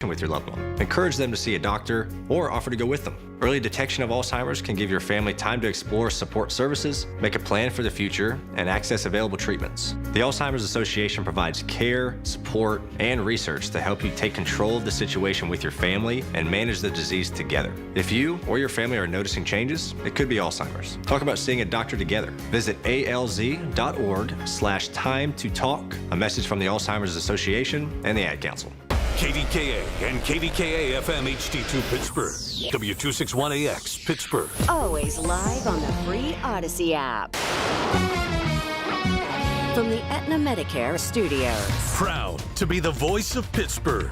with your loved one. Encourage them to see a doctor or offer to go with them. Early detection of Alzheimer's can give your family time to explore support services, make a plan for the future, and access available treatments. The Alzheimer's Association provides care, support, and research to help you take control of the situation with your family and manage the disease together. If you or your family are noticing changes, it could be Alzheimer's. Talk about seeing a doctor together. Visit alz.org/time to talk. A message from the Alzheimer's Association and the Ad Council. KDKA and KDKA-FM HD2 Pittsburgh. W261AX Pittsburgh. Always live on the free Odyssey app. From the Aetna Medicare studios. Proud to be the voice of Pittsburgh.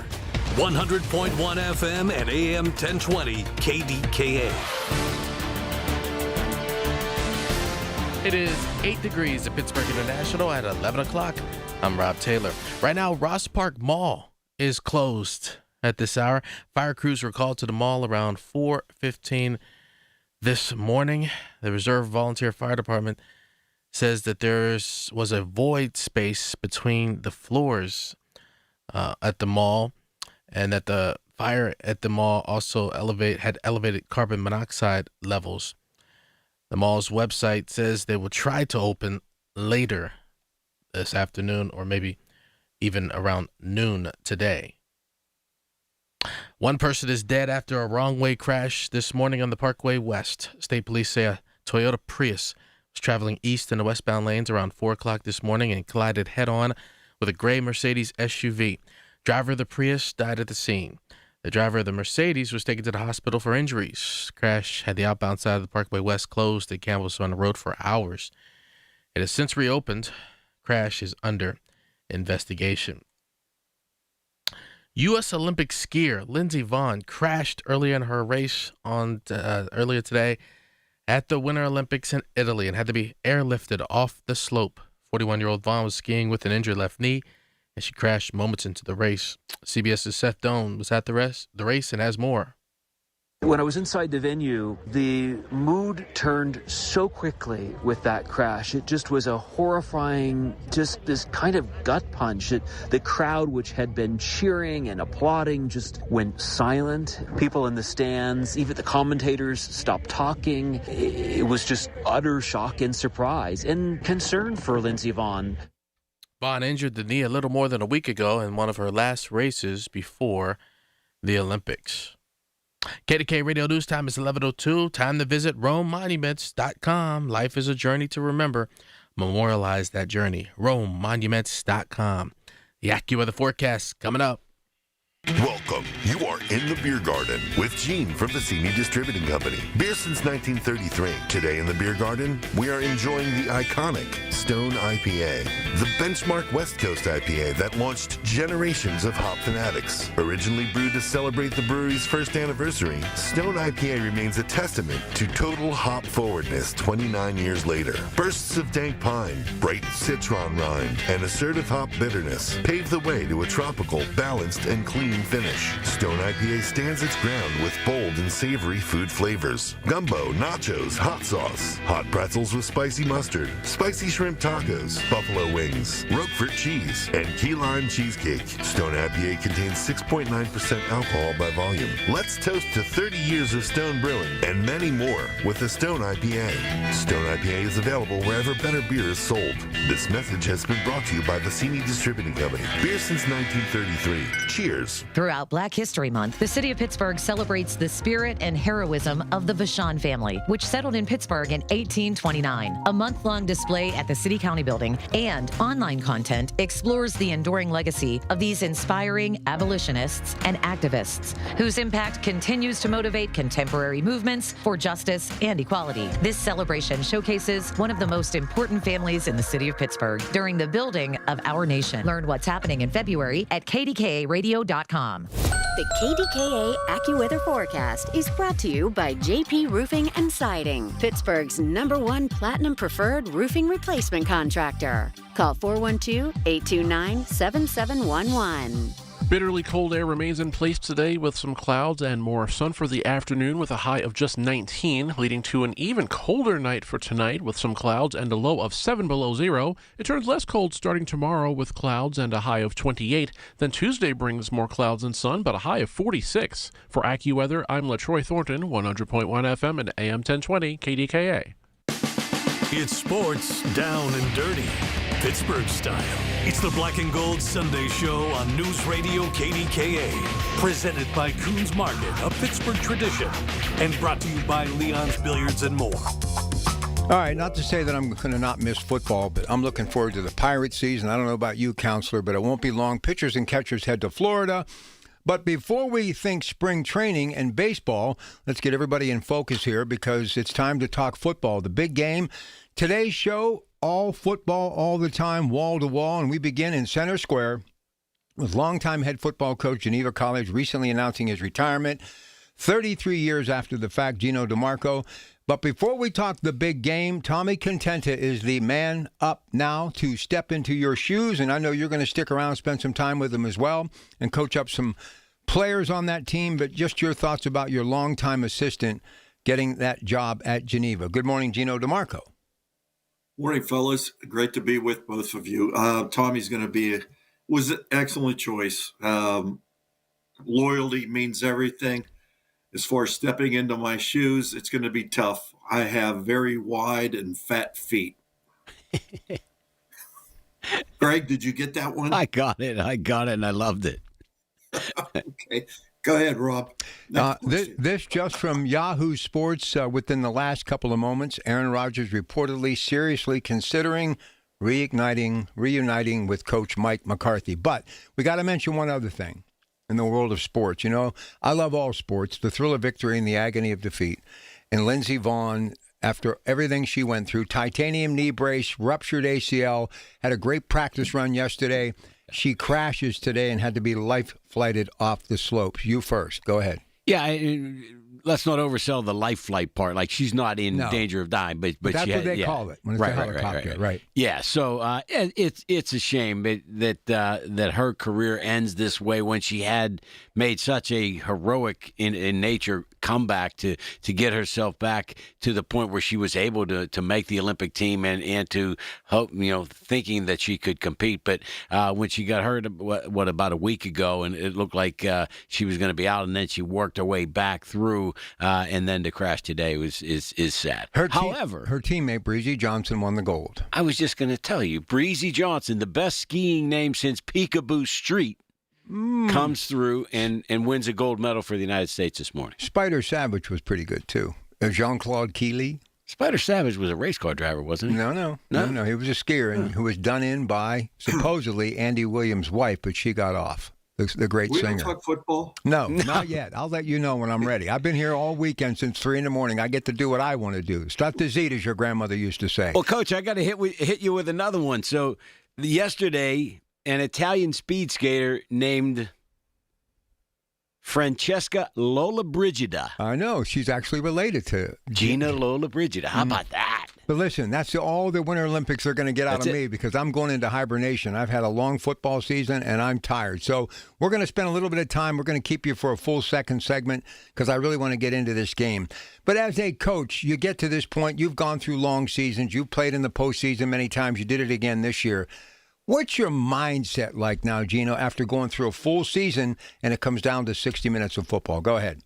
100.1 FM and AM 1020 KDKA. It is 8 degrees at Pittsburgh International at 11 o'clock. I'm Rob Taylor. Right now, Ross Park Mall is closed at this hour. Fire crews were called to the mall around 4:15 this morning. The Reserve Volunteer Fire Department says that was a void space between the floors at the mall, and that the fire at the mall also had elevated carbon monoxide levels. The mall's website says they will try to open later this afternoon, or maybe even around noon today. One person is dead after a wrong-way crash this morning on the Parkway West. State police say a Toyota Prius was traveling east in the westbound lanes around 4 o'clock this morning and collided head-on with a gray Mercedes SUV. Driver of the Prius died at the scene. The driver of the Mercedes was taken to the hospital for injuries. Crash had the outbound side of the Parkway West closed and Campbell's on the road for hours. It has since reopened. Crash is under investigation. U.S. Olympic skier Lindsey Vonn crashed earlier in her race earlier today at the Winter Olympics in Italy and had to be airlifted off the slope. 41-year-old Vonn was skiing with an injured left knee, and she crashed moments into the race. CBS's Seth Doan was at the race and has more. When I was inside the venue, the mood turned so quickly with that crash. It just was a horrifying, just this kind of gut punch. The crowd, which had been cheering and applauding, just went silent. People in the stands, even the commentators, stopped talking. It was just utter shock and surprise and concern for Lindsey Vonn. Vonn injured the knee a little more than a week ago in one of her last races before the Olympics. KDKA Radio News Time is 11:02. Time to visit RomeMonuments.com. Life is a journey to remember. Memorialize that journey. RomeMonuments.com. The AccuWeather forecast coming up. Welcome. You are in the Beer Garden with Gene from the Sini Distributing Company. Beer since 1933. Today in the Beer Garden, we are enjoying the iconic Stone IPA, the benchmark West Coast IPA that launched generations of hop fanatics. Originally brewed to celebrate the brewery's first anniversary, Stone IPA remains a testament to total hop forwardness 29 years later. Bursts of dank pine, bright citron rind, and assertive hop bitterness pave the way to a tropical, balanced, and clean finish. Stone IPA stands its ground with bold and savory food flavors. Gumbo, nachos, hot sauce, hot pretzels with spicy mustard, spicy shrimp tacos, buffalo wings, Roquefort cheese, and key lime cheesecake. Stone IPA contains 6.9% alcohol by volume. Let's toast to 30 years of Stone brewing and many more with the Stone IPA. Stone IPA is available wherever better beer is sold. This message has been brought to you by the Sini Distributing Company. Beer since 1933. Cheers. Throughout Black History Month, the city of Pittsburgh celebrates the spirit and heroism of the Vachon family, which settled in Pittsburgh in 1829. A month-long display at the City County Building and online content explores the enduring legacy of these inspiring abolitionists and activists, whose impact continues to motivate contemporary movements for justice and equality. This celebration showcases one of the most important families in the city of Pittsburgh during the building of our nation. Learn what's happening in February at KDKARadio.com. The KDKA AccuWeather forecast is brought to you by JP Roofing and Siding, Pittsburgh's #1 Platinum Preferred Roofing Replacement Contractor. Call 412-829-7711. Bitterly cold air remains in place today with some clouds and more sun for the afternoon with a high of just 19, leading to an even colder night for tonight with some clouds and a low of 7 below zero. It turns less cold starting tomorrow with clouds and a high of 28. Then Tuesday brings more clouds and sun, but a high of 46. For AccuWeather, I'm LaTroy Thornton, 100.1 FM and AM 1020 KDKA. It's sports down and dirty, Pittsburgh style. It's the Black and Gold Sunday Show on News Radio KDKA. Presented by Coons Market, a Pittsburgh tradition. And brought to you by Leon's Billiards and more. All right, not to say that I'm going to not miss football, but I'm looking forward to the Pirate season. I don't know about you, Counselor, but it won't be long. Pitchers and catchers head to Florida. But before we think spring training and baseball, let's get everybody in focus here because it's time to talk football. The big game. Today's show, all football all the time, wall to wall, and we begin in center square with longtime head football coach Geneva College recently announcing his retirement, 33 years after the fact, Gino DeMarco. But before we talk the big game, Tommy Contenta is the man up now to step into your shoes, and I know you're going to stick around, spend some time with him as well, and coach up some players on that team, but just your thoughts about your longtime assistant getting that job at Geneva. Good morning, Gino DeMarco. Morning, fellas. Great to be with both of you. Tommy's going to was an excellent choice. Loyalty means everything. As far as stepping into my shoes, it's going to be tough. I have very wide and fat feet. Greg, did you get that one? I got it, and I loved it. Okay. Go ahead, Rob. This just from Yahoo Sports within the last couple of moments. Aaron Rodgers reportedly seriously considering reuniting with Coach Mike McCarthy. But we got to mention one other thing in the world of sports. You know, I love all sports, the thrill of victory and the agony of defeat. And Lindsey Vonn, after everything she went through, titanium knee brace, ruptured ACL, had a great practice run yesterday. She crashes today and had to be life-flighted off the slopes. You first. Go ahead. Yeah, let's not oversell the life flight part. Like, she's not in danger of dying, but that's what they call it when it's a helicopter, right? Yeah, so it's a shame that her career ends this way when she had made such a heroic in nature comeback to get herself back to the point where she was able to make the Olympic team and to hope, thinking that she could compete. But when she got hurt, about a week ago, and it looked like she was going to be out, and then she worked her way back through, and then to crash today is sad. However, her teammate Breezy Johnson won the gold. I was just going to tell you, Breezy Johnson, the best skiing name since Peekaboo Street, comes through and wins a gold medal for the United States this morning. Spider Savage was pretty good, too. Jean-Claude Keely. Spider Savage was a race car driver, wasn't he? No. He was a skier who was done in by, supposedly, Andy Williams' wife, but she got off. The great singer. We don't talk football? No, not yet. I'll let you know when I'm ready. I've been here all weekend since 3 a.m. I get to do what I want to do. Start the Z, as your grandmother used to say. Well, Coach, I got to hit you with another one. So yesterday, an Italian speed skater named Francesca Lollobrigida. I know. She's actually related to Gina Lollobrigida. How about that? But listen, that's all the Winter Olympics are going to get out of me because I'm going into hibernation. I've had a long football season, and I'm tired. So we're going to spend a little bit of time. We're going to keep you for a full second segment because I really want to get into this game. But as a coach, you get to this point. You've gone through long seasons. You've played in the postseason many times. You did it again this year. What's your mindset like now, Gino, after going through a full season and it comes down to 60 minutes of football? Go ahead.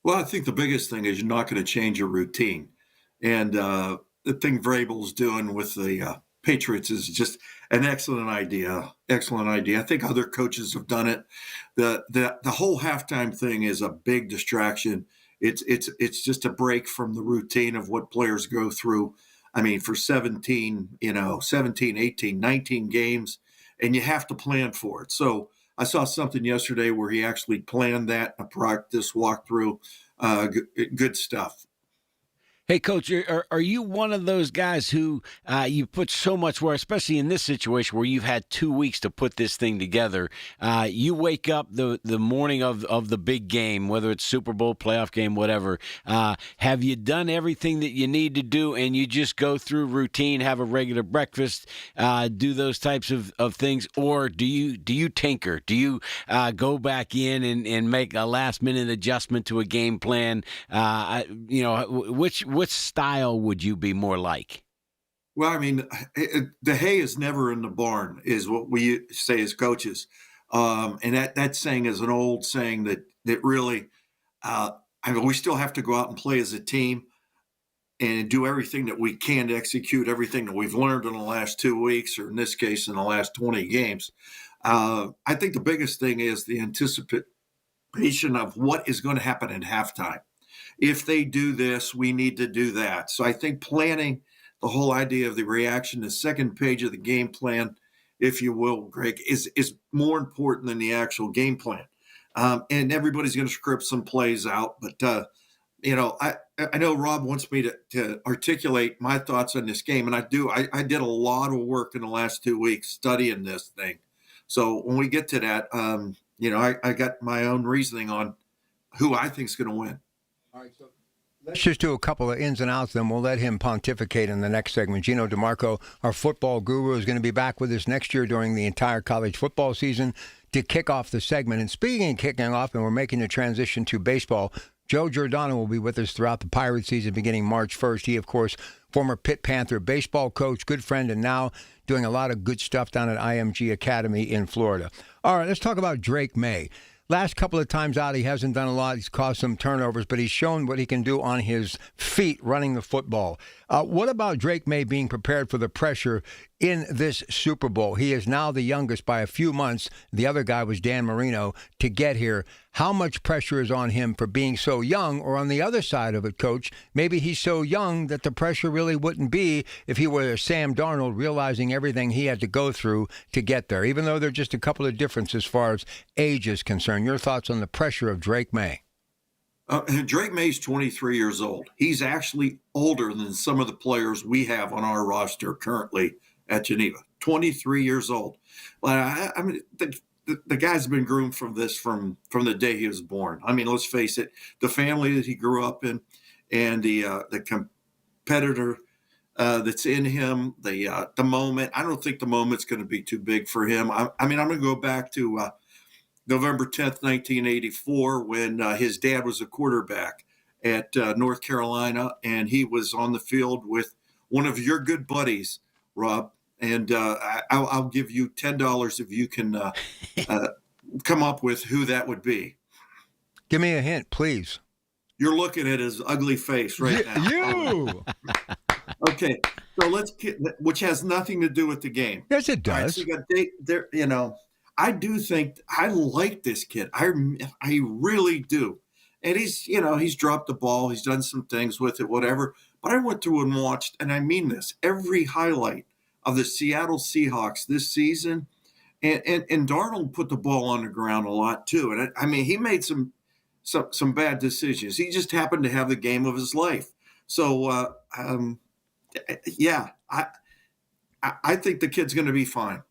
Well, I think the biggest thing is you're not going to change your routine. And the thing Vrabel's doing with the Patriots is just an excellent idea. Excellent idea. I think other coaches have done it. The whole halftime thing is a big distraction. It's just a break from the routine of what players go through. I mean, for 17, 18, 19 games, and you have to plan for it. So I saw something yesterday where he actually planned that, a practice walkthrough. Good stuff. Hey, Coach, are you one of those guys who you put so much work, especially in this situation where you've had 2 weeks to put this thing together? You wake up the morning of the big game, whether it's Super Bowl, playoff game, whatever. Have you done everything that you need to do, and you just go through routine, have a regular breakfast, do those types of things, or do you tinker? Do you go back in and make a last-minute adjustment to a game plan? Which style would you be more like? Well, I mean, the hay is never in the barn, is what we say as coaches, and that saying is an old saying that really, I mean, we still have to go out and play as a team and do everything that we can to execute everything that we've learned in the last 2 weeks, or in this case, in the last 20 games. I think the biggest thing is the anticipation of what is going to happen at halftime. If they do this, we need to do that. So I think planning the whole idea of the reaction, the second page of the game plan, if you will, Greg, is more important than the actual game plan. And everybody's going to script some plays out. But, I know Rob wants me to articulate my thoughts on this game, and I do. I did a lot of work in the last 2 weeks studying this thing. So when we get to that, I got my own reasoning on who I think is going to win. All right, so let's just do a couple of ins and outs, then we'll let him pontificate in the next segment. Gino DeMarco, our football guru, is going to be back with us next year during the entire college football season to kick off the segment. And speaking of kicking off, and we're making the transition to baseball, Joe Giordano will be with us throughout the Pirate season beginning March 1st. He, of course, former Pitt Panther baseball coach, good friend, and now doing a lot of good stuff down at IMG Academy in Florida. All right, let's talk about Drake May. Last couple of times out, he hasn't done a lot. He's caused some turnovers, but he's shown what he can do on his feet running the football. What about Drake May being prepared for the pressure in this Super Bowl? He is now the youngest by a few months. The other guy was Dan Marino to get here. How much pressure is on him for being so young? Or on the other side of it, Coach, maybe he's so young that the pressure really wouldn't be if he were Sam Darnold, realizing everything he had to go through to get there, even though there are just a couple of differences as far as age is concerned. Your thoughts on the pressure of Drake May? Drake May's 23 years old. He's actually older than some of the players we have on our roster currently at Geneva. 23 years old. I mean, the guy's been groomed from the day he was born. I mean, let's face it, the family that he grew up in, and the competitor that's in him, the moment. I don't think the moment's going to be too big for him. I'm going to go back to November 10th, 1984, when his dad was a quarterback at North Carolina, and he was on the field with one of your good buddies, Rob. And I'll give you $10 if you can come up with who that would be. Give me a hint, please. You're looking at his ugly face right now. You! Okay, so which has nothing to do with the game. Yes, it does. Right, so you got I do think I like this kid. I really do. And he's dropped the ball. He's done some things with it, whatever. But I went through and watched, and I mean this, every highlight of the Seattle Seahawks this season. And Darnold put the ball on the ground a lot too. And I mean, he made some bad decisions. He just happened to have the game of his life. So, yeah, I think the kid's going to be fine.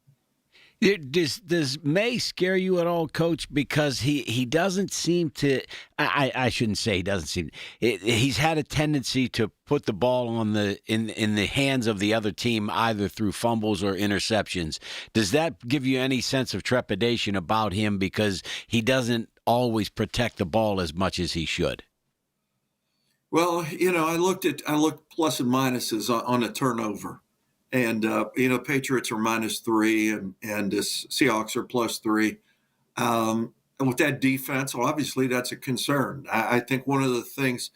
Does May scare you at all, Coach? Because he doesn't seem to. I shouldn't say he doesn't seem. He's had a tendency to put the ball in the hands of the other team, either through fumbles or interceptions. Does that give you any sense of trepidation about him because he doesn't always protect the ball as much as he should? Well, I looked plus and minuses on a turnover. And, Patriots are -3 and the Seahawks are +3. And with that defense, well, obviously that's a concern. I think one of the things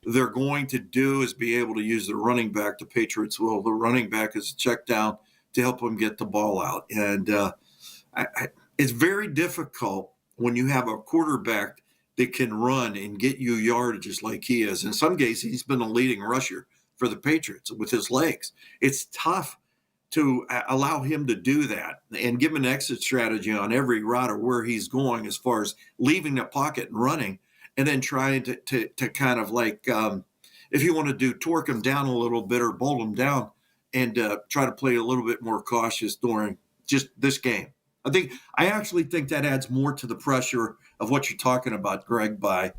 they're going to do is be able to use the running back. The Patriots will. The running back is checked down to help them get the ball out. And it's very difficult when you have a quarterback that can run and get you yardages like he is. In some cases, he's been a leading rusher for the Patriots with his legs. It's tough to allow him to do that and give him an exit strategy on every route or where he's going as far as leaving the pocket and running, and then trying to kind of if you want to torque them down a little bit or bolt them down and try to play a little bit more cautious during just this game. I actually think that adds more to the pressure of what you're talking about, Greg, by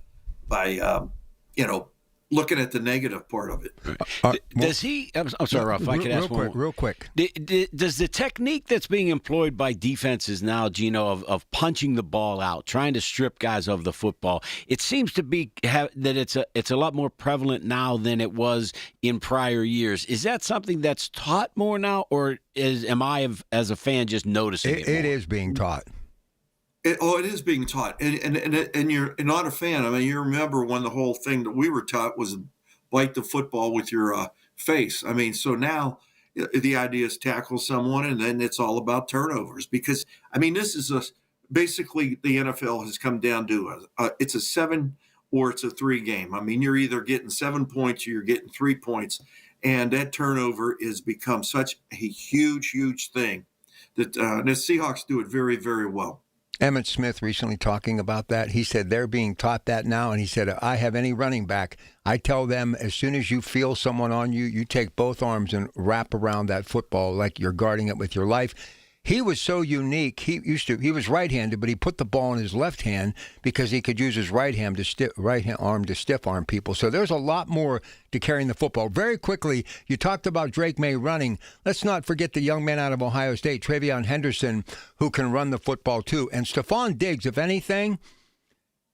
looking at the negative part of it. Does he? I'm sorry, Ralph. If I could ask real quick. Does the technique that's being employed by defenses now, Gino, of punching the ball out, trying to strip guys of the football, it seems to be that it's a lot more prevalent now than it was in prior years. Is that something that's taught more now, or am I as a fan just noticing it? It is being taught. It is being taught, and you're not a fan. I mean, you remember when the whole thing that we were taught was bite the football with your face. I mean, so now the idea is tackle someone, and then it's all about turnovers. Because I mean, this is basically the NFL has come down to it's a 7 or it's a 3 game. I mean, you're either getting 7 points or you're getting 3 points, and that turnover has become such a huge thing that the Seahawks do it very, very well. Emmitt Smith recently talking about that. He said they're being taught that now, and he said, I have any running back, I tell them as soon as you feel someone on you, you take both arms and wrap around that football like you're guarding it with your life. He was so unique. He was right-handed, but he put the ball in his left hand because he could use his right arm to stiff arm people. So there's a lot more to carrying the football. Very quickly, you talked about Drake May running. Let's not forget the young man out of Ohio State, Travion Henderson, who can run the football too. And Stephon Diggs, if anything,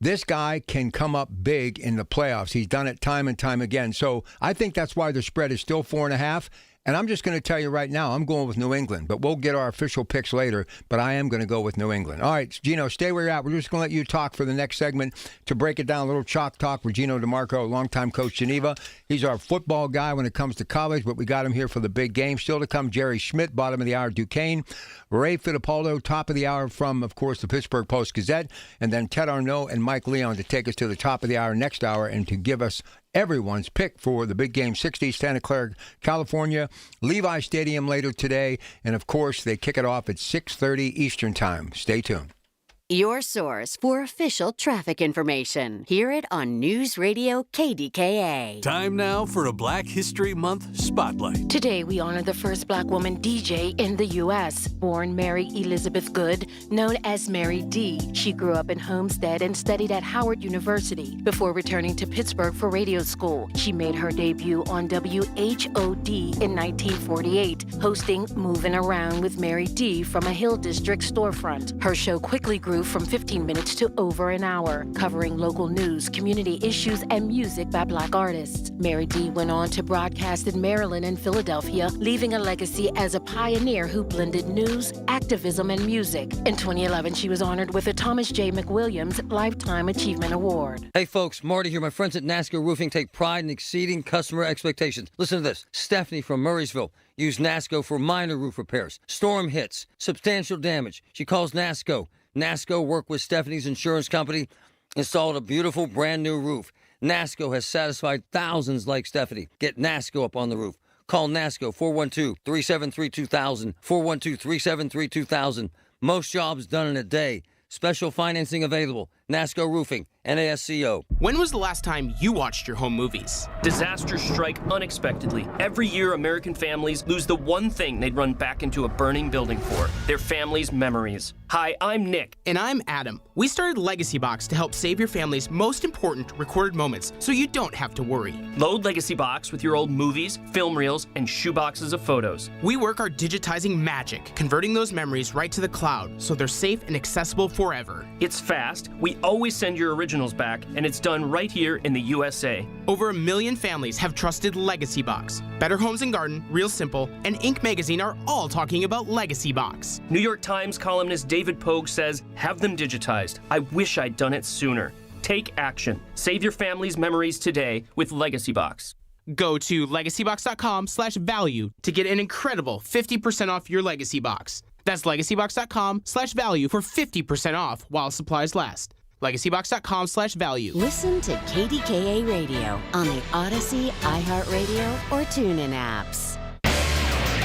this guy can come up big in the playoffs. He's done it time and time again. So I think that's why the spread is still 4.5. And I'm just going to tell you right now, I'm going with New England, but we'll get our official picks later, but I am going to go with New England. All right, Gino, stay where you're at. We're just going to let you talk for the next segment to break it down, a little chalk talk with Gino DeMarco, longtime coach Geneva. He's our football guy when it comes to college, but we got him here for the big game. Still to come, Jerry Schmidt, bottom of the hour, Duquesne. Ray Fittipaldo, top of the hour from, of course, the Pittsburgh Post-Gazette. And then Ted Arnaud and Mike Leon to take us to the top of the hour next hour and to give us everyone's pick for the big game, 60, Santa Clara, California, Levi Stadium later today. And, of course, they kick it off at 6:30 Eastern Time. Stay tuned. Your source for official traffic information. Hear it on News Radio KDKA. Time now for a Black History Month Spotlight. Today, we honor the first black woman DJ in the U.S., born Mary Elizabeth Good, known as Mary D. She grew up in Homestead and studied at Howard University before returning to Pittsburgh for radio school. She made her debut on WHOD in 1948, hosting Moving Around with Mary D from a Hill District storefront. Her show quickly grew from 15 minutes to over an hour, covering local news, community issues, and music by black artists. Mary D went on to broadcast in Maryland and Philadelphia, leaving a legacy as a pioneer who blended news, activism, and music. In 2011, she was honored with the Thomas J. McWilliams Lifetime Achievement Award. Hey folks, Marty here. My friends at NASCO Roofing take pride in exceeding customer expectations. Listen to this. Stephanie from Murraysville used NASCO for minor roof repairs, storm hits, substantial damage. She calls NASCO. NASCO worked with Stephanie's insurance company, installed a beautiful brand new roof. NASCO has satisfied thousands like Stephanie. Get NASCO up on the roof. Call NASCO 412-373-2000, 412-373-2000. Most jobs done in a day. Special financing available. NASCO Roofing, NASCO. When was the last time you watched your home movies? Disasters strike unexpectedly. Every year, American families lose the one thing they'd run back into a burning building for, their family's memories. Hi, I'm Nick. And I'm Adam. We started Legacy Box to help save your family's most important recorded moments so you don't have to worry. Load Legacy Box with your old movies, film reels, and shoeboxes of photos. We work our digitizing magic, converting those memories right to the cloud so they're safe and accessible forever. It's fast. We always send your originals back, and it's done right here in the USA. Over 1 million families have trusted Legacy Box. Better Homes and Garden, Real Simple, and Inc. magazine are all talking about Legacy Box. New York Times columnist David Pogue says, have them digitized. I wish I'd done it sooner. Take action. Save your family's memories today with Legacy Box. Go to legacybox.com/value to get an incredible 50% off your Legacy Box. That's legacybox.com/value for 50% off while supplies last. legacybox.com/value. Listen to KDKA Radio on the Odyssey, iHeartRadio, or TuneIn apps.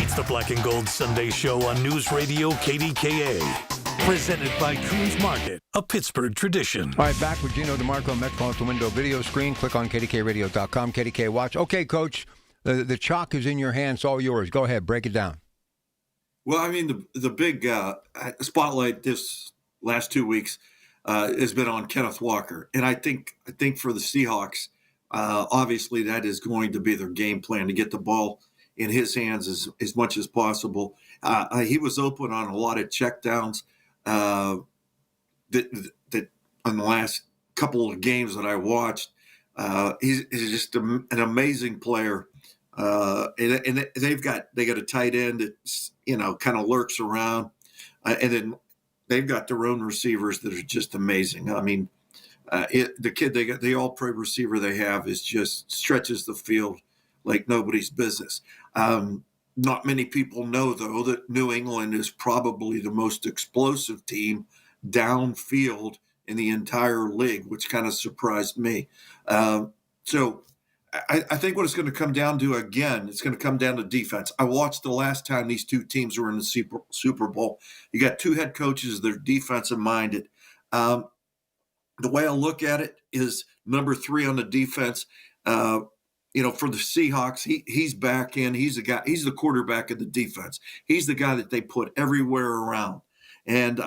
It's the Black and Gold Sunday Show on News Radio KDKA. Presented by Coons Market, a Pittsburgh tradition. All right, back with Gino DeMarco, Metropolitan Window video screen. Click on KDKRadio.com, KDK Watch. Okay, Coach, the chalk is in your hands, all yours. Go ahead, break it down. Well, I mean, the big spotlight this last 2 weeks has been on Kenneth Walker. And I think for the Seahawks, obviously that is going to be their game plan, to get the ball in his hands as much as possible. He was open on a lot of checkdowns that on the last couple of games that I watched. He's just an amazing player. And they got a tight end that, kind of lurks around. And then they've got their own receivers that are just amazing. I mean, the kid they got, the all-pro receiver they have, is just stretches the field like nobody's business. Not many people know, though, that New England is probably the most explosive team downfield in the entire league, which kind of surprised me. So I think what it's going to come down to, again, it's going to come down to defense. I watched the last time these two teams were in the Super Bowl. You got two head coaches that are defensive-minded. The way I look at it is number 3 on the defense. For the Seahawks, he's back in. He's the guy. He's the quarterback of the defense. He's the guy that they put everywhere around. And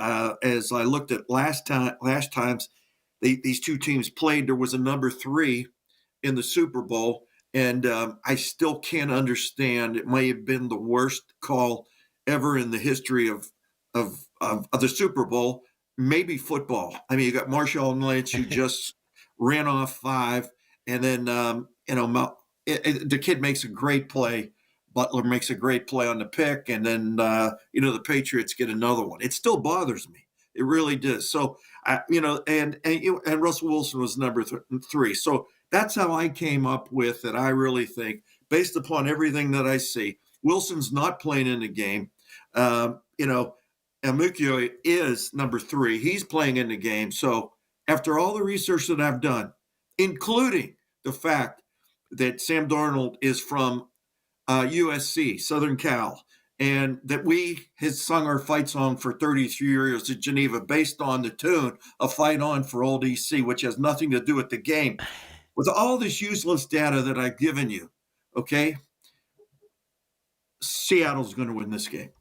as I looked at last times these two teams played, there was a number 3 in the Super Bowl, and I still can't understand. It may have been the worst call ever in the history of the Super Bowl, maybe football. I mean, you got Marshawn Lynch, who just ran off 5, and then the kid makes a great play. Butler makes a great play on the pick, and then the Patriots get another one. It still bothers me. It really does. So and Russell Wilson was number 3. So that's how I came up with it. I really think, based upon everything that I see, Wilson's not playing in the game. Amukio is number 3. He's playing in the game. So after all the research that I've done, including the fact that Sam Darnold is from USC, Southern Cal, and that we had sung our fight song for 33 years at Geneva based on the tune of Fight On for Old EC, which has nothing to do with the game. With all this useless data that I've given you, okay, Seattle's going to win this game.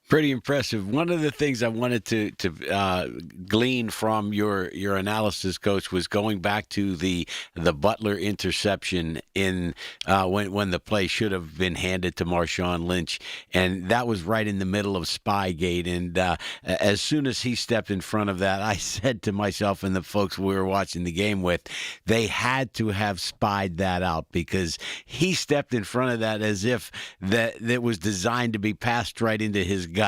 Pretty impressive. One of the things I wanted to glean from your analysis, Coach, was going back to the Butler interception in when the play should have been handed to Marshawn Lynch, and that was right in the middle of Spygate. And as soon as he stepped in front of that, I said to myself and the folks we were watching the game with, they had to have spied that out, because he stepped in front of that as if that was designed to be passed right into his gut.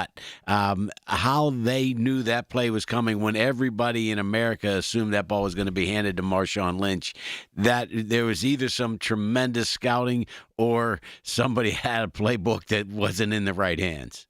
How they knew that play was coming when everybody in America assumed that ball was going to be handed to Marshawn Lynch, that there was either some tremendous scouting or somebody had a playbook that wasn't in the right hands.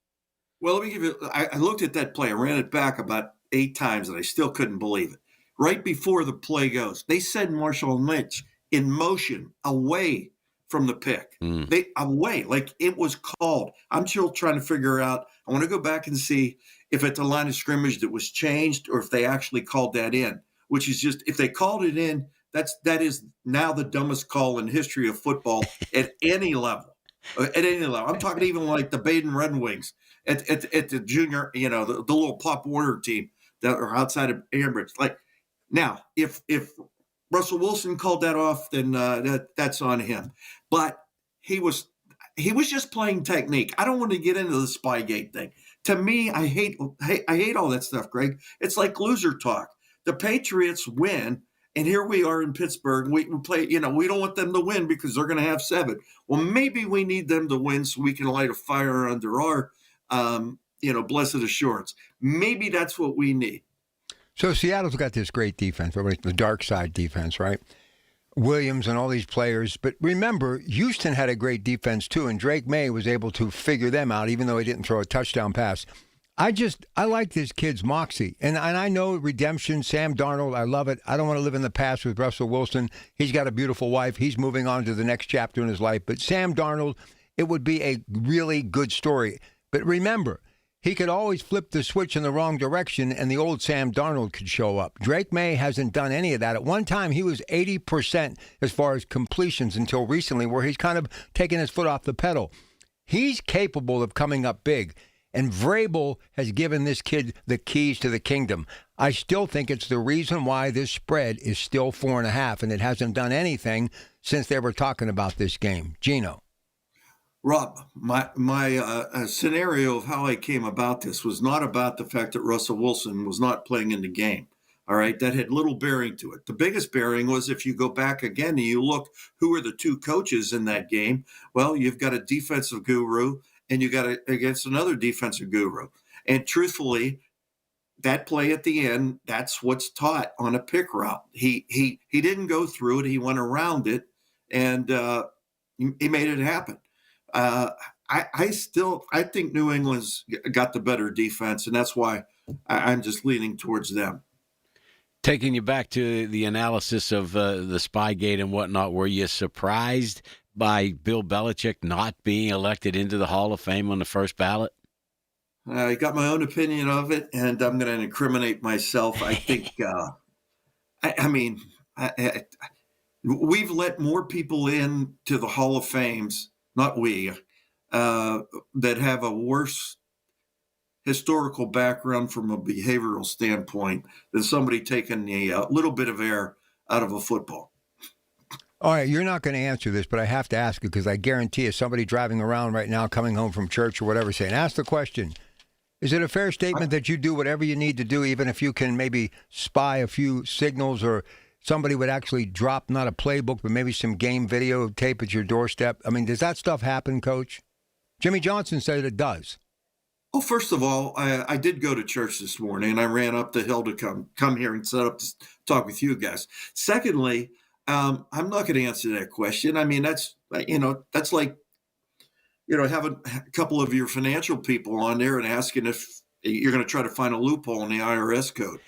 Well, let me give you, I looked at that play. I ran it back about 8 times, and I still couldn't believe it. Right before the play goes, they said Marshawn Lynch in motion away from the pick. They away, like it was called. I'm still trying to figure out. I want to go back and see if at the line of scrimmage that was changed, or if they actually called that in, which is just, if they called it in, that is now the dumbest call in history of football at any level. At any level. I'm talking even like the Baden Red Wings at the junior, the little Pop Warner team that are outside of Ambridge. Like, now, if Russell Wilson called that off, then that's on him. But he was just playing technique. I don't want to get into the Spygate thing. To me, I hate all that stuff, Greg. It's like loser talk. The Patriots win, and here we are in Pittsburgh. We play. We don't want them to win because they're going to have 7. Well, maybe we need them to win so we can light a fire under our, blessed assurance. Maybe that's what we need. So Seattle's got this great defense, the dark side defense, right? Williams and all these players. But remember, Houston had a great defense too, and Drake May was able to figure them out, even though he didn't throw a touchdown pass. I like this kid's moxie. And I know redemption, Sam Darnold, I love it. I don't want to live in the past with Russell Wilson. He's got a beautiful wife. He's moving on to the next chapter in his life. But Sam Darnold, it would be a really good story. But remember, he could always flip the switch in the wrong direction and the old Sam Darnold could show up. Drake May hasn't done any of that. At one time, he was 80% as far as completions until recently, where he's kind of taken his foot off the pedal. He's capable of coming up big, and Vrabel has given this kid the keys to the kingdom. I still think it's the reason why this spread is still 4.5, and it hasn't done anything since they were talking about this game. Gino. Rob, my scenario of how I came about this was not about the fact that Russell Wilson was not playing in the game. All right, that had little bearing to it. The biggest bearing was if you go back again and you look who are the two coaches in that game. Well, you've got a defensive guru and you got against another defensive guru. And truthfully, that play at the end, that's what's taught on a pick route. He didn't go through it. He went around it, and he made it happen. I think New England's got the better defense, and that's why I'm just leaning towards them. Taking you back to the analysis of the Spygate and whatnot, were you surprised by Bill Belichick not being elected into the Hall of Fame on the first ballot? I got my own opinion of it, and I'm going to incriminate myself. I think, we've let more people in to the Hall of Fames, not we, that have a worse historical background from a behavioral standpoint than somebody taking a little bit of air out of a football. All right, you're not going to answer this, but I have to ask it because I guarantee you somebody driving around right now, coming home from church or whatever, saying, ask the question. Is it a fair statement that you do whatever you need to do, even if you can maybe spy a few signals or somebody would actually drop not a playbook, but maybe some game video tape at your doorstep? I mean, does that stuff happen, Coach? Jimmy Johnson said it does. Well, first of all, I did go to church this morning, and I ran up the hill to come here and set up to talk with you guys. Secondly, I'm not going to answer that question. I mean, that's like, having a couple of your financial people on there and asking if you're going to try to find a loophole in the IRS code.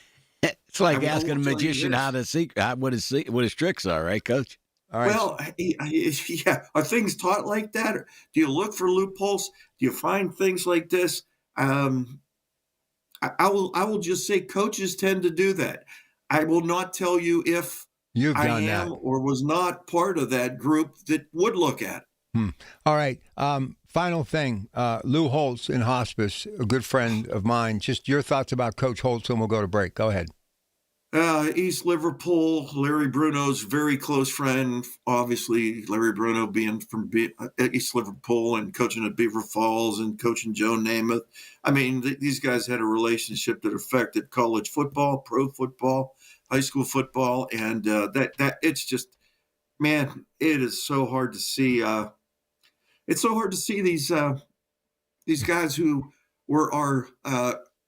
It's like asking a magician how to see what his tricks are, right, Coach? All right. Well, yeah. Are things taught like that? Or do you look for loopholes? Do you find things like this? I will just say coaches tend to do that. I will not tell you if I am or was not part of that group that would look at it. All right. Final thing. Lou Holtz in hospice, a good friend of mine. Just your thoughts about Coach Holtz, and we'll go to break. Go ahead. East Liverpool, Larry Bruno's very close friend. Obviously, Larry Bruno being from East Liverpool and coaching at Beaver Falls and coaching Joe Namath. I mean, these guys had a relationship that affected college football, pro football, high school football, and that it's just, man, it is so hard to see. It's so hard to see these guys who were our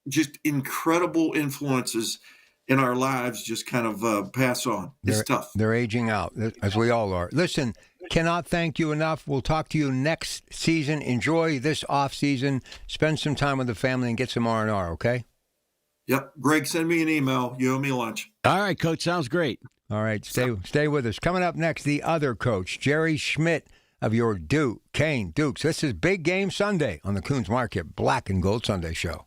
just incredible influences in our lives just kind of pass on. It's tough. They're aging out, as we all are. Listen, cannot thank you enough. We'll talk to you next season. Enjoy this off season. Spend some time with the family and get some R&R, okay? Yep. Greg, send me an email. You owe me lunch. All right, Coach. Sounds great. All right. Stay with us. Coming up next, the other coach, Jerry Schmidt of your Duquesne Dukes. This is Big Game Sunday on the Coons Market Black and Gold Sunday Show.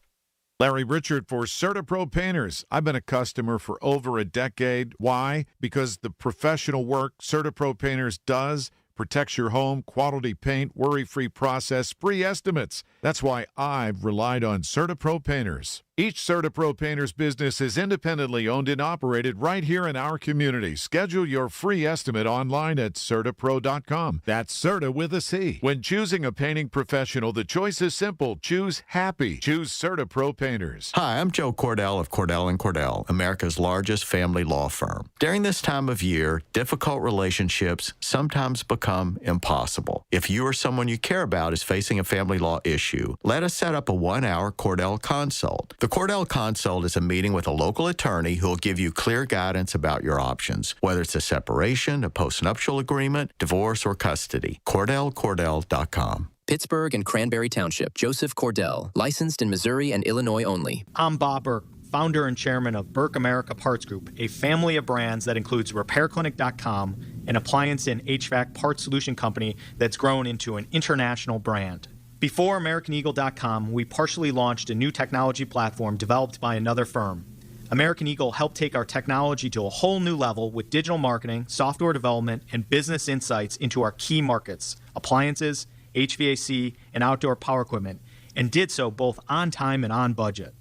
Larry Richard for CertaPro Painters. I've been a customer for over a decade. Why? Because the professional work CertaPro Painters does protects your home, quality paint, worry-free process, free estimates. That's why I've relied on CertaPro Painters. Each CertaPro Painters business is independently owned and operated right here in our community. Schedule your free estimate online at CertaPro.com. That's Certa with a C. When choosing a painting professional, the choice is simple. Choose happy. Choose CertaPro Painters. Hi, I'm Joe Cordell of Cordell & Cordell, America's largest family law firm. During this time of year, difficult relationships sometimes become impossible. If you or someone you care about is facing a family law issue, let us set up a 1-hour Cordell consult. The Cordell Consult is a meeting with a local attorney who will give you clear guidance about your options, whether it's a separation, a postnuptial agreement, divorce, or custody. CordellCordell.com. Pittsburgh and Cranberry Township. Joseph Cordell, licensed in Missouri and Illinois only. I'm Bob Burke, founder and chairman of Burke America Parts Group, a family of brands that includes RepairClinic.com, an appliance and HVAC parts solution company that's grown into an international brand. Before AmericanEagle.com, we partially launched a new technology platform developed by another firm. American Eagle helped take our technology to a whole new level with digital marketing, software development, and business insights into our key markets, appliances, HVAC, and outdoor power equipment, and did so both on time and on budget.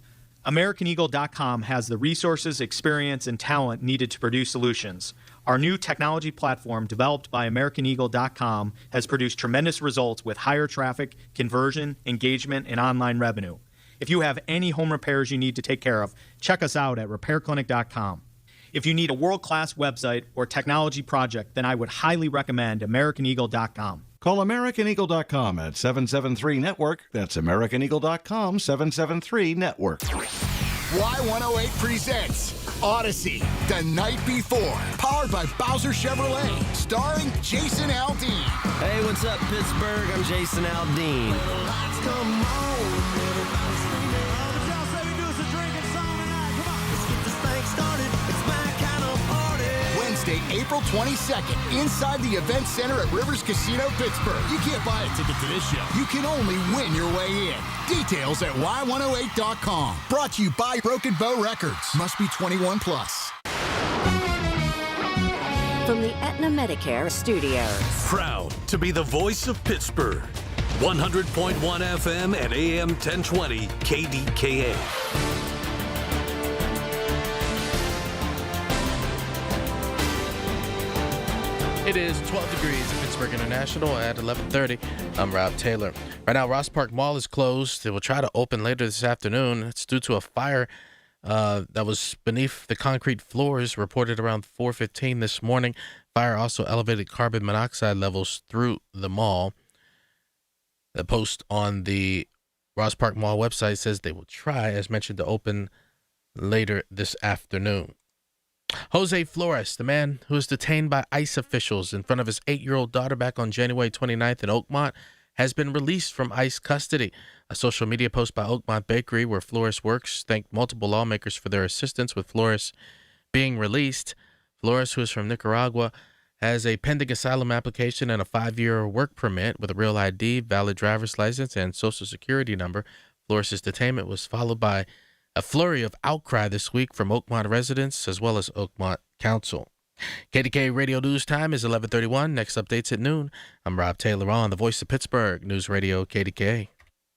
AmericanEagle.com has the resources, experience, and talent needed to produce solutions. Our new technology platform, developed by AmericanEagle.com, has produced tremendous results with higher traffic, conversion, engagement, and online revenue. If you have any home repairs you need to take care of, check us out at RepairClinic.com. If you need a world-class website or technology project, then I would highly recommend AmericanEagle.com. Call AmericanEagle.com at 773-NETWORK. That's AmericanEagle.com, 773-NETWORK. Y108 presents Odyssey, The Night Before, powered by Bowser Chevrolet, starring Jason Aldean. Hey, what's up, Pittsburgh? I'm Jason Aldean. Wednesday, April 22nd, inside the Event Center at Rivers Casino, Pittsburgh. You can't buy a ticket to this show. You can only win your way in. Details at y108.com. Brought to you by Broken Bow Records. Must be 21 plus. From the Aetna Medicare Studios. Proud to be the voice of Pittsburgh. 100.1 FM and AM 1020 KDKA. It is 12 degrees at Pittsburgh International at 11:30. I'm Rob Taylor. Right now, Ross Park Mall is closed. It will try to open later this afternoon. It's due to a fire that was beneath the concrete floors, reported around 4:15 this morning. Fire also elevated carbon monoxide levels through the mall. The post on the Ross Park Mall website says they will try, as mentioned, to open later this afternoon. Jose Flores, the man who was detained by ICE officials in front of his 8-year-old daughter back on January 29th in Oakmont, has been released from ICE custody. A social media post by Oakmont Bakery, where Flores works, thanked multiple lawmakers for their assistance with Flores being released. Flores, who is from Nicaragua, has a pending asylum application and a 5-year work permit with a real ID, valid driver's license, and social security number. Flores' detainment was followed by a flurry of outcry this week from Oakmont residents as well as Oakmont Council. KDKA Radio News Time is 11:31. Next updates at noon. I'm Rob Taylor on the Voice of Pittsburgh, News Radio KDKA.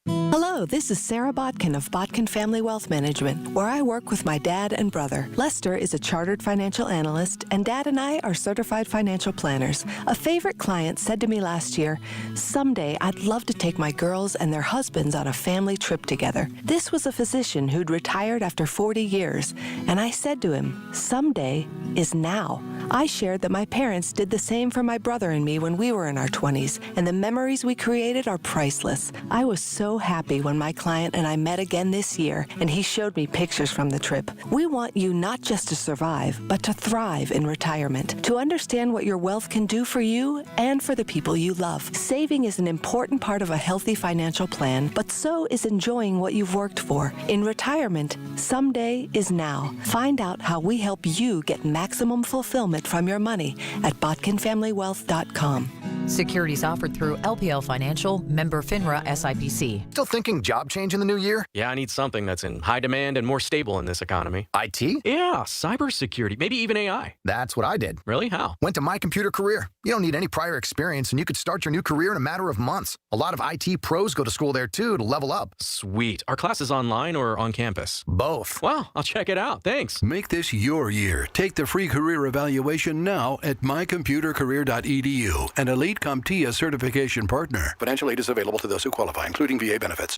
Hello, this is Sarah Botkin of Botkin Family Wealth Management, where I work with my dad and brother. Lester is a chartered financial analyst, and Dad and I are certified financial planners. A favorite client said to me last year, "Someday I'd love to take my girls and their husbands on a family trip together." This was a physician who'd retired after 40 years, and I said to him, "Someday is now." I shared that my parents did the same for my brother and me when we were in our 20s, and the memories we created are priceless. I was so happy when my client and I met again this year, and he showed me pictures from the trip. We want you not just to survive, but to thrive in retirement, to understand what your wealth can do for you and for the people you love. Saving is an important part of a healthy financial plan, but so is enjoying what you've worked for. In retirement, someday is now. Find out how we help you get maximum fulfillment from your money at botkinfamilywealth.com. Securities offered through LPL Financial, member FINRA SIPC. Still thinking job change in the new year? Yeah, I need something that's in high demand and more stable in this economy. IT? Yeah, cybersecurity, maybe even AI. That's what I did. Really? How? Went to My Computer Career. You don't need any prior experience, and you could start your new career in a matter of months. A lot of IT pros go to school there, too, to level up. Sweet. Are classes online or on campus? Both. Wow, I'll check it out. Thanks. Make this your year. Take the free career evaluation now at mycomputercareer.edu, an elite CompTIA certification partner. Financial aid is available to those who qualify, including VA benefits.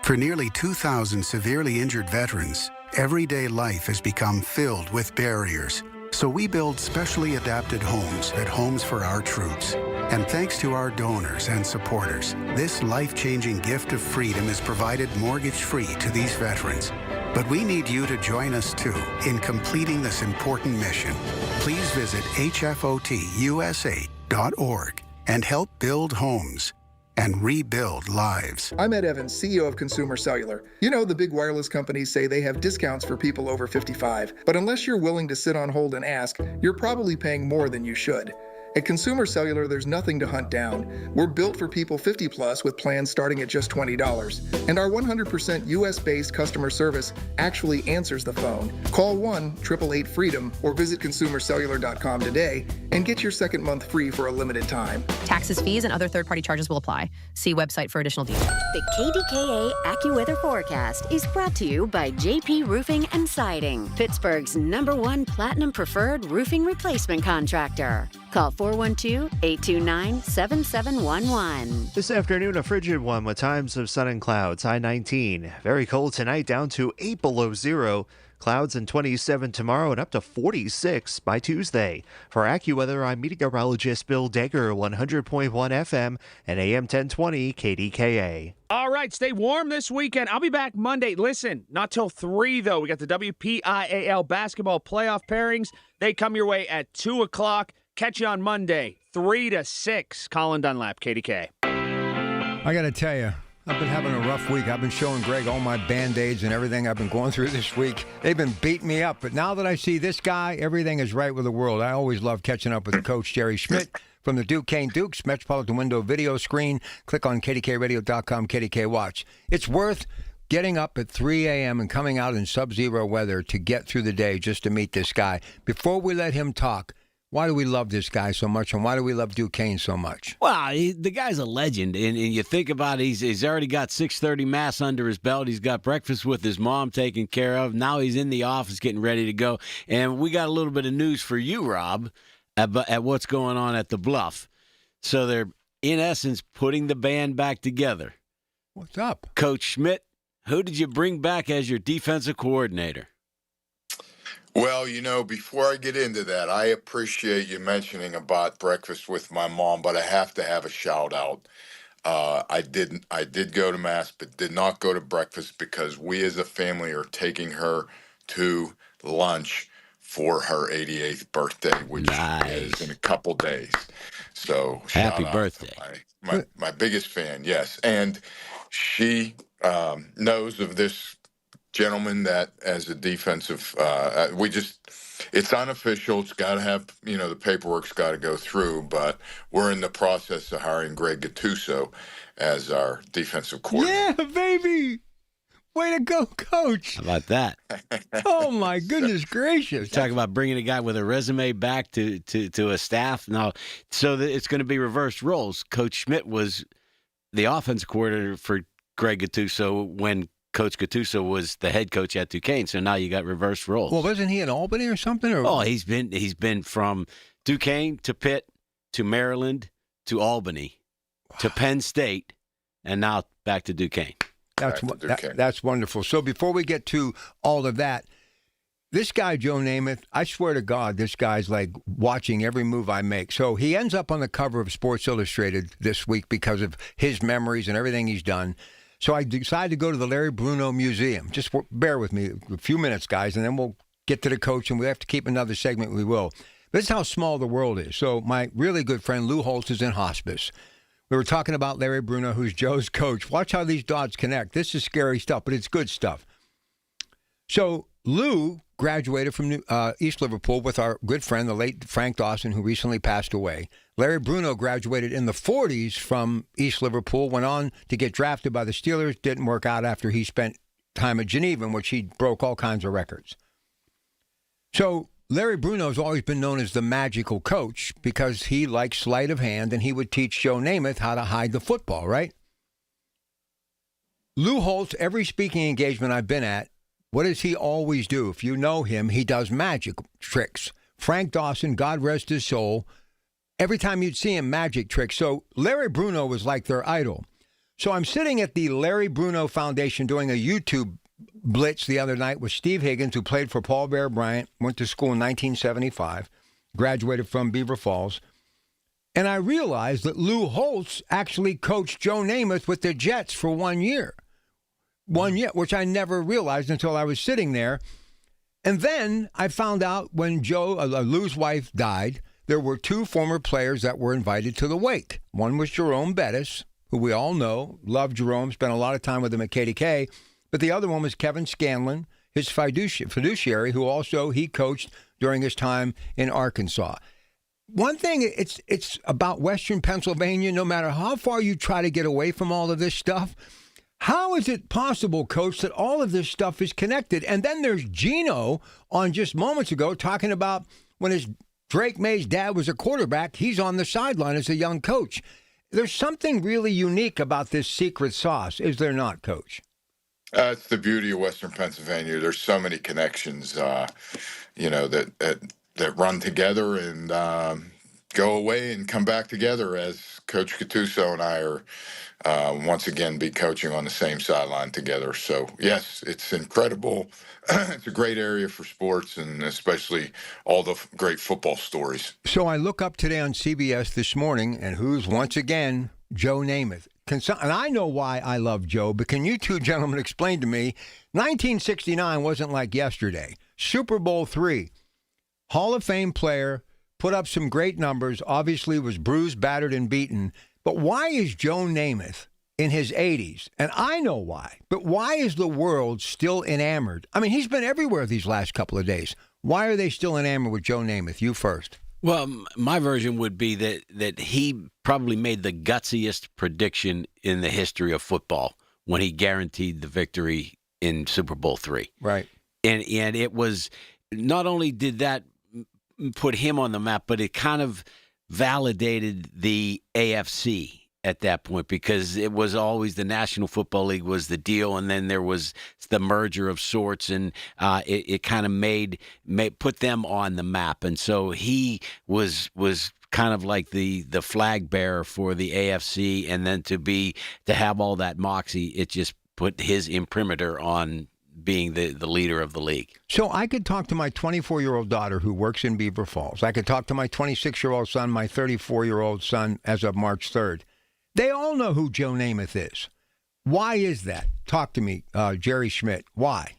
For nearly 2,000 severely injured veterans, everyday life has become filled with barriers. So we build specially adapted homes at Homes for Our Troops. And thanks to our donors and supporters, this life-changing gift of freedom is provided mortgage-free to these veterans. But we need you to join us, too, in completing this important mission. Please visit hfotusa.org and help build homes and rebuild lives. I'm Ed Evans, CEO of Consumer Cellular. You know, the big wireless companies say they have discounts for people over 55, but unless you're willing to sit on hold and ask, you're probably paying more than you should. At Consumer Cellular, there's nothing to hunt down. We're built for people 50 plus with plans starting at just $20. And our 100% US-based customer service actually answers the phone. Call 1-888-FREEDOM or visit consumercellular.com today and get your second month free for a limited time. Taxes, fees, and other third-party charges will apply. See website for additional details. The KDKA AccuWeather forecast is brought to you by JP Roofing and Siding, Pittsburgh's #1 Platinum Preferred Roofing Replacement Contractor. Call 412-829-7711. This afternoon, a frigid one with times of sun and clouds. High 19. Very cold tonight, down to 8 below zero. Clouds and 27 tomorrow and up to 46 by Tuesday. For AccuWeather, I'm meteorologist Bill Degger, 100.1 FM and AM 1020 KDKA. All right, stay warm this weekend. I'll be back Monday. Listen, not till 3, though. We got the WPIAL basketball playoff pairings. They come your way at 2 o'clock. Catch you on Monday, 3 to 6. Colin Dunlap, KDK. I got to tell you, I've been having a rough week. I've been showing Greg all my Band-Aids and everything I've been going through this week. They've been beating me up. But now that I see this guy, everything is right with the world. I always love catching up with Coach Jerry Schmidt from the Duquesne Dukes Metropolitan Window video screen. Click on KDKRadio.com, KDK Watch. It's worth getting up at 3 a.m. and coming out in sub-zero weather to get through the day just to meet this guy. Before we let him talk, why do we love this guy so much, and why do we love Duquesne so much? Well, the guy's a legend, and you think about it, he's already got 6:30 Mass under his belt. He's got breakfast with his mom taken care of. Now he's in the office getting ready to go. And we got a little bit of news for you, Rob, at what's going on at the Bluff. So they're, in essence, putting the band back together. What's up? Coach Schmidt, who did you bring back as your defensive coordinator? Well, before I get into that, I appreciate you mentioning about breakfast with my mom, but I have to have a shout out. I did go to Mass, but did not go to breakfast because we as a family are taking her to lunch for her 88th birthday, which is in a couple days. So happy birthday. My biggest fan, yes. And she knows of this gentleman that as a defensive, it's unofficial. It's got to have, the paperwork's got to go through, but we're in the process of hiring Greg Gattuso as our defensive coordinator. Yeah, baby. Way to go, Coach. How about that? Oh, my goodness gracious. Talk about bringing a guy with a resume back to a staff. Now, so that it's going to be reversed roles. Coach Schmidt was the offensive coordinator for Greg Gattuso when Coach Gattuso was the head coach at Duquesne, so now you got reverse roles. Well, wasn't he in Albany or something? Oh, he's been from Duquesne to Pitt to Maryland to Albany to Penn State, and now back to Duquesne. That's wonderful. So before we get to all of that, this guy, Joe Namath, I swear to God, this guy's like watching every move I make. So he ends up on the cover of Sports Illustrated this week because of his memories and everything he's done. So I decided to go to the Larry Bruno Museum. Just bear with me a few minutes, guys, and then we'll get to the coach, and we have to keep another segment. We will. This is how small the world is. So my really good friend Lou Holtz is in hospice. We were talking about Larry Bruno, who's Joe's coach. Watch how these dots connect. This is scary stuff, but it's good stuff. So Lou graduated from East Liverpool with our good friend, the late Frank Dawson, who recently passed away. Larry Bruno graduated in the 40s from East Liverpool, went on to get drafted by the Steelers, didn't work out after he spent time at Geneva, in which he broke all kinds of records. So Larry Bruno's always been known as the magical coach because he liked sleight of hand, and he would teach Joe Namath how to hide the football, right? Lou Holtz, every speaking engagement I've been at, what does he always do? If you know him, he does magic tricks. Frank Dawson, God rest his soul, every time you'd see him, magic tricks. So Larry Bruno was like their idol. So I'm sitting at the Larry Bruno Foundation doing a YouTube blitz the other night with Steve Higgins, who played for Paul Bear Bryant, went to school in 1975, graduated from Beaver Falls. And I realized that Lou Holtz actually coached Joe Namath with the Jets for 1 year. 1 year, which I never realized until I was sitting there. And then I found out when Lou's wife died, there were two former players that were invited to the wake. One was Jerome Bettis, who we all know, loved Jerome, spent a lot of time with him at KDK. But the other one was Kevin Scanlon, his fiduciary, who also he coached during his time in Arkansas. one thing, it's about Western Pennsylvania. No matter how far you try to get away from all of this stuff, how is it possible, Coach, that all of this stuff is connected? And then there's Gino on just moments ago talking about when Drake May's dad was a quarterback, he's on the sideline as a young coach. There's something really unique about this secret sauce, is there not, Coach? It's the beauty of Western Pennsylvania. There's so many connections, that run together and go away and come back together, as Coach Gattuso and I are once again be coaching on the same sideline together. So, yes, it's incredible. It's a great area for sports, and especially all the great football stories. So I look up today on CBS this morning, and who's once again Joe Namath. And I know why I love Joe, but can you two gentlemen explain to me, 1969 wasn't like yesterday. Super Bowl III, Hall of Fame player, put up some great numbers, obviously was bruised, battered, and beaten. But why is Joe Namath in his 80s? And I know why, but why is the world still enamored? I mean, he's been everywhere these last couple of days. Why are they still enamored with Joe Namath? You first. Well, my version would be that he probably made the gutsiest prediction in the history of football when he guaranteed the victory in Super Bowl III. Right. And it was, not only did that put him on the map, but it kind of validated the AFC at that point, because it was always the National Football League was the deal, and then there was the merger of sorts, and it kind of put them on the map. And so he was kind of like the flag bearer for the AFC, and then to have all that moxie, it just put his imprimatur on being the leader of the league. So I could talk to my 24-year-old daughter who works in Beaver Falls. I could talk to my 26-year-old son, my 34-year-old son as of March 3rd. They all know who Joe Namath is. Why is that? Talk to me, Jerry Schmidt. Why?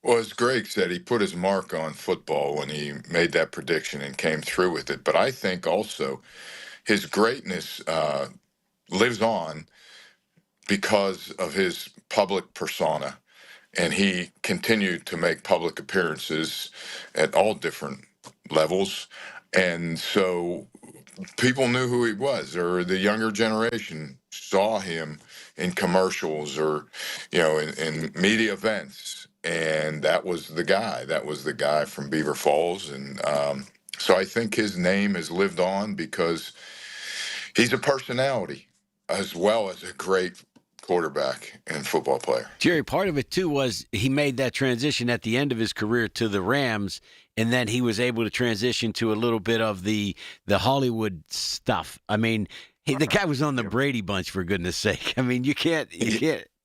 Well, as Greg said, he put his mark on football when he made that prediction and came through with it. But I think also his greatness lives on because of his public persona. And he continued to make public appearances at all different levels. And so people knew who he was, or the younger generation saw him in commercials or, in media events. And that was the guy. That was the guy from Beaver Falls. And so I think his name has lived on because he's a personality as well as a great quarterback and football player. Jerry, part of it too was he made that transition at the end of his career to the Rams, and then he was able to transition to a little bit of the Hollywood stuff. I mean, the guy was on the Brady Bunch, for goodness sake. I mean, you can't.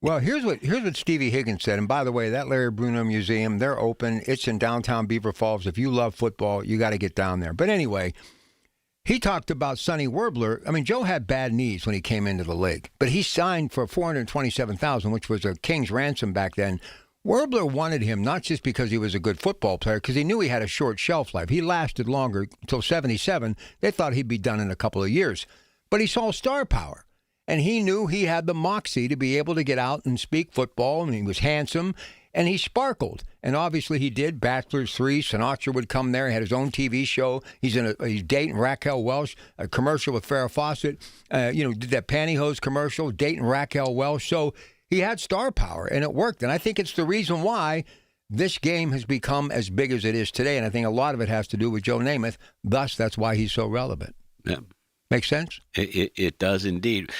Well, here's what Stevie Higgins said. And by the way, that Larry Bruno Museum, they're open. It's in downtown Beaver Falls. If you love football, you got to get down there. But anyway, he talked about Sonny Werbler. I mean, Joe had bad knees when he came into the league, but he signed for $427,000, which was a king's ransom back then. Werbler wanted him not just because he was a good football player, because he knew he had a short shelf life. He lasted longer until 77. They thought he'd be done in a couple of years. But he saw star power, and he knew he had the moxie to be able to get out and speak football, and he was handsome, and he sparkled. And obviously he did. Bachelor's 3, Sinatra would come there. He had his own TV show. He's dating Raquel Welch, a commercial with Farrah Fawcett. Did that pantyhose commercial, dating Raquel Welch. So he had star power, and it worked. And I think it's the reason why this game has become as big as it is today. And I think a lot of it has to do with Joe Namath. Thus, that's why he's so relevant. Yeah. Make sense? It does indeed.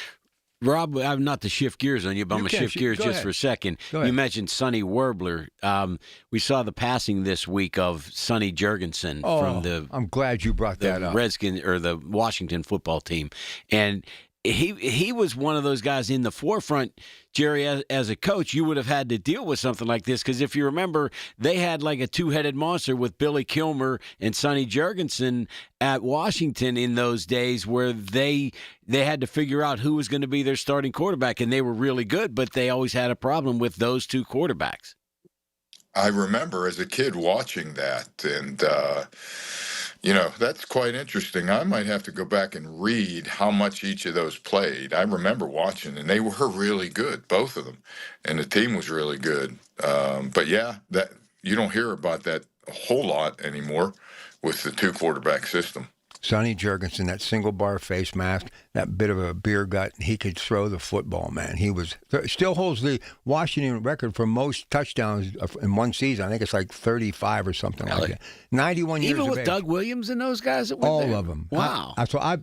Rob, I'm not to shift gears on you, but I'm going to shift gears just for a second. You mentioned Sonny Werbler. We saw the passing this week of Sonny Jurgensen from the. I'm glad you brought that up. Redskins or the Washington football team, and he was one of those guys in the forefront. Jerry, as a coach, you would have had to deal with something like this, because if you remember, they had like a two-headed monster with Billy Kilmer and Sonny Jurgensen at Washington in those days, where they had to figure out who was going to be their starting quarterback, and they were really good, but they always had a problem with those two quarterbacks. I remember as a kid watching that, and that's quite interesting. I might have to go back and read how much each of those played. I remember watching, and they were really good, both of them, and the team was really good. But yeah, that you don't hear about that a whole lot anymore with the two quarterback system. Sonny Jurgensen, that single bar face mask, that bit of a beer gut, he could throw the football, man. He was still holds the Washington record for most touchdowns in one season. I think it's like 35 or something like that. 91 years of age. Even with Doug Williams and those guys that went all there? of them. Wow.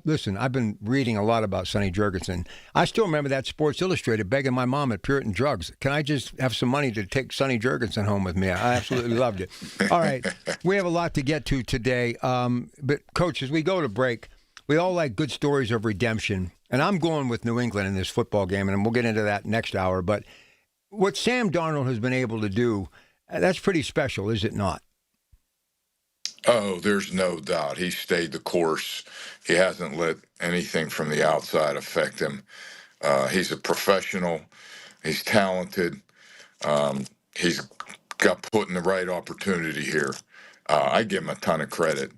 Listen, I've been reading a lot about Sonny Jurgensen. I still remember that Sports Illustrated begging my mom at Puritan Drugs, can I just have some money to take Sonny Jurgensen home with me? I absolutely loved it. All right, we have a lot to get to today. But, Coach, as we go to break, we all like good stories of redemption. And I'm going with New England in this football game, and we'll get into that next hour. But what Sam Darnold has been able to do, that's pretty special, is it not? Oh, there's no doubt. He stayed the course. He hasn't let anything from the outside affect him. He's a professional. He's talented. He's got put in the right opportunity here. I give him a ton of credit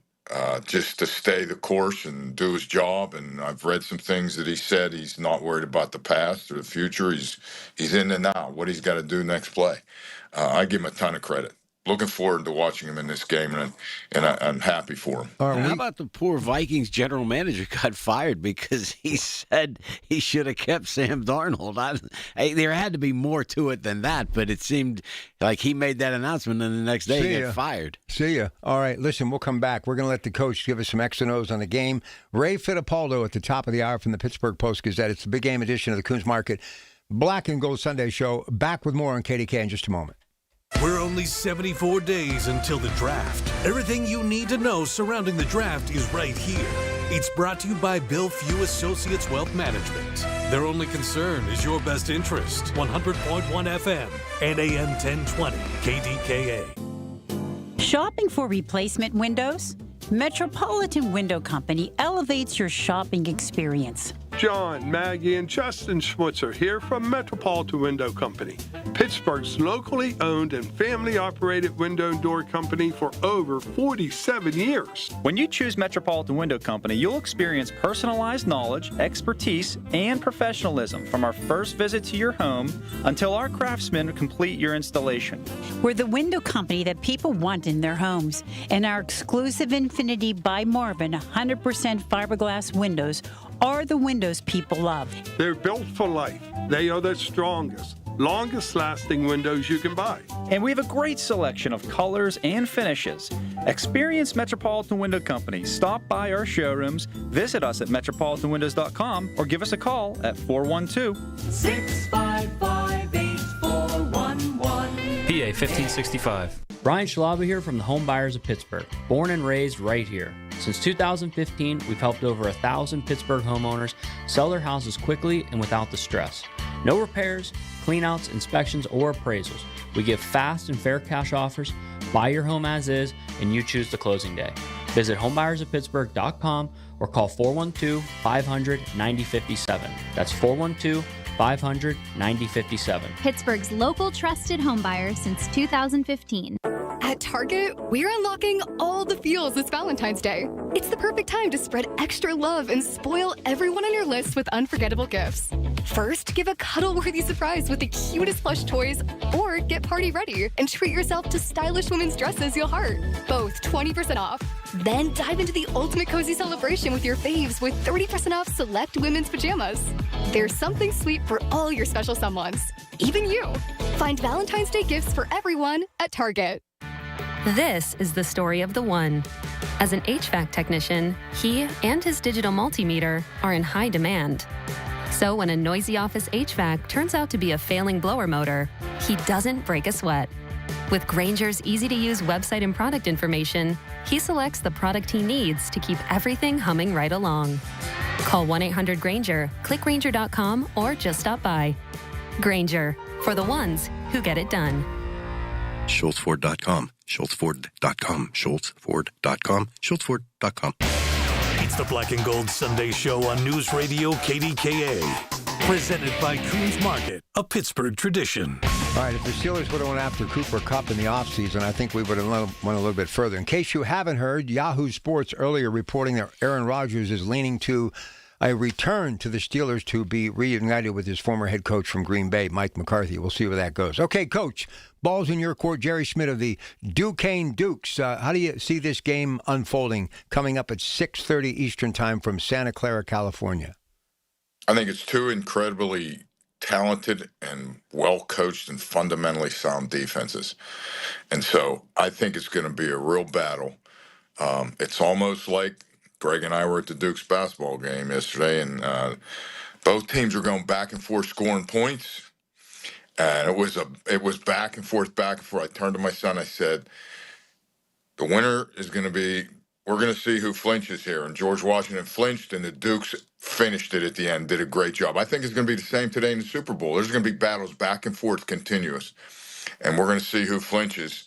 just to stay the course and do his job. And I've read some things that he said he's not worried about the past or the future. He's in the now, what he's got to do next play. I give him a ton of credit. Looking forward to watching him in this game, and I'm happy for him. How about the poor Vikings general manager got fired because he said he should have kept Sam Darnold? There had to be more to it than that, but it seemed like he made that announcement and the next day he got fired. See ya. All right, listen, we'll come back. We're going to let the coach give us some X and O's on the game. Ray Fittipaldo at the top of the hour from the Pittsburgh Post-Gazette. It's the big game edition of the Coons Market Black and Gold Sunday Show. Back with more on KDKA in just a moment. We're only 74 days until the draft. Everything you need to know surrounding the draft is right here. It's brought to you by Bill Few Associates Wealth Management. Their only concern is your best interest. 100.1 FM and AM 1020 KDKA. Shopping for replacement windows? Metropolitan Window Company elevates your shopping experience. John, Maggie, and Justin Schmutzer here from Metropolitan Window Company, Pittsburgh's locally owned and family-operated window and door company for over 47 years. When you choose Metropolitan Window Company, you'll experience personalized knowledge, expertise, and professionalism from our first visit to your home until our craftsmen complete your installation. We're the window company that people want in their homes, and our exclusive Infinity by Marvin 100% fiberglass windows are the windows people love. They're built for life. They are the strongest, longest-lasting windows you can buy. And we have a great selection of colors and finishes. Experience Metropolitan Window Company. Stop by our showrooms, visit us at metropolitanwindows.com, or give us a call at 412-655-8411. PA 1565. Brian Schlaba here from the Home Buyers of Pittsburgh. Born and raised right here. Since 2015, we've helped over 1,000 Pittsburgh homeowners sell their houses quickly and without the stress. No repairs, cleanouts, inspections, or appraisals. We give fast and fair cash offers, buy your home as is, and you choose the closing day. Visit homebuyersoftpittsburgh.com or call 412-500-9057. That's 412-500-9057. Pittsburgh's local trusted home buyer since 2015. At Target, we're unlocking all the feels this Valentine's Day. It's the perfect time to spread extra love and spoil everyone on your list with unforgettable gifts. First, give a cuddle-worthy surprise with the cutest plush toys, or get party ready and treat yourself to stylish women's dresses you'll heart. Both 20% off. Then dive into the ultimate cozy celebration with your faves with 30% off select women's pajamas. There's something sweet for all your special someones, even you. Find Valentine's Day gifts for everyone at Target. This is the story of the one. As an HVAC technician, he and his digital multimeter are in high demand. So when a noisy office HVAC turns out to be a failing blower motor, he doesn't break a sweat. With Grainger's easy-to-use website and product information, he selects the product he needs to keep everything humming right along. Call 1-800-GRAINGER, click Grainger.com, or just stop by. Grainger, for the ones who get it done. SchultzFord.com, SchultzFord.com, SchultzFord.com, SchultzFord.com. It's the Black and Gold Sunday Show on News Radio KDKA. Presented by Coons Market, a Pittsburgh tradition. All right, if the Steelers would have went after Cooper Kupp in the offseason, I think we would have went a little bit further. In case you haven't heard, Yahoo Sports earlier reporting that Aaron Rodgers is leaning to a return to the Steelers to be reunited with his former head coach from Green Bay, Mike McCarthy. We'll see where that goes. Okay, Coach, ball's in your court. Jerry Schmidt of the Duquesne Dukes. How do you see this game unfolding coming up at 6:30 Eastern Time from Santa Clara, California? I think it's two incredibly talented and well-coached and fundamentally sound defenses. And so I think it's going to be a real battle. It's almost like Greg and I were at the Dukes basketball game yesterday, and both teams were going back and forth scoring points. And it was back and forth, back and forth. I turned to my son, I said, the winner is going to be, we're going to see who flinches here. And George Washington flinched, and the Dukes finished it at the end, did a great job. I think it's going to be the same today in the Super Bowl. There's going to be battles back and forth, continuous. And we're going to see who flinches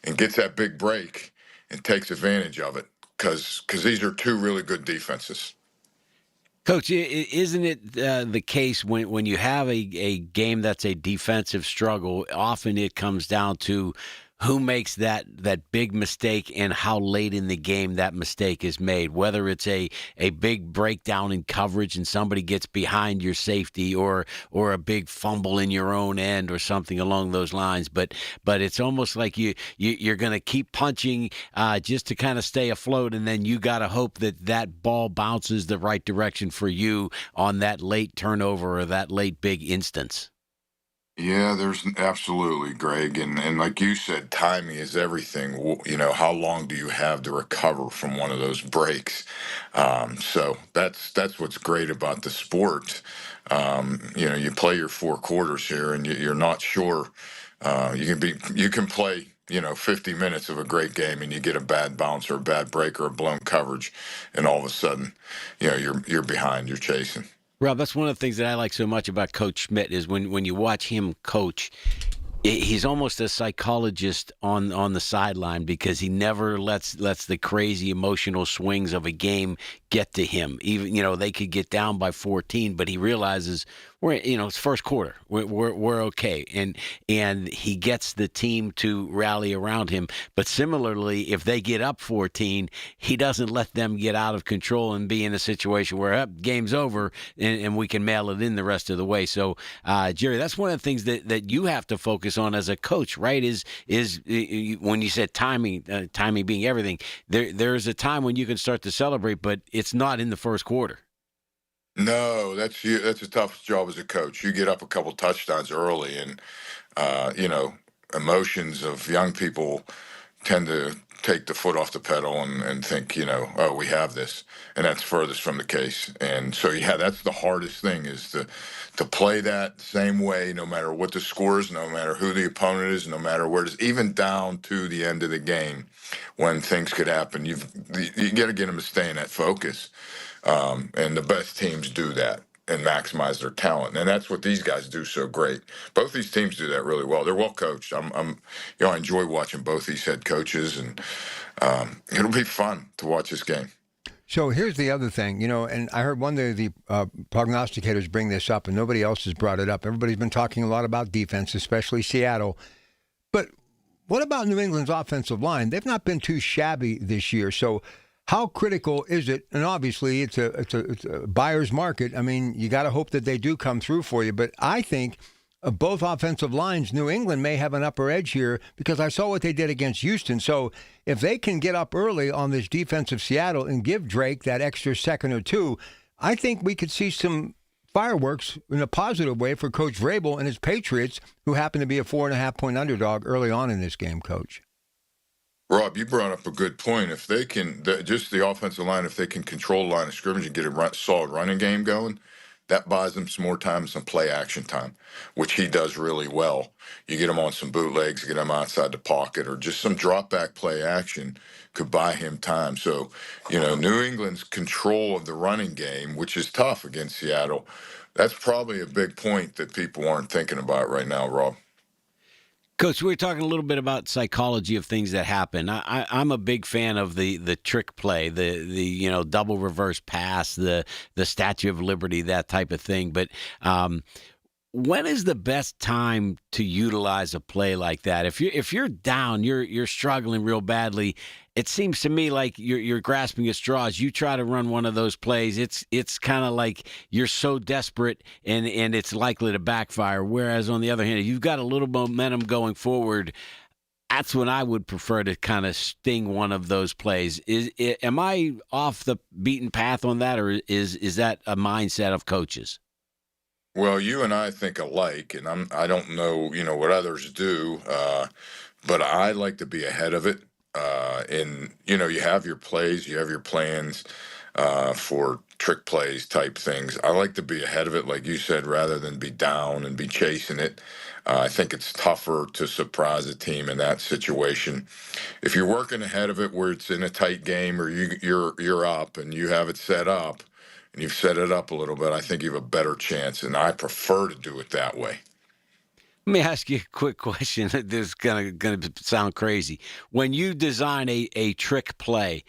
and gets that big break and takes advantage of it, because these are two really good defenses. Coach, isn't it the case when you have a game that's a defensive struggle, often it comes down to who makes that big mistake and how late in the game that mistake is made, whether it's a big breakdown in coverage and somebody gets behind your safety or a big fumble in your own end or something along those lines. But it's almost like you're going to keep punching just to kind of stay afloat, and then you got to hope that ball bounces the right direction for you on that late turnover or that late big instance. Yeah, there's absolutely, Greg. And like you said, timing is everything. You know, how long do you have to recover from one of those breaks? So that's what's great about the sport. You know, you play your 4 quarters here, and you're not sure. You can play, 50 minutes of a great game, and you get a bad bounce or a bad break or a blown coverage, and all of a sudden, you're behind, you're chasing. Rob, that's one of the things that I like so much about Coach Schmidt is when you watch him coach, he's almost a psychologist on the sideline, because he never lets the crazy emotional swings of a game get to him. Even they could get down by 14, but he realizes it's first quarter. We're okay, and he gets the team to rally around him. But similarly, if they get up 14, he doesn't let them get out of control and be in a situation where game's over and we can mail it in the rest of the way. So, Jerry, that's one of the things that you have to focus on as a coach, right? Is when you said timing being everything. There's a time when you can start to celebrate, but it's not in the first quarter. No, that's the toughest job as a coach. You get up a couple touchdowns early, and emotions of young people tend to take the foot off the pedal and think, oh, we have this, and that's furthest from the case. And so, that's the hardest thing, is to play that same way, no matter what the score is, no matter who the opponent is, no matter where it is, even down to the end of the game when things could happen. You got to get them to stay in that focus. And the best teams do that and maximize their talent, and that's what these guys do so great. Both these teams do that really well. They're well coached. I enjoy watching both these head coaches, and it'll be fun to watch this game. So here's the other thing, and I heard one of the prognosticators bring this up, and nobody else has brought it up. Everybody's been talking a lot about defense, especially Seattle. But what about New England's offensive line? They've not been too shabby this year. So how critical is it? And obviously, it's a buyer's market. I mean, you got to hope that they do come through for you. But I think both offensive lines, New England may have an upper edge here, because I saw what they did against Houston. So if they can get up early on this defense of Seattle and give Drake that extra second or two, I think we could see some fireworks in a positive way for Coach Vrabel and his Patriots, who happen to be a 4.5-point underdog early on in this game, Coach. Rob, you brought up a good point. If they can, just the offensive line, if they can control the line of scrimmage and get a solid running game going, that buys them some more time, some play action time, which he does really well. You get him on some bootlegs, get him outside the pocket, or just some drop back play action could buy him time. So, New England's control of the running game, which is tough against Seattle, that's probably a big point that people aren't thinking about right now, Rob. Coach, we were talking a little bit about psychology of things that happen. I'm a big fan of the trick play, the double reverse pass, the Statue of Liberty, that type of thing. But when is the best time to utilize a play like that? If you're down, you're struggling real badly. It seems to me like you're grasping at straws. You try to run one of those plays, it's kind of like you're so desperate and it's likely to backfire. Whereas on the other hand, if you've got a little momentum going forward, that's when I would prefer to kind of sting one of those plays. Am I off the beaten path on that, or is that a mindset of coaches? Well, you and I think alike, and I don't know, what others do, but I like to be ahead of it. And you have your plays, you have your plans for trick plays type things. I like to be ahead of it, like you said, rather than be down and be chasing it. I think it's tougher to surprise a team in that situation. If you're working ahead of it, where it's in a tight game, or you're up and you have it set up, and you've set it up a little bit, I think you have a better chance, and I prefer to do it that way. Let me ask you a quick question. This is gonna sound crazy. When you design a trick play,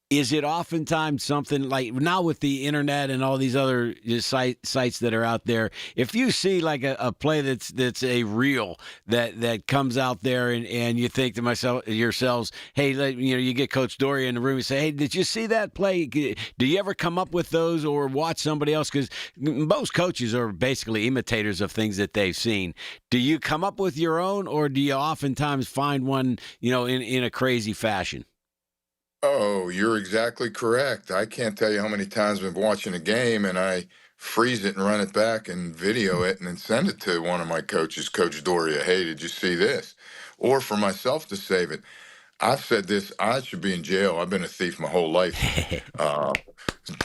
is it oftentimes something like now with the internet and all these other sites that are out there, if you see like a play that's a reel that comes out there and you think to yourselves, hey, you get Coach Doria in the room and say, hey, did you see that play? Do you ever come up with those or watch somebody else? Because most coaches are basically imitators of things that they've seen. Do you come up with your own, or do you oftentimes find one, in a crazy fashion? Oh, you're exactly correct. I can't tell you how many times I've been watching a game and I freeze it and run it back and video it and then send it to one of my coaches, Coach Doria. Hey, did you see this? Or for myself to save it. I've said this, I should be in jail. I've been a thief my whole life.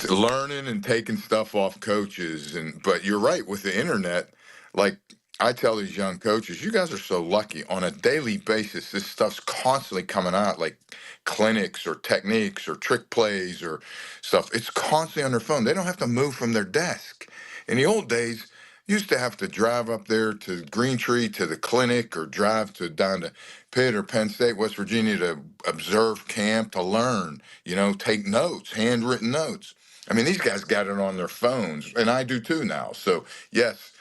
Learning and taking stuff off coaches. But you're right, with the internet, like I tell these young coaches, you guys are so lucky. On a daily basis, this stuff's constantly coming out, like clinics or techniques or trick plays or stuff. It's constantly on their phone. They don't have to move from their desk. In the old days, you used to have to drive up there to Green Tree to the clinic, or drive down to Pitt or Penn State, West Virginia, to observe camp, to learn, take notes, handwritten notes. I mean, these guys got it on their phones, and I do too now. So, yes,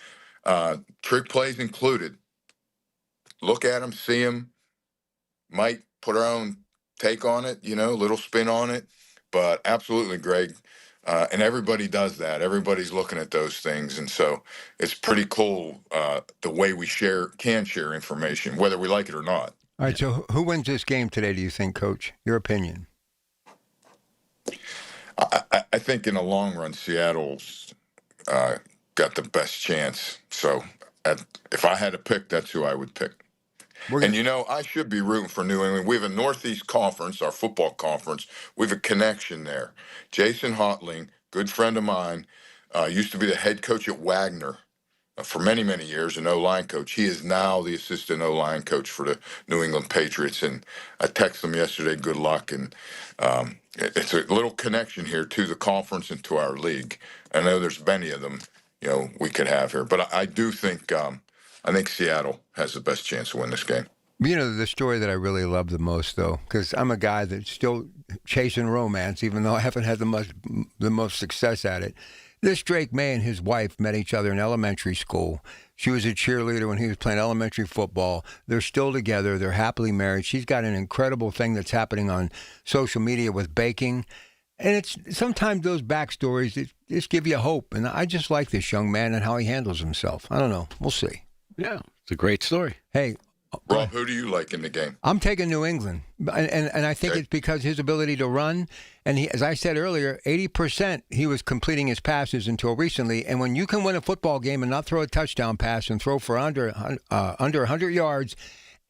trick plays included. Look at them, see them, might put our own take on it, little spin on it. But absolutely, Greg. And everybody does that. Everybody's looking at those things. And so it's pretty cool the way we can share information, whether we like it or not. All right, so who wins this game today, do you think, Coach? Your opinion? I think in the long run, Seattle's got the best chance. So if I had to pick, that's who I would pick. And I should be rooting for New England. We have a Northeast Conference, our football conference. We have a connection there. Jason Hotling, good friend of mine, used to be the head coach at Wagner for many, many years, an O-line coach. He is now the assistant O-line coach for the New England Patriots. And I texted him yesterday, good luck. And it's a little connection here to the conference and to our league. I know there's many of them, we could have here. But I do think I think Seattle has the best chance to win this game. The story that I really love the most, though, because I'm a guy that's still chasing romance, even though I haven't had the most success at it. This Drake May and his wife met each other in elementary school. She was a cheerleader when he was playing elementary football. They're still together. They're happily married. She's got an incredible thing that's happening on social media with baking. And it's sometimes those backstories just give you hope. And I just like this young man and how he handles himself. I don't know. We'll see. Yeah, it's a great story. Hey, Rob, who do you like in the game? I'm taking New England, and I think it's because his ability to run, and he, as I said earlier, 80% he was completing his passes until recently. And when you can win a football game and not throw a touchdown pass and throw for under 100 yards,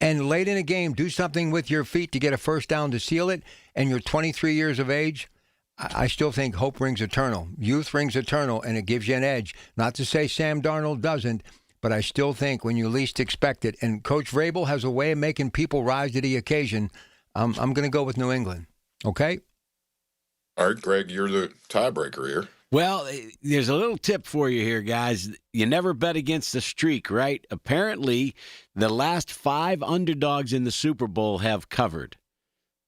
and late in a game do something with your feet to get a first down to seal it, and you're 23 years of age, I still think hope rings eternal. Youth rings eternal, and it gives you an edge. Not to say Sam Darnold doesn't, but I still think when you least expect it, and Coach Vrabel has a way of making people rise to the occasion, I'm going to go with New England. Okay? All right, Greg, you're the tiebreaker here. Well, there's a little tip for you here, guys. You never bet against the streak, right? Apparently, the last 5 underdogs in the Super Bowl have covered.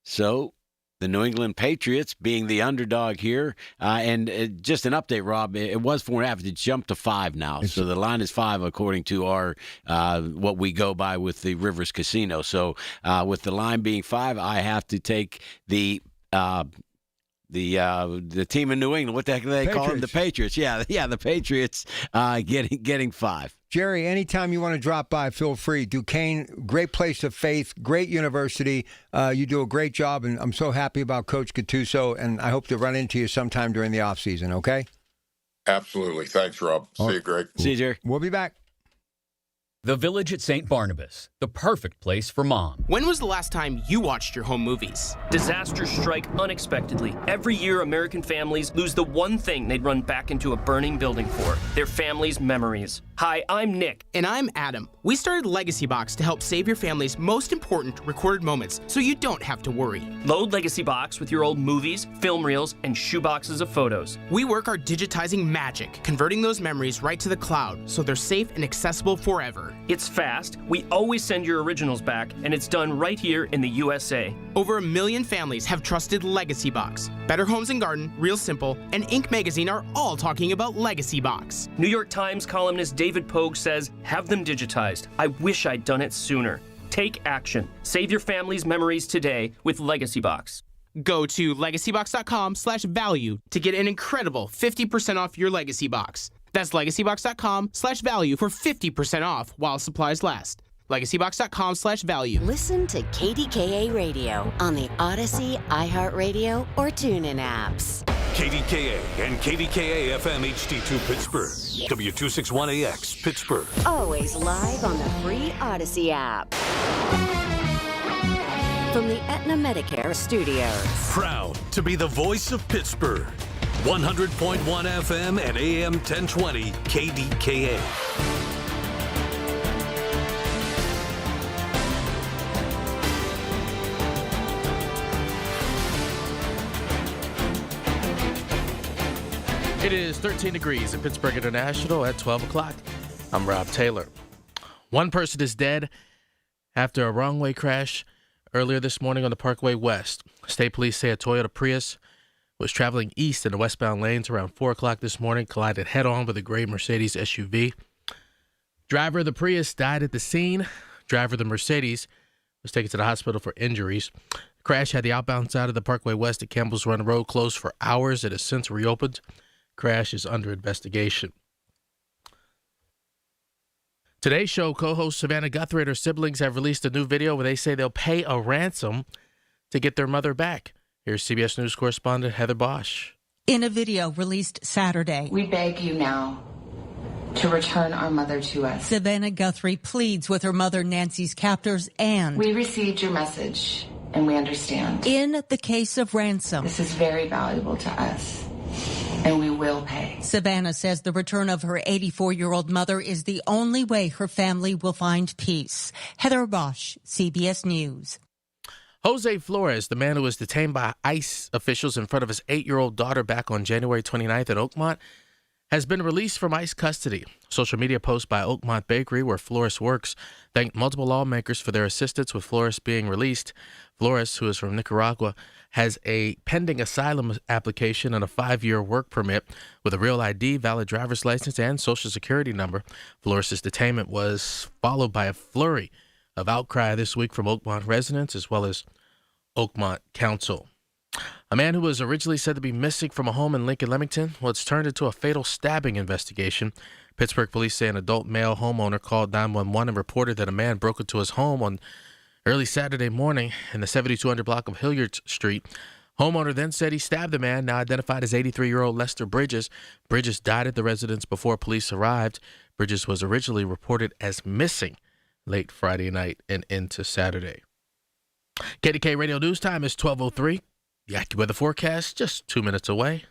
So the New England Patriots being the underdog here. And just an update, Rob, it was 4.5. It's jumped to 5 now. So the line is 5 according to our what we go by with the Rivers Casino. So with the line being 5, I have to take the team in New England. What the heck do they call them? The Patriots. Yeah, the Patriots getting 5. Jerry, anytime you want to drop by, feel free. Duquesne, great place of faith, great university. You do a great job, and I'm so happy about Coach Gattuso, and I hope to run into you sometime during the offseason, okay? Absolutely. Thanks, Rob. See you, Greg. See you, Jerry. We'll be back. The Village at St. Barnabas, the perfect place for mom. When was the last time you watched your home movies? Disasters strike unexpectedly. Every year, American families lose the one thing they'd run back into a burning building for, their family's memories. Hi, I'm Nick. And I'm Adam. We started Legacy Box to help save your family's most important recorded moments so you don't have to worry. Load Legacy Box with your old movies, film reels, and shoeboxes of photos. We work our digitizing magic, converting those memories right to the cloud so they're safe and accessible forever. It's fast, we always send your originals back, and it's done right here in the USA. Over 1 million families have trusted Legacy Box. Better Homes and Garden, Real Simple, and Inc. Magazine are all talking about Legacy Box. New York Times columnist David Pogue says, have them digitized. I wish I'd done it sooner. Take action. Save your family's memories today with Legacy Box. Go to legacybox.com/value to get an incredible 50% off your Legacy Box. That's legacybox.com/value for 50% off while supplies last. legacybox.com/value. Listen to KDKA Radio on the Odyssey, iHeartRadio, or TuneIn apps. KDKA and KDKA-FM HD2 Pittsburgh. W261AX Pittsburgh. Always live on the free Odyssey app. From the Aetna Medicare Studios. Proud to be the voice of Pittsburgh. 100.1 FM and AM 1020 KDKA. It is 13 degrees at Pittsburgh International at 12 o'clock. I'm Rob Taylor. One person is dead after a wrong-way crash earlier this morning on the Parkway West. State police say a Toyota Prius was traveling east in the westbound lanes around 4 o'clock this morning, collided head-on with a gray Mercedes SUV. Driver of the Prius died at the scene. Driver of the Mercedes was taken to the hospital for injuries. The crash had the outbound side of the Parkway West at Campbell's Run Road closed for hours. It has since reopened. Crash is under investigation. Today's show co-host Savannah Guthrie and her siblings have released a new video where they say they'll pay a ransom to get their mother back. Here's CBS News correspondent Heather Bosch. In a video released Saturday, we beg you now to return our mother to us. Savannah Guthrie pleads with her mother Nancy's captors and we received your message and we understand. In the case of ransom, this is very valuable to us. And we will pay. Savannah says the return of her 84-year-old mother is the only way her family will find peace. Heather Bosch, CBS News. Jose Flores, the man who was detained by ICE officials in front of his 8-year-old daughter back on January 29th at Oakmont, has been released from ICE custody. Social media post by Oakmont Bakery, where Flores works, thanked multiple lawmakers for their assistance with Flores being released. Flores, who is from Nicaragua, has a pending asylum application and a 5-year work permit with a real ID, valid driver's license, and Social Security number. Flores' detainment was followed by a flurry of outcry this week from Oakmont residents as well as Oakmont Council. A man who was originally said to be missing from a home in Lincoln, Leamington, was turned into a fatal stabbing investigation. Pittsburgh police say an adult male homeowner called 911 and reported that a man broke into his home on early Saturday morning in the 7200 block of Hilliard Street. Homeowner then said he stabbed the man, now identified as 83-year-old Lester Bridges. Bridges died at the residence before police arrived. Bridges was originally reported as missing late Friday night and into Saturday. KDK Radio News Time is 12:03. The AccuWeather forecast just 2 minutes away.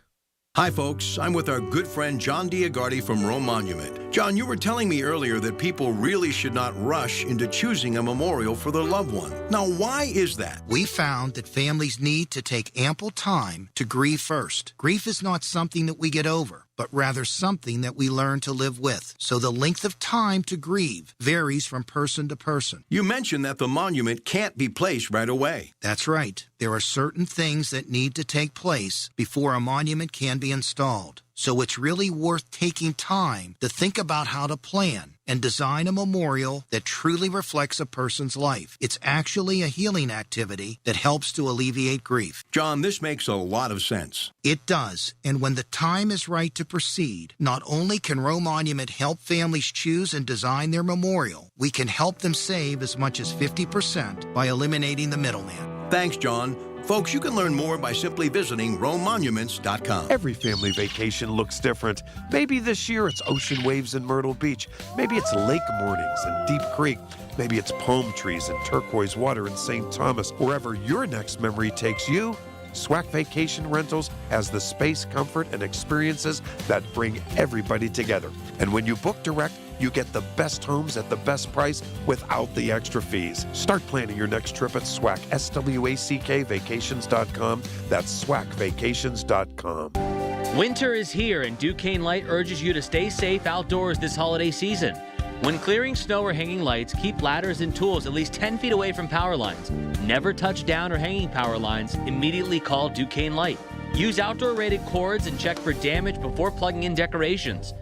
Hi, folks. I'm with our good friend John Diagardi from Rome Monument. John, you were telling me earlier that people really should not rush into choosing a memorial for their loved one. Now, why is that? We found that families need to take ample time to grieve first. Grief is not something that we get over, but rather something that we learn to live with. So the length of time to grieve varies from person to person. You mentioned that the monument can't be placed right away. That's right. There are certain things that need to take place before a monument can be installed. So it's really worth taking time to think about how to plan and design a memorial that truly reflects a person's life. It's actually a healing activity that helps to alleviate grief. John, this makes a lot of sense. It does. And when the time is right to proceed, not only can Roe Monument help families choose and design their memorial, we can help them save as much as 50% by eliminating the middleman. Thanks, John. Folks, you can learn more by simply visiting RomeMonuments.com. Every family vacation looks different. Maybe this year it's ocean waves in Myrtle Beach. Maybe it's lake mornings in Deep Creek. Maybe it's palm trees and turquoise water in St. Thomas. Wherever your next memory takes you, SWAC Vacation Rentals has the space, comfort, and experiences that bring everybody together. And when you book direct, you get the best homes at the best price without the extra fees. Start planning your next trip at SWAC, SWACK vacations.com. That's SWACvacations.com. Winter is here, and Duquesne Light urges you to stay safe outdoors this holiday season. When clearing snow or hanging lights, keep ladders and tools at least 10 feet away from power lines. Never touch down or hanging power lines. Immediately call Duquesne Light. Use outdoor-rated cords and check for damage before plugging in decorations.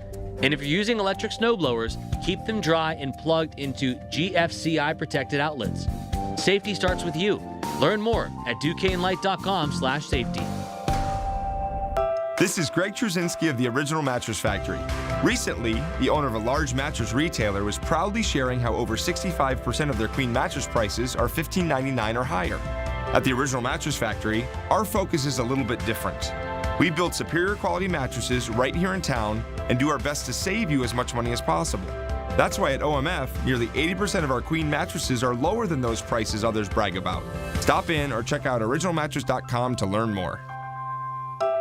And if you're using electric snow blowers, keep them dry and plugged into GFCI protected outlets. Safety starts with you. Learn more at DuquesneLight.com/safety. This is Greg Truzinski of the Original Mattress Factory. Recently, the owner of a large mattress retailer was proudly sharing how over 65% of their queen mattress prices are $15.99 or higher. At the Original Mattress Factory, our focus is a little bit different. We build superior quality mattresses right here in town and do our best to save you as much money as possible. That's why at OMF, nearly 80% of our queen mattresses are lower than those prices others brag about. Stop in or check out originalmattress.com to learn more.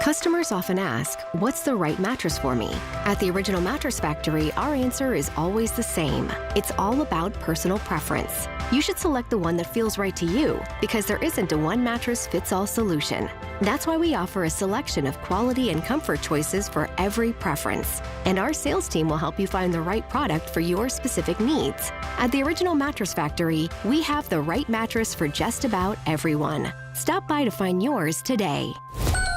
Customers often ask, what's the right mattress for me? At the Original Mattress Factory, our answer is always the same. It's all about personal preference. You should select the one that feels right to you because there isn't a one-mattress-fits-all solution. That's why we offer a selection of quality and comfort choices for every preference. And our sales team will help you find the right product for your specific needs. At the Original Mattress Factory, we have the right mattress for just about everyone. Stop by to find yours today.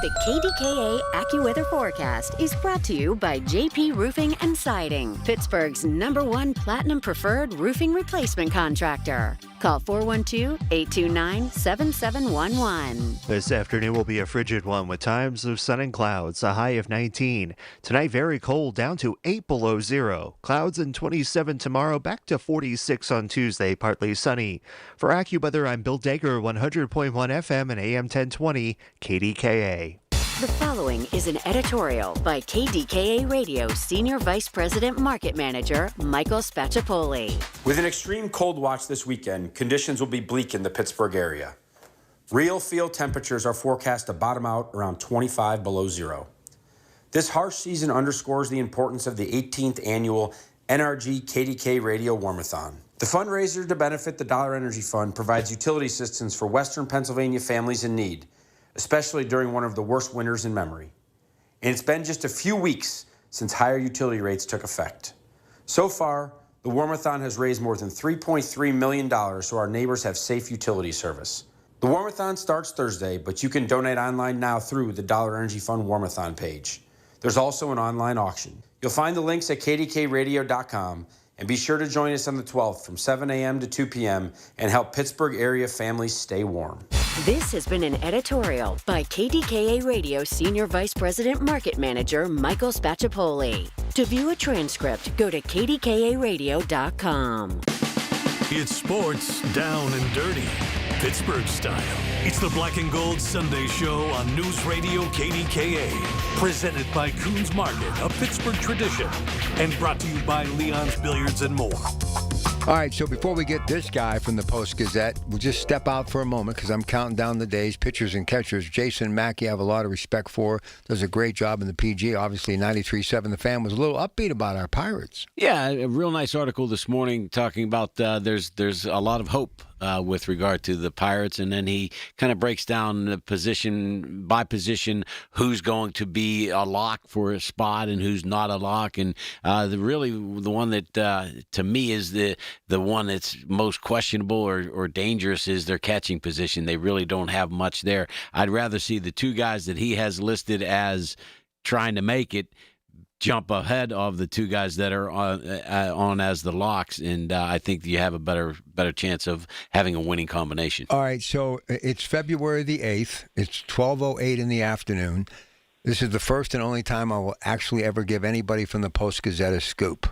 The KDKA AccuWeather forecast is brought to you by JP Roofing and Siding, Pittsburgh's #1 Platinum Preferred Roofing Replacement Contractor. Call 412-829-7711. This afternoon will be a frigid one with times of sun and clouds, a high of 19. Tonight, very cold, down to 8 below zero. Clouds and 27 tomorrow, back to 46 on Tuesday, partly sunny. For AccuWeather, I'm Bill Dager, 100.1 FM and AM 1020, KDKA. The following is an editorial by KDKA Radio Senior Vice President Market Manager Michael Spacciapoli. With an extreme cold watch this weekend, conditions will be bleak in the Pittsburgh area. Real field temperatures are forecast to bottom out around 25 below zero. This harsh season underscores the importance of the 18th annual NRG KDK Radio Warmathon. The fundraiser to benefit the Dollar Energy Fund provides utility assistance for Western Pennsylvania families in need, especially during one of the worst winters in memory. And it's been just a few weeks since higher utility rates took effect. So far, the Warmathon has raised more than $3.3 million so our neighbors have safe utility service. The Warmathon starts Thursday, but you can donate online now through the Dollar Energy Fund Warmathon page. There's also an online auction. You'll find the links at kdkradio.com, and be sure to join us on the 12th from 7 a.m. to 2 p.m. and help Pittsburgh area families stay warm. This has been an editorial by KDKA Radio Senior Vice President Market Manager Michael Spacciapoli. To view a transcript, go to kdkaradio.com. It's sports down and dirty, Pittsburgh style. It's the Black and Gold Sunday Show on News Radio KDKA. Presented by Coons Market, a Pittsburgh tradition. And brought to you by Leon's Billiards and More. All right, so before we get this guy from the Post-Gazette, we'll just step out for a moment because I'm counting down the days. Pitchers and catchers. Jason Mackey, I have a lot of respect for. Does a great job in the PG. Obviously, 93.7 The Fan was a little upbeat about our Pirates. Yeah, a real nice article this morning talking about there's a lot of hope with regard to the Pirates, and then he kind of breaks down the position by position who's going to be a lock for a spot and who's not a lock. And the one that to me is the one that's most questionable or dangerous is their catching position. They really don't have much there. I'd rather see the two guys that he has listed as trying to make it jump ahead of the two guys that are on as the locks, and I think you have a better chance of having a winning combination. All right, so it's February the 8th. It's 12:08 in the afternoon. This is the first and only time I will actually ever give anybody from the Post-Gazette a scoop.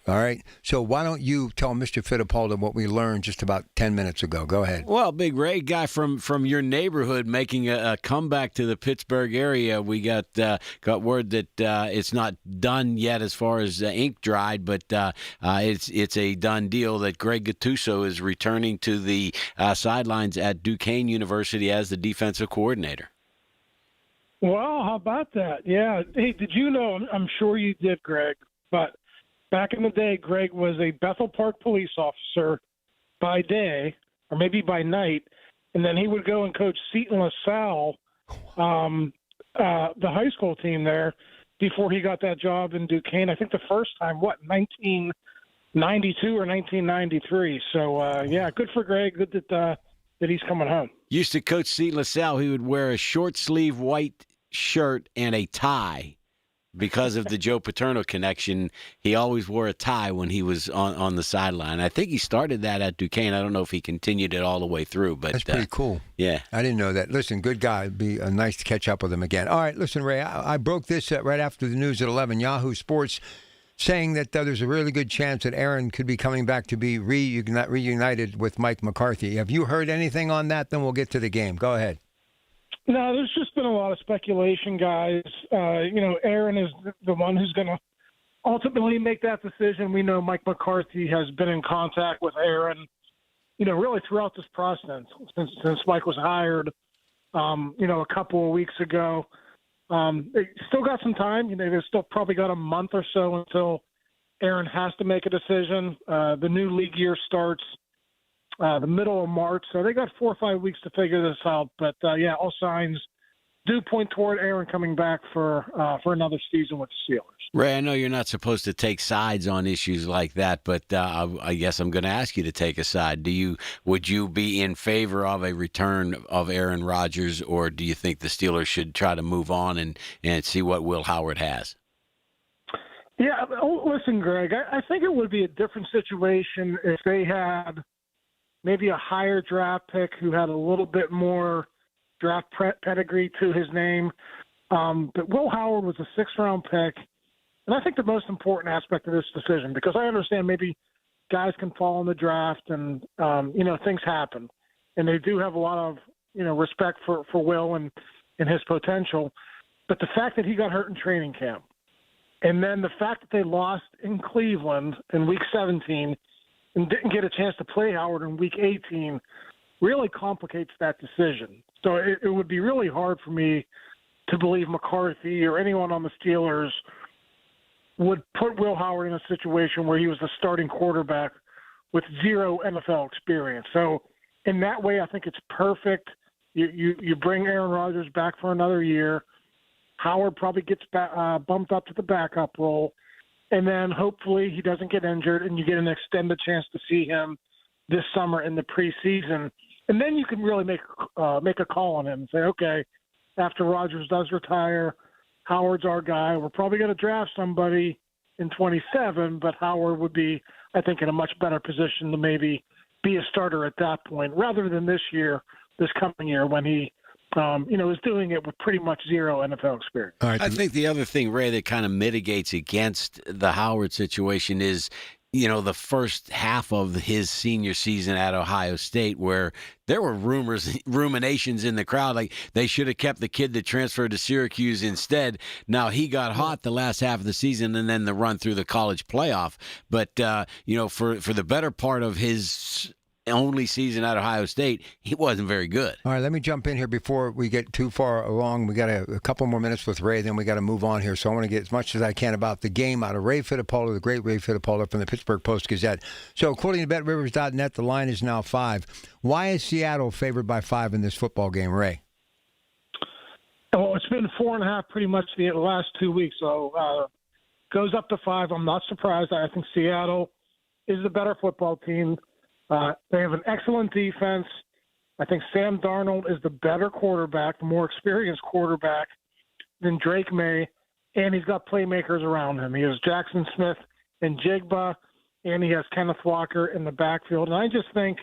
All right, so why don't you tell Mr. Fittipaldi what we learned just about 10 minutes ago? Go ahead. Well, Big Ray, guy from your neighborhood making a comeback to the Pittsburgh area. We got word that it's not done yet as far as ink dried, but it's a done deal that Greg Gattuso is returning to the sidelines at Duquesne University as the defensive coordinator. Well, how about that? Yeah. Hey, did you know, I'm sure you did, Greg, but back in the day, Greg was a Bethel Park police officer by day, or maybe by night, and then he would go and coach Seton LaSalle, the high school team there, before he got that job in Duquesne. I think the first time, 1992 or 1993. So, yeah, good for Greg. Good that he's coming home. Used to coach Seton LaSalle. He would wear a short-sleeve white shirt and a tie. Because of the Joe Paterno connection, he always wore a tie when he was on the sideline. I think he started that at Duquesne. I don't know if he continued it all the way through. But that's pretty cool. Yeah. I didn't know that. Listen, good guy. It'd be nice to catch up with him again. All right, listen, Ray, I broke this right after the news at 11. Yahoo Sports saying that there's a really good chance that Aaron could be coming back to be reunited with Mike McCarthy. Have you heard anything on that? Then we'll get to the game. Go ahead. No, there's just been a lot of speculation, guys. Aaron is the one who's going to ultimately make that decision. We know Mike McCarthy has been in contact with Aaron, really throughout this process since Mike was hired, a couple of weeks ago. They still got some time. They've still probably got a month or so until Aaron has to make a decision. The new league year starts the middle of March, so they got 4 or 5 weeks to figure this out. But all signs do point toward Aaron coming back for another season with the Steelers. Ray, I know you're not supposed to take sides on issues like that, but I guess I'm going to ask you to take a side. Would you be in favor of a return of Aaron Rodgers, or do you think the Steelers should try to move on and see what Will Howard has? Yeah, listen, Greg, I think it would be a different situation if they had maybe a higher draft pick who had a little bit more draft pedigree to his name. But Will Howard was a 6th-round pick. And I think the most important aspect of this decision, because I understand maybe guys can fall in the draft and, things happen. And they do have a lot of, respect for Will and his potential. But the fact that he got hurt in training camp, and then the fact that they lost in Cleveland in Week 17 and didn't get a chance to play Howard in Week 18 really complicates that decision. So it would be really hard for me to believe McCarthy or anyone on the Steelers would put Will Howard in a situation where he was the starting quarterback with 0 NFL experience. So in that way, I think it's perfect. You bring Aaron Rodgers back for another year. Howard probably gets bumped up to the backup role. And then hopefully he doesn't get injured and you get an extended chance to see him this summer in the preseason. And then you can really make a call on him and say, okay, after Rodgers does retire, Howard's our guy. We're probably going to draft somebody in 27, but Howard would be, I think, in a much better position to maybe be a starter at that point rather than this coming year when he is doing it with pretty much 0 NFL experience. I think the other thing, Ray, that kind of mitigates against the Howard situation is the first half of his senior season at Ohio State, where there were ruminations in the crowd, like they should have kept the kid that transferred to Syracuse instead. Now, he got hot the last half of the season and then the run through the college playoff. But, for the better part of his only season at Ohio State, he wasn't very good. All right, let me jump in here before we get too far along. We got a couple more minutes with Ray, then we got to move on here. So I want to get as much as I can about the game out of Ray Fittipaldo, the great Ray Fittipaldo from the Pittsburgh Post-Gazette. So according to BetRivers.net, the line is now 5. Why is Seattle favored by 5 in this football game, Ray? Well, it's been 4.5 pretty much the last 2 weeks, so goes up to 5. I'm not surprised. I think Seattle is the better football team. They have an excellent defense. I think Sam Darnold is the better quarterback, the more experienced quarterback than Drake May, and he's got playmakers around him. He has Jackson Smith and Jigba, and he has Kenneth Walker in the backfield. And I just think,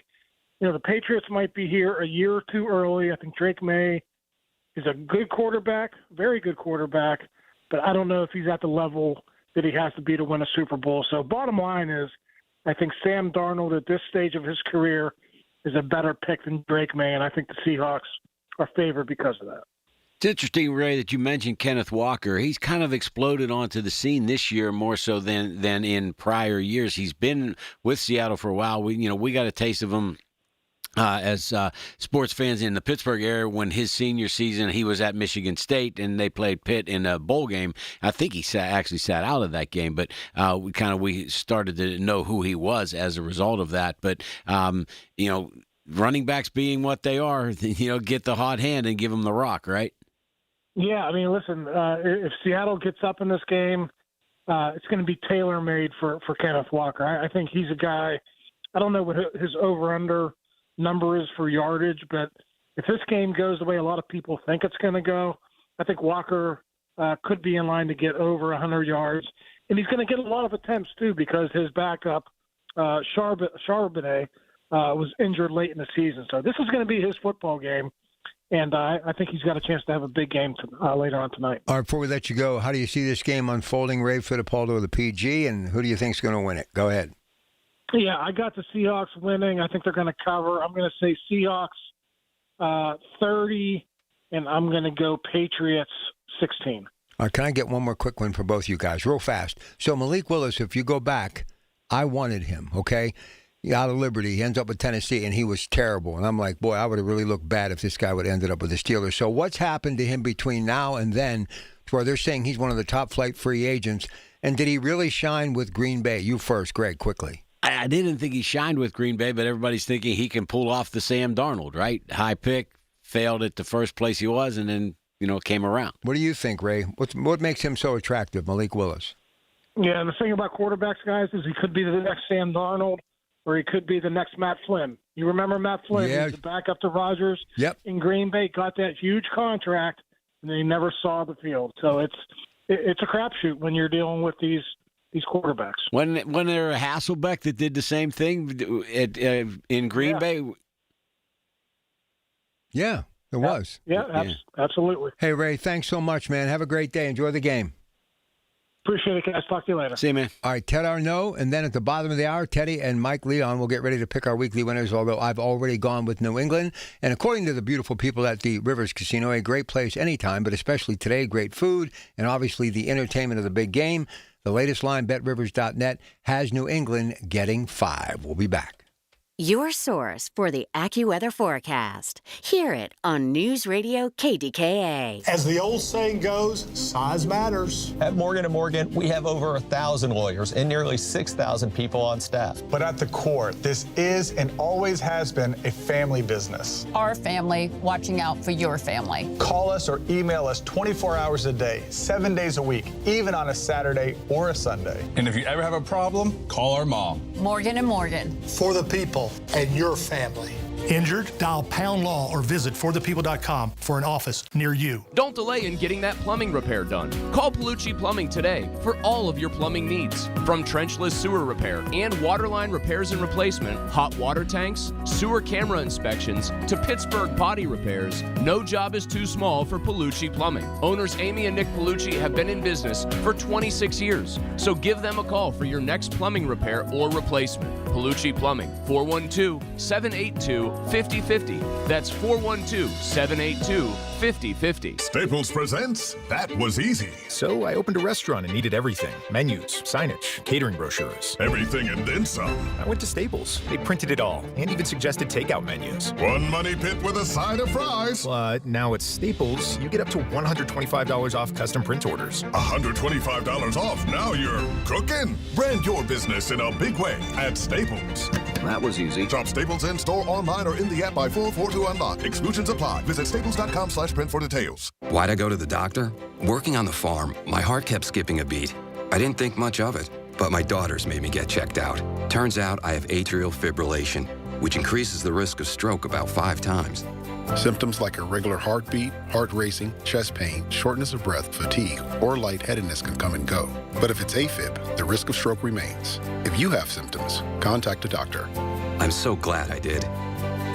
the Patriots might be here a year or two early. I think Drake May is a good quarterback, very good quarterback, but I don't know if he's at the level that he has to be to win a Super Bowl. So bottom line is, I think Sam Darnold at this stage of his career is a better pick than Drake May, and I think the Seahawks are favored because of that. It's interesting, Ray, that you mentioned Kenneth Walker. He's kind of exploded onto the scene this year more so than in prior years. He's been with Seattle for a while. We got a taste of him as sports fans in the Pittsburgh area when his senior season he was at Michigan State and they played Pitt in a bowl game. I think he actually sat out of that game, but we started to know who he was as a result of that. But running backs being what they are, get the hot hand and give them the rock, right? Yeah, I mean, listen, if Seattle gets up in this game, it's going to be tailor-made for Kenneth Walker. I think he's a guy. I don't know what his over/under number is for yardage, but if this game goes the way a lot of people think it's going to go, I think Walker could be in line to get over 100 yards. And he's going to get a lot of attempts, too, because his backup, Charbonnet, was injured late in the season. So this is going to be his football game, and I think he's got a chance to have a big game later on tonight. All right, before we let you go, how do you see this game unfolding, Ray Fittipaldo of the PG, and who do you think is going to win it? Go ahead. Yeah, I got the Seahawks winning. I think they're going to cover. I'm going to say Seahawks 30, and I'm going to go Patriots 16. All right, can I get one more quick one for both you guys, real fast? So Malik Willis, if you go back, I wanted him, okay? Out of Liberty, he ends up with Tennessee, and he was terrible. And I'm like, boy, I would have really looked bad if this guy would have ended up with the Steelers. So what's happened to him between now and then to where they're saying he's one of the top flight free agents? And did he really shine with Green Bay? You first, Greg, quickly. I didn't think he shined with Green Bay, but everybody's thinking he can pull off the Sam Darnold, right? High pick, failed at the first place he was, and then, came around. What do you think, Ray? What makes him so attractive, Malik Willis? Yeah, and the thing about quarterbacks, guys, is he could be the next Sam Darnold or he could be the next Matt Flynn. You remember Matt Flynn? Yeah. He was the backup to Rodgers in Green Bay, got that huge contract, and they never saw the field. So it's a crapshoot when you're dealing with these quarterbacks. When there a Hasselbeck that did the same thing in Green Bay? Yeah, there was. Yeah, absolutely. Hey, Ray, thanks so much, man. Have a great day. Enjoy the game. Appreciate it, guys. Talk to you later. See you, man. All right, Ted Arnaud, and then at the bottom of the hour, Teddy and Mike Leon will get ready to pick our weekly winners, although I've already gone with New England. And according to the beautiful people at the Rivers Casino, a great place anytime, but especially today, great food, and obviously the entertainment of the big game. The latest line, BetRivers.net, has New England getting 5. We'll be back. Your source for the AccuWeather forecast. Hear it on News Radio KDKA. As the old saying goes, size matters. At Morgan & Morgan, we have over 1,000 lawyers and nearly 6,000 people on staff. But at the core, this is and always has been a family business. Our family watching out for your family. Call us or email us 24 hours a day, 7 days a week, even on a Saturday or a Sunday. And if you ever have a problem, call our mom. Morgan & Morgan. For the people and your family. Injured? Dial Pound Law or visit forthepeople.com for an office near you. Don't delay in getting that plumbing repair done. Call Palucci Plumbing today for all of your plumbing needs. From trenchless sewer repair and waterline repairs and replacement, hot water tanks, sewer camera inspections, to Pittsburgh body repairs, no job is too small for Palucci Plumbing. Owners Amy and Nick Palucci have been in business for 26 years, so give them a call for your next plumbing repair or replacement. Palucci Plumbing, 412-782-5050. That's 412-782-5050. Staples presents That Was Easy. So I opened a restaurant and needed everything. Menus, signage, catering brochures. Everything and then some. I went to Staples. They printed it all and even suggested takeout menus. One money pit with a side of fries. But now at Staples, you get up to $125 off custom print orders. $125 off. Now you're cooking. Brand your business in a big way at Staples. That was easy. Shop Staples in store, online, or in the app by 4/4 to unlock. Exclusions apply. Visit staples.com/print for details. Why'd I go to the doctor? Working on the farm, my heart kept skipping a beat. I didn't think much of it, but my daughters made me get checked out. Turns out I have atrial fibrillation, which increases the risk of stroke about 5 times. Symptoms like irregular heartbeat, heart racing, chest pain, shortness of breath, fatigue, or lightheadedness can come and go. But if it's AFib, the risk of stroke remains. If you have symptoms, contact a doctor. I'm so glad I did.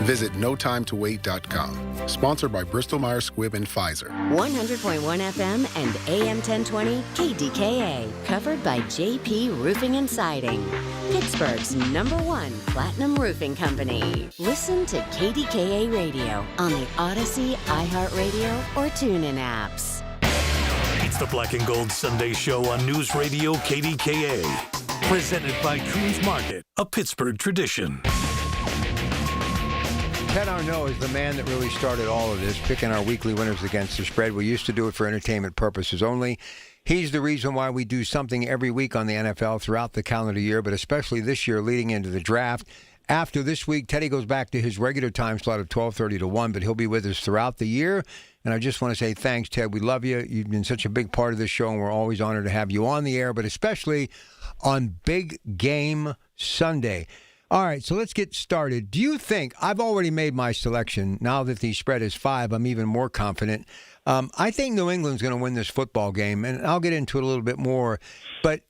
Visit notimetowait.com. Sponsored by Bristol-Myers Squibb and Pfizer. 100.1 FM and AM 1020 KDKA. Covered by JP Roofing and Siding. Pittsburgh's #1 platinum roofing company. Listen to KDKA Radio on the Odyssey, iHeartRadio, or TuneIn apps. It's the Black and Gold Sunday Show on News Radio KDKA. Presented by Coons Market, a Pittsburgh tradition. Ted Arnaud is the man that really started all of this, picking our weekly winners against the spread. We used to do it for entertainment purposes only. He's the reason why we do something every week on the NFL throughout the calendar year, but especially this year leading into the draft. After this week, Teddy goes back to his regular time slot of 12:30 to 1, but he'll be with us throughout the year. And I just want to say thanks, Ted. We love you. You've been such a big part of this show, and we're always honored to have you on the air, but especially on Big Game Sunday. All right, so let's get started. Do you think, I've already made my selection. Now that the spread is 5, I'm even more confident. I think New England's going to win this football game, and I'll get into it a little bit more. But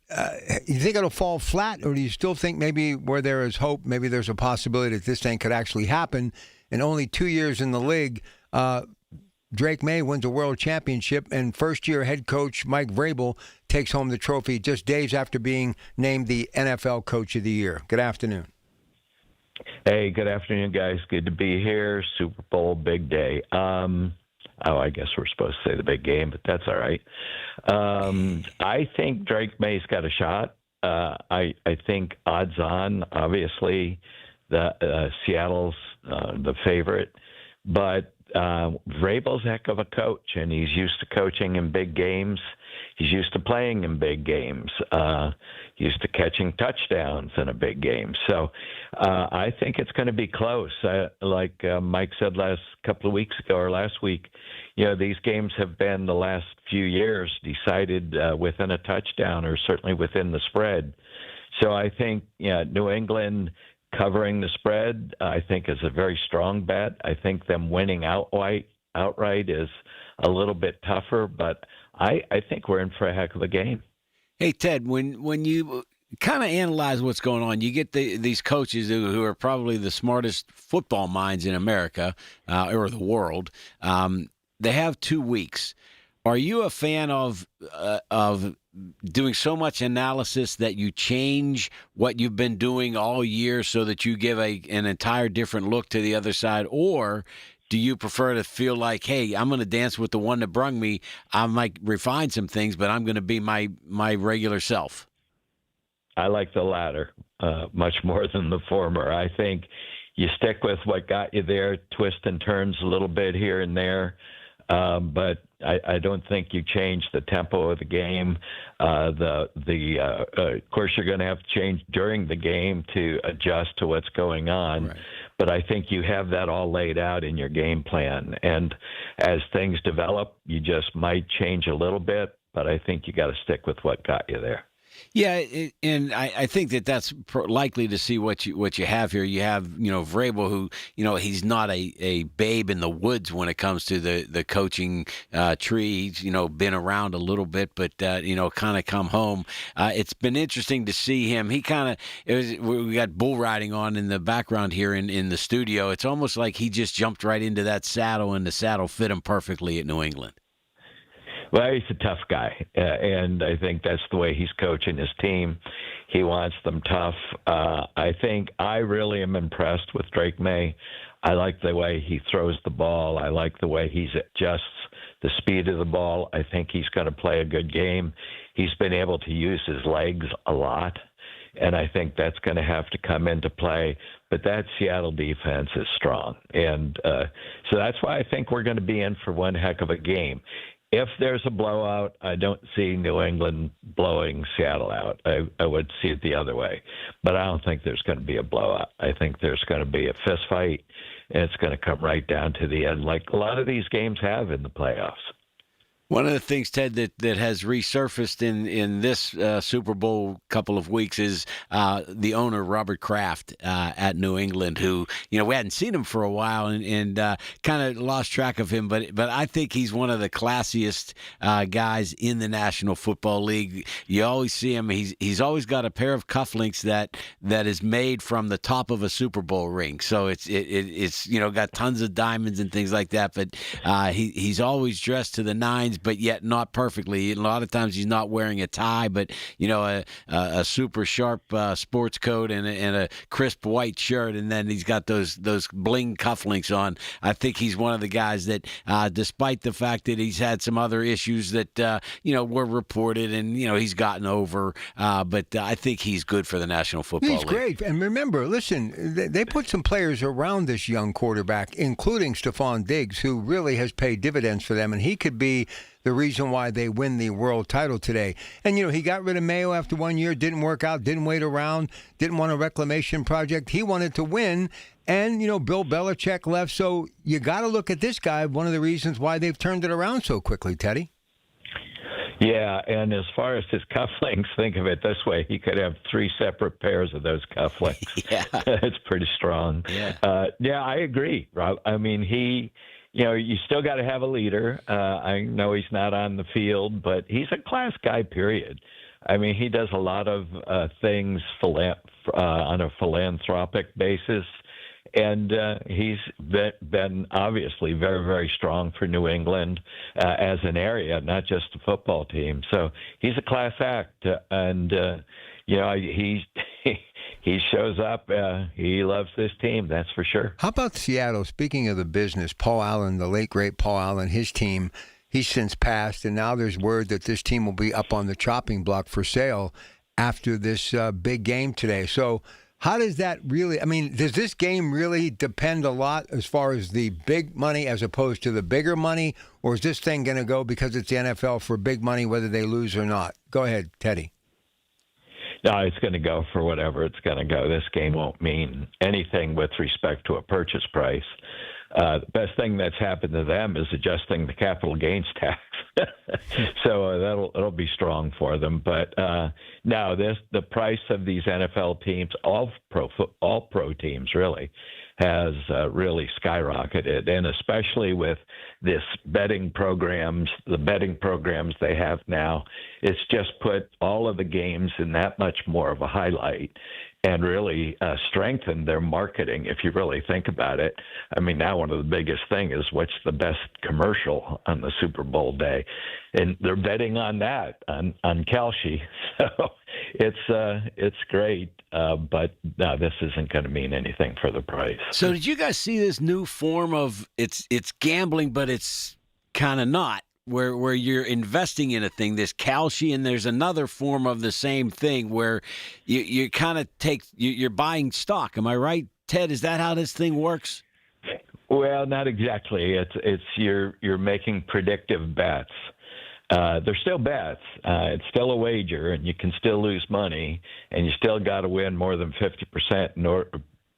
you think it'll fall flat, or do you still think maybe where there is hope, maybe there's a possibility that this thing could actually happen? In only 2 years in the league, Drake May wins a world championship, and first-year head coach Mike Vrabel takes home the trophy just days after being named the NFL Coach of the Year. Good afternoon. Hey, good afternoon, guys. Good to be here. Super Bowl, big day. I guess we're supposed to say the big game, but that's all right. I think Drake May's got a shot. I think odds on, obviously, the Seattle's the favorite, but Vrabel's a heck of a coach, and he's used to coaching in big games. He's used to playing in big games, used to catching touchdowns in a big game. So I think it's going to be close. Like Mike said last couple of weeks ago or last week, these games have been the last few years decided within a touchdown or certainly within the spread. So I think New England covering the spread, I think, is a very strong bet. I think them winning outright is a little bit tougher, but I think we're in for a heck of a game. Hey, Ted, when you kind of analyze what's going on, you get these coaches who are probably the smartest football minds in America or the world. They have 2 weeks. Are you a fan of doing so much analysis that you change what you've been doing all year so that you give an entire different look to the other side? Or do you prefer to feel like, hey, I'm going to dance with the one that brung me. I might refine some things, but I'm going to be my regular self? I like the latter much more than the former. I think you stick with what got you there, twist and turns a little bit here and there. But I don't think you change the tempo of the game. Of course, you're going to have to change during the game to adjust to what's going on. Right. But I think you have that all laid out in your game plan. And as things develop, you just might change a little bit. But I think you got to stick with what got you there. Yeah, and I think that's likely to see what you have here. You have Vrabel, who he's not a babe in the woods when it comes to the coaching tree. He's been around a little bit, but kind of come home. It's been interesting to see him. We got bull riding on in the background here in the studio. It's almost like he just jumped right into that saddle, and the saddle fit him perfectly at New England. Well, he's a tough guy, and I think that's the way he's coaching his team. He wants them tough. I think I really am impressed with Drake May. I like the way he throws the ball. I like the way he adjusts the speed of the ball. I think he's going to play a good game. He's been able to use his legs a lot, and I think that's going to have to come into play. But that Seattle defense is strong, and so that's why I think we're going to be in for one heck of a game. If there's a blowout, I don't see New England blowing Seattle out. I would see it the other way. But I don't think there's going to be a blowout. I think there's going to be a fist fight, and it's going to come right down to the end, like a lot of these games have in the playoffs. One of the things, Ted, that has resurfaced in this Super Bowl couple of weeks is the owner, Robert Kraft, at New England, who, we hadn't seen him for a while and kind of lost track of him. But I think he's one of the classiest guys in the National Football League. You always see him. He's always got a pair of cufflinks that is made from the top of a Super Bowl ring. So it's got tons of diamonds and things like that. But he's always dressed to the nines, but yet not perfectly. A lot of times he's not wearing a tie, but a super sharp sports coat and a crisp white shirt, and then he's got those bling cufflinks on. I think he's one of the guys that, despite the fact that he's had some other issues that were reported and he's gotten over, but I think he's good for the National Football League. He's great, and remember, listen, they put some players around this young quarterback, including Stephon Diggs, who really has paid dividends for them, and he could be the reason why they win the world title today. And, he got rid of Mayo after 1 year, didn't work out, didn't wait around, didn't want a reclamation project. He wanted to win, and, Bill Belichick left. So you got to look at this guy, one of the reasons why they've turned it around so quickly, Teddy. Yeah, and as far as his cufflinks, think of it this way. He could have 3 separate pairs of those cufflinks. Yeah. It's pretty strong. Yeah. I agree, Rob. I mean, you still got to have a leader. I know he's not on the field, but he's a class guy, period. I mean, he does a lot of things on a philanthropic basis, and he's been obviously very, very strong for New England as an area, not just the football team. So he's a class act, and he shows up. He loves this team, that's for sure. How about Seattle? Speaking of the business, Paul Allen, the late, great Paul Allen, his team, he's since passed, and now there's word that this team will be up on the chopping block for sale after this big game today. So how does that really, does this game really depend a lot as far as the big money as opposed to the bigger money, or is this thing going to go because it's the NFL for big money whether they lose or not? Go ahead, Teddy. No, it's going to go for whatever it's going to go. This game won't mean anything with respect to a purchase price. The best thing that's happened to them is adjusting the capital gains tax. So it'll be strong for them. But no, the price of these NFL teams, all pro teams really, has really skyrocketed, and especially with the betting programs they have now, it's just put all of the games in that much more of a highlight and really strengthened their marketing, if you really think about it. I mean, now one of the biggest thing is what's the best commercial on the Super Bowl day, and they're betting on that, on Kelce. So it's great, but no, this isn't going to mean anything for the price. So did you guys see this new form of it's gambling, but it's kind of not? Where you're investing in a thing, this Kelce, and there's another form of the same thing where you kind of you're buying stock. Am I right, Ted? Is that how this thing works? Well, not exactly. It's you're making predictive bets. They're still bets. It's still a wager, and you can still lose money, and you still got to win more than 50% in order.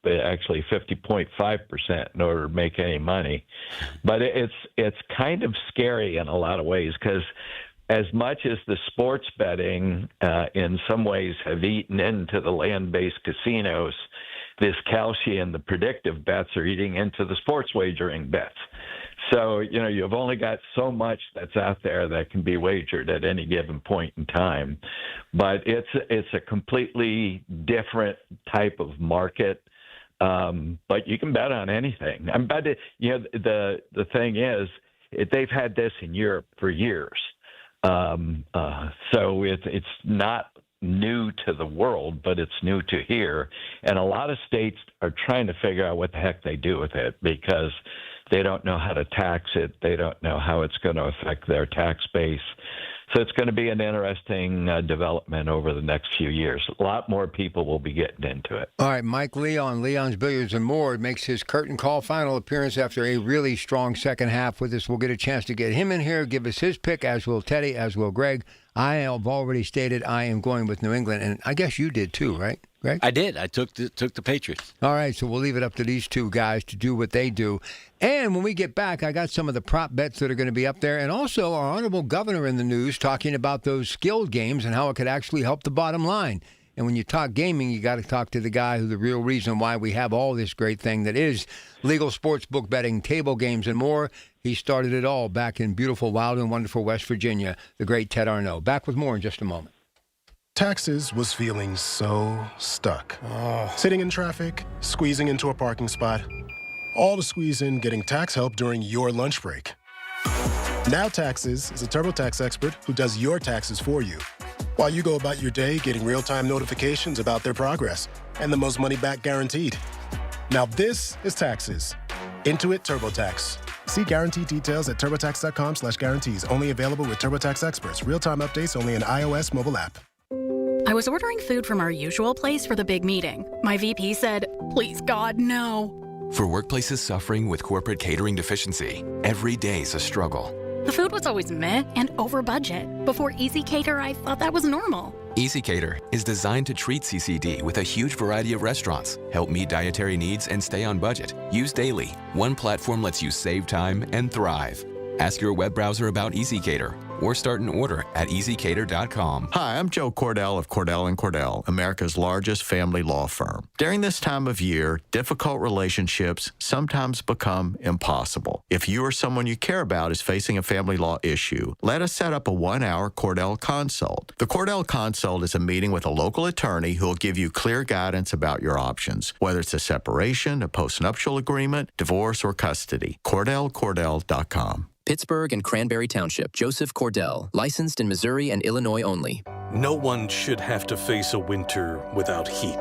Actually 50.5% in order to make any money. But it's kind of scary in a lot of ways because as much as the sports betting in some ways have eaten into the land-based casinos, this Kalshi, the predictive bets are eating into the sports wagering bets. So, you've only got so much that's out there that can be wagered at any given point in time. But it's a completely different type of market. But you can bet on anything. The thing is, they've had this in Europe for years. So it's not new to the world, but it's new to here. And a lot of states are trying to figure out what the heck they do with it because they don't know how to tax it. They don't know how it's going to affect their tax base. So it's going to be an interesting development over the next few years. A lot more people will be getting into it. All right, Mike Leon, Leon's Billiards and More, makes his curtain call final appearance after a really strong second half with us. We'll get a chance to get him in here, give us his pick, as will Teddy, as will Greg. I have already stated I am going with New England, and I guess you did too, right, Greg? I did. I took the Patriots. All right, so we'll leave it up to these two guys to do what they do. And when we get back, I got some of the prop bets that are going to be up there, and also our honorable governor in the news talking about those skilled games and how it could actually help the bottom line. And when you talk gaming, you got to talk to the guy who's the real reason why we have all this great thing that is legal sports book betting, table games, and more. He started it all back in beautiful, wild, and wonderful West Virginia, the great Ted Arnott. Back with more in just a moment. Taxes was feeling so stuck. Sitting in traffic, squeezing into a parking spot, all to squeeze in getting tax help during your lunch break. Now Taxes is a TurboTax expert who does your taxes for you, while you go about your day getting real-time notifications about their progress and the most money back guaranteed. Now this is Taxes. Intuit TurboTax. See guarantee details at turbotax.com/guarantees. Only available with TurboTax experts. Real-time updates only in iOS mobile app. I was ordering food from our usual place for the big meeting. My VP said, "Please, God, no." For workplaces suffering with corporate catering deficiency, every day's a struggle. The food was always meh and over budget. Before Easy Cater, I thought that was normal. Easy Cater is designed to treat CCD with a huge variety of restaurants, help meet dietary needs, and stay on budget. Use daily. One platform lets you save time and thrive. Ask your web browser about Easy Cater or start an order at easycater.com. Hi, I'm Joe Cordell of Cordell & Cordell, America's largest family law firm. During this time of year, difficult relationships sometimes become impossible. If you or someone you care about is facing a family law issue, let us set up a 1-hour Cordell Consult. The Cordell Consult is a meeting with a local attorney who will give you clear guidance about your options, whether it's a separation, a postnuptial agreement, divorce, or custody. CordellCordell.com. Pittsburgh and Cranberry Township. Joseph Cordell. Licensed in Missouri and Illinois only. No one should have to face a winter without heat.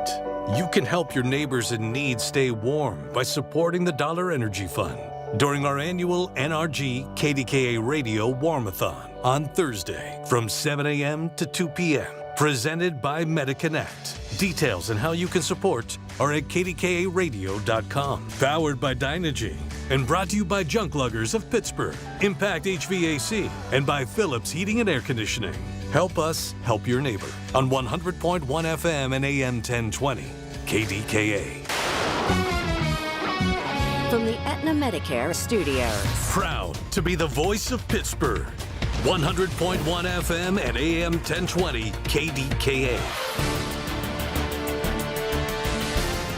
You can help your neighbors in need stay warm by supporting the Dollar Energy Fund during our annual NRG KDKA Radio Warmathon on Thursday from 7 a.m. to 2 p.m. Presented by MediConnect. Details on how you can support are at kdkaradio.com. Powered by Dynegy and brought to you by Junk Luggers of Pittsburgh, Impact HVAC, and by Phillips Heating and Air Conditioning. Help us help your neighbor on 100.1 FM and AM 1020. KDKA. From the Aetna Medicare Studios. Proud to be the voice of Pittsburgh. 100.1 FM and AM 1020 KDKA.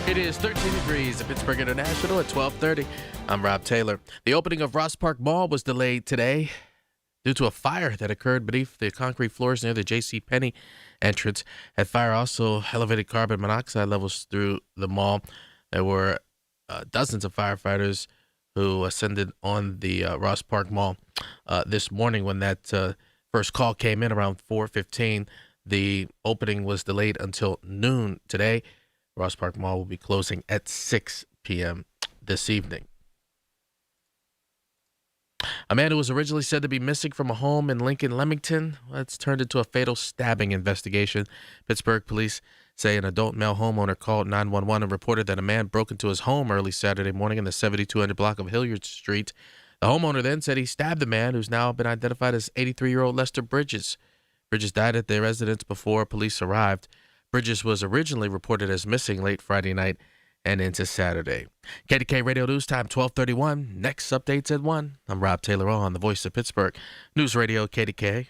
It is 13 degrees at Pittsburgh International at 12:30. I'm Rob Taylor. The opening of Ross Park Mall was delayed today due to a fire that occurred beneath the concrete floors near the J.C. Penney entrance. That fire also elevated carbon monoxide levels through the mall. There were dozens of firefighters who ascended on the Ross Park Mall this morning when that first call came in around 4:15. The opening was delayed until noon today. Ross Park Mall will be closing at 6 p.m. this evening. A man who was originally said to be missing from a home in Lincoln, Leamington, that's turned into a fatal stabbing investigation. Pittsburgh police say an adult male homeowner called 911 and reported that a man broke into his home early Saturday morning in the 7200 block of Hilliard Street. The homeowner then said he stabbed the man, who's now been identified as 83-year-old Lester Bridges. Bridges died at their residence before police arrived. Bridges was originally reported as missing late Friday night and into Saturday. KDK Radio News Time, 12:31. Next updates at 1. I'm Rob Taylor on the Voice of Pittsburgh. News Radio KDK.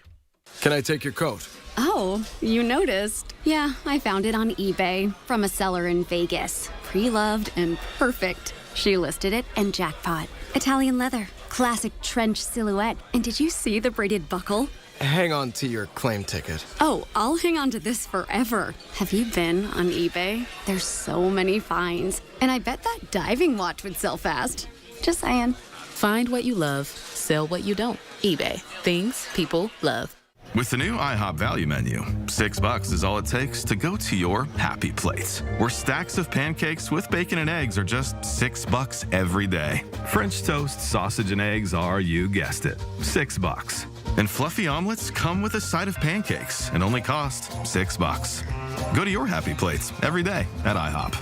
Can I take your coat? Oh, you noticed. Yeah, I found it on eBay from a seller in Vegas. Pre-loved and perfect. She listed it and jackpot. Italian leather, classic trench silhouette. And did you see the braided buckle? Hang on to your claim ticket. Oh, I'll hang on to this forever. Have you been on eBay? There's so many finds. And I bet that diving watch would sell fast. Just saying. Find what you love, sell what you don't. eBay. Things people love. With the new IHOP value menu, $6 is all it takes to go to your happy place, where stacks of pancakes with bacon and eggs are just $6 every day. French toast, sausage, and eggs are, you guessed it, $6. And fluffy omelets come with a side of pancakes and only cost $6. Go to your happy plates every day at IHOP.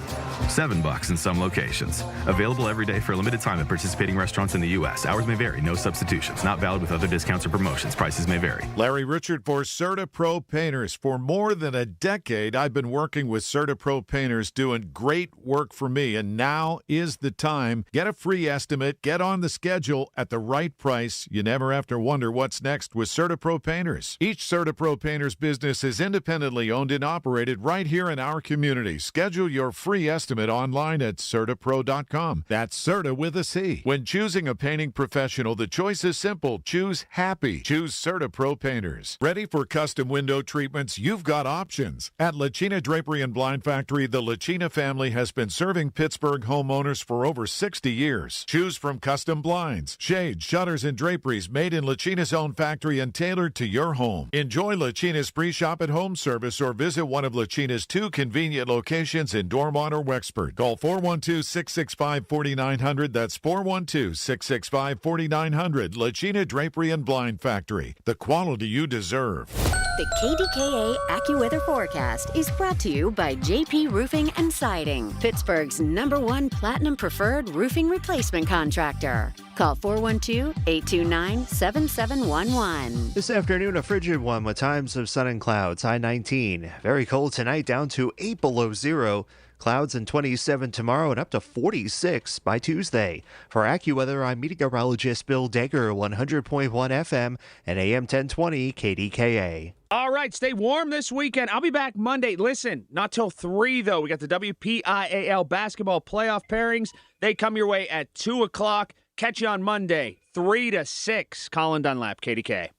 $7 in some locations. Available every day for a limited time at participating restaurants in the U.S. Hours may vary. No substitutions. Not valid with other discounts or promotions. Prices may vary. Larry Richard for CertaPro Painters. For more than a decade, I've been working with CertaPro Painters doing great work for me, and now is the time. Get a free estimate. Get on the schedule at the right price. You never have to wonder what's next with CertaPro Painters. Each CertaPro Painters business is independently owned and operated right here in our community. Schedule your free estimate online at CertaPro.com. That's Certa with a C. When choosing a painting professional, the choice is simple. Choose happy. Choose CertaPro Painters. Ready for custom window treatments? You've got options. At Lachina Drapery and Blind Factory, the Lachina family has been serving Pittsburgh homeowners for over 60 years. Choose from custom blinds, shades, shutters, and draperies made in Lachina's own factory and tailored to your home. Enjoy Lachina's free shop at home service or visit one of Lachina's 2 convenient locations in Dormont or Wexford. Call 412-665-4900. That's 412-665-4900. Lachina Drapery and Blind Factory. The quality you deserve. The KDKA AccuWeather forecast is brought to you by JP Roofing and Siding, Pittsburgh's #1 Platinum Preferred roofing replacement contractor. Call 412-829-7711. This afternoon, a frigid one with times of sun and clouds. High 19. Very cold tonight, down to 8 below zero. Clouds and 27 tomorrow and up to 46 by Tuesday. For AccuWeather, I'm meteorologist Bill Dager, 100.1 FM and AM 1020 KDKA. All right, stay warm this weekend. I'll be back Monday. Listen, not till 3, though. We got the WPIAL basketball playoff pairings. They come your way at 2 o'clock. Catch you on Monday, 3 to 6. Colin Dunlap, KDK.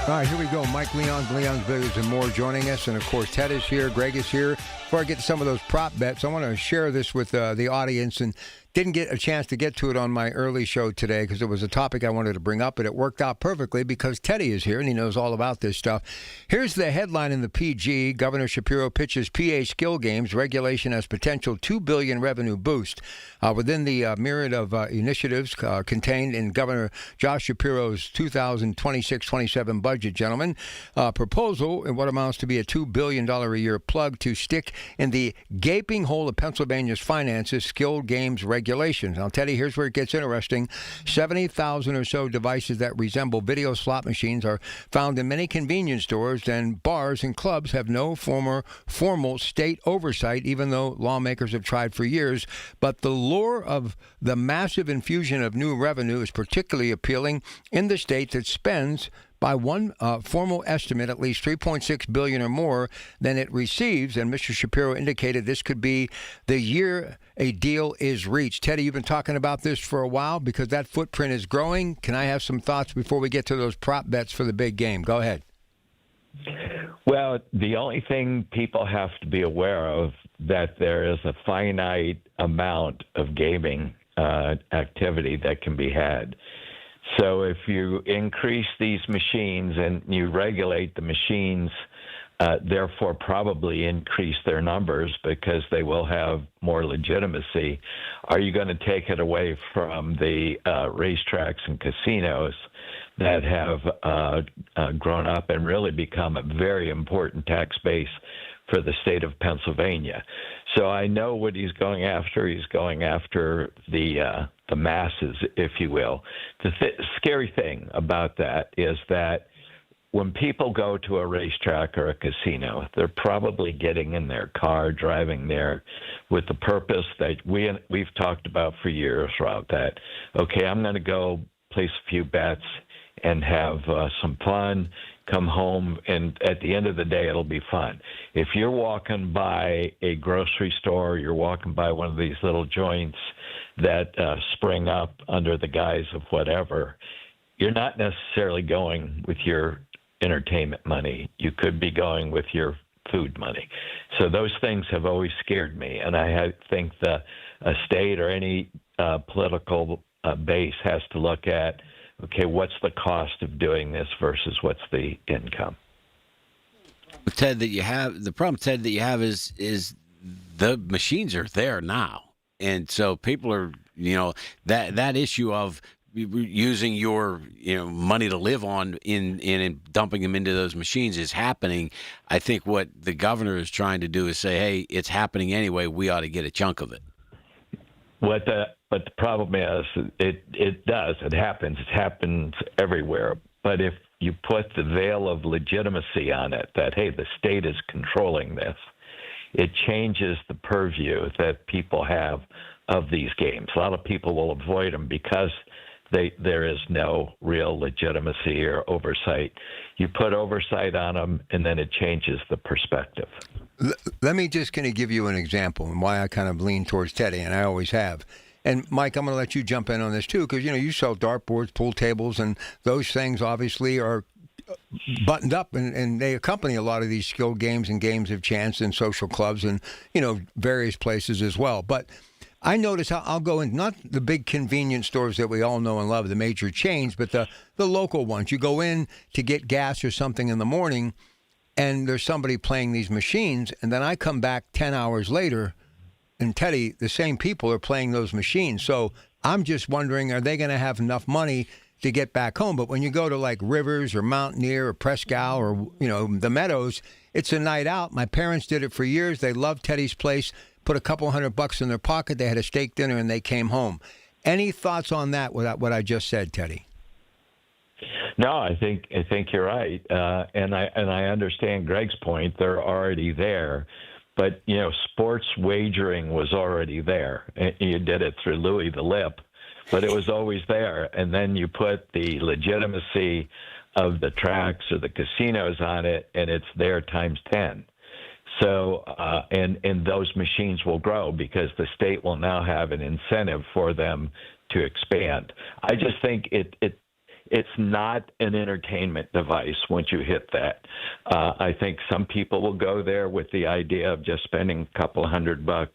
All right, here we go. Mike Leon's Billiards and More joining us. And, of course, Ted is here. Greg is here. Before I get to some of those prop bets, I want to share this with the audience. And didn't get a chance to get to it on my early show today because it was a topic I wanted to bring up, but it worked out perfectly because Teddy is here and he knows all about this stuff. Here's the headline in the PG. Governor Shapiro pitches PA skill games regulation as potential $2 billion revenue boost. Within the myriad of initiatives contained in Governor Josh Shapiro's 2026-27 budget, gentlemen, proposal in what amounts to be a $2 billion a year plug to stick in the gaping hole of Pennsylvania's finances, skilled games regulations. Now, Teddy, here's where it gets interesting. 70,000 or so devices that resemble video slot machines are found in many convenience stores, and bars and clubs have no formal state oversight, even though lawmakers have tried for years. But the lure of the massive infusion of new revenue is particularly appealing in the state that spends, by one formal estimate, at least $3.6 billion or more than it receives. And Mr. Shapiro indicated this could be the year a deal is reached. Teddy, you've been talking about this for a while because that footprint is growing. Can I have some thoughts before we get to those prop bets for the big game? Go ahead. Well, the only thing people have to be aware of that there is a finite amount of gaming activity that can be had. So if you increase these machines and you regulate the machines, therefore probably increase their numbers because they will have more legitimacy, are you going to take it away from the racetracks and casinos that have grown up and really become a very important tax base for the state of Pennsylvania? So I know what he's going after. He's going after the masses, if you will. The scary thing about that is that when people go to a racetrack or a casino, they're probably getting in their car, driving there with the purpose that we've talked about for years, Rob, that, okay, I'm going to go place a few bets and have some fun, come home, and at the end of the day, it'll be fun. If you're walking by a grocery store, you're walking by one of these little joints that spring up under the guise of whatever, you're not necessarily going with your entertainment money. You could be going with your food money. So those things have always scared me, and I think the state or any political base has to look at, okay, what's the cost of doing this versus what's the income? Ted, the problem, Ted, that you have is the machines are there now, and so people are, that issue of using your money to live on in dumping them into those machines is happening. I think what the governor is trying to do is say, hey, it's happening anyway. We ought to get a chunk of it. But the problem is, it does. It happens. It happens everywhere. But if you put the veil of legitimacy on it, that, hey, the state is controlling this, it changes the purview that people have of these games. A lot of people will avoid them because there is no real legitimacy or oversight. You put oversight on them, and then it changes the perspective. Let me just kind of give you an example and why I kind of lean towards Teddy, and I always have. And, Mike, I'm going to let you jump in on this, too, because, you sell dartboards, pool tables, and those things obviously are buttoned up, and they accompany a lot of these skill games and games of chance and social clubs and, various places as well. But I notice I'll go in, not the big convenience stores that we all know and love, the major chains, but the local ones. You go in to get gas or something in the morning, and there's somebody playing these machines, and then I come back 10 hours later, and Teddy, the same people are playing those machines. So I'm just wondering, are they going to have enough money to get back home? But when you go to like Rivers or Mountaineer or Presque Isle or, the Meadows, it's a night out. My parents did it for years. They loved Teddy's place, put a couple $100 in their pocket. They had a steak dinner and they came home. Any thoughts on that, what I just said, Teddy? No, I think you're right, and I understand Greg's point. They're already there, but sports wagering was already there. You did it through Louis the Lip, but it was always there. And then you put the legitimacy of the tracks or the casinos on it, and it's there times 10. So, and those machines will grow because the state will now have an incentive for them to expand. I just think it's not an entertainment device once you hit that. I think some people will go there with the idea of just spending a couple $100,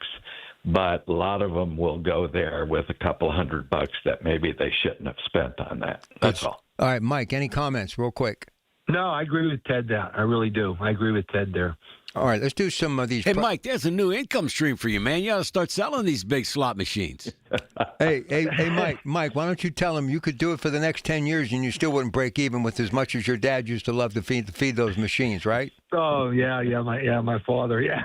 but a lot of them will go there with a couple $100 that maybe they shouldn't have spent on that. That's all. All right, Mike, any comments real quick? No, I agree with Ted there. I really do. I agree with Ted there. All right, let's do some of these. Hey, Mike, there's a new income stream for you, man. You ought to start selling these big slot machines. Hey, Mike, why don't you tell him you could do it for the next 10 years and you still wouldn't break even with as much as your dad used to love to feed those machines, right? Oh, my father, yeah.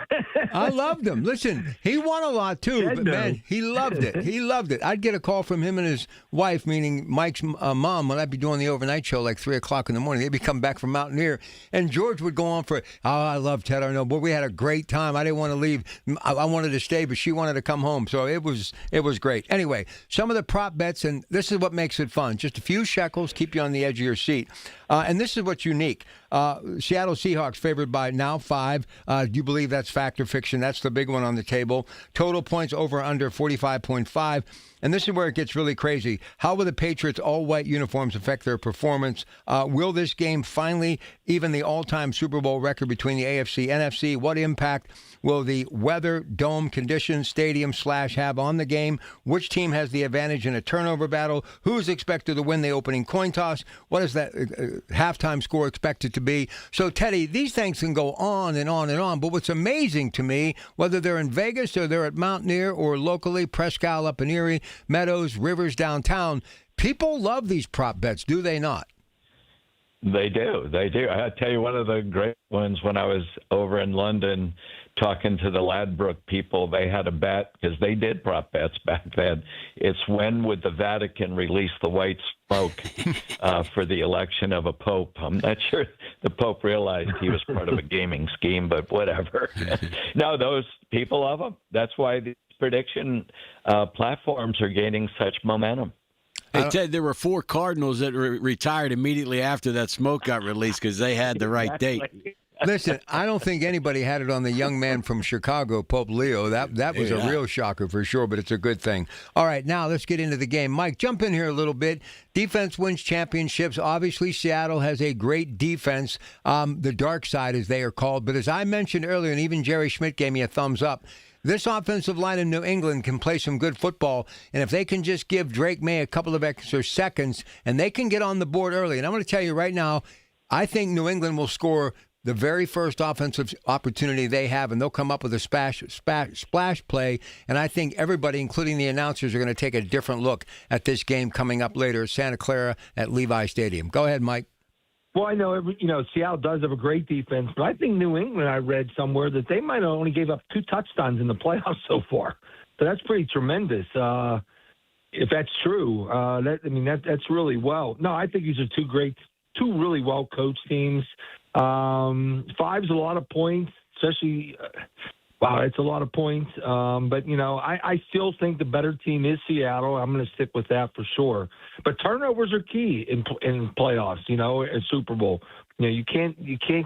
I loved him. Listen, he won a lot too, but man, he loved it. He loved it. I'd get a call from him and his wife, meaning Mike's mom, when I'd be doing the overnight show like 3 o'clock in the morning. They'd be coming back from Mountaineer, and George would go on for, I love Ted Arno, but we had a great time. I didn't want to leave. I wanted to stay, but she wanted to come home. So it was great. Anyway, some of the prop bets, and this is what makes it fun. Just a few shekels, keep you on the edge of your seat. And this is what's unique. Seattle Seahawks favored by now 5. Do you believe that's fact or fiction? That's the big one on the table. Total points over under 45.5. And this is where it gets really crazy. How will the Patriots' all-white uniforms affect their performance? Will this game finally even the all-time Super Bowl record between the AFC and NFC? What impact will the weather, dome, conditions, stadium / have on the game? Which team has the advantage in a turnover battle? Who's expected to win the opening coin toss? What is that halftime score expected to be? So, Teddy, these things can go on and on and on. But what's amazing to me, whether they're in Vegas or they're at Mountaineer or locally, Presque Isle up in Erie, Meadows, Rivers downtown, people love these prop bets, do they not? They do. I'll tell you one of the great ones when I was over in London talking to the Ladbroke people. They had a bet because they did prop bets back then. It's when would the Vatican release the white smoke for the election of a pope. I'm not sure the Pope realized he was part of a gaming scheme, but whatever. No, those people love them. That's why these prediction platforms are gaining such momentum. Hey, Ted, there were 4 Cardinals that retired immediately after that smoke got released because they had the right date. Listen, I don't think anybody had it on the young man from Chicago, Pope Leo. That was a real shocker for sure, but it's a good thing. All right, now let's get into the game. Mike, jump in here a little bit. Defense wins championships. Obviously, Seattle has a great defense, the dark side as they are called. But as I mentioned earlier, and even Jerry Schmidt gave me a thumbs up, this offensive line in New England can play some good football, and if they can just give Drake May a couple of extra seconds, and they can get on the board early. And I'm going to tell you right now, I think New England will score the very first offensive opportunity they have, and they'll come up with a splash play. And I think everybody, including the announcers, are going to take a different look at this game coming up later at Santa Clara at Levi Stadium. Go ahead, Mike. Well, I know Seattle does have a great defense, but I think New England, I read somewhere that they might have only gave up 2 touchdowns in the playoffs so far. So that's pretty tremendous. If that's true, that's really well. No, I think these are two really well coached teams. 5's a lot of points, especially. Wow, it's a lot of points. But, I still think the better team is Seattle. I'm going to stick with that for sure. But turnovers are key in playoffs, in Super Bowl. You can't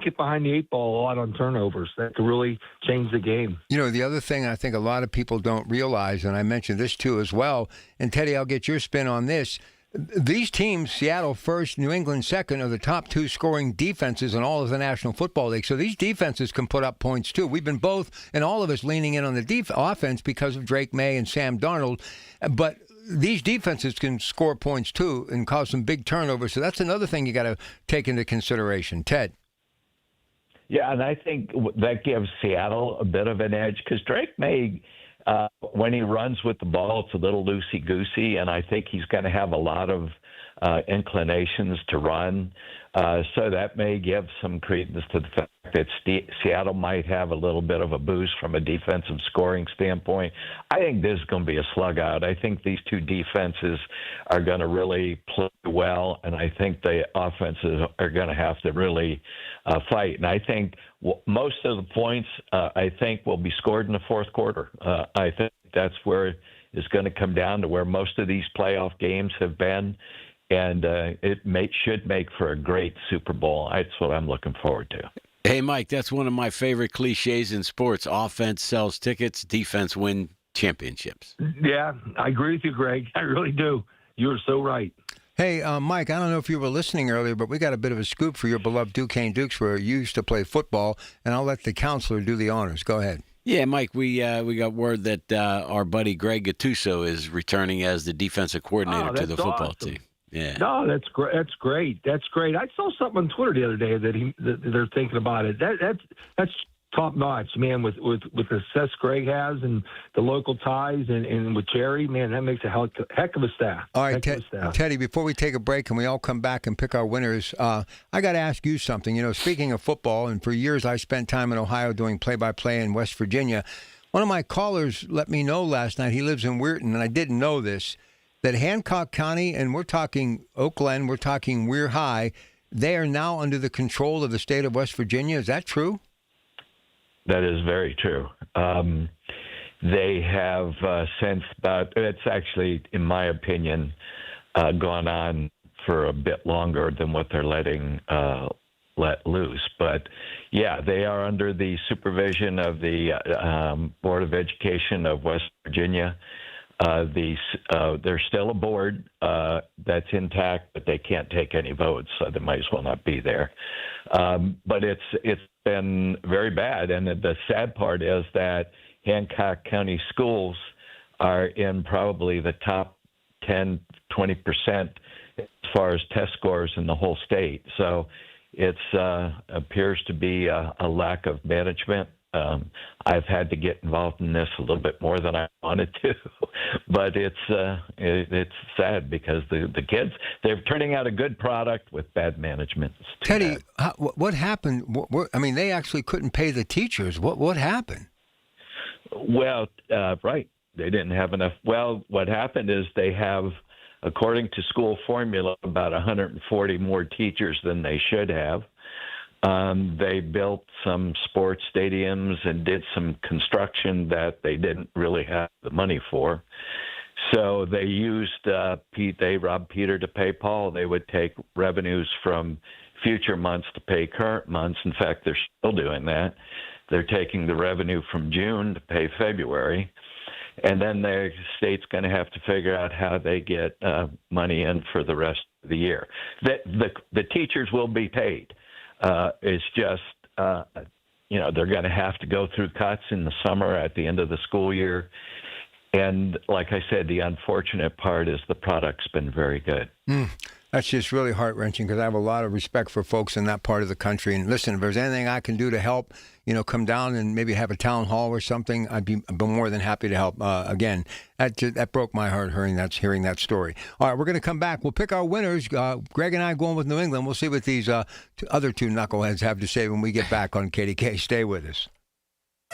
get behind the 8 ball a lot on turnovers. That could really change the game. The other thing I think a lot of people don't realize, and I mentioned this too as well, and Teddy, I'll get your spin on this. These teams, Seattle first, New England second, are the top 2 scoring defenses in all of the National Football League. So these defenses can put up points too. We've been both, and all of us, leaning in on the offense because of Drake May and Sam Darnold. But these defenses can score points too and cause some big turnovers. So that's another thing you got to take into consideration. Ted. Yeah, and I think that gives Seattle a bit of an edge because Drake May, when he runs with the ball, it's a little loosey-goosey, and I think he's going to have a lot of inclinations to run. So that may give some credence to the fact that Seattle might have a little bit of a boost from a defensive scoring standpoint. I think this is going to be a slug out. I think these 2 defenses are going to really play well, and I think the offenses are going to have to really fight. And I think most of the points, I think, will be scored in the fourth quarter. I think that's where it's going to come down to where most of these playoff games have been. And it should make for a great Super Bowl. That's what I'm looking forward to. Hey, Mike, that's one of my favorite cliches in sports. Offense sells tickets, defense win championships. Yeah, I agree with you, Greg. I really do. You're so right. Hey, Mike, I don't know if you were listening earlier, but we got a bit of a scoop for your beloved Duquesne Dukes where you used to play football, and I'll let the counselor do the honors. Go ahead. Yeah, Mike, we got word that our buddy Greg Gattuso is returning as the defensive coordinator to the football team. Yeah. No, that's great. That's great. I saw something on Twitter the other day that they're thinking about it. That's top notch, man. With the success Greg has and the local ties and with Jerry, man, that makes a heck of a staff. All right, Teddy. Before we take a break and we all come back and pick our winners, I got to ask you something. Speaking of football, and for years I spent time in Ohio doing play-by-play in West Virginia. One of my callers let me know last night. He lives in Weirton, and I didn't know this. That Hancock County, and we're talking Oak Glen, we're talking Weir High, they are now under the control of the state of West Virginia. Is that true? That is very true. They have since it's actually, in my opinion, gone on for a bit longer than what they're letting let loose. But, yeah, they are under the supervision of the Board of Education of West Virginia. There's still a board that's intact, but they can't take any votes, so they might as well not be there. But it's been very bad, and the sad part is that Hancock County schools are in probably the top 10, 20% as far as test scores in the whole state. So it appears to be a lack of management. I've had to get involved in this a little bit more than I wanted to, but it's sad because the kids, they're turning out a good product with bad management. Teddy, what happened? They actually couldn't pay the teachers. What happened? Well, right. They didn't have enough. Well, what happened is they have, according to school formula, about 140 more teachers than they should have. They built some sports stadiums and did some construction that they didn't really have the money for. So they used they robbed Peter to pay Paul. They would take revenues from future months to pay current months. In fact, they're still doing that. They're taking the revenue from June to pay February. And then the state's going to have to figure out how they get money in for the rest of the year. The teachers will be paid. It's just, they're going to have to go through cuts in the summer at the end of the school year. And like I said, the unfortunate part is the product's been very good. That's just really heart-wrenching because I have a lot of respect for folks in that part of the country. And listen, if there's anything I can do to help, come down and maybe have a town hall or something, I'd be more than happy to help. Again, that broke my heart hearing that story. All right, we're going to come back. We'll pick our winners. Greg and I going with New England. We'll see what these other two knuckleheads have to say when we get back on KDK. Stay with us.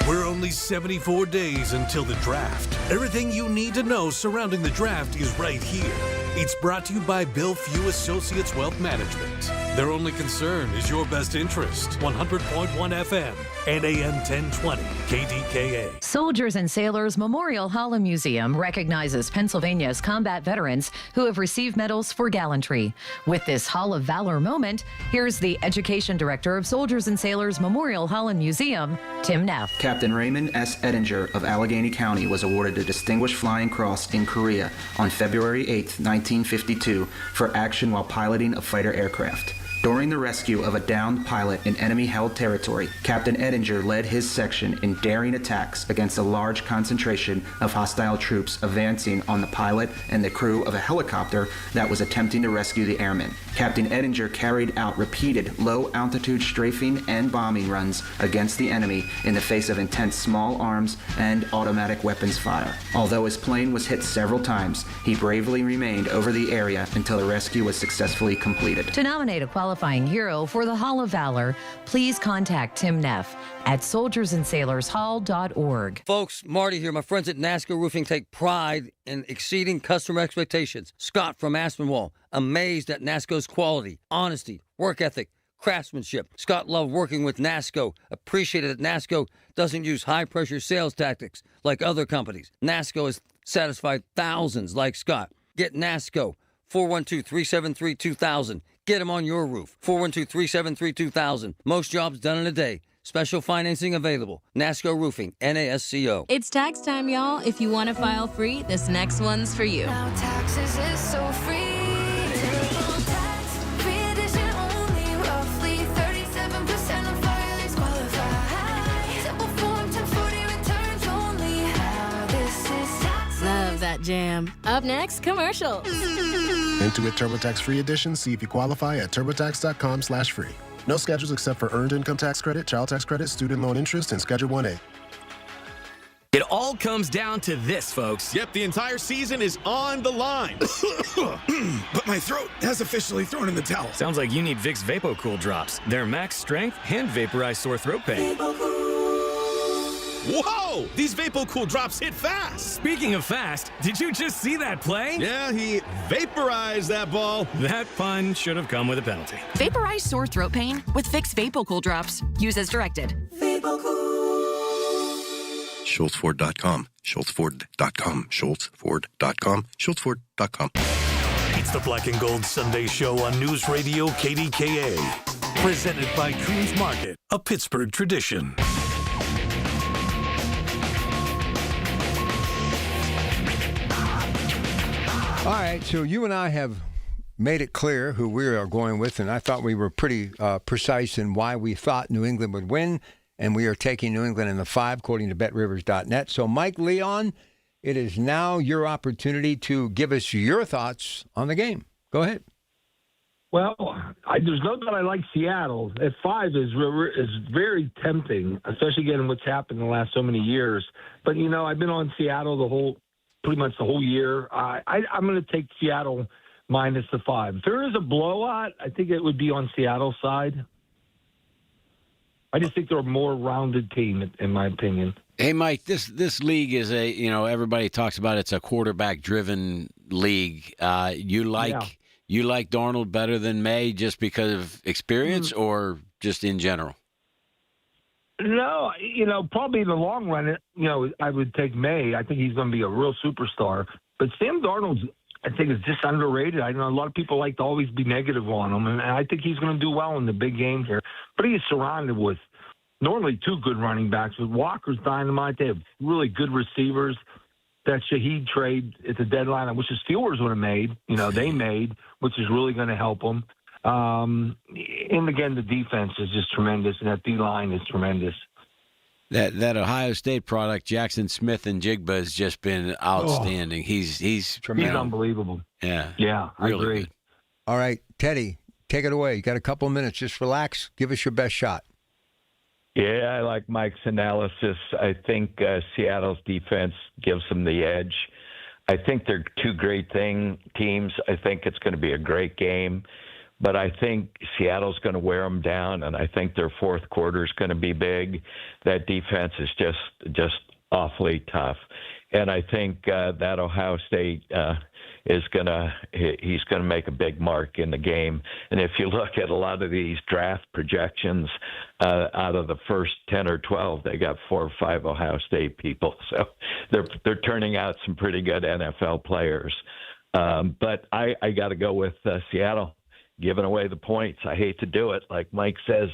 We're only 74 days until the draft. Everything you need to know surrounding the draft is right here. It's brought to you by Bill Few Associates Wealth Management. Their only concern is your best interest. 100.1 FM and AM 1020 KDKA. Soldiers and Sailors Memorial Hall and Museum recognizes Pennsylvania's combat veterans who have received medals for gallantry. With this Hall of Valor moment, here's the Education Director of Soldiers and Sailors Memorial Hall and Museum, Tim Neff. Captain Raymond S. Ettinger of Allegheny County was awarded the Distinguished Flying Cross in Korea on February 8, 1952, for action while piloting a fighter aircraft. During the rescue of a downed pilot in enemy-held territory, Captain Ettinger led his section in daring attacks against a large concentration of hostile troops advancing on the pilot and the crew of a helicopter that was attempting to rescue the airmen. Captain Ettinger carried out repeated low-altitude strafing and bombing runs against the enemy in the face of intense small arms and automatic weapons fire. Although his plane was hit several times, he bravely remained over the area until the rescue was successfully completed. To nominate a qualifying hero for the Hall of Valor, please contact Tim Neff at soldiersandsailorshall.org. Folks, Marty here. My friends at NASCO Roofing take pride in exceeding customer expectations. Scott from Aspenwall, amazed at NASCO's quality, honesty, work ethic, craftsmanship. Scott loved working with NASCO, appreciated that NASCO doesn't use high-pressure sales tactics like other companies. NASCO has satisfied thousands like Scott. Get NASCO, 412-373-2000. Get them on your roof. 412-373-2000. Most jobs done in a day. Special financing available. NASCO Roofing, NASCO. It's tax time, y'all. If you want to file free, this next one's for you. Now taxes is so free. Free edition only. Roughly 37% of filers qualify. Simple form 1040 returns only. Now this is taxes. Love that jam. Up next, commercials. Intuit TurboTax Free Edition. See if you qualify at turbotax.com/free. No schedules except for Earned Income Tax Credit, Child Tax Credit, Student Loan Interest, and Schedule 1A. It all comes down to this, folks. Yep, the entire season is on the line. But my throat has officially thrown in the towel. Sounds like you need Vicks VapoCool drops. They're max strength and vaporize sore throat pain. Whoa! These VapoCool drops hit fast. Speaking of fast, did you just see that play? Yeah, he vaporized that ball. That pun should have come with a penalty. Vaporize sore throat pain with Vicks VapoCool drops. Use as directed. SchultzFord.com. SchultzFord.com. SchultzFord.com. SchultzFord.com. It's the Black and Gold Sunday Show on News Radio KDKA. Presented by Coons Market, a Pittsburgh tradition. All right, so you and I have made it clear who we are going with, and I thought we were pretty precise in why we thought New England would win, and we are taking New England in the 5, according to BetRivers.net. So, Mike Leon, it is now your opportunity to give us your thoughts on the game. Go ahead. Well, there's no doubt I like Seattle. At 5 is very tempting, especially given what's happened in the last so many years. But, I've been on Seattle pretty much the whole year. I'm going to take Seattle minus the 5. If there is a blowout, I think it would be on Seattle's side. I just think they're a more rounded team, in my opinion. Hey, Mike, this league is everybody talks about it's a quarterback-driven league. You like Darnold better than May just because of experience or just in general? No, probably in the long run, I would take May. I think he's going to be a real superstar. But Sam Darnold's, I think, is just underrated. I know a lot of people like to always be negative on him, and I think he's going to do well in the big games here. But he is surrounded with normally two good running backs. With Walker's dynamite, they have really good receivers. That Shaheed trade at the deadline, which the Steelers would have made, they made, which is really going to help them. And again, the defense is just tremendous, and that D-line is tremendous. That Ohio State product, Jackson Smith and Jigba, has just been outstanding. He's tremendous. He's unbelievable. Yeah. Yeah, I really agree. Good. All right, Teddy, take it away. You got a couple of minutes. Just relax. Give us your best shot. Yeah, I like Mike's analysis. I think Seattle's defense gives them the edge. I think they're two great teams. I think it's going to be a great game. But I think Seattle's going to wear them down, and I think their fourth quarter is going to be big. That defense is just awfully tough. And I think that Ohio State he's going to make a big mark in the game. And if you look at a lot of these draft projections, out of the first 10 or 12, they got 4 or 5 Ohio State people. So they're turning out some pretty good NFL players. But I got to go with Seattle, giving away the points. I hate to do it. Like Mike says,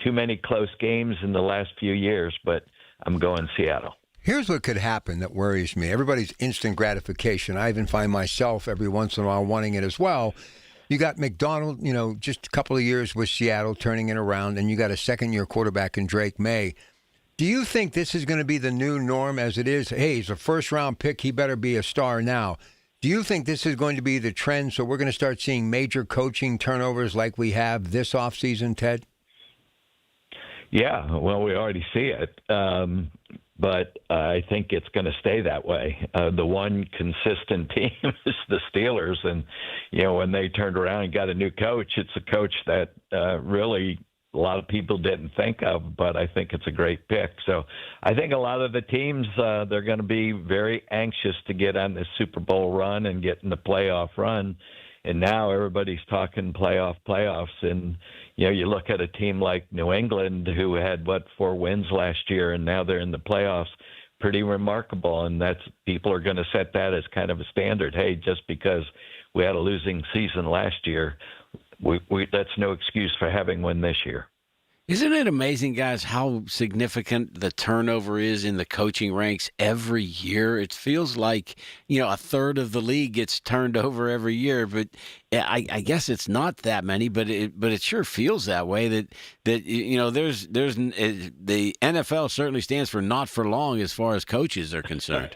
too many close games in the last few years, but I'm going Seattle. Here's what could happen that worries me. Everybody's instant gratification. I even find myself every once in a while wanting it as well. You got McDonald, just a couple of years with Seattle turning it around, and you got a second-year quarterback in Drake May. Do you think this is going to be the new norm as it is? Hey, he's a first-round pick. He better be a star now. Do you think this is going to be the trend, so we're going to start seeing major coaching turnovers like we have this offseason, Ted? Yeah, well, we already see it. But I think it's going to stay that way. The one consistent team is the Steelers. And, when they turned around and got a new coach, it's a coach that really a lot of people didn't think of, but I think it's a great pick. So I think a lot of the teams, they're going to be very anxious to get on this Super Bowl run and get in the playoff run. And now everybody's talking playoffs. And, you look at a team like New England who had, 4 wins last year, and now they're in the playoffs. Pretty remarkable. And people are going to set that as kind of a standard. Hey, just because we had a losing season last year, that's no excuse for having one this year. Isn't it amazing, guys, how significant the turnover is in the coaching ranks every year? It feels like, a third of the league gets turned over every year, but I guess it's not that many, but it sure feels that way. That there's the NFL certainly stands for not for long as far as coaches are concerned.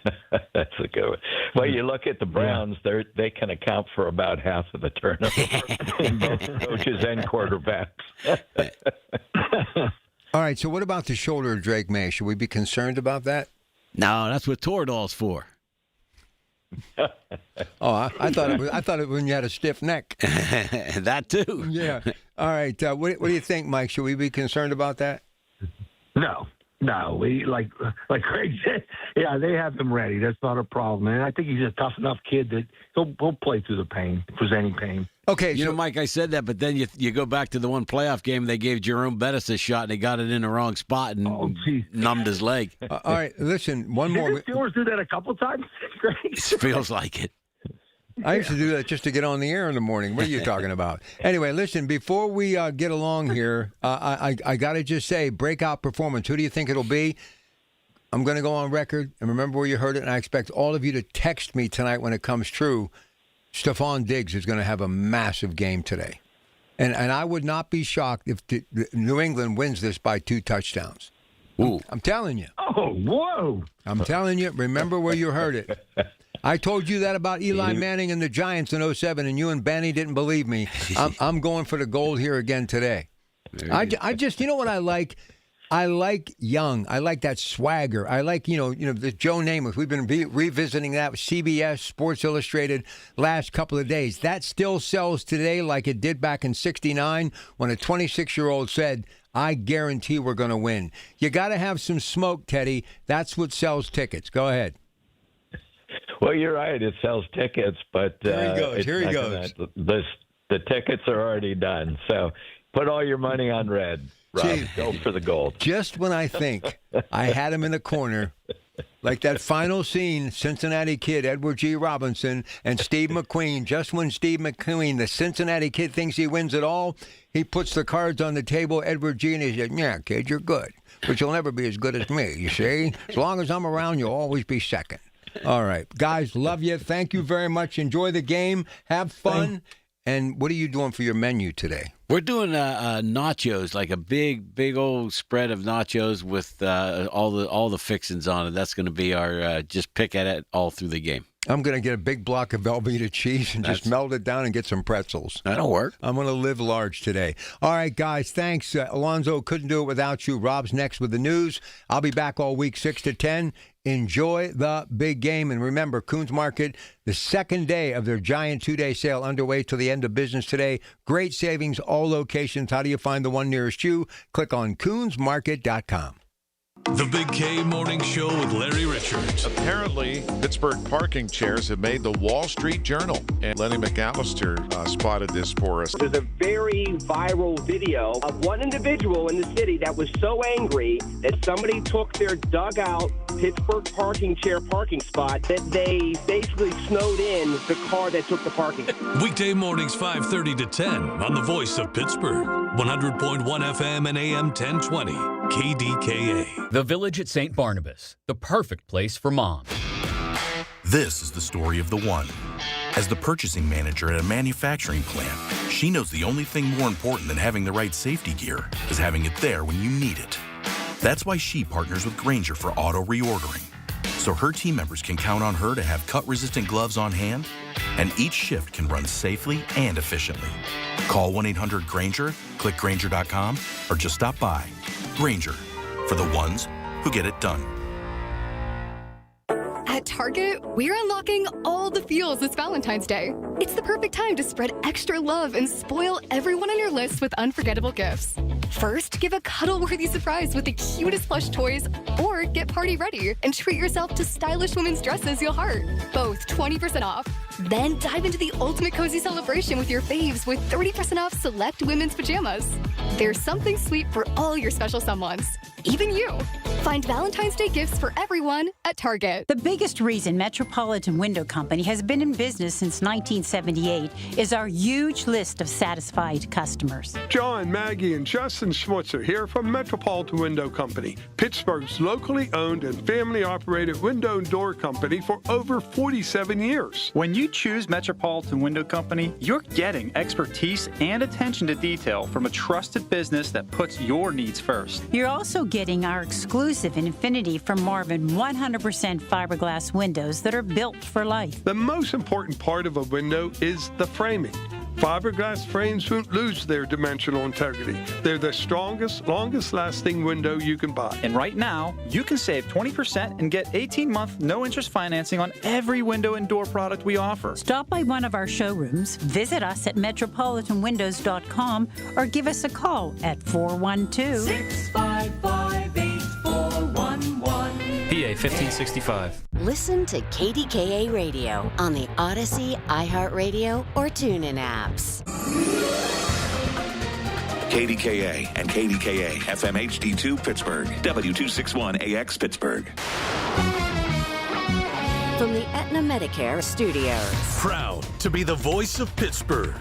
That's a good one. Well, you look at the Browns; they can account for about half of the turnover in both coaches and quarterbacks. All right, so what about the shoulder of Drake May? Should we be concerned about that? No, that's what Toradol's for. I thought it was when you had a stiff neck. That too. Yeah. All right. What do you think, Mike? Should we be concerned about that? No. We like Craig said. Yeah, they have him ready. That's not a problem. And I think he's a tough enough kid that he'll play through the pain, if there's any pain. Okay, Mike, I said that, but then you go back to the one playoff game, they gave Jerome Bettis a shot, and he got it in the wrong spot and numbed his leg. All right, listen, one more. Did the Steelers do that a couple times? Great. It feels like it. I used to do that just to get on the air in the morning. What are you talking about? Anyway, listen, before we get along here, I got to just say, breakout performance. Who do you think it'll be? I'm going to go on record, and remember where you heard it, and I expect all of you to text me tonight when it comes true. Stephon Diggs is going to have a massive game today. And I would not be shocked if New England wins this by 2 touchdowns. Ooh. I'm telling you. Oh, whoa. I'm telling you. Remember where you heard it. I told you that about Eli Manning and the Giants in 2007, and you and Benny didn't believe me. I'm going for the gold here again today. I just, what I like? I like Young. I like that swagger. I like, the Joe Namath. We've been revisiting that with CBS, Sports Illustrated last couple of days. That still sells today like it did back in '69 when a 26-year-old said, I guarantee we're going to win. You got to have some smoke, Teddy. That's what sells tickets. Go ahead. Well, you're right. It sells tickets, but here he goes. The tickets are already done. So put all your money on red. Rob, go for the gold. Just when I think I had him in the corner, Like that final scene, Cincinnati Kid, Edward G. Robinson, and Steve McQueen. Just when Steve McQueen, the Cincinnati Kid, thinks he wins it all, he puts the cards on the table, Edward G., and he said, yeah, kid, you're good. But you'll never be as good as me, you see? As long as I'm around, you'll always be second. All right. Guys, love you. Thank you very much. Enjoy the game. Have fun. And what are you doing for your menu today? We're doing nachos, like a big old spread of nachos with all the fixings on it. That's going to be our just pick at it all through the game. I'm going to get a big block of Velveeta cheese and just melt it down and get some pretzels. That'll work. I'm going to live large today. All right, guys, thanks. Alonzo, couldn't do it without you. Rob's next with the news. I'll be back all week, 6 to 10. Enjoy the big game. And remember, Coons Market, the second day of their giant 2-day sale underway till the end of business today. Great savings, all locations. How do you find the one nearest you? Click on coonsmarket.com. The Big K Morning Show with Larry Richards. Apparently, Pittsburgh parking chairs have made the Wall Street Journal. And Lenny McAllister spotted this for us. There's a very viral video of one individual in the city that was so angry that somebody took their dugout Pittsburgh parking chair parking spot that they basically snowed in the car that took the parking. Weekday mornings 5:30 to 10 on the Voice of Pittsburgh. 100.1 FM and AM 1020. KDKA. The Village at St. Barnabas, the perfect place for moms. This is the story of the one. As the purchasing manager at a manufacturing plant, she knows the only thing more important than having the right safety gear is having it there when you need it. That's why she partners with Grainger for auto reordering, so her team members can count on her to have cut-resistant gloves on hand, and each shift can run safely and efficiently. Call 1-800-GRAINGER, click Grainger.com, or just stop by. Grainger, for the ones who get it done. At Target, we're unlocking all the feels this Valentine's Day. It's the perfect time to spread extra love and spoil everyone on your list with unforgettable gifts. First, give a cuddle-worthy surprise with the cutest plush toys, or get party ready and treat yourself to stylish women's dresses you'll heart. Both 20% off. Then dive into the ultimate cozy celebration with your faves with 30% off select women's pajamas. There's something sweet for all your special someones, even you. Find Valentine's Day gifts for everyone at Target. The biggest reason Metropolitan Window Company has been in business since 1978 is our huge list of satisfied customers. John, Maggie, and Justin Schmutzer here from Metropolitan Window Company, Pittsburgh's locally owned and family-operated window and door company for over 47 years. When you choose Metropolitan Window Company, you're getting expertise and attention to detail from a trusted business that puts your needs first. You're also getting our exclusive Infinity from Marvin 100% fiberglass windows that are built for life. The most important part of a window is the framing. Fiberglass frames won't lose their dimensional integrity. They're the strongest, longest-lasting window you can buy. And right now, you can save 20% and get 18-month no-interest financing on every window and door product we offer. Stop by one of our showrooms, visit us at metropolitanwindows.com, or give us a call at 412-655-8411. PA 1565. Listen to KDKA Radio on the Odyssey, iHeartRadio, or TuneIn apps. KDKA and KDKA FM HD2 Pittsburgh, W261AX Pittsburgh. From the Aetna Medicare Studios. Proud to be the voice of Pittsburgh.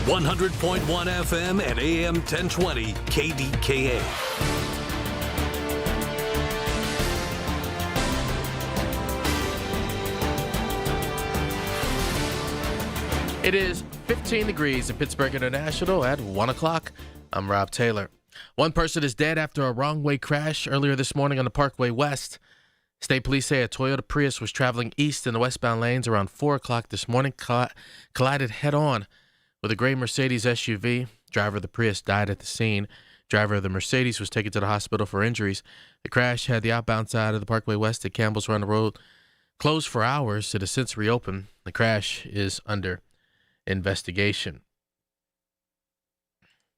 100.1 FM and AM 1020 KDKA. It is 15 degrees at Pittsburgh International at 1 o'clock. I'm Rob Taylor. One person is dead after a wrong-way crash earlier this morning on the Parkway West. State police say a Toyota Prius was traveling east in the westbound lanes around 4 o'clock this morning, collided head-on with a gray Mercedes SUV. Driver of the Prius died at the scene. Driver of the Mercedes was taken to the hospital for injuries. The crash had the outbound side of the Parkway West at Campbell's Run Road closed for hours. It has since reopened. The crash is under investigation.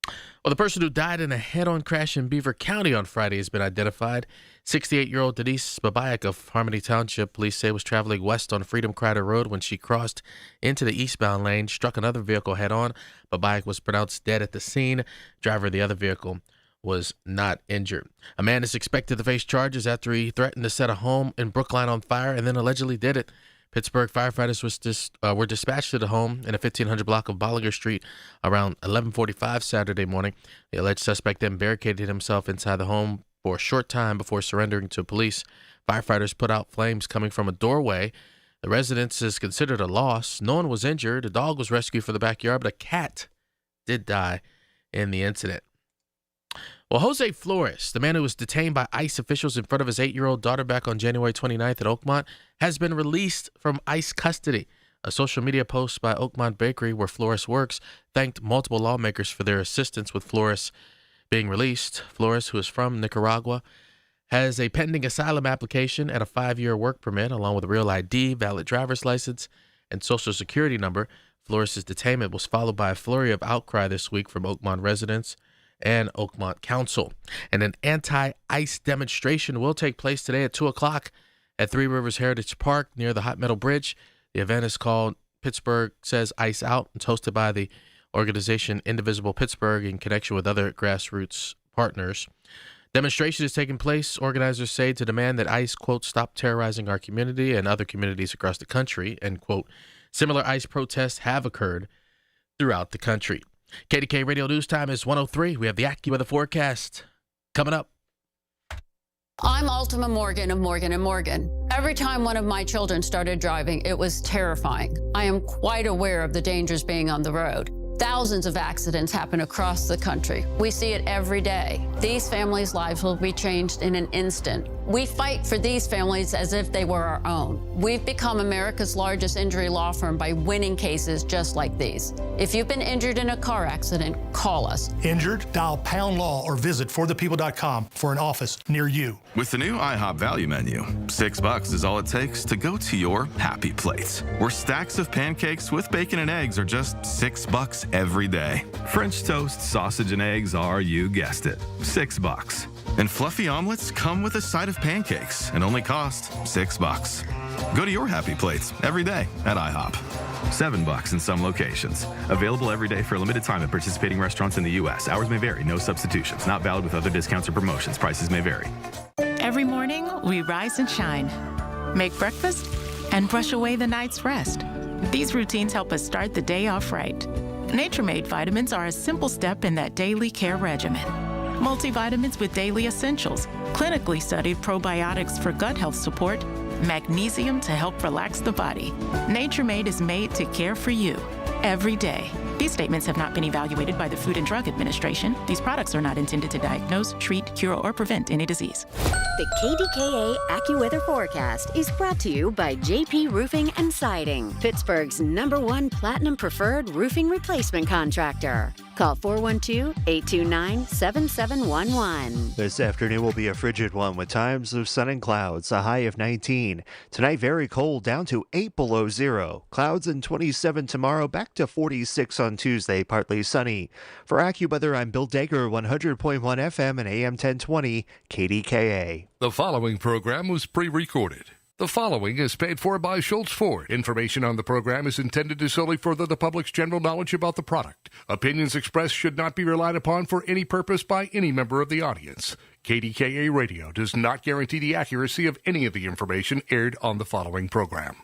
Well, the person who died in a head-on crash in Beaver County on Friday has been identified. 68-year-old Denise Babayak of Harmony Township, police say, was traveling west on Freedom Crider Road when she crossed into the eastbound lane, struck another vehicle head-on. Babayak was pronounced dead at the scene. Driver of the other vehicle was not injured. A man is expected to face charges after he threatened to set a home in Brookline on fire and then allegedly did it. Pittsburgh firefighters were dispatched to the home in a 1500 block of Bollinger Street around 11:45 Saturday morning. The alleged suspect then barricaded himself inside the home for a short time before surrendering to police. Firefighters put out flames coming from a doorway. The residence is considered a loss. No one was injured. A dog was rescued from the backyard, but a cat did die in the incident. Well, Jose Flores, the man who was detained by ICE officials in front of his 8-year-old daughter back on January 29th at Oakmont, has been released from ICE custody. A social media post by Oakmont Bakery, where Flores works, thanked multiple lawmakers for their assistance with Flores being released. Flores, who is from Nicaragua, has a pending asylum application and a 5-year work permit, along with a real ID, valid driver's license, and social security number. Flores' detainment was followed by a flurry of outcry this week from Oakmont residents and Oakmont Council. And an anti-ICE demonstration will take place today at 2 o'clock at Three Rivers Heritage Park near the Hot Metal Bridge. The event is called Pittsburgh Says ICE Out. It's hosted by the organization Indivisible Pittsburgh in connection with other grassroots partners. Demonstration is taking place, organizers say, to demand that ICE, quote, stop terrorizing our community and other communities across the country, end quote. Similar ICE protests have occurred throughout the country. KDKA Radio News Time is 1:03. We have the AccuWeather forecast coming up. I'm Ultima Morgan of Morgan & Morgan. Every time one of my children started driving, it was terrifying. I am quite aware of the dangers being on the road. Thousands of accidents happen across the country. We see it every day. These families' lives will be changed in an instant. We fight for these families as if they were our own. We've become America's largest injury law firm by winning cases just like these. If you've been injured in a car accident, call us. Injured? Dial pound law or visit forthepeople.com for an office near you. With the new IHOP value menu, $6 is all it takes to go to your happy place, where stacks of pancakes with bacon and eggs are just $6 every day. French toast, sausage, and eggs are, you guessed it, $6. And fluffy omelets come with a side of pancakes and only cost $6. Go to your happy plates every day at IHOP. $7 in some locations. Available every day for a limited time at participating restaurants in the U.S. Hours may vary. No substitutions. Not valid with other discounts or promotions. Prices may vary. Every morning, we rise and shine, make breakfast, and brush away the night's rest. These routines help us start the day off right. Nature-Made vitamins are a simple step in that daily care regimen. Multivitamins with daily essentials, clinically studied probiotics for gut health support, magnesium to help relax the body. Nature-Made is made to care for you every day. These statements have not been evaluated by the Food and Drug Administration. These products are not intended to diagnose, treat, cure, or prevent any disease. The KDKA AccuWeather forecast is brought to you by JP Roofing and Siding, Pittsburgh's #1 Platinum Preferred Roofing Replacement Contractor. Call 412-829-7711. This afternoon will be a frigid one with times of sun and clouds, a high of 19. Tonight, very cold, down to 8 below zero. Clouds and 27 tomorrow, back to 46 on Tuesday, partly sunny. For AccuWeather, I'm Bill Dager, 100.1 FM and AM 1020, KDKA. The following program was pre-recorded. The following is paid for by Schultz Ford. Information on the program is intended to solely further the public's general knowledge about the product. Opinions expressed should not be relied upon for any purpose by any member of the audience. KDKA Radio does not guarantee the accuracy of any of the information aired on the following program.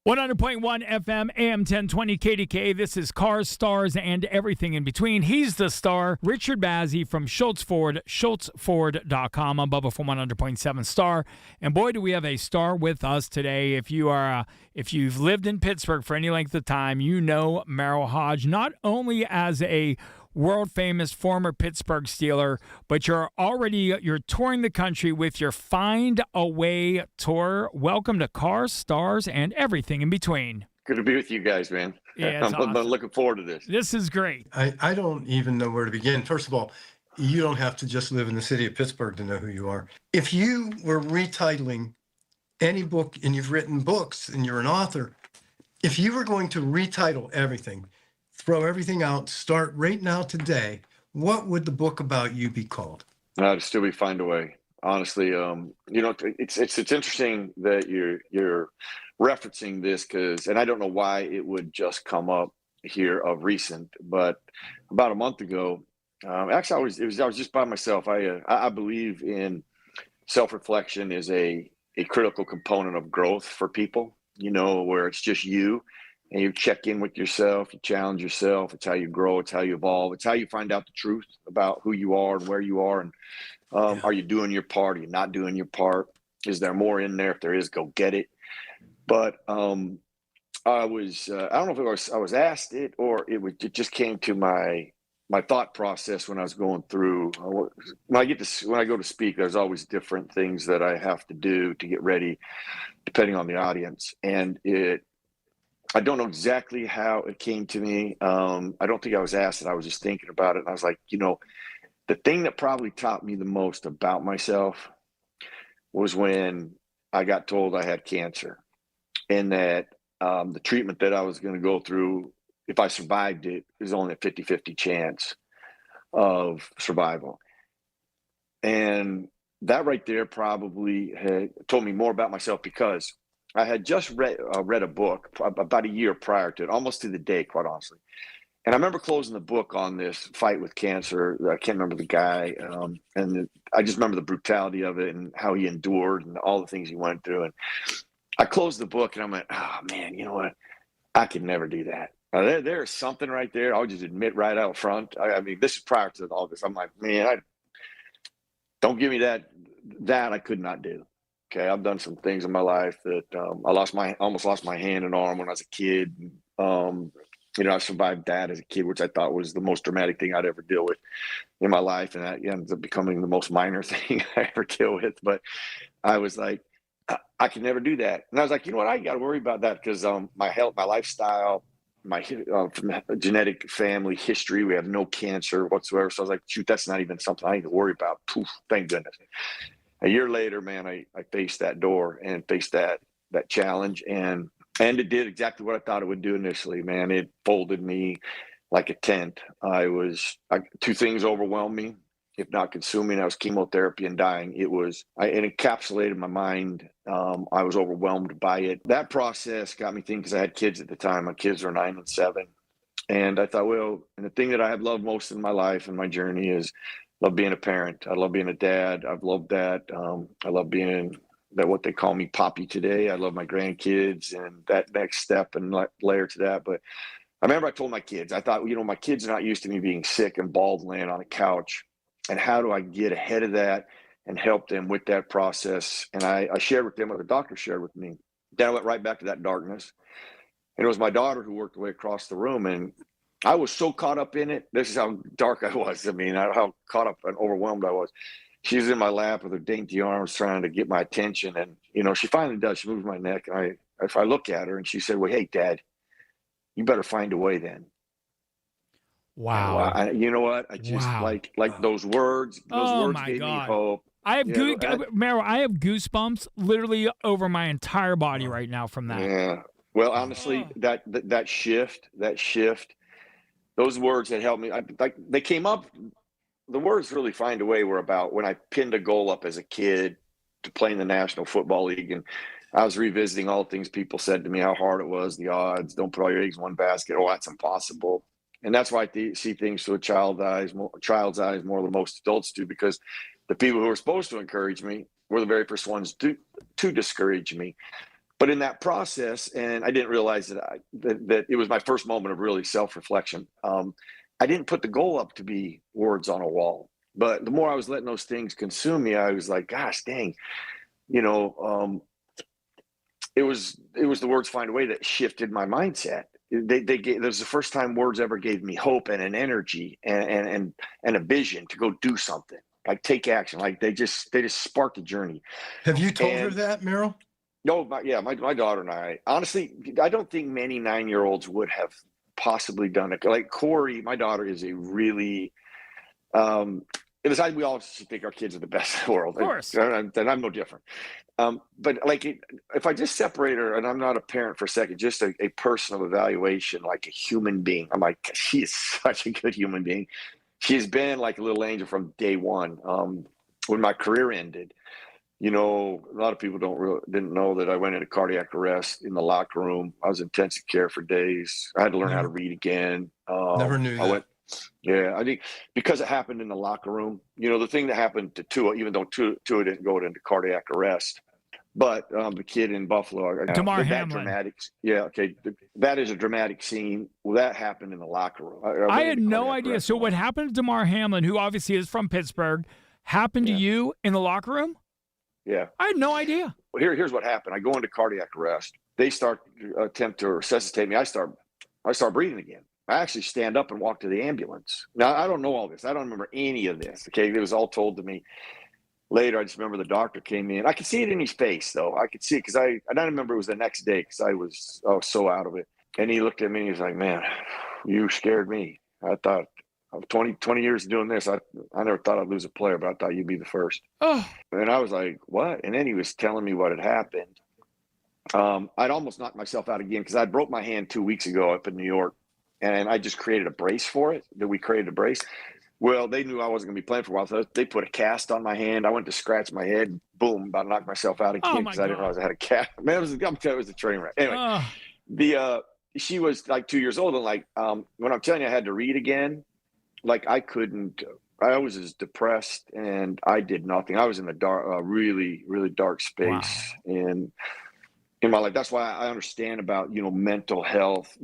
100.1 FM, AM 1020 KDKA. This is Cars, Stars, and everything in between. He's the star, Richard Bazzi from Schultz Ford, schultzford.com. I'm Bubba from 100.7 Star. And boy, do we have a star with us today. If you've lived in Pittsburgh for any length of time, you know Merrill Hodge, not only as a world-famous former Pittsburgh Steeler, but you're touring the country with your Find a Way tour. Welcome to Cars, Stars, and everything in between. Good to be with you guys, man. Yeah, I'm awesome. looking forward to this. This is great. I don't even know where to begin. First of all, you don't have to just live in the city of Pittsburgh to know who you are. If you were retitling any book, and you've written books, and you're an author, if you were going to retitle everything, throw everything out, start right now today, what would the book about you be called? I'd still be Find a Way. Honestly, it's interesting that you're referencing this and I don't know why it would just come up here of recent, but about a month ago, Actually, I was just by myself. I believe in self-reflection is a critical component of growth for people, where it's just you and you check in with yourself, you challenge yourself. It's how you grow. It's how you evolve. It's how you find out the truth about who you are and where you are. And are you doing your part? Are you not doing your part? Is there more in there? If there is, go get it. But I don't know if I was asked it or it just came to my thought process when I was going through. When I go to speak, there's always different things that I have to do to get ready, depending on the audience. And I don't know exactly how it came to me. I don't think I was asked it. I was just thinking about it. And I was like, the thing that probably taught me the most about myself was when I got told I had cancer, and that the treatment that I was going to go through, if I survived it, is only a 50-50 chance of survival. And that right there probably had told me more about myself, because I had just read a book about a year prior to it, almost to the day, quite honestly. And I remember closing the book on this fight with cancer. I can't remember the guy. And I just remember the brutality of it and how he endured and all the things he went through. And I closed the book and I went, oh man, you know what? I could never do that. There's something right there. I'll just admit right out front. I mean, this is prior to all this. I'm like, man, don't give me that I could not do. Okay. I've done some things in my life that I almost lost my hand and arm when I was a kid. I survived that as a kid, which I thought was the most dramatic thing I'd ever deal with in my life. And that ends up becoming the most minor thing I ever deal with. But I was like, I can never do that. And I was like, you know what? I got to worry about that, because my health, my lifestyle, my genetic family history, we have no cancer whatsoever. So I was like, shoot, that's not even something I need to worry about. Poof, thank goodness. A year later, man, I faced that door and faced that challenge. And it did exactly what I thought it would do initially, man. It folded me like a tent. Two things overwhelmed me, if not consuming. I was chemotherapy and dying. It encapsulated my mind. I was overwhelmed by it. That process got me thinking, because I had kids at the time. My kids are 9 and 7. And I thought, well, and the thing that I have loved most in my life and my journey is love being a parent. I love being a dad. I've loved that. I love being what they call me Poppy today. I love my grandkids and that next step and layer to that. But I remember I told my kids, I thought, my kids are not used to me being sick and bald laying on a couch. And how do I get ahead of that and help them with that process? And I shared with them what the doctor shared with me. Then I went right back to that darkness. And it was my daughter who worked away across the room. And I was so caught up in it. This is how dark I was. I mean, how caught up and overwhelmed I was. She was in my lap with her dainty arms trying to get my attention. And, she finally does. She moves my neck. And if I look at her, and she said, well, hey, Dad, you better find a way then. Wow. You know what? I just like those words. Those words gave me hope. I have Meryl, I have goosebumps literally over my entire body right now from that. Yeah. Well, honestly, that shift, those words had helped me. They came up. The words really find a way were about when I pinned a goal up as a kid to play in the National Football League, and I was revisiting all the things people said to me, how hard it was, the odds, don't put all your eggs in one basket. Oh, that's impossible. And that's why I see things through a child's eyes more than most adults do, because the people who were supposed to encourage me were the very first ones to discourage me. But in that process, and I didn't realize that it was my first moment of really self-reflection. I didn't put the goal up to be words on a wall, but the more I was letting those things consume me, I was like, gosh, dang, it was the words find a way that shifted my mindset. That was the first time words ever gave me hope and an energy and a vision to go do something, like take action. Like they just sparked a journey. Have you told her that, Meryl? No, my daughter and I, honestly, I don't think many 9-year-olds would have possibly done it. Like Corey, my daughter, is a really, we all think our kids are the best in the world. Of course. And I'm no different. But if I just separate her, and I'm not a parent for a second, just a personal evaluation, like a human being, I'm like, she is such a good human being. She's been like a little angel from day one. When my career ended, a lot of people didn't know that I went into cardiac arrest in the locker room. I was in intensive care for days. I had to learn how to read again. Never knew that. Yeah, I think because it happened in the locker room. You know, the thing that happened to Tua, even though Tua didn't go into cardiac arrest, but the kid in Buffalo, Damar that Hamlin. dramatic. Yeah, okay, that is a dramatic scene. Well, that happened in the locker room. I had no idea. So what happened to Damar Hamlin, who obviously is from Pittsburgh, happened to you in the locker room? Yeah, I had no idea. Well, here's what happened. I go into cardiac arrest. They start attempt to resuscitate me. I start breathing again. I actually stand up and walk to the ambulance. Now, I don't know all this. I don't remember any of this. Okay, it was all told to me later. I just remember the doctor came in. I could see it in his face, though. I could see it because I don't remember it was the next day because I was so out of it. And he looked at me and he was like, "Man, you scared me. I thought of 20 years of doing this. I never thought I'd lose a player, but I thought you'd be the first." Oh. And I was like, "What?" And then he was telling me what had happened. I'd almost knocked myself out again because I broke my hand 2 weeks ago up in New York. And I just created a brace for it. We created a brace. Well, they knew I wasn't going to be playing for a while, so they put a cast on my hand. I went to scratch my head. Boom, about knocked myself out again because I didn't realize I had a cast. Man, it was a train wreck. Anyway, she was like 2 years old, and like when I'm telling you I had to read again, like I couldn't. I was as depressed, and I did nothing. I was in the dark, really, really dark space, and in my life. That's why I understand about, mental health,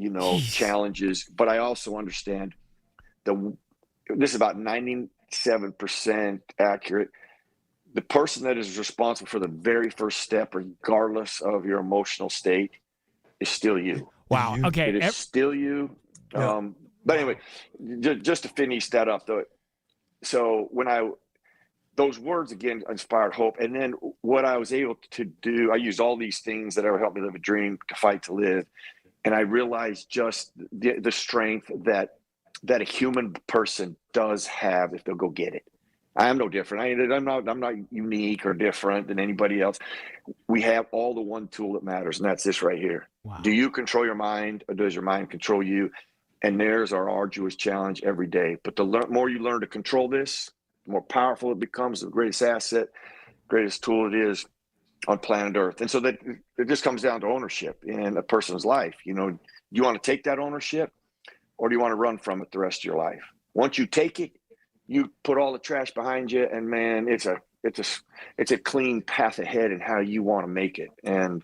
challenges, but I also understand this is about 97% accurate. The person that is responsible for the very first step, regardless of your emotional state, is still you. Wow. Okay. It is still you. Yeah. But anyway, just to finish that up though. So those words again inspired hope. And then what I was able to do, I used all these things that ever helped me live a dream, to fight to live. And I realized just the strength that a human person does have if they'll go get it. I am no different. I'm not unique or different than anybody else. We have all the one tool that matters, and that's this right here. Wow. Do you control your mind, or does your mind control you? And there's our arduous challenge every day. But the more you learn to control this, the more powerful it becomes, the greatest asset, greatest tool it is on planet Earth. And so that it just comes down to ownership in a person's life. Do you want to take that ownership, or do you want to run from it the rest of your life? Once you take it, you put all the trash behind you, and man, it's a clean path ahead in how you want to make it. And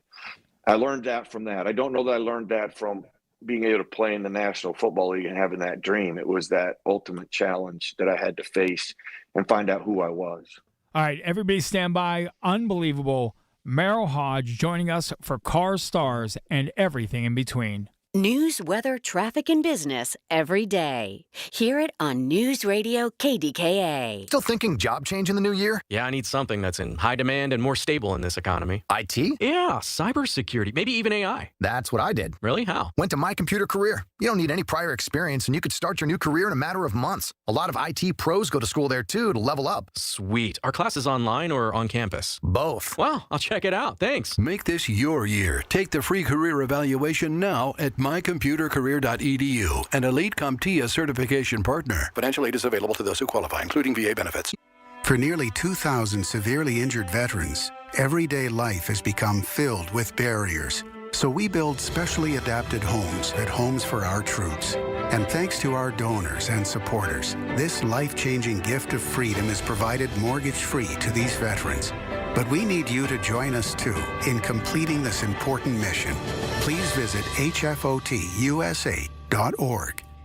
I learned that from that. I don't know that I learned that from being able to play in the National Football League and having that dream. It was that ultimate challenge that I had to face and find out who I was. All right, everybody stand by. Unbelievable. Merrill Hodge joining us for Cars, Stars, and everything in between. News, weather, traffic, and business every day. Hear it on News Radio KDKA. Still thinking job change in the new year? Yeah, I need something that's in high demand and more stable in this economy. IT? Yeah, cybersecurity, maybe even AI. That's what I did. Really? How? Went to My Computer Career. You don't need any prior experience, and you could start your new career in a matter of months. A lot of IT pros go to school there, too, to level up. Sweet. Are classes online or on campus? Both. Well, I'll check it out. Thanks. Make this your year. Take the free career evaluation now at mycomputercareer.edu, an Elite CompTIA certification partner. Financial aid is available to those who qualify, including VA benefits. For nearly 2,000 severely injured veterans, everyday life has become filled with barriers. So we build specially adapted homes at Homes for Our Troops. And thanks to our donors and supporters, this life-changing gift of freedom is provided mortgage-free to these veterans. But we need you to join us, too, in completing this important mission. Please visit hfotusa.org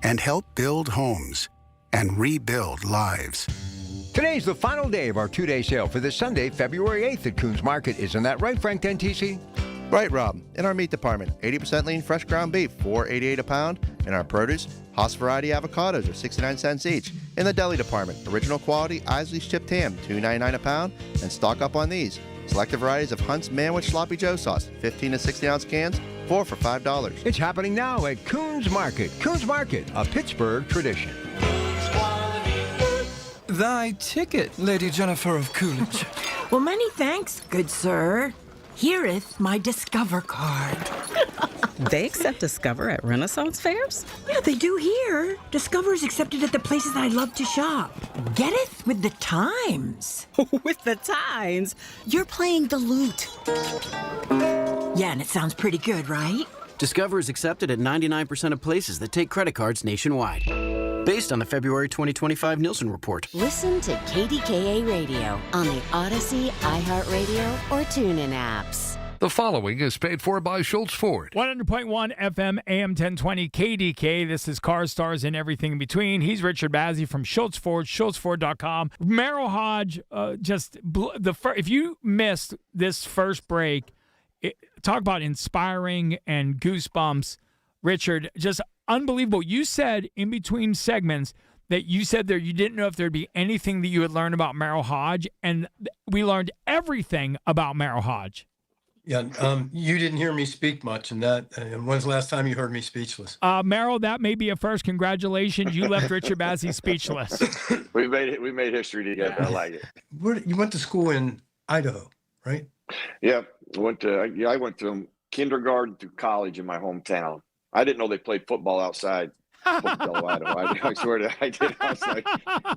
and help build homes and rebuild lives. Today's the final day of our two-day sale for this Sunday, February 8th at Coons Market. Isn't that right, Frank Dentisi? Right, Rob. In our meat department, 80% lean fresh ground beef, $4.88 a pound. In our produce, Haas variety avocados are 69 cents each. In the deli department, original quality Isley's chipped ham, $2.99 a pound. And stock up on these. Selected varieties of Hunt's Manwich Sloppy Joe sauce, 15 to 16-ounce cans, 4 for $5. It's happening now at Coons Market. Coons Market, a Pittsburgh tradition. Thy ticket, Lady Jennifer of Coolidge. Well, many thanks, good sir. Hereeth my Discover card. They accept Discover at Renaissance fairs? Yeah, they do here. Discover is accepted at the places I love to shop. Getteth with the times. With the times? You're playing the lute. Yeah, and it sounds pretty good, right? Discover is accepted at 99% of places that take credit cards nationwide. based on the February 2025 Nielsen report. Listen to KDKA Radio on the Odyssey, iHeartRadio, or TuneIn apps. The following is paid for by Schultz Ford. 100.1 FM, AM 1020, KDK. This is Car Stars and everything in between. He's Richard Bazzi from Schultz Ford, schultzford.com. Merrill Hodge, if you missed this first break, talk about inspiring and goosebumps. Richard, just unbelievable. You said in between segments that you said there you didn't know if there'd be anything that you had learned about Merrill Hodge, and we learned everything about Merrill Hodge. Yeah, you didn't hear me speak much, and when's the last time you heard me speechless? Merrill, that may be a first. Congratulations. You left Richard Bazzi speechless. We made history together. I like it. You went to school in Idaho, right? Yeah, I went from kindergarten through college in my hometown. I didn't know they played football outside Idaho. I swear to I did. I was like,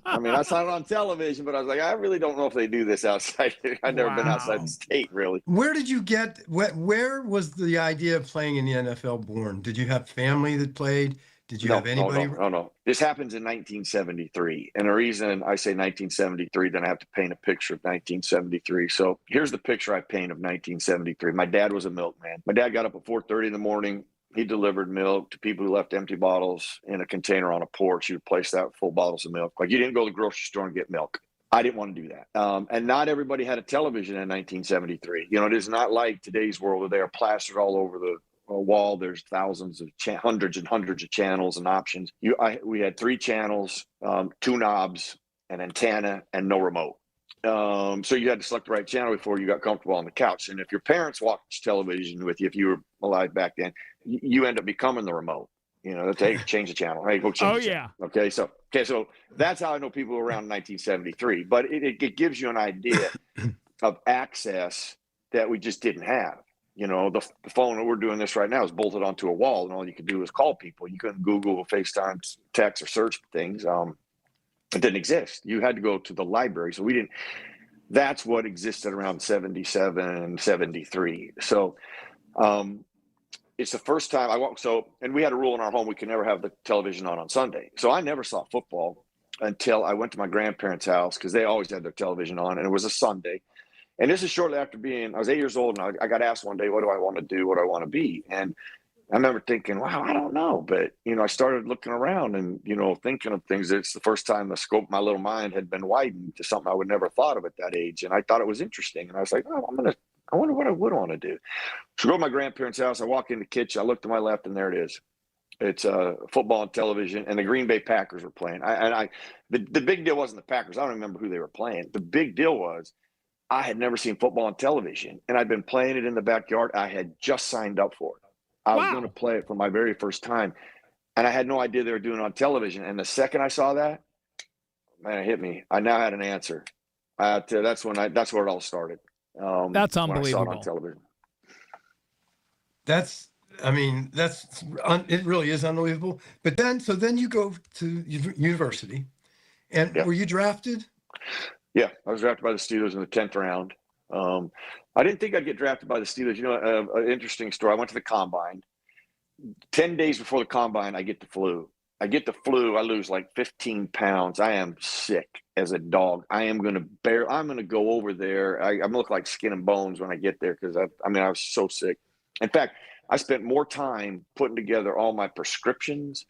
I saw it on television, but I was like, I really don't know if they do this outside. I've never been outside the state, really. Where did you where was the idea of playing in the NFL born? Did you have family that played? Did you have anybody? No. This happens in 1973. And the reason I say 1973, then I have to paint a picture of 1973. So here's the picture I paint of 1973. My dad was a milkman. My dad got up at 4:30 in the morning. He delivered milk to people who left empty bottles in a container on a porch. You replace that with full bottles of milk. Like, you didn't go to the grocery store and get milk. I didn't want to do that. And not everybody had a television in 1973. It is not like today's world where they are plastered all over the wall. There's thousands of hundreds and hundreds of channels and options. We had 3 channels, 2 knobs, an antenna, and no remote. So you had to select the right channel before you got comfortable on the couch. And if your parents watched television with you, if you were alive back then, you end up becoming the remote. Hey, change the channel. Hey, go change the channel. Okay, so that's how I know people around 1973. But it gives you an idea of access that we just didn't have. The phone that we're doing this right now is bolted onto a wall, and all you could do is call people. You couldn't Google, FaceTime, text, or search things. It didn't exist. You had to go to the library. So we didn't. That's what existed around 77, 73. So it's the first time and we had a rule in our home, we could never have the television on Sunday. So I never saw football until I went to my grandparents' house, because they always had their television on, and it was a Sunday. And this is shortly after I was 8 years old, and I got asked one day, what do I want to do? What do I want to be? And I remember thinking, wow, I don't know. But, I started looking around and, thinking of things. It's the first time the scope of my little mind had been widened to something I would never thought of at that age. And I thought it was interesting. And I was like, I wonder what I would want to do. So I go to my grandparents' house. I walk in the kitchen. I look to my left, and there it is. It's football and television, and the Green Bay Packers were playing. The big deal wasn't the Packers. I don't remember who they were playing. The big deal was I had never seen football on television, and I'd been playing it in the backyard. I had just signed up for it. I was going to play it for my very first time, and I had no idea they were doing it on television. And the second I saw that, man, it hit me. I now had an answer. That's where it all started. That's unbelievable. When I saw it on television. It really is unbelievable. But then you go to university, and were you drafted? Yeah, I was drafted by the Steelers in the 10th round. I didn't think I'd get drafted by the Steelers. An interesting story. I went to the combine. 10 days before the combine, I get the flu. I lose like 15 pounds. I am sick as a dog. I'm going to go over there. I'm going to look like skin and bones when I get there, because I was so sick. In fact, I spent more time putting together all my prescriptions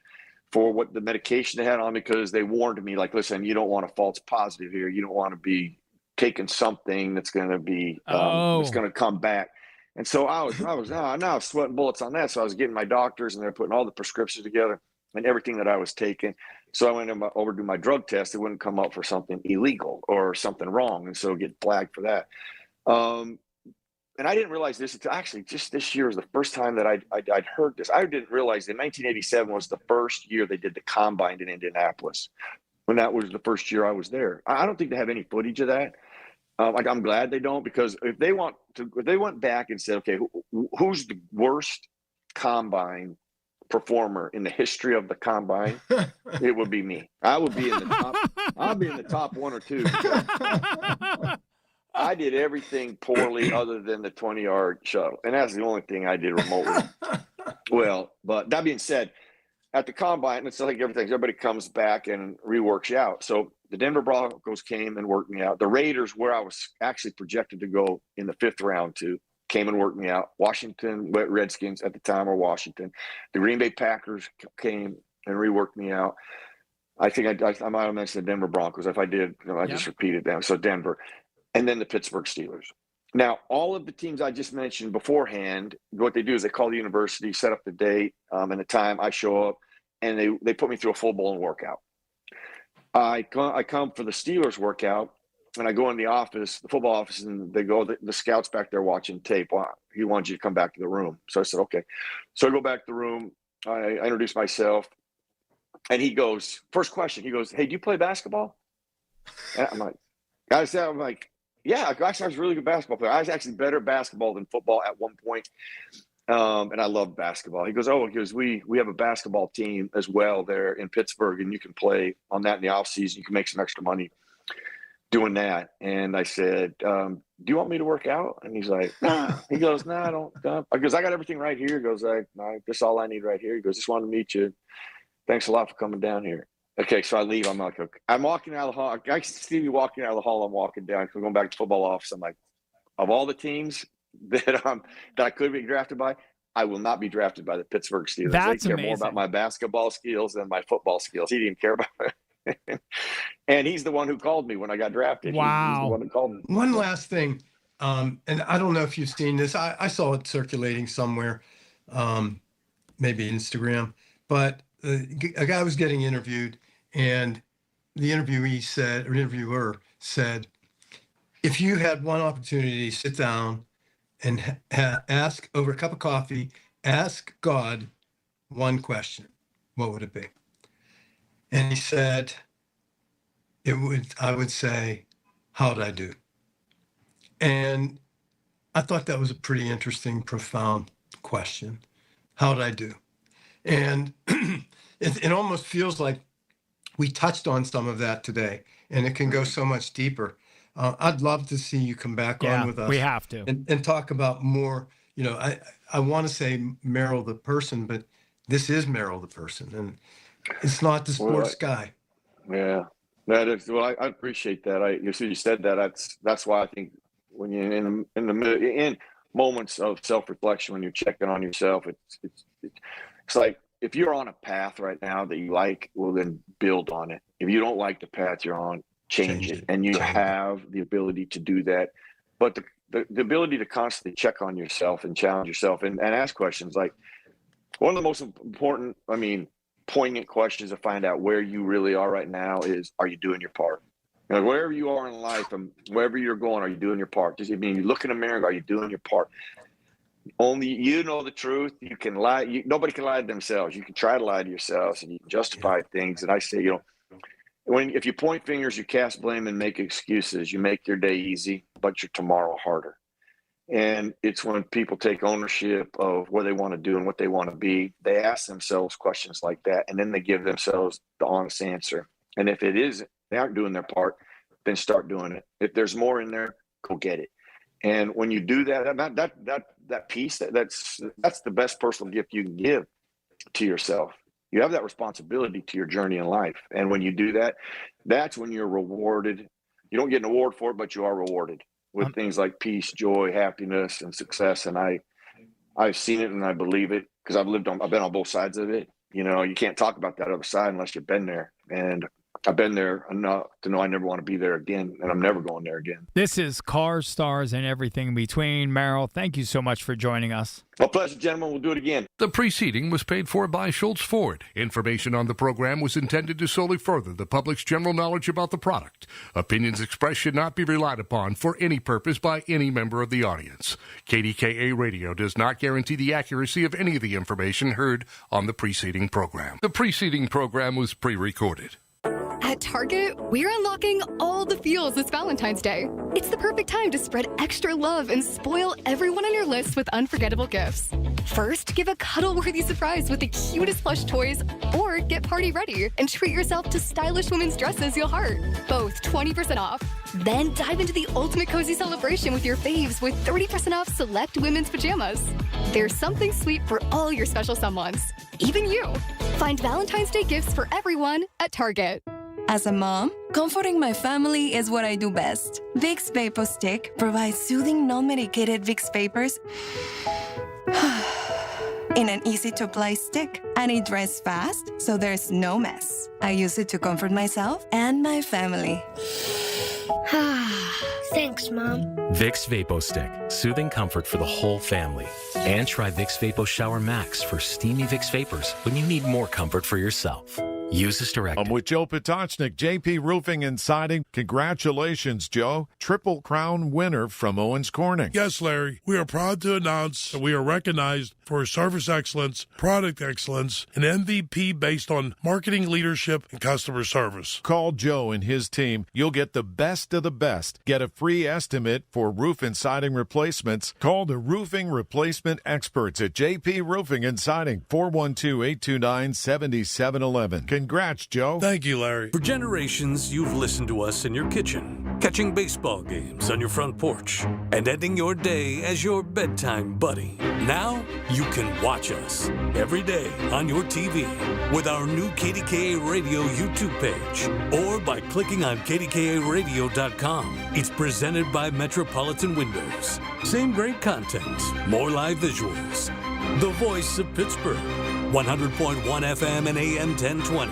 for what the medication they had on me, because they warned me, like, listen, you don't want a false positive here. You don't want to be taking something that's going to be it's going to come back. And so I was sweating bullets on that. So I was getting my doctors, and they're putting all the prescriptions together and everything that I was taking. So I went over to do my drug test. It wouldn't come up for something illegal or something wrong, and so get flagged for that. And I didn't realize this until actually just this year was the first time that I'd heard this. I didn't realize that 1987 was the first year they did the combine in Indianapolis, when that was the first year I was there. I don't think they have any footage of that. I'm glad they don't, because if they went back and said, okay, who's the worst combine performer in the history of the combine, it would be me. I would be in the top. I'll be in the top 1 or 2. I did everything poorly other than the 20-yard shuttle, and that's the only thing I did remotely well. But that being said, at the combine, it's like everybody comes back and reworks you out. So the Denver Broncos came and worked me out. The Raiders, where I was actually projected to go in the 5th round to, came and worked me out. Washington Redskins at the time, or Washington. The Green Bay Packers came and reworked me out. I think I might have mentioned the Denver Broncos. If I did, I just repeated them. So Denver. And then the Pittsburgh Steelers. Now, all of the teams I just mentioned beforehand, what they do is they call the university, set up the date and the time. I show up, and they put me through a full-blown workout. I come for the Steelers workout, and I go in the office, the football office, and they go, the scouts back there watching tape. Well, he wanted you to come back to the room. So I said, okay. So I go back to the room. I introduce myself, and he goes, first question, he goes, hey, do you play basketball? And I'm like, yeah, actually, I was a really good basketball player. I was actually better at basketball than football at one point. And I loved basketball. He goes, we have a basketball team as well there in Pittsburgh, and you can play on that in the off season. You can make some extra money doing that. And I said, do you want me to work out? And he's like, nah. He goes, no, I don't. I goes, I got everything right here. He goes, this all I need right here. He goes, just wanted to meet you. Thanks a lot for coming down here. Okay, so I leave. I'm like, okay. I'm walking out of the hall. I see me walking out of the hall. I'm walking down. I'm going back to the football office. I'm like, of all the teams that I could be drafted by, I will not be drafted by the Pittsburgh Steelers. That's they care amazing. more about my basketball skills than my football skills. He didn't care about it. And he's the one who called me when I got drafted. Wow. He's the one who called me. One last thing, and I don't know if you've seen this. I saw it circulating somewhere, maybe Instagram, but a guy was getting interviewed, and the interviewer said, if you had one opportunity to sit down and ask over a cup of coffee, ask God one question, what would it be? And he said, I would say, how'd I do? And I thought that was a pretty interesting, profound question. How'd I do? And it almost feels like we touched on some of that today, and it can go so much deeper. I'd love to see you come back on with us. We have to. And talk about more, I want to say Merrill the person, but this is Merrill the person, and it's not the sports guy. Yeah, that is. Well, I appreciate that. You said that. That's why I think when you're in moments of self-reflection, when you're checking on yourself, it's like, if you're on a path right now that you like, well, then build on it. If you don't like the path you're on, change it. And you have the ability to do that. But the ability to constantly check on yourself and challenge yourself and ask questions. Like, one of the most important, poignant questions to find out where you really are right now is, are you doing your part? Wherever you are in life and wherever you're going, are you doing your part? You look in the mirror, are you doing your part? Only you know the truth. You can lie. Nobody can lie to themselves. You can try to lie to yourselves and you can justify things. And I say, if you point fingers, you cast blame and make excuses, you make your day easy, but your tomorrow harder. And it's when people take ownership of what they want to do and what they want to be, they ask themselves questions like that, and then they give themselves the honest answer. And if they aren't doing their part, then start doing it. If there's more in there, go get it. And when you do that piece, that's the best personal gift you can give to yourself. You have that responsibility to your journey in life. And when you do that, that's when you're rewarded. You don't get an award for it, but you are rewarded with things like peace, joy, happiness, and success. And I've seen it and I believe it because I've been on both sides of it. You can't talk about that other side unless you've been there. And I've been there enough to know I never want to be there again, and I'm never going there again. This is Cars, Stars, and Everything in Between. Merrill, thank you so much for joining us. Well, pleasure, gentlemen. We'll do it again. The preceding was paid for by Schultz Ford. Information on the program was intended to solely further the public's general knowledge about the product. Opinions expressed should not be relied upon for any purpose by any member of the audience. KDKA Radio does not guarantee the accuracy of any of the information heard on the preceding program. The preceding program was pre-recorded. At Target, we're unlocking all the feels this Valentine's Day. It's the perfect time to spread extra love and spoil everyone on your list with unforgettable gifts. First, give a cuddle-worthy surprise with the cutest plush toys, or get party ready and treat yourself to stylish women's dresses you'll heart. Both 20% off. Then dive into the ultimate cozy celebration with your faves with 30% off select women's pajamas. There's something sweet for all your special someones, even you. Find Valentine's Day gifts for everyone at Target. As a mom, comforting my family is what I do best. Vicks Vapor Stick provides soothing, non-medicated Vicks vapors in an easy-to-apply stick, and it dries fast, so there's no mess. I use it to comfort myself and my family. Thanks, Mom. Vicks Vapo Stick, soothing comfort for the whole family. And try Vicks Vapo Shower Max for steamy Vicks vapors when you need more comfort for yourself. Use this directed. I'm with Joe Potocznik, JP Roofing and Siding. Congratulations, Joe. Triple Crown winner from Owens Corning. Yes, Larry. We are proud to announce that we are recognized for service excellence, product excellence, and MVP based on marketing leadership and customer service. Call Joe and his team. You'll get the best of the best. Get a free estimate for roof and siding replacements. Call the roofing replacement experts at JP Roofing and Siding, 412-829-7711. Congrats, Joe. Thank you, Larry. For generations, you've listened to us in your kitchen, catching baseball games on your front porch, and ending your day as your bedtime buddy. Now, you can watch us every day on your TV with our new KDKA Radio YouTube page or by clicking on KDKARadio.com. It's presented by Metropolitan Windows. Same great content, more live visuals. The voice of Pittsburgh. 100.1 FM and AM 1020.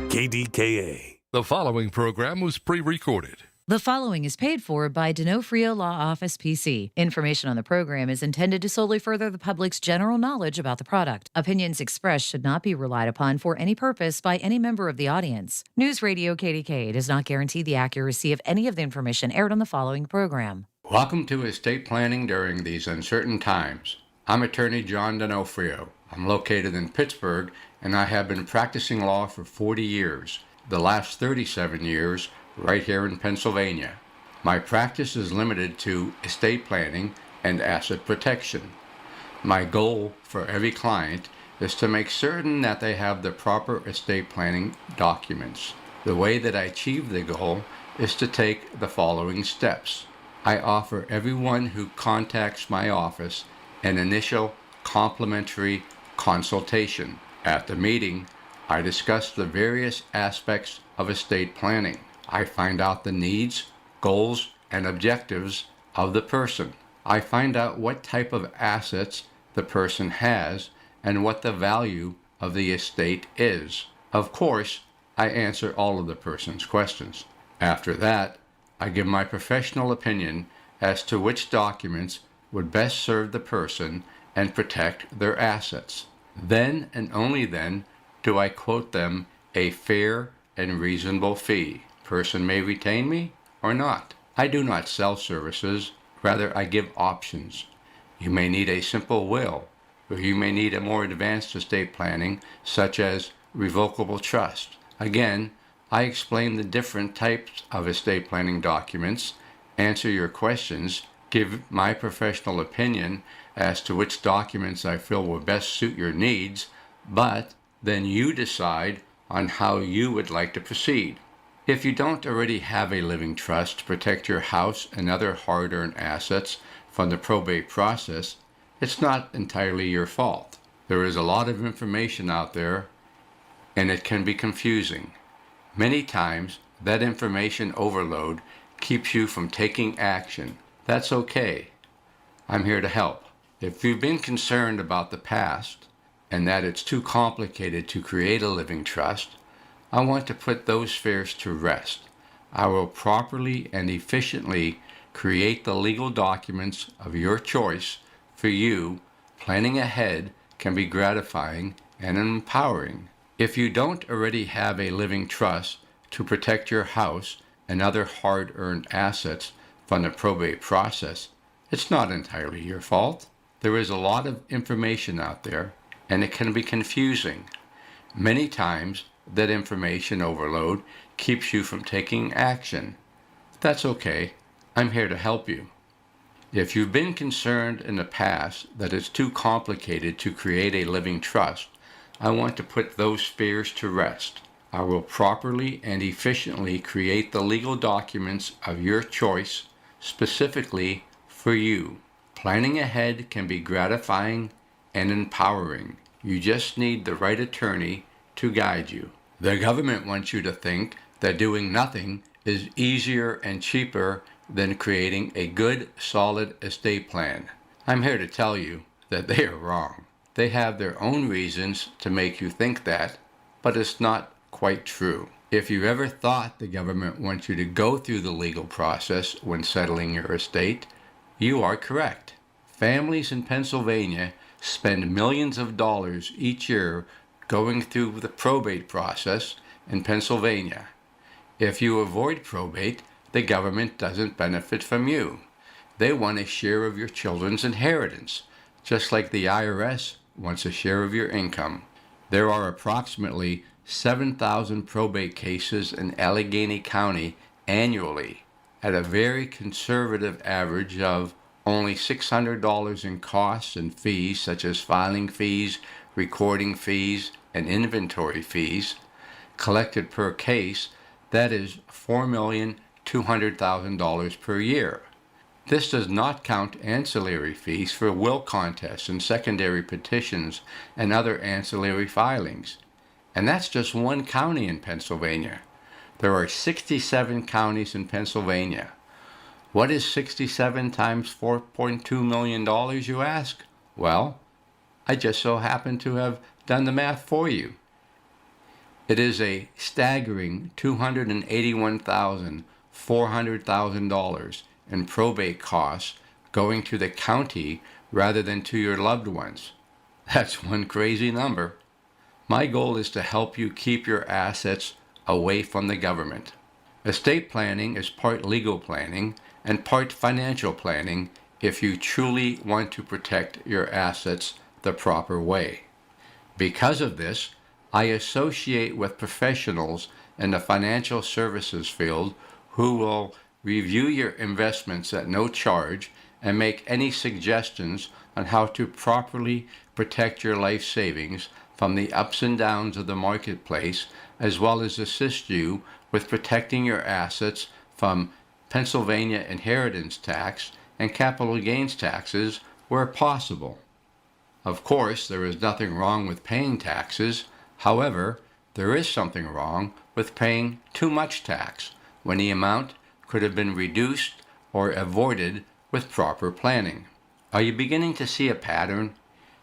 KDKA. The following program was pre-recorded. The following is paid for by D'Onofrio Law Office PC. Information on the program is intended to solely further the public's general knowledge about the product. Opinions expressed should not be relied upon for any purpose by any member of the audience. News Radio KDKA does not guarantee the accuracy of any of the information aired on the following program. Welcome to estate planning during these uncertain times. I'm attorney John D'Onofrio. I'm located in Pittsburgh, and I have been practicing law for 40 years, the last 37 years right here in Pennsylvania. My practice is limited to estate planning and asset protection. My goal for every client is to make certain that they have the proper estate planning documents. The way that I achieve the goal is to take the following steps. I offer everyone who contacts my office an initial complimentary consultation. At the meeting, I discuss the various aspects of estate planning. I find out the needs, goals, and objectives of the person. I find out what type of assets the person has and what the value of the estate is. Of course, I answer all of the person's questions. After that, I give my professional opinion as to which documents would best serve the person and protect their assets. Then and only then do I quote them a fair and reasonable fee. Person may retain me or not. I do not sell services, rather I give options. You may need a simple will, or you may need a more advanced estate planning, such as revocable trust. Again, I explain the different types of estate planning documents, answer your questions, give my professional opinion as to which documents I feel will best suit your needs, but then you decide on how you would like to proceed. If you don't already have a living trust to protect your house and other hard-earned assets from the probate process, it's not entirely your fault. There is a lot of information out there, and it can be confusing. Many times, that information overload keeps you from taking action. That's okay. I'm here to help. If you've been concerned about the past and that it's too complicated to create a living trust, I want to put those fears to rest. I will properly and efficiently create the legal documents of your choice for you. Planning ahead can be gratifying and empowering. If you don't already have a living trust to protect your house and other hard-earned assets from the probate process, it's not entirely your fault. There is a lot of information out there, and it can be confusing. Many times, that information overload keeps you from taking action. That's okay. I'm here to help you. If you've been concerned in the past that it's too complicated to create a living trust, I want to put those fears to rest. I will properly and efficiently create the legal documents of your choice specifically for you. Planning ahead can be gratifying and empowering. You just need the right attorney to guide you. The government wants you to think that doing nothing is easier and cheaper than creating a good, solid estate plan. I'm here to tell you that they are wrong. They have their own reasons to make you think that, but it's not quite true. If you ever thought the government wants you to go through the legal process when settling your estate, you are correct. Families in Pennsylvania spend millions of dollars each year going through the probate process in Pennsylvania. If you avoid probate, the government doesn't benefit from you. They want a share of your children's inheritance, just like the IRS wants a share of your income. There are approximately 7,000 probate cases in Allegheny County annually, at a very conservative average of only $600 in costs and fees such as filing fees, recording fees, and inventory fees, collected per case. That is $4,200,000 per year. This does not count ancillary fees for will contests and secondary petitions and other ancillary filings. And that's just one county in Pennsylvania. There are 67 counties in Pennsylvania. What is 67 times $4.2 million, you ask? Well, I just so happen to have done the math for you. It is a staggering $281,400 in probate costs going to the county rather than to your loved ones. That's one crazy number. My goal is to help you keep your assets away from the government. Estate planning is part legal planning and part financial planning if you truly want to protect your assets the proper way. Because of this, I associate with professionals in the financial services field who will review your investments at no charge and make any suggestions on how to properly protect your life savings from the ups and downs of the marketplace, as well as assist you with protecting your assets from Pennsylvania inheritance tax and capital gains taxes where possible. Of course, there is nothing wrong with paying taxes. However, there is something wrong with paying too much tax when the amount could have been reduced or avoided with proper planning. Are you beginning to see a pattern?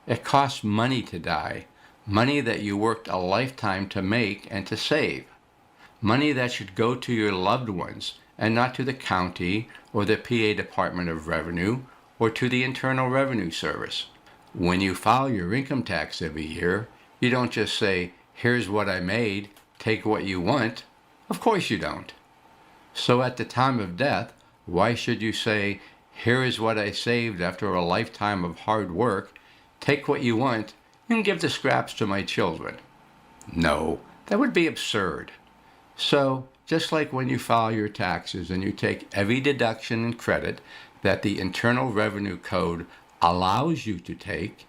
It costs money to die, money that you worked a lifetime to make and to save, money that should go to your loved ones and not to the county or the PA Department of Revenue or to the Internal Revenue Service. When you file your income tax every year, you don't just say, "Here's what I made, take what you want." Of course you don't. So at the time of death, why should you say, "Here is what I saved after a lifetime of hard work, take what you want, and give the scraps to my children"? No, that would be absurd. So, just like when you file your taxes and you take every deduction and credit that the Internal Revenue Code allows you to take,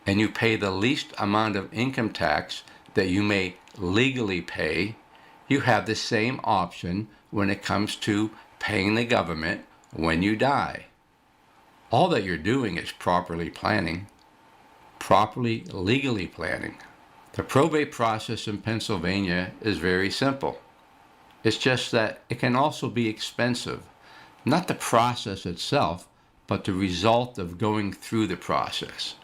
and you pay the least amount of income tax that you may legally pay, you have the same option when it comes to paying the government when you die. All that you're doing is properly planning, properly legally planning. The probate process in Pennsylvania is very simple. It's just that it can also be expensive. Not the process itself, but the result of going through the process.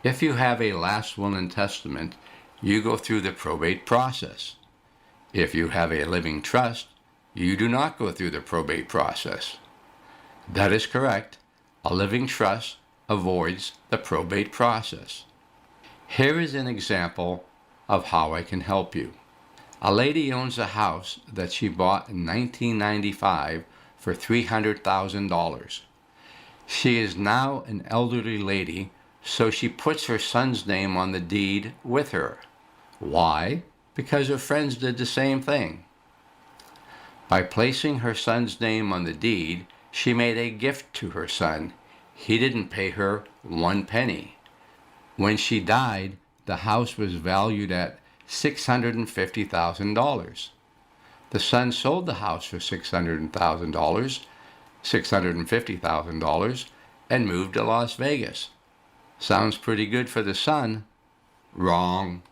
If you have a last will and testament, you go through the probate process. If you have a living trust, you do not go through the probate process. That is correct. A living trust avoids the probate process. Here is an example of how I can help you. A lady owns a house that she bought in 1995 for $300,000. She is now an elderly lady, so she puts her son's name on the deed with her. Why? Because her friends did the same thing. By placing her son's name on the deed, she made a gift to her son. He didn't pay her one penny. When she died, the house was valued at $650,000. The son sold the house for $650,000, and moved to Las Vegas. Sounds pretty good for the son. Wrong.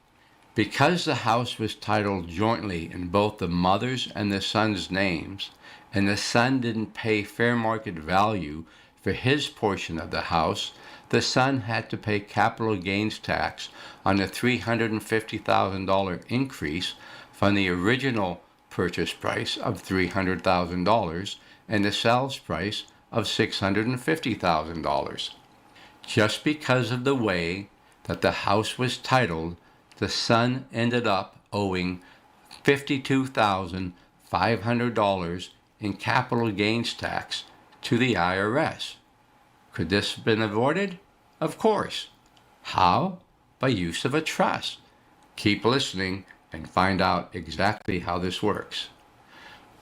Because the house was titled jointly in both the mother's and the son's names, and the son didn't pay fair market value for his portion of the house, the son had to pay capital gains tax on the $350,000 increase from the original purchase price of $300,000 and the sales price of $650,000. Just because of the way that the house was titled, the son ended up owing $52,500 in capital gains tax to the IRS. Could this have been avoided? Of course. How? By use of a trust. Keep listening and find out exactly how this works.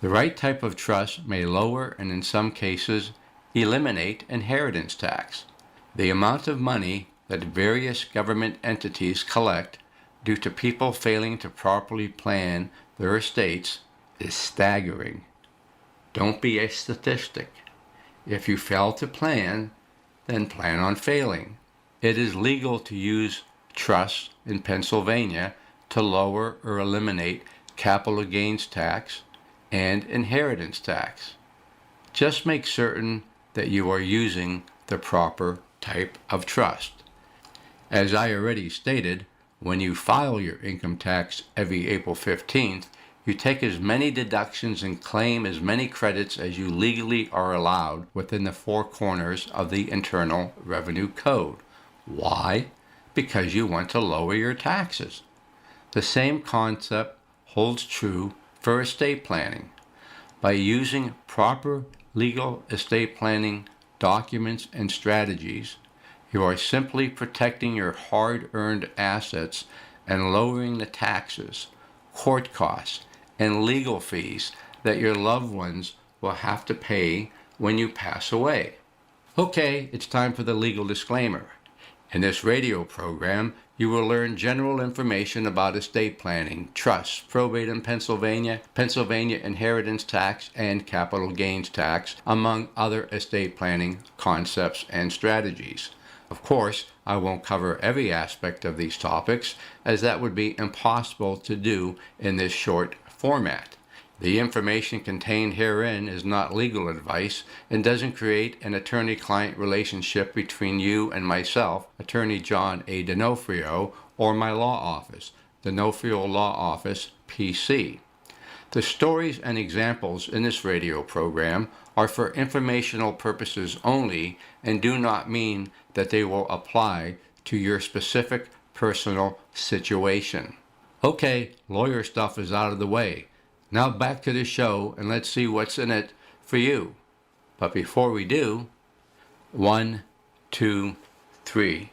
The right type of trust may lower and in some cases eliminate inheritance tax. The amount of money that various government entities collect due to people failing to properly plan their estates is staggering. Don't be a statistic. If you fail to plan, then plan on failing. It is legal to use trusts in Pennsylvania to lower or eliminate capital gains tax and inheritance tax. Just make certain that you are using the proper type of trust. As I already stated, when you file your income tax every April 15th, you take as many deductions and claim as many credits as you legally are allowed within the four corners of the Internal Revenue Code. Why? Because you want to lower your taxes. The same concept holds true for estate planning. By using proper legal estate planning documents and strategies, you are simply protecting your hard-earned assets and lowering the taxes, court costs, and legal fees that your loved ones will have to pay when you pass away. Okay, it's time for the legal disclaimer. In this radio program, you will learn general information about estate planning, trusts, probate in Pennsylvania, Pennsylvania inheritance tax, and capital gains tax, among other estate planning concepts and strategies. Of course, I won't cover every aspect of these topics, as that would be impossible to do in this short format. The information contained herein is not legal advice and doesn't create an attorney-client relationship between you and myself, Attorney John A. D'Onofrio, or my law office, D'Onofrio Law Office, PC. The stories and examples in this radio program are for informational purposes only and do not mean that they will apply to your specific personal situation. Okay, lawyer stuff is out of the way. Now back to the show and let's see what's in it for you. But before we do, 1, 2, 3.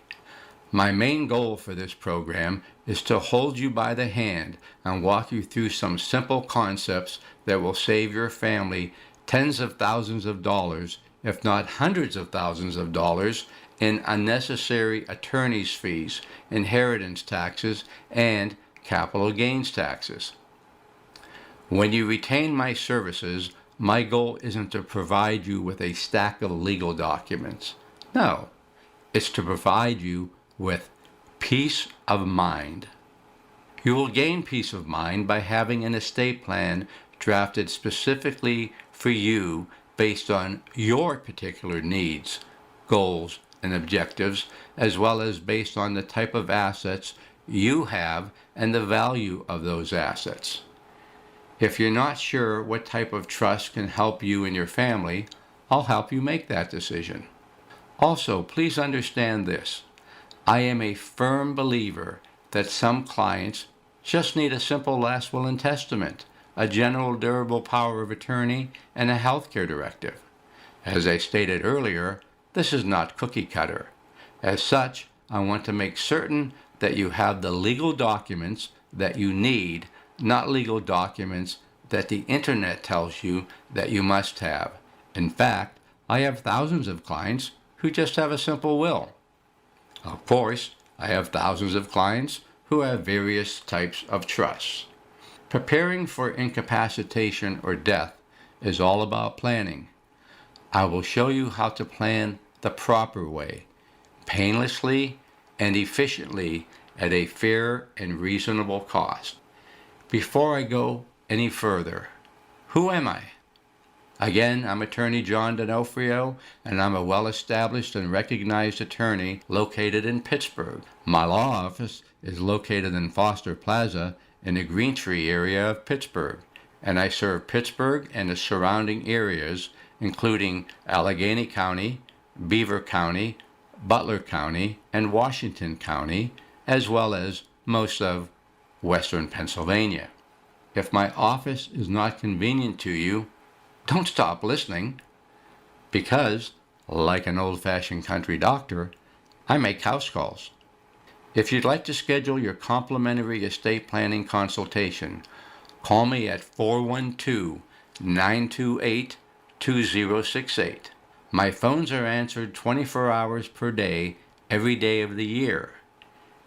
My main goal for this program is to hold you by the hand and walk you through some simple concepts that will save your family tens of thousands of dollars, if not hundreds of thousands of dollars, in unnecessary attorney's fees, inheritance taxes, and capital gains taxes. When you retain my services, my goal isn't to provide you with a stack of legal documents. No, it's to provide you with peace of mind. You will gain peace of mind by having an estate plan drafted specifically for you based on your particular needs, goals, and objectives, as well as based on the type of assets you have and the value of those assets. If you're not sure what type of trust can help you and your family, I'll help you make that decision. Also, please understand this. I am a firm believer that some clients just need a simple last will and testament, a general durable power of attorney, and a healthcare directive. As I stated earlier, this is not cookie cutter. As such, I want to make certain that you have the legal documents that you need, not legal documents that the internet tells you that you must have. In fact, I have thousands of clients who just have a simple will. Of course, I have thousands of clients who have various types of trusts. Preparing for incapacitation or death is all about planning. I will show you how to plan the proper way, painlessly and efficiently, at a fair and reasonable cost. Before I go any further, who am I? Again, I'm attorney John D'Onofrio, and I'm a well-established and recognized attorney located in Pittsburgh. My law office is located in Foster Plaza in the Green Tree area of Pittsburgh, and I serve Pittsburgh and the surrounding areas, including Allegheny County, Beaver County, Butler County, and Washington County, as well as most of Western Pennsylvania. If my office is not convenient to you, don't stop listening, because, like an old-fashioned country doctor, I make house calls. If you'd like to schedule your complimentary estate planning consultation, call me at 412-928-2068. My phones are answered 24 hours per day, every day of the year.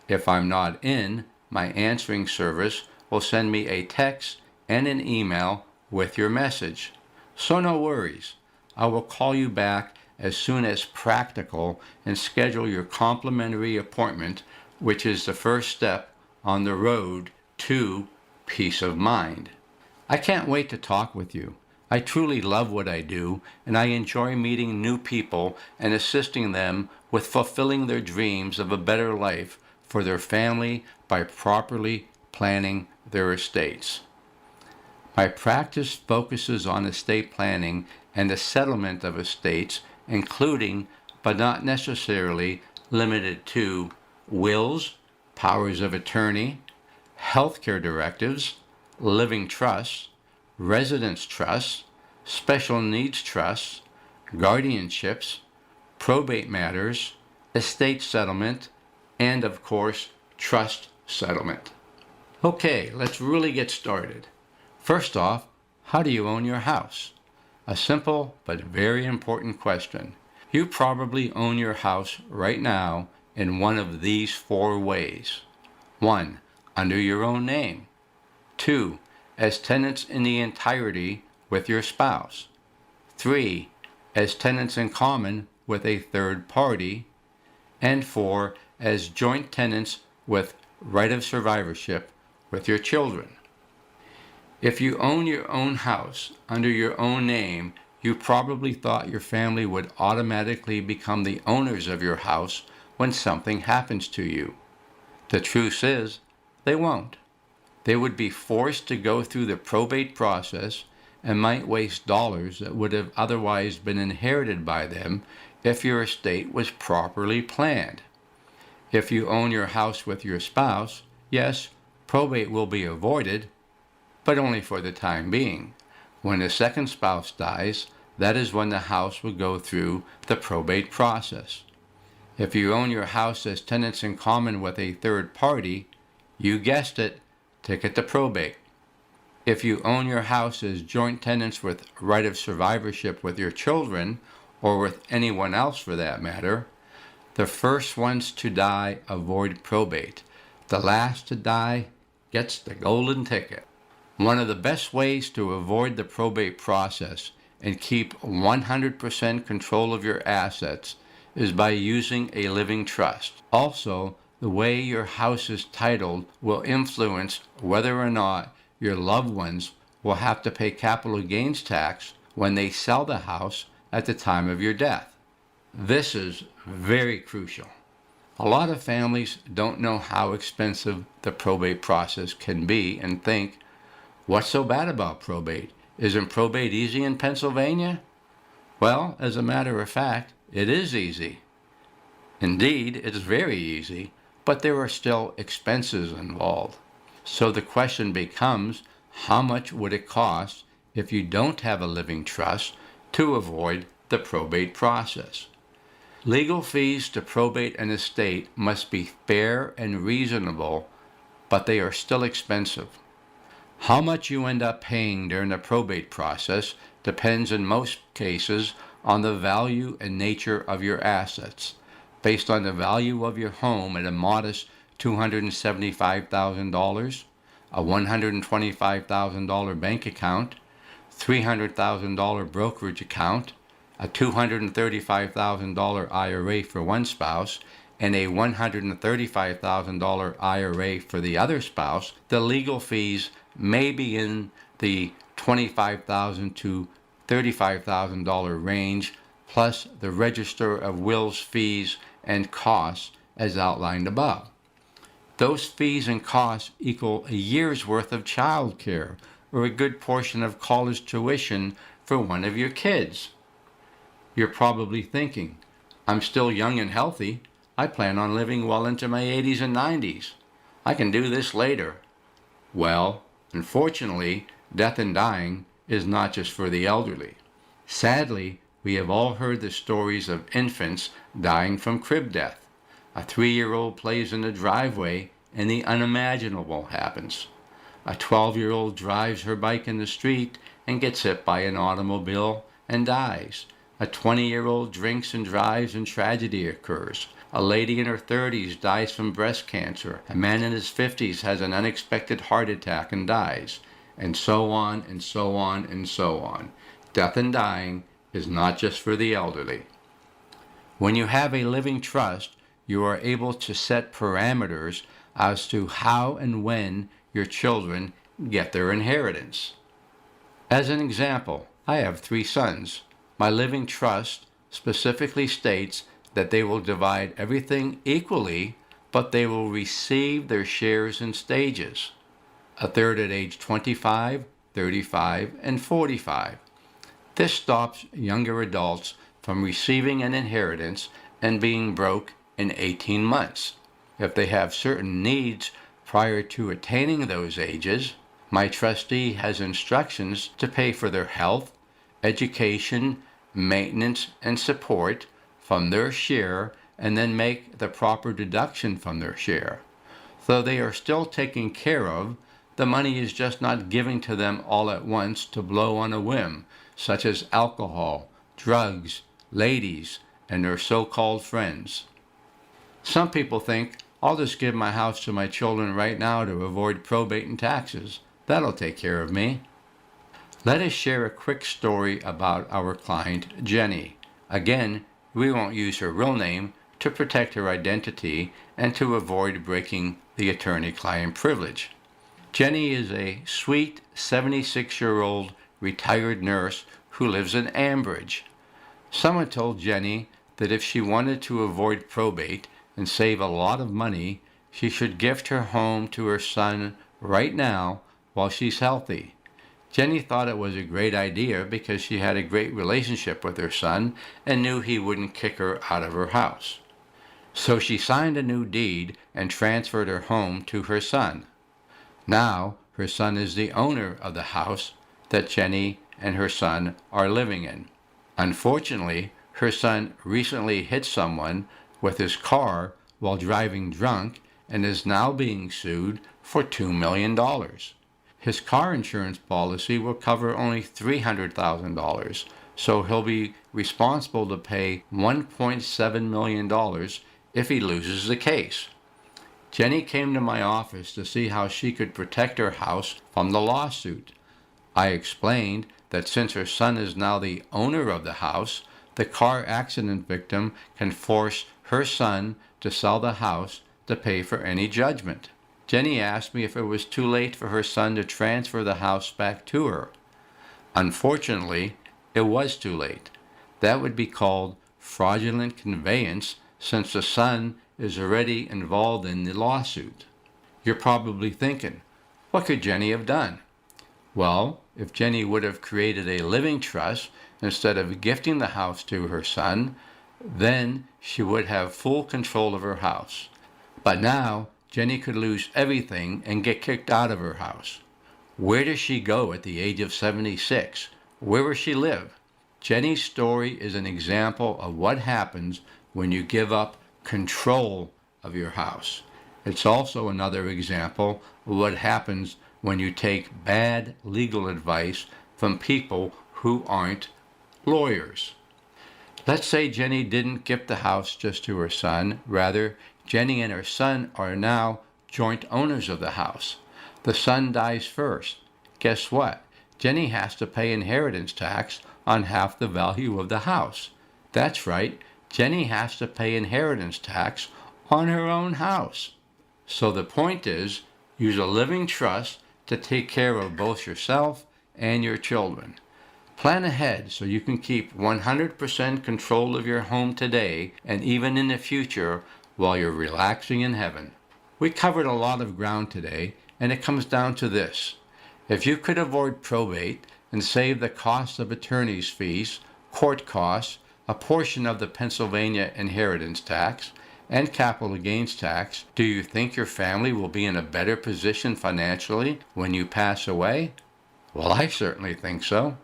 If I'm not in, my answering service will send me a text and an email with your message. So no worries. I will call you back as soon as practical and schedule your complimentary appointment, which is the first step on the road to peace of mind. I can't wait to talk with you. I truly love what I do, and I enjoy meeting new people and assisting them with fulfilling their dreams of a better life for their family by properly planning their estates. My practice focuses on estate planning and the settlement of estates, including, but not necessarily limited to, wills, powers of attorney, healthcare directives, living trusts, residence trusts, special needs trusts, guardianships, probate matters, estate settlement, and of course, trust settlement. Okay, let's really get started. First off, how do you own your house? A simple but very important question. You probably own your house right now in one of these 4 ways. 1. Under your own name. 2. As tenants in the entirety with your spouse. 3. As tenants in common with a third party. And 4. As joint tenants with right of survivorship with your children. If you own your own house under your own name, you probably thought your family would automatically become the owners of your house when something happens to you. The truth is, they won't. They would be forced to go through the probate process and might waste dollars that would have otherwise been inherited by them if your estate was properly planned. If you own your house with your spouse, yes, probate will be avoided, but only for the time being. When the second spouse dies, that is when the house will go through the probate process. If you own your house as tenants in common with a third party, you guessed it, take it to probate. If you own your house as joint tenants with right of survivorship with your children, or with anyone else for that matter, the first ones to die avoid probate. The last to die gets the golden ticket. One of the best ways to avoid the probate process and keep 100% control of your assets is by using a living trust. Also, the way your house is titled will influence whether or not your loved ones will have to pay capital gains tax when they sell the house at the time of your death. This is very crucial. A lot of families don't know how expensive the probate process can be and think, what's so bad about probate? Isn't probate easy in Pennsylvania? Well, as a matter of fact, it is easy. Indeed, it's very easy, but there are still expenses involved. So the question becomes, how much would it cost if you don't have a living trust to avoid the probate process? Legal fees to probate an estate must be fair and reasonable, but they are still expensive. How much you end up paying during the probate process depends in most cases on the value and nature of your assets. Based on the value of your home at a modest $275,000, a $125,000 bank account, $300,000 brokerage account, a $235,000 IRA for one spouse, and a $135,000 IRA for the other spouse, the legal fees may be in the $25,000 to $35,000 range, plus the Register of Wills fees and costs as outlined above. Those fees and costs equal a year's worth of child care or a good portion of college tuition for one of your kids. You're probably thinking, I'm still young and healthy. I plan on living well into my 80s and 90s. I can do this later. Well, unfortunately, death and dying is not just for the elderly. Sadly, we have all heard the stories of infants dying from crib death. A 3-year-old plays in the driveway and the unimaginable happens. A 12-year-old drives her bike in the street and gets hit by an automobile and dies. A 20-year-old drinks and drives and tragedy occurs. A lady in her 30s dies from breast cancer. A man in his 50s has an unexpected heart attack and dies. And so on and so on and so on. Death and dying is not just for the elderly. When you have a living trust, you are able to set parameters as to how and when your children get their inheritance. As an example, I have 3 sons. My living trust specifically states that they will divide everything equally, but they will receive their shares in stages. A third at age 25, 35, and 45. This stops younger adults from receiving an inheritance and being broke in 18 months. If they have certain needs prior to attaining those ages, my trustee has instructions to pay for their health, education, maintenance, and support from their share and then make the proper deduction from their share. Though they are still taken care of, the money is just not given to them all at once to blow on a whim, such as alcohol, drugs, ladies, and their so-called friends. Some people think, I'll just give my house to my children right now to avoid probate and taxes. That'll take care of me. Let us share a quick story about our client, Jenny. Again, we won't use her real name to protect her identity and to avoid breaking the attorney-client privilege. Jenny is a sweet 76-year-old retired nurse who lives in Ambridge. Someone told Jenny that if she wanted to avoid probate and save a lot of money, she should gift her home to her son right now while she's healthy. Jenny thought it was a great idea because she had a great relationship with her son and knew he wouldn't kick her out of her house. So she signed a new deed and transferred her home to her son. Now, her son is the owner of the house that Jenny and her son are living in. Unfortunately, her son recently hit someone with his car while driving drunk and is now being sued for $2 million. His car insurance policy will cover only $300,000, so he'll be responsible to pay $1.7 million if he loses the case. Jenny came to my office to see how she could protect her house from the lawsuit. I explained that since her son is now the owner of the house, the car accident victim can force her son to sell the house to pay for any judgment. Jenny asked me if it was too late for her son to transfer the house back to her. Unfortunately, it was too late. That would be called fraudulent conveyance since the son is already involved in the lawsuit. You're probably thinking, what could Jenny have done? Well, if Jenny would have created a living trust instead of gifting the house to her son, then she would have full control of her house. But now, Jenny could lose everything and get kicked out of her house. Where does she go at the age of 76? Where will she live? Jenny's story is an example of what happens when you give up control of your house. It's also another example of what happens when you take bad legal advice from people who aren't lawyers. Let's say Jenny didn't gift the house just to her son. Rather, Jenny and her son are now joint owners of the house. The son dies first. Guess what? Jenny has to pay inheritance tax on half the value of the house. That's right. Jenny has to pay inheritance tax on her own house. So the point is, use a living trust to take care of both yourself and your children. Plan ahead so you can keep 100% control of your home today and even in the future while you're relaxing in heaven. We covered a lot of ground today, and it comes down to this. If you could avoid probate and save the cost of attorney's fees, court costs, a portion of the Pennsylvania inheritance tax, and capital gains tax, do you think your family will be in a better position financially when you pass away? Well, I certainly think so.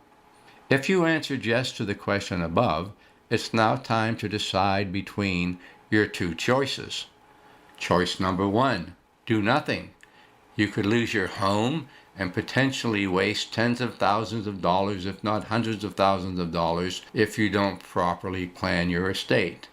If you answered yes to the question above, it's now time to decide between your two choices. Choice number 1, do nothing. You could lose your home and potentially waste tens of thousands of dollars, if not hundreds of thousands of dollars, if you don't properly plan your estate.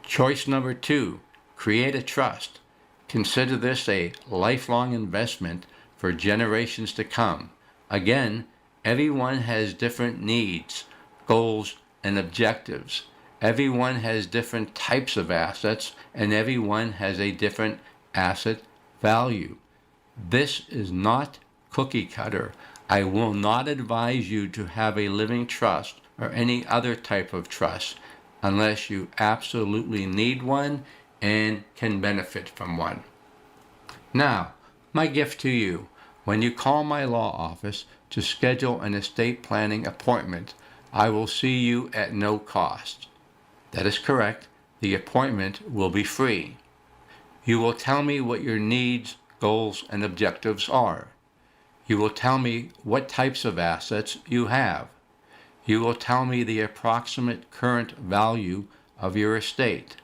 Choice number 2, create a trust. Consider this a lifelong investment for generations to come. Again, everyone has different needs, goals, and objectives. Everyone has different types of assets, and everyone has a different asset value. This is not cookie cutter. I will not advise you to have a living trust or any other type of trust unless you absolutely need one and can benefit from one. Now, my gift to you, when you call my law office to schedule an estate planning appointment, I will see you at no cost. That is correct. The appointment will be free. You will tell me what your needs, goals, and objectives are. You will tell me what types of assets you have. You will tell me the approximate current value of your estate.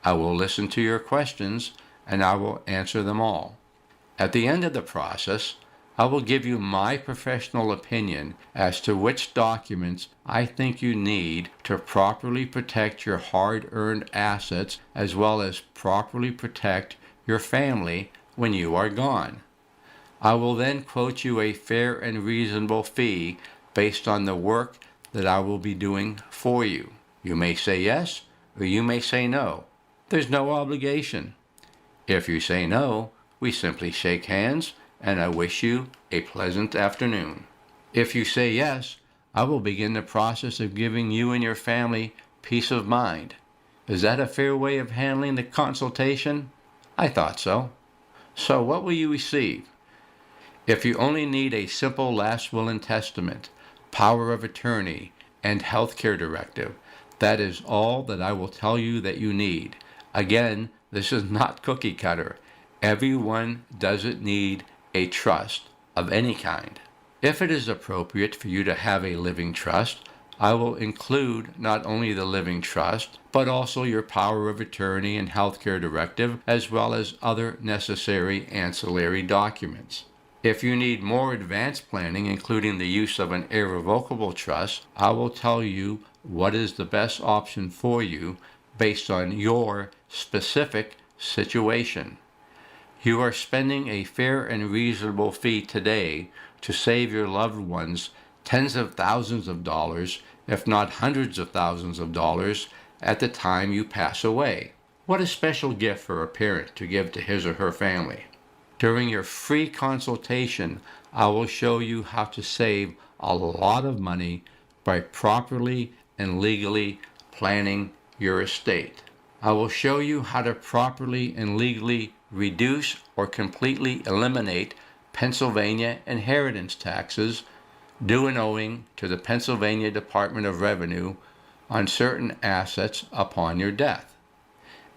I will listen to your questions and I will answer them all. At the end of the process, I will give you my professional opinion as to which documents I think you need to properly protect your hard-earned assets as well as properly protect your family when you are gone. I will then quote you a fair and reasonable fee based on the work that I will be doing for you. You may say yes or you may say no. There's no obligation. If you say no, we simply shake hands and I wish you a pleasant afternoon. If you say yes, I will begin the process of giving you and your family peace of mind. Is that a fair way of handling the consultation? I thought so. So what will you receive? If you only need a simple last will and testament, power of attorney, and healthcare directive, that is all that I will tell you that you need. Again, this is not cookie cutter. Everyone doesn't need a trust of any kind. If it is appropriate for you to have a living trust, I will include not only the living trust, but also your power of attorney and healthcare directive, as well as other necessary ancillary documents. If you need more advanced planning, including the use of an irrevocable trust, I will tell you what is the best option for you based on your specific situation. You are spending a fair and reasonable fee today to save your loved ones tens of thousands of dollars, if not hundreds of thousands of dollars, at the time you pass away. What a special gift for a parent to give to his or her family. During your free consultation, I will show you how to save a lot of money by properly and legally planning your estate. I will show you how to properly and legally reduce or completely eliminate Pennsylvania inheritance taxes due and owing to the Pennsylvania Department of Revenue on certain assets upon your death.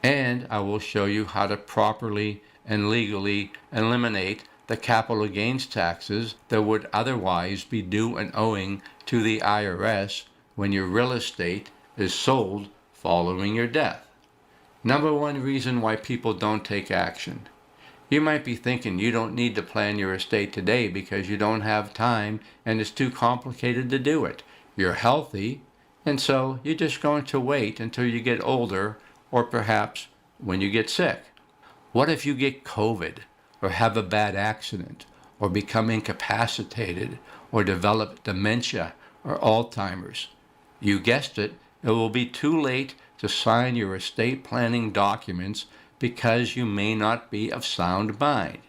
And I will show you how to properly and legally eliminate the capital gains taxes that would otherwise be due and owing to the IRS when your real estate is sold following your death. Number one reason why people don't take action. You might be thinking you don't need to plan your estate today because you don't have time and it's too complicated to do it. You're healthy, and so you're just going to wait until you get older or perhaps when you get sick. What if you get COVID or have a bad accident or become incapacitated or develop dementia or Alzheimer's? You guessed it, it will be too late to sign your estate planning documents because you may not be of sound mind.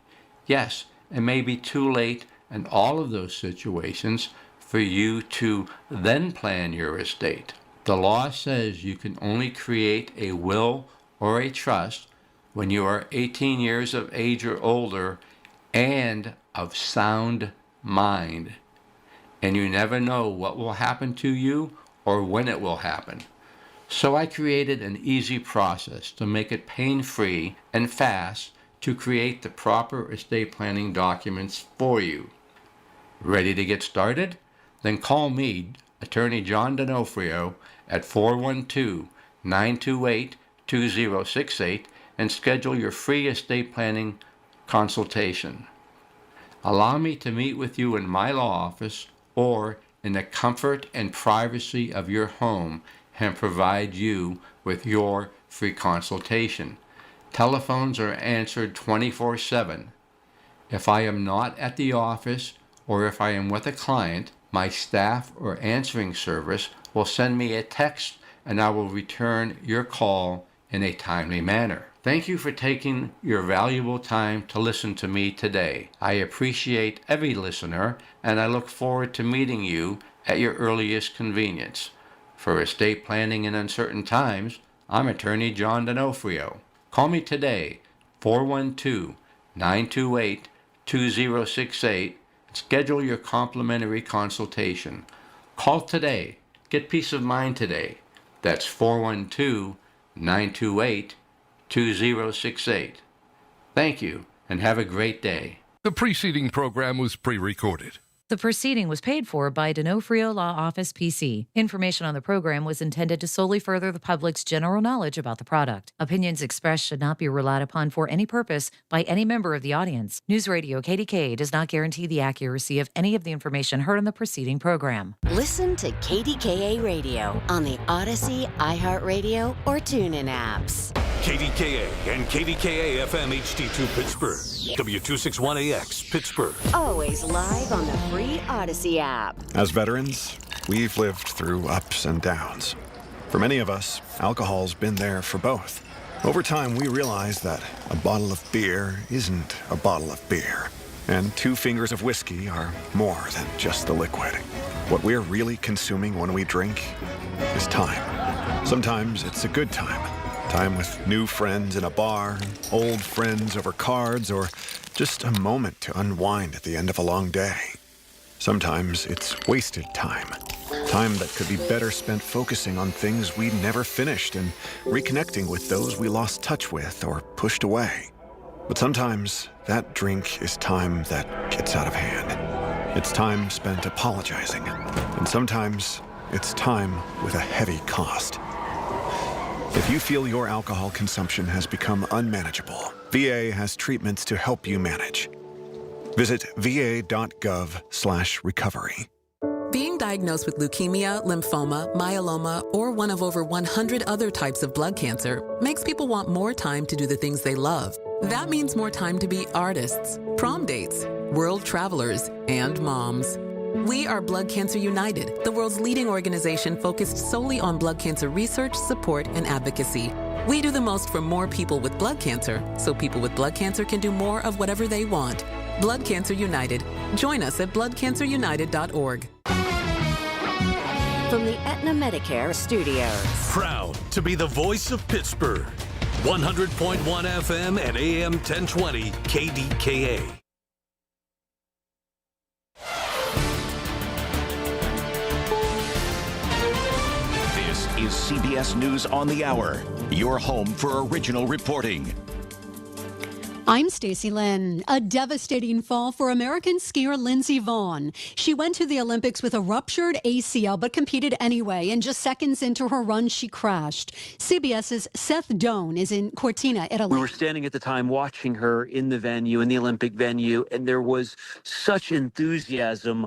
Yes, it may be too late in all of those situations for you to then plan your estate. The law says you can only create a will or a trust when you are 18 years of age or older and of sound mind. And you never know what will happen to you or when it will happen. So I created an easy process to make it pain-free and fast to create the proper estate planning documents for you. Ready to get started? Then call me, Attorney John D'Onofrio, at 412-928-2068 and schedule your free estate planning consultation. Allow me to meet with you in my law office or in the comfort and privacy of your home and provide you with your free consultation. Telephones are answered 24/7. If I am not at the office or if I am with a client, my staff or answering service will send me a text and I will return your call in a timely manner. Thank you for taking your valuable time to listen to me today. I appreciate every listener and I look forward to meeting you at your earliest convenience. For estate planning in uncertain times, I'm Attorney John D'Onofrio. Call me today, 412-928-2068. Schedule your complimentary consultation. Call today. Get peace of mind today. That's 412-928-2068. Thank you, and have a great day. The preceding program was pre-recorded. The proceeding was paid for by D'Onofrio Law Office PC. Information on the program was intended to solely further the public's general knowledge about the product. Opinions expressed should not be relied upon for any purpose by any member of the audience. News Radio KDKA does not guarantee the accuracy of any of the information heard on the preceding program. Listen to KDKA Radio on the Odyssey, iHeartRadio, or TuneIn apps. KDKA and KDKA-FM HD2 Pittsburgh. W261AX Pittsburgh. Always live on the free Odyssey app. As veterans, we've lived through ups and downs. For many of us, alcohol's been there for both. Over time, we realized that a bottle of beer isn't a bottle of beer, and 2 fingers of whiskey are more than just the liquid. What we're really consuming when we drink is time. Sometimes it's a good time. Time with new friends in a bar, old friends over cards, or just a moment to unwind at the end of a long day. Sometimes it's wasted time. Time that could be better spent focusing on things we never finished and reconnecting with those we lost touch with or pushed away. But sometimes that drink is time that gets out of hand. It's time spent apologizing. And sometimes it's time with a heavy cost. If you feel your alcohol consumption has become unmanageable, VA has treatments to help you manage. Visit va.gov/recovery. Being diagnosed with leukemia, lymphoma, myeloma, or one of over 100 other types of blood cancer makes people want more time to do the things they love. That means more time to be artists, prom dates, world travelers, and moms. We are Blood Cancer United, the world's leading organization focused solely on blood cancer research, support, and advocacy. We do the most for more people with blood cancer, so people with blood cancer can do more of whatever they want. Blood Cancer United. Join us at bloodcancerunited.org. From the Aetna Medicare Studios. Proud to be the voice of Pittsburgh. 100.1 FM and AM 1020 KDKA. This is CBS News on the Hour, your home for original reporting. I'm Stacey Lynn. A devastating fall for American skier Lindsey Vonn. She went to the Olympics with a ruptured ACL but competed anyway, and just seconds into her run, she crashed. CBS's Seth Doan is in Cortina, Italy. We were standing at the time watching her in the venue, in the Olympic venue, and there was such enthusiasm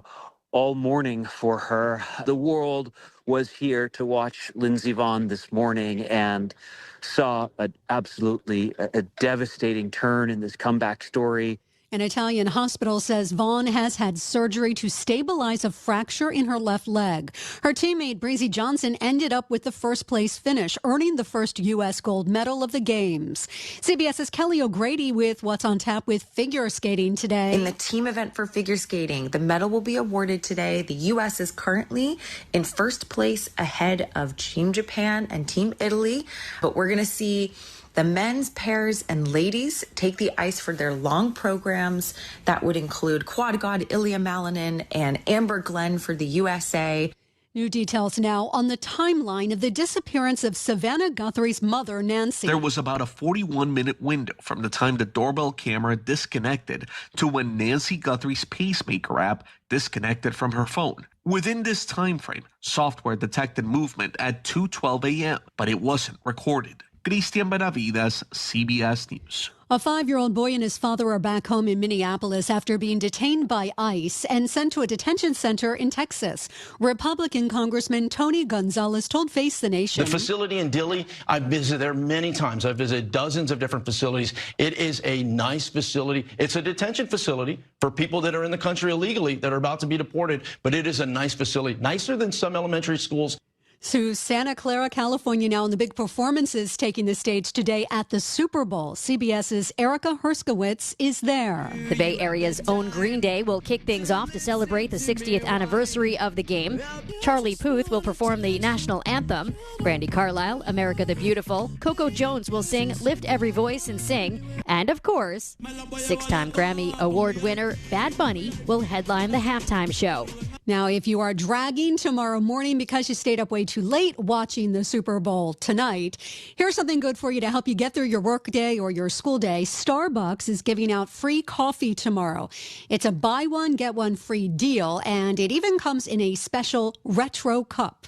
all morning for her. The world was here to watch Lindsey Vonn this morning and saw absolutely a devastating turn in this comeback story. An Italian hospital says Vaughn has had surgery to stabilize a fracture in her left leg. Her teammate Breezy Johnson ended up with the first-place finish, earning the first U.S. gold medal of the Games. CBS's Kelly O'Grady with what's on tap with figure skating today. In the team event for figure skating, the medal will be awarded today. The U.S. is currently in first place ahead of Team Japan and Team Italy, but we're going to see the men's pairs and ladies take the ice for their long programs. That would include quad god Ilya Malinin and Amber Glenn for the USA. New details now on the timeline of the disappearance of Savannah Guthrie's mother, Nancy. There was about a 41-minute window from the time the doorbell camera disconnected to when Nancy Guthrie's pacemaker app disconnected from her phone. Within this time frame, software detected movement at 2:12 a.m., but it wasn't recorded. Christian Benavides, CBS News. A 5-year-old boy and his father are back home in Minneapolis after being detained by ICE and sent to a detention center in Texas. Republican Congressman Tony Gonzalez told Face the Nation. The facility in Dilley, I've visited there many times. I've visited dozens of different facilities. It is a nice facility. It's a detention facility for people that are in the country illegally that are about to be deported, but it is a nice facility, nicer than some elementary schools. To Santa Clara, California now, and the big performances taking the stage today at the Super Bowl. CBS's Erica Herskowitz is there. The Bay Area's own Green Day will kick things off to celebrate the 60th anniversary of the game. Charlie Puth will perform the national anthem. Brandi Carlile, America the Beautiful. Coco Jones will sing Lift Every Voice and Sing. And, of course, 6-time Grammy Award winner Bad Bunny will headline the halftime show. Now, if you are dragging tomorrow morning because you stayed up way too late watching the Super Bowl tonight, here's something good for you to help you get through your work day or your school day. Starbucks is giving out free coffee tomorrow. It's a buy one, get one free deal, and it even comes in a special retro cup.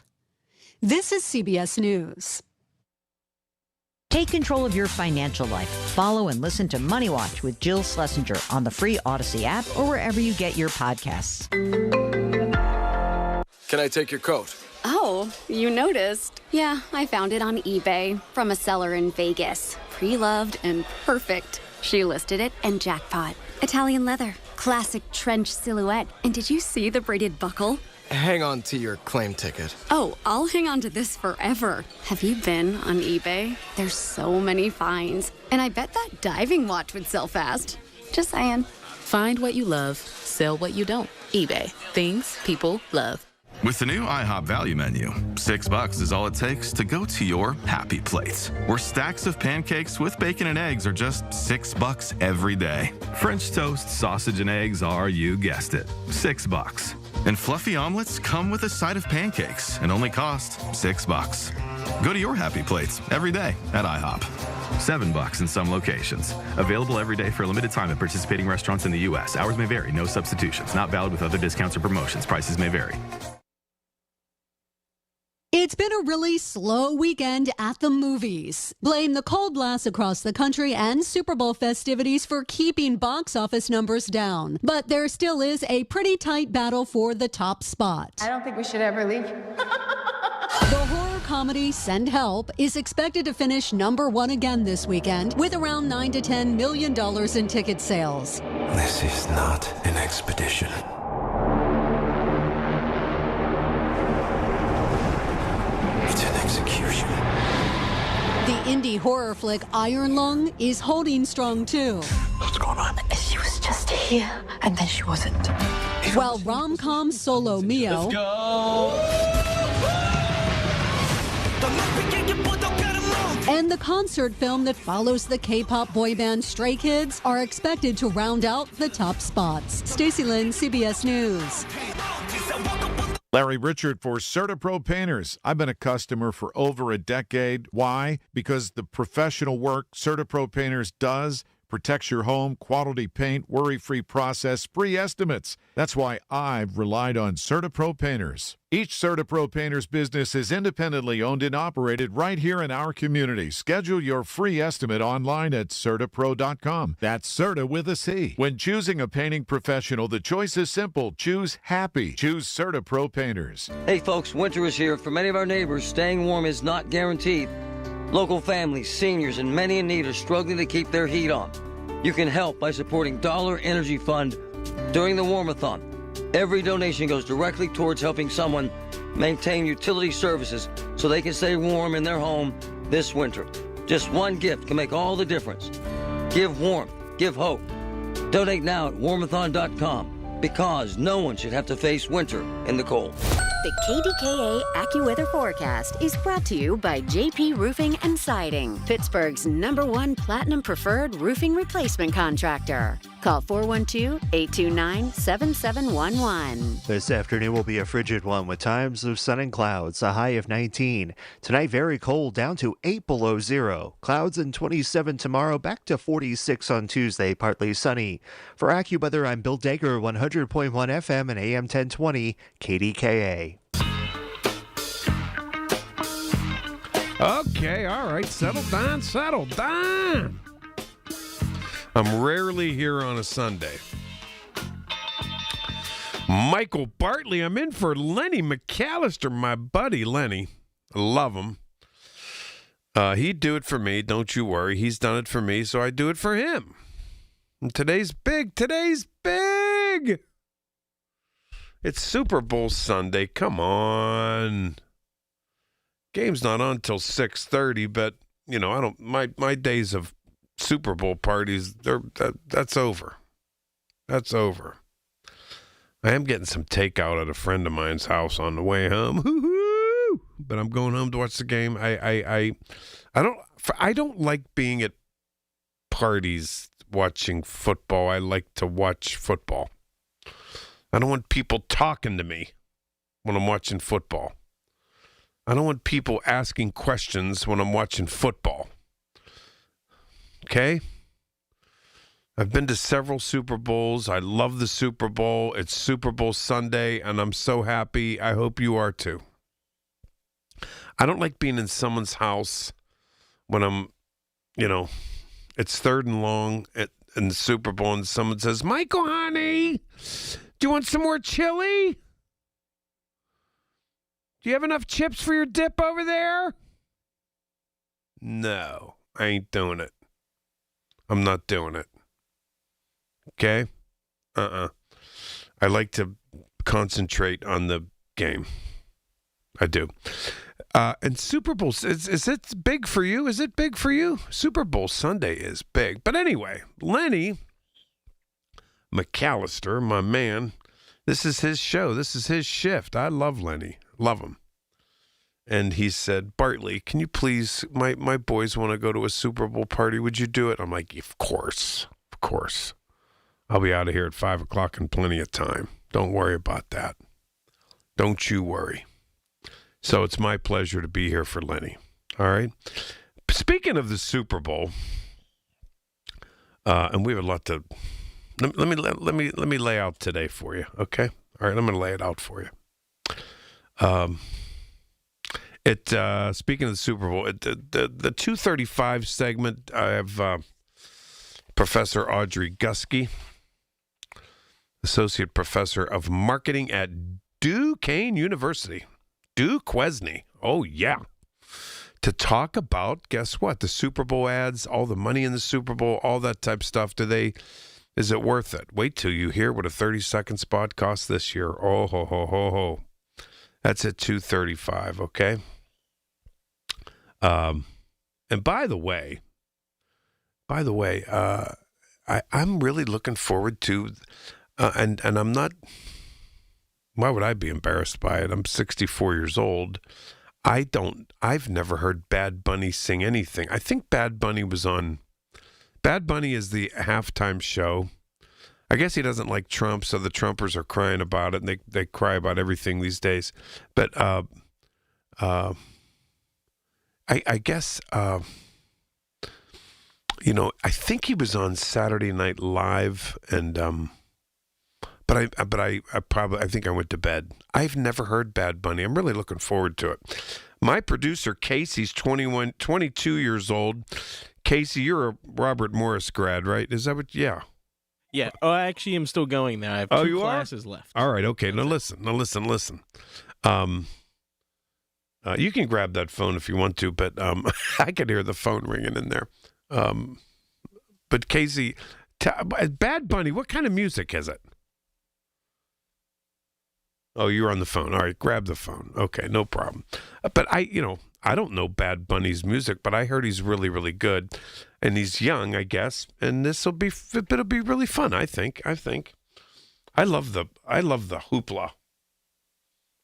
This is CBS News. Take control of your financial life. Follow and listen to Money Watch with Jill Schlesinger on the free Odyssey app or wherever you get your podcasts. Can I take your coat? Oh, you noticed. Yeah, I found it on eBay from a seller in Vegas. Pre-loved and perfect. She listed it and jackpot. Italian leather, classic trench silhouette. And did you see the braided buckle? Hang on to your claim ticket. Oh, I'll hang on to this forever. Have you been on eBay? There's so many finds. And I bet that diving watch would sell fast. Just saying. Find what you love, sell what you don't. eBay. Things people love. With the new IHOP value menu, $6 is all it takes to go to your happy place, where stacks of pancakes with bacon and eggs are just $6 every day. French toast, sausage, and eggs are, you guessed it, $6. And fluffy omelets come with a side of pancakes and only cost $6. Go to your happy plates every day at IHOP. $7 in some locations. Available every day for a limited time at participating restaurants in the U.S. Hours may vary. No substitutions. Not valid with other discounts or promotions. Prices may vary. It's been a really slow weekend at the movies. Blame the cold blasts across the country and Super Bowl festivities for keeping box office numbers down. But there still is a pretty tight battle for the top spot. I don't think we should ever leave. The horror comedy Send Help is expected to finish #1 again this weekend with around $9 to $10 million in ticket sales. This is not an expedition. It's an execution. The indie horror flick Iron Lung is holding strong too. What's going on? She was just here, and then she wasn't. While rom-com Solo Mio and the concert film that follows the K-pop boy band Stray Kids are expected to round out the top spots. Stacey Lynn, CBS News. Larry Richard for CertaPro Painters. I've been a customer for over a decade. Why? Because the professional work CertaPro Painters does protects your home, quality paint, worry-free process, free estimates. That's why I've relied on CertaPro Painters. Each CertaPro Painters business is independently owned and operated right here in our community. Schedule your free estimate online at CertaPro.com. That's Certa with a C. When choosing a painting professional, the choice is simple. Choose happy. Choose CertaPro Painters. Hey folks, winter is here. For many of our neighbors, staying warm is not guaranteed. Local families, seniors, and many in need are struggling to keep their heat on. You can help by supporting Dollar Energy Fund during the Warmathon. Every donation goes directly towards helping someone maintain utility services so they can stay warm in their home this winter. Just one gift can make all the difference. Give warmth, give hope. Donate now at warmathon.com, because no one should have to face winter in the cold. The KDKA AccuWeather forecast is brought to you by JP Roofing and Siding, Pittsburgh's #1 Platinum Preferred roofing replacement contractor. Call 412-829-7711. This afternoon will be a frigid one with times of sun and clouds, a high of 19. Tonight, very cold, down to 8 below zero. Clouds and 27 tomorrow, back to 46 on Tuesday, partly sunny. For AccuWeather, I'm Bill Dager, 100.1 FM and AM 1020, KDKA. Okay, all right, settle down, settle down. I'm rarely here on a Sunday. Michael Bartley, I'm in for Lenny McAllister, my buddy Lenny. I love him. He'd do it for me, don't you worry. He's done it for me, so I do it for him. And today's big. It's Super Bowl Sunday, come on. Game's not on till 6:30, but, you know, I don't. My days of Super Bowl parties, that's over. That's over. I am getting some takeout at a friend of mine's house on the way home. Hoo-hoo! But I'm going home to watch the game. I don't like being at parties watching football. I like to watch football. I don't want people talking to me when I'm watching football. I don't want people asking questions when I'm watching football. Okay? I've been to several Super Bowls. I love the Super Bowl. It's Super Bowl Sunday, and I'm so happy. I hope you are too. I don't like being in someone's house when I'm, it's 3rd and long in the Super Bowl, and someone says, "Michael, honey, do you want some more chili? Do you have enough chips for your dip over there?" No, I ain't doing it. I'm not doing it. Okay? I like to concentrate on the game. I do. And Super Bowl, is it big for you? Is it big for you? Super Bowl Sunday is big. But anyway, Lenny McAllister, my man, this is his show. This is his shift. I love Lenny. Love him. And he said, "Bartley, can you please, my boys want to go to a Super Bowl party. Would you do it?" I'm like, of course. I'll be out of here at 5 o'clock in plenty of time. Don't worry about that. Don't you worry. So it's my pleasure to be here for Lenny. All right. Speaking of the Super Bowl, and we have a lot to, let me lay out today for you. Okay. All right. I'm going to lay it out for you. Speaking of the Super Bowl, the 2:35 segment, I have Professor Audrey Gusky, Associate Professor of Marketing at Duquesne University. Duquesne. Oh, yeah. To talk about, guess what? The Super Bowl ads, all the money in the Super Bowl, all that type of stuff. Is it worth it? Wait till you hear what a 30-second spot costs this year. Oh, ho, ho, ho, ho. That's at 2:35, okay? And by the way, I'm really looking forward to, and I'm not, why would I be embarrassed by it? I'm 64 years old. I've never heard Bad Bunny sing anything. I think Bad Bunny is the halftime show. I guess he doesn't like Trump, so the Trumpers are crying about it, and they cry about everything these days. But I guess I think he was on Saturday Night Live, and but I think I went to bed. I've never heard Bad Bunny. I'm really looking forward to it. My producer Casey's 22 years old. Casey, you're a Robert Morris grad, right? Is that what? Yeah. Yeah. Oh, I actually am still going there. I have two classes left. All right. Okay. Now listen. You can grab that phone if you want to, but I could hear the phone ringing in there. But Casey, Bad Bunny, what kind of music is it? Oh, you're on the phone. All right, grab the phone. Okay, no problem. But I don't know Bad Bunny's music, but I heard he's really, really good, and he's young, I guess. And it'll be really fun. I think. I love the hoopla.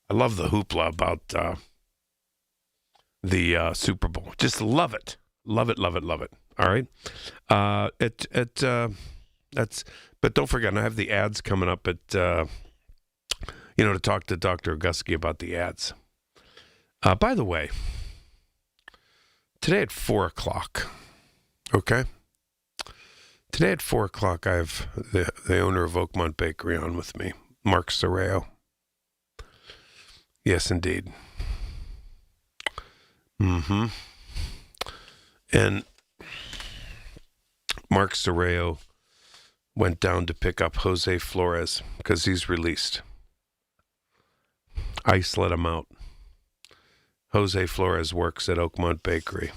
I love the hoopla about the Super Bowl. Just love it. Love it. All right. But don't forget, I have the ads coming up at to talk to Dr. Auguski about the ads. By the way, today at 4:00, okay? Today at 4:00, I have the owner of Oakmont Bakery on with me, Mark Sorreo. Yes, indeed. Mm-hmm. And Mark Sorreo went down to pick up Jose Flores because he's released. ICE let him out. Jose Flores works at Oakmont Bakery.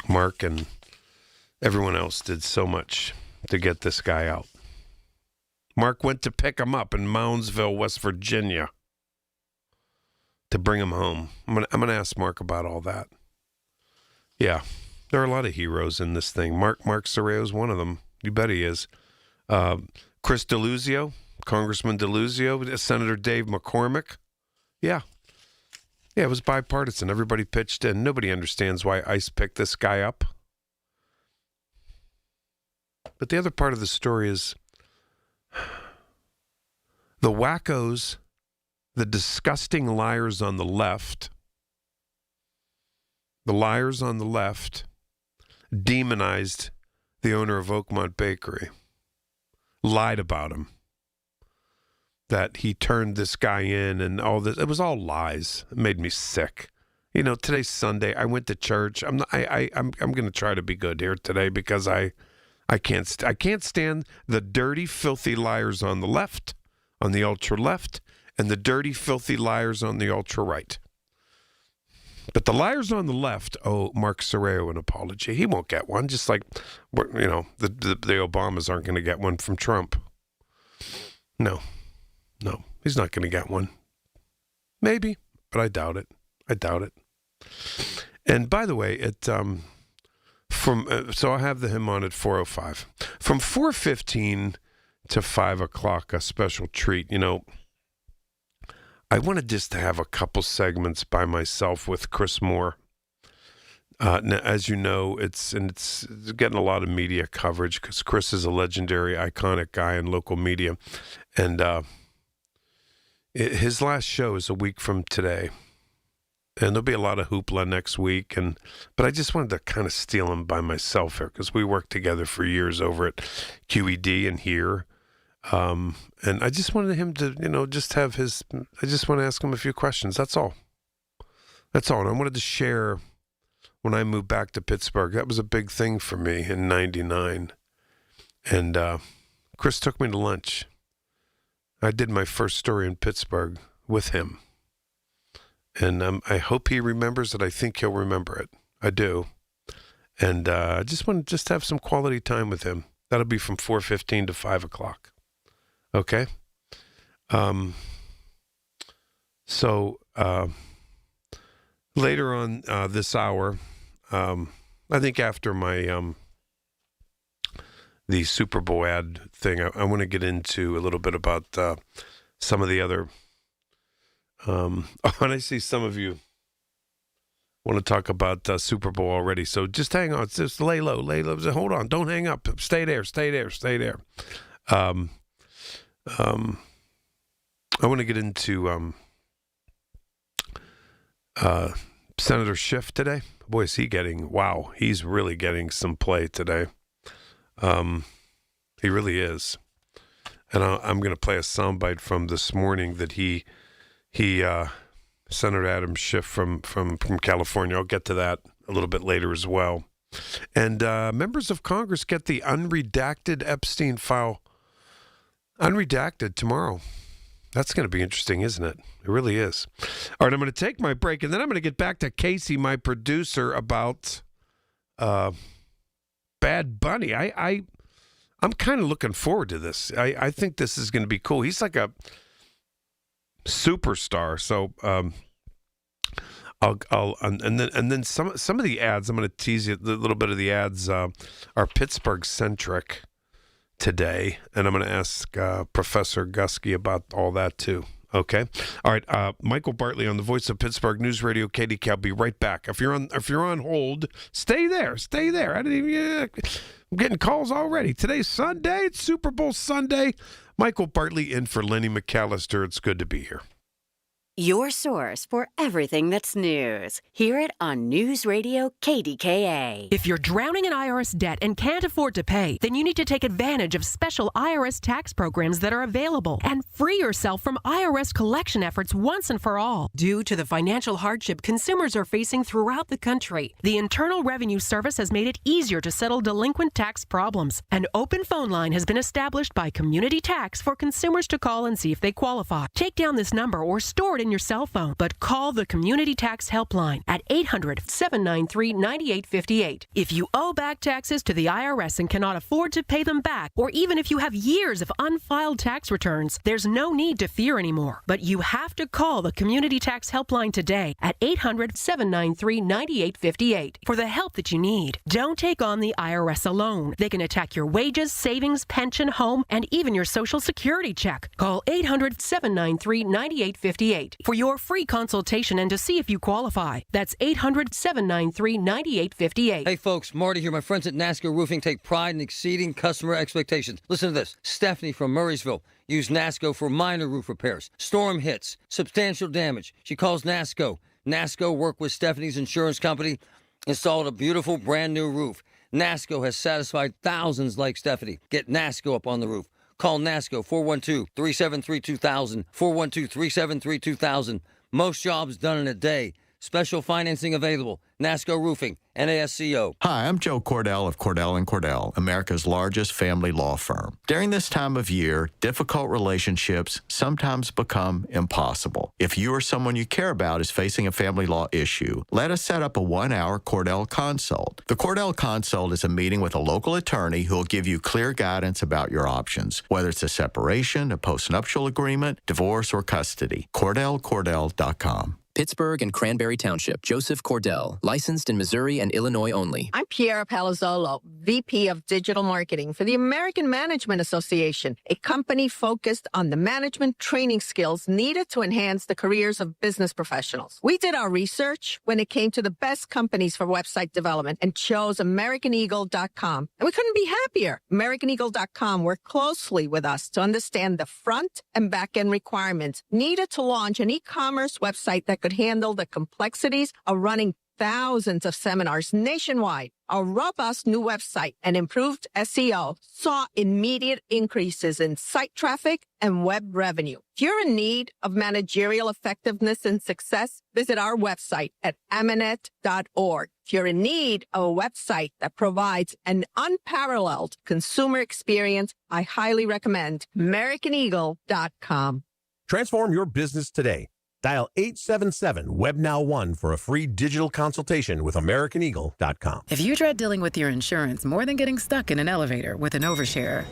Mark and everyone else did so much to get this guy out. Mark went to pick him up in Moundsville, West Virginia, to bring him home. I'm gonna ask Mark about all that. Yeah, there are a lot of heroes in this thing. Mark Sorreo is one of them. You bet he is. Chris DeLuzio, Congressman DeLuzio, Senator Dave McCormick. Yeah, it was bipartisan. Everybody pitched in. Nobody understands why ICE picked this guy up. But the other part of the story is the wackos, the disgusting liars on the left, demonized the owner of Oakmont Bakery, lied about him, that he turned this guy in and all this. It was all lies. It made me sick. Today's Sunday. I went to church. I'm going to try to be good here today because I can't stand the dirty, filthy liars on the left, on the ultra left, and the dirty, filthy liars on the ultra right. But the liars on the left owe Mark Sorreo an apology. He won't get one, just like, the Obamas aren't going to get one from Trump. No, he's not going to get one. Maybe, but I doubt it. And by the way, so I have him on at 4:05. From 4:15 to 5 o'clock, a special treat. I wanted just to have a couple segments by myself with Chris Moore. Now, as you know, it's getting a lot of media coverage because Chris is a legendary, iconic guy in local media. And his last show is a week from today. And there'll be a lot of hoopla next week. But I just wanted to kind of steal him by myself here because we worked together for years over at QED and here. And I just wanted him to, I just want to ask him a few questions. That's all. And I wanted to share when I moved back to Pittsburgh. That was a big thing for me in 99. And Chris took me to lunch. I did my first story in Pittsburgh with him. And I hope he remembers it. I think he'll remember it. I do. And I just want to have some quality time with him. That'll be from 4:15 to 5 o'clock. Okay? So later on this hour, I think after my the Super Bowl ad thing, I want to get into a little bit about some of the other. And I see some of you want to talk about Super Bowl already. So just hang on. Just lay low. Hold on. Don't hang up. Stay there. I want to get into Senator Schiff today. Boy, is he he's really getting some play today. He really is. And I'm going to play a soundbite from this morning that he Senator Adam Schiff from California. I'll get to that a little bit later as well. And members of Congress get the unredacted Epstein file unredacted tomorrow. That's going to be interesting, isn't it? It really is. All right, I'm going to take my break, and then I'm going to get back to Casey, my producer, about Bad Bunny. I'm kind of looking forward to this. I think this is going to be cool. He's like a superstar. So and then some of the ads. I'm going to tease you a little bit of the ads are Pittsburgh centric today, and I'm going to ask Professor Gusky about all that too. Okay, all right. Michael Bartley on the Voice of Pittsburgh News Radio KDK. I'll be right back. If you're on hold, stay there. I didn't even. I'm getting calls already. Today's Sunday. It's Super Bowl Sunday. Michael Bartley in for Lenny McAllister. It's good to be here. Your source for everything that's news. Hear it on News Radio KDKA. If you're drowning in IRS debt and can't afford to pay, then you need to take advantage of special IRS tax programs that are available and free yourself from IRS collection efforts once and for all. Due to the financial hardship consumers are facing throughout the country, the Internal Revenue Service has made it easier to settle delinquent tax problems. An open phone line has been established by Community Tax for consumers to call and see if they qualify. Take down this number or store it in your cell phone, but call the Community Tax Helpline at 800-793-9858. If you owe back taxes to the IRS and cannot afford to pay them back, or even if you have years of unfiled tax returns, there's no need to fear anymore. But you have to call the Community Tax Helpline today at 800-793-9858 for the help that you need. Don't take on the IRS alone. They can attack your wages, savings, pension, home, and even your Social Security check. Call 800-793-9858 for your free consultation and to see if you qualify. That's 800-793-9858. Hey folks, Marty here. My friends at NASCO Roofing take pride in exceeding customer expectations. Listen to this. Stephanie from Murraysville used NASCO for minor roof repairs. Storm hits, substantial damage. She calls NASCO. NASCO worked with Stephanie's insurance company, installed a beautiful brand new roof. NASCO has satisfied thousands like Stephanie. Get NASCO up on the roof. Call NASCO 412-373-2000, 412-373-2000. Most jobs done in a day. Special financing available. NASCO Roofing, NASCO. Hi, I'm Joe Cordell of Cordell & Cordell, America's largest family law firm. During this time of year, difficult relationships sometimes become impossible. If you or someone you care about is facing a family law issue, let us set up a 1-hour Cordell Consult. The Cordell Consult is a meeting with a local attorney who will give you clear guidance about your options, whether it's a separation, a postnuptial agreement, divorce, or custody. CordellCordell.com. Pittsburgh and Cranberry Township. Joseph Cordell, licensed in Missouri and Illinois only. I'm Piera Palazzolo, VP of Digital Marketing for the American Management Association, a company focused on the management training skills needed to enhance the careers of business professionals. We did our research when it came to the best companies for website development and chose AmericanEagle.com. And we couldn't be happier. AmericanEagle.com worked closely with us to understand the front and back end requirements needed to launch an e-commerce website that could handle the complexities of running thousands of seminars nationwide. Our robust new website and improved SEO saw immediate increases in site traffic and web revenue. If you're in need of managerial effectiveness and success, visit our website at amanet.org. If you're in need of a website that provides an unparalleled consumer experience, I highly recommend AmericanEagle.com. Transform your business today. Dial 877-WebNow1 for a free digital consultation with AmericanEagle.com. If you dread dealing with your insurance more than getting stuck in an elevator with an overshare,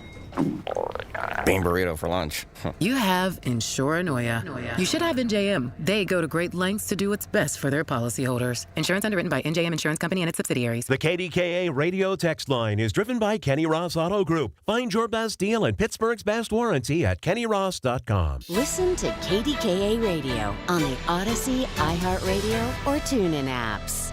bean burrito for lunch. you have Insuranoia. You should have NJM. They go to great lengths to do what's best for their policyholders. Insurance underwritten by NJM Insurance Company and its subsidiaries. The KDKA radio text line is driven by Kenny Ross Auto Group. Find your best deal and Pittsburgh's best warranty at KennyRoss.com. Listen to KDKA Radio on the Odyssey, iHeartRadio, or TuneIn apps.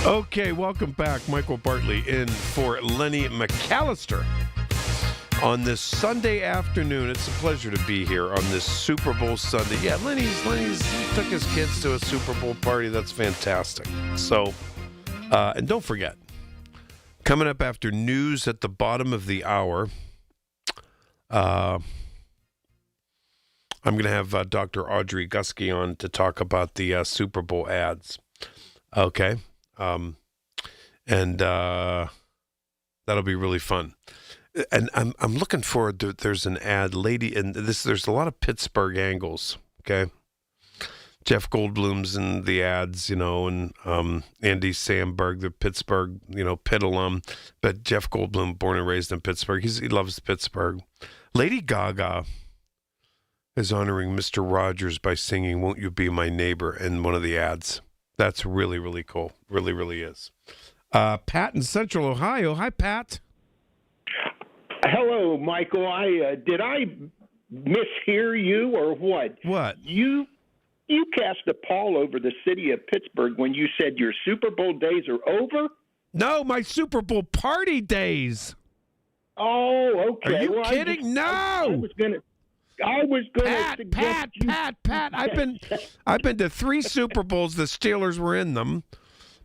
Okay, welcome back. Michael Bartley in for Lenny McAllister on this Sunday afternoon. It's a pleasure to be here on this Super Bowl Sunday. Yeah, Lenny's took his kids to a Super Bowl party. That's fantastic. So, and don't forget, coming up after news at the bottom of the hour, I'm going to have Dr. Audrey Gusky on to talk about the Super Bowl ads. Okay. And that'll be really fun. And I'm looking forward to, there's an ad, lady, and there's a lot of Pittsburgh angles, okay? Jeff Goldblum's in the ads, and Andy Samberg, the Pittsburgh, Pitt alum. But Jeff Goldblum, born and raised in Pittsburgh, he loves Pittsburgh. Lady Gaga is honoring Mr. Rogers by singing "Won't You Be My Neighbor" in one of the ads. That's really, really cool. Really, really is. Pat in Central Ohio. Hi, Pat. Hello, Michael. Did I mishear you or what? What? You cast a pall over the city of Pittsburgh when you said your Super Bowl days are over? No, my Super Bowl party days. Oh, okay. Are you kidding? No. I was gonna Pat. I've been to 3 Super Bowls. The Steelers were in them.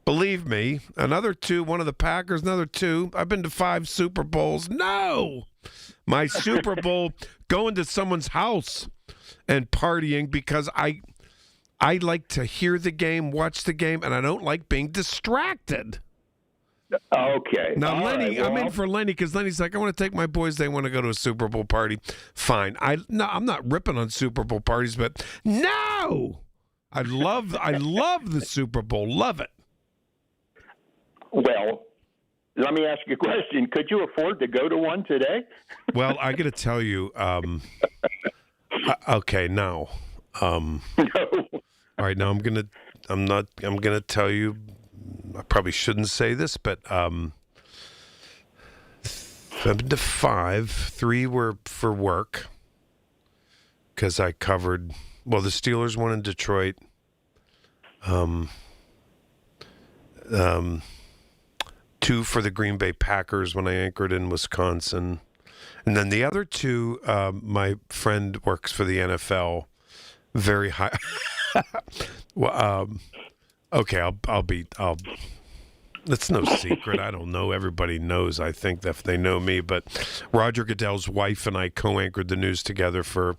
Believe me. Another 2. One of the Packers. Another 2. I've been to 5 Super Bowls. No. My Super Bowl going to someone's house and partying because I like to hear the game, watch the game, and I don't like being distracted. Okay. Now, all Lenny, right, well, I'm in for Lenny because Lenny's like, I want to take my boys. They want to go to a Super Bowl party. Fine. I'm not ripping on Super Bowl parties, but no, I love the Super Bowl. Love it. Well, let me ask you a question. Could you afford to go to one today? Well, I got to tell you. Okay, now. No. All right, now I'm gonna tell you. I probably shouldn't say this, but I've been to 5. 3 were for work because I covered. Well, the Steelers won in Detroit. 2 for the Green Bay Packers when I anchored in Wisconsin, and then the other 2. My friend works for the NFL. Very high. Well, okay, I'll. It's no secret. I don't know. Everybody knows. I think that they know me. But Roger Goodell's wife and I co-anchored the news together for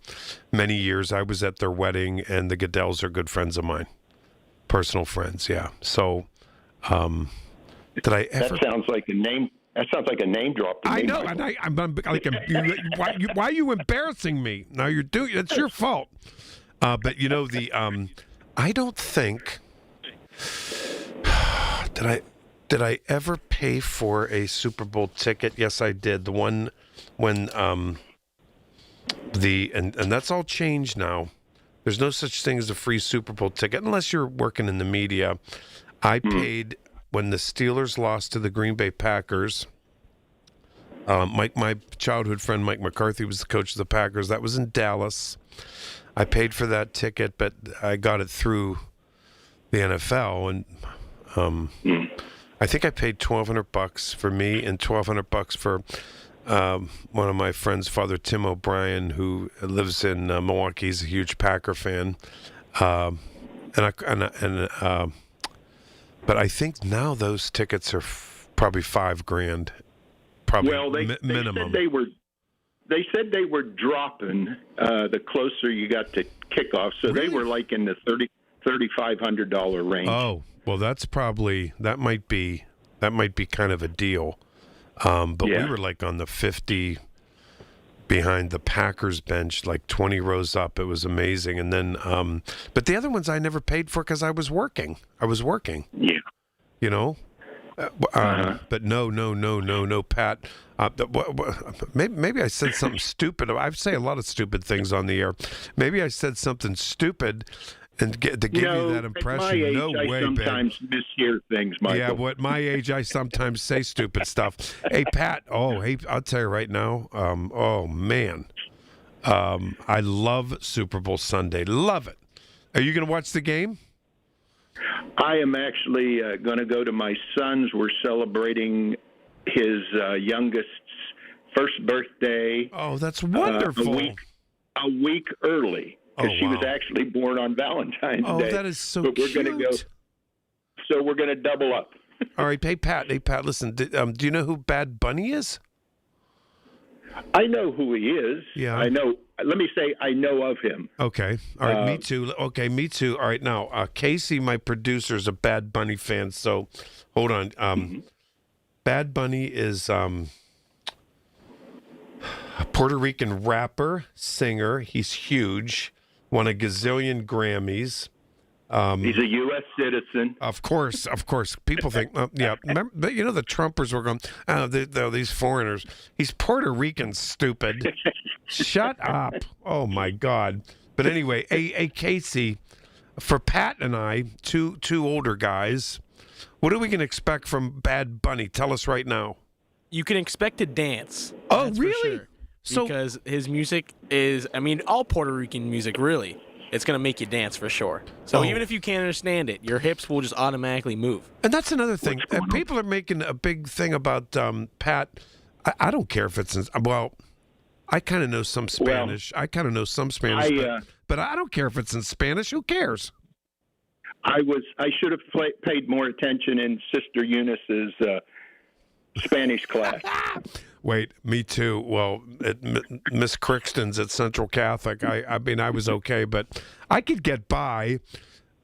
many years. I was at their wedding, and the Goodells are good friends of mine, personal friends. Yeah. So, did I ever? That sounds like a name. That sounds like a name drop. To I me, know, Michael. and I'm like, why are you embarrassing me? Now you're doing. It's your fault. But I don't think. Did I ever pay for a Super Bowl ticket? Yes, I did. The one when and that's all changed now. There's no such thing as a free Super Bowl ticket unless you're working in the media. I paid when the Steelers lost to the Green Bay Packers. My childhood friend Mike McCarthy was the coach of the Packers. That was in Dallas. I paid for that ticket, but I got it through the NFL, and I think I paid $1,200 for me and $1,200 for one of my friends, Father Tim O'Brien, who lives in Milwaukee. He's a huge Packer fan, but I think now those tickets are probably $5,000, probably minimum. They said they were dropping the closer you got to kickoff, so they were like in the $3,500 range. Oh, well, that might be kind of a deal. But we were like on the 50 behind the Packers bench, like 20 rows up. It was amazing. And then, but the other ones I never paid for because I was working. Yeah. But no, Pat. Maybe I said something stupid. I say a lot of stupid things on the air. Maybe I said something stupid and to give you that impression. At my age, no way, I sometimes mishear things, Michael. Yeah, at my age, I sometimes say stupid stuff. Hey, Pat. I'll tell you right now. Oh man, I love Super Bowl Sunday. Love it. Are you going to watch the game? I am actually going to go to my son's. We're celebrating his youngest's first birthday. Oh, that's wonderful. A week early. Because she was actually born on Valentine's Day. Oh, that is so but we're cute. Gonna go, so we're going to double up. All right, hey Pat, listen, do you know who Bad Bunny is? I know who he is. Yeah. I know. Let me say I know of him. Okay. All right, me too. Okay, me too. All right, now, Casey, my producer, is a Bad Bunny fan, so hold on. Bad Bunny is a Puerto Rican rapper, singer. He's huge. Won a gazillion Grammys. He's a U.S. citizen. Of course. People think, yeah. Remember, but the Trumpers were going, these foreigners. He's Puerto Rican, stupid. Shut up. Oh, my God. But anyway, Casey, for Pat and I, two older guys, what are we going to expect from Bad Bunny? Tell us right now. You can expect to dance. Oh, that's really? For sure. Because his music is, all Puerto Rican music, really. It's going to make you dance for sure. So even if you can't understand it, your hips will just automatically move. And that's another thing. People are making a big thing about Pat. I don't care if it's I kind of know some Spanish. But I don't care if it's in Spanish. Who cares? I should have paid more attention in Sister Eunice's Spanish class. Wait, me too. Well, Miss Crixton's at Central Catholic. I was okay, but I could get by.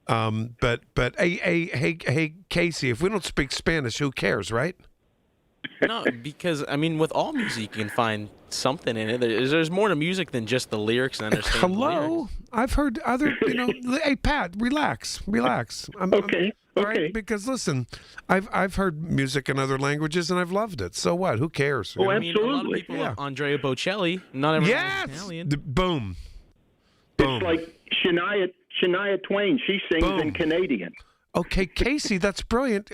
But hey, Casey, if we don't speak Spanish, who cares, right? No, because with all music, you can find something in it. There's more to music than just the lyrics and understanding. Hello, the lyrics. I've heard other. Hey, Pat, relax. Okay. Right? Because listen, I've heard music in other languages and I've loved it. So what? Who cares? Oh, absolutely. A lot of people love Andrea Bocelli. Not everyone is Italian. Boom. It's like Shania Twain. She sings in Canadian. Okay, Casey, that's brilliant.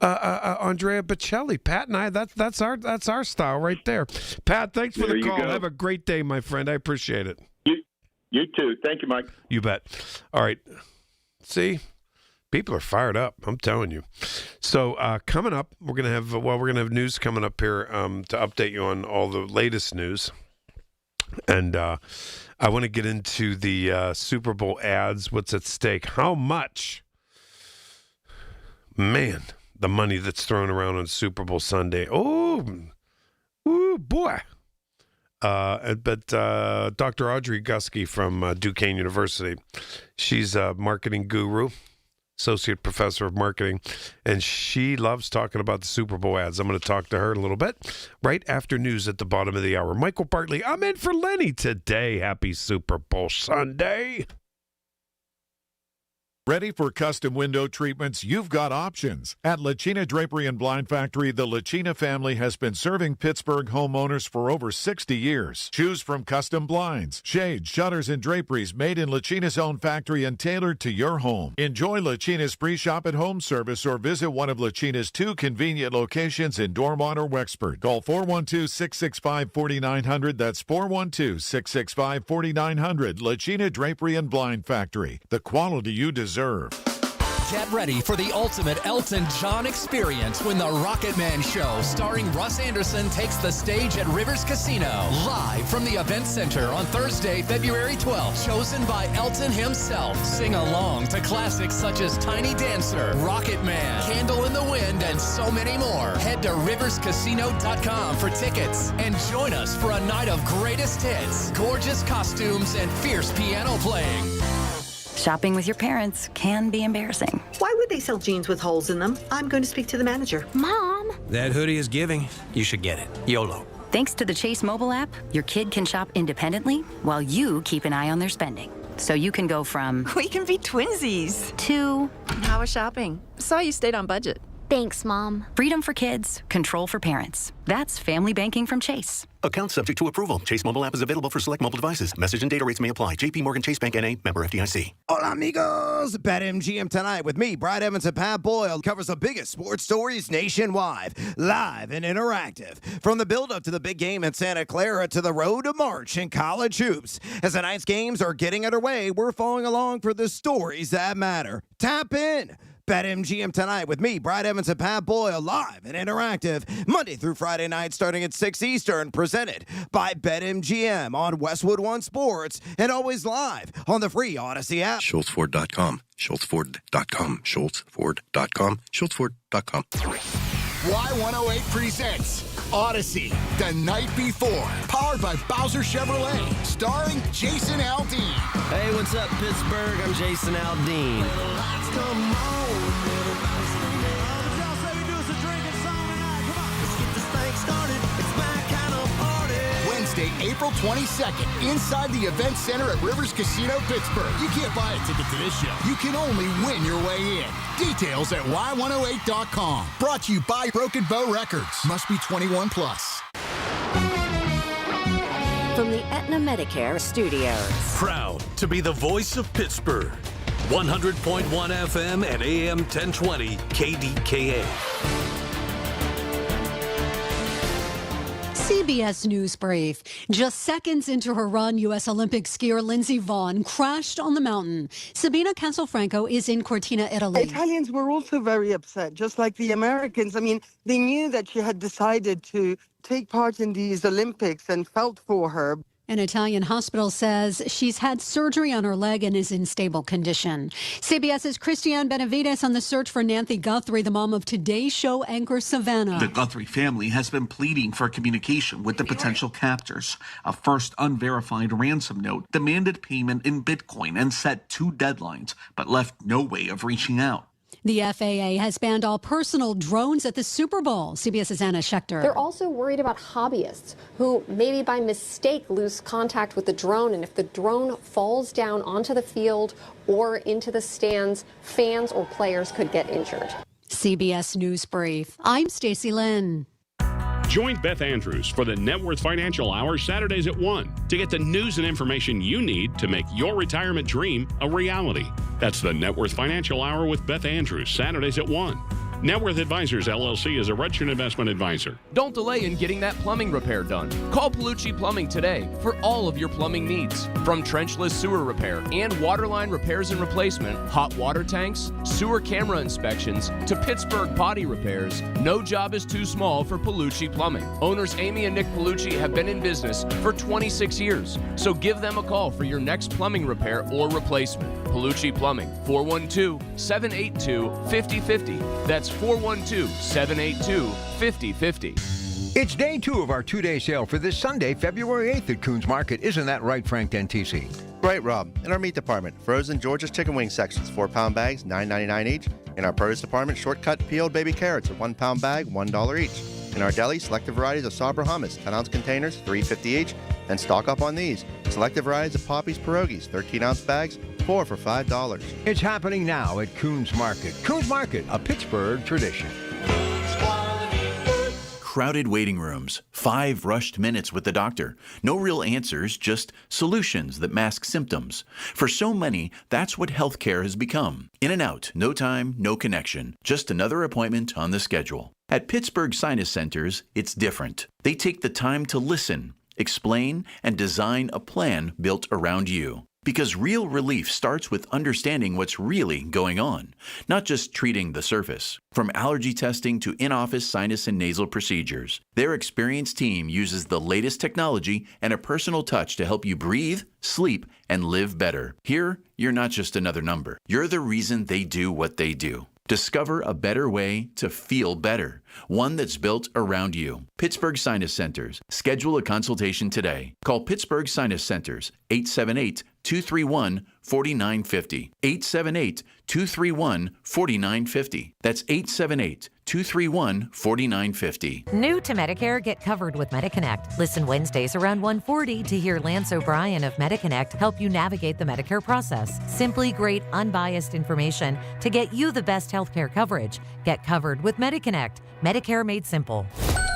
Andrea Bocelli, Pat and I, that's our style right there. Pat, thanks for the call. Have a great day, my friend. I appreciate it. You too. Thank you, Mike. You bet. All right. See? People are fired up. I'm telling you. So coming up, we're gonna have news coming up here to update you on all the latest news, and I want to get into the Super Bowl ads. What's at stake? How much? Man, the money that's thrown around on Super Bowl Sunday. Oh boy. But Dr. Audrey Gusky from Duquesne University, she's a marketing guru. Associate Professor of Marketing, and she loves talking about the Super Bowl ads. I'm going to talk to her in a little bit, right after news at the bottom of the hour. Michael Bartley, I'm in for Lenny today. Happy Super Bowl Sunday. Ready for custom window treatments? You've got options. At Lachina Drapery and Blind Factory, the Lachina family has been serving Pittsburgh homeowners for over 60 years. Choose from custom blinds, shades, shutters, and draperies made in Lachina's own factory and tailored to your home. Enjoy Lachina's free shop-at-home service or visit one of Lachina's 2 convenient locations in Dormont or Wexford. Call 412-665-4900. That's 412-665-4900. Lachina Drapery and Blind Factory. The quality you deserve. Get ready for the ultimate Elton John experience when the Rocket Man Show starring Russ Anderson takes the stage at Rivers Casino. Live from the Event Center on Thursday, February 12th. Chosen by Elton himself. Sing along to classics such as Tiny Dancer, Rocket Man, Candle in the Wind, and so many more. Head to riverscasino.com for tickets and join us for a night of greatest hits, gorgeous costumes, and fierce piano playing. Shopping with your parents can be embarrassing. Why would they sell jeans with holes in them? I'm going to speak to the manager. Mom! That hoodie is giving. You should get it. YOLO. Thanks to the Chase mobile app, your kid can shop independently while you keep an eye on their spending. So you can go from... We can be twinsies. ...to... How was shopping? Saw you stayed on budget. Thanks, Mom. Freedom for kids, control for parents. That's family banking from Chase. Account subject to approval. Chase mobile app is available for select mobile devices. Message and data rates may apply. JP Morgan Chase Bank N.A. member FDIC. Hola, amigos. BetMGM tonight with me, Brad Evans and Pat Boyle, covers the biggest sports stories nationwide, live and interactive. From the build-up to the big game in Santa Clara to the road to March in college hoops. As the night's games are getting underway, we're following along for the stories that matter. Tap in. BetMGM tonight with me, Brad Evans and Pat Boyle, live and interactive, Monday through Friday night starting at 6 Eastern, presented by BetMGM on Westwood One Sports, and always live on the free Odyssey app. SchultzFord.com, SchultzFord.com, SchultzFord.com, SchultzFord.com. Y108 presents Odyssey, The Night Before, powered by Bowser Chevrolet, starring Jason Aldean. Hey, what's up, Pittsburgh? I'm Jason Aldean. Wednesday, April 22nd inside the Event Center at Rivers Casino, Pittsburgh. You can't buy a ticket to this show. You can only win your way in. Details at y108.com. Brought to you by Broken Bow Records. Must be 21 plus. From the Aetna Medicare Studios. Proud to be the voice of Pittsburgh. 100.1 FM and AM 1020 KDKA. CBS News Brief. Just seconds into her run, U.S. Olympic skier Lindsey Vonn crashed on the mountain. Sabina Castelfranco is in Cortina, Italy. Italians were also very upset, just like the Americans. I mean, they knew that she had decided to take part in these Olympics and felt for her. An Italian hospital says she's had surgery on her leg and is in stable condition. CBS's Christiane Benavides on the search for Nancy Guthrie, the mom of Today's Show anchor Savannah. The Guthrie family has been pleading for communication with the potential captors. A first unverified ransom note demanded payment in Bitcoin and set 2 deadlines, but left no way of reaching out. The FAA has banned all personal drones at the Super Bowl. CBS's Anna Schechter. They're also worried about hobbyists who maybe by mistake lose contact with the drone. And if the drone falls down onto the field or into the stands, fans or players could get injured. CBS News Brief. I'm Stacey Lynn. Join Beth Andrews for the Net Worth Financial Hour Saturdays at 1 to get the news and information you need to make your retirement dream a reality. That's the Net Worth Financial Hour with Beth Andrews, Saturdays at 1. Net Worth Advisors, LLC is a registered investment advisor. Don't delay in getting that plumbing repair done. Call Palucci Plumbing today for all of your plumbing needs. From trenchless sewer repair and waterline repairs and replacement, hot water tanks, sewer camera inspections, to Pittsburgh potty repairs, no job is too small for Palucci Plumbing. Owners Amy and Nick Palucci have been in business for 26 years, so give them a call for your next plumbing repair or replacement. Palucci Plumbing, 412-782-5050. That's 412-782-5050. It's day 2 of our 2-day sale for this Sunday, February 8th at Coons Market. Isn't that right, Frank Dentisi? Right, Rob. In our meat department, frozen Georgia's chicken wing sections, 4-pound bags, $9.99 each. In our produce department, short-cut peeled baby carrots, a 1-pound bag, $1 each. In our deli, selected varieties of Sabra hummus, 10-ounce containers, $3.50 each. And stock up on these. Selected varieties of Poppy's pierogies, 13-ounce bags, 4 for $5. It's happening now at Coons Market. Coons Market, a Pittsburgh tradition. Crowded waiting rooms, 5 rushed minutes with the doctor. No real answers, just solutions that mask symptoms. For so many, that's what healthcare has become. In and out, no time, no connection. Just another appointment on the schedule. At Pittsburgh Sinus Centers, it's different. They take the time to listen, explain, and design a plan built around you. Because real relief starts with understanding what's really going on, not just treating the surface. From allergy testing to in-office sinus and nasal procedures, their experienced team uses the latest technology and a personal touch to help you breathe, sleep, and live better. Here, you're not just another number. You're the reason they do what they do. Discover a better way to feel better, one that's built around you. Pittsburgh Sinus Centers. Schedule a consultation today. Call Pittsburgh Sinus Centers, 878-231-4950. 878-231-4950. That's 878-231-4950. New to Medicare, get covered with MediConnect. Listen Wednesdays around 1:40 to hear Lance O'Brien of MediConnect help you navigate the Medicare process. Simply great, unbiased information to get you the best healthcare coverage. Get covered with MediConnect. Medicare made simple.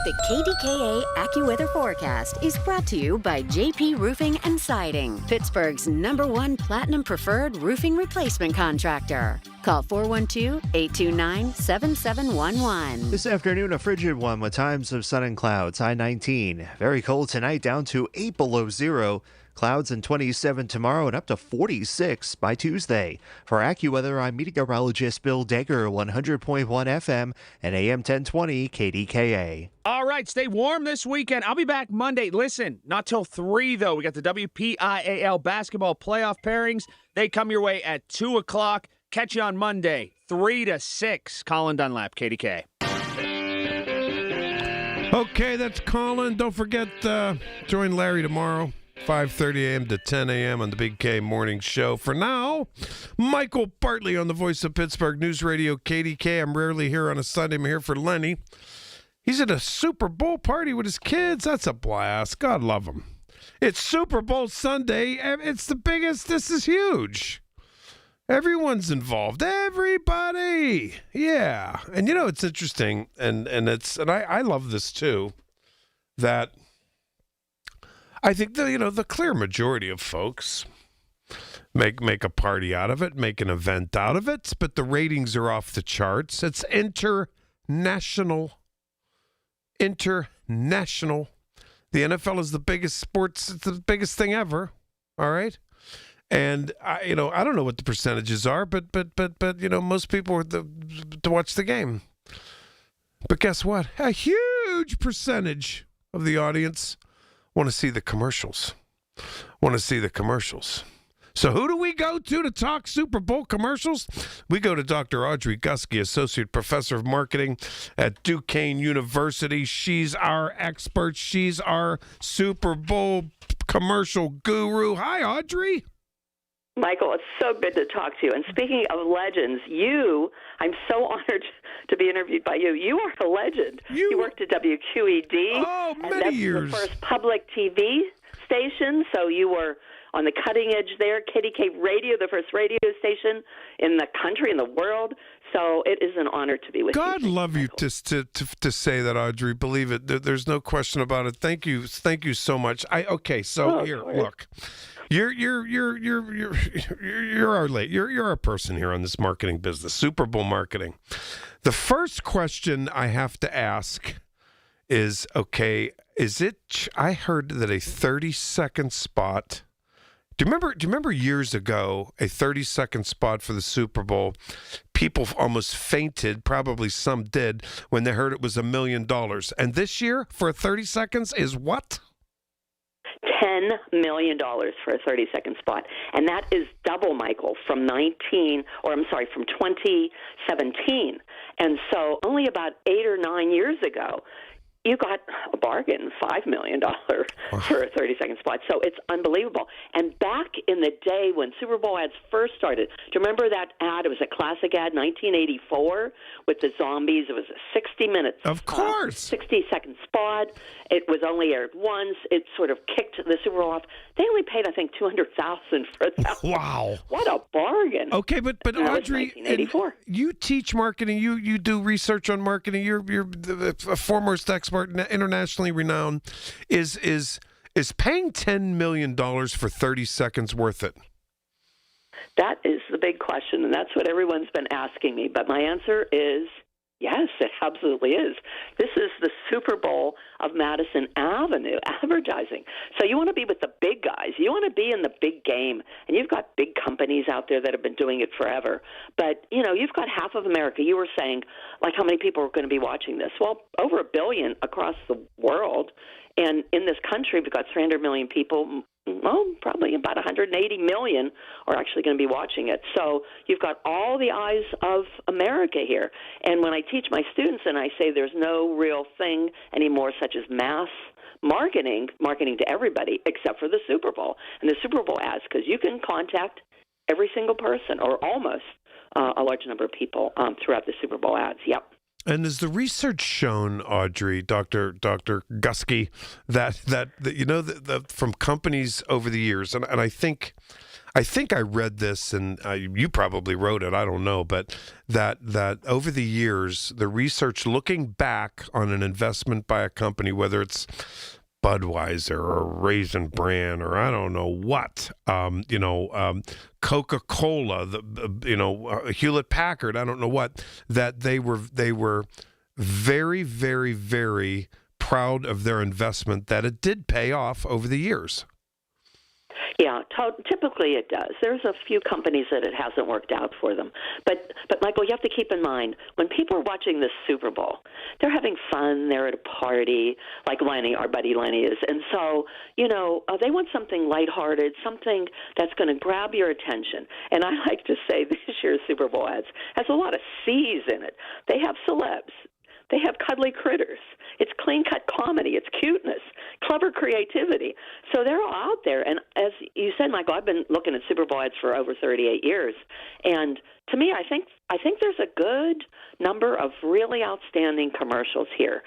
The KDKA AccuWeather forecast is brought to you by JP Roofing and Siding, Pittsburgh's #1 Platinum Preferred roofing replacement contractor. Call 412-829-7711. This afternoon, a frigid one with times of sun and clouds. High 19. Very cold tonight, down to 8 below zero. Clouds and 27 tomorrow and up to 46 by Tuesday. For AccuWeather, I'm meteorologist Bill Degger, 100.1 FM and AM 1020 KDKA. All right, stay warm this weekend. I'll be back Monday. Listen, not till 3, though. We got the WPIAL basketball playoff pairings. They come your way at 2 o'clock. Catch you on Monday, 3 to 6. Colin Dunlap, KDK. Okay, that's Colin. Don't forget, join Larry tomorrow. 5:30 a.m. to 10 a.m. on the Big K Morning Show. For now, Michael Bartley on the Voice of Pittsburgh News Radio KDK. I'm rarely here on a Sunday. I'm here for Lenny. He's at a Super Bowl party with his kids. That's a blast. God love him. It's Super Bowl Sunday. It's the biggest. This is huge. Everyone's involved. Everybody. Yeah. And it's interesting, and I love this too, that I think the clear majority of folks make a party out of it, make an event out of it, but the ratings are off the charts. It's international. The NFL is the biggest sports. It's the biggest thing ever. All right. And I don't know what the percentages are, but most people are to watch the game. But guess what? A huge percentage of the audience want to see the commercials. So who do we go to talk Super Bowl commercials? We go to Dr. Audrey Gusky, Associate Professor of Marketing at Duquesne University. She's our expert. She's our Super Bowl commercial guru. Hi, Audrey. Michael, it's so good to talk to you. And speaking of legends, I'm so honored to be interviewed by you. You are a legend. You worked at WQED. Oh, many that's years. The first public TV station, so you were on the cutting edge there. KDKA Radio, the first radio station in the country, in the world. So it is an honor to be with you. God love you to say that, Audrey. Believe it. There's no question about it. Thank you so much. Look. You're our person here on this marketing business, Super Bowl marketing. The first question I have to ask is, I heard that a 30-second spot. Do you remember years ago, a 30-second spot for the Super Bowl? People almost fainted, probably some did, when they heard it was $1 million. And this year, for 30 seconds, is what? $10 million for a 30-second spot. And that is double, Michael, from 2017. And so only about 8 or 9 years ago, you got a bargain, $5 million for a 30-second spot. So it's unbelievable. And back in the day when Super Bowl ads first started, do you remember that ad? It was a classic ad, 1984, with the zombies. It was a 60 minutes. Of course. 60-second spot. It was only aired once. It sort of kicked the Super Bowl off. They only paid, I think, $200,000 for that. Wow. What a bargain. Okay, but Audrey, you teach marketing. You do research on marketing. You're a foremost expert, internationally renowned. Is paying $10 million for 30 seconds worth it? That is the big question, and that's what everyone's been asking me. But my answer is yes, it absolutely is. This is the Super Bowl of Madison Avenue advertising. So you want to be with the big guys. You want to be in the big game. And you've got big companies out there that have been doing it forever. But, you've got half of America. You were saying, like, how many people are going to be watching this? Well, over 1 billion across the world. And in this country, we've got 300 million people. Well, probably about 180 million are actually going to be watching it. So you've got all the eyes of America here. And when I teach my students and I say there's no real thing anymore such as mass marketing to everybody except for the Super Bowl and the Super Bowl ads, because you can contact every single person or almost a large number of people throughout the Super Bowl ads. Yep. And has the research shown, Audrey, Dr. Gusky, that from companies over the years, and I think I read this, and you probably wrote it, I don't know, but that over the years, the research looking back on an investment by a company, whether it's Budweiser or Raisin Bran or I don't know what, Coca-Cola, Hewlett Packard, I don't know what, that they were very, very, very proud of their investment, that it did pay off over the years. Yeah, typically it does. There's a few companies that it hasn't worked out for them. But Michael, you have to keep in mind, when people are watching this Super Bowl, they're having fun, they're at a party, like Lenny, our buddy Lenny is. And so, they want something lighthearted, something that's going to grab your attention. And I like to say this year's Super Bowl ads has a lot of C's in it. They have celebs. They have cuddly critters. It's clean-cut comedy. It's cuteness, clever creativity. So they're all out there. And as you said, Michael, I've been looking at Super Bowl ads for over 38 years. And to me, I think there's a good number of really outstanding commercials here.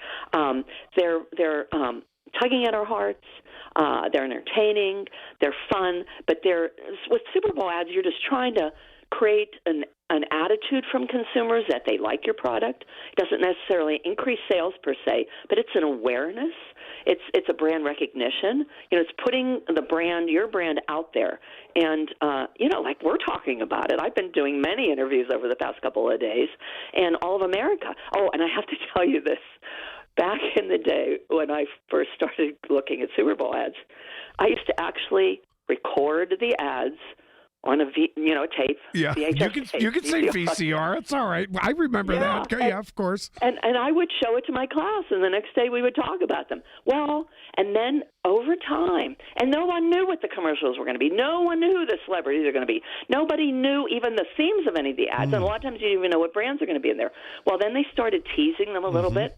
They're tugging at our hearts. They're entertaining. They're fun. But with Super Bowl ads, you're just trying to create an attitude from consumers that they like your product. It doesn't necessarily increase sales per se, but it's an awareness. It's a brand recognition. It's putting your brand out there. And, like we're talking about it. I've been doing many interviews over the past couple of days, and all of America. Oh, and I have to tell you this. Back in the day when I first started looking at Super Bowl ads, I used to actually record the ads on a tape. Yeah, VHS you can say VCR. It's all right. I remember that. Yeah, of course. And I would show it to my class, and the next day we would talk about them. Well, and then over time, and no one knew what the commercials were going to be. No one knew who the celebrities are going to be. Nobody knew even the themes of any of the ads, and a lot of times you didn't even know what brands are going to be in there. Well, then they started teasing them a little bit,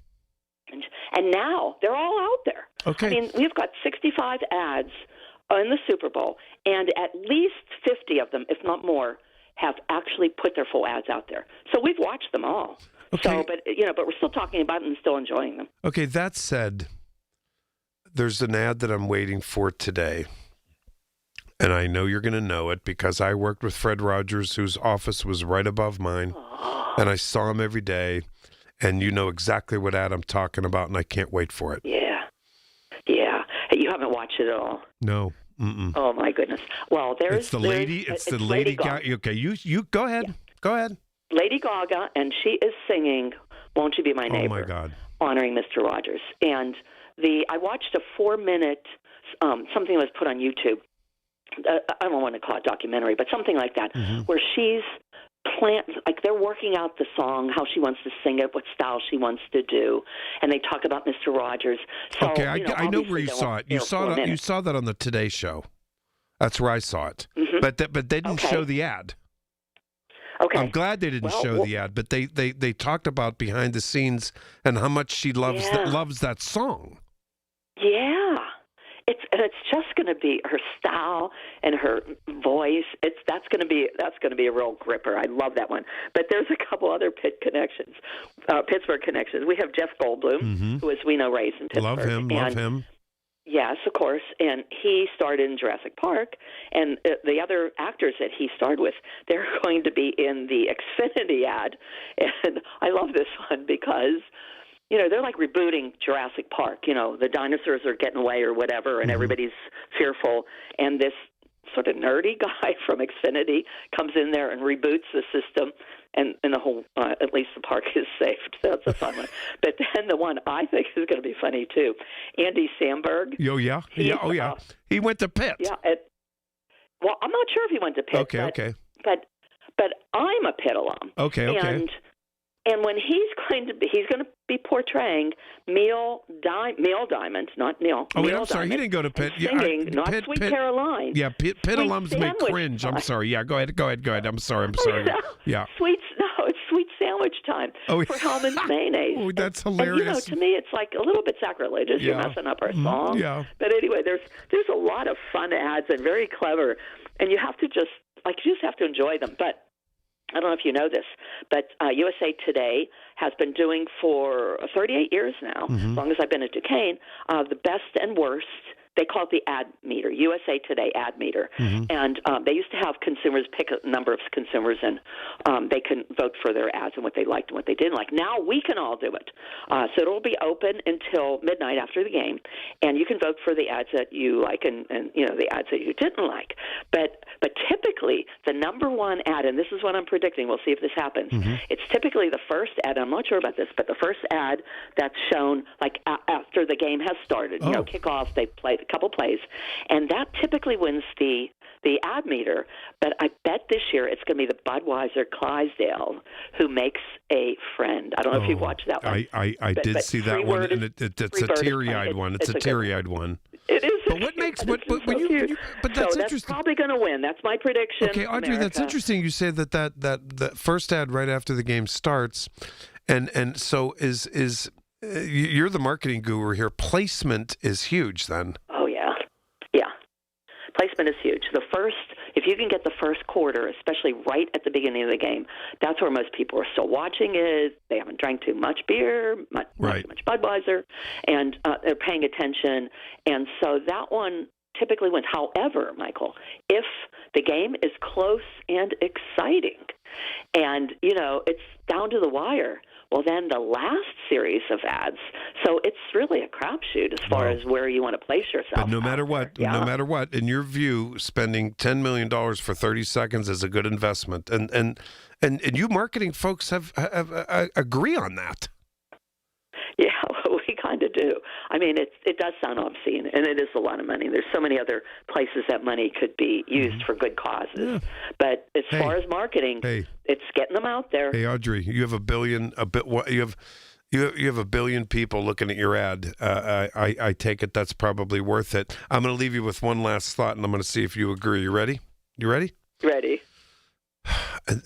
and now they're all out there. Okay. I mean, we've got 65 ads in the Super Bowl, and at least 50 of them, if not more, have actually put their full ads out there. So we've watched them all. Okay. So, but we're still talking about them and still enjoying them. Okay, that said, there's an ad that I'm waiting for today, and I know you're going to know it because I worked with Fred Rogers, whose office was right above mine, and I saw him every day, and you know exactly what ad I'm talking about, and I can't wait for it. Yeah. You haven't watched it at all? No. Mm-mm. Oh my goodness! Well, It's the lady Gaga. Okay, you go ahead. Yeah. Go ahead. Lady Gaga, and she is singing "Won't You Be My Neighbor?" Oh my God! Honoring Mr. Rogers. And I watched a 4-minute something that was put on YouTube. I don't want to call it documentary, but something like that, where she's they're working out the song, how she wants to sing it, what style she wants to do, and they talk about Mr. Rogers. So, okay, I know where you saw it. You saw that on the Today Show. That's where I saw it. But they didn't show the ad. Okay. I'm glad they didn't show the ad, but they talked about behind the scenes and how much she loves that song. Yeah. It's just going to be her style and her voice. That's going to be a real gripper. I love that one. But there's a couple other Pittsburgh connections. We have Jeff Goldblum, who, as we know, raised in Pittsburgh. Love him. Yes, of course. And he starred in Jurassic Park. And the other actors that he starred with, they're going to be in the Xfinity ad. And I love this one because they're like rebooting Jurassic Park. The dinosaurs are getting away or whatever, and everybody's fearful. And this sort of nerdy guy from Xfinity comes in there and reboots the system, and the whole, at least the park is saved. That's a fun one. But then the one I think is going to be funny, too, Andy Samberg. Oh, yeah. He went to Pitt. Yeah. Well, I'm not sure if he went to Pitt. Okay. But I'm a Pitt alum. Okay. And when he's going to be portraying Neil Diamond, not Neil. Oh, Neil I'm sorry, Diamond, he didn't go to Pitt. Singing, not Sweet Caroline. Yeah, Pitt alums make cringe. I'm sorry. Yeah, go ahead. I'm sorry. Yeah. It's Sweet Sandwich time for Hellman's Mayonnaise. Oh, that's hilarious. And, to me, it's like a little bit sacrilegious. You're messing up our song. Yeah. But anyway, there's a lot of fun ads and very clever, and you just have to enjoy them. But I don't know if you know this, but USA Today has been doing for 38 years now, as long as I've been at Duquesne, the best and worst. They call it the ad meter, USA Today ad meter. And they used to have consumers pick a number of consumers, and they can vote for their ads and what they liked and what they didn't like. Now we can all do it. So it'll be open until midnight after the game, and you can vote for the ads that you like and the ads that you didn't like. But typically the number one ad, and this is what I'm predicting, we'll see if this happens, it's typically the first ad, I'm not sure about this, but the first ad that's shown after the game has started. Kickoff, they played a couple plays, and that typically wins the ad meter. But I bet this year it's going to be the Budweiser Clydesdale Who Makes a Friend. I don't know if you've watched that one. I did see that one, and it's a teary-eyed one. It's a teary-eyed one. It is. But what makes but that's interesting. Probably going to win. That's my prediction. Okay, Audrey, that's interesting. You say that first ad right after the game starts, and so is you're the marketing guru here. Placement is huge then. Oh yeah. Placement is huge. if you can get the first quarter, especially right at the beginning of the game, that's where most people are still watching it. They haven't drank too much beer, not too much Budweiser, and they're paying attention. And so that one typically wins. However, Michael, if the game is close and exciting and, it's down to the wire, well, then the last series of ads. So it's really a crapshoot as far as where you want to place yourself. But no matter what, in your view, spending $10 million for 30 seconds is a good investment. And you marketing folks have agree on that. Yeah, we kind of do. I mean, it does sound obscene, and it is a lot of money. There's so many other places that money could be used for good causes. Yeah. But as far as marketing, it's getting them out there. Hey, Audrey, you have you have a billion people looking at your ad. I take it that's probably worth it. I'm going to leave you with one last thought, and I'm going to see if you agree. You ready? You ready? Ready.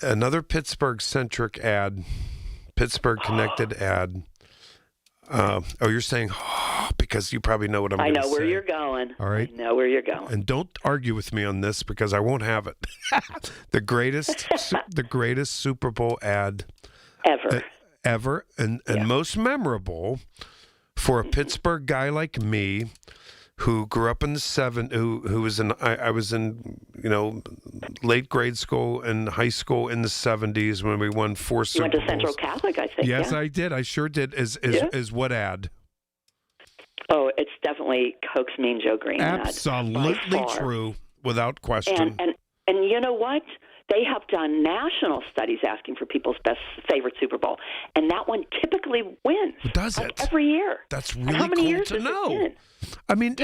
Another Pittsburgh-centric ad, Pittsburgh-connected ad. You're saying because you probably know what I'm going to say. I know where you're going. All right. I know where you're going. And don't argue with me on this because I won't have it. the greatest Super Bowl ad ever, and most memorable for a Pittsburgh guy like me, who grew up in the who was in I was in late grade school and high school in the 70s when we won 4 Super Bowls. You went to Central Catholic, I think. Yes, I did. I sure did. Is what ad? Oh, it's definitely Coke's Mean Joe Green. Absolutely true, without question. And you know what? They have done national studies asking for people's favorite Super Bowl, and that one typically wins. Does it? Every year. That's really how many cool years to has know. It been? I mean,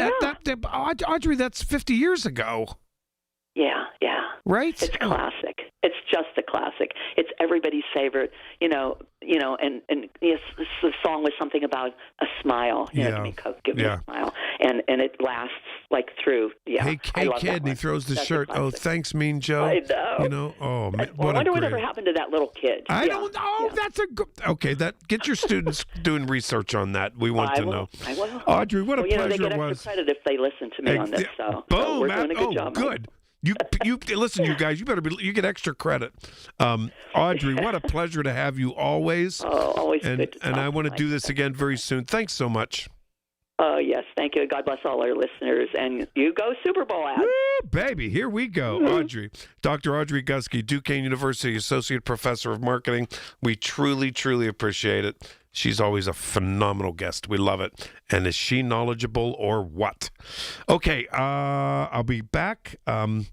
Audrey, that's 50 years ago. Yeah. Right? It's classic. It's just a classic. It's everybody's favorite, and yes, the song was something about a smile. Give me a smile. And it lasts through. Yeah. Hey kid, and he throws the shirt. Oh, thanks, Mean Joe. I know. Oh, man, I wonder whatever happened to that little kid. I don't know. Yeah. That's a good. Okay, get your students doing research on that. We want to know. I will. Audrey, what a pleasure they get it was. Extra credit if they listen to me on this. So boom! We're doing a good job. Good. You listen, you guys. You get extra credit. Audrey, what a pleasure to have you always. Oh, always and, good to and talk I want to do this again very soon. Thanks so much. Oh, yes. Thank you. God bless all our listeners. And you go Super Bowl ad. Woo, baby. Here we go. Audrey. Dr. Audrey Gusky, Duquesne University Associate Professor of Marketing. We truly, truly appreciate it. She's always a phenomenal guest. We love it. And is she knowledgeable or what? Okay. I'll be back. And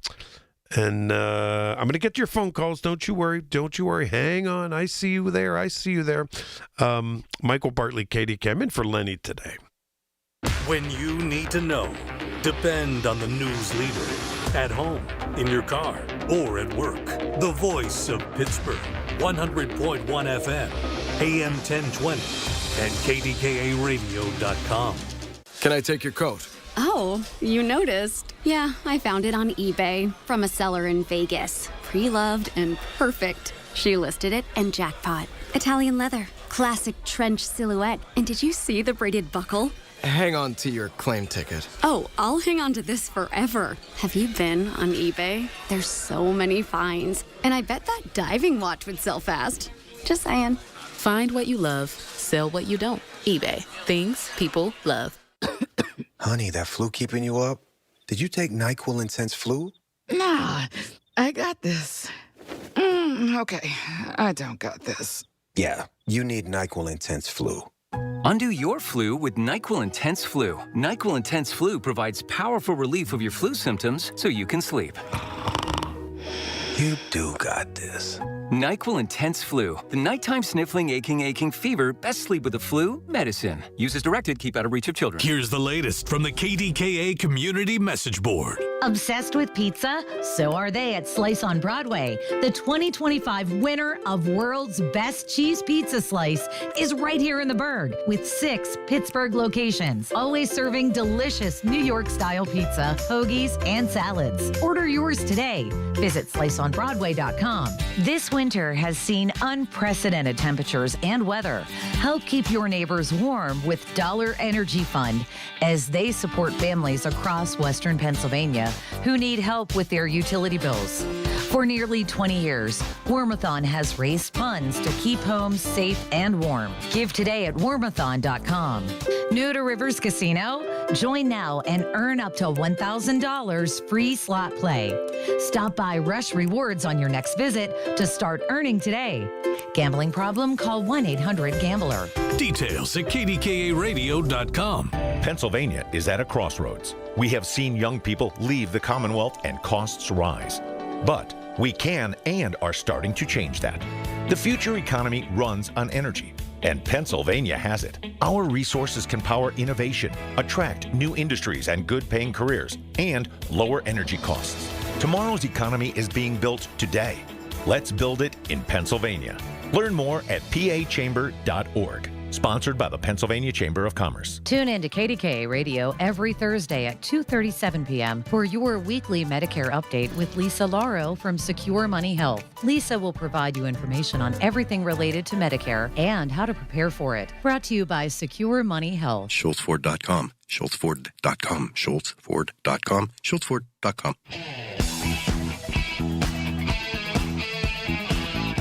I'm going to get your phone calls. Don't you worry. Hang on. I see you there. Michael Bartley, KDKA. I'm in for Lenny today. When you need to know, depend on the news leader. At home, in your car, or at work. The voice of Pittsburgh. 100.1 FM, AM 1020, and KDKA-radio.com. Can I take your coat? Oh, you noticed. Yeah, I found it on eBay from a seller in Vegas. Pre-loved and perfect. She listed it and jackpot. Italian leather, classic trench silhouette. And did you see the braided buckle? Hang on to your claim ticket. Oh, I'll hang on to this forever. Have you been on eBay? There's so many finds. And I bet that diving watch would sell fast. Just saying. Find what you love. Sell what you don't. eBay. Things people love. Honey, that flu keeping you up? Did you take NyQuil Intense Flu? Nah, I got this. Okay, I don't got this. Yeah, you need NyQuil Intense Flu. Undo your flu with NyQuil Intense Flu. NyQuil Intense Flu provides powerful relief of your flu symptoms so you can sleep. You do got this. NyQuil Intense Flu. The nighttime sniffling, aching fever. Best sleep with the flu medicine. Use as directed. Keep out of reach of children. Here's the latest from the KDKA Community Message Board. Obsessed with pizza? So are they at Slice on Broadway. The 2025 winner of World's Best Cheese Pizza Slice is right here in the Burgh with 6 Pittsburgh locations, always serving delicious New York-style pizza, hoagies, and salads. Order yours today. Visit sliceonbroadway.com. This winter has seen unprecedented temperatures and weather. Help keep your neighbors warm with Dollar Energy Fund as they support families across Western Pennsylvania who need help with their utility bills. For nearly 20 years, Warmathon has raised funds to keep homes safe and warm. Give today at warmathon.com. New to Rivers Casino? Join now and earn up to $1,000 free slot play. Stop by Rush Rewards on your next visit to start earning today. Gambling problem? Call 1-800-GAMBLER. Details at KDKA-radio.com. Pennsylvania is at a crossroads. We have seen young people leave the Commonwealth and costs rise. But we can and are starting to change that. The future economy runs on energy, and Pennsylvania has it. Our resources can power innovation, attract new industries and good-paying careers, and lower energy costs. Tomorrow's economy is being built today. Let's build it in Pennsylvania. Learn more at pachamber.org. Sponsored by the Pennsylvania Chamber of Commerce. Tune in to KDKA Radio every Thursday at 2:37 p.m. for your weekly Medicare update with Lisa Lauro from Secure Money Health. Lisa will provide you information on everything related to Medicare and how to prepare for it. Brought to you by Secure Money Health. SchultzFord.com. SchultzFord.com. SchultzFord.com. SchultzFord.com.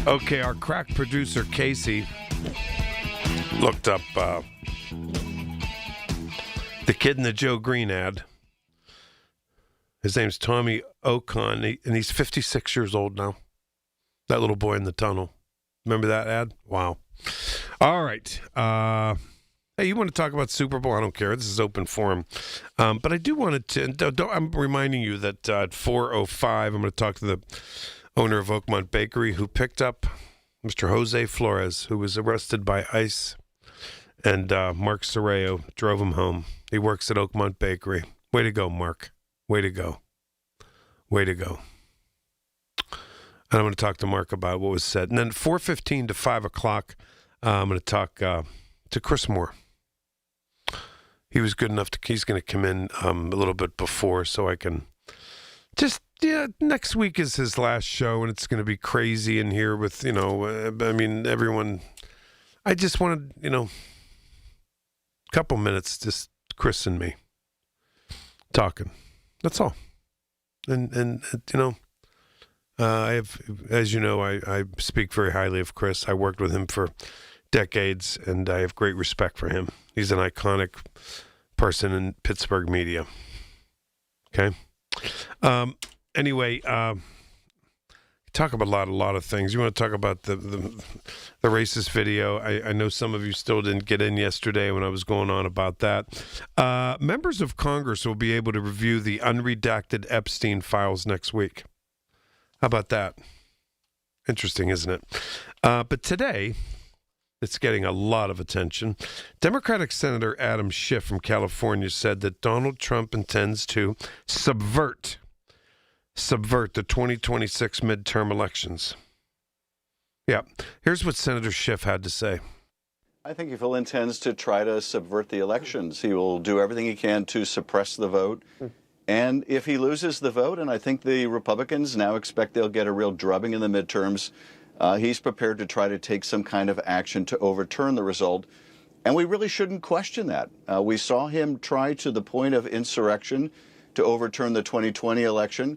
Okay, our crack producer, Casey, looked up the kid in the Joe Green ad. His name's Tommy Ocon, and he's 56 years old now. That little boy in the tunnel. Remember that ad? Wow. All right. Hey, you want to talk about Super Bowl? I don't care. This is open forum. But I do want to, I'm reminding you that at 4:05, I'm going to talk to the owner of Oakmont Bakery who picked up Mr. Jose Flores, who was arrested by ICE. And Mark Sorreo drove him home. He works at Oakmont Bakery. Way to go, Mark. Way to go. Way to go. And I'm going to talk to Mark about what was said. And then 4:15 to 5 o'clock, I'm going to talk to Chris Moore. He was good enough he's going to come in a little bit before so I can just, next week is his last show, and it's going to be crazy in here with, everyone. I just wanted, couple minutes, just Chris and me talking. That's all. And I have, as you know, I speak very highly of Chris. I worked with him for decades, and I have great respect for him. He's an iconic person in Pittsburgh media. Okay. Anyway, talk about a lot of things. You want to talk about the racist video? I know some of you still didn't get in yesterday when I was going on about that. Members of Congress will be able to review the unredacted Epstein files next week. How about that? Interesting, isn't it? But today, it's getting a lot of attention. Democratic Senator Adam Schiff from California said that Donald Trump intends to subvert the 2026 midterm elections. Yeah, here's what Senator Schiff had to say. I think if he intends to try to subvert the elections, he will do everything he can to suppress the vote. And if he loses the vote, and I think the Republicans now expect they'll get a real drubbing in the midterms, he's prepared to try to take some kind of action to overturn the result. And we really shouldn't question that. We saw him try to the point of insurrection to overturn the 2020 election.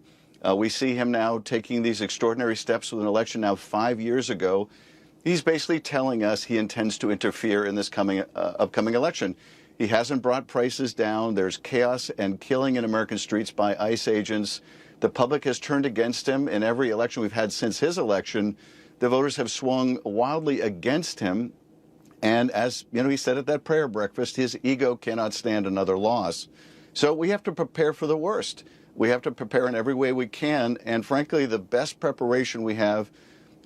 We see him now taking these extraordinary steps with an election now 5 years ago. He's basically telling us he intends to interfere in this upcoming election. He hasn't brought prices down. There's chaos and killing in American streets by ICE agents. The public has turned against him in every election we've had since his election. The voters have swung wildly against him. And as he said at that prayer breakfast, his ego cannot stand another loss. So we have to prepare for the worst. We have to prepare in every way we can. And frankly, the best preparation we have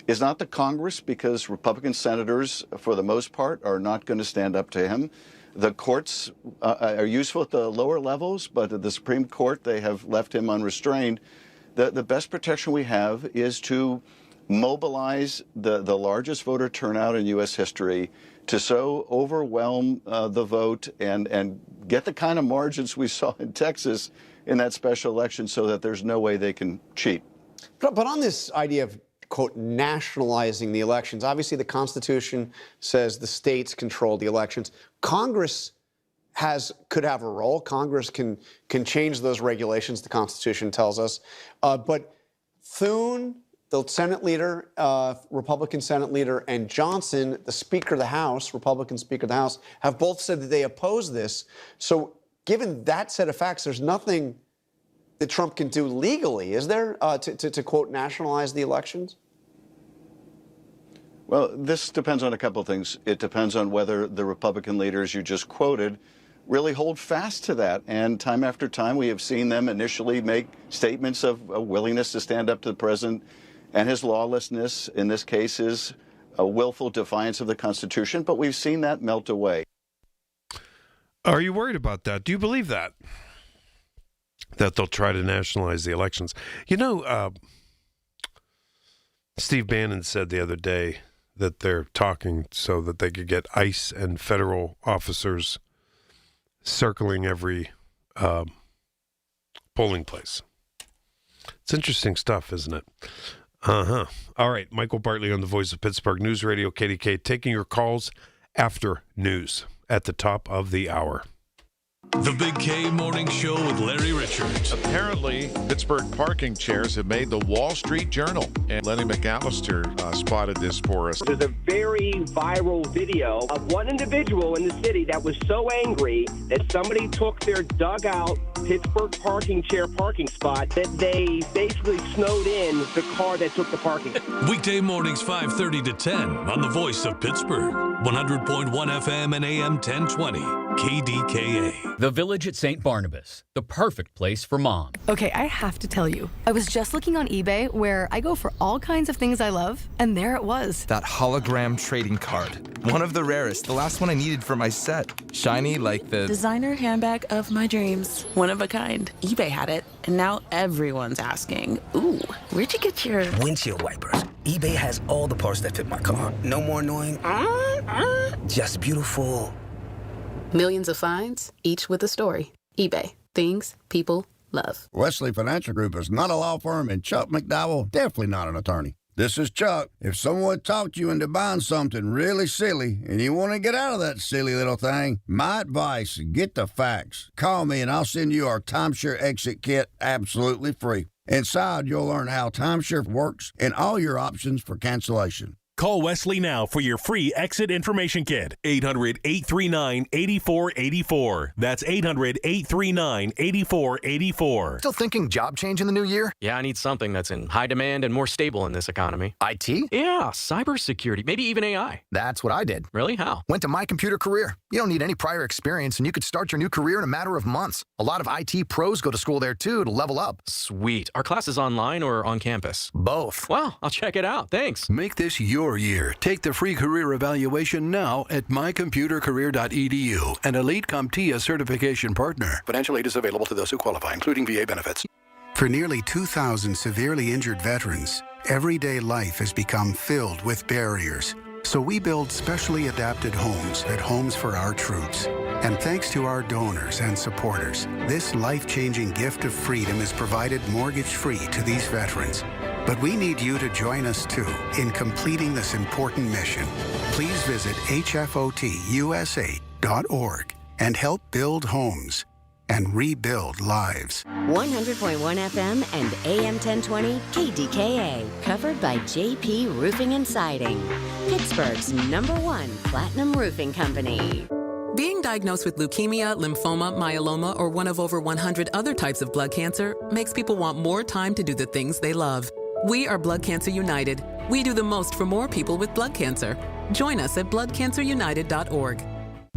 is not the Congress, because Republican senators, for the most part, are not going to stand up to him. The courts are useful at the lower levels, but at the Supreme Court, they have left him unrestrained. The best protection we have is to mobilize the largest voter turnout in U.S. history to so overwhelm the vote and get the kind of margins we saw in Texas in that special election so that there's no way they can cheat. But on this idea of quote, nationalizing the elections. Obviously, the Constitution says the states control the elections. Congress could have a role. Congress can change those regulations, the Constitution tells us. But Thune, the Senate leader, Republican Senate leader, and Johnson, the Speaker of the House, Republican Speaker of the House, have both said that they oppose this. So given that set of facts, there's nothing that Trump can do legally, is there, to quote, nationalize the elections? Well, this depends on a couple of things. It depends on whether the Republican leaders you just quoted really hold fast to that. And time after time, we have seen them initially make statements of a willingness to stand up to the president and his lawlessness. In this case, is a willful defiance of the Constitution. But we've seen that melt away. Are you worried about that? Do you believe that they'll try to nationalize the elections? You know, Steve Bannon said the other day that they're talking so that they could get ICE and federal officers circling every polling place. It's interesting stuff, isn't it? Uh-huh. All right, Michael Bartley on the Voice of Pittsburgh News Radio, KDK, taking your calls after news at the top of the hour. The Big K Morning Show with Larry Richards. Apparently, Pittsburgh parking chairs have made the Wall Street Journal. And Lenny McAllister spotted this for us. There's a very viral video of one individual in the city that was so angry that somebody took their dugout Pittsburgh parking chair parking spot that they basically snowed in the car that took the parking. Weekday mornings 5:30 to 10 on the Voice of Pittsburgh. 100.1 FM and AM 1020. KDKA. The Village at St. Barnabas, the perfect place for mom. Okay, I have to tell you, I was just looking on eBay where I go for all kinds of things I love, and there it was. That hologram trading card. One of the rarest, the last one I needed for my set. Shiny like the designer handbag of my dreams. One of a kind. eBay had it, and now everyone's asking, ooh, where'd you get your windshield wipers? eBay has all the parts that fit my car. No more annoying, just beautiful. Millions of finds, each with a story. eBay. Things people love. Wesley Financial Group is not a law firm, and Chuck McDowell, definitely not an attorney. This is Chuck. If someone talked you into buying something really silly and you want to get out of that silly little thing, my advice, get the facts. Call me and I'll send you our timeshare exit kit absolutely free. Inside, you'll learn how timeshare works and all your options for cancellation. Call Wesley now for your free exit information kit. 800-839-8484. That's 800-839-8484. Still thinking job change in the new year? Yeah, I need something that's in high demand and more stable in this economy. IT? Yeah, cybersecurity, maybe even AI. That's what I did. Really? How? Went to My Computer Career. You don't need any prior experience, and you could start your new career in a matter of months. A lot of IT pros go to school there, too, to level up. Sweet. Are classes online or on campus? Both. Well, I'll check it out. Thanks. Make this your year. Take the free career evaluation now at mycomputercareer.edu, an elite CompTIA certification partner. Financial aid is available to those who qualify, including VA benefits. For nearly 2,000 severely injured veterans, everyday life has become filled with barriers. So we build specially adapted homes at Homes for Our Troops. And thanks to our donors and supporters, this life-changing gift of freedom is provided mortgage-free to these veterans. But we need you to join us, too, in completing this important mission. Please visit hfotusa.org and help build homes and rebuild lives. 100.1 FM and AM 1020 KDKA, covered by JP Roofing and Siding, Pittsburgh's #1 platinum roofing company. Being diagnosed with leukemia, lymphoma, myeloma, or one of over 100 other types of blood cancer makes people want more time to do the things they love. We are Blood Cancer United. We do the most for more people with blood cancer. Join us at bloodcancerunited.org.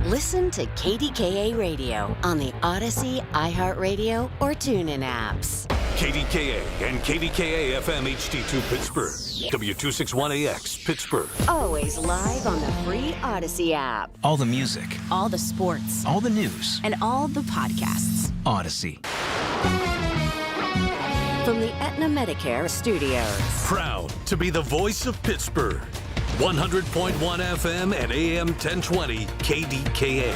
Listen to KDKA Radio on the Odyssey, iHeartRadio, or TuneIn apps. KDKA and KDKA-FM HD2 Pittsburgh. W261AX Pittsburgh. Always live on the free Odyssey app. All the music. All the sports. All the news. And all the podcasts. Odyssey. From the Aetna Medicare Studios. Proud to be the voice of Pittsburgh. 100.1 FM and AM 1020 KDKA.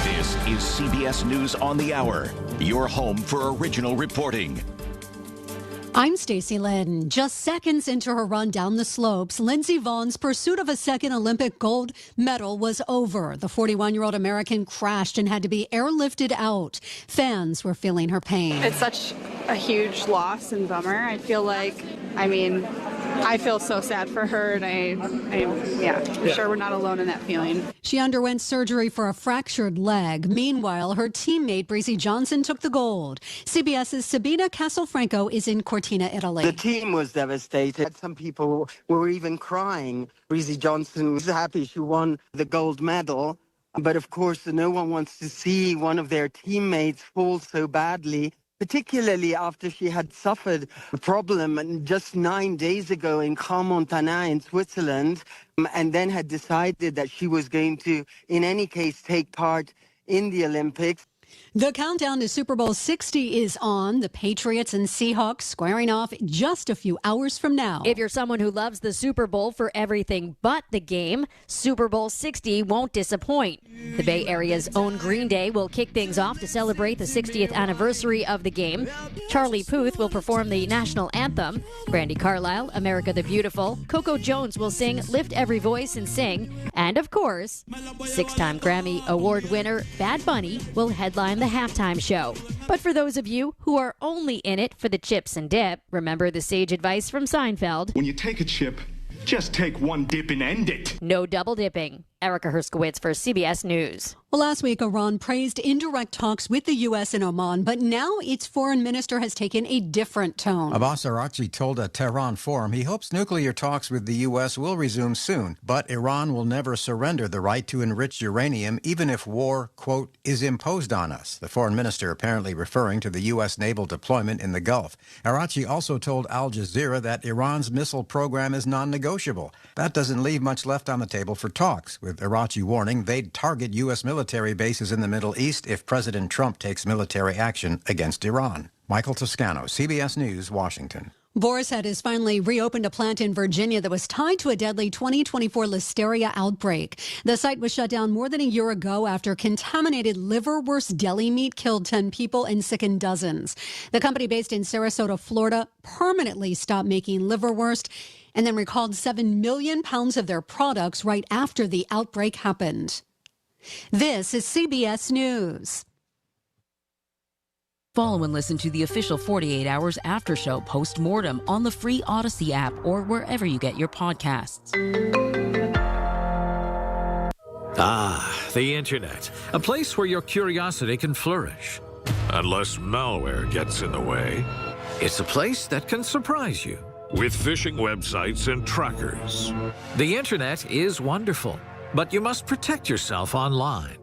This is CBS News on the Hour, your home for original reporting. I'm Stacey Lynn. Just seconds into her run down the slopes, Lindsey Vogn's pursuit of a second Olympic gold medal was over. The 41-year-old American crashed and had to be airlifted out. Fans were feeling her pain. It's such a huge loss and bummer. I feel so sad for her, and I'm sure we're not alone in that feeling. She underwent surgery for a fractured leg. Meanwhile, her teammate Breezy Johnson took the gold. CBS's Sabina Castelfranco is in Cortina, Italy. The team was devastated. Some people were even crying. Breezy Johnson was happy she won the gold medal. But of course, no one wants to see one of their teammates fall so badly, particularly after she had suffered a problem just 9 days ago in Crans-Montana in Switzerland, and then had decided that she was going to, in any case, take part in the Olympics. The countdown to Super Bowl 60 is on. The Patriots and Seahawks squaring off just a few hours from now. If you're someone who loves the Super Bowl for everything but the game, Super Bowl 60 won't disappoint. The Bay Area's own Green Day will kick things off to celebrate the 60th anniversary of the game. Charlie Puth will perform the national anthem. Brandi Carlile, America the Beautiful. Coco Jones will sing Lift Every Voice and Sing. And of course, 6-time Grammy Award winner Bad Bunny will headline the halftime show. But for those of you who are only in it for the chips and dip, remember the sage advice from Seinfeld. When you take a chip, just take one dip and end it. No double dipping. Erica Herskowitz for CBS News. Well, last week, Iran praised indirect talks with the U.S. and Oman, but now its foreign minister has taken a different tone. Abbas Araghchi told a Tehran forum he hopes nuclear talks with the U.S. will resume soon, but Iran will never surrender the right to enrich uranium, even if war, quote, is imposed on us. The foreign minister apparently referring to the U.S. naval deployment in the Gulf. Araghchi also told Al Jazeera that Iran's missile program is non-negotiable. That doesn't leave much left on the table for talks, with Araghchi warning they'd target U.S. military bases in the Middle East if President Trump takes military action against Iran. Michael Toscano, CBS News, Washington. Boar's Head has finally reopened a plant in Virginia that was tied to a deadly 2024 listeria outbreak. The site was shut down more than a year ago after contaminated liverwurst deli meat killed 10 people and sickened dozens. The company based in Sarasota, Florida, permanently stopped making liverwurst and then recalled 7 million pounds of their products right after the outbreak happened. This is CBS News. Follow and listen to the official 48 Hours After Show post-mortem on the free Odyssey app or wherever you get your podcasts. Ah, the Internet. A place where your curiosity can flourish. Unless malware gets in the way. It's a place that can surprise you. With phishing websites and trackers. The Internet is wonderful, but you must protect yourself online.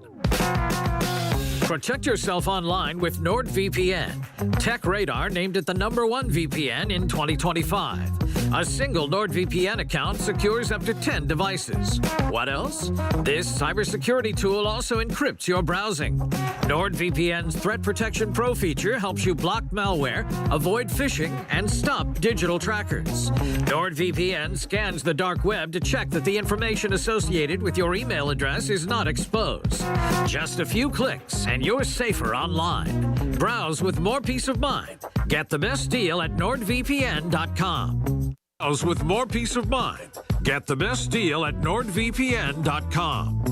Protect yourself online with NordVPN. TechRadar named it the #1 VPN in 2025. A single NordVPN account secures up to 10 devices. What else? This cybersecurity tool also encrypts your browsing. NordVPN's Threat Protection Pro feature helps you block malware, avoid phishing, and stop digital trackers. NordVPN scans the dark web to check that the information associated with your email address is not exposed. Just a few clicks and you're safer online. Browse with more peace of mind. Get the best deal at NordVPN.com. Browse with more peace of mind. Get the best deal at NordVPN.com.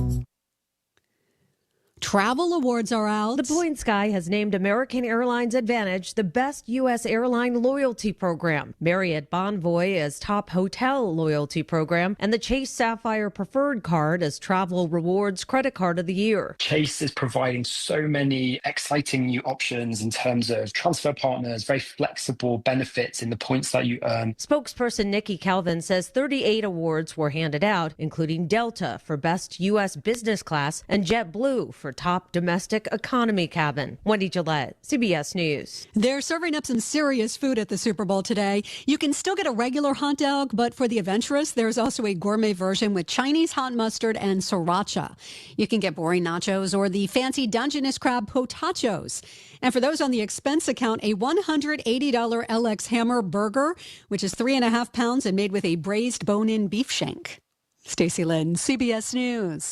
Travel awards are out. The Blue Sky has named American Airlines Advantage the best U.S. airline loyalty program, Marriott Bonvoy as top hotel loyalty program, and the Chase Sapphire Preferred Card as Travel Rewards Credit Card of the Year. Chase is providing so many exciting new options in terms of transfer partners, very flexible benefits in the points that you earn. Spokesperson Nikki Calvin says 38 awards were handed out, including Delta for Best U.S. Business Class and JetBlue for Top Domestic Economy Cabin. Wendy Gillette, CBS News. They're serving up some serious food at the Super Bowl today. You can still get a regular hot dog, but for the adventurous, there's also a gourmet version with Chinese hot mustard and sriracha. You can get boring nachos or the fancy Dungeness crab potachos. And for those on the expense account, a $180 LX Hammer burger, which is 3.5 pounds and made with a braised bone-in beef shank. Stacey Lynn, CBS News.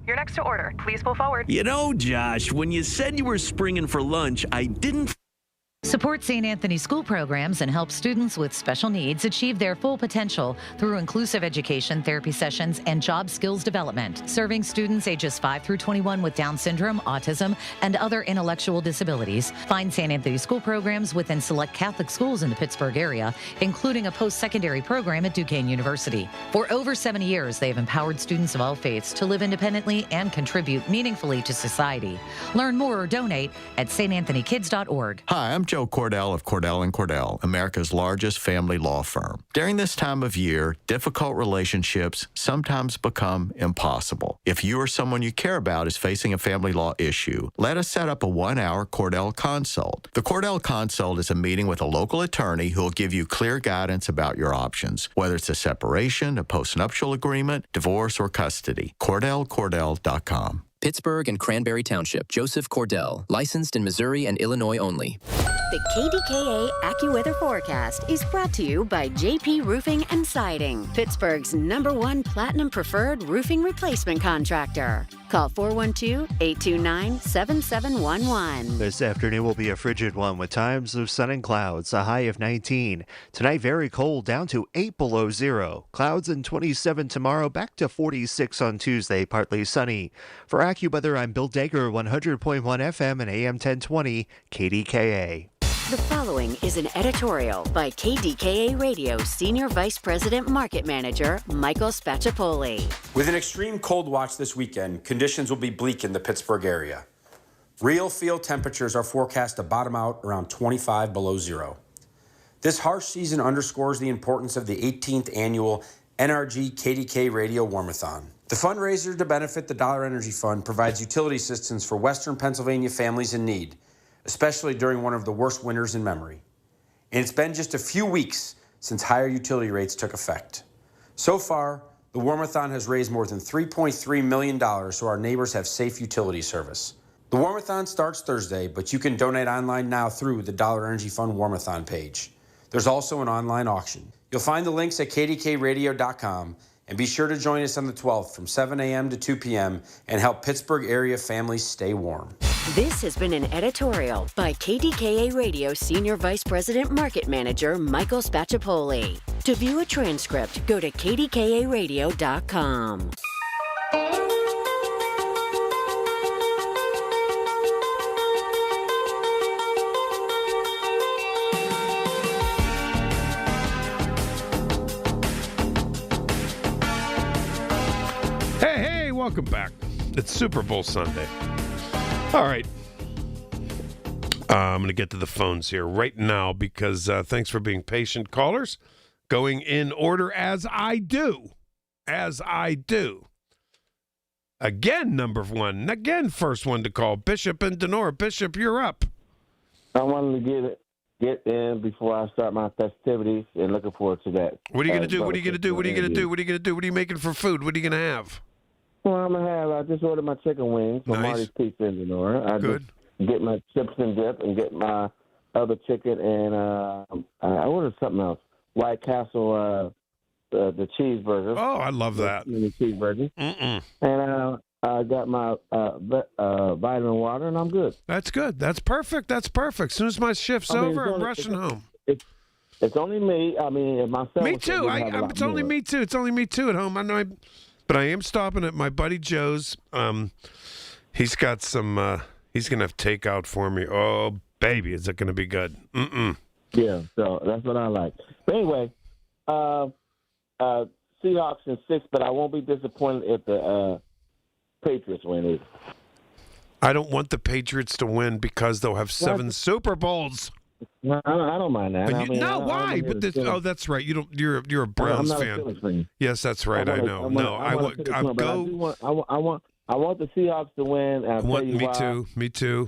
Your next to order. Please pull forward. You know, Josh, when you said you were springing for lunch, I didn't. Support St. Anthony school programs and help students with special needs achieve their full potential through inclusive education, therapy sessions, and job skills development. Serving students ages 5 through 21 with Down syndrome, autism, and other intellectual disabilities. Find St. Anthony school programs within select Catholic schools in the Pittsburgh area, including a post-secondary program at Duquesne University. For over 70 years, they have empowered students of all faiths to live independently and contribute meaningfully to society. Learn more or donate at stanthonykids.org. Hi, I'm Joe Cordell of Cordell & Cordell, America's largest family law firm. During this time of year, difficult relationships sometimes become impossible. If you or someone you care about is facing a family law issue, let us set up a 1-hour Cordell Consult. The Cordell Consult is a meeting with a local attorney who will give you clear guidance about your options, whether it's a separation, a postnuptial agreement, divorce, or custody. CordellCordell.com. Pittsburgh and Cranberry Township. Joseph Cordell. Licensed in Missouri and Illinois only. The KDKA AccuWeather forecast is brought to you by JP Roofing and Siding, Pittsburgh's #1 Platinum Preferred Roofing Replacement Contractor. Call 412-829-7711. This afternoon will be a frigid one with times of sun and clouds, a high of 19. Tonight, very cold, down to 8 below zero. Clouds and 27 tomorrow, back to 46 on Tuesday, partly sunny. For AccuWeather, I'm Bill Dager, 100.1 FM and AM 1020, KDKA. The following is an editorial by KDKA Radio Senior Vice President Market Manager Michael Spacciapoli. With an extreme cold watch this weekend, conditions will be bleak in the Pittsburgh area. Real field temperatures are forecast to bottom out around 25 below zero. This harsh season underscores the importance of the 18th annual NRG KDK Radio Warmathon. The fundraiser to benefit the Dollar Energy Fund provides utility assistance for Western Pennsylvania families in need, especially during one of the worst winters in memory. And it's been just a few weeks since higher utility rates took effect. So far, the Warmathon has raised more than $3.3 million so our neighbors have safe utility service. The Warmathon starts Thursday, but you can donate online now through the Dollar Energy Fund Warmathon page. There's also an online auction. You'll find the links at kdkradio.com, and be sure to join us on the 12th from 7 a.m. to 2 p.m. and help Pittsburgh area families stay warm. This has been an editorial by KDKA Radio Senior Vice President Market Manager Michael Spacciapoli. To view a transcript, go to kdkaradio.com. Hey, welcome back. It's Super Bowl Sunday. All right. I'm going to get to the phones here right now because thanks for being patient, callers. Going in order as I do. Again, number one. Again, first one to call. Bishop and Denora. Bishop, you're up. I wanted to get in before I start my festivities and looking forward to that. What are you going to do? What are you going to do? What are you going to do? What are you going to do? What are you making for food? What are you going to have? Well, I just ordered my chicken wings from Marty's Pizza in Lenore. I just get my chips and dip and get my other chicken, and I ordered something else. White Castle, the cheeseburger. Oh, I love that. The cheeseburger. Mm-mm. And I got my vitamin water, and I'm good. That's good. That's perfect. As soon as my shift's over, I'm rushing home. It's only me. I mean, if myself. Me too. It's only me too. It's only me too at home. I know. But I am stopping at my buddy Joe's. He's got some. He's gonna have takeout for me. Oh, baby, is it gonna be good? Mm-mm. Yeah, so that's what I like. But anyway, Seahawks in 6, but I won't be disappointed if the Patriots win either. I don't want the Patriots to win because they'll have 7 Super Bowls. No, I don't mind that. Why? But that's right. You don't. You're a Browns fan. Yes, that's right. I know. I want the Seahawks to win. Me too.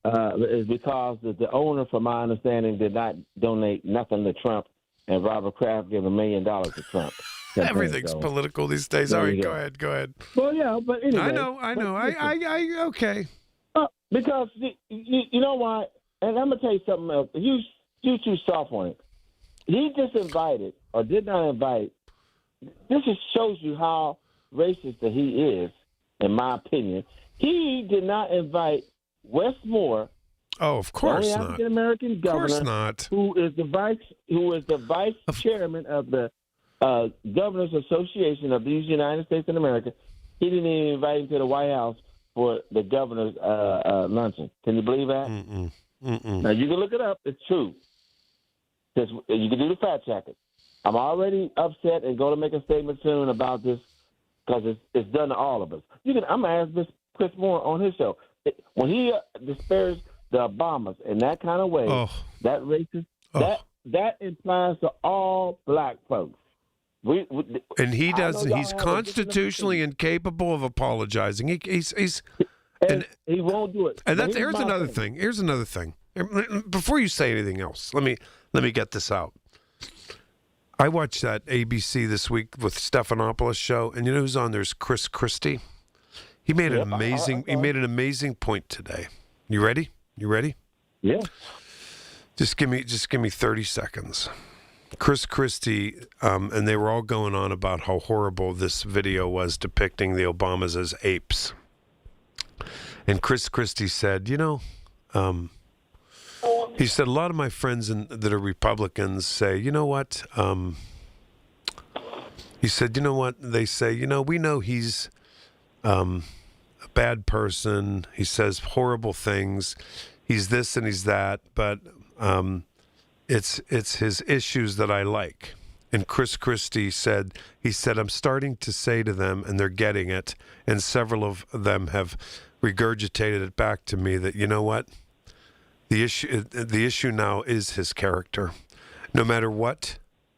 Is because the owner, from my understanding, did not donate nothing to Trump, and Robert Kraft gave $1 million to Trump. Everything's political these days. All right, go ahead. Well, yeah, but anyway. I know. I okay. Because you know why? And I'm gonna tell you something else. You too soft on it. He just invited or did not invite. This just shows you how racist that he is. in my opinion. He did not invite Wes Moore. Oh, of course the only African American governor, of course not. Who is the vice chairman of the Governors Association of these United States of America. He didn't even invite him to the White House for the governor's luncheon. Can you believe that? Now you can look it up. It's true. You can do the fact check it. I'm already upset and going to make a statement soon about this because it's done to all of us. I'm going to ask Chris Moore on his show. When he disparaged the Obamas in that kind of way, that racist, that implies to all black folks. And he doesn't. He's constitutionally incapable of apologizing. And he won't do it. And here's another thing. Here's another thing. Before you say anything else, let me get this out. I watched that ABC This Week with Stephanopoulos show, and you know who's on? There's Chris Christie. He made an amazing point today. You ready? Yeah. Just give me 30 seconds. Chris Christie, and they were all going on about how horrible this video was depicting the Obamas as apes. And Chris Christie said, he said, a lot of my friends that are Republicans say, you know what? He said, you know what? They say, we know he's a bad person. He says horrible things. He's this and he's that, but it's his issues that I like. And Chris Christie said, I'm starting to say to them, and they're getting it, and several of them have regurgitated it back to me that, you know what? The issue now is his character. No matter what,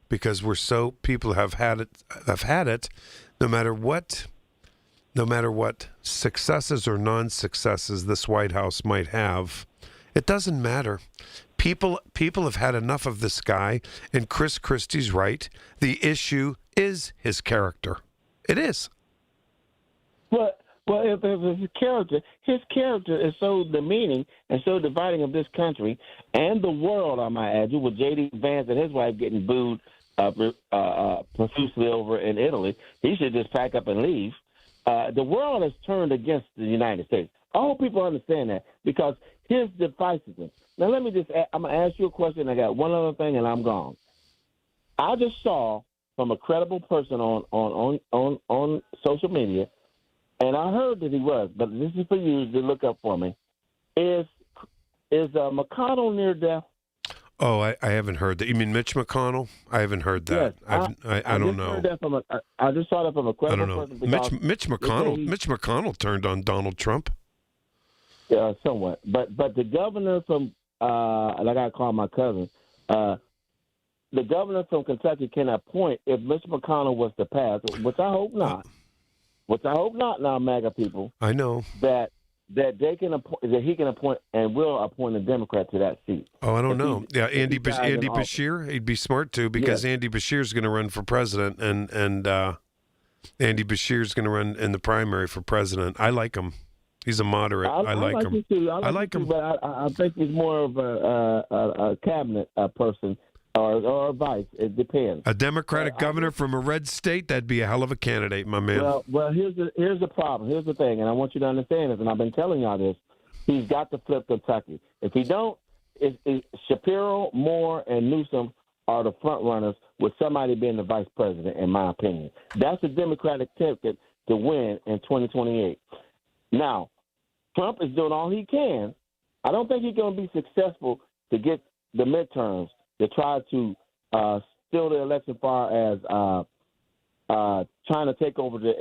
because people have had it, no matter what successes or non-successes this White House might have, it doesn't matter. People have had enough of this guy, and Chris Christie's right. The issue is his character. It is. Well, if his character is so demeaning and so dividing of this country and the world, I might add, with J.D. Vance and his wife getting booed profusely over in Italy, he should just pack up and leave. The world has turned against the United States. I hope people understand that because his divisiveness. Now, let me I'm going to ask you a question. I got one other thing, and I'm gone. I just saw from a credible person on social media, and I heard that he was, but this is for you to look up for me. Is McConnell near death? Oh, I haven't heard that. You mean Mitch McConnell? I haven't heard that. Yes, I don't know. I just saw that from a credible person. Mitch McConnell turned on Donald Trump. Yeah, somewhat. But the governor from and I got to call my cousin. The governor from Kentucky can appoint if Mitch McConnell was to pass, which I hope not. Now, MAGA people. I know that they can appoint, that he can appoint and will appoint a Democrat to that seat. Oh, I don't know. Yeah, Andy Bashir, he'd be smart too because Andy Bashir's going to run for president, and Andy Bashir's going to run in the primary for president. I like him. He's a moderate. I like him. I like him, but I think he's more of a cabinet person or a vice. It depends. A Democratic governor from a red state, that'd be a hell of a candidate, my man. Well, here's the problem. Here's the thing, and I want you to understand this, and I've been telling y'all this. He's got to flip Kentucky. If he don't, Shapiro, Moore, and Newsom are the front runners with somebody being the vice president, in my opinion. That's a Democratic ticket to win in 2028. Now, Trump is doing all he can. I don't think he's going to be successful to get the midterms to try to steal the election far as trying to take over the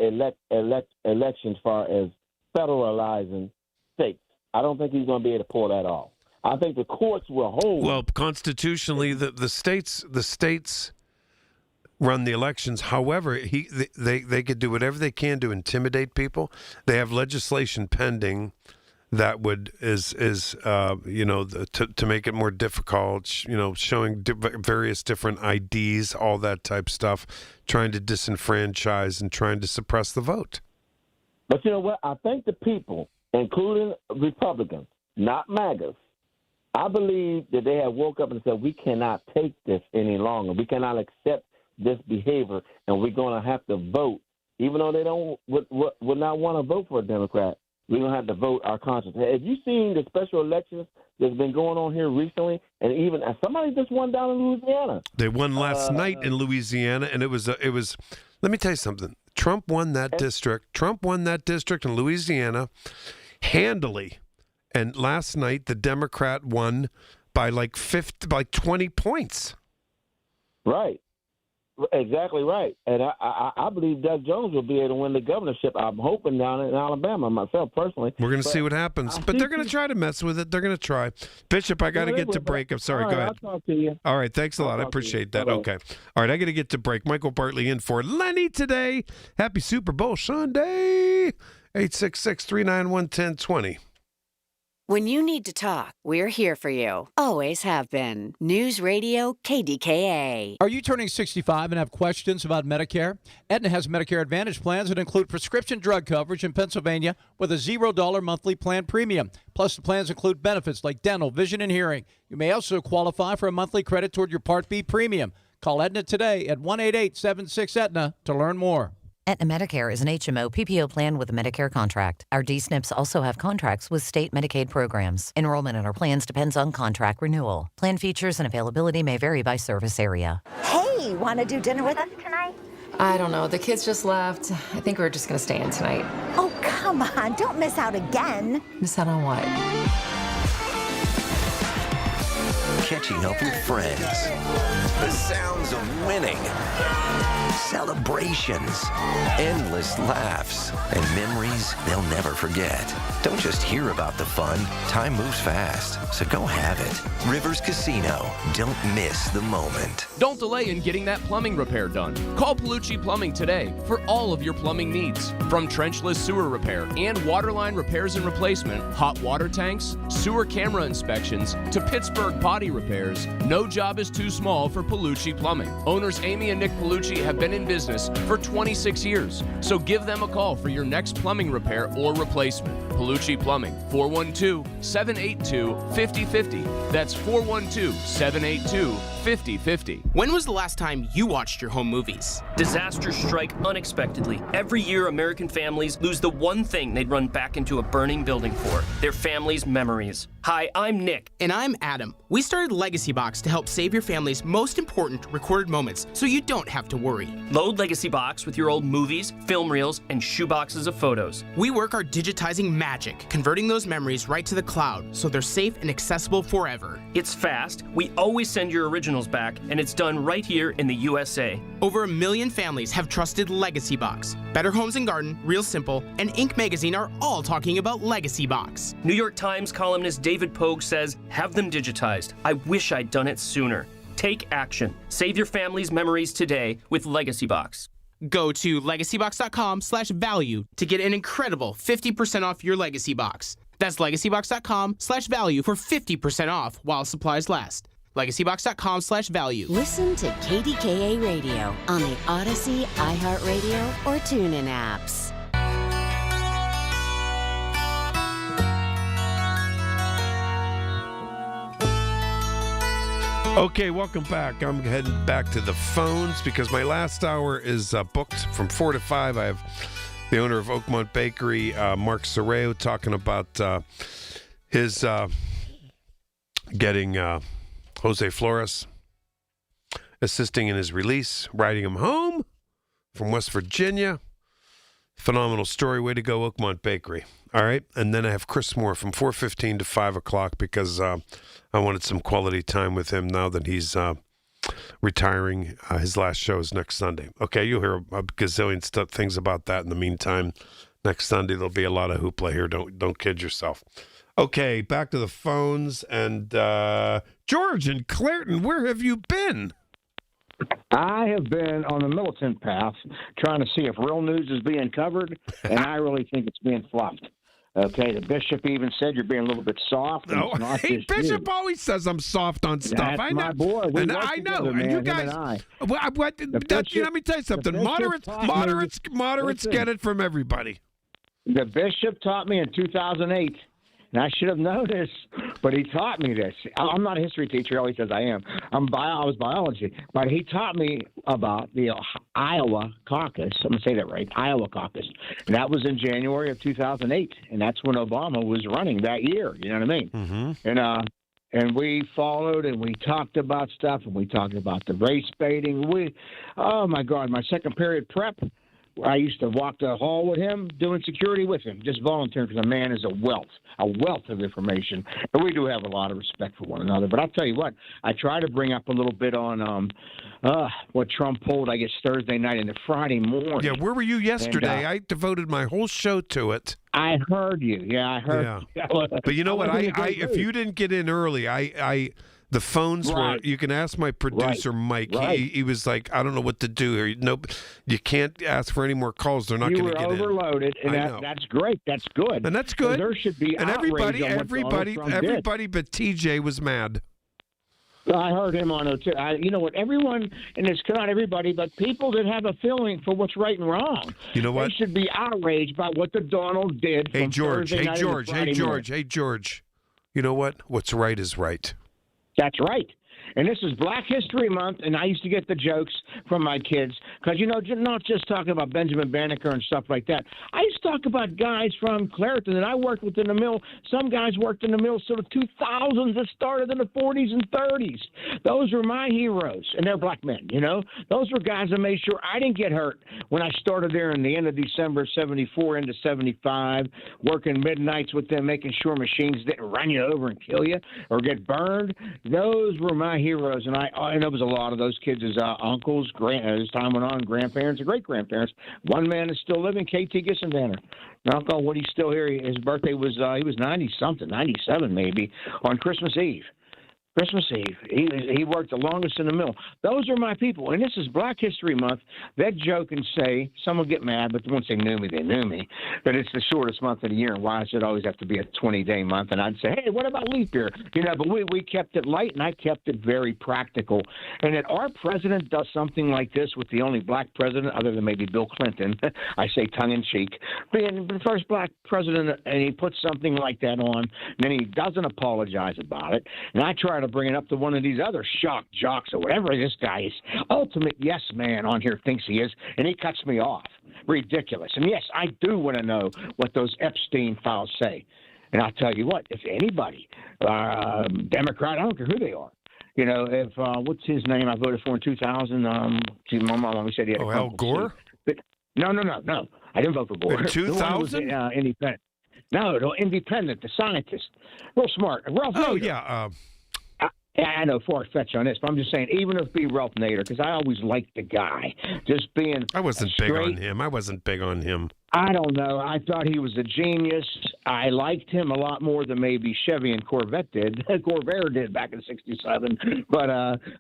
elections far as federalizing states. I don't think he's going to be able to pull that off. I think the courts will hold. Well, constitutionally, the states run the elections. However, they could do whatever they can to intimidate people. They have legislation pending that to make it more difficult. Showing various different IDs, all that type stuff, trying to disenfranchise and trying to suppress the vote. But you know what? I think the people, including Republicans, not MAGAs, I believe that they have woke up and said, we cannot take this any longer. We cannot accept this behavior, and we're going to have to vote even though they would not want to vote for a Democrat. We're going to have to vote our conscience. Have you seen the special elections that's been going on here recently? And even somebody just won down in Louisiana. They won last night in Louisiana, and it was. Let me tell you something. Trump won that district. Trump won that district in Louisiana handily. And last night, the Democrat won by like 20 points. Right. Exactly right. And I believe Doug Jones will be able to win the governorship. I'm hoping down in Alabama myself personally. We're going to see what happens. But they're going to try to mess with it. They're going to try. Bishop, I got to get to break. I'm sorry. Go ahead. I'll talk to you. All right. Thanks a lot. I appreciate that. Okay. All right. I got to get to break. Michael Bartley in for Lenny today. Happy Super Bowl Sunday. 866-391-1020. When you need to talk, we're here for you. Always have been. News Radio KDKA. Are you turning 65 and have questions about Medicare? Aetna has Medicare Advantage plans that include prescription drug coverage in Pennsylvania with a $0 monthly plan premium. Plus, the plans include benefits like dental, vision, and hearing. You may also qualify for a monthly credit toward your Part B premium. Call Aetna today at 1-888-76-AETNA to learn more. Aetna Medicare is an HMO PPO plan with a Medicare contract. Our D-SNPs also have contracts with state Medicaid programs. Enrollment in our plans depends on contract renewal. Plan features and availability may vary by service area. Hey, want to do dinner with us tonight? I don't know. The kids just left. I think we're just going to stay in tonight. Oh, come on. Don't miss out again. Miss out on what? Catching up with friends. The sounds of winning. Celebrations. Endless laughs. And memories they'll never forget. Don't just hear about the fun. Time moves fast, so go have it. Rivers Casino. Don't miss the moment. Don't delay in getting that plumbing repair done. Call Palucci Plumbing today for all of your plumbing needs. From trenchless sewer repair and waterline repairs and replacement, hot water tanks, sewer camera inspections, to Pittsburgh potty repairs, no job is too small for Palucci Plumbing. Owners Amy and Nick Palucci have been in business for 26 years, so give them a call for your next plumbing repair or replacement. Palucci Plumbing, 412-782-5050. That's 412-782-5050. When was the last time you watched your home movies? Disasters strike unexpectedly. Every year, American families lose the one thing they'd run back into a burning building for, their family's memories. Hi, I'm Nick. And I'm Adam. We started Legacy Box to help save your family's most important recorded moments so you don't have to worry. Load Legacy Box with your old movies, film reels, and shoeboxes of photos. We work our digitizing magic, converting those memories right to the cloud so they're safe and accessible forever. It's fast, we always send your originals back, and it's done right here in the USA. Over 1 million families have trusted Legacy Box. Better Homes and Garden, Real Simple, and Inc. magazine are all talking about Legacy Box. New York Times columnist David Pogue says, have them digitized. I wish I'd done it sooner. Take action. Save your family's memories today with Legacy Box. Go to legacybox.com/value to get an incredible 50% off your Legacy Box. That's legacybox.com/value for 50% off while supplies last. legacybox.com/value. Listen to KDKA Radio on the Odyssey, iHeartRadio, or TuneIn apps. Okay, welcome back. I'm heading back to the phones because my last hour is booked from 4 to 5. I have the owner of Oakmont Bakery, Mark Sorreo, talking about his getting Jose Flores, assisting in his release, riding him home from West Virginia. Phenomenal story. Way to go, Oakmont Bakery. All right. And then I have Chris Moore from 4:15 to 5 o'clock because I wanted some quality time with him now that he's retiring. His last show is next Sunday. Okay, you'll hear a gazillion things about that in the meantime. Next Sunday, there'll be a lot of hoopla here. Don't kid yourself. Okay, back to the phones. And George in Clairton, where have you been? I have been on the militant path trying to see if real news is being covered, and I really think it's being fluffed. Okay, the bishop even said you're being a little bit soft. No, hey, Bishop always says I'm soft on stuff. That's I know. My boy. We and work I know. together, And you man, guys, him and I. let me tell you something. Moderates get it from everybody. The bishop taught me in 2008 and I should have known this, but he taught me this. I'm not a history teacher. He always says I am. I was biology, but he taught me about the Iowa caucus. I'm going to say that right, Iowa caucus. And that was in January of 2008, and that's when Obama was running that year. You know what I mean? Mm-hmm. And we followed and we talked about stuff and we talked about the race baiting. Oh, my God, my second period prep, I used to walk the hall with him, doing security with him, just volunteering because a man is a wealth of information. And we do have a lot of respect for one another. But I'll tell you what, I try to bring up a little bit on what Trump pulled, I guess, Thursday night into Friday morning. Yeah, where were you yesterday? I devoted my whole show to it. I heard you. Yeah, I heard. Yeah. But you know what? If you didn't get in early, the phones were. You can ask my producer Mike. Right. He was like, I don't know what to do here. Nope, you can't ask for any more calls. They're not going to get in. You were overloaded, and that's great. That's good. And that's good. There should be and everybody did. but TJ was mad. I heard him on it too. You know what? Everyone, and it's not everybody, but people that have a feeling for what's right and wrong. You know what? They should be outraged by what the Donald did. Hey George. Hey George. You know what? What's right is right. That's right. And this is Black History Month, and I used to get the jokes from my kids because, you know, not just talking about Benjamin Banneker and stuff like that. I used to talk about guys from Clareton that I worked with in the mill. Some guys worked in the mill sort of 2000s that started in the 40s and 30s. Those were my heroes, and they're black men, you know. Those were guys that made sure I didn't get hurt when I started there in the end of December 74 into 75, working midnights with them, making sure machines didn't run you over and kill you or get burned. Those were my heroes, and I know it was a lot of those kids as uncles, as time went on, grandparents and great-grandparents. One man is still living, KT Gissendanner. My Uncle Woody's still here. His birthday was, he was 90-something, 97 maybe, on Christmas Eve. Christmas Eve. He worked the longest in the mill. Those are my people. And this is Black History Month. That joke and say, some will get mad, but once they knew me, they knew me. But it's the shortest month of the year, and why should it always have to be a 20-day month? And I'd say, hey, what about leap year? You know, but we kept it light, and I kept it very practical. And that our president does something like this with the only black president, other than maybe Bill Clinton, I say tongue-in-cheek, being the first black president, and he puts something like that on, and then he doesn't apologize about it. And I try to bring it up to one of these other shock jocks or whatever this guy is, ultimate yes man on here thinks he is, and he cuts me off. Ridiculous. And yes, I do want to know what those Epstein files say. And I'll tell you what, if anybody, Democrat, I don't care who they are, you know, if what's his name I voted for in 2000, my mom said he had Al Gore? But, no. I didn't vote for Gore. In 2000? Independent. No, independent, the scientist. Real smart. Ralph Nader. Yeah. Yeah, I know far-fetched on this, but I'm just saying, even if it be Ralph Nader, because I always liked the guy, just being I wasn't big on him. I don't know. I thought he was a genius. I liked him a lot more than maybe Chevy and Corvair did back in '67, but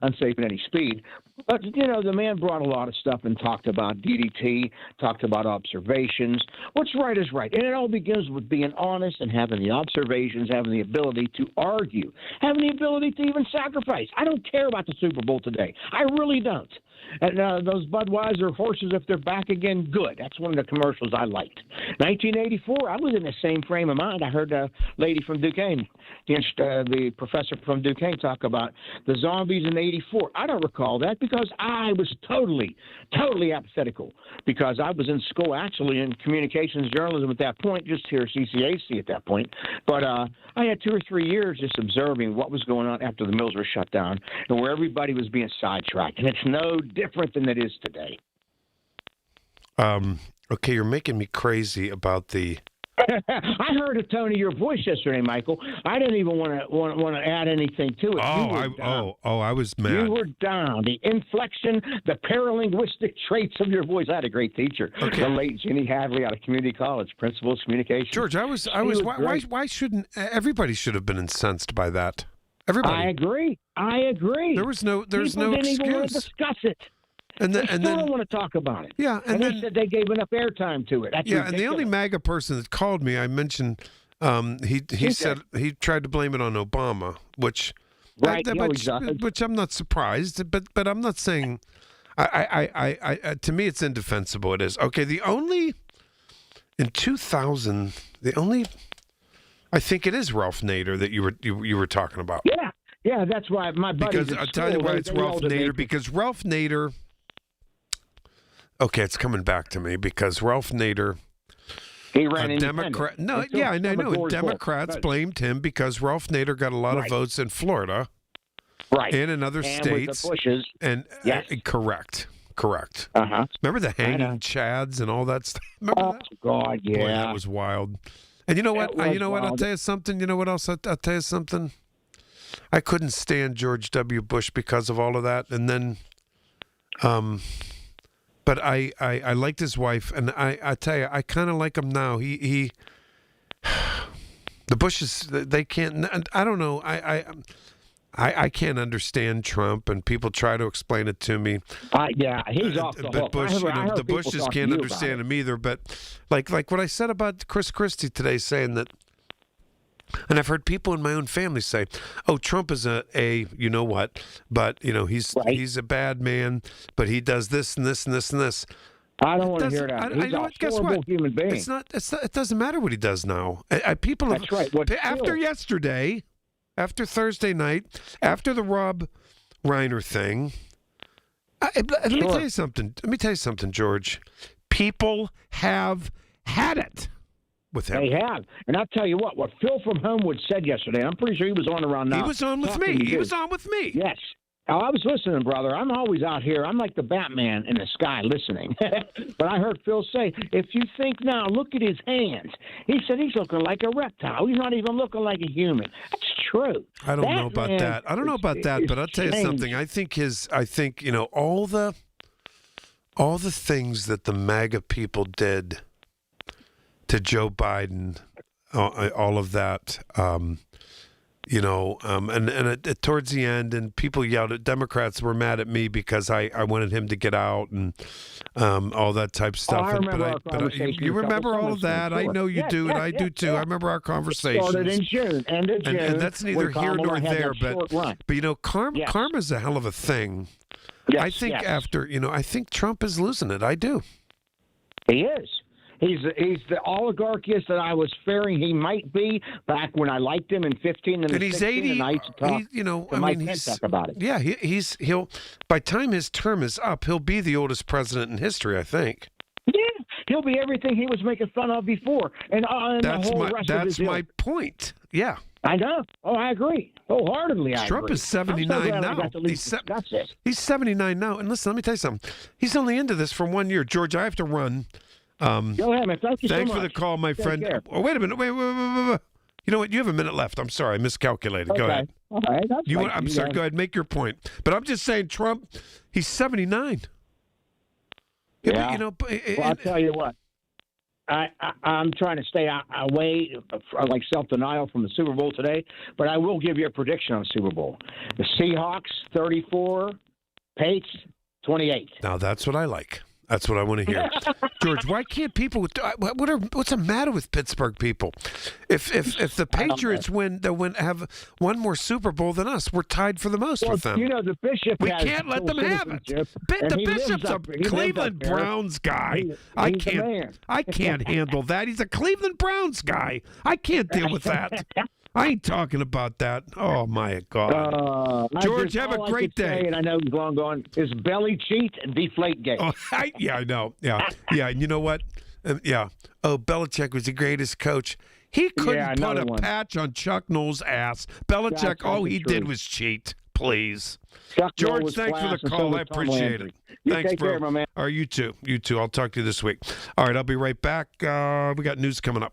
unsafe at any speed. But, you know, the man brought a lot of stuff and talked about DDT, talked about observations. What's right is right. And it all begins with being honest and having the observations, having the ability to argue, having the ability to even sacrifice. I don't care about the Super Bowl today. I really don't. And those Budweiser horses, if they're back again, good. That's one of the commercials I liked. 1984, I was in the same frame of mind. I heard a lady from Duquesne, the professor from Duquesne, talk about the zombies in 84. I don't recall that because I was totally apathetical because I was in school actually in communications journalism at that point, just here at CCAC at that point. But I had 2 or 3 years just observing what was going on after the mills were shut down and where everybody was being sidetracked. And it's no different than it is today. Okay, you're making me crazy about the. I heard a tone of your voice yesterday, Michael. I didn't even want to add anything to it. I was mad. You were down. The inflection, the paralinguistic traits of your voice. I had a great teacher, the late Ginny Hadley out of community college, principal of communication. George, why shouldn't everybody should have been incensed by that? Everybody. I agree. There's no didn't excuse. Even want to discuss it. And then don't want to talk about it. Yeah, and they said they gave enough airtime to it. That's ridiculous. And the only MAGA person that called me, I mentioned, he said he tried to blame it on Obama, which which I'm not surprised, but I'm not saying. I to me it's indefensible. It is okay. In 2000, the only I think it is Ralph Nader that you were talking about. Yeah, that's why my buddy. Because I'll tell you why it's Ralph Nader. Because Ralph Nader. Okay, it's coming back to me because Ralph Nader. He ran a Democrat. No, yeah, I know. Democrats blamed him because Ralph Nader got a lot of votes in Florida, right, and in other states. With the Bushes. And correct. Remember the hanging chads and all that stuff? Remember that? God, yeah. Boy, that was wild. And you know what? I'll tell you something. You know what else? I'll tell you something. I couldn't stand George W. Bush because of all of that, and then, but I liked his wife, and I tell you, I kind of like him now. The Bushes, they can't. I don't know. I can't understand Trump, and people try to explain it to me. Yeah, he's off the hook. Bush, the Bushes can't understand him either. But like what I said about Chris Christie today, saying that, and I've heard people in my own family say, "Oh, Trump is a you know what? But he's a bad man, but he does this and this and this and this." I don't want to hear that. He's a horrible human being. It's not. It doesn't matter what he does now. People. That's right. After yesterday. After Thursday night, after the Rob Reiner thing, let me tell you something. Let me tell you something, George. People have had it with him. They have. And I'll tell you what Phil from Homewood said yesterday, I'm pretty sure he was on around now. He was on with me. He was on with me. Yes. Oh, I was listening, brother. I'm always out here. I'm like the Batman in the sky listening. But I heard Phil say, if you think now, look at his hands. He said he's looking like a reptile. He's not even looking like a human. That's true. I don't know about that. I don't know about that, but I'll tell you something. I think all the things that the MAGA people did to Joe Biden, all of that, and towards the end, and people yelled at Democrats were mad at me because I wanted him to get out and all that type of stuff. You remember all of that? I know you do, and I do too. I remember our conversations. Started in June, end of June. And that's neither here nor there. But karma's a hell of a thing. Yes, I think I think Trump is losing it. I do. He is. He's the oligarchist that I was fearing he might be back when I liked him in 15 and he's 16, 80. And I used to talk he's about it. Yeah, he'll by the time his term is up, he'll be the oldest president in history, I think. Yeah, he'll be everything he was making fun of before, and that's my point. Yeah, I know. Oh, I agree wholeheartedly. Trump is 79 now. He's 79 now, and listen, let me tell you something. He's only into this for 1 year, George. I have to run. Go ahead, man. Thank you so much. Thanks for the call, my friend. Oh, wait a minute. Wait. You know what? You have a minute left. I'm sorry. I miscalculated. Go ahead. All right. I'm sorry. Go ahead. Make your point. But I'm just saying, Trump, he's 79. Yeah. I'll tell you what. I'm trying to stay away, like self-denial from the Super Bowl today, but I will give you a prediction on the Super Bowl. The Seahawks, 34, Patriots, 28. Now, that's what I like. That's what I want to hear. George, why can't people what's the matter with Pittsburgh people? If the Patriots have one more Super Bowl than us, we're tied for the most with them. The Bishop we can't let them have it. The Bishop's a Cleveland Browns guy. I can't handle that. He's a Cleveland Browns guy. I can't deal with that. I ain't talking about that. Oh, my God. George, have a great day. And I know he's long gone. Is belly cheat and deflate gate. Oh, I know. Yeah. And you know what? Oh, Belichick was the greatest coach. He couldn't put a patch on Chuck Noll's ass. Belichick, all he did was cheat. Please. George, thanks for the call. I appreciate it. Thanks, bro. Care, my man. All right, you too. I'll talk to you this week. All right, I'll be right back. We got news coming up.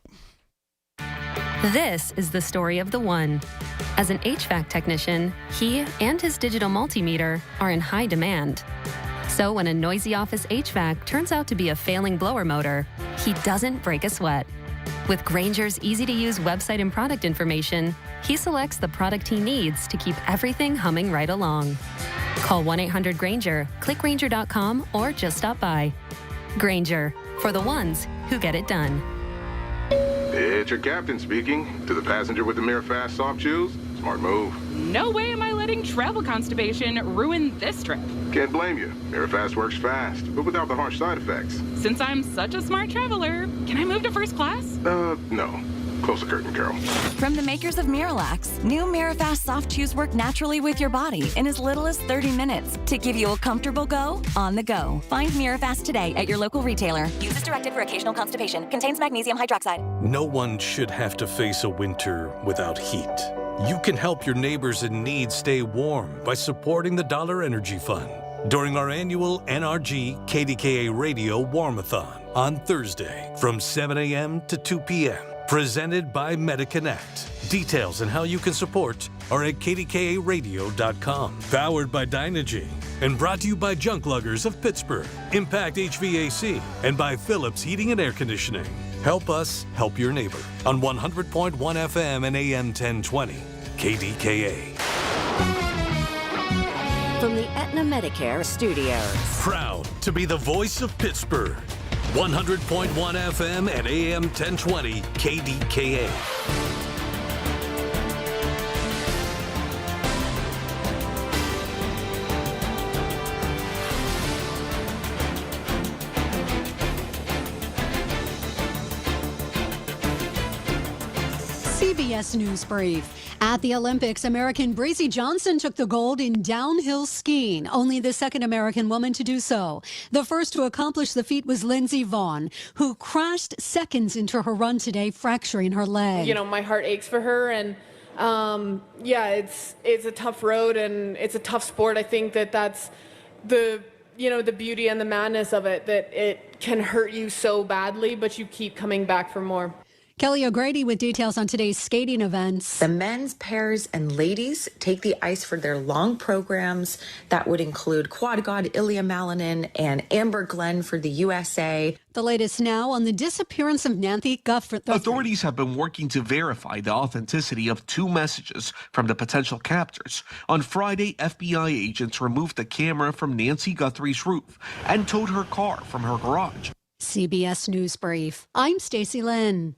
This is the story of the one. As an HVAC technician, he and his digital multimeter are in high demand. So when a noisy office HVAC turns out to be a failing blower motor, he doesn't break a sweat. With Grainger's easy-to-use website and product information, he selects the product he needs to keep everything humming right along. Call 1-800-GRAINGER, click Grainger.com, or just stop by. Grainger, for the ones who get it done. It's your captain speaking. To the passenger with the Mirror Fast soft shoes, smart move. No way am I letting travel constipation ruin this trip. Can't blame you. Mirror Fast works fast, but without the harsh side effects. Since I'm such a smart traveler, can I move to first class? No. Close the curtain, Carol. From the makers of Miralax, new Mirafast soft chews work naturally with your body in as little as 30 minutes to give you a comfortable go on the go. Find Mirafast today at your local retailer. Use as directed for occasional constipation. Contains magnesium hydroxide. No one should have to face a winter without heat. You can help your neighbors in need stay warm by supporting the Dollar Energy Fund during our annual NRG KDKA Radio Warmathon on Thursday from 7 a.m. to 2 p.m. Presented by MediConnect. Details on how you can support are at kdkaradio.com. Powered by Dynegy and brought to you by Junk Luggers of Pittsburgh, Impact HVAC, and by Philips Heating and Air Conditioning. Help us help your neighbor on 100.1 FM and AM 1020. KDKA. From the Aetna Medicare studios. Proud to be the voice of Pittsburgh. 100.1 FM and AM 1020 KDKA. CBS News Brief. At the Olympics, American Bracy Johnson took the gold in downhill skiing, only the second American woman to do so. The first to accomplish the feat was Lindsey Vonn, who crashed seconds into her run today, fracturing her leg. You know, my heart aches for her, and it's a tough road and it's a tough sport. I think that's the beauty and the madness of it, that it can hurt you so badly, but you keep coming back for more. Kelly O'Grady with details on today's skating events. The men's pairs and ladies take the ice for their long programs. That would include quad god Ilya Malinin and Amber Glenn for the USA. The latest now on the disappearance of Nancy Guthrie. Authorities have been working to verify the authenticity of two messages from the potential captors. On Friday, FBI agents removed the camera from Nancy Guthrie's roof and towed her car from her garage. CBS News Brief. I'm Stacey Lynn.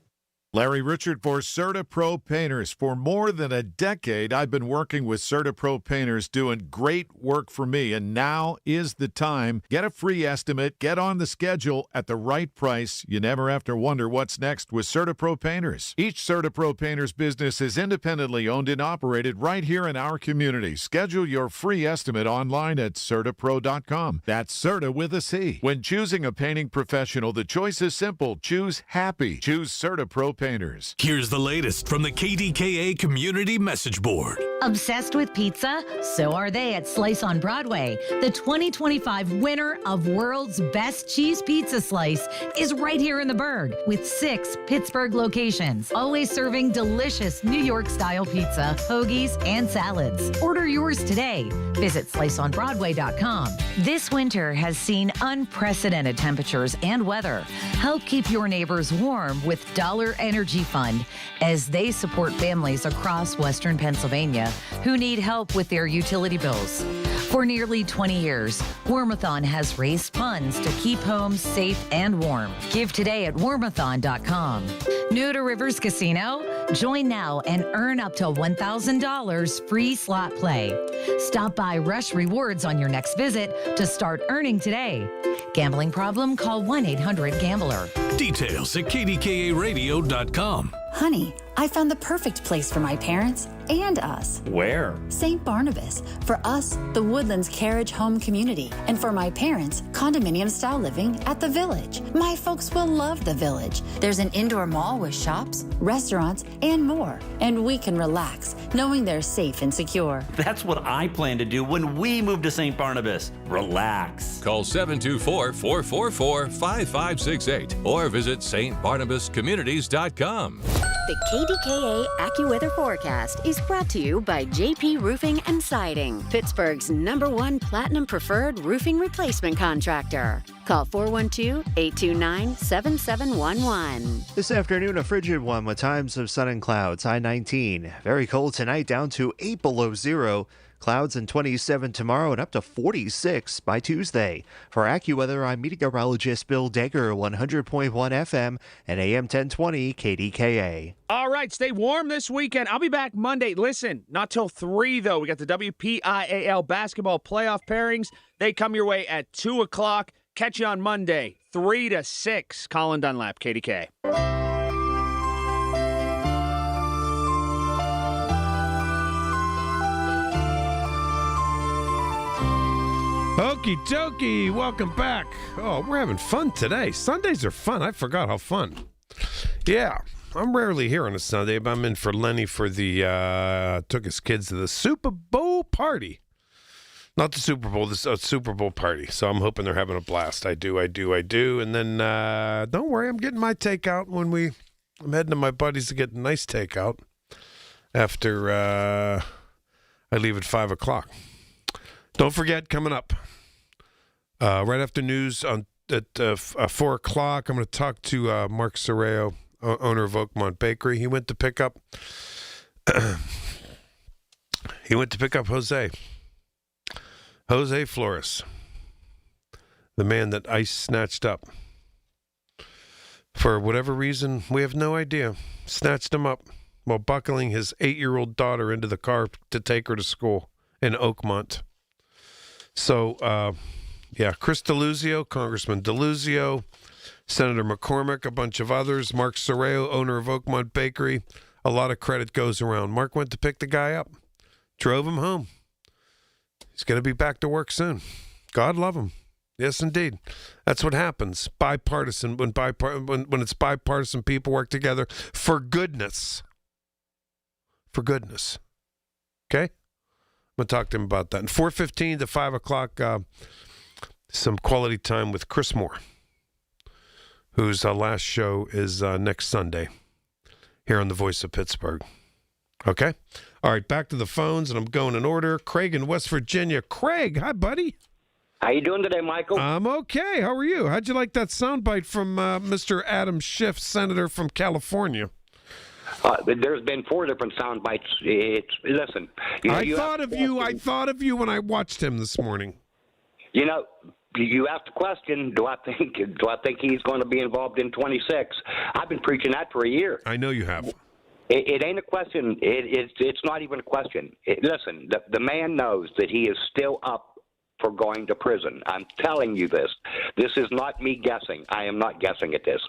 Larry Richard for CertaPro Painters. For more than a decade, I've been working with CertaPro Painters doing great work for me, and now is the time. Get a free estimate, get on the schedule at the right price. You never have to wonder what's next with CertaPro Painters. Each CertaPro Painters business is independently owned and operated right here in our community. Schedule your free estimate online at CertaPro.com. That's Certa with a C. When choosing a painting professional, the choice is simple. Choose happy. Choose CertaPro Painters. Here's the latest from the KDKA Community Message Board. Obsessed with pizza? So are they at Slice on Broadway. The 2025 winner of World's Best Cheese Pizza Slice is right here in the Berg with 6 Pittsburgh locations, always serving delicious New York-style pizza, hoagies, and salads. Order yours today. Visit sliceonbroadway.com. This winter has seen unprecedented temperatures and weather. Help keep your neighbors warm with Dollar Energy Fund as they support families across Western Pennsylvania who need help with their utility bills. For nearly 20 years, Warmathon has raised funds to keep homes safe and warm. Give today at warmathon.com. New to Rivers Casino? Join now and earn up to $1,000 free slot play. Stop by Rush Rewards on your next visit to start earning today. Gambling problem? Call 1-800-GAMBLER. Details at kdkaradio.com. Honey, I found the perfect place for my parents and us. Where? St. Barnabas. For us, the Woodlands Carriage Home Community. And for my parents, condominium-style living at the Village. My folks will love the Village. There's an indoor mall with shops, restaurants, and more. And we can relax, knowing they're safe and secure. That's what I plan to do when we move to St. Barnabas. Relax. Call 724-444-5568 or visit stbarnabascommunities.com. The KDKA AccuWeather forecast is brought to you by JP Roofing and Siding, Pittsburgh's #1 Platinum Preferred Roofing Replacement Contractor. Call 412-829-7711. This afternoon, a frigid one with times of sun and clouds. High 19. Very cold tonight, down to 8 below zero. Clouds and 27 tomorrow and up to 46 by Tuesday. For AccuWeather, I'm meteorologist Bill Degger, 100.1 FM and AM 1020 KDKA. All right, stay warm this weekend. I'll be back Monday. Listen, not till 3, though. We got the WPIAL basketball playoff pairings. They come your way at 2 o'clock. Catch you on Monday, 3 to 6. Colin Dunlap, KDK. Okie dokie, welcome back. Oh, we're having fun today. Sundays are fun. I forgot how fun. Yeah, I'm rarely here on a Sunday, but I'm in for Lenny for the, took his kids to the Super Bowl party. Not the Super Bowl, the Super Bowl party. So I'm hoping they're having a blast. I do. And then, don't worry, I'm getting my takeout I'm heading to my buddies to get a nice takeout after I leave at 5 o'clock. Don't forget, coming up, right after news at 4 o'clock, I'm going to talk to Mark Sorreo, owner of Oakmont Bakery. He went to pick up Jose Flores, the man that ICE snatched up. For whatever reason, we have no idea, snatched him up while buckling his 8-year-old daughter into the car to take her to school in Oakmont. So, Chris DeLuzio, Congressman DeLuzio, Senator McCormick, a bunch of others, Mark Sorreo, owner of Oakmont Bakery. A lot of credit goes around. Mark went to pick the guy up, drove him home. He's going to be back to work soon. God love him. Yes, indeed. That's what happens. Bipartisan, when it's bipartisan, people work together for goodness. For goodness. Okay? I'm going to talk to him about that. And 4:15 to 5 o'clock, some quality time with Chris Moore, whose last show is next Sunday here on The Voice of Pittsburgh. Okay? All right, back to the phones, and I'm going in order. Craig in West Virginia. Craig, hi, buddy. How you doing today, Michael? I'm okay. How are you? How'd you like that soundbite from Mr. Adam Schiff, Senator from California? There's been 4 different sound bites. Listen. I thought of you when I watched him this morning. You know, you asked the question, do I think he's going to be involved in 26? I've been preaching that for a year. I know you have. It ain't a question. It's not even a question. Listen, the man knows that he is still up for going to prison. I'm telling you this. This is not me guessing. I am not guessing at this.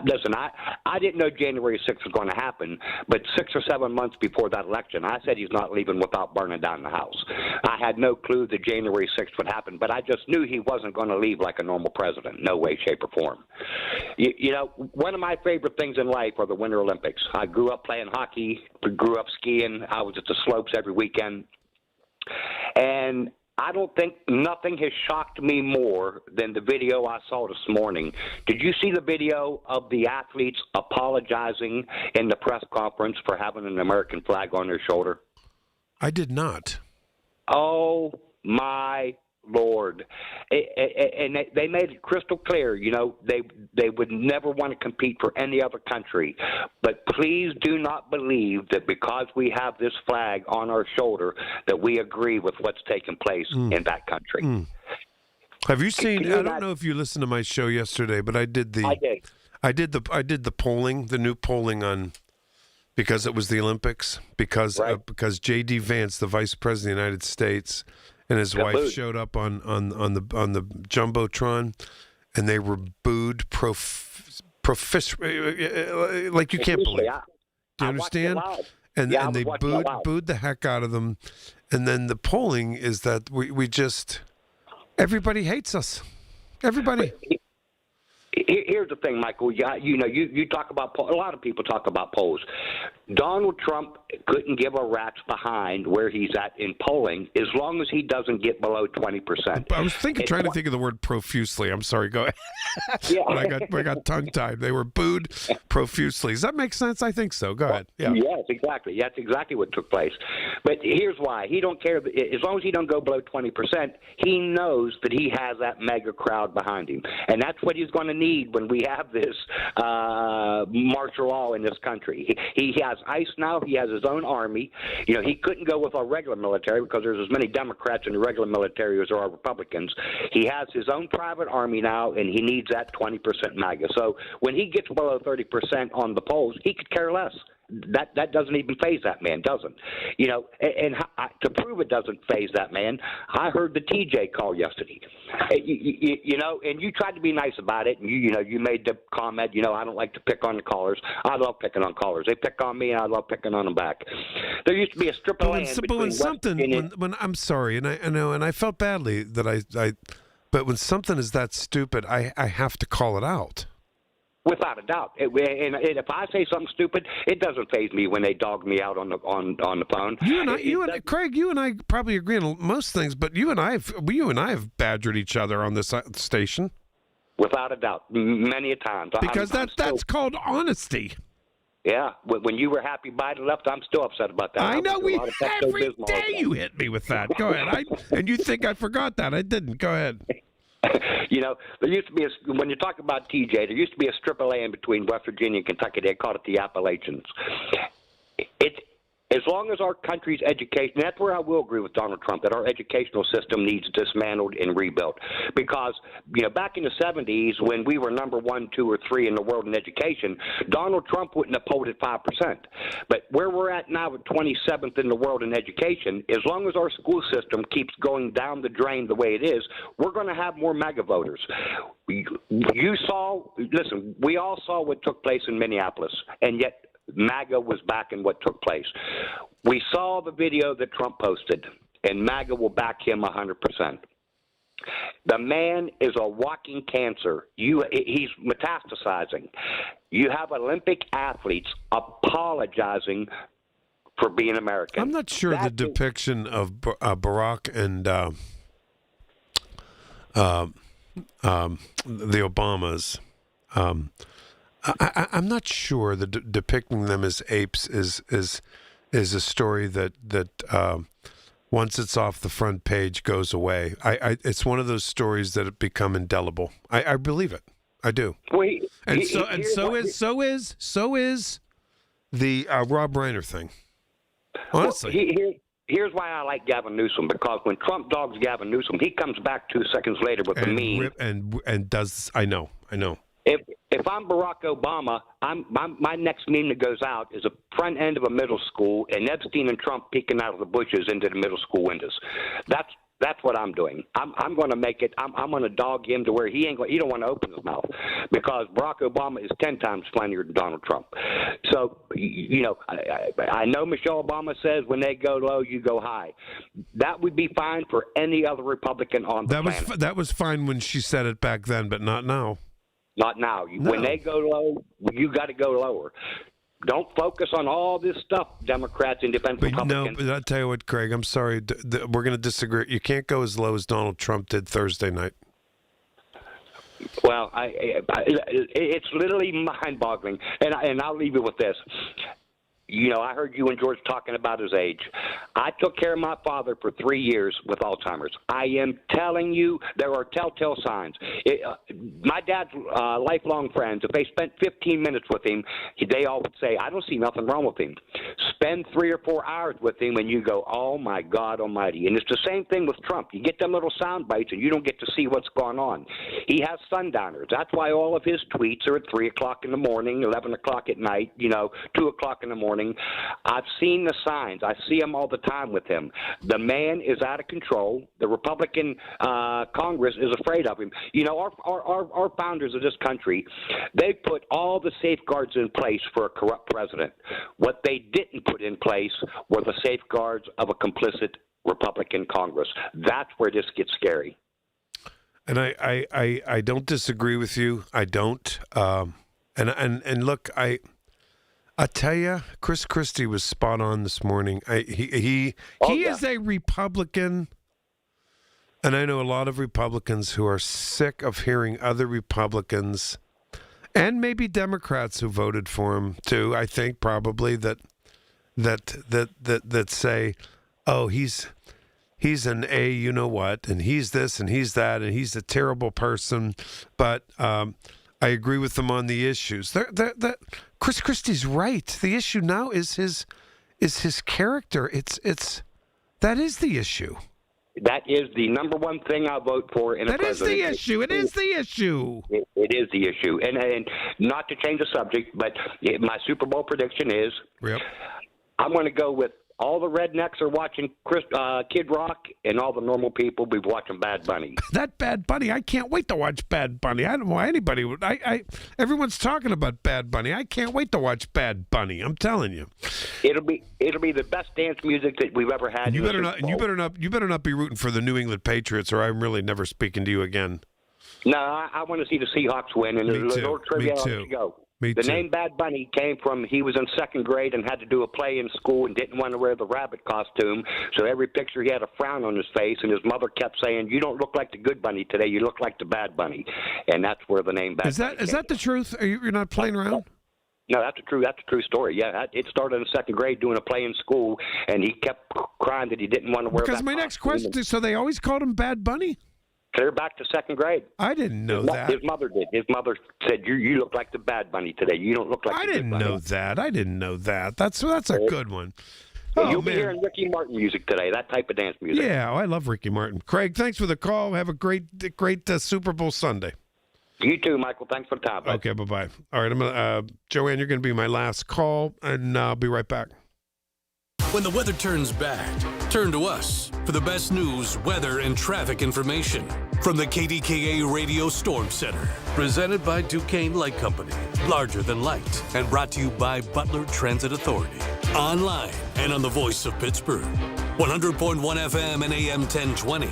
Listen, I didn't know January 6th was going to happen, but 6 or 7 months before that election, I said he's not leaving without burning down the house. I had no clue that January 6th would happen, but I just knew he wasn't going to leave like a normal president. No way, shape, or form. You know, one of my favorite things in life are the Winter Olympics. I grew up playing hockey, grew up skiing. I was at the slopes every weekend. And I don't think nothing has shocked me more than the video I saw this morning. Did you see the video of the athletes apologizing in the press conference for having an American flag on their shoulder? I did not. Oh, my Lord. And they made it crystal clear, you know, they would never want to compete for any other country. But please do not believe that because we have this flag on our shoulder that we agree with what's taking place in that country. Have you seen, I don't know if you listened to my show yesterday, but I did the polling, the new polling on, because it was the Olympics, because J.D. Vance, the Vice President of the United States, and his wife showed up on the Jumbotron, and they were booed like you can't believe. Do you understand? And they booed the heck out of them. And then the polling is that we just, everybody hates us. Everybody. Here's the thing, Michael. You talk about a lot of people talk about polls. Donald Trump couldn't give a rat's behind where he's at in polling as long as he doesn't get below 20%. I was trying to think of the word profusely. I'm sorry. Go ahead. Yeah. I got tongue-tied. They were booed profusely. Does that make sense? I think so. Go ahead. Yeah. Yes, exactly. That's exactly what took place. But here's why. He don't care. As long as he don't go below 20%, he knows that he has that mega crowd behind him. And that's what he's going to need when we have this martial law in this country. He has ICE now. He has his own army. You know, he couldn't go with our regular military because there's as many Democrats in the regular military as there are Republicans. He has his own private army now, and he needs that 20% MAGA. So when he gets below 30% on the polls, he could care less. That doesn't even faze that man, doesn't? You know, and to prove it doesn't faze that man, I heard the TJ call yesterday. You know, and you tried to be nice about it, and you made the comment, I don't like to pick on the callers. I love picking on callers. They pick on me, and I love picking on them back. There used to be a strip of land between when I'm sorry, and I know, and I felt badly that but when something is that stupid, I have to call it out. Without a doubt, and if I say something stupid, it doesn't faze me when they dog me out on the phone. Craig, you and I probably agree on most things, but you and I have badgered each other on this station. Without a doubt, many a times. Because that's called honesty. Yeah, when you were happy Biden left, I'm still upset about that. I know every day you hit me with that. Go ahead, and you think I forgot that? I didn't. Go ahead. There used to be when you talk about TJ, there used to be a strip of land between West Virginia and Kentucky. They called it the Appalachians. As long as our country's education, that's where I will agree with Donald Trump, that our educational system needs dismantled and rebuilt. Because, back in the 70s, when we were number 1, 2, or 3 in the world in education, Donald Trump wouldn't have polled at 5%. But where we're at now at 27th in the world in education, as long as our school system keeps going down the drain the way it is, we're going to have more MAGA voters. We all saw what took place in Minneapolis, and yet MAGA was back in what took place. We saw the video that Trump posted, and MAGA will back him 100%. The man is a walking cancer. He's metastasizing. You have Olympic athletes apologizing for being American. I'm not sure the depiction of Barack and the Obamas. I'm not sure that depicting them as apes is a story that once it's off the front page goes away. It's one of those stories that have become indelible. I believe it. I do. So is the Rob Reiner thing. Honestly. Here's why I like Gavin Newsom, because when Trump dogs Gavin Newsom, he comes back 2 seconds later with a meme. And does I know. If I'm Barack Obama, my next meme that goes out is a front end of a middle school and Epstein and Trump peeking out of the bushes into the middle school windows. That's what I'm doing. I'm going to make it. I'm going to dog him to where he don't want to open his mouth, because Barack Obama is 10 times funnier than Donald Trump. So I know Michelle Obama says when they go low, you go high. That would be fine for any other Republican on the planet. That was fine when she said it back then, but not now. Not now. No. When they go low, you got to go lower. Don't focus on all this stuff, Democrats, independent Republicans. No, but I'll tell you what, Craig, I'm sorry. We're going to disagree. You can't go as low as Donald Trump did Thursday night. Well, it's literally mind-boggling. And I'll leave it with this. I heard you and George talking about his age. I took care of my father for 3 years with Alzheimer's. I am telling you, there are telltale signs. My dad's lifelong friends, if they spent 15 minutes with him, they all would say, I don't see nothing wrong with him. Spend 3 or 4 hours with him and you go, oh, my God almighty. And it's the same thing with Trump. You get them little sound bites and you don't get to see what's going on. He has sundowners. That's why all of his tweets are at 3 o'clock in the morning, 11 o'clock at night, 2 o'clock in the morning. I've seen the signs. I see them all the time with him. The man is out of control. The Republican Congress is afraid of him. Our founders of this country, they put all the safeguards in place for a corrupt president. What they didn't put in place were the safeguards of a complicit Republican Congress. That's where this gets scary. And I don't disagree with you. I don't. And look, I tell you, Chris Christie was spot on this morning. He is a Republican, and I know a lot of Republicans who are sick of hearing other Republicans, and maybe Democrats who voted for him too. I think probably that say, oh, he's an A, you know what, and he's this and he's that, and he's a terrible person, but I agree with them on the issues. Chris Christie's right. The issue now is his character. That is the issue. That is the number one thing I vote for in a That is president. the issue. It is the issue. It is the issue. And not to change the subject, but my Super Bowl prediction is I'm going to go with all the rednecks are watching Kid Rock, and all the normal people be watching Bad Bunny. That Bad Bunny, I can't wait to watch Bad Bunny. I don't know why anybody would. Everyone's talking about Bad Bunny. I can't wait to watch Bad Bunny. I'm telling you. It'll be the best dance music that we've ever had. You better not be rooting for the New England Patriots, or I'm really never speaking to you again. No, I want to see the Seahawks win, and there's a little trivia to go. The name Bad Bunny came from he was in second grade and had to do a play in school and didn't want to wear the rabbit costume. So every picture he had a frown on his face, and his mother kept saying, "You don't look like the good bunny today. You look like the bad bunny." And that's where the name Bad Bunny came. Is that the truth? You're not playing around? No, that's a true story. Yeah, it started in second grade doing a play in school, and he kept crying that he didn't want to wear. Because my next question is, so they always called him Bad Bunny? Clear back to second grade. I didn't know that. His mother did. His mother said, "You look like the Bad Bunny today. You don't look like." I didn't know that. I didn't know that. That's a good one. You'll be hearing Ricky Martin music today. That type of dance music. Yeah, I love Ricky Martin. Craig, thanks for the call. Have a great Super Bowl Sunday. You too, Michael. Thanks for the time. Bud. Okay, bye-bye. All right, I'm gonna Joanne, you're going to be my last call, and I'll be right back. When the weather turns bad, turn to us for the best news, weather, and traffic information from the KDKA Radio Storm Center. Presented by Duquesne Light Company, larger than light, and brought to you by Butler Transit Authority. Online and on the voice of Pittsburgh. 100.1 FM and AM 1020.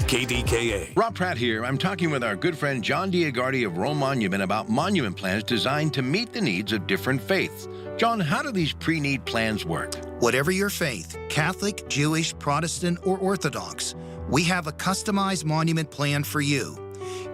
KDKA. Rob Pratt here. I'm talking with our good friend John Diagardi of Rome Monument about monument plans designed to meet the needs of different faiths. John, how do these pre-need plans work? Whatever your faith, Catholic, Jewish, Protestant, or Orthodox, we have a customized monument plan for you.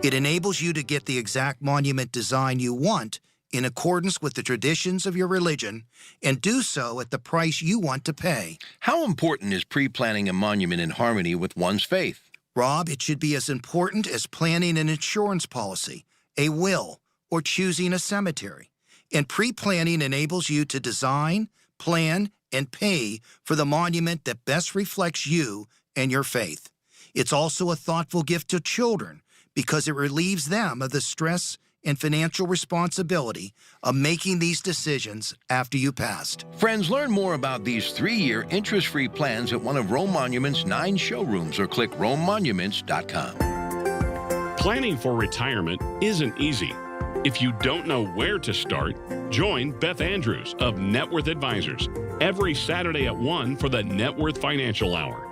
It enables you to get the exact monument design you want in accordance with the traditions of your religion and do so at the price you want to pay. How important is pre-planning a monument in harmony with one's faith? Rob, it should be as important as planning an insurance policy, a will, or choosing a cemetery. And pre-planning enables you to design, plan, and pay for the monument that best reflects you and your faith. It's also a thoughtful gift to children because it relieves them of the stress and financial responsibility of making these decisions after you passed. Friends, learn more about these 3-year interest-free plans at one of Rome Monument's 9 showrooms or click romemonuments.com. Planning for retirement isn't easy. If you don't know where to start, join Beth Andrews of Net Worth Advisors every Saturday at 1 for the Net Worth Financial Hour.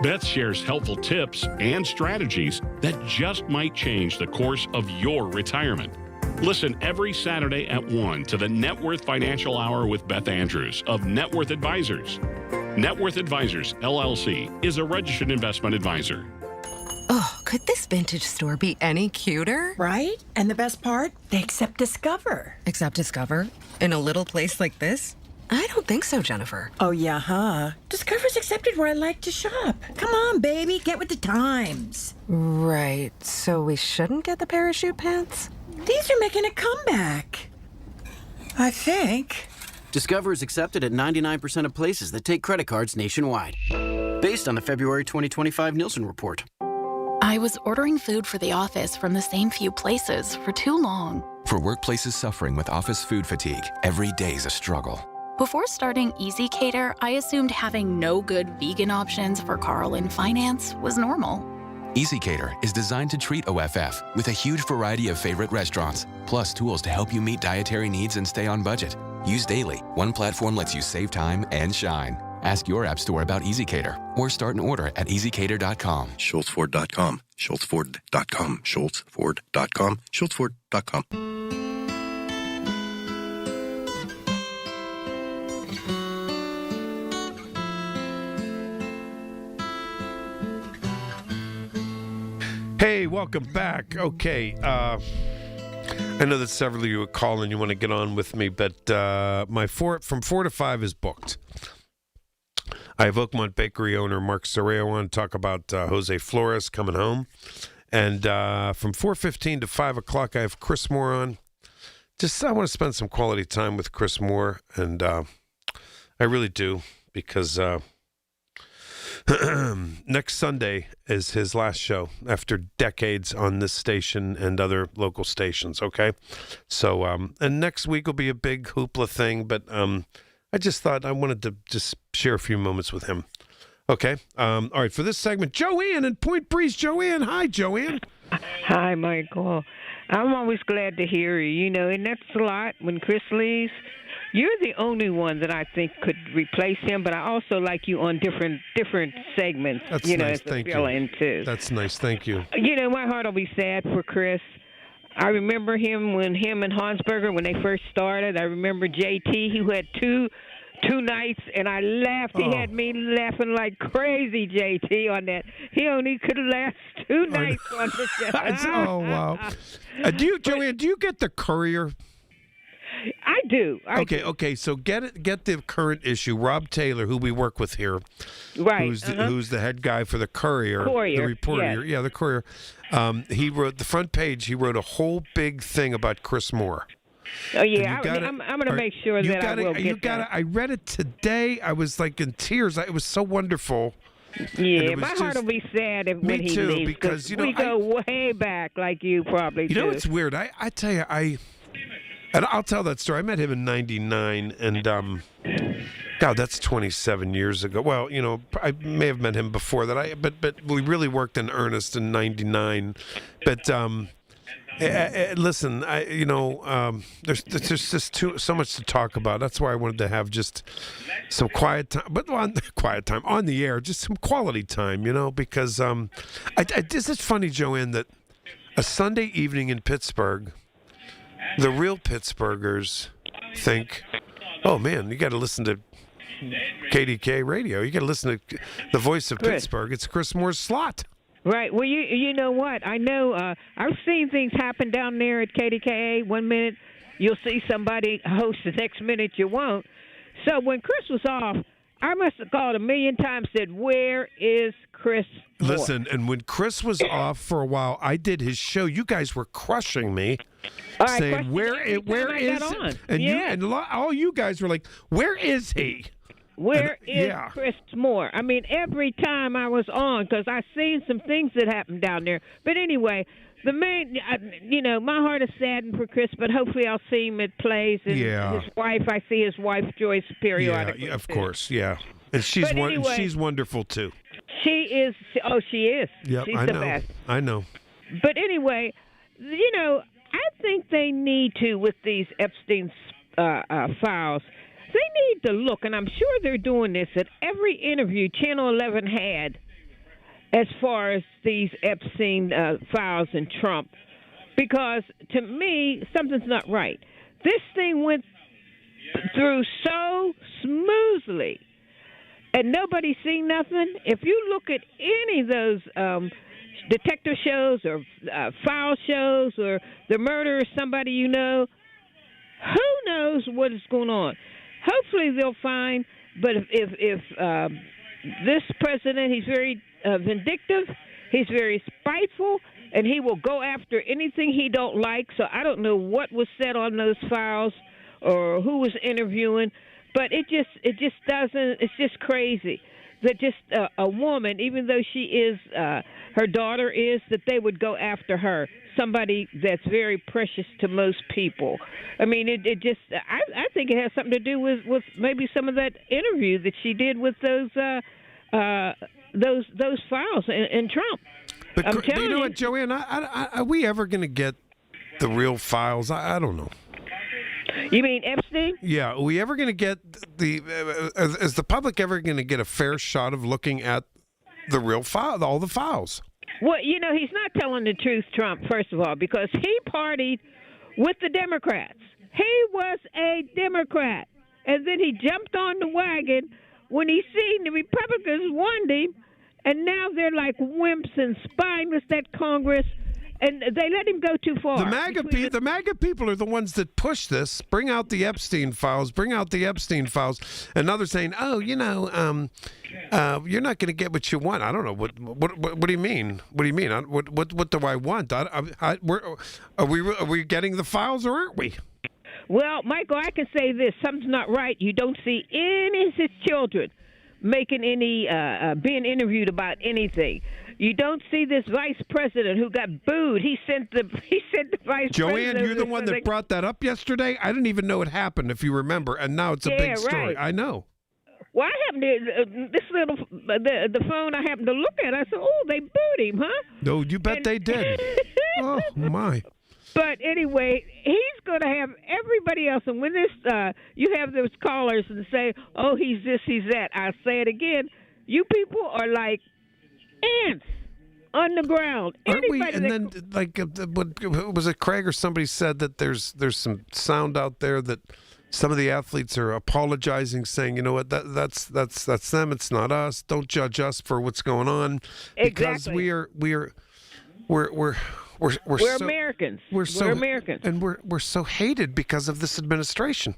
Beth shares helpful tips and strategies that just might change the course of your retirement. Listen every Saturday at 1 to the Net Worth Financial Hour with Beth Andrews of Net Worth Advisors. Net Worth Advisors, LLC, is a registered investment advisor. Oh, could this vintage store be any cuter? Right? And the best part? They accept Discover. Accept Discover? In a little place like this? I don't think so, Jennifer. Oh, yeah, huh? Discover's accepted where I like to shop. Come on, baby, get with the times. Right, so we shouldn't get the parachute pants? These are making a comeback. I think. Discover is accepted at 99% of places that take credit cards nationwide. Based on the February 2025 Nielsen report. I was ordering food for the office from the same few places for too long. For workplaces suffering with office food fatigue, every day's a struggle. Before starting Easy Cater, I assumed having no good vegan options for Carl in finance was normal. Easy Cater is designed to treat OFF with a huge variety of favorite restaurants, plus tools to help you meet dietary needs and stay on budget. Used daily, one platform lets you save time and shine. Ask your app store about Easy Cater or start an order at easycater.com. SchultzFord.com. SchultzFord.com. SchultzFord.com. SchultzFord.com. Hey, welcome back. Okay, I know that several of you are calling. You want to get on with me, but my from 4 to 5 is booked. I have Oakmont Bakery owner Mark Sorreo on to talk about Jose Flores coming home. And from 4:15 to 5 o'clock, I have Chris Moore on. I want to spend some quality time with Chris Moore, and I really do, because Next Sunday is his last show after decades on this station and other local stations, okay? So, and next week will be a big hoopla thing, but I just thought I wanted to just share a few moments with him. Okay? All right, for this segment, Joanne in Point Breeze. Joanne, hi, Joanne. Hi, Michael. I'm always glad to hear you, and that's a lot when Chris leaves. You're the only one that I think could replace him, but I also like you on different segments, That's nice. as a Thank fill-in, too. That's nice. Thank you. My heart will be sad for Chris. I remember him and Hansberger, when they first started. I remember JT, who had two nights, and I laughed. He had me laughing like crazy, JT, on that. He only could last 2 nights on the show. Oh, wow. Joanne, do you get the Courier? I do. Okay. So get the current issue. Rob Taylor, who we work with here, right? Who's the head guy for the Courier, the reporter. Yes. The Courier. He wrote the front page. He wrote a whole big thing about Chris Moore. Oh yeah, I'm going to make sure that I will get that. I read it today. I was like in tears. It was so wonderful. Yeah, my heart will be sad when he leaves. Because we go way back, like you probably do. You know, it's weird. I tell you, and I'll tell that story. I met him in '99, and God, that's 27 years ago. Well, I may have met him before that. But we really worked in earnest in '99. But listen, there's just so much to talk about. That's why I wanted to have just some quiet time, quiet time on the air, just some quality time, because this is funny, Joanne, that a Sunday evening in Pittsburgh, the real Pittsburghers think, oh, man, you got to listen to KDKA radio. You got to listen to the voice of Pittsburgh. It's Chris Moore's slot. Right. Well, you know what? I know I've seen things happen down there at KDKA. 1 minute you'll see somebody host, the next minute you won't. So when Chris was off, I must have called 1,000,000 times, said, where is Chris Moore? Listen, and when Chris was off for a while, I did his show. You guys were crushing me. Saying, where is on. And all you guys were like, where is he? Where is Chris Moore? I mean, every time I was on, because I seen some things that happened down there. But anyway, the main, my heart is saddened for Chris, but hopefully I'll see him at plays. And his wife, I see his wife Joyce periodically. Yeah, of course, yeah. And she's wonderful too. She is. Oh, she is. Yep, She's the best. I know. But anyway, I think they need to, with these Epstein files, they need to look, and I'm sure they're doing this, at every interview Channel 11 had as far as these Epstein files and Trump. Because, to me, something's not right. This thing went through so smoothly, and nobody's seen nothing. If you look at any of those detective shows or file shows or the murder of somebody you know, who knows what is going on? Hopefully they'll find, but if this president, he's very vindictive, he's very spiteful, and he will go after anything he don't like. So I don't know what was said on those files or who was interviewing, but it just doesn't. It's just crazy that just a woman, even though she is her daughter is, that they would go after her. Somebody that's very precious to most people. I mean, it just. I think it has something to do with maybe some of that interview that she did with those files and Trump. But you know what, Joanne? Are we ever going to get the real files? I don't know. You mean Epstein? Yeah. Are we ever going to get is the public ever going to get a fair shot of looking at the real file, all the files? Well, he's not telling the truth, Trump, first of all, because he partied with the Democrats. He was a Democrat. And then he jumped on the wagon when he seen the Republicans wanted him, and now they're like wimps and spineless, that Congress, and they let him go too far. The MAGA people are the ones that push this. Bring out the Epstein files. Bring out the Epstein files. And now they're saying, you're not going to get what you want. I don't know. What do you mean? What do you mean? What do I want? Are we getting the files or aren't we? Well, Michael, I can say this. Something's not right. You don't see any of his children. making any being interviewed about anything. You don't see this vice president who got booed. He sent the vice Joanne, president. you're the one that brought that up yesterday. I didn't even know it happened, if you remember, and now it's a big story. Right. I know. Well, I happened to this little the phone. I happened to look at. I said, "Oh, they booed him, huh?" No, you bet they did. Oh my! But anyway, he's going to have everybody else. And when this, you have those callers and say, "Oh, he's this, he's that." I'll say it again. You people are like ants on the ground. Aren't we? Anybody And that- then, like, what was it Craig or somebody said that there's some sound out there that some of the athletes are apologizing, saying, you know what, that's them. It's not us. Don't judge us for what's going on, because Exactly. we're so, Americans. We're Americans, and we're so hated because of this administration.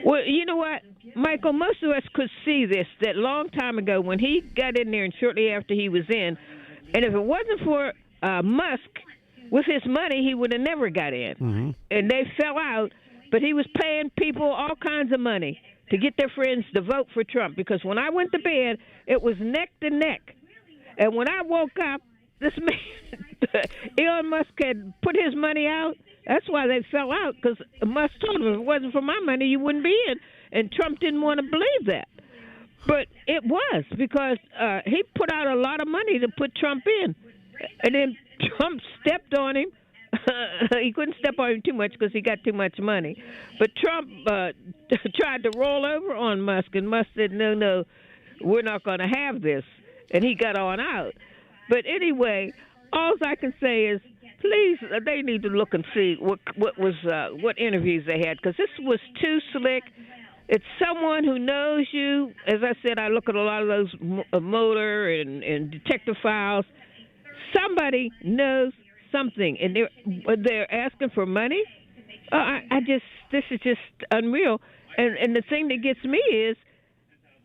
Well, you know what, Michael, most of us could see this that long time ago when he got in there and shortly after he was in, and if it wasn't for Musk, with his money, he would have never got in. Mm-hmm. And they fell out, but he was paying people all kinds of money to get their friends to vote for Trump, because when I went to bed, it was neck to neck. And when I woke up, this man, Elon Musk had put his money out. That's why they fell out, because Musk told him if it wasn't for my money, you wouldn't be in. And Trump didn't want to believe that. But it was, because he put out a lot of money to put Trump in. And then Trump stepped on him. He couldn't step on him too much because he got too much money. But Trump tried to roll over on Musk, and Musk said, no, we're not going to have this. And he got on out. But anyway, all I can say is, please, they need to look and see what interviews they had, because this was too slick. It's someone who knows you. As I said, I look at a lot of those motor and detective files. Somebody knows something, and they're asking for money. This is just unreal. And the thing that gets me is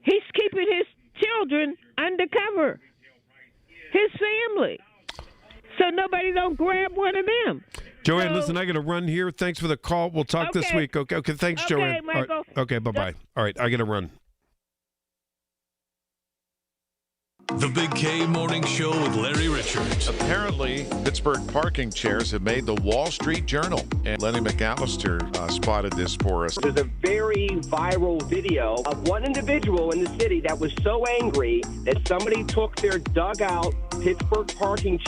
he's keeping his children undercover, his family, so nobody don't grab one of them. Joanne, listen, I got to run here. Thanks for the call. We'll talk this week. Okay, thanks, Okay, Joanne. Michael. All right. Okay, bye-bye. All right, I got to run. The Big K Morning Show with Larry Richards. Apparently, Pittsburgh parking chairs have made the Wall Street Journal. And Lenny McAllister spotted this for us. There's a very viral video of one individual in the city that was so angry that somebody took their dugout Pittsburgh parking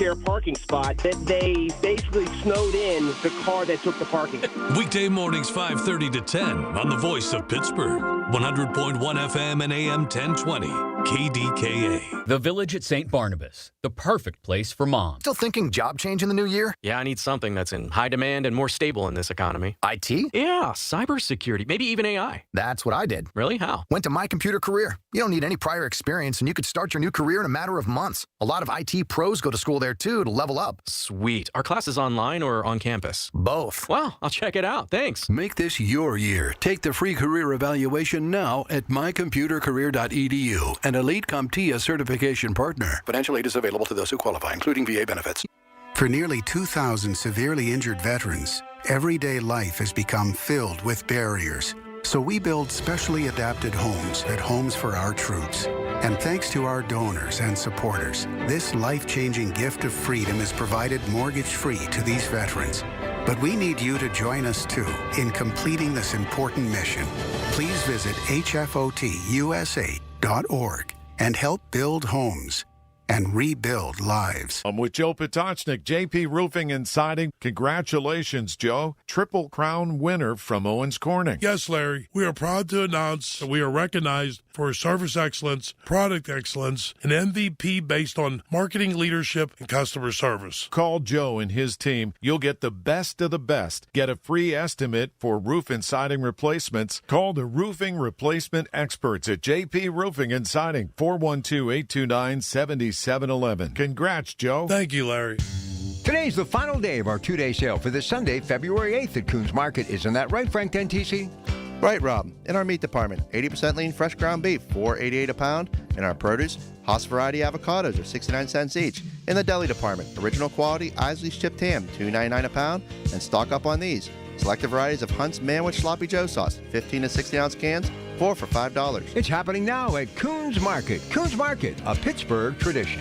spot that they basically snowed in the car that took the parking. Weekday mornings 5:30 to 10 on the Voice of Pittsburgh. 100.1 FM and AM 1020. KDKA. The Village at St. Barnabas, the perfect place for moms. Still thinking job change in the new year? Yeah, I need something that's in high demand and more stable in this economy. IT? Yeah, cybersecurity, maybe even AI. That's what I did. Really? How? Went to My Computer Career. You don't need any prior experience, and you could start your new career in a matter of months. A lot of IT pros go to school there, too, to level up. Sweet. Are classes online or on campus? Both. Well, I'll check it out. Thanks. Make this your year. Take the free career evaluation now at mycomputercareer.edu, an Elite CompTIA certification partner. Financial aid is available to those who qualify, including VA benefits. For nearly 2,000 severely injured veterans, everyday life has become filled with barriers. So we build specially adapted homes at Homes for Our Troops. And thanks to our donors and supporters, this life-changing gift of freedom is provided mortgage-free to these veterans. But we need you to join us, too, in completing this important mission. Please visit hfotusa.org and help build homes and rebuild lives. I'm with Joe Potocznik, JP Roofing and Siding. Congratulations, Joe. Triple Crown winner from Owens Corning. Yes, Larry. We are proud to announce that we are recognized for service excellence, product excellence, and MVP based on marketing leadership and customer service. Call Joe and his team. You'll get the best of the best. Get a free estimate for roof and siding replacements. Call the roofing replacement experts at JP Roofing and Siding, 412-829-7711. Congrats, Joe. Thank you, Larry. Today's the final day of our two-day sale for this Sunday, February 8th at Coons Market. Isn't that right, Frank Dentisi? Right, Rob. In our meat department, 80% lean fresh ground beef, $4.88 a pound. In our produce, Haas variety avocados are 69 cents each. In the deli department, original quality Isley's chipped ham, $2.99 a pound. And stock up on these. Selected varieties of Hunt's Manwich Sloppy Joe sauce, 15 to 16 ounce cans, 4 for $5. It's happening now at Coons Market. Coons Market, a Pittsburgh tradition.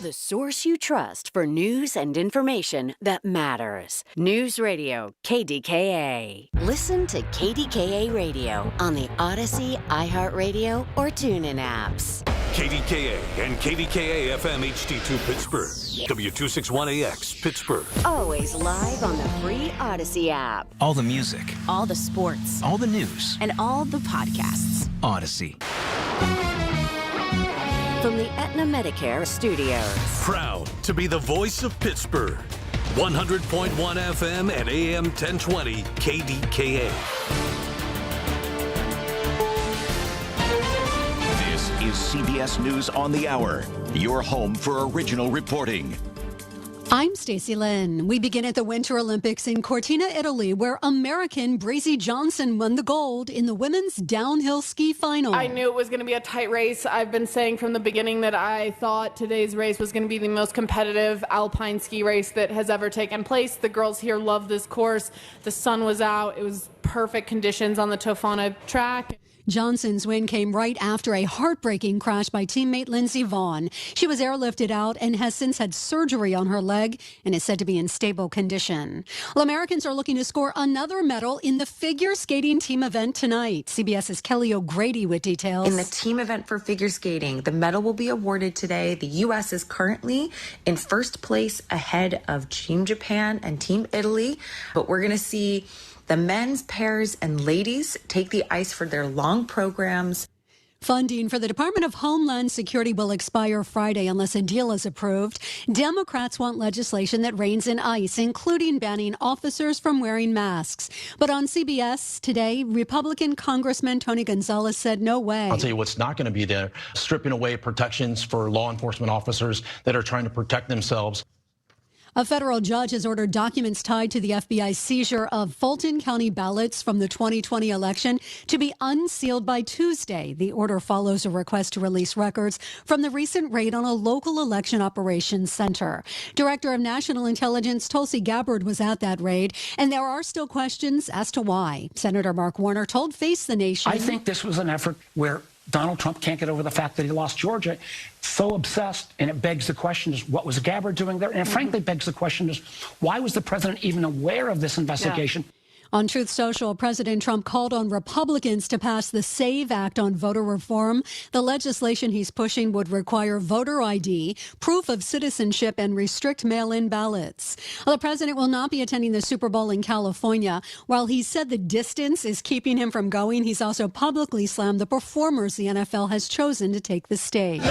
The source you trust for news and information that matters. News Radio, KDKA. Listen to KDKA Radio on the Odyssey, iHeartRadio, or TuneIn apps. KDKA and KDKA-FM HD2 Pittsburgh. W261AX Pittsburgh. Always live on the free Odyssey app. All the music. All the sports. All the news. And all the podcasts. Odyssey. From the Aetna Medicare Studios. Proud to be the voice of Pittsburgh. 100.1 FM and AM 1020 KDKA. This is CBS News on the Hour, your home for original reporting. I'm Stacey Lynn. We begin at the Winter Olympics in Cortina, Italy, where American Brazy Johnson won the gold in the women's downhill ski final. I knew it was going to be a tight race. I've been saying from the beginning that I thought today's race was going to be the most competitive alpine ski race that has ever taken place. The girls here love this course. The sun was out. It was perfect conditions on the Tofana track. Johnson's win came right after a heartbreaking crash by teammate Lindsey Vonn. She was airlifted out and has since had surgery on her leg and is said to be in stable condition. Well, Americans are looking to score another medal in the figure skating team event tonight. CBS's Kelly O'Grady with details. In the team event for figure skating, the medal will be awarded today. The U.S. is currently in first place ahead of Team Japan and Team Italy, but we're going to see the men's pairs and ladies take the ice for their long programs. Funding for the Department of Homeland Security will expire Friday unless a deal is approved. Democrats want legislation that reins in ICE, including banning officers from wearing masks. But on CBS today, Republican Congressman Tony Gonzalez said no way. I'll tell you what's not going to be there, stripping away protections for law enforcement officers that are trying to protect themselves. A federal judge has ordered documents tied to the FBI's seizure of Fulton County ballots from the 2020 election to be unsealed by Tuesday. The order follows a request to release records from the recent raid on a local election operations center. Director of National Intelligence Tulsi Gabbard was at that raid, and there are still questions as to why. Senator Mark Warner told Face the Nation. I think this was an effort where Donald Trump can't get over the fact that he lost Georgia. So obsessed, and it begs the question is, what was Gabbard doing there? And it frankly begs the question is, why was the president even aware of this investigation? Yeah. On Truth Social, President Trump called on Republicans to pass the SAVE Act on voter reform. The legislation he's pushing would require voter ID, proof of citizenship, and restrict mail-in ballots. Well, the president will not be attending the Super Bowl in California. While he said the distance is keeping him from going, he's also publicly slammed the performers the NFL has chosen to take the stage.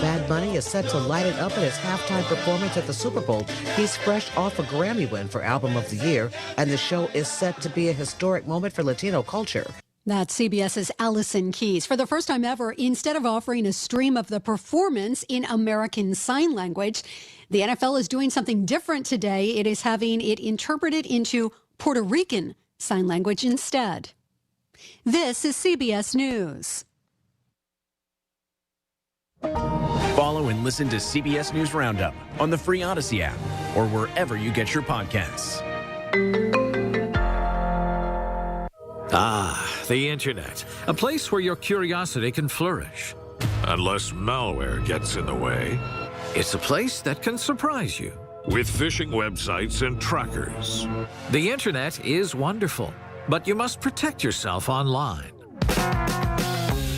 Bad Bunny is set to light it up in his halftime performance at the Super Bowl. He's fresh off a Grammy win for Album of the Year, and the show is set to be a historic moment for Latino culture. That's CBS's Allison Keyes. For the first time ever, instead of offering a stream of the performance in American Sign Language, the NFL is doing something different today. It is having it interpreted into Puerto Rican Sign Language instead. This is CBS News. Follow and listen to CBS News Roundup on the free Odyssey app or wherever you get your podcasts. Ah, the Internet, a place where your curiosity can flourish. Unless malware gets in the way. It's a place that can surprise you. With phishing websites and trackers. The Internet is wonderful, but you must protect yourself online.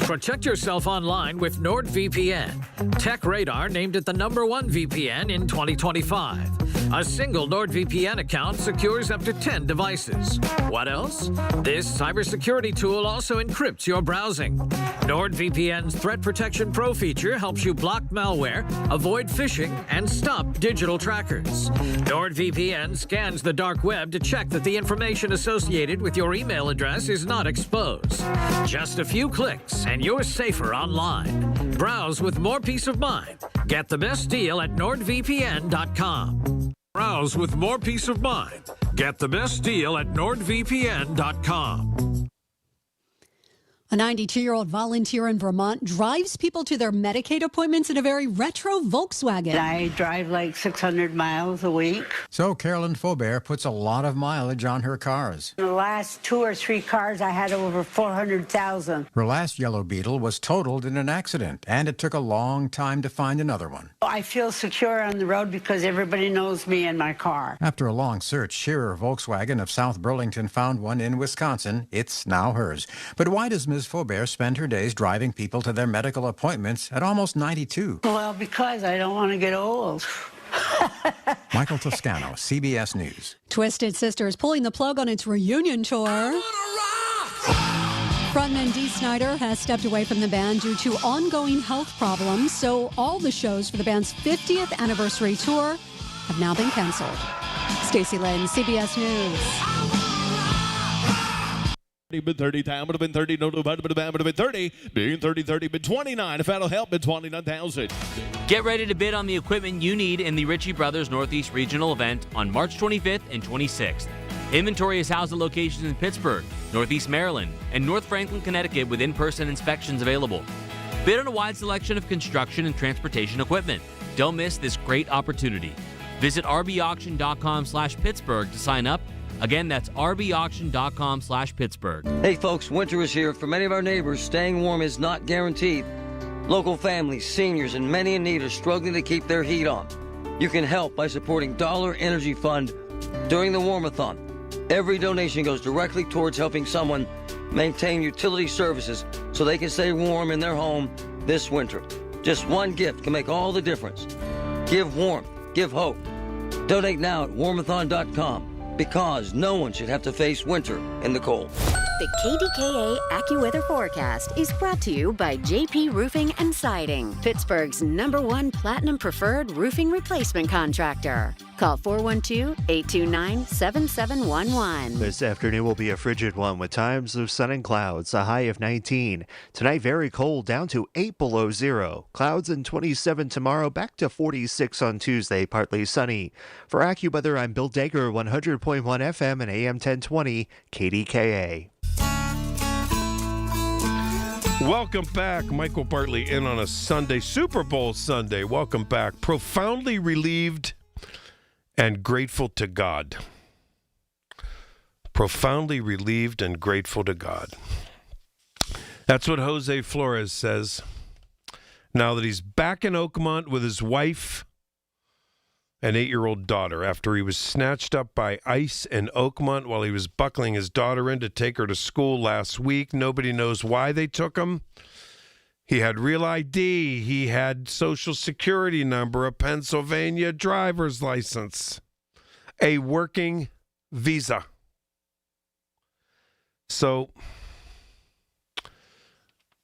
Protect yourself online with NordVPN. TechRadar named it the #1 VPN in 2025. A single NordVPN account secures up to 10 devices. What else? This cybersecurity tool also encrypts your browsing. NordVPN's Threat Protection Pro feature helps you block malware, avoid phishing, and stop digital trackers. NordVPN scans the dark web to check that the information associated with your email address is not exposed. Just a few clicks and you're safer online. Browse with more peace of mind. Get the best deal at NordVPN.com. Browse with more peace of mind. Get the best deal at NordVPN.com. A 92-year-old volunteer in Vermont drives people to their Medicaid appointments in a very retro Volkswagen. I drive like 600 miles a week. So Carolyn Faubert puts a lot of mileage on her cars. The last 2 or 3 cars, I had over 400,000. Her last Yellow Beetle was totaled in an accident, and it took a long time to find another one. I feel secure on the road because everybody knows me and my car. After a long search, Shearer Volkswagen of South Burlington found one in Wisconsin. It's now hers. But why does Ms. Faubert spend her days driving people to their medical appointments at almost 92? Well, because I don't want to get old. Michael Toscano, CBS News. Twisted Sister is pulling the plug on its reunion tour. Frontman Dee Snider has stepped away from the band due to ongoing health problems, so all the shows for the band's 50th anniversary tour have now been canceled. Stacey Lynn, CBS News. Been 30, time would have been 30, no, would have been 30, being 30, been 29. If that'll help, been 29,000. Get ready to bid on the equipment you need in the Ritchie Brothers Northeast Regional event on March 25th and 26th. Inventory is housed at locations in Pittsburgh, Northeast Maryland, and North Franklin, Connecticut with in-person inspections available. Bid on a wide selection of construction and transportation equipment. Don't miss this great opportunity. Visit rbauction.com/Pittsburgh to sign up. Again, that's rbauction.com/Pittsburgh. Hey folks, winter is here. For many of our neighbors, staying warm is not guaranteed. Local families, seniors, and many in need are struggling to keep their heat on. You can help by supporting Dollar Energy Fund during the Warmathon. Every donation goes directly towards helping someone maintain utility services so they can stay warm in their home this winter. Just one gift can make all the difference. Give warmth, give hope. Donate now at warmathon.com. Because no one should have to face winter in the cold. The KDKA AccuWeather forecast is brought to you by JP Roofing and Siding, Pittsburgh's #1 Platinum Preferred roofing replacement contractor. Call 412-829-7711. This afternoon will be a frigid one with times of sun and clouds, a high of 19. Tonight, very cold, down to 8 below zero. Clouds and 27 tomorrow, back to 46 on Tuesday, partly sunny. For AccuWeather, I'm Bill Dager, 100.1 FM and AM 1020, KDKA. Welcome back. Michael Bartley in on a Sunday, Super Bowl Sunday. Welcome back. Profoundly relieved and grateful to God. Profoundly relieved and grateful to God. That's what Jose Flores says now that he's back in Oakmont with his wife and 8-year-old daughter after he was snatched up by ICE in Oakmont while he was buckling his daughter in to take her to school last week. Nobody knows why they took him. He had real ID. He had Social Security number, a Pennsylvania driver's license, a working visa. So,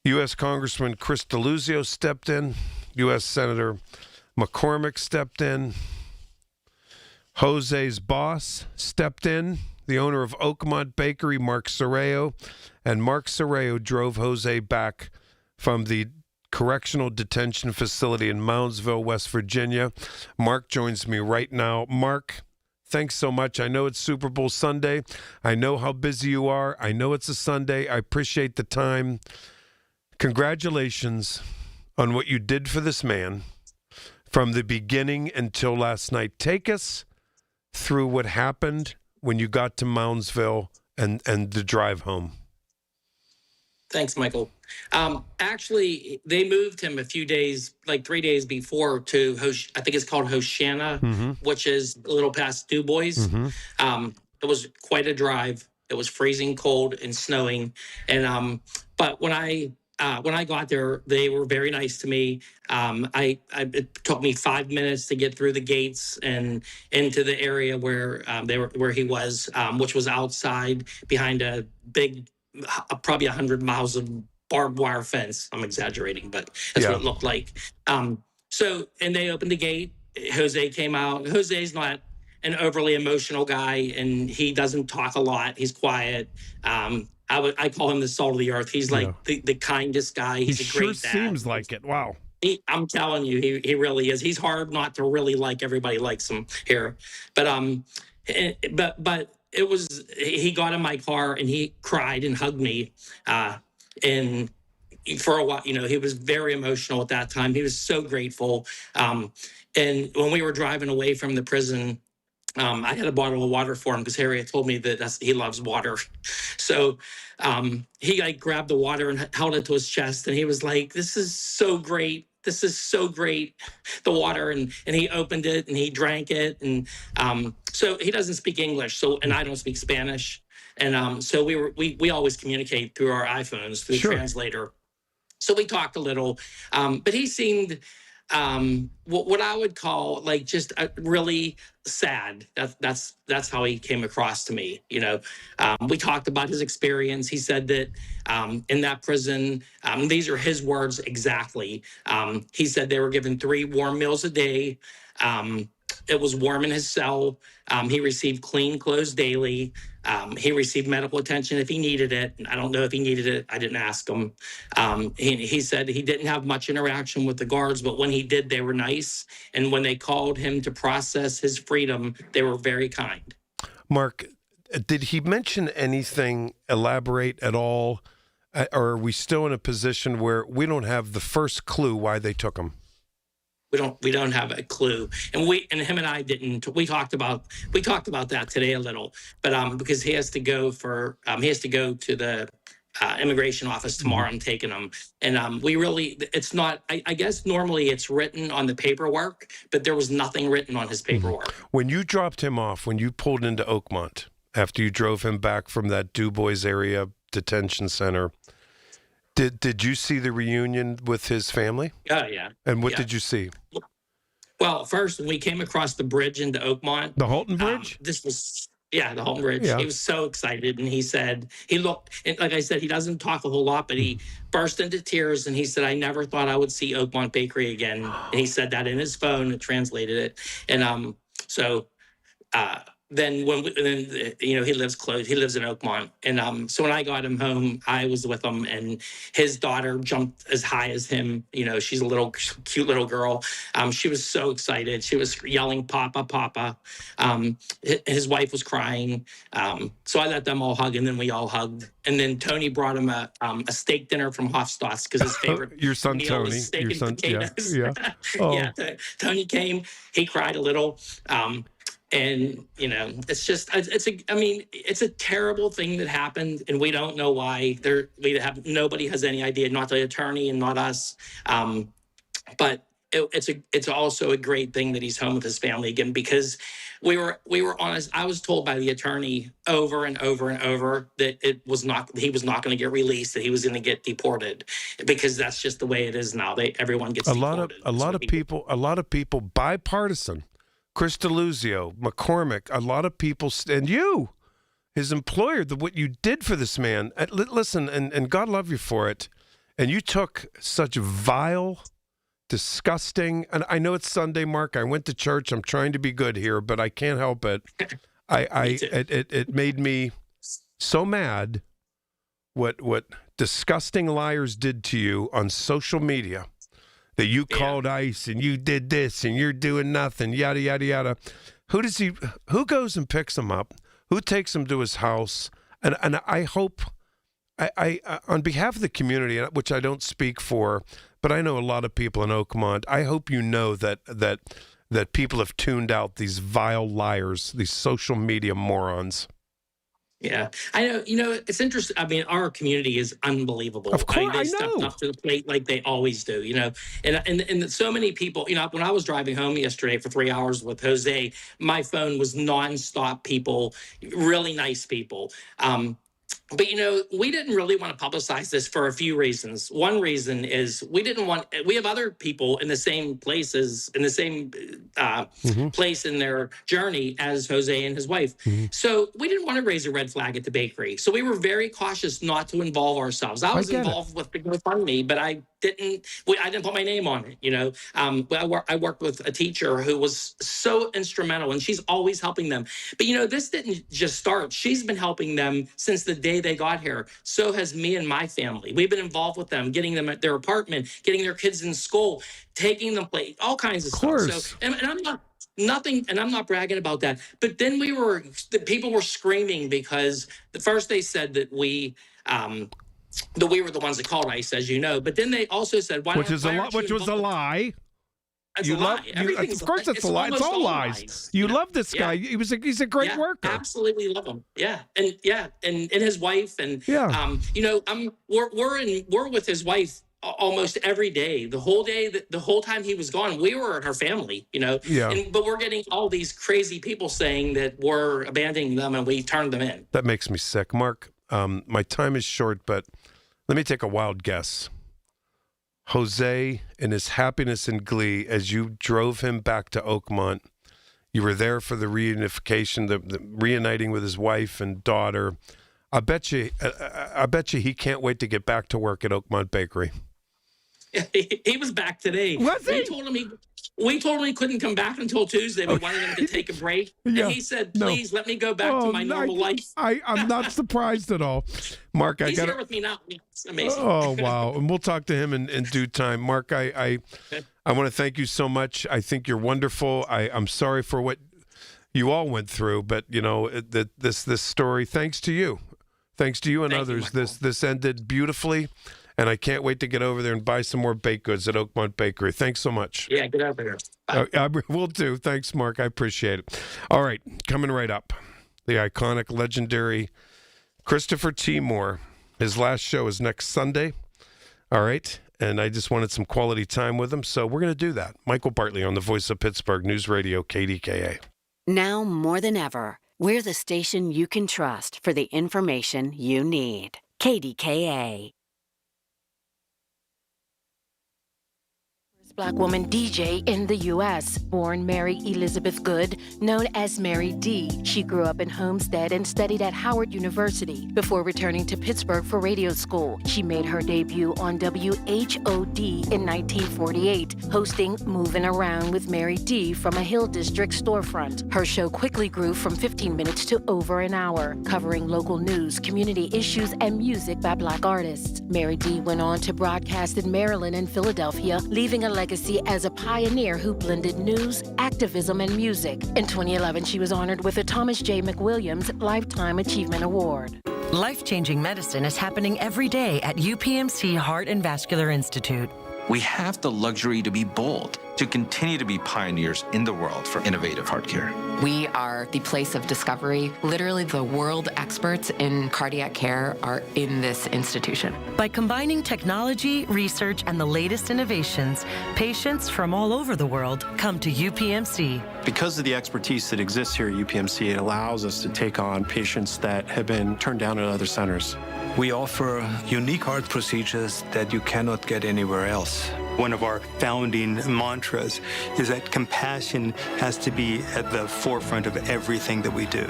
U.S. Congressman Chris DeLuzio stepped in. U.S. Senator McCormick stepped in. Jose's boss stepped in, the owner of Oakmont Bakery, Mark Sorreo, and Mark Sorreo drove Jose back from the correctional detention facility in Moundsville, West Virginia. Mark joins me right now. Mark, thanks so much. I know it's Super Bowl Sunday. I know how busy you are. I know it's a Sunday. I appreciate the time. Congratulations on what you did for this man from the beginning until last night. Take us through what happened when you got to Moundsville and the drive home. Thanks, Michael. Actually, they moved him a few days, like 3 days before to, I think it's called Hoshana, which is a little past Du Bois. It was quite a drive. It was freezing cold and snowing. And but when I got there, they were very nice to me. It took me 5 minutes to get through the gates and into the area where where he was, which was outside behind a big, probably 100 miles of barbed wire fence. I'm exaggerating, but that's what it looked like. And they opened the gate. Jose came out. Jose's not an overly emotional guy, and he doesn't talk a lot. He's quiet. I call him the salt of the earth. He's like the kindest guy. He's a great dad. Seems like it. Wow. I'm telling you, he really is. He's hard not to really like. Everybody likes him here, but it was. He got in my car and he cried and hugged me. and for a while, he was very emotional at that time. He was so grateful. And when we were driving away from the prison, I had a bottle of water for him because Harriet told me that he loves water. So he grabbed the water and held it to his chest, and he was like, "This is so great. This is so great." The water, and he opened it and he drank it, and so he doesn't speak English, and I don't speak Spanish, and so we always communicate through our iPhones through the translator. So we talked a little, but he seemed what I would call just really sad. That's how he came across to me. We talked about his experience. He said that in that prison, these are his words exactly. He said they were given 3 warm meals a day. It was warm in his cell. He received clean clothes daily. He received medical attention if he needed it. I don't know if he needed it. I didn't ask him. He said he didn't have much interaction with the guards, but when he did, they were nice. And when they called him to process his freedom, they were very kind. Mark, did he mention anything, elaborate at all? Or are we still in a position where we don't have the first clue why they took him? We don't have a clue, and him and I didn't. We talked about that today a little, but because he has to go to the immigration office tomorrow. I'm taking him, and it's not. I guess normally it's written on the paperwork, but there was nothing written on his paperwork. When you dropped him off, when you pulled into Oakmont after you drove him back from that Du Bois area detention center. Did you see the reunion with his family? Oh, yeah. And what did you see? Well, first, when we came across the bridge into Oakmont. The Halton Bridge? The Halton Bridge. Yeah. He was so excited, and he said, like I said, he doesn't talk a whole lot, but he burst into tears, and he said, "I never thought I would see Oakmont Bakery again." And he said that in his phone, and translated it. And then he lives close. He lives in Oakmont, and so when I got him home, I was with him, and his daughter jumped as high as him. She's a little cute little girl. She was so excited. She was yelling, "Papa, Papa!" His wife was crying. So I let them all hug, and then we all hugged. And then Tony brought him a steak dinner from Hofstad's because his favorite your son meal Tony, was steak your and son, potatoes. yeah. Oh. Yeah, Tony came. He cried a little. And it's just it's a terrible thing that happened, and we don't know why. Nobody has any idea, not the attorney and not us. But it's also a great thing that he's home with his family again, because we were honest. I was told by the attorney over and over and over that he was not going to get released, that he was going to get deported, because that's just the way it is now. Everyone gets deported. A lot of people bipartisan. Chris DeLuzio, McCormick, a lot of people, and you, his employer, what you did for this man. Listen, and God love you for it. And you took such vile, disgusting, and I know it's Sunday, Mark. I went to church. I'm trying to be good here, but I can't help it. It made me so mad what disgusting liars did to you on social media. That you called ICE and you did this and you're doing nothing, yada, yada, yada. Who goes and picks him up? Who takes him to his house? And I hope, I on behalf of the community, which I don't speak for, but I know a lot of people in Oakmont, I hope you know that people have tuned out these vile liars, these social media morons. Yeah, I know. It's interesting. I mean, our community is unbelievable. Of course, they stepped up to the plate like they always do. And so many people. When I was driving home yesterday for 3 hours with Jose, my phone was nonstop people, really nice people. But we didn't really want to publicize this for a few reasons. One reason is we have other people in the same places, in the same place in their journey as Jose and his wife. So we didn't want to raise a red flag at the bakery. So we were very cautious not to involve ourselves. I was involved with the GoFundMe, but I didn't put my name on it. I worked with a teacher who was so instrumental, and she's always helping them. But this didn't just start. She's been helping them since the day they got here. So has me and my family. We've been involved with them, getting them at their apartment, getting their kids in school, taking them all kinds of stuff. So, and I'm not nothing, and I'm not bragging about that. But then the people were screaming because first they said that we we were the ones that called ICE, as you know. But then they also said, which was a lie. That's a lie. Of course, that's a lie. It's all lies. You love this guy. He's a great worker. Absolutely love him. Yeah, and his wife, and we're with his wife almost every day. The whole day, the whole time he was gone, we were at her family. Yeah. But we're getting all these crazy people saying that we're abandoning them and we turned them in. That makes me sick, Mark. My time is short, but let me take a wild guess. Jose and his happiness and glee as you drove him back to Oakmont. You were there for the reunification, the reuniting with his wife and daughter. I bet you he can't wait to get back to work at Oakmont Bakery. He was back today. Was he? We told him he couldn't come back until Tuesday. We wanted him to take a break. Yeah. And he said, please let me go back to my normal life. I'm not surprised at all. Mark, He's here with me now. It's amazing. Oh, wow. And we'll talk to him in due time. Mark, I want to thank you so much. I think you're wonderful. I'm sorry for what you all went through, but, this story, thanks to you. Thanks to you and others, this ended beautifully. And I can't wait to get over there and buy some more baked goods at Oakmont Bakery. Thanks so much. Yeah, get over there. Bye. I will do. Thanks, Mark. I appreciate it. All right, coming right up, the iconic, legendary Christopher T. Moore. His last show is next Sunday. All right, and I just wanted some quality time with him, so we're going to do that. Michael Bartley on the Voice of Pittsburgh News Radio, KDKA. Now more than ever, we're the station you can trust for the information you need. KDKA. Black woman DJ in the U.S. Born Mary Elizabeth Good, known as Mary D. She grew up in Homestead and studied at Howard University before returning to Pittsburgh for radio school. She made her debut on WHOD in 1948, hosting Moving Around with Mary D. from a Hill District storefront. Her show quickly grew from 15 minutes to over an hour, covering local news, community issues, and music by Black artists. Mary D. went on to broadcast in Maryland and Philadelphia, leaving a legacy as a pioneer who blended news, activism, and music. In 2011, she was honored with a Thomas J. McWilliams Lifetime Achievement Award. Life-changing medicine is happening every day at UPMC Heart and Vascular Institute. We have the luxury to be bold, to continue to be pioneers in the world for innovative heart care. We are the place of discovery. Literally, the world experts in cardiac care are in this institution. By combining technology, research, and the latest innovations, patients from all over the world come to UPMC. Because of the expertise that exists here at UPMC, it allows us to take on patients that have been turned down at other centers. We offer unique heart procedures that you cannot get anywhere else. One of our founding mantras is that compassion has to be at the forefront of everything that we do.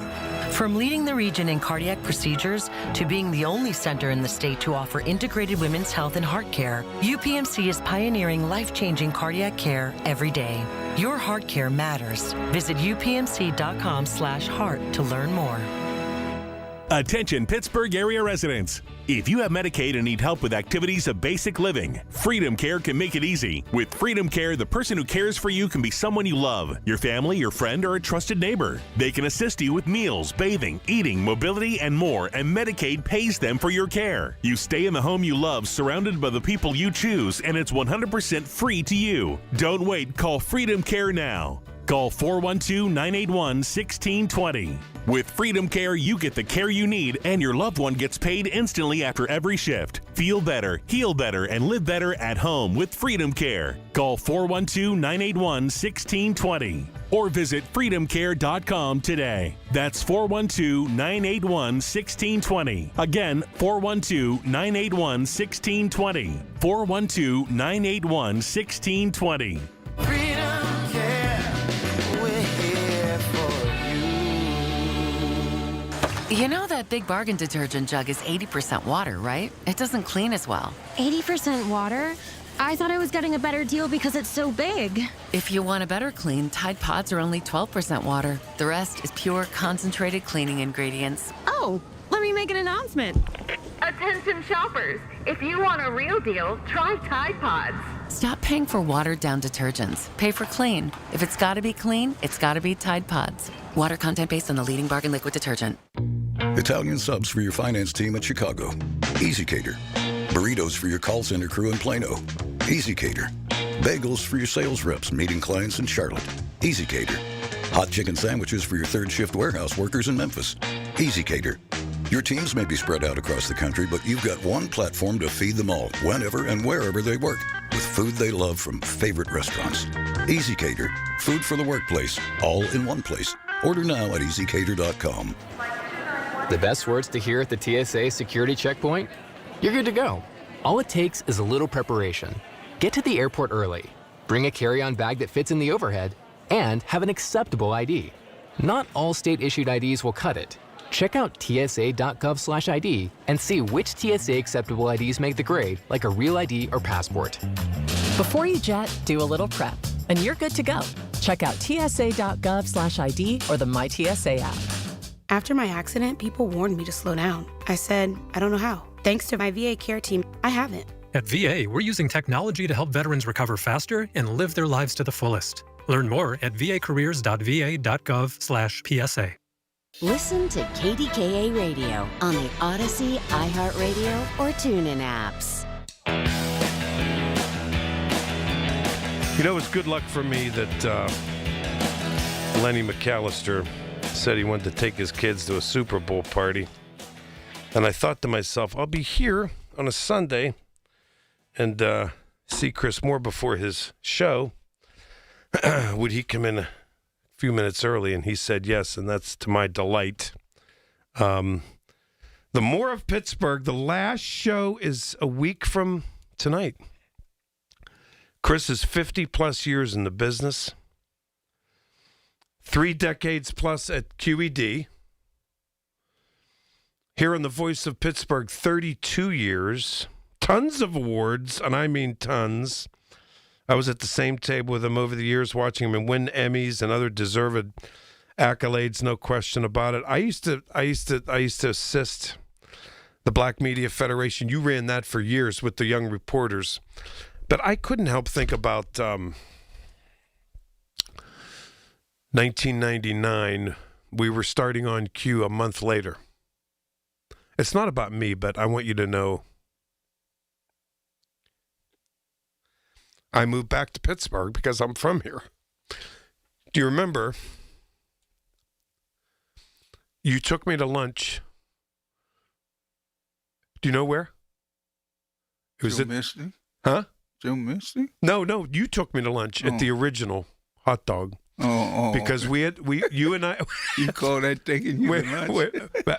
From leading the region in cardiac procedures to being the only center in the state to offer integrated women's health and heart care, UPMC is pioneering life-changing cardiac care every day. Your heart care matters. Visit upmc.com/heart to learn more. Attention Pittsburgh area residents. If you have Medicaid and need help with activities of basic living, Freedom Care can make it easy. With Freedom Care, the person who cares for you can be someone you love, your family, your friend, or a trusted neighbor. They can assist you with meals, bathing, eating, mobility, and more, and Medicaid pays them for your care. You stay in the home you love, surrounded by the people you choose, and it's 100% free to you. Don't wait, call Freedom Care now. Call 412-981-1620. With Freedom Care, you get the care you need, and your loved one gets paid instantly after every shift. Feel better, heal better, and live better at home with Freedom Care. Call 412-981-1620 or visit freedomcare.com today. That's 412-981-1620. Again, 412-981-1620. 412-981-1620. You know that Big Bargain detergent jug is 80% water, right? It doesn't clean as well. 80% water? I thought I was getting a better deal because it's so big. If you want a better clean, Tide Pods are only 12% water. The rest is pure, concentrated cleaning ingredients. Oh, let me make an announcement. Attention shoppers, if you want a real deal, try Tide Pods. Stop paying for watered-down detergents. Pay for clean. If it's got to be clean, it's got to be Tide Pods. Water content based on the leading bargain liquid detergent. Italian subs for your finance team at Chicago. Easy Cater. Burritos for your call center crew in Plano. Easy Cater. Bagels for your sales reps meeting clients in Charlotte. Easy Cater. Hot chicken sandwiches for your third shift warehouse workers in Memphis. Easy Cater. Your teams may be spread out across the country, but you've got one platform to feed them all, whenever and wherever they work, with food they love from favorite restaurants. Easy Cater. Food for the workplace, all in one place. Order now at easycater.com. The best words to hear at the TSA security checkpoint? You're good to go. All it takes is a little preparation. Get to the airport early. Bring a carry-on bag that fits in the overhead, and have an acceptable ID. Not all state-issued IDs will cut it. Check out tsa.gov/ID and see which TSA acceptable IDs make the grade, like a real ID or passport. Before you jet, do a little prep, and you're good to go. Check out tsa.gov/ID or the MyTSA app. After my accident, people warned me to slow down. I said, I don't know how. Thanks to my VA care team, I haven't. At VA, we're using technology to help veterans recover faster and live their lives to the fullest. Learn more at vacareers.va.gov/PSA. Listen to KDKA Radio on the Odyssey, iHeartRadio, or TuneIn apps. You know, it's good luck for me that Lenny McAllister said he wanted to take his kids to a Super Bowl party. And I thought to myself, I'll be here on a Sunday and see Chris Moore before his show. Would he come in a few minutes early? And he said yes, and that's to my delight. The Moore of Pittsburgh, the last show is a week from tonight. Chris is 50-plus years in the business, 3 decades plus at QED. Here on The Voice of Pittsburgh, 32 years, tons of awards, and I mean tons. I was at the same table with him over the years, watching him win Emmys and other deserved accolades, no question about it. I used to assist the Black Media Federation. You ran that for years with the young reporters. But I couldn't help think about 1999. We were starting on Q a month later. It's not about me, but I want you to know I moved back to Pittsburgh because I'm from here. Do you remember? You took me to lunch. Do you know where? Joe Misty? Huh? Joe Misty? No, you took me to lunch at the original hot dog. Because you and I. You call that taking you to lunch?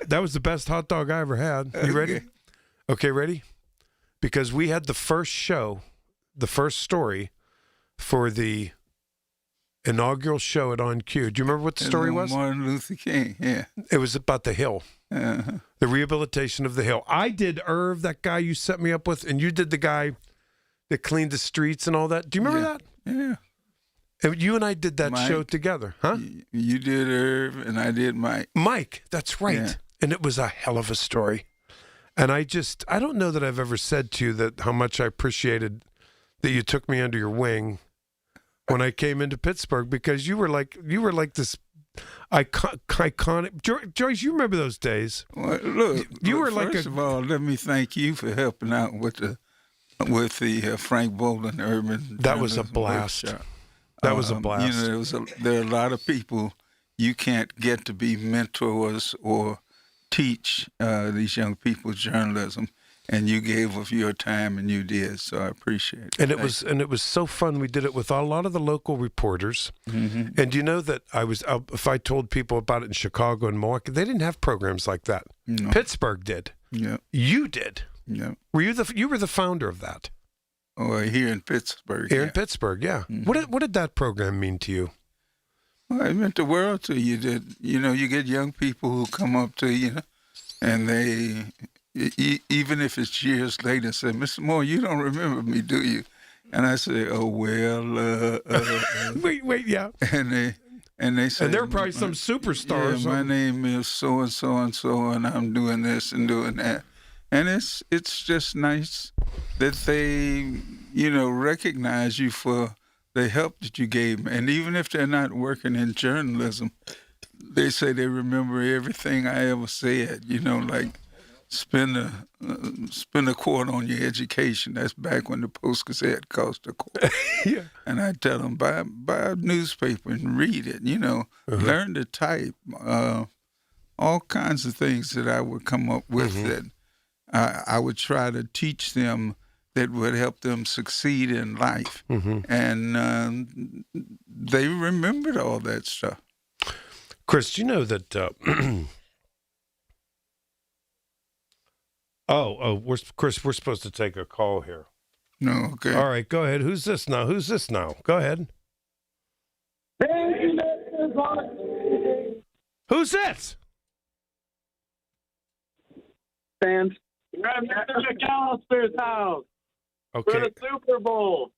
That was the best hot dog I ever had. You ready? Okay, ready? Because we had the first show, the first story for the inaugural show at On Q. Do you remember what the story was? Martin Luther King, yeah. It was about the Hill. Uh-huh. The rehabilitation of the Hill. I did Irv, that guy you set me up with, and you did the guy that cleaned the streets and all that. Do you remember that? Yeah. And you and I did that show together, huh? You did Irv, and I did Mike. Mike, that's right. Yeah. And it was a hell of a story. And I don't know that I've ever said to you that how much I appreciated that you took me under your wing when I came into Pittsburgh, because you were like this iconic. Joyce, you remember those days? Well, look, you were first of all, let me thank you for helping out with the Frank Bolden Urban. That was a blast. Workshop. That was a blast. You know, there are a lot of people you can't get to be mentors or teach these young people journalism, and you gave of your time, and you did. So I appreciate it. And it was so fun. We did it with a lot of the local reporters. Mm-hmm. And you know that if I told people about it in Chicago and Milwaukee, they didn't have programs like that. No. Pittsburgh did. Yeah. You did. Yeah. You were the founder of that? Oh, here in Pittsburgh. Here in Pittsburgh, yeah. Mm-hmm. What did that program mean to you? Well, it meant the world to you. You get young people who come up to you, and they, even if it's years later, say, "Mr. Moore, you don't remember me, do you?" And I say, "Oh well." Wait, yeah. And they say, and there are probably some superstars. Yeah, my name is so and so and so, and I'm doing this and doing that. And it's just nice that they, recognize you for the help that you gave them. And even if they're not working in journalism, they say they remember everything I ever said, like spend a quart on your education. That's back when the Post-Gazette cost a quart. Yeah. And I tell them, buy a newspaper and read it, learn to type, all kinds of things that I would come up with that I would try to teach them that would help them succeed in life. And they remembered all that stuff. Chris, do you know that... Chris, we're supposed to take a call here. No, okay. All right, go ahead. Who's this now? Go ahead. Who's this? Fans. We're at Mr. McAllister's house. Okay. For the Super Bowl.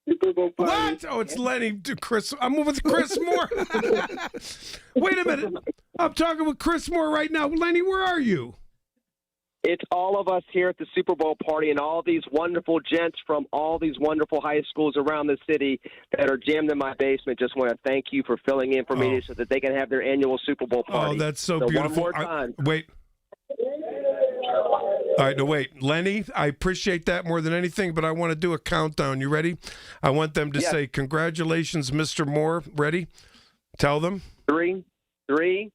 Super Bowl party. What? Oh, it's Lenny. Chris. I'm with Chris Moore. Wait a minute. I'm talking with Chris Moore right now. Lenny, where are you? It's all of us here at the Super Bowl party and all these wonderful gents from all these wonderful high schools around the city that are jammed in my basement. Just want to thank you for filling in for me so that they can have their annual Super Bowl party. Oh, that's so beautiful. One more time. Wait. All right, no, wait. Lenny, I appreciate that more than anything, but I want to do a countdown. You ready? I want them to say, congratulations, Mr. Moore. Ready? Tell them. 3, 2,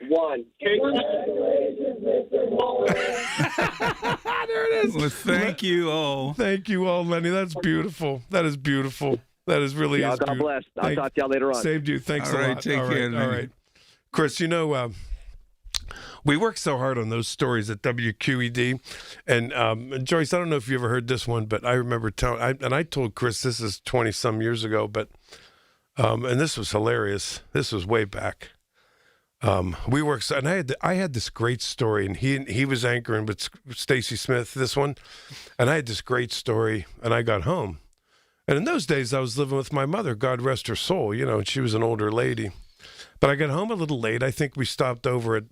1. Congratulations, Mr. Moore. There it is. Well, thank you all. Thank you all, Lenny. That's beautiful. That is beautiful. That is really God beautiful. bless. I'll talk to y'all later on. Saved you. Thanks All a right, lot. take care, All Lenny. right. Chris, we work so hard on those stories at WQED. And Joyce, I don't know if you ever heard this one, but I remember I told Chris this is 20-some years ago, but and this was hilarious. This was way back. We worked, so, and I had this great story, and he was anchoring with Stacy Smith, this one, and I had this great story, and I got home. And in those days, I was living with my mother, God rest her soul, and she was an older lady. But I got home a little late. I think we stopped over at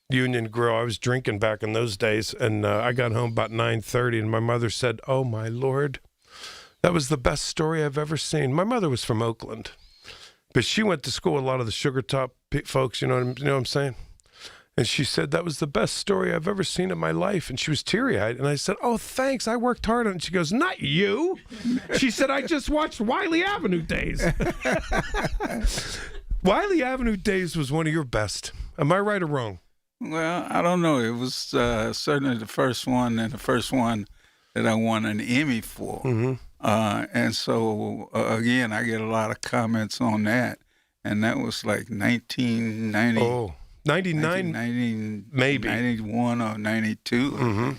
Union Grill. I was drinking back in those days, and I got home about 9:30, and my mother said, "Oh, my Lord, that was the best story I've ever seen." My mother was from Oakland, but she went to school with a lot of the Sugar Top folks, you know what I'm saying? And she said, "That was the best story I've ever seen in my life." And she was teary-eyed. And I said, "Oh, thanks. I worked hard on it." She goes, "Not you." She said, "I just watched Wiley Avenue Days." Wiley Avenue Days was one of your best. Am I right or wrong? Well, I don't know. It was certainly the first one, and the first one that I won an Emmy for. And so, again, I get a lot of comments on that. And that was like 1990. Oh, 99, maybe. 91 or 92.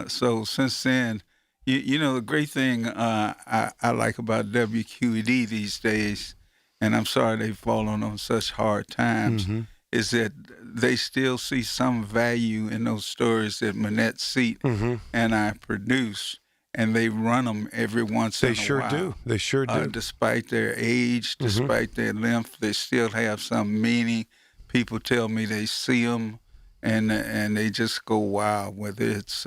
So since then, the great thing I like about WQED these days, and I'm sorry they've fallen on such hard times, is that they still see some value in those stories that Manette Seat and I produce, and they run them every once in a while. They sure do. Despite their age, despite their length, they still have some meaning. People tell me they see them, and they just go wild, whether it's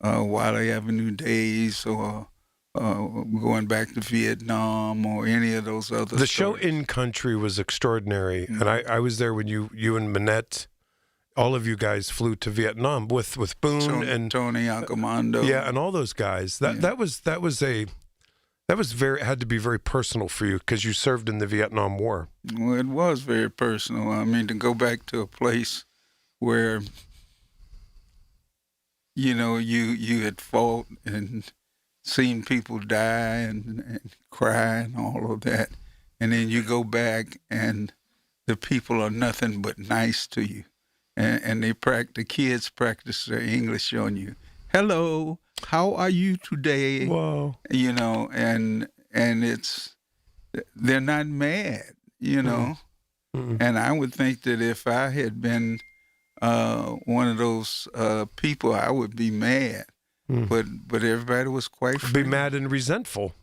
Wiley Avenue Days or going back to Vietnam or any of those other The stories. show In Country was extraordinary, and I was there when you and Manette, all of you guys flew to Vietnam with Boone and Tony Accomando. Yeah, and all those guys. That had to be very personal for you because you served in the Vietnam War. Well, it was very personal. I mean, to go back to a place where you had fought and seen people die and cry and all of that, and then you go back and the people are nothing but nice to you. And the kids practice their English on you. Hello, how are you today? Whoa. And they're not mad, And I would think that if I had been one of those people, I would be mad. But everybody was quite friendly. Be mad and resentful.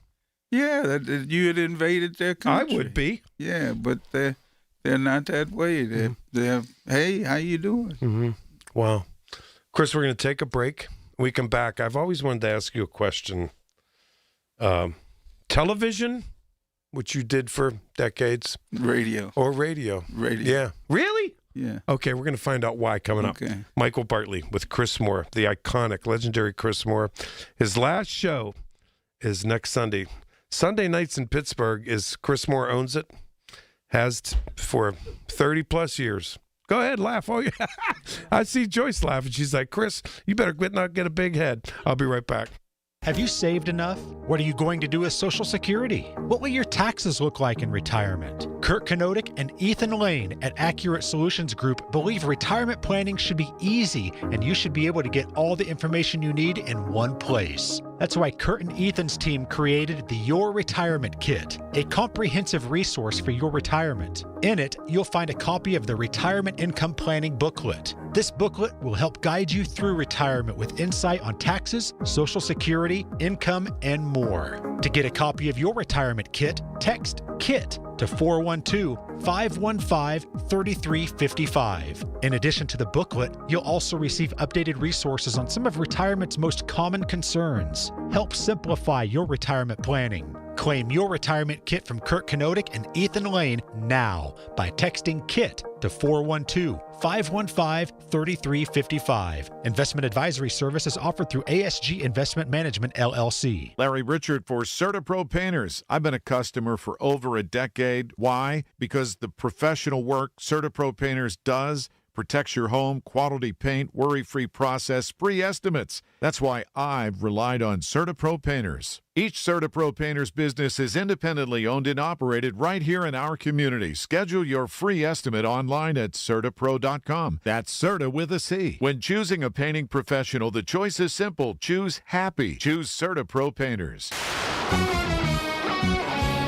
Yeah, that you had invaded their country. I would be. Yeah, but they're not that way. They're hey, how you doing? Wow. Chris, we're going to take a break. When we come back, I've always wanted to ask you a question. Television, which you did for decades. Radio. Or radio. Radio. Yeah. Really? Yeah. Okay, we're going to find out why coming up. Michael Bartley with Chris Moore, the iconic, legendary Chris Moore. His last show is next Sunday. Sunday nights in Pittsburgh is Chris Moore owns it, for 30-plus years. Go ahead, laugh. Oh, yeah. I see Joyce laughing. She's like, Chris, you better not get a big head. I'll be right back. Have you saved enough? What are you going to do with Social Security? What will your taxes look like in retirement? Kurt Knodik and Ethan Lane at Accurate Solutions Group believe retirement planning should be easy and you should be able to get all the information you need in one place. That's why Kurt and Ethan's team created the Your Retirement Kit, a comprehensive resource for your retirement. In it, you'll find a copy of the Retirement Income Planning Booklet. This booklet will help guide you through retirement with insight on taxes, Social Security, income, and more. To get a copy of your retirement kit, text KIT to 412-515-3355. In addition to the booklet, you'll also receive updated resources on some of retirement's most common concerns. Help simplify your retirement planning. Claim your retirement kit from Kurt Knodik and Ethan Lane now by texting KIT to 412-515-3355. Investment advisory services offered through ASG Investment Management, LLC. Larry Richard for CertaPro Painters. I've been a customer for over a decade. Why? Because the professional work CertaPro Painters does protects your home, quality paint, worry-free process, free estimates. That's why I've relied on CertaPro Painters. Each CertaPro Painters business is independently owned and operated right here in our community. Schedule your free estimate online at CertaPro.com. That's Certa with a C. When choosing a painting professional, the choice is simple. Choose happy. Choose CertaPro Painters.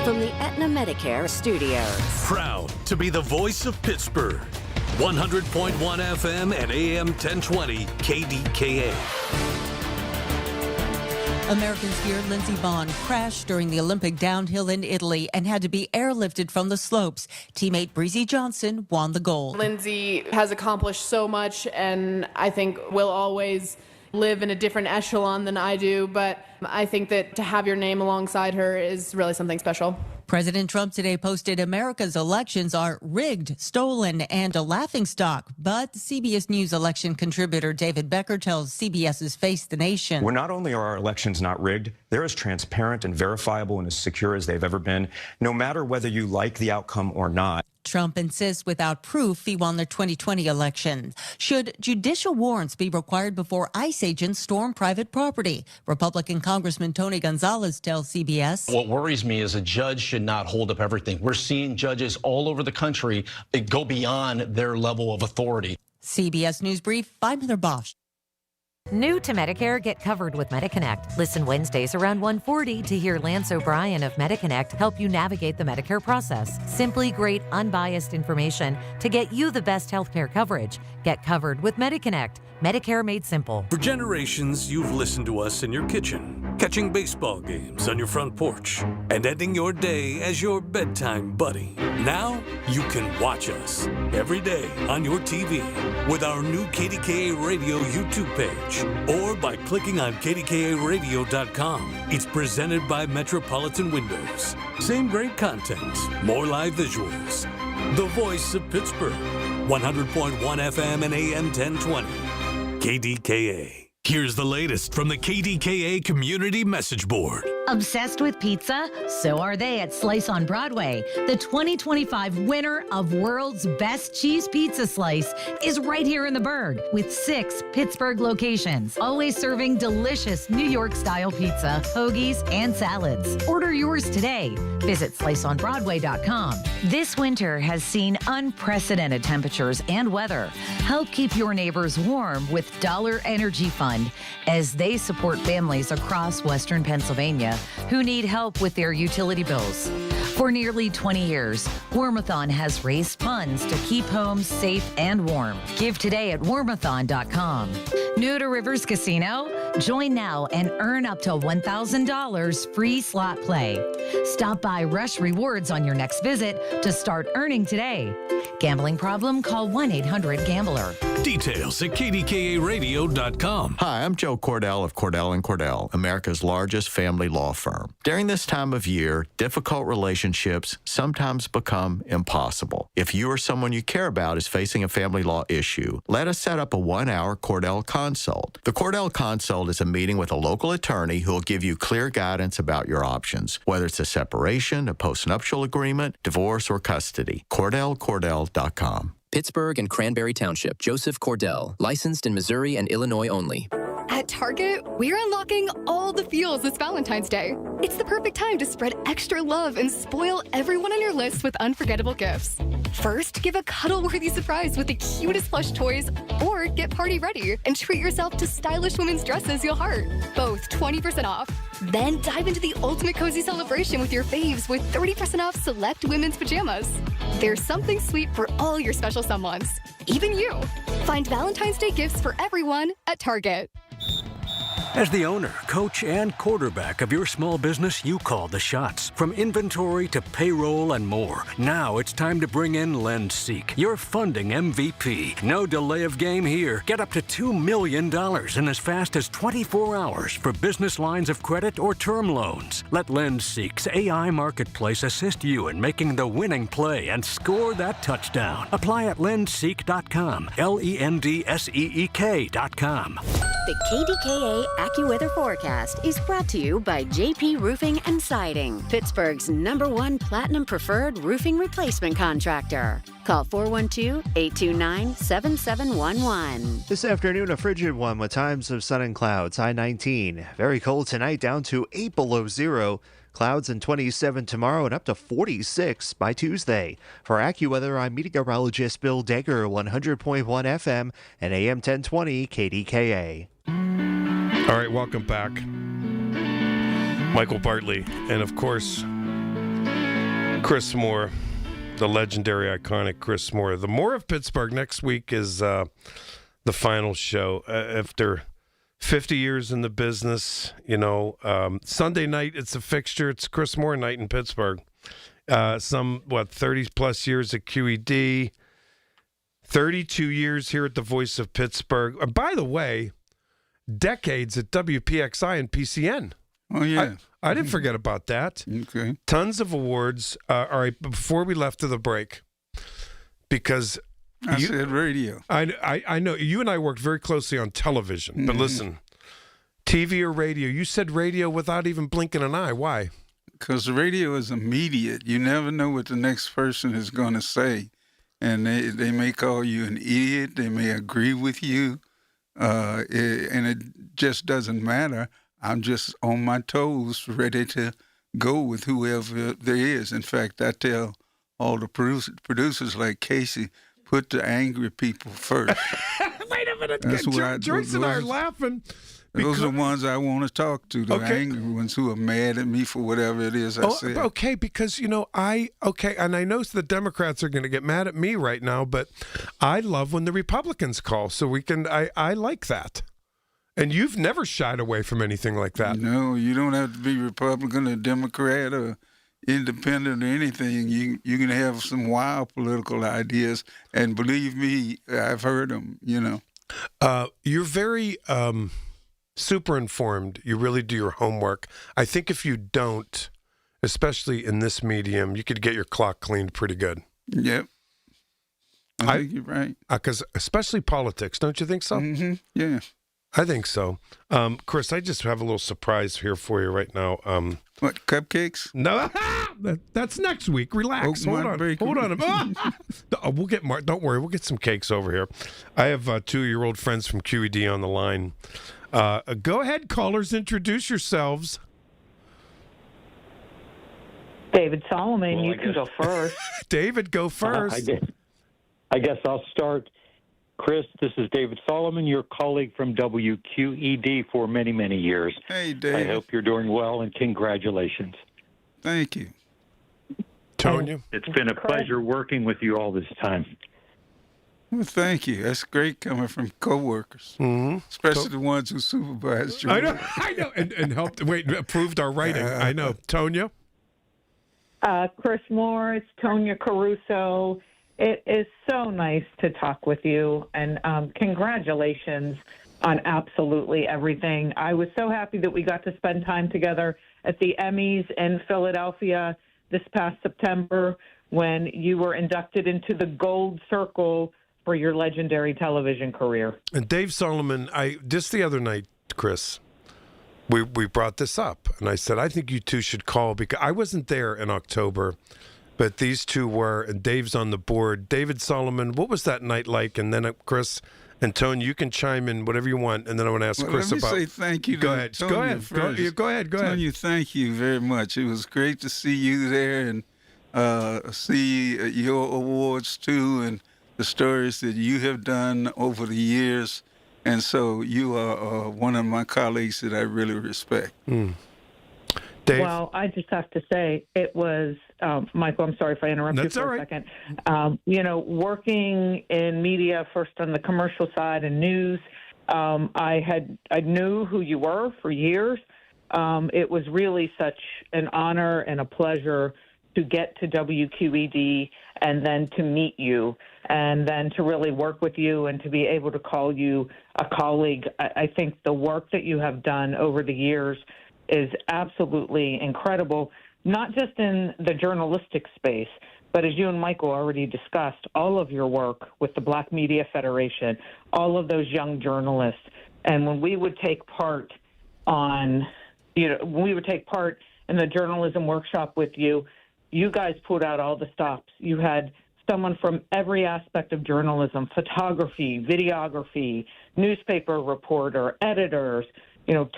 From the Aetna Medicare Studios. Proud to be the voice of Pittsburgh. 100.1 FM and AM 1020 KDKA. American skier Lindsey Vonn crashed during the Olympic downhill in Italy and had to be airlifted from the slopes. Teammate Breezy Johnson won the gold. Lindsey has accomplished so much, and I think will always live in a different echelon than I do, but I think that to have your name alongside her is really something special. President Trump today posted America's elections are rigged, stolen, and a laughingstock. But CBS News election contributor David Becker tells CBS's Face the Nation. Well, not only are our elections not rigged, they're as transparent and verifiable and as secure as they've ever been, no matter whether you like the outcome or not. Trump insists without proof he won the 2020 election. Should judicial warrants be required before ICE agents storm private property? Republican Congressman Tony Gonzalez tells CBS. What worries me is a judge should not hold up everything. We're seeing judges all over the country go beyond their level of authority. CBS News Brief, I'm Heather Bosch. New to Medicare, get covered with MediConnect. Listen Wednesdays around 1:40 to hear Lance O'Brien of MediConnect help you navigate the Medicare process. Simply great, unbiased information to get you the best healthcare coverage. Get covered with MediConnect. Medicare made simple. For generations, you've listened to us in your kitchen, catching baseball games on your front porch, and ending your day as your bedtime buddy. Now, you can watch us every day on your TV with our new KDKA Radio YouTube page or by clicking on KDKARadio.com. It's presented by Metropolitan Windows. Same great content, more live visuals. The voice of Pittsburgh. 100.1 FM and AM 1020. KDKA. Here's the latest from the KDKA Community Message Board. Obsessed with pizza? So are they at Slice on Broadway. The 2025 winner of World's Best Cheese Pizza Slice is right here in the Burgh with 6 Pittsburgh locations, always serving delicious New York-style pizza, hoagies, and salads. Order yours today. Visit sliceonbroadway.com. This winter has seen unprecedented temperatures and weather. Help keep your neighbors warm with Dollar Energy Fund as they support families across Western Pennsylvania who need help with their utility bills. For nearly 20 years, Warmathon has raised funds to keep homes safe and warm. Give today at warmathon.com. New to Rivers Casino? Join now and earn up to $1,000 free slot play. Stop by Rush Rewards on your next visit to start earning today. Gambling problem? Call 1-800-GAMBLER. Details at KDKA-radio.com. Hi, I'm Joe Cordell of Cordell & Cordell, America's largest family law firm. During this time of year, difficult relationships sometimes become impossible. If you or someone you care about is facing a family law issue, let us set up a 1-hour Cordell Consult. The Cordell Consult is a meeting with a local attorney who will give you clear guidance about your options, whether it's a separation, a postnuptial agreement, divorce, or custody. CordellCordell.com. Pittsburgh and Cranberry Township. Joseph Cordell. Licensed in Missouri and Illinois only. At Target, we're unlocking all the feels this Valentine's Day. It's the perfect time to spread extra love and spoil everyone on your list with unforgettable gifts. First, give a cuddle-worthy surprise with the cutest plush toys, or get party ready and treat yourself to stylish women's dresses you'll heart. Both 20% off. Then dive into the ultimate cozy celebration with your faves with 30% off select women's pajamas. There's something sweet for all your special someones, even you. Find Valentine's Day gifts for everyone at Target. As the owner, coach, and quarterback of your small business, you call the shots. From inventory to payroll and more. Now it's time to bring in LendSeek, your funding MVP. No delay of game here. Get up to $2 million in as fast as 24 hours for business lines of credit or term loans. Let LendSeek's AI marketplace assist you in making the winning play and score that touchdown. Apply at lendseek.com. LENDSEEK.com. The KDKA AccuWeather forecast is brought to you by JP Roofing and Siding, Pittsburgh's #1 Platinum Preferred Roofing Replacement Contractor. Call 412-829-7711. This afternoon, a frigid one with times of sun and clouds. High 19. Very cold tonight, down to 8 below zero. Clouds and 27 tomorrow and up to 46 by Tuesday. For AccuWeather, I'm meteorologist Bill Degger, 100.1 FM and AM 1020 KDKA. All right, welcome back. Michael Bartley, and of course, Chris Moore, the legendary, iconic Chris Moore. The Moore of Pittsburgh next week is the final show. After 50 years in the business, Sunday night, it's a fixture. It's Chris Moore night in Pittsburgh. 30-plus years at QED, 32 years here at the Voice of Pittsburgh. By the way, decades at WPXI and PCN. Oh, yeah. I didn't forget about that. Okay. Tons of awards. All right, before we left to the break, because I said radio. I know. You and I worked very closely on television, but listen, TV or radio, you said radio without even blinking an eye. Why? Because radio is immediate. You never know what the next person is going to say. And they may call you an idiot. They may agree with you. And it just doesn't matter. I'm just on my toes, ready to go with whoever there is. In fact, I tell all the producers like Casey, put the angry people first. Wait a minute. Joyce and I are laughing. Those are the ones I want to talk to, the angry ones who are mad at me for whatever it is I said. Okay, because, and I know the Democrats are going to get mad at me right now, but I love when the Republicans call, so I like that. And you've never shied away from anything like that. No, you don't have to be Republican or Democrat or independent or anything. You can have some wild political ideas, and believe me, I've heard them, You're very super informed. You really do your homework. I think if you don't, especially in this medium, you could get your clock cleaned pretty good. Yep. I think you're right. Because especially politics, don't you think so? Mm-hmm. Yeah. I think so. Chris, I just have a little surprise here for you right now. What, cupcakes? No, that's next week. Relax. Hold on. We'll get don't worry. We'll get some cakes over here. I have 2-year-old friends from QED on the line. Go ahead, callers. Introduce yourselves. David Solomon, you can go first. David, go first. I guess I'll start. Chris, this is David Solomon, your colleague from WQED for many, many years. Hey, David. I hope you're doing well, and congratulations. Thank you. Tonya? It's been a pleasure working with you all this time. Well, thank you. That's great coming from coworkers, especially the ones who supervised you. I know, and helped. Approved our writing. I know. Tonya? Chris Moore, it's Tonya Caruso. It is so nice to talk with you, and congratulations on absolutely everything. I was so happy that we got to spend time together at the Emmys in Philadelphia this past September when you were inducted into the Gold Circle for your legendary television career. And Dave Solomon, just the other night, Chris, we brought this up, and I said, I think you two should call, because I wasn't there in October, but these two were, and Dave's on the board. David Solomon, what was that night like? And then Chris and Tony, you can chime in whatever you want, and then I want to ask Chris about. Let me say thank you. Go ahead. Go ahead. Go ahead. Tony, thank you very much. It was great to see you there and see your awards too, and the stories that you have done over the years. And so you are one of my colleagues that I really respect. Dave? Well, I just have to say it was, Michael, I'm sorry if I interrupted you for a second. Working in media, first on the commercial side and news, I knew who you were for years. It was really such an honor and a pleasure to get to WQED and then to meet you and then to really work with you and to be able to call you a colleague. I think the work that you have done over the years is absolutely incredible, not just in the journalistic space, but as you and Michael already discussed, all of your work with the Black Media Federation, all of those young journalists. And when we would take part in the journalism workshop with you, you guys put out all the stops. You had someone from every aspect of journalism, photography, videography, newspaper reporter, editors,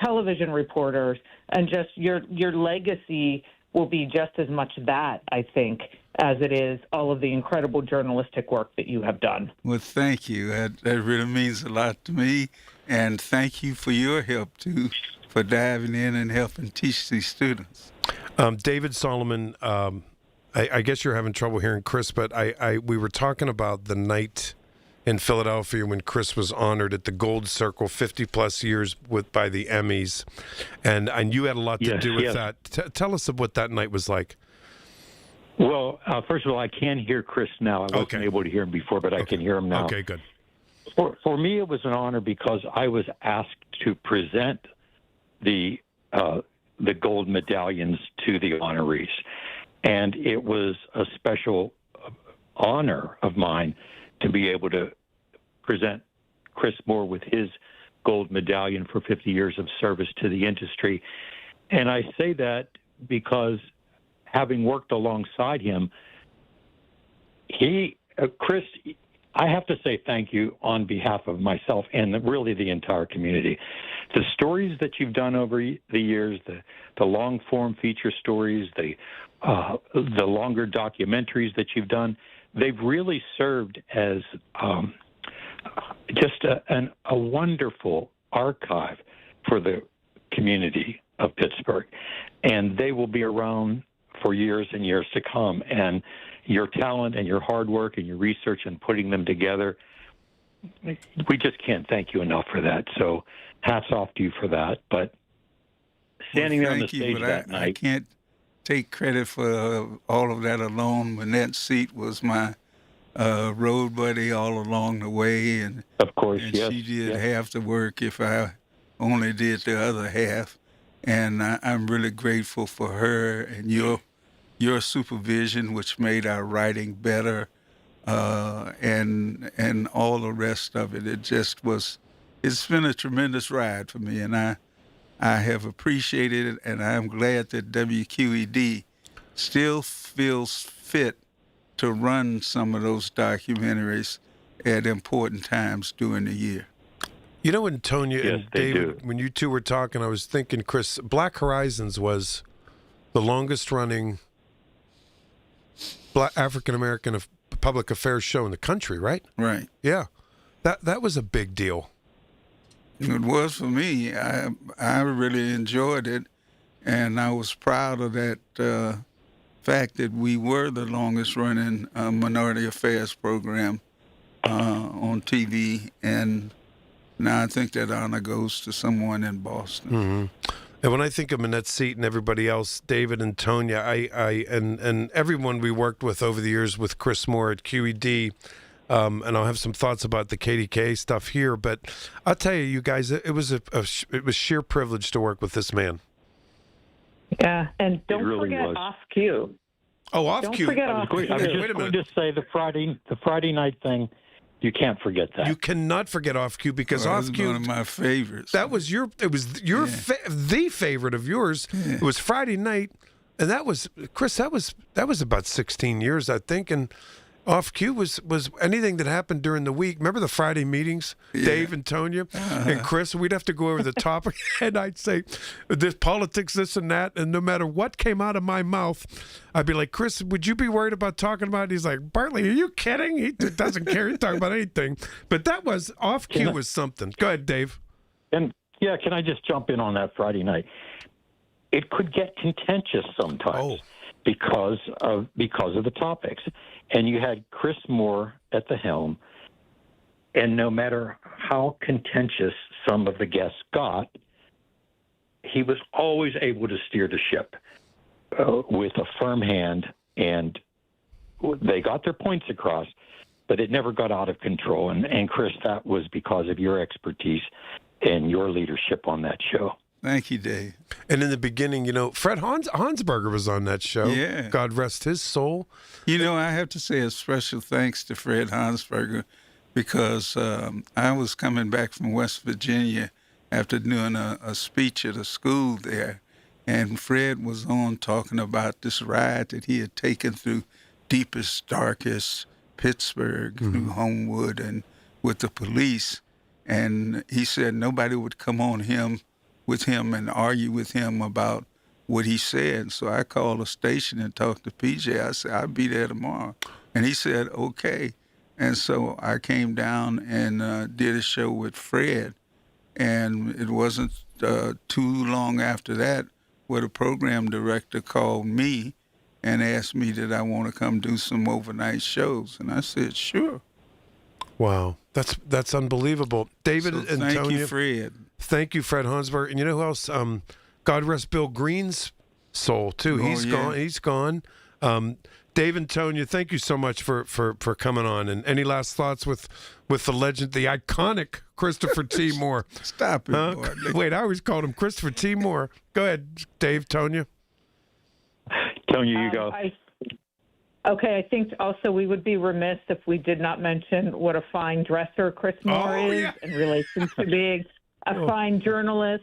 television reporters, and just your legacy will be just as much that, I think, as it is all of the incredible journalistic work that you have done. Well, thank you. That really means a lot to me, and thank you for your help, too, for diving in and helping teach these students. David Solomon, I guess you're having trouble hearing Chris, but we were talking about the night in Philadelphia when Chris was honored at the Gold Circle, 50-plus years by the Emmys, and you had a lot to do with that. Tell us what that night was like. Well, first of all, I can hear Chris now. I wasn't able to hear him before, but I can hear him now. Okay, good. For me, it was an honor because I was asked to present the gold medallions to the honorees, and it was a special honor of mine to be able to present Chris Moore with his gold medallion for 50 years of service to the industry. And I say that because having worked alongside him, Chris, I have to say thank you on behalf of myself and really the entire community. The stories that you've done over the years, the long-form feature stories, the longer documentaries that you've done, they've really served as just a wonderful archive for the community of Pittsburgh. And they will be around for years and years to come. And your talent and your hard work and your research and putting them together, we just can't thank you enough for that. So hats off to you for that. But standing there on the stage that night. I can't take credit for all of that alone. Manette Seat was my road buddy all along the way, and of course, she did half the work if I only did the other half. And I'm really grateful for her and your supervision, which made our writing better, and all the rest of it. It just was. It's been a tremendous ride for me, and I have appreciated it, and I'm glad that WQED still feels fit to run some of those documentaries at important times during the year. You know, when Tonya and David, when you two were talking, I was thinking, Chris, Black Horizons was the longest running African-American public affairs show in the country, right? Right. Yeah. That was a big deal. It was for me. I really enjoyed it, and I was proud of that fact that we were the longest running minority affairs program on TV, and now I think that honor goes to someone in Boston. And when I think of Manette Seat and everybody else, David and Tonya, and everyone we worked with over the years with Chris Moore at QED, and I'll have some thoughts about the KDKA stuff here, but I'll tell you guys, it was sheer privilege to work with this man. Yeah, and don't really forget was. off cue. Oh, off Don't cue. forget I was off going cue. to say the Friday night thing. You can't forget that. You cannot forget off cue because Well, off that's cue. one of my favorites. That was the favorite of yours. Yeah. It was Friday night, and that was Chris. That was about 16 years, I think. And off cue was anything that happened during the week. Remember the Friday meetings, Dave and Tonya and Chris? We'd have to go over the topic, and I'd say, "This politics, this and that," and no matter what came out of my mouth, I'd be like, "Chris, would you be worried about talking about it?" He's like, "Bartley, are you kidding? He doesn't care. He's talking about anything." But that was off cue was something. Go ahead, Dave. And can I just jump in on that Friday night? It could get contentious sometimes because of the topics. And you had Chris Moore at the helm, and no matter how contentious some of the guests got, he was always able to steer the ship with a firm hand, and they got their points across, but it never got out of control. And Chris, that was because of your expertise and your leadership on that show. Thank you, Dave. And in the beginning, Fred Hansberger was on that show. Yeah. God rest his soul. I have to say a special thanks to Fred Hansberger because I was coming back from West Virginia after doing a speech at a school there, and Fred was on talking about this ride that he had taken through deepest, darkest Pittsburgh, through Homewood, and with the police. And he said nobody would come on with him and argue with him about what he said. So I called a station and talked to PJ. I said, "I'll be there tomorrow." And he said, "Okay." And so I came down and did a show with Fred. And it wasn't too long after that where the program director called me and asked me did I want to come do some overnight shows. And I said, "Sure." Wow. That's unbelievable. David and thank Tonya. you, Fred. Thank you, Fred Hansberger. And you know who else? God rest Bill Green's soul, too. He's gone. He's gone. Dave and Tonya, thank you so much for coming on. And any last thoughts with the legend, the iconic Christopher T. Moore? Stop it, boy. Wait, I always called him Christopher T. Moore. Go ahead, Dave, Tonya. Tonya, you go. Okay, I think also we would be remiss if we did not mention what a fine dresser Chris Moore is in relation to being a fine journalist.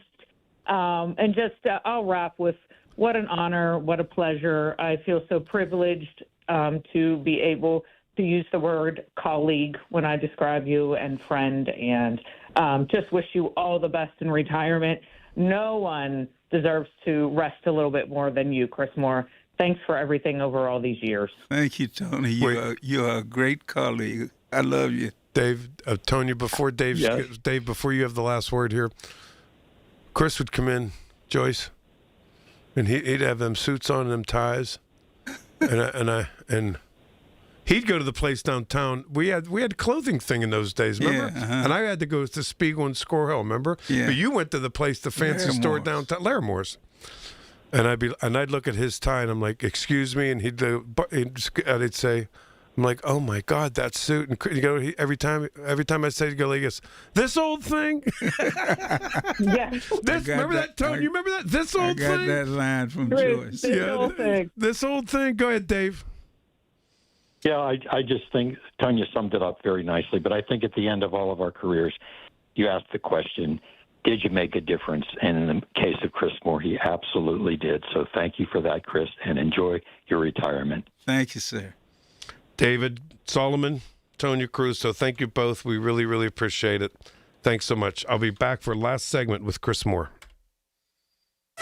And just I'll wrap with what an honor, what a pleasure. I feel so privileged to be able to use the word colleague when I describe you and friend, and just wish you all the best in retirement. No one deserves to rest a little bit more than you, Chris Moore. Thanks for everything over all these years. Thank you, Tony. You're a great colleague. I love you. Dave, Tonya, before Dave, before you have the last word here, Chris would come in, Joyce, and he'd have them suits on and them ties, and he'd go to the place downtown. We had clothing thing in those days, remember? Yeah, And I had to go to Spiegel and Score Hill, remember? Yeah. But you went to the place, the fancy store downtown, Laramore's. And I'd look at his tie and I'm like, "Excuse me," and I'd say, "I'm like, oh my God, that suit!" And every time I say, he'd go like this, "This old thing." Remember that, Tony? You remember that? This old thing. I got that line from Joyce. Old thing. This old thing. Go ahead, Dave. Yeah, I just think Tonya summed it up very nicely. But I think at the end of all of our careers, you ask the question, did you make a difference? And in the case of Chris Moore, he absolutely did. So thank you for that, Chris, and enjoy your retirement. Thank you, sir. David Solomon, Tonya Crusoe, thank you both. We really, really appreciate it. Thanks so much. I'll be back for last segment with Chris Moore.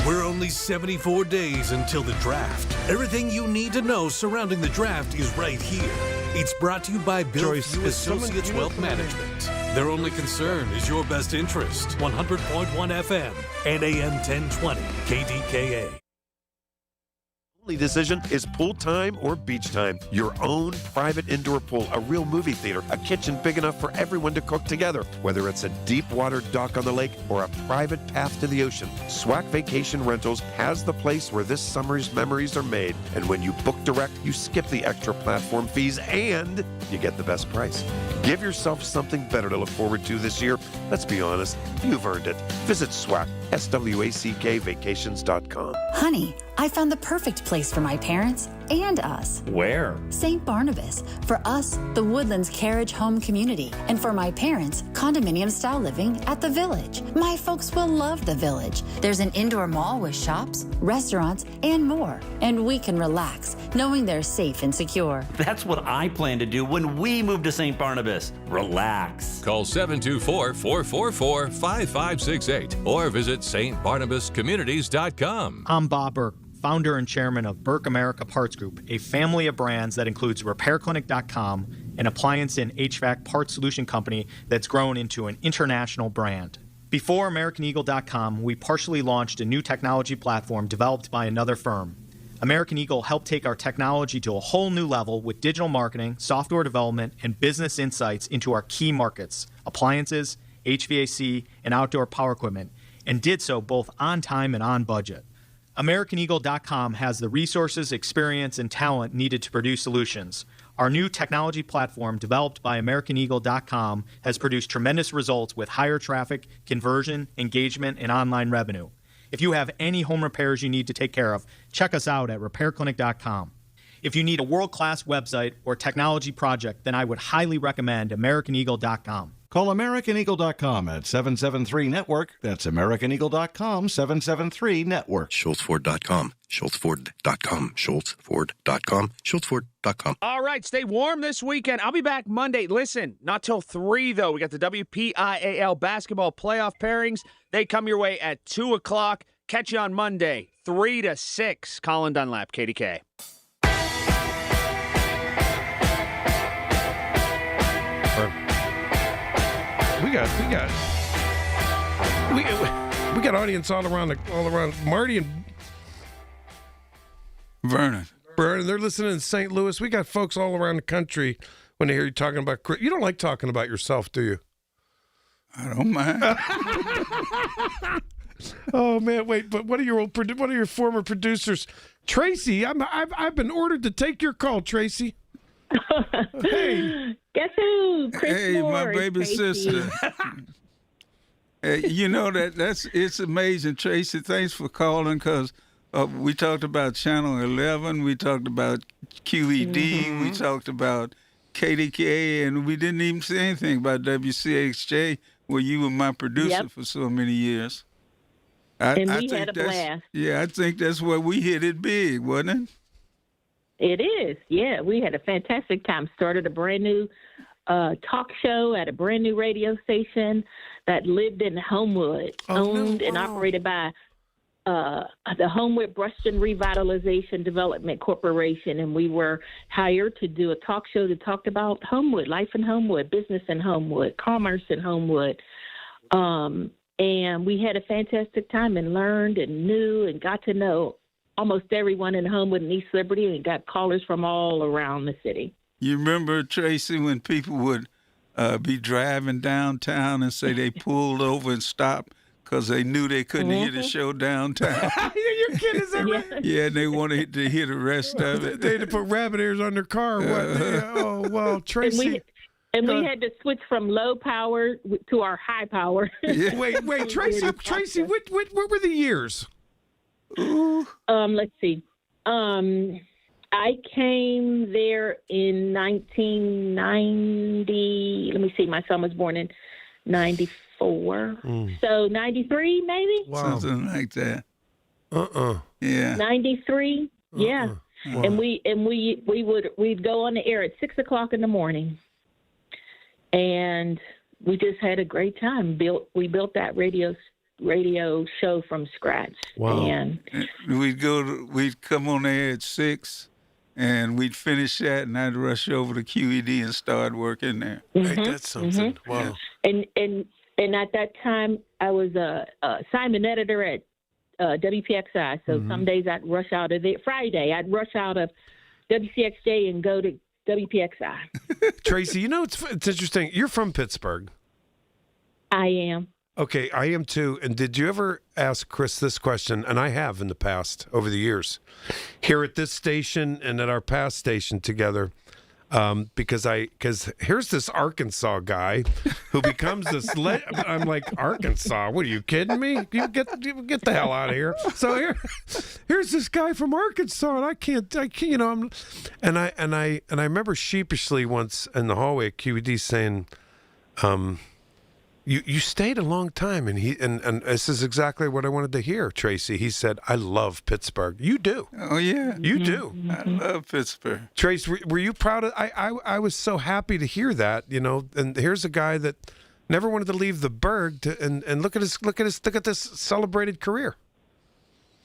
We're only 74 days until the draft. Everything you need to know surrounding the draft is right here. It's brought to you by Bill Few Associates Wealth Management. Their only concern is your best interest. 100.1 FM and AM 1020 KDKA. decision is pool time or beach time. Your own private indoor pool, a real movie theater, a kitchen big enough for everyone to cook together. Whether it's a deep water dock on the lake or a private path to the ocean, SWAC Vacation Rentals has the place where this summer's memories are made. And when you book direct, you skip the extra platform fees and you get the best price. Give yourself something better to look forward to this year. Let's be honest, you've earned it. Visit SWAC, SWACK vacations.com. Honey, I found the perfect place for my parents and us. Where? St. Barnabas. For us, the Woodlands Carriage Home Community. And for my parents, condominium-style living at the Village. My folks will love the Village. There's an indoor mall with shops, restaurants, and more. And we can relax, knowing they're safe and secure. That's what I plan to do when we move to St. Barnabas. Relax. Call 724-444-5568 or visit stbarnabascommunities.com. I'm Bob Burke, founder and chairman of Burke America Parts Group, a family of brands that includes RepairClinic.com, an appliance and HVAC parts solution company that's grown into an international brand. Before AmericanEagle.com, we partially launched a new technology platform developed by another firm. American Eagle helped take our technology to a whole new level with digital marketing, software development, and business insights into our key markets, appliances, HVAC, and outdoor power equipment, and did so both on time and on budget. AmericanEagle.com has the resources, experience, and talent needed to produce solutions. Our new technology platform, developed by AmericanEagle.com, has produced tremendous results with higher traffic, conversion, engagement, and online revenue. If you have any home repairs you need to take care of, check us out at RepairClinic.com. If you need a world-class website or technology project, then I would highly recommend AmericanEagle.com. Call AmericanEagle.com at 773-NETWORK. That's AmericanEagle.com, 773-NETWORK. SchultzFord.com. SchultzFord.com. SchultzFord.com. SchultzFord.com. All right, stay warm this weekend. I'll be back Monday. Listen, not till 3, though. We got the WPIAL basketball playoff pairings. They come your way at 2 o'clock. Catch you on Monday, 3 to 6. Colin Dunlap, KDKA. We got audience all around Marty and Vernon. They're listening in St. Louis. We got folks all around the country when they hear you talking about. You don't like talking about yourself, do you? I don't mind. Oh man, wait! But what are your former producers? Tracy, I've been ordered to take your call, Tracy. Hey, guess who? Chris Moore, my baby sister. Hey, you know it's amazing, Tracy. Thanks for calling, because we talked about Channel 11, we talked about QED, we talked about KDKA, and we didn't even say anything about WCHJ, where you were my producer for so many years. We had a blast. Yeah, I think that's where we hit it big, wasn't it? It is. Yeah, we had a fantastic time. Started a brand new talk show at a brand new radio station that lived in Homewood, owned and operated by the Homewood Brushton Revitalization Development Corporation. And we were hired to do a talk show that talked about Homewood, life in Homewood, business in Homewood, commerce in Homewood. And we had a fantastic time and learned and knew and got to know almost everyone in Homewood and East Liberty, and got callers from all around the city. You remember, Tracy, when people would be driving downtown and say they pulled over and stopped because they knew they couldn't hear the show downtown? You're kidding, is that right? Yeah, and they wanted to hear the rest of it. They had to put rabbit ears on their car. Oh, wow, Tracy. And we had to switch from low power to our high power. Yeah. Wait, Tracy, what were the years? Let's see. I came there in 1990. Let me see. My son was born in 94. So 93, maybe? Wow. Something like that. Yeah. 93. Yeah. Wow. And we'd go on the air at 6 o'clock in the morning. And we just had a great time. We built that radio show from scratch. Wow. And we'd come on air at 6, and we'd finish that, and I'd rush over to QED and start working there. Hey, that's something. Wow. And at that time, I was a assignment editor at WPXI. So some days I'd rush out of there. Friday, I'd rush out of WCXJ and go to WPXI. Tracy, it's interesting. You're from Pittsburgh. I am. Okay, I am too. And did you ever ask Chris this question? And I have in the past, over the years, here at this station and at our past station together. Because here's this Arkansas guy who becomes this. I'm like, Arkansas? What are you kidding me? You get the hell out of here. So here's this guy from Arkansas, and I can't. I remember sheepishly once in the hallway at QED saying, You stayed a long time, and this is exactly what I wanted to hear, Tracy. He said, I love Pittsburgh. You do. Oh, yeah. You do. I love Pittsburgh. Trace, were you proud of I was so happy to hear that, and here's a guy that never wanted to leave the Berg and look at this celebrated career.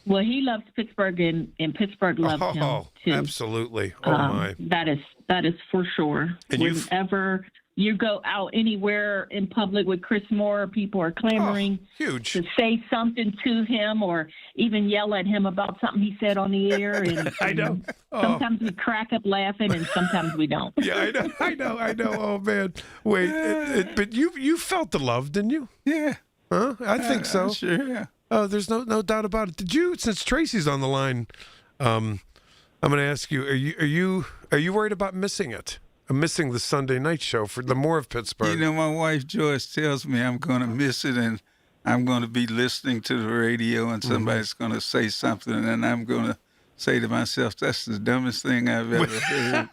Well, he loves Pittsburgh, and Pittsburgh loves him too. Absolutely. Oh my. That is for sure. And whenever you go out anywhere in public with Chris Moore, people are clamoring huge to say something to him or even yell at him about something he said on the air. And I know. Sometimes we crack up laughing, and sometimes we don't. Yeah, I know. Oh man, wait, but you felt the love, didn't you? Yeah. Huh? I think so. Sure. Yeah. Oh, there's no doubt about it. Did you? Since Tracy's on the line, I'm going to ask you: Are you worried about missing it? Missing the Sunday night show for the more of Pittsburgh? My wife Joyce tells me I'm going to miss it, and I'm going to be listening to the radio, and somebody's going to say something, and I'm going to say to myself, "That's the dumbest thing I've ever heard."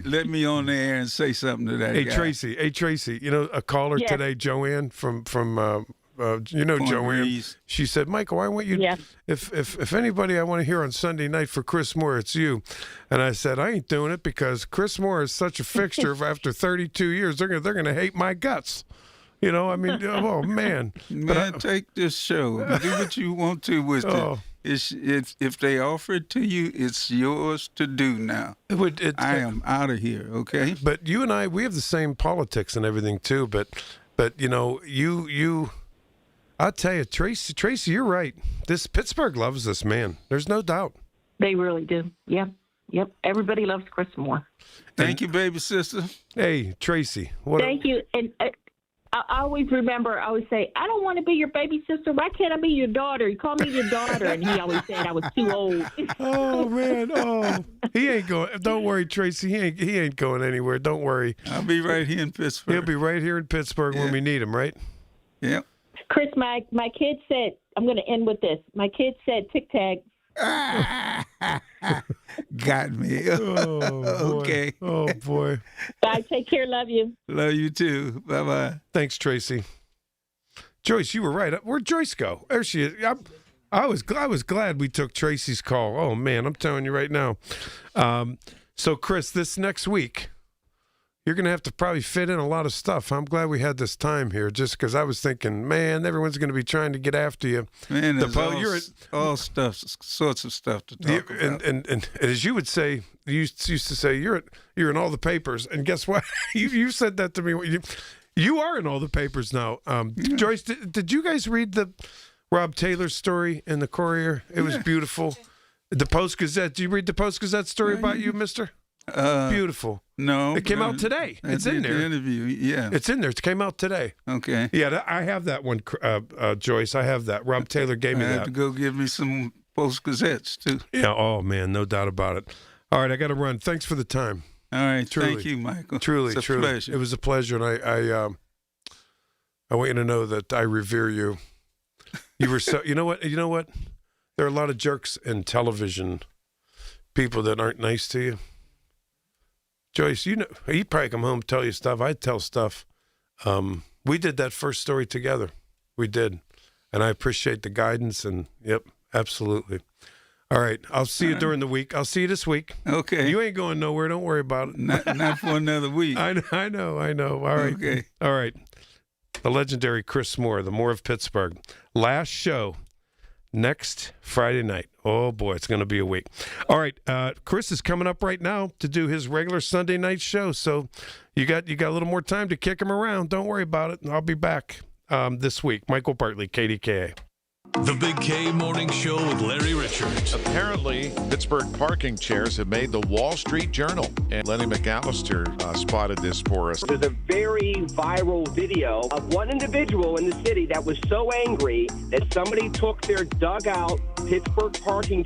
Let me on the air and say something to that guy. Hey Tracy, a caller today, Joanne from Joanne. Reese. She said, Michael, I want you. Yeah. If anybody I want to hear on Sunday night for Chris Moore, it's you. And I said, I ain't doing it because Chris Moore is such a fixture. After 32 years, they're gonna hate my guts. Oh man. Man, take this show. Do what you want to with it. If they offer it to you, it's yours to do now. I am out of here. Okay. But you and I, we have the same politics and everything too. But you. I'll tell you, Tracy, you're right. This Pittsburgh loves this man. There's no doubt. They really do. Yeah. Yep. Everybody loves Chris Moore. Thank you, baby sister. Hey, Tracy. Thank you. And I always say, I don't want to be your baby sister. Why can't I be your daughter? You call me your daughter. And he always said I was too old. Oh, man. Oh, he ain't going. Don't worry, Tracy. He ain't going anywhere. Don't worry. I'll be right here in Pittsburgh. He'll be right here in Pittsburgh when we need him, right? Yep. Chris, my kid said, I'm going to end with this. My kid said, Tic Tac. Got me. Okay. Oh, boy. Bye. Take care. Love you. Love you, too. Bye-bye. Thanks, Tracy. Joyce, you were right. Where'd Joyce go? There she is. I was glad we took Tracy's call. Oh, man, I'm telling you right now. So, Chris, this next week, you're going to have to probably fit in a lot of stuff. I'm glad we had this time here just because I was thinking, man, everyone's going to be trying to get after you. Man, there's sorts of stuff to talk about. And as you would say, you used to say, you're in all the papers. And guess what? you said that to me. You are in all the papers now. Joyce, did you guys read the Rob Taylor story in the Courier? It was beautiful. The Post-Gazette. Do you read the Post-Gazette story about you, mister? Beautiful. No. It came out today. It's in there. The interview, yeah. It's in there. It came out today. Okay. Yeah, I have that one, Joyce. I have that. Rob Taylor gave me that. I have to go give me some Post-Gazettes, too. Yeah, oh, man, no doubt about it. All right, I got to run. Thanks for the time. All right, truly. Thank you, Michael. Truly, it's a pleasure. It was a pleasure, and I want you to know that I revere you. You were so. You know what? There are a lot of jerks in television, people that aren't nice to you. Joyce, he'd probably come home and tell you stuff. I'd tell stuff. We did that first story together. We did, and I appreciate the guidance. And yep, absolutely. All right, I'll see you during the week. I'll see you this week. Okay. You ain't going nowhere. Don't worry about it. Not for another week. I know. All right. Okay. All right. The legendary Chris Moore, the Moore of Pittsburgh. Last show next Friday night. Oh, boy, it's going to be a week. All right, Chris is coming up right now to do his regular Sunday night show, so you got a little more time to kick him around. Don't worry about it. I'll be back this week. Michael Bartley, KDKA. The Big K Morning Show with Larry Richards. Apparently, Pittsburgh parking chairs have made the Wall Street Journal. And Lenny McAllister spotted this for us. There's a very viral video of one individual in the city that was so angry that somebody took their dugout Pittsburgh parking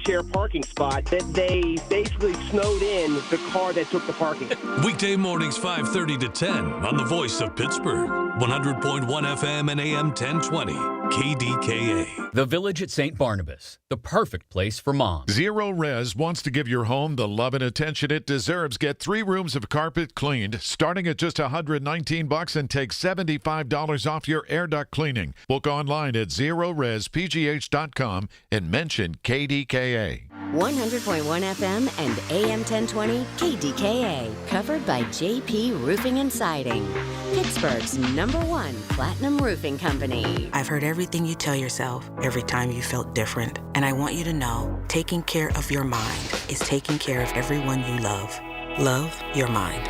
spot that they basically snowed in the car that took the parking. Weekday mornings 5:30 to 10 on the Voice of Pittsburgh. 100.1 FM and AM 1020. KDKA. The Village at St. Barnabas, the perfect place for moms. Zero Res wants to give your home the love and attention it deserves. Get 3 rooms of carpet cleaned, starting at just $119 and take $75 off your air duct cleaning. Book online at ZeroResPGH.com and mention KDKA. 100.1 FM and AM 1020 KDKA. Covered by JP Roofing and Siding. Pittsburgh's #1 platinum roofing company. I've heard everything you tell yourself every time you felt different. And I want you to know, taking care of your mind is taking care of everyone you love. Love your mind.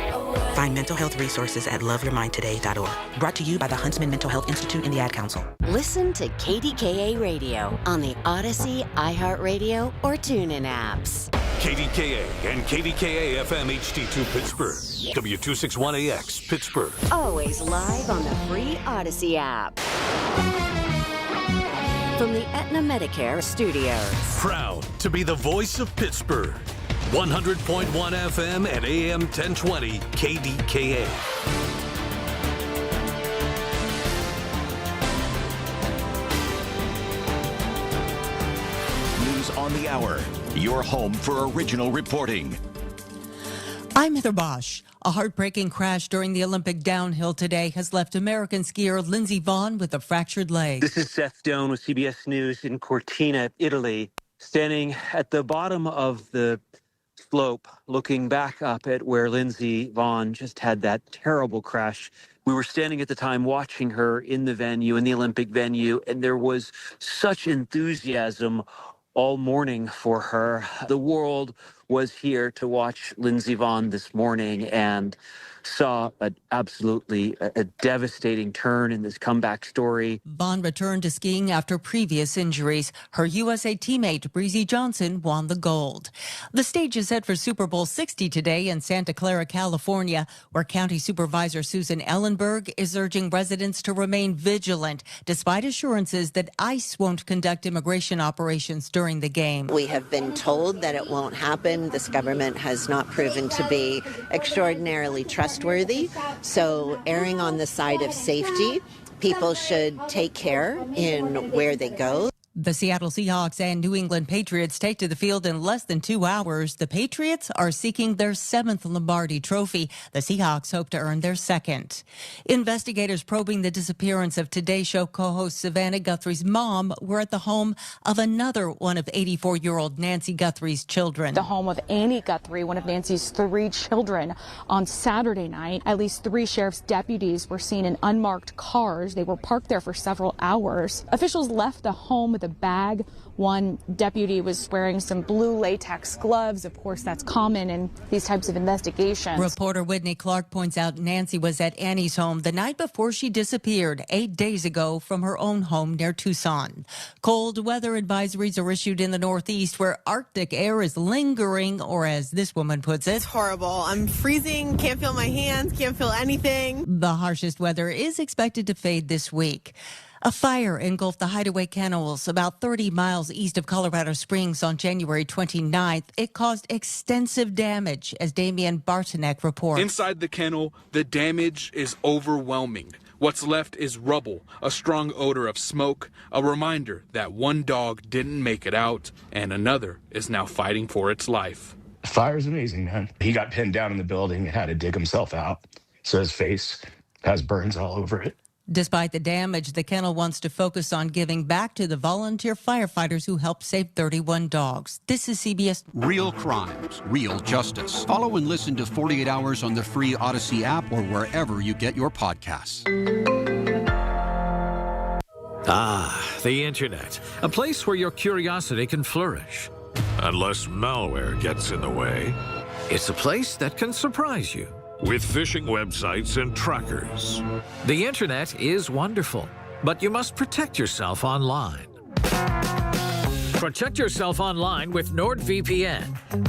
Find mental health resources at loveyourmindtoday.org. Brought to you by the Huntsman Mental Health Institute and the Ad Council. Listen to KDKA Radio on the Odyssey, iHeartRadio, or TuneIn apps. KDKA and KDKA FM HD2 Pittsburgh. W261AX Pittsburgh. Always live on the free Odyssey app. From the Aetna Medicare Studios. Proud to be the voice of Pittsburgh. 100.1 FM and AM 1020 KDKA. News on the hour. Your home for original reporting. I'm Heather Bosch. A heartbreaking crash during the Olympic downhill today has left American skier Lindsey Vonn with a fractured leg. This is Seth Stone with CBS News in Cortina, Italy, standing at the bottom of the slope, looking back up at where Lindsey Vonn just had that terrible crash. We were standing at the time watching her in the venue, in the Olympic venue, and there was such enthusiasm all morning for her. The world was here to watch Lindsey Vonn this morning and saw a devastating turn in this comeback story. Vonn returned to skiing after previous injuries. Her USA teammate Breezy Johnson won the gold. The stage is set for Super Bowl 60 today in Santa Clara, California, where County Supervisor Susan Ellenberg is urging residents to remain vigilant despite assurances that ICE won't conduct immigration operations during the game. We have been told that it won't happen. This government has not proven to be extraordinarily trustworthy. So erring on the side of safety, people should take care in where they go. The Seattle Seahawks and New England Patriots take to the field in less than 2 hours. The Patriots are seeking their 7th Lombardi trophy. The Seahawks hope to earn their 2nd. Investigators probing the disappearance of Today Show co-host Savannah Guthrie's mom were at the home of another one of 84-year-old Nancy Guthrie's children. The home of Annie Guthrie, one of Nancy's 3 children. On Saturday night, at least 3 sheriff's deputies were seen in unmarked cars. They were parked there for several hours. Officials left the home with a bag. One deputy was wearing some blue latex gloves. Of course, that's common in these types of investigations. Reporter Whitney Clark points out Nancy was at Annie's home the night before she disappeared 8 days ago from her own home near Tucson. Cold weather advisories are issued in the Northeast where Arctic air is lingering, or as this woman puts it, it's horrible. I'm freezing, can't feel my hands, can't feel anything. The harshest weather is expected to fade this week. A fire engulfed the Hideaway Kennels about 30 miles east of Colorado Springs on January 29th. It caused extensive damage, as Damian Bartonek reports. Inside the kennel, the damage is overwhelming. What's left is rubble, a strong odor of smoke, a reminder that one dog didn't make it out, and another is now fighting for its life. The fire's amazing, man. He got pinned down in the building and had to dig himself out, so his face has burns all over it. Despite the damage, the kennel wants to focus on giving back to the volunteer firefighters who helped save 31 dogs. This is CBS. Real crimes, real justice. Follow and listen to 48 Hours on the free Odyssey app or wherever you get your podcasts. Ah, the Internet. A place where your curiosity can flourish. Unless malware gets in the way. It's a place that can surprise you. With phishing websites and trackers. The Internet is wonderful, but you must protect yourself online. Protect yourself online with NordVPN.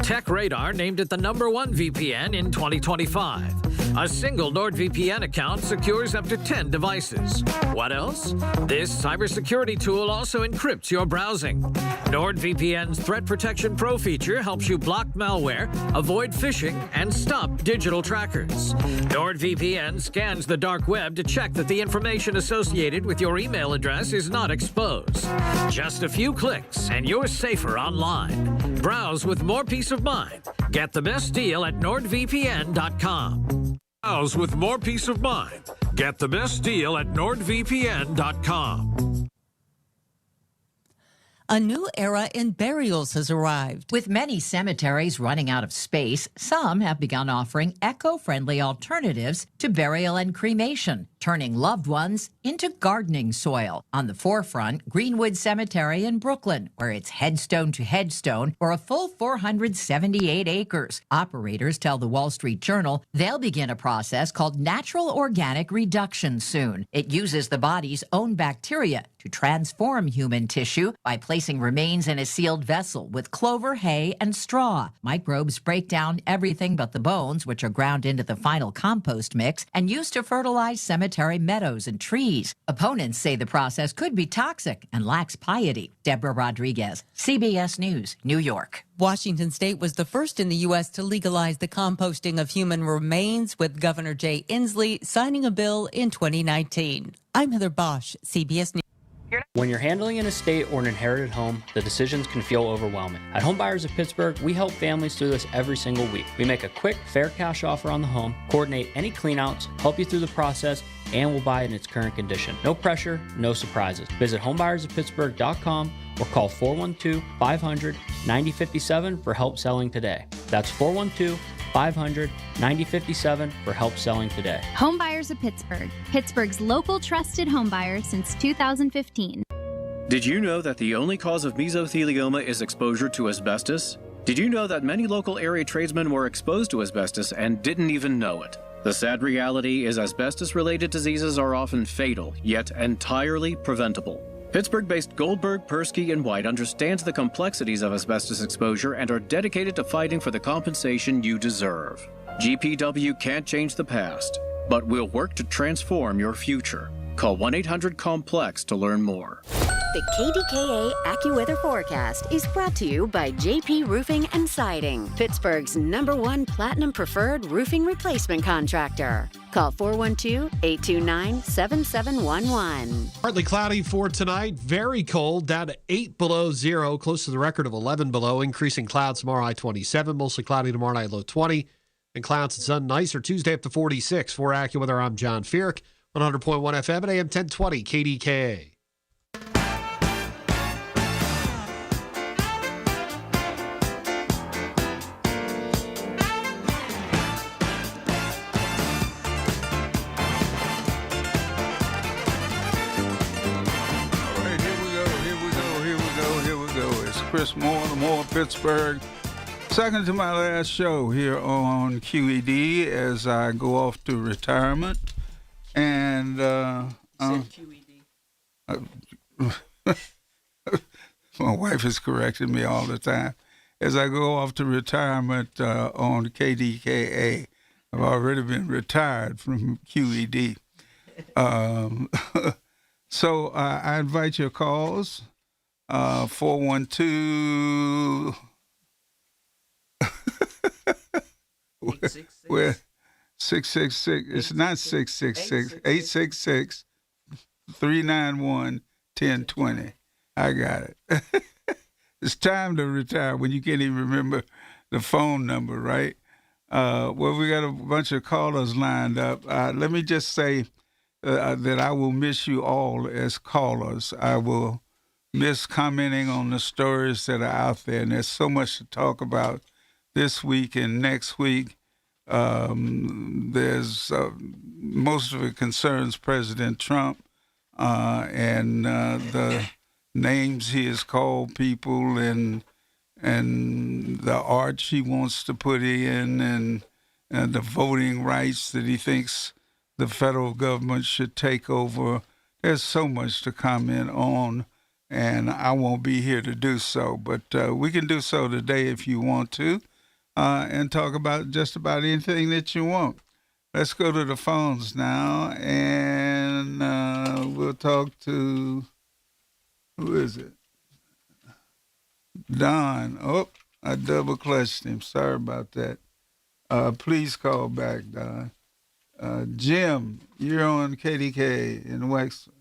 TechRadar named it the #1 VPN in 2025. A single NordVPN account secures up to 10 devices. What else? This cybersecurity tool also encrypts your browsing. NordVPN's Threat Protection Pro feature helps you block malware, avoid phishing, and stop digital trackers. NordVPN scans the dark web to check that the information associated with your email address is not exposed. Just a few clicks and you're safer online. Browse with more peace of mind. Get the best deal at NordVPN.com. Browse with more peace of mind. Get the best deal at NordVPN.com. A new era in burials has arrived. With many cemeteries running out of space, some have begun offering eco-friendly alternatives to burial and cremation, turning loved ones into gardening soil. On the forefront, Greenwood Cemetery in Brooklyn, where it's headstone to headstone for a full 478 acres. Operators tell the Wall Street Journal they'll begin a process called natural organic reduction soon. It uses the body's own bacteria to transform human tissue by placing remains in a sealed vessel with clover, hay, and straw. Microbes break down everything but the bones, which are ground into the final compost mix and used to fertilize cemetery meadows and trees. Opponents say the process could be toxic and lacks piety. Deborah Rodriguez, CBS News, New York. Washington State was the first in the U.S. to legalize the composting of human remains, with Governor Jay Inslee signing a bill in 2019. I'm Heather Bosch, CBS News. When you're handling an estate or an inherited home, the decisions can feel overwhelming. At Home Buyers of Pittsburgh, we help families through this every single week. We make a quick, fair cash offer on the home, coordinate any cleanouts, help you through the process, and we'll buy it in its current condition. No pressure, no surprises. Visit homebuyersoftpittsburgh.com or call 412-500-9057 for help selling today. That's 412-500-9057 for help selling today. Home Buyers of Pittsburgh, Pittsburgh's local trusted home buyer since 2015. Did you know that the only cause of mesothelioma is exposure to asbestos? Did you know that many local area tradesmen were exposed to asbestos and didn't even know it? The sad reality is asbestos-related diseases are often fatal, yet entirely preventable. Pittsburgh-based Goldberg, Persky, and White understands the complexities of asbestos exposure and are dedicated to fighting for the compensation you deserve. GPW can't change the past, but we'll work to transform your future. Call 1-800-COMPLEX to learn more. The KDKA AccuWeather forecast is brought to you by JP Roofing and Siding, Pittsburgh's #1 Platinum Preferred roofing replacement contractor. Call 412-829-7711. Partly cloudy for tonight. Very cold, down to 8 below zero, close to the record of 11 below. Increasing clouds tomorrow, high 27. Mostly cloudy tomorrow night, low 20. And clouds and sun nicer Tuesday up to 46. For AccuWeather, I'm John Fierk, 100.1 FM and AM 1020 KDKA. Chris Moore, Pittsburgh. Second to my last show here on QED as I go off to retirement. And QED. My wife is correcting me all the time. As I go off to retirement on KDKA, I've already been retired from QED. So I invite your calls. 412 where 666, it's not 666, 866 391 1020. I got it. It's time to retire when you can't even remember the phone number, right? Well, we got a bunch of callers lined up. Let me just say that I will miss you all as callers. I will miss commenting on the stories that are out there, and there's so much to talk about this week and next week. There's most of it concerns President Trump and the names he has called people and the arch he wants to put in and the voting rights that he thinks the federal government should take over. There's so much to comment on. and I won't be here to do so. But we can do so today if you want to, and talk about just about anything that you want. Let's go to the phones now, and we'll talk to, who is it? Don. Oh, I double clutched him. Sorry about that. Please call back, Don. Jim, you're on KDKA in Wexford.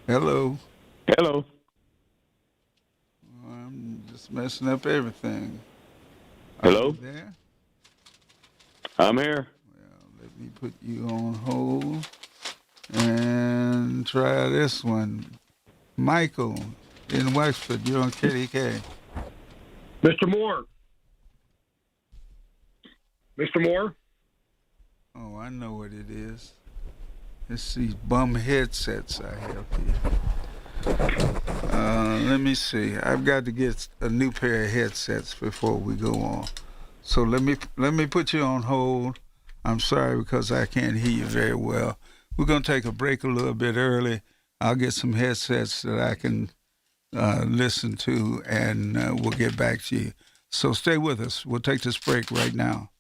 Hello. Hello. I'm just messing up everything. Hello? Are you there? I'm here. Well, let me put you on hold and try this one. Michael in Wexford, you're on KDK. Mr. Moore. Mr. Moore? Oh, I know what it is. It's these bum headsets I have here. Let me see. I've got to get a new pair of headsets before we go on. So let me put you on hold. I'm sorry because I can't hear you very well. We're going to take a break a little bit early. I'll get some headsets that I can listen to, and we'll get back to you. So stay with us. We'll take this break right now.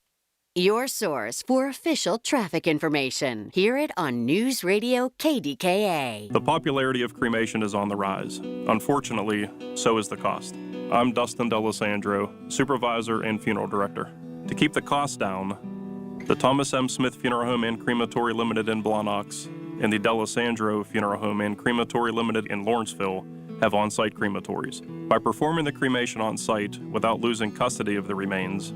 Your source for official traffic information. Hear it on News Radio KDKA. The popularity of cremation is on the rise. Unfortunately, so is the cost. I'm Dustin D'Alessandro, supervisor and funeral director. To keep the costs down, the Thomas M. Smith Funeral Home and Crematory Limited in Blawnox and the D'Alessandro Funeral Home and Crematory Limited in Lawrenceville have on-site crematories. By performing the cremation on-site without losing custody of the remains,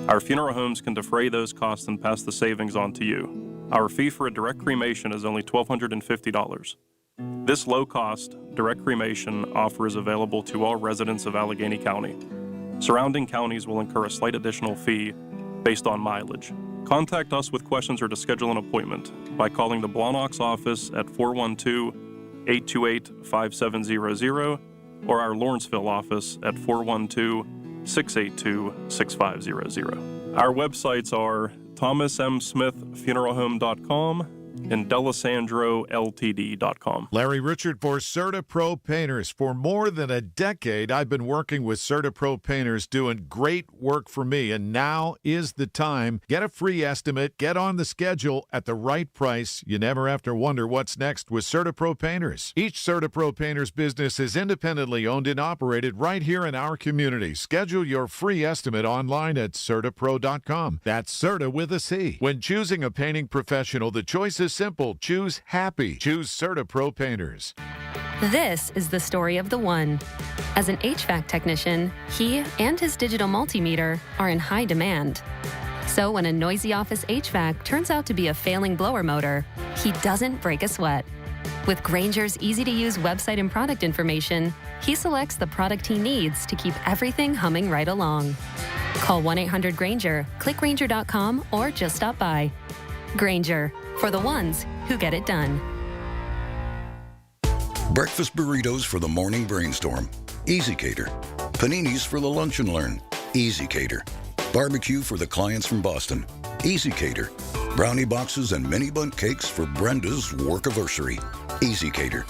our funeral homes can defray those costs and pass the savings on to you. Our fee for a direct cremation is only $1,250. This low-cost, direct cremation offer is available to all residents of Allegheny County. Surrounding counties will incur a slight additional fee based on mileage. Contact us with questions or to schedule an appointment by calling the Blawnox office at 412-828-5700 or our Lawrenceville office at 412-682-6500. Our websites are thomasmsmithfuneralhome.com and DeLisandroLTD.com. Larry Richard for CertaPro Painters. For more than a decade, I've been working with CertaPro Painters doing great work for me, and now is the time. Get a free estimate, get on the schedule at the right price. You never have to wonder what's next with CertaPro Painters. Each CertaPro Painters business is independently owned and operated right here in our community. Schedule your free estimate online at CertaPro.com. That's Certa with a C. When choosing a painting professional, the choice is simple. Choose happy. Choose CertaPro Painters. This is the story of the one. As an HVAC technician, he and his digital multimeter are in high demand. So when a noisy office HVAC turns out to be a failing blower motor, he doesn't break a sweat. With Grainger's easy-to-use website and product information, he selects the product he needs to keep everything humming right along. Call 1-800-GRAINGER, click Grainger.com, or just stop by. Grainger, for the ones who get it done. Breakfast burritos for the morning brainstorm. Easy Cater. Paninis for the lunch and learn. Easy Cater. Barbecue for the clients from Boston. Easy Cater. Brownie boxes and mini bundt cakes for Brenda's workiversary. Easy Cater.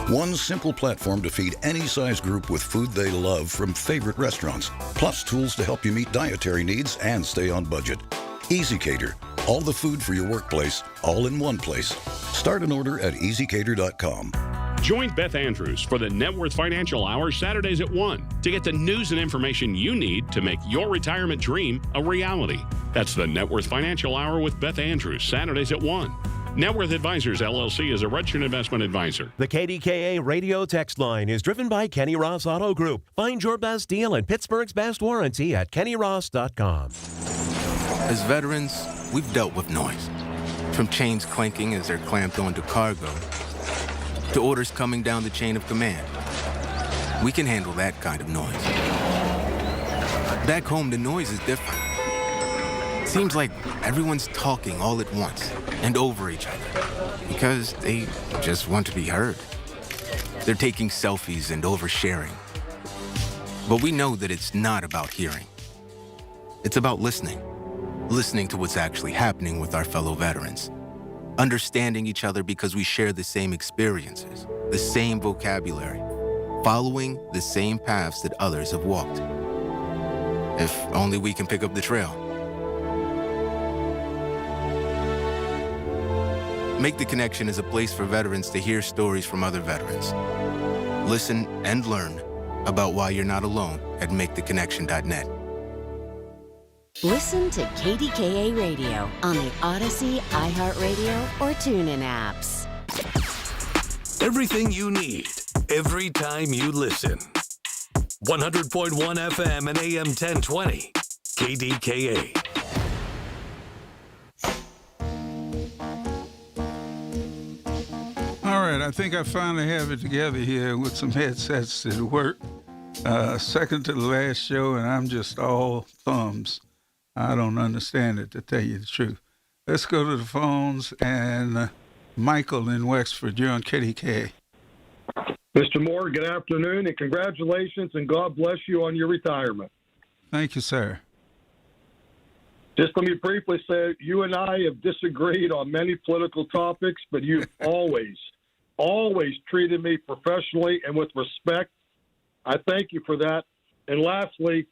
One simple platform to feed any size group with food they love from favorite restaurants, plus tools to help you meet dietary needs and stay on budget. Easy Cater. All the food for your workplace, all in one place. Start an order at easycater.com. Join Beth Andrews for the Net Worth Financial Hour Saturdays at 1 to get the news and information you need to make your retirement dream a reality. That's the Net Worth Financial Hour with Beth Andrews, Saturdays at 1. Net Worth Advisors, LLC is a registered investment advisor. The KDKA radio text line is driven by Kenny Ross Auto Group. Find your best deal and Pittsburgh's best warranty at kennyross.com. As veterans, we've dealt with noise. From chains clanking as they're clamped onto cargo, to orders coming down the chain of command. We can handle that kind of noise. Back home, the noise is different. Seems like everyone's talking all at once and over each other because they just want to be heard. They're taking selfies and oversharing. But we know that it's not about hearing. It's about listening. Listening to what's actually happening with our fellow veterans. understanding each other because we share the same experiences, the same vocabulary, following the same paths that others have walked. If only we can pick up the trail. Make the Connection is a place for veterans to hear stories from other veterans. Listen and learn about why you're not alone at maketheconnection.net. Listen to KDKA Radio on the Odyssey, iHeartRadio, or TuneIn apps. Everything you need, every time you listen. 100.1 FM and AM 1020. KDKA. All right, I think I finally have it together here with some headsets that work. Second to the last show, and I'm just all thumbs. I don't understand it, to tell you the truth. Let's go to the phones, and Michael in Wexford, you're on KDKA. Mr. Moore, good afternoon, and congratulations, and God bless you on your retirement. Thank you, sir. Just let me briefly say, you and I have disagreed on many political topics, but you've always treated me professionally and with respect. I thank you for that. And lastly,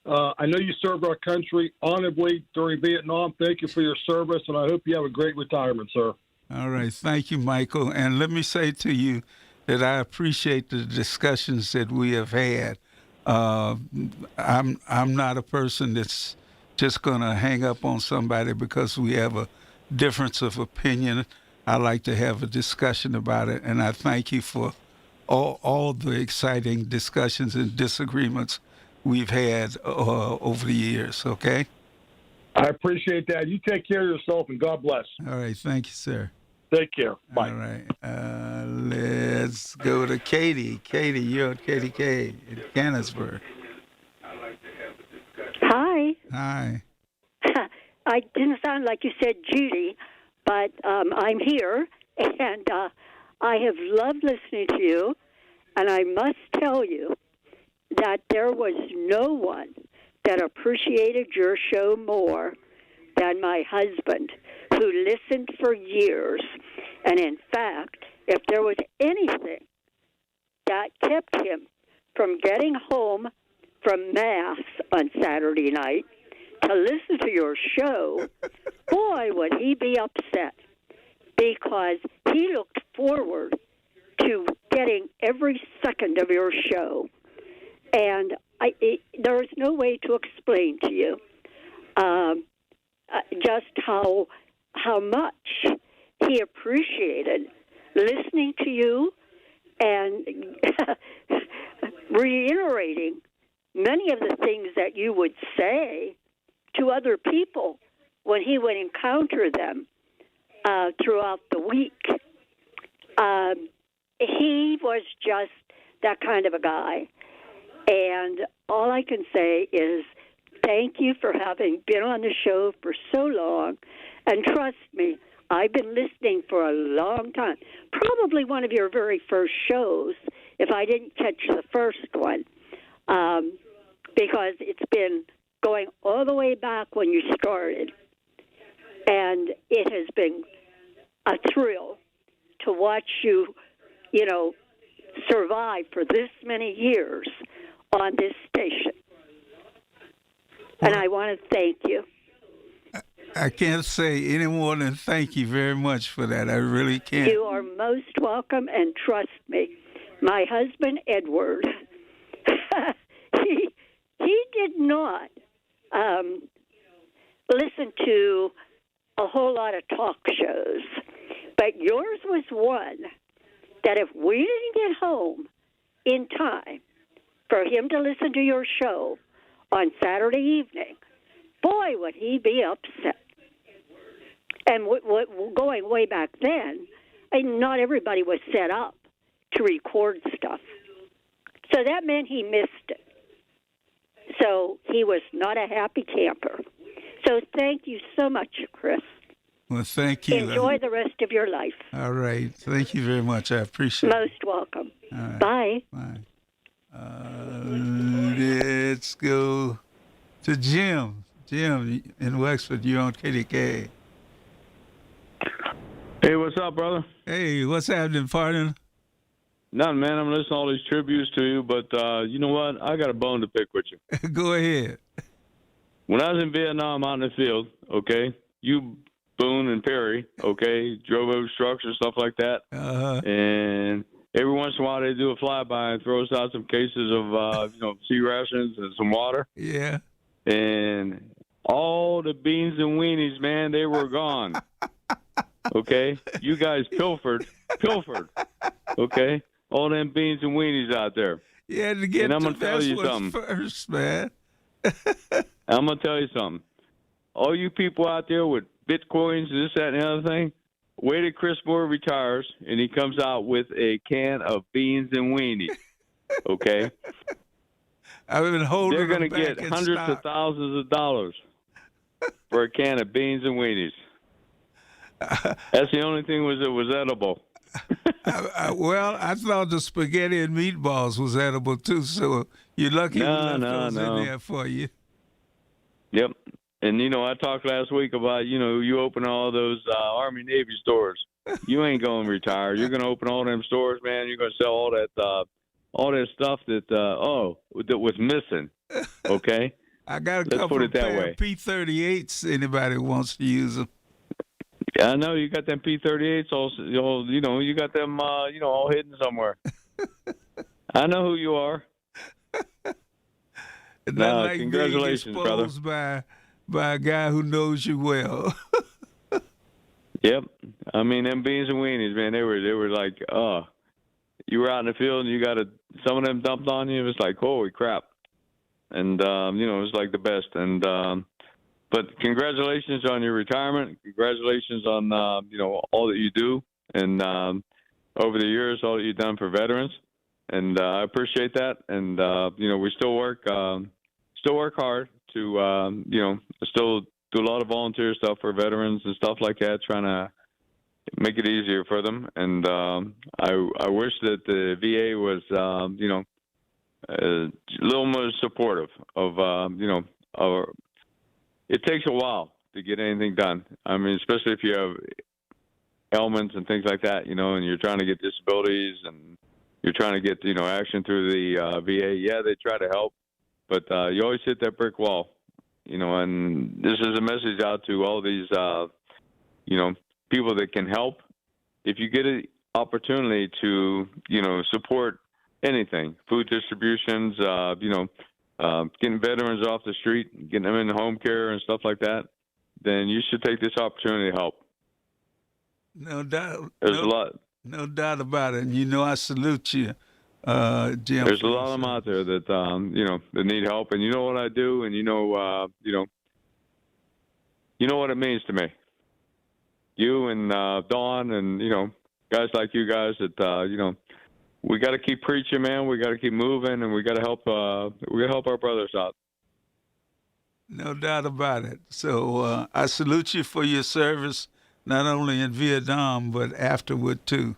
I know you served our country honorably during Vietnam. Thank you for your service, and I hope you have a great retirement, sir. All right. Thank you, Michael. And let me say to you that I appreciate the discussions that we have had. I'm not a person that's just going to hang up on somebody because we have a difference of opinion. I like to have a discussion about it, and I thank you for all the exciting discussions and disagreements we've had over the years, okay? I appreciate that. You take care of yourself, and God bless. All right. Thank you, sir. Take care. Bye. All right. Let's go to Katie. Katie, you're on KDK in Canonsburg. Hi. Hi. I didn't sound like you said Judy, but I'm here, and I have loved listening to you, and I must tell you that there was no one that appreciated your show more than my husband, who listened for years. And in fact, if there was anything that kept him from getting home from Mass on Saturday night to listen to your show, boy, would he be upset, because he looked forward to getting every second of your show. And there is no way to explain to you just how much he appreciated listening to you and reiterating many of the things that you would say to other people when he would encounter them throughout the week. He was just that kind of a guy. And all I can say is thank you for having been on the show for so long. And trust me, I've been listening for a long time. Probably one of your very first shows, if I didn't catch the first one, because it's been going all the way back when you started. And it has been a thrill to watch you, survive for this many years on this station. And I want to thank you. I can't say any more than thank you very much for that. I really can't. You are most welcome, and trust me, my husband, Edward, he did not listen to a whole lot of talk shows, but yours was one that if we didn't get home in time for him to listen to your show on Saturday evening, boy, would he be upset. And going way back then, not everybody was set up to record stuff. So that meant he missed it. So he was not a happy camper. So thank you so much, Chris. Well, thank you. Enjoy the rest of your life. All right. Thank you very much. I appreciate it. Most welcome. All right. Bye. Bye. Let's go to Jim. Jim in Wexford, you're on KDKA. Hey, what's up, brother? Hey, what's happening, partner? Nothing, man. I'm listening to all these tributes to you, but you know what? I got a bone to pick with you. Go ahead. When I was in Vietnam out in the field, okay, you, Boone, and Perry, okay, drove over trucks and stuff like that. Uh-huh. And every once in a while they do a flyby and throw us out some cases of, sea rations and some water. Yeah. And all the beans and weenies, man, they were gone. Okay? You guys pilfered. Okay? All them beans and weenies out there. Yeah, to get and I'm the gonna tell best you ones something. first, man. I'm going to tell you something. All you people out there with Bitcoins, this, that, and the other thing, wait till Chris Moore retires and he comes out with a can of beans and weenies. Okay? I've been holding They're them going to back get in hundreds stock. of thousands of dollars for a can of beans and weenies. That's the only thing that was edible. Well, I thought the spaghetti and meatballs was edible too, so you're lucky we left those in there for you. Yep. And, I talked last week about, you open all those Army-Navy stores. You ain't going to retire. You're going to open all them stores, man. You're going to sell all that stuff that was missing, okay? I got a Let's couple put of it that pair way. of P-38s. Anybody who wants to use them. Yeah, I know you got them P-38s also, you got them, all hidden somewhere. I know who you are. Not like congratulations, being brother. exposed by a guy who knows you well. Yep. I mean, them beans and weenies, man, they were like, you were out in the field and you got some of them dumped on you. It was like, holy crap. And, it was like the best. And, but congratulations on your retirement. Congratulations on, all that you do. And over the years, all that you've done for veterans. And I appreciate that. And, we still work hard to, still do a lot of volunteer stuff for veterans and stuff like that, trying to make it easier for them. And I wish that the VA was, a little more supportive of, it takes a while to get anything done. I mean, especially if you have ailments and things like that, and you're trying to get disabilities and you're trying to get, action through the VA. Yeah, they try to help, but you always hit that brick wall, and this is a message out to all these, people that can help. If you get an opportunity to, support anything, food distributions, getting veterans off the street, getting them in home care and stuff like that, then you should take this opportunity to help. No doubt. There's a lot. No doubt about it. And I salute you, Jim. There's a lot of them out there that that need help, and you know what I do, and you know what it means to me. You and Dawn, and guys like you guys that we got to keep preaching, man. We got to keep moving, and we got to help. We got to help our brothers out. No doubt about it. So I salute you for your service, not only in Vietnam but afterward too.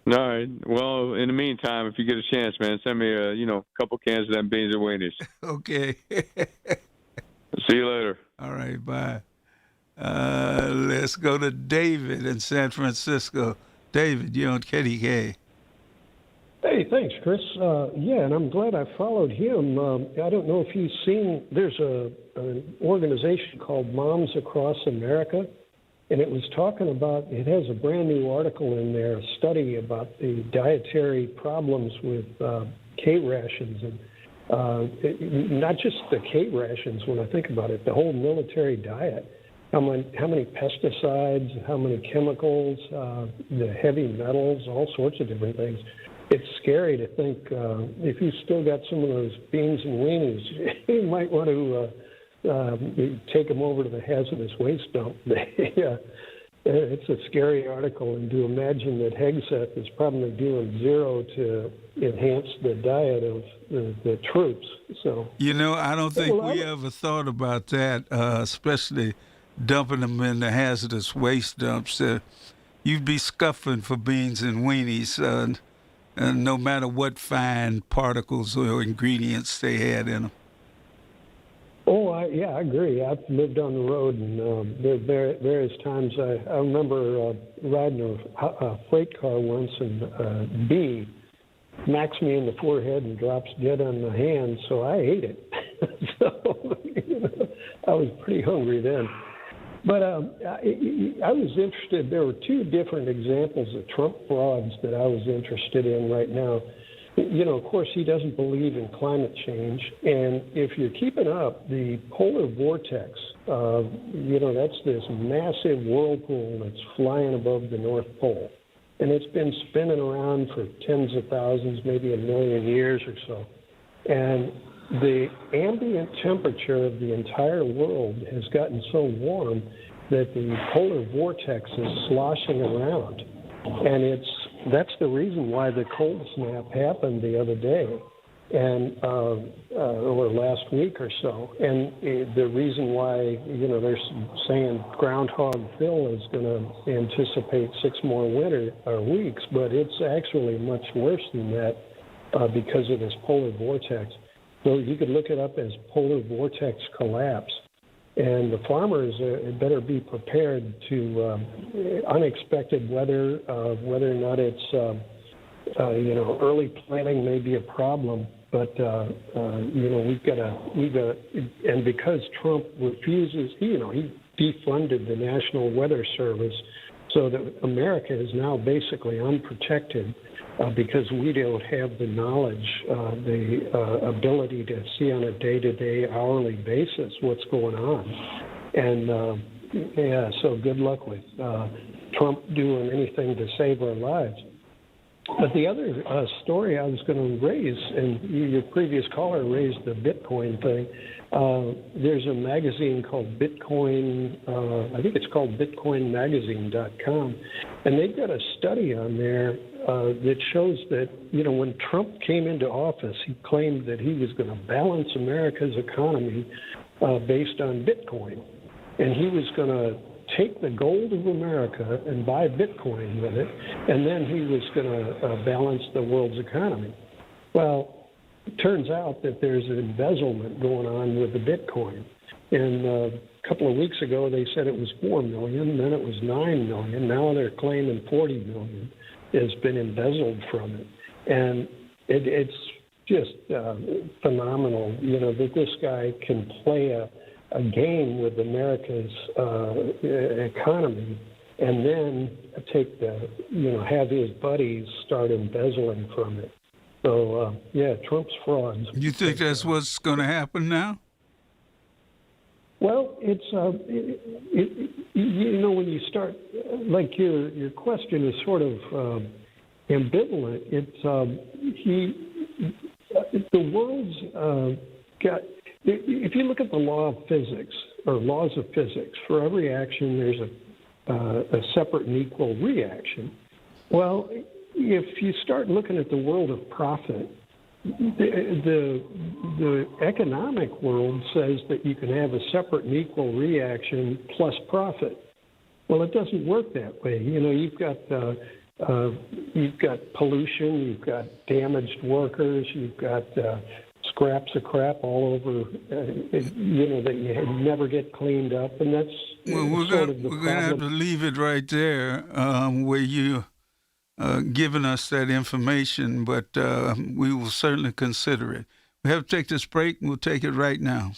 All right. Well, in the meantime, if you get a chance, man, send me a couple cans of them beans and weenies. Okay. See you later. All right. Bye. Let's go to David in San Francisco. David, you're on KDKA. Hey, thanks, Chris. And I'm glad I followed him. I don't know if you've seen, there's an organization called Moms Across America, and it was talking about, it has a brand new article in there, a study about the dietary problems with K-rations. And not just the K-rations, when I think about it, the whole military diet. How many pesticides, how many chemicals, the heavy metals, all sorts of different things. It's scary to think if you still got some of those beans and weenies, you might want to take them over to the hazardous waste dump. It's a scary article, and to imagine that Hegseth is probably doing zero to enhance the diet of the troops. So I don't think we ever thought about that, especially dumping them in the hazardous waste dumps. You'd be scuffling for beans and weenies, no matter what fine particles or ingredients they had in them. Oh, I agree. I've lived on the road, and there are various times. I remember riding a freight car once, and a bee smacks me in the forehead and drops dead on my hand, so I ate it. So, I was pretty hungry then. But I was interested. There were two different examples of Trump frauds that I was interested in right now. Of course, he doesn't believe in climate change. And if you're keeping up, the polar vortex, that's this massive whirlpool that's flying above the North Pole. And it's been spinning around for tens of thousands, maybe a million years or so. And the ambient temperature of the entire world has gotten so warm that the polar vortex is sloshing around. And that's the reason why the cold snap happened the other day, and or last week or so. And the reason why, they're saying Groundhog Phil is going to anticipate 6 more weeks, but it's actually much worse than that because of this polar vortex. So you could look it up as polar vortex collapse. And the farmers better be prepared to unexpected weather, whether or not it's, early planting may be a problem. But, we've got to, and because Trump refuses, he defunded the National Weather Service so that America is now basically unprotected because we don't have the knowledge, the ability to see on a day-to-day, hourly basis what's going on. And, so good luck with Trump doing anything to save our lives. But the other story I was going to raise, and your previous caller raised the Bitcoin thing, there's a magazine called Bitcoin, I think it's called BitcoinMagazine.com, and they've got a study on there that shows that, when Trump came into office, he claimed that he was going to balance America's economy based on Bitcoin. And he was going to take the gold of America and buy Bitcoin with it, and then he was going to balance the world's economy. Well, it turns out that there's an embezzlement going on with the Bitcoin. And a couple of weeks ago, they said it was 4 million, then it was 9 million. Now they're claiming 40 million has been embezzled from it. And it's just phenomenal, that this guy can play a game with America's economy and then take have his buddies start embezzling from it. So, Trump's frauds. You think that's what's going to happen now? Well, it's, when you start, like your question is sort of ambivalent. The world's got, if you look at the law of physics, or laws of physics, for every action there's a separate and equal reaction. Well, if you start looking at the world of profit, the economic world says that you can have a separate and equal reaction plus profit. Well, it doesn't work that way. You've got pollution, you've got damaged workers, you've got scraps of crap all over, that you never get cleaned up, and that's we're going to have to leave it right there, where you given us that information, but we will certainly consider it. We have to take this break, and we'll take it right now.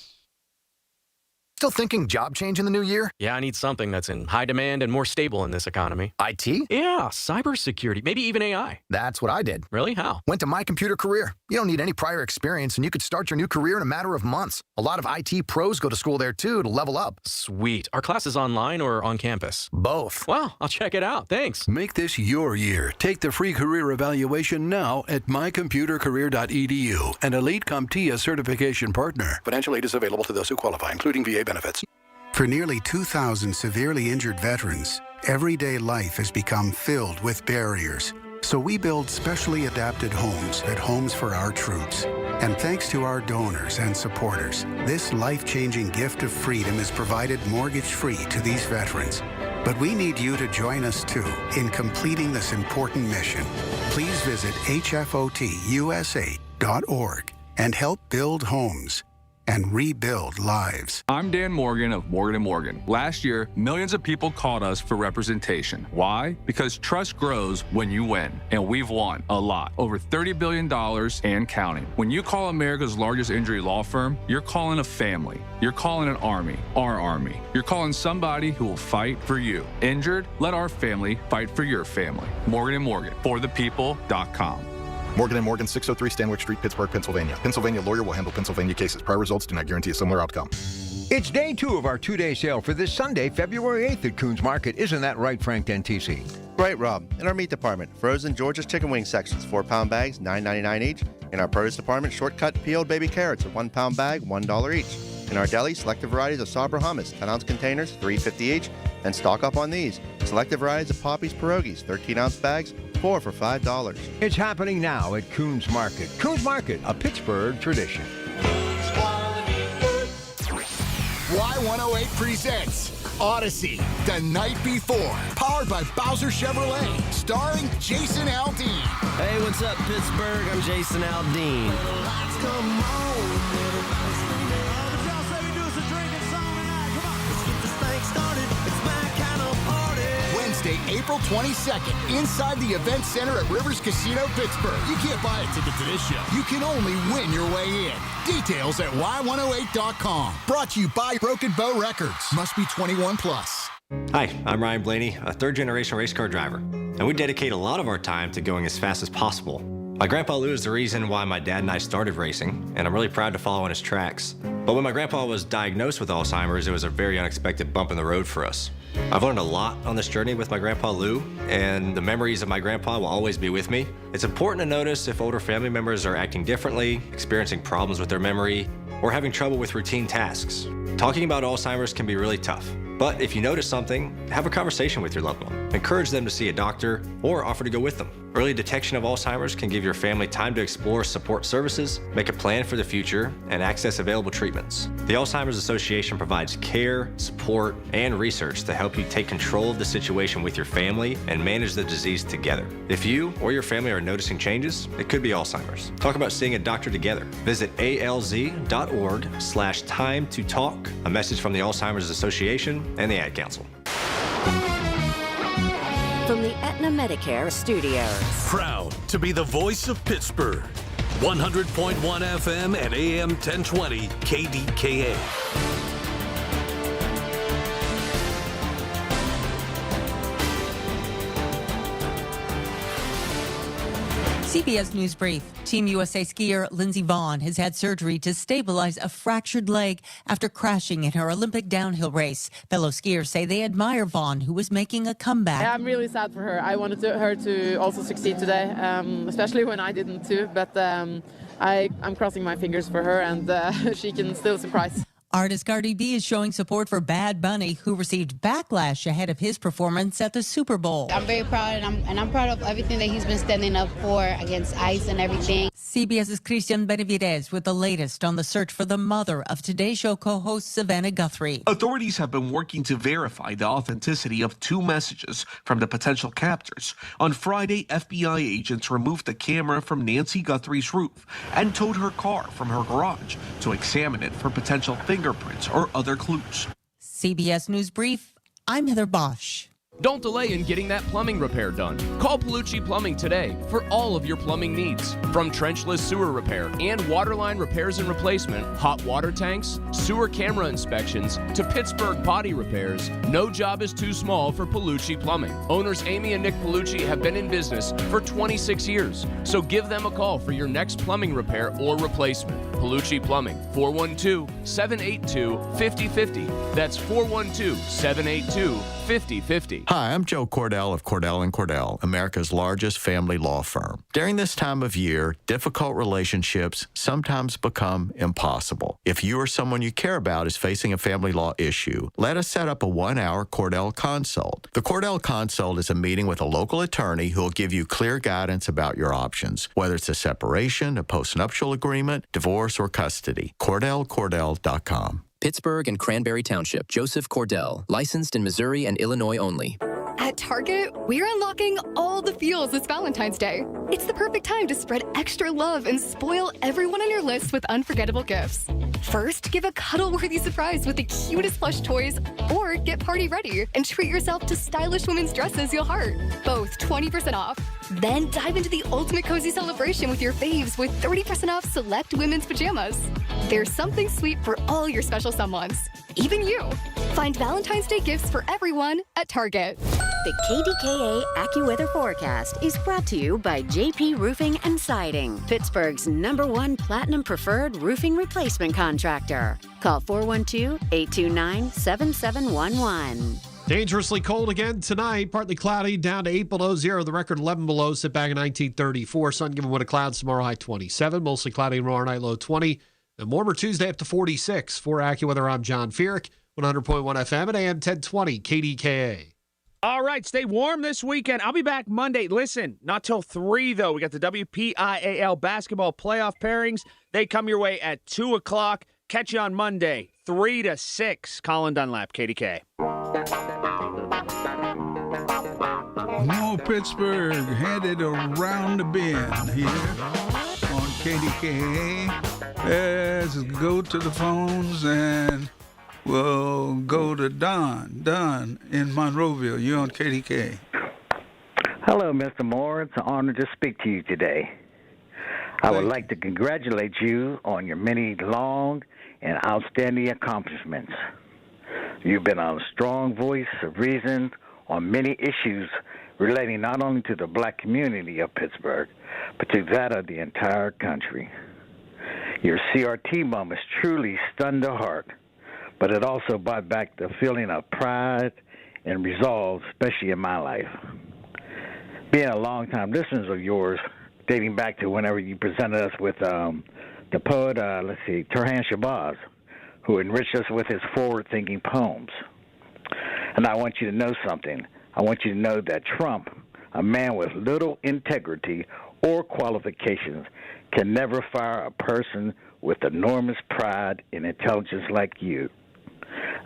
Still thinking job change in the new year? Yeah, I need something that's in high demand and more stable in this economy. IT? Yeah, cybersecurity, maybe even AI. That's what I did. Really? How? Went to My Computer Career. You don't need any prior experience, and you could start your new career in a matter of months. A lot of IT pros go to school there, too, to level up. Sweet. Are classes online or on campus? Both. Wow, I'll check it out. Thanks. Make this your year. Take the free career evaluation now at mycomputercareer.edu, an elite CompTIA certification partner. Financial aid is available to those who qualify, including VA benefits. For nearly 2,000 severely injured veterans, everyday life has become filled with barriers. So we build specially adapted homes at Homes for Our Troops. And thanks to our donors and supporters, this life-changing gift of freedom is provided mortgage-free to these veterans. But we need you to join us, too, in completing this important mission. Please visit hfotusa.org and help build homes. and rebuild lives. I'm Dan Morgan of Morgan & Morgan. Last year, millions of people called us for representation. Why? Because trust grows when you win, and we've won a lot. Over $30 billion and counting. When you call America's largest injury law firm, you're calling a family. You're calling an army, our army. You're calling somebody who will fight for you. Injured? Let our family fight for your family. Morgan & Morgan, forthepeople.com. Morgan & Morgan, 603 Stanwyck Street, Pittsburgh, Pennsylvania. Pennsylvania lawyer will handle Pennsylvania cases. Prior results do not guarantee a similar outcome. It's day 2 of our 2-day sale for this Sunday, February 8th at Coons Market. Isn't that right, Frank Dentisi? Right, Rob. In our meat department, frozen Georgia's chicken wing sections, 4-pound bags, $9.99 each. In our produce department, short-cut peeled baby carrots, a 1-pound bag, $1 each. In our deli, selective varieties of Sabra hummus, 10-ounce containers, $3.50 each. And stock up on these. Selective varieties of Poppy's pierogies, 13-ounce bags, 4 for $5. It's happening now at Coons Market. Coons Market, a Pittsburgh tradition. Y108 presents Odyssey, The Night Before, powered by Bowser Chevrolet, starring Jason Aldean. Hey, what's up, Pittsburgh? I'm Jason Aldean. Wednesday, April 22nd, inside the Event Center at Rivers Casino, Pittsburgh. You can't buy a ticket to this show. You can only win your way in. Details at y108.com. Brought to you by Broken Bow Records. Must be 21 plus. Hi, I'm Ryan Blaney, a third-generation race car driver, and we dedicate a lot of our time to going as fast as possible. My grandpa Lou is the reason why my dad and I started racing, and I'm really proud to follow in his tracks. But when my grandpa was diagnosed with Alzheimer's, it was a very unexpected bump in the road for us. I've learned a lot on this journey with my grandpa Lou, and the memories of my grandpa will always be with me. It's important to notice if older family members are acting differently, experiencing problems with their memory, or having trouble with routine tasks. Talking about Alzheimer's can be really tough. But if you notice something, have a conversation with your loved one. Encourage them to see a doctor or offer to go with them. Early detection of Alzheimer's can give your family time to explore support services, make a plan for the future, and access available treatments. The Alzheimer's Association provides care, support, and research to help you take control of the situation with your family and manage the disease together. If you or your family are noticing changes, it could be Alzheimer's. Talk about seeing a doctor together. Visit alz.org/time to talk. A message from the Alzheimer's Association and the Ad Council. From the Aetna Medicare Studios. Proud to be the voice of Pittsburgh. 100.1 FM and AM 1020 KDKA. CBS News Brief. Team USA skier Lindsey Vonn has had surgery to stabilize a fractured leg after crashing in her Olympic downhill race. Fellow skiers say they admire Vonn, who was making a comeback. I'm really sad for her. I wanted her to also succeed today, especially when I didn't too. But I'm crossing my fingers for her, and she can still surprise. Artist Cardi B is showing support for Bad Bunny, who received backlash ahead of his performance at the Super Bowl. I'm very proud, and I'm proud of everything that he's been standing up for against ICE and everything. CBS's Christian Benavidez with the latest on the search for the mother of Today Show co-host Savannah Guthrie. Authorities have been working to verify the authenticity of 2 messages from the potential captors. On Friday, FBI agents removed the camera from Nancy Guthrie's roof and towed her car from her garage to examine it for potential fingerprints or other clues. CBS News Brief, I'm Heather Bosch. Don't delay in getting that plumbing repair done. Call Palucci Plumbing today for all of your plumbing needs. From trenchless sewer repair and waterline repairs and replacement, hot water tanks, sewer camera inspections, to Pittsburgh potty repairs, no job is too small for Palucci Plumbing. Owners Amy and Nick Palucci have been in business for 26 years, so give them a call for your next plumbing repair or replacement. Palucci Plumbing, 412-782-5050. That's 412-782-5050. Hi, I'm Joe Cordell of Cordell & Cordell, America's largest family law firm. During this time of year, difficult relationships sometimes become impossible. If you or someone you care about is facing a family law issue, let us set up a 1-hour Cordell Consult. The Cordell Consult is a meeting with a local attorney who will give you clear guidance about your options, whether it's a separation, a postnuptial agreement, divorce, or custody. CordellCordell.com. Pittsburgh and Cranberry Township. Joseph Cordell. Licensed in Missouri and Illinois only. At Target, we're unlocking all the feels this Valentine's Day. It's the perfect time to spread extra love and spoil everyone on your list with unforgettable gifts. First, give a cuddle-worthy surprise with the cutest plush toys, or get party ready and treat yourself to stylish women's dresses you'll heart. Both 20% off. Then dive into the ultimate cozy celebration with your faves with 30% off select women's pajamas. There's something sweet for all your special someones, even you. Find Valentine's Day gifts for everyone at Target. The KDKA AccuWeather forecast is brought to you by JP Roofing and Siding, Pittsburgh's #1 Platinum Preferred roofing replacement contractor. Call 412-829-7711. Dangerously cold again tonight. Partly cloudy, down to 8 below zero. The record 11 below, set back in 1934. Sun given way to clouds tomorrow, high 27. Mostly cloudy tomorrow night, low 20. And warmer Tuesday up to 46. For AccuWeather, I'm John Feerick, 100.1 FM at AM 1020 KDKA. All right, stay warm this weekend. I'll be back Monday. Listen, not till 3, though. We got the WPIAL basketball playoff pairings. They come your way at 2 o'clock. Catch you on Monday, 3 to 6. Colin Dunlap, KDK. More Pittsburgh headed around the bend here on KDKA. Let's go to the phones and we'll go to Don. Don in Monroeville. You're on KDK. Hello, Mr. Moore. It's an honor to speak to you today. I would like to congratulate you on your many long and outstanding accomplishments. You've been a strong voice of reason on many issues relating not only to the black community of Pittsburgh, but to that of the entire country. Your CRT moments truly stunned the heart, but it also brought back the feeling of pride and resolve, especially in my life. Being a longtime listener of yours, dating back to whenever you presented us with the poet, Turhan Shabazz, who enriched us with his forward-thinking poems. And I want you to know something. I want you to know that Trump, a man with little integrity or qualifications, can never fire a person with enormous pride and intelligence like you.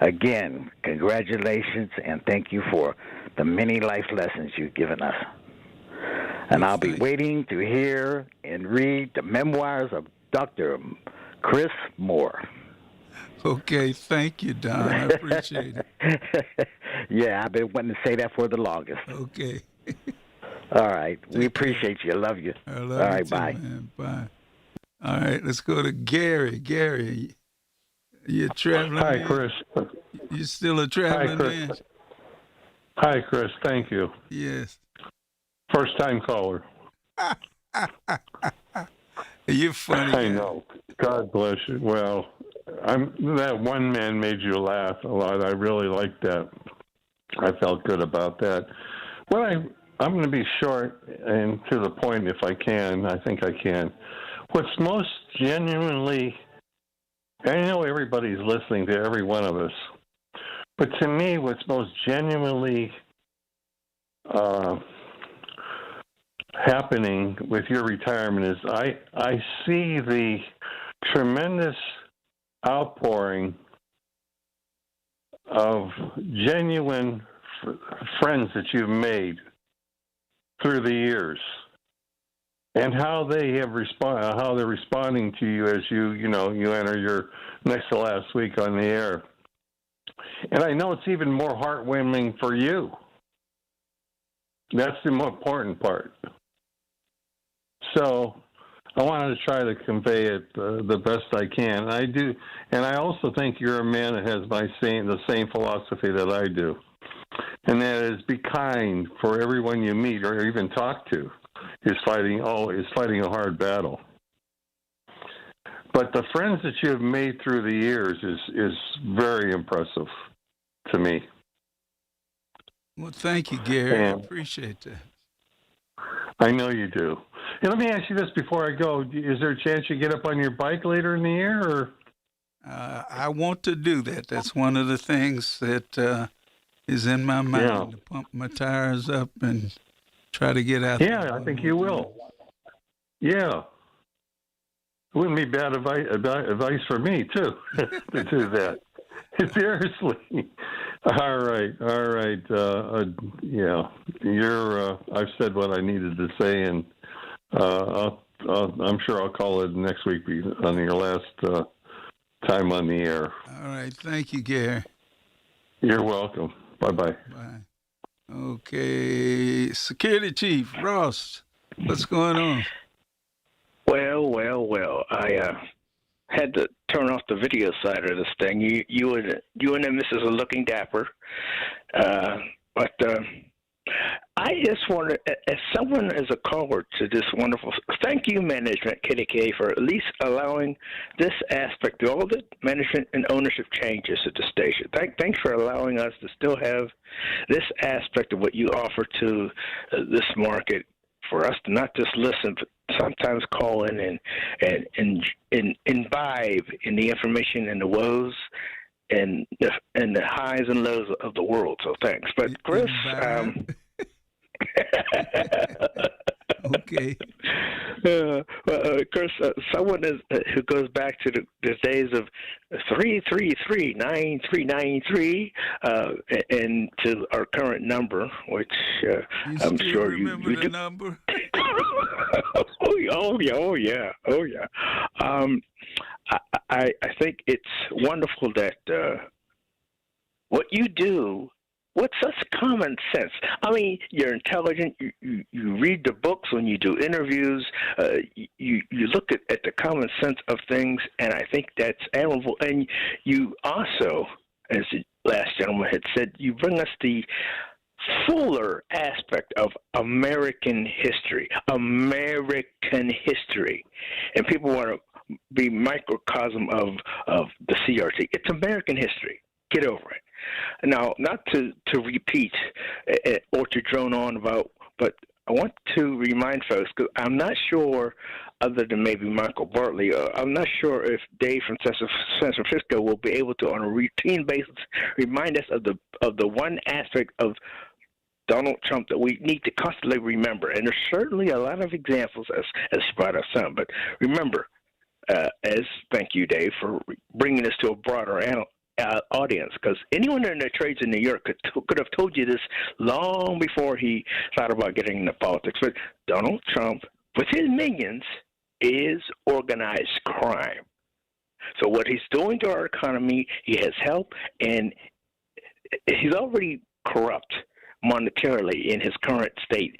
Again, congratulations and thank you for the many life lessons you've given us. And I'll be waiting to hear and read the memoirs of Dr. Chris Moore. Okay, thank you, Don. I appreciate it. Yeah, I've been wanting to say that for the longest. Okay. All right. We appreciate you. I love you. I love All you right, too, bye. man. Bye. All right, let's go to Gary. Gary, you're traveling. Hi, man? Chris. You still a traveling man? Hi, Chris. Thank you. Yes. First-time caller. You're funny. I know. God bless you. Well, that one man made you laugh a lot. I really liked that. I felt good about that. Well, I'm going to be short and to the point if I can. I think I can. What's most genuinely, I know everybody's listening to every one of us, but to me, what's most genuinely happening with your retirement is I see the tremendous outpouring of genuine friends that you've made through the years, and how they have how they're responding to you as you enter your next to last week on the air. And I know it's even more heartwarming for you. That's the more important part. So I wanted to try to convey it the best I can. And I do, and I also think you're a man that has the same philosophy that I do, and that is be kind for everyone you meet or even talk to. Is fighting a hard battle. But the friends that you have made through the years is very impressive to me. Well, thank you, Gary. I appreciate that. I know you do. And let me ask you this before I go. Is there a chance you get up on your bike later in the year? Or? I want to do that. That's one of the things that is in my mind, to pump my tires up and try to get out there. Yeah, I think you will. Yeah. It wouldn't be bad advice for me, too, to do that. Seriously. All right. I've said what I needed to say, and I'm sure I'll call it next week on your last time on the air. All right. Thank you, Gary. You're welcome. Bye-bye. Bye. Okay. Security Chief Ross, what's going on? Well. I had to turn off the video side of this thing. You and the missus are looking dapper. But I just wanted, as someone as a caller to this wonderful, thank you, management, KDKA, for at least allowing this aspect of all the management and ownership changes at the station. Thanks for allowing us to still have this aspect of what you offer to this market, for us to not just listen, but sometimes call in and imbibe in the information and the woes and the highs and lows of the world. So thanks. But Chris, okay. Chris, someone who goes back to the days of 333-9393 and to our current number, which I'm sure you remember the number. Oh yeah. I think it's wonderful that what you do with such common sense. I mean, you're intelligent. You read the books when you do interviews. You look at the common sense of things, and I think that's admirable. And you also, as the last gentleman had said, you bring us the fuller aspect of American history. And people want to be microcosm of the CRT. It's American history. Get over it. Now, not to repeat or to drone on about, but I want to remind folks, because I'm not sure, other than maybe Michael Bartley, I'm not sure if Dave from San Francisco will be able to, on a routine basis, remind us of the one aspect of Donald Trump that we need to constantly remember. And there's certainly a lot of examples, as brought up some. But remember, thank you, Dave, for bringing this to a broader audience, because anyone in the trades in New York could have told you this long before he thought about getting into politics. But Donald Trump, with his minions, is organized crime. So what he's doing to our economy, he has helped, and he's already corrupt monetarily in his current state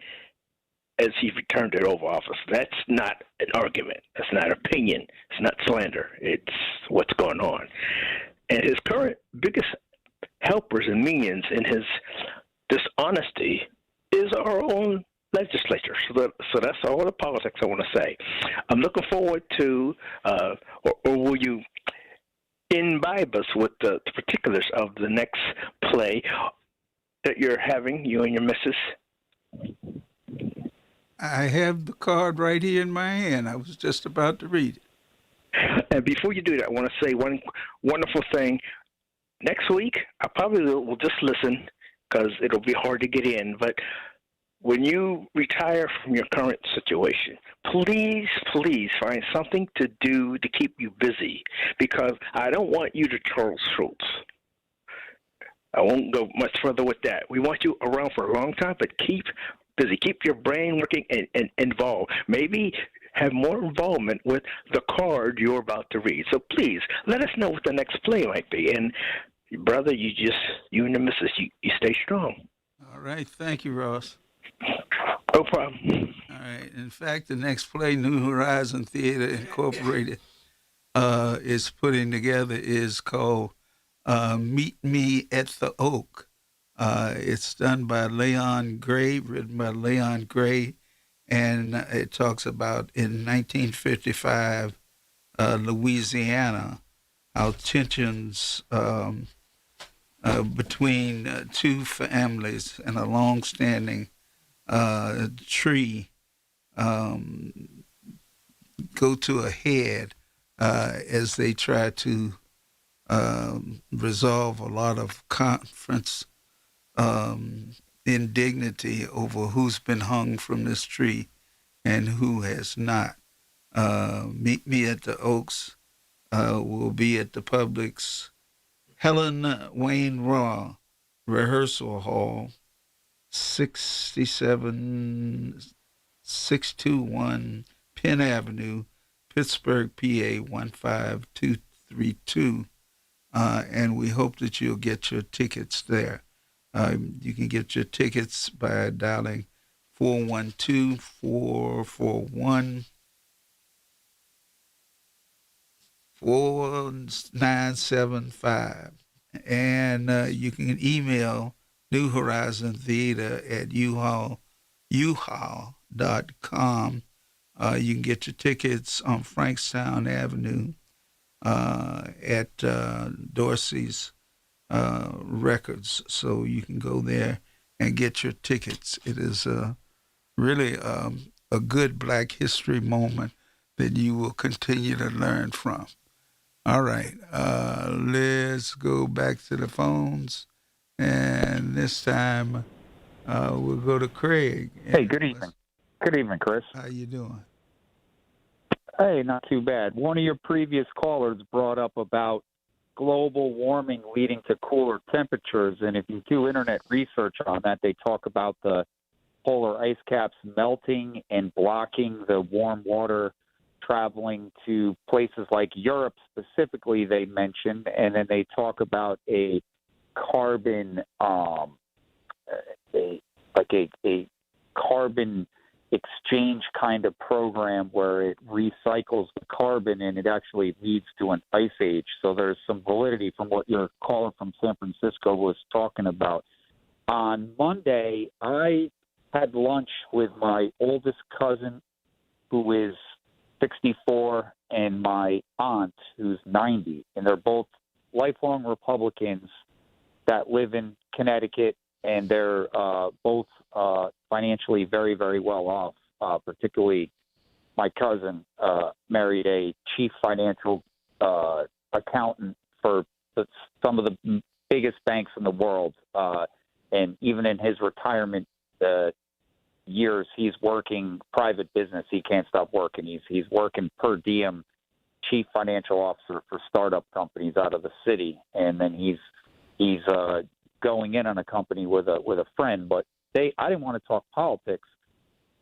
as he returned to Oval Office. That's not an argument. That's not opinion. It's not slander. It's what's going on. And his current biggest helpers and minions in his dishonesty is our own legislature. So that's all the politics I want to say. I'm looking forward to, or will you imbibe us with the particulars of the next play that you're having, you and your missus? I have the card right here in my hand. I was just about to read it. And before you do that, I want to say one wonderful thing. Next week, I probably will just listen because it'll be hard to get in. But when you retire from your current situation, please find something to do to keep you busy, because I don't want you to Charles Schultz. I won't go much further with that. We want you around for a long time, but keep busy. Keep your brain working and involved. Maybe have more involvement with the card you're about to read. So please, let us know what the next play might be. And, brother, you and the missus, you stay strong. All right. Thank you, Ross. No problem. All right. In fact, the next play, New Horizon Theater Incorporated is putting together is called Meet Me at the Oak. It's done by Leon Gray, written by Leon Gray, and it talks about in 1955, Louisiana, how tensions between two families and a long-standing tree go to a head as they try to resolve a lot of conference indignity over who's been hung from this tree and who has not. Meet Me at the Oaks will be at the Publix Helen Wayne Raw Rehearsal Hall, 621 Penn Avenue, Pittsburgh, PA 152 832. And we hope that you'll get your tickets there. You can get your tickets by dialing 412-441-4975. And you can email New Horizon Theater at uhaul.com. You can get your tickets on Frankstown Avenue at Dorsey's Records. So you can go there and get your tickets. It is really a good Black History moment that you will continue to learn from. All right, let's go back to the phones. And this time we'll go to Craig. Hey, good evening. Good evening, Chris. How you doing? Hey, not too bad. One of your previous callers brought up about global warming leading to cooler temperatures, and if you do internet research on that, they talk about the polar ice caps melting and blocking the warm water traveling to places like Europe specifically, they mentioned, and then they talk about a carbon a carbon exchange kind of program where it recycles the carbon and it actually leads to an ice age. So there's some validity from what your caller from San Francisco was talking about. On Monday, I had lunch with my oldest cousin, who is 64, and my aunt, who's 90, and they're both lifelong Republicans that live in Connecticut, and they're both financially very, very well off. Particularly, my cousin married a chief financial accountant for some of the biggest banks in the world, and even in his retirement years, he's working private business. He can't stop working. He's working per diem chief financial officer for startup companies out of the city, and then he's going in on a company with a friend. But I didn't want to talk politics.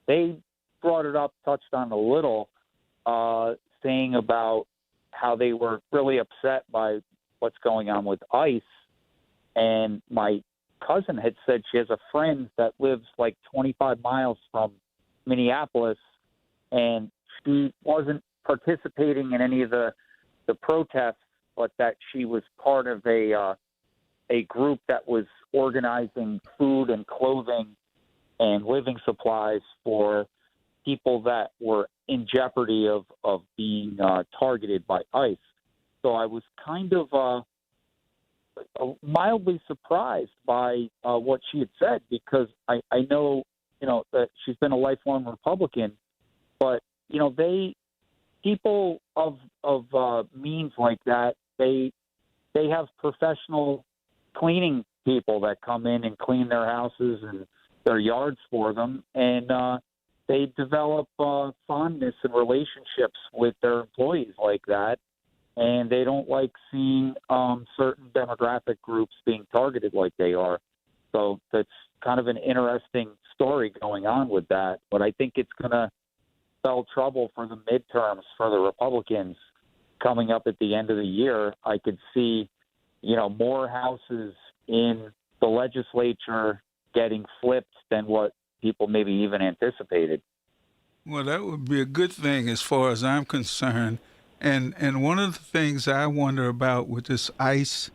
They brought it up, touched on a little, saying about how they were really upset by what's going on with ICE, and my cousin had said she has a friend that lives like 25 miles from Minneapolis, and she wasn't participating in any of the protests, but that she was part of a group that was organizing food and clothing and living supplies for people that were in jeopardy of being targeted by ICE. So I was kind of mildly surprised by what she had said, because I know, that she's been a lifelong Republican, but, people of means like that, they have professional cleaning people that come in and clean their houses and their yards for them, and they develop fondness and relationships with their employees like that, and they don't like seeing certain demographic groups being targeted like they are. So that's kind of an interesting story going on with that, but I think it's going to spell trouble for the midterms for the Republicans coming up at the end of the year. I could see, more houses in the legislature getting flipped than what people maybe even anticipated. Well, that would be a good thing as far as I'm concerned. And one of the things I wonder about with this ICE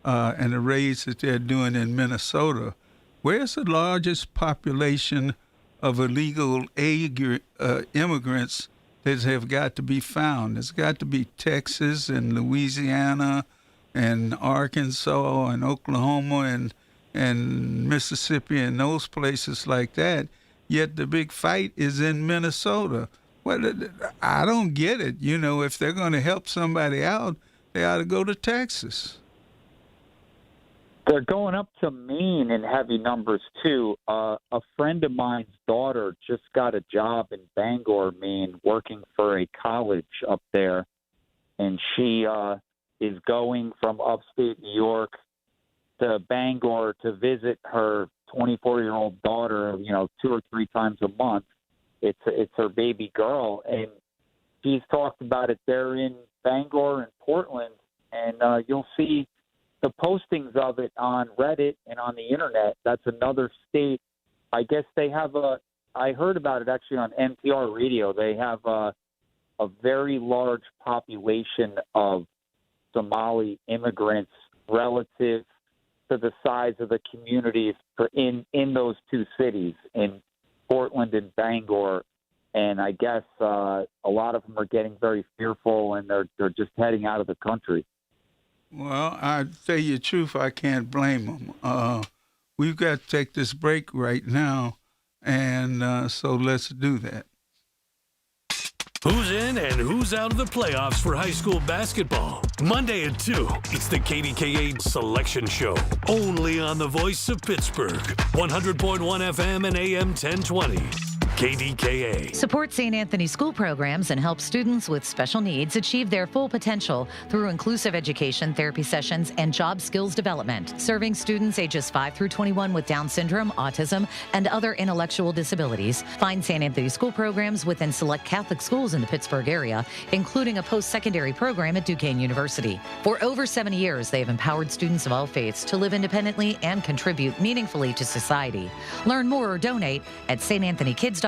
and the raids that they're doing in Minnesota, where's the largest population of illegal immigrants that have got to be found? It's got to be Texas and Louisiana and Arkansas and Oklahoma and Mississippi and those places like that. Yet the big fight is in Minnesota. Well, I don't get it. If they're going to help somebody out, they ought to go to Texas. They're going up to Maine in heavy numbers, too. A friend of mine's daughter just got a job in Bangor, Maine, working for a college up there. And she is going from upstate New York to Bangor to visit her 24-year-old daughter, 2 or 3 times a month. It's her baby girl, and she's talked about it. They're in Bangor and Portland, and you'll see the postings of it on Reddit and on the internet. That's another state. I guess they have I heard about it actually on NPR radio. They have a very large population of Somali immigrants relative to the size of the communities in those two cities, in Portland and Bangor. And I guess a lot of them are getting very fearful, and they're just heading out of the country. Well, I tell you the truth, I can't blame them. We've got to take this break right now, and so let's do that. Who's in and who's out of the playoffs for high school basketball? Monday at 2, it's the KDKA Selection Show, only on the Voice of Pittsburgh, 100.1 FM and AM 1020. KDKA. Support St. Anthony school programs and help students with special needs achieve their full potential through inclusive education, therapy sessions, and job skills development. Serving students ages 5 through 21 with Down syndrome, autism, and other intellectual disabilities. Find St. Anthony school programs within select Catholic schools in the Pittsburgh area, including a post-secondary program at Duquesne University. For over 70 years, they have empowered students of all faiths to live independently and contribute meaningfully to society. Learn more or donate at StAnthonyKids.org.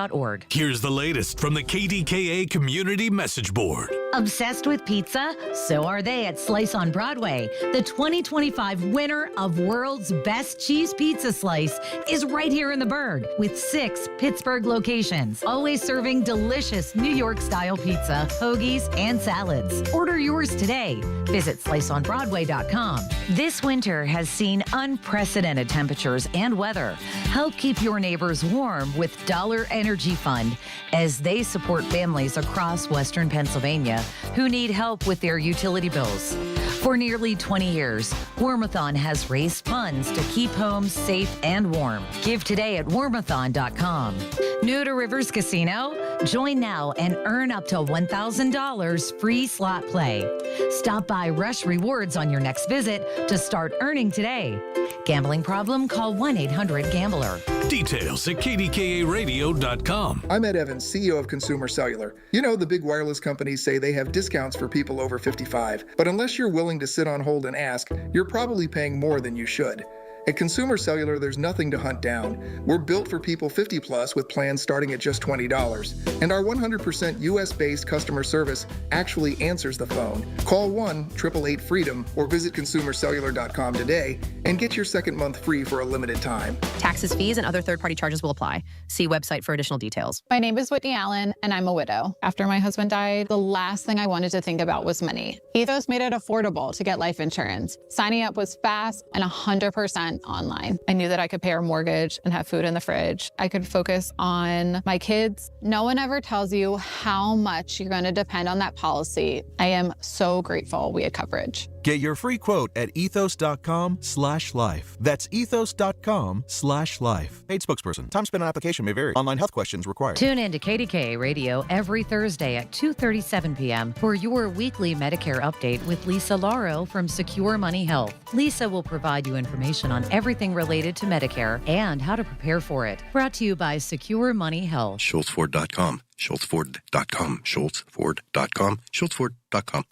Here's the latest from the KDKA Community Message Board. Obsessed with pizza? So are they at Slice on Broadway. The 2025 winner of World's Best Cheese Pizza Slice is right here in the Burgh with 6 Pittsburgh locations, always serving delicious New York-style pizza, hoagies, and salads. Order yours today. Visit sliceonbroadway.com. This winter has seen unprecedented temperatures and weather. Help keep your neighbors warm with Dollar Energy Fund as they support families across Western Pennsylvania who need help with their utility bills. For nearly 20 years, Warmathon has raised funds to keep homes safe and warm. Give today at warmathon.com. New to Rivers Casino? Join now and earn up to $1,000 free slot play. Stop by Rush Rewards on your next visit to start earning today. Gambling problem? Call 1-800-GAMBLER. Details at KDKARadio.com. I'm Ed Evans, CEO of Consumer Cellular. You know, the big wireless companies say they have discounts for people over 55, but unless you're willing to sit on hold and ask, you're probably paying more than you should. At Consumer Cellular, there's nothing to hunt down. We're built for people 50 plus with plans starting at just $20. And our 100% US-based customer service actually answers the phone. Call 1-888-FREEDOM or visit consumercellular.com today and get your second month free for a limited time. Taxes, fees, and other third-party charges will apply. See website for additional details. My name is Whitney Allen, and I'm a widow. After my husband died, the last thing I wanted to think about was money. Ethos made it affordable to get life insurance. Signing up was fast and 100% online. I knew that I could pay our mortgage and have food in the fridge. I could focus on my kids. No one ever tells you how much you're going to depend on that policy. I am so grateful we had coverage. Get your free quote at ethos.com/life. That's ethos.com/life. Paid spokesperson. Time spent on application may vary. Online health questions required. Tune in to KDKA Radio every Thursday at 2:37 p.m. for your weekly Medicare update with Lisa Lauro from Secure Money Health. Lisa will provide you information on everything related to Medicare and how to prepare for it. Brought to you by Secure Money Health. SchultzFord.com. SchultzFord.com. SchultzFord.com. SchultzFord.com.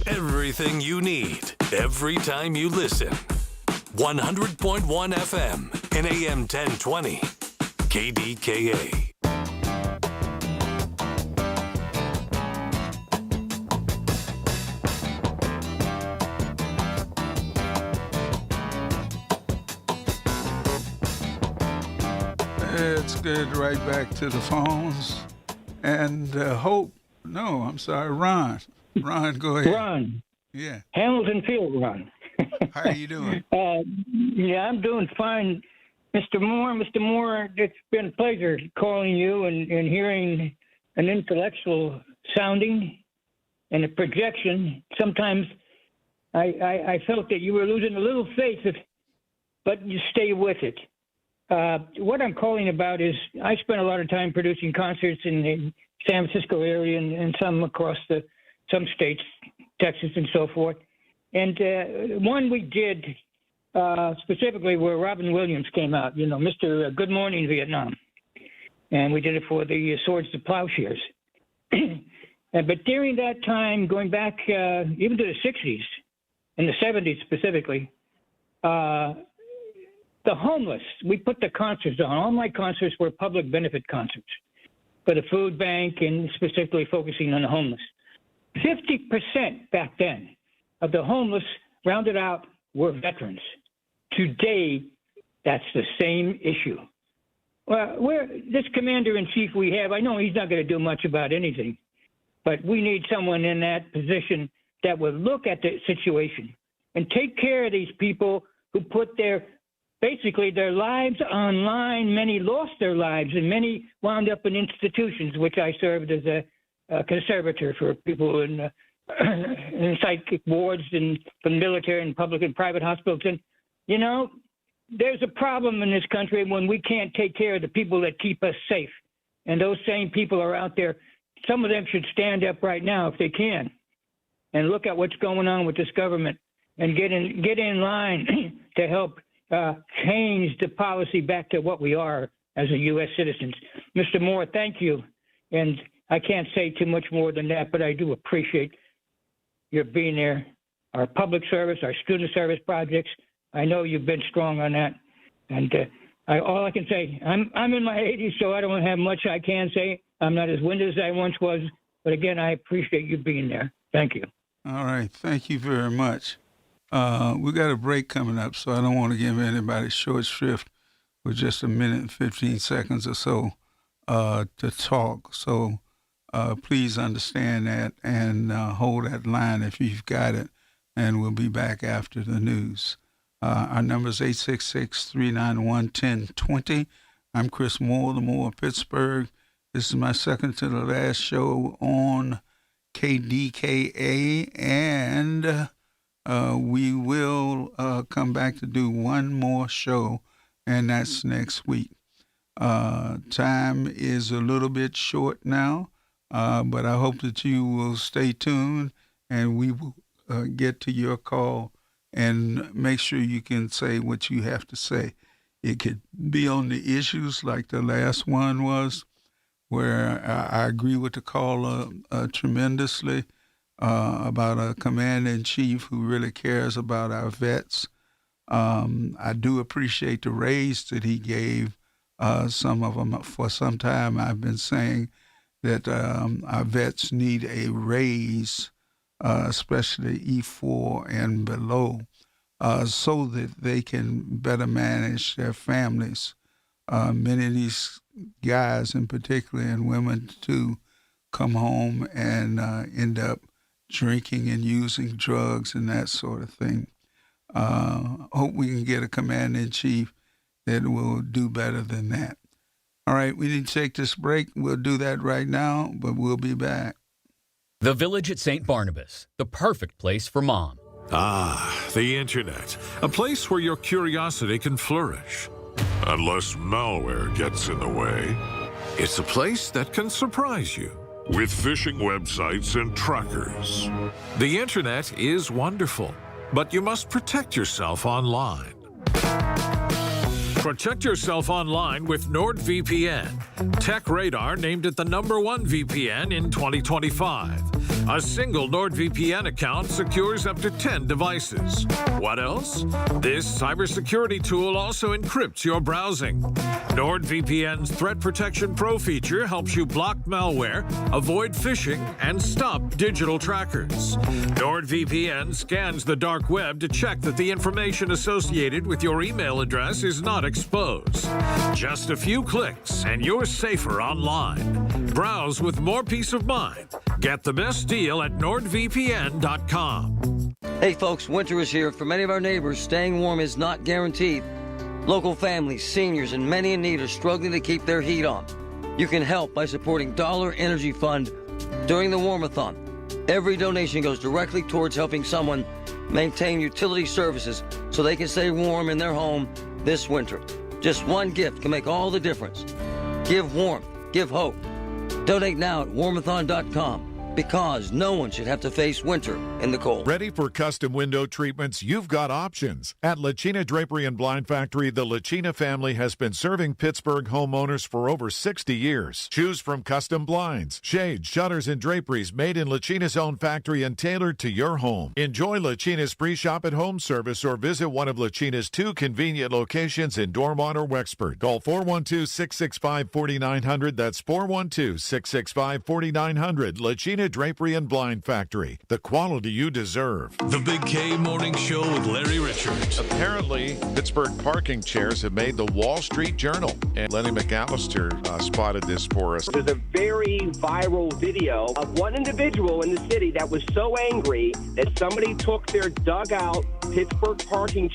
Everything you need, every time you listen. 100.1 FM and AM 1020. KDKA. Let's get right back to the phones. And Ron. Ron, go ahead. Ron. Yeah. Hamilton Field, Ron. How are you doing? Yeah, I'm doing fine. Mr. Moore, it's been a pleasure calling you and hearing an intellectual sounding and a projection. Sometimes I felt that you were losing a little faith, but you stay with it. What I'm calling about is I spent a lot of time producing concerts in the San Francisco area and some across some states, Texas and so forth. And one we did specifically where Robin Williams came out, Mr. Good Morning Vietnam. And we did it for the Swords to Plowshares. But during that time, going back even to the 60s, and the 70s specifically, the homeless, we put the concerts on. All my concerts were public benefit concerts for the food bank and specifically focusing on the homeless. 50% back then of the homeless, rounded out, were veterans. Today, that's the same issue. Well, this commander-in-chief we have, I know he's not going to do much about anything, but we need someone in that position that will look at the situation and take care of these people who put basically their lives online. Many lost their lives, and many wound up in institutions, which I served as a conservator for people in psychic wards and for military and public and private hospitals. And, you know, there's a problem in this country when we can't take care of the people that keep us safe. And those same people are out there. Some of them should stand up right now if they can and look at what's going on with this government and get in line to help change the policy back to what we are as a U.S. citizens. Mr. Moore, thank you. And I can't say too much more than that, but I do appreciate your being there. Our public service, our student service projects, I know you've been strong on that. And all I can say, I'm in my 80s, so I don't have much I can say. I'm not as winded as I once was. But again, I appreciate you being there. Thank you. All right. Thank you very much. We got a break coming up, so I don't want to give anybody short shrift with just a minute and 15 seconds or so to talk. So please understand that and hold that line if you've got it, and we'll be back after the news. Our number is 866-391-1020. I'm Chris Moore, the Moore of Pittsburgh. This is my second to the last show on KDKA, and we will come back to do one more show, and that's next week. Time is a little bit short now, but I hope that you will stay tuned, and we will get to your call and make sure you can say what you have to say. It could be on the issues like the last one was, where I agree with the caller tremendously about a commander-in-chief who really cares about our vets. I do appreciate the raise that he gave some of them. For some time I've been saying that our vets need a raise, especially E4 and below, so that they can better manage their families. Many of these guys in particular, and women too, come home and end up drinking and using drugs and that sort of thing. Hope we can get a commander-in-chief that will do better than that. All right, we need to take this break. We'll do that right now, but we'll be back. The Village at St. Barnabas, the perfect place for mom. Ah, the Internet, a place where your curiosity can flourish. Unless malware gets in the way. It's a place that can surprise you with phishing websites and trackers. The Internet is wonderful, but you must protect yourself online. Protect yourself online with NordVPN. TechRadar named it the #1 VPN in 2025. A single NordVPN account secures up to 10 devices. What else? This cybersecurity tool also encrypts your browsing. NordVPN's Threat Protection Pro feature helps you block malware, avoid phishing, and stop digital trackers. NordVPN scans the dark web to check that the information associated with your email address is not exposed. Just a few clicks and you're safer online. Browse with more peace of mind. Get the best deal at NordVPN.com. Hey folks, winter is here. For many of our neighbors, staying warm is not guaranteed. Local families, seniors, and many in need are struggling to keep their heat on. You can help by supporting Dollar Energy Fund during the Warmathon. Every donation goes directly towards helping someone maintain utility services so they can stay warm in their home this winter. Just one gift can make all the difference. Give warmth. Give hope. Donate now at warmathon.com. because no one should have to face winter in the cold. Ready for custom window treatments? You've got options. At Lachina Drapery and Blind Factory, the Lachina family has been serving Pittsburgh homeowners for over 60 years. Choose from custom blinds, shades, shutters, and draperies made in Lachina's own factory and tailored to your home. Enjoy Lachina's free shop at home service or visit one of Lachina's 2 convenient locations in Dormont or Wexford. Call 412-665-4900. That's 412-665-4900. Lachina Drapery and Blind Factory. The quality you deserve. The Big K Morning Show with Larry Richards. Apparently, Pittsburgh parking chairs have made the Wall Street Journal. And Lenny McAllister spotted this for us. There's a very viral video of one individual in the city that was so angry that somebody took their dugout Pittsburgh parking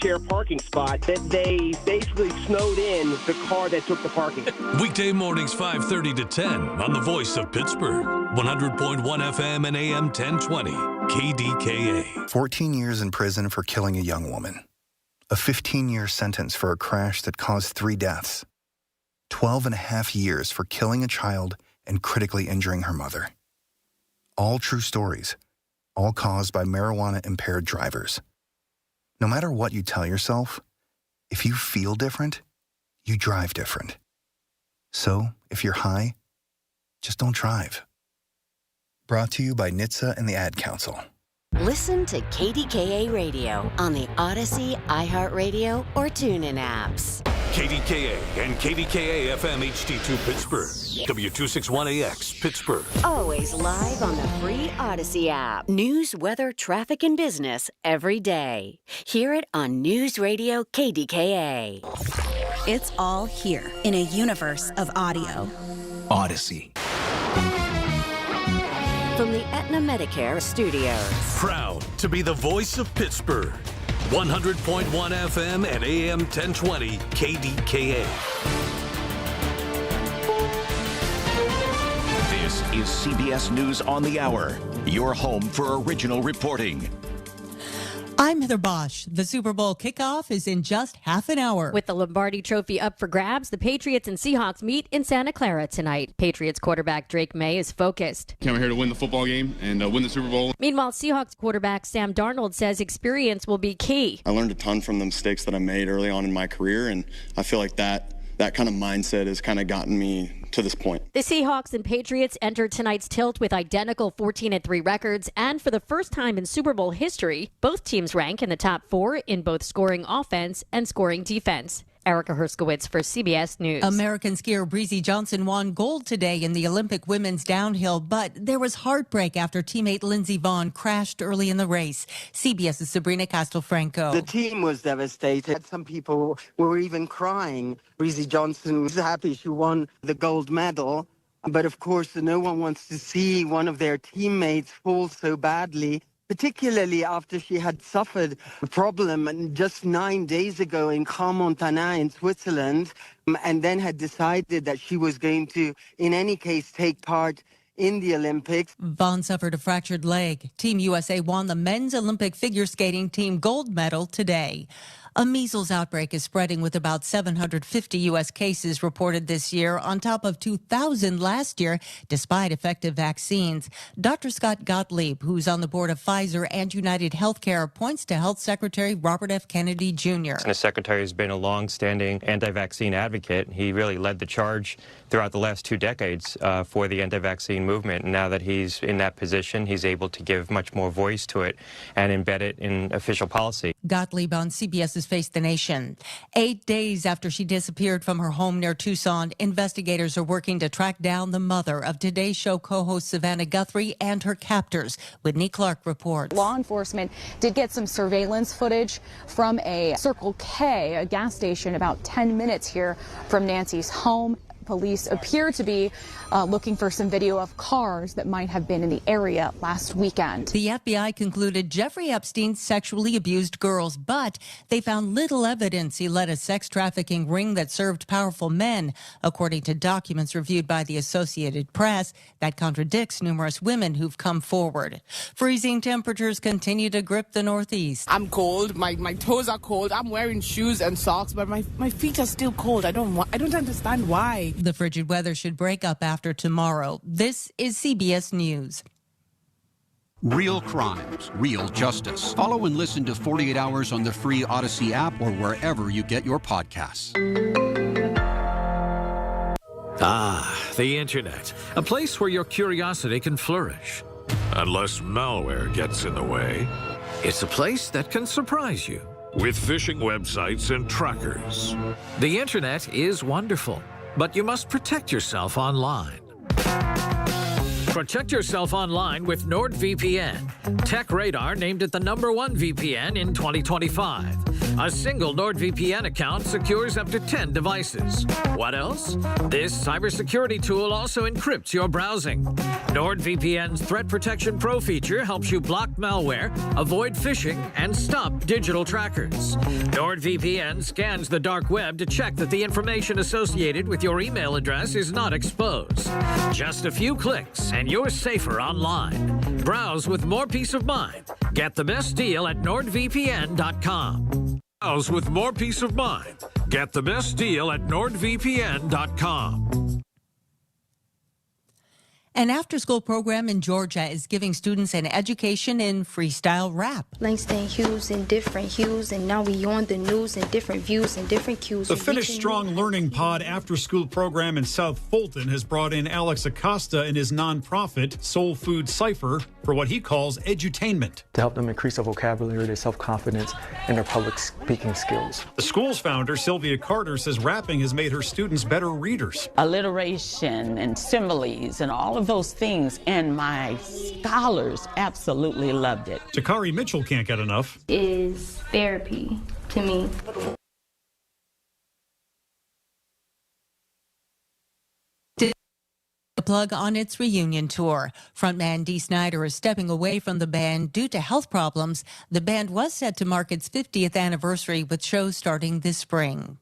spot that they basically snowed in the car that took the parking. Weekday mornings 5:30 to 10 on the voice of Pittsburgh. 100.1 FM and AM 1020. KDKA. 14 years in prison for killing a young woman. A 15-year sentence for a crash that caused 3 deaths. 12 and a half years for killing a child and critically injuring her mother. All true stories, all caused by marijuana-impaired drivers. No matter what you tell yourself, if you feel different, you drive different. So, if you're high, just don't drive. Brought to you by NHTSA and the Ad Council. Listen to KDKA Radio on the Odyssey, iHeartRadio, or TuneIn apps. KDKA and KDKA-FM HD2 Pittsburgh. W261AX Pittsburgh. Always live on the free Odyssey app. News, weather, traffic, and business every day. Hear it on News Radio KDKA. It's all here in a universe of audio. Odyssey. From the Aetna Medicare Studios. Proud to be the voice of Pittsburgh. 100.1 FM and AM 1020 KDKA. This is CBS News on the Hour, your home for original reporting. I'm Heather Bosch. The Super Bowl kickoff is in just half an hour. With the Lombardi Trophy up for grabs, the Patriots and Seahawks meet in Santa Clara tonight. Patriots quarterback Drake May is focused. Came here to win the football game and win the Super Bowl. Meanwhile, Seahawks quarterback Sam Darnold says experience will be key. I learned a ton from the mistakes that I made early on in my career, and I feel like that kind of mindset has kind of gotten me to this point. The Seahawks and Patriots enter tonight's tilt with identical 14-3 records, and for the first time in Super Bowl history, both teams rank in the top 4 in both scoring offense and scoring defense. Erica Herskowitz for CBS News. American skier Breezy Johnson won gold today in the Olympic women's downhill, but there was heartbreak after teammate Lindsey Vonn crashed early in the race. CBS's Sabrina Castelfranco. The team was devastated. Some people were even crying. Breezy Johnson was happy she won the gold medal. But of course, no one wants to see one of their teammates fall so badly, particularly after she had suffered a problem just 9 days ago in Crans-Montana in Switzerland, and then had decided that she was going to, in any case, take part in the Olympics. Vonn suffered a fractured leg. Team USA won the men's Olympic figure skating team gold medal today. A measles outbreak is spreading with about 750 U.S. cases reported this year on top of 2,000 last year, despite effective vaccines. Dr. Scott Gottlieb, who's on the board of Pfizer and United Healthcare, points to Health Secretary Robert F. Kennedy Jr. The Secretary has been a long-standing anti-vaccine advocate. He really led the charge throughout the last 2 decades for the anti-vaccine movement. And now that he's in that position, he's able to give much more voice to it and embed it in official policy. Gottlieb on CBS's Face the Nation. 8 days after she disappeared from her home near Tucson, investigators are working to track down the mother of Today's Show co-host Savannah Guthrie and her captors. Whitney Clark reports. Law enforcement did get some surveillance footage from a Circle K, a gas station about 10 minutes here from Nancy's home. Police appear to be looking for some video of cars that might have been in the area last weekend. The FBI concluded Jeffrey Epstein sexually abused girls, but they found little evidence he led a sex trafficking ring that served powerful men. According to documents reviewed by the Associated Press, that contradicts numerous women who've come forward. Freezing temperatures continue to grip the Northeast. I'm cold. My toes are cold. I'm wearing shoes and socks, but my feet are still cold. I don't understand why. The frigid weather should break up after tomorrow. This is CBS News. Real crimes, real justice. Follow and listen to 48 Hours on the free Odyssey app or wherever you get your podcasts. Ah, the Internet. A place where your curiosity can flourish. Unless malware gets in the way. It's a place that can surprise you with phishing websites and trackers. The Internet is wonderful, but you must protect yourself online. Protect yourself online with NordVPN. TechRadar named it the #1 VPN in 2025. A single NordVPN account secures up to 10 devices. What else? This cybersecurity tool also encrypts your browsing. NordVPN's Threat Protection Pro feature helps you block malware, avoid phishing, and stop digital trackers. NordVPN scans the dark web to check that the information associated with your email address is not exposed. Just a few clicks and you're safer online. Browse with more peace of mind. Get the best deal at NordVPN.com. Browse with more peace of mind. Get the best deal at NordVPN.com. An after-school program in Georgia is giving students an education in freestyle rap. Langston Hughes in different hues, and now we on the news in different views and different cues. The Finish Strong Learning Pod after-school program in South Fulton has brought in Alex Acosta and his nonprofit Soul Food Cypher for what he calls edutainment. To help them increase their vocabulary, their self-confidence, and their public speaking skills. The school's founder, Sylvia Carter, says rapping has made her students better readers. Alliteration and similes and all of those things, and my scholars absolutely loved it. Takari Mitchell can't get enough. Is therapy to me. The plug on its reunion tour. Frontman Dee Snider is stepping away from the band due to health problems. The band was set to mark its 50th anniversary with shows starting this spring.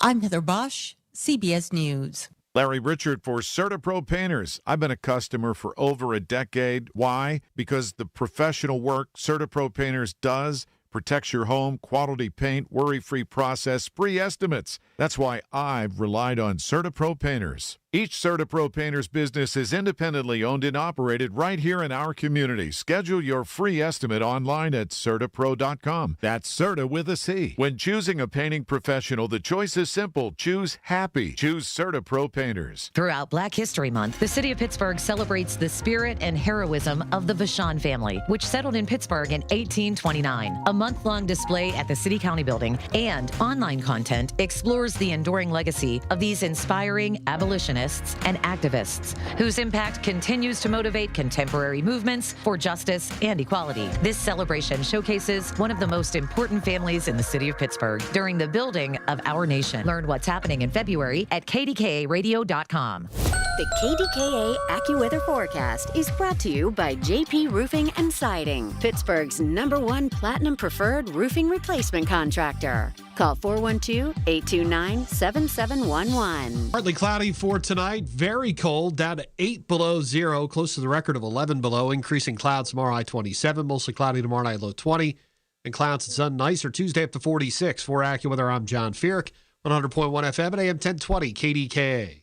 I'm Heather Bosch, CBS News. Larry Richard for CertaPro Painters. I've been a customer for over a decade. Why? Because the professional work CertaPro Painters does protects your home, quality paint, worry-free process, free estimates. That's why I've relied on CertaPro Painters. Each CertaPro Painters business is independently owned and operated right here in our community. Schedule your free estimate online at CertaPro.com. That's Certa with a C. When choosing a painting professional, the choice is simple. Choose happy. Choose CertaPro Painters. Throughout Black History Month, the city of Pittsburgh celebrates the spirit and heroism of the Vachon family, which settled in Pittsburgh in 1829. A month-long display at the City County Building and online content explores the enduring legacy of these inspiring abolitionists and activists whose impact continues to motivate contemporary movements for justice and equality. This celebration showcases one of the most important families in the city of Pittsburgh during the building of our nation. Learn what's happening in February at KDKA-Radio.com. The KDKA AccuWeather forecast is brought to you by JP Roofing and Siding, Pittsburgh's #1 Platinum Preferred Roofing Replacement Contractor. Call 412-829-7711. Partly cloudy for tonight. Very cold, down to 8 below zero, close to the record of 11 below. Increasing clouds tomorrow, high 27. Mostly cloudy tomorrow night, low 20. And clouds and sun nicer Tuesday up to 46. For AccuWeather, I'm John Fierk, 100.1 FM and AM 1020 KDKA.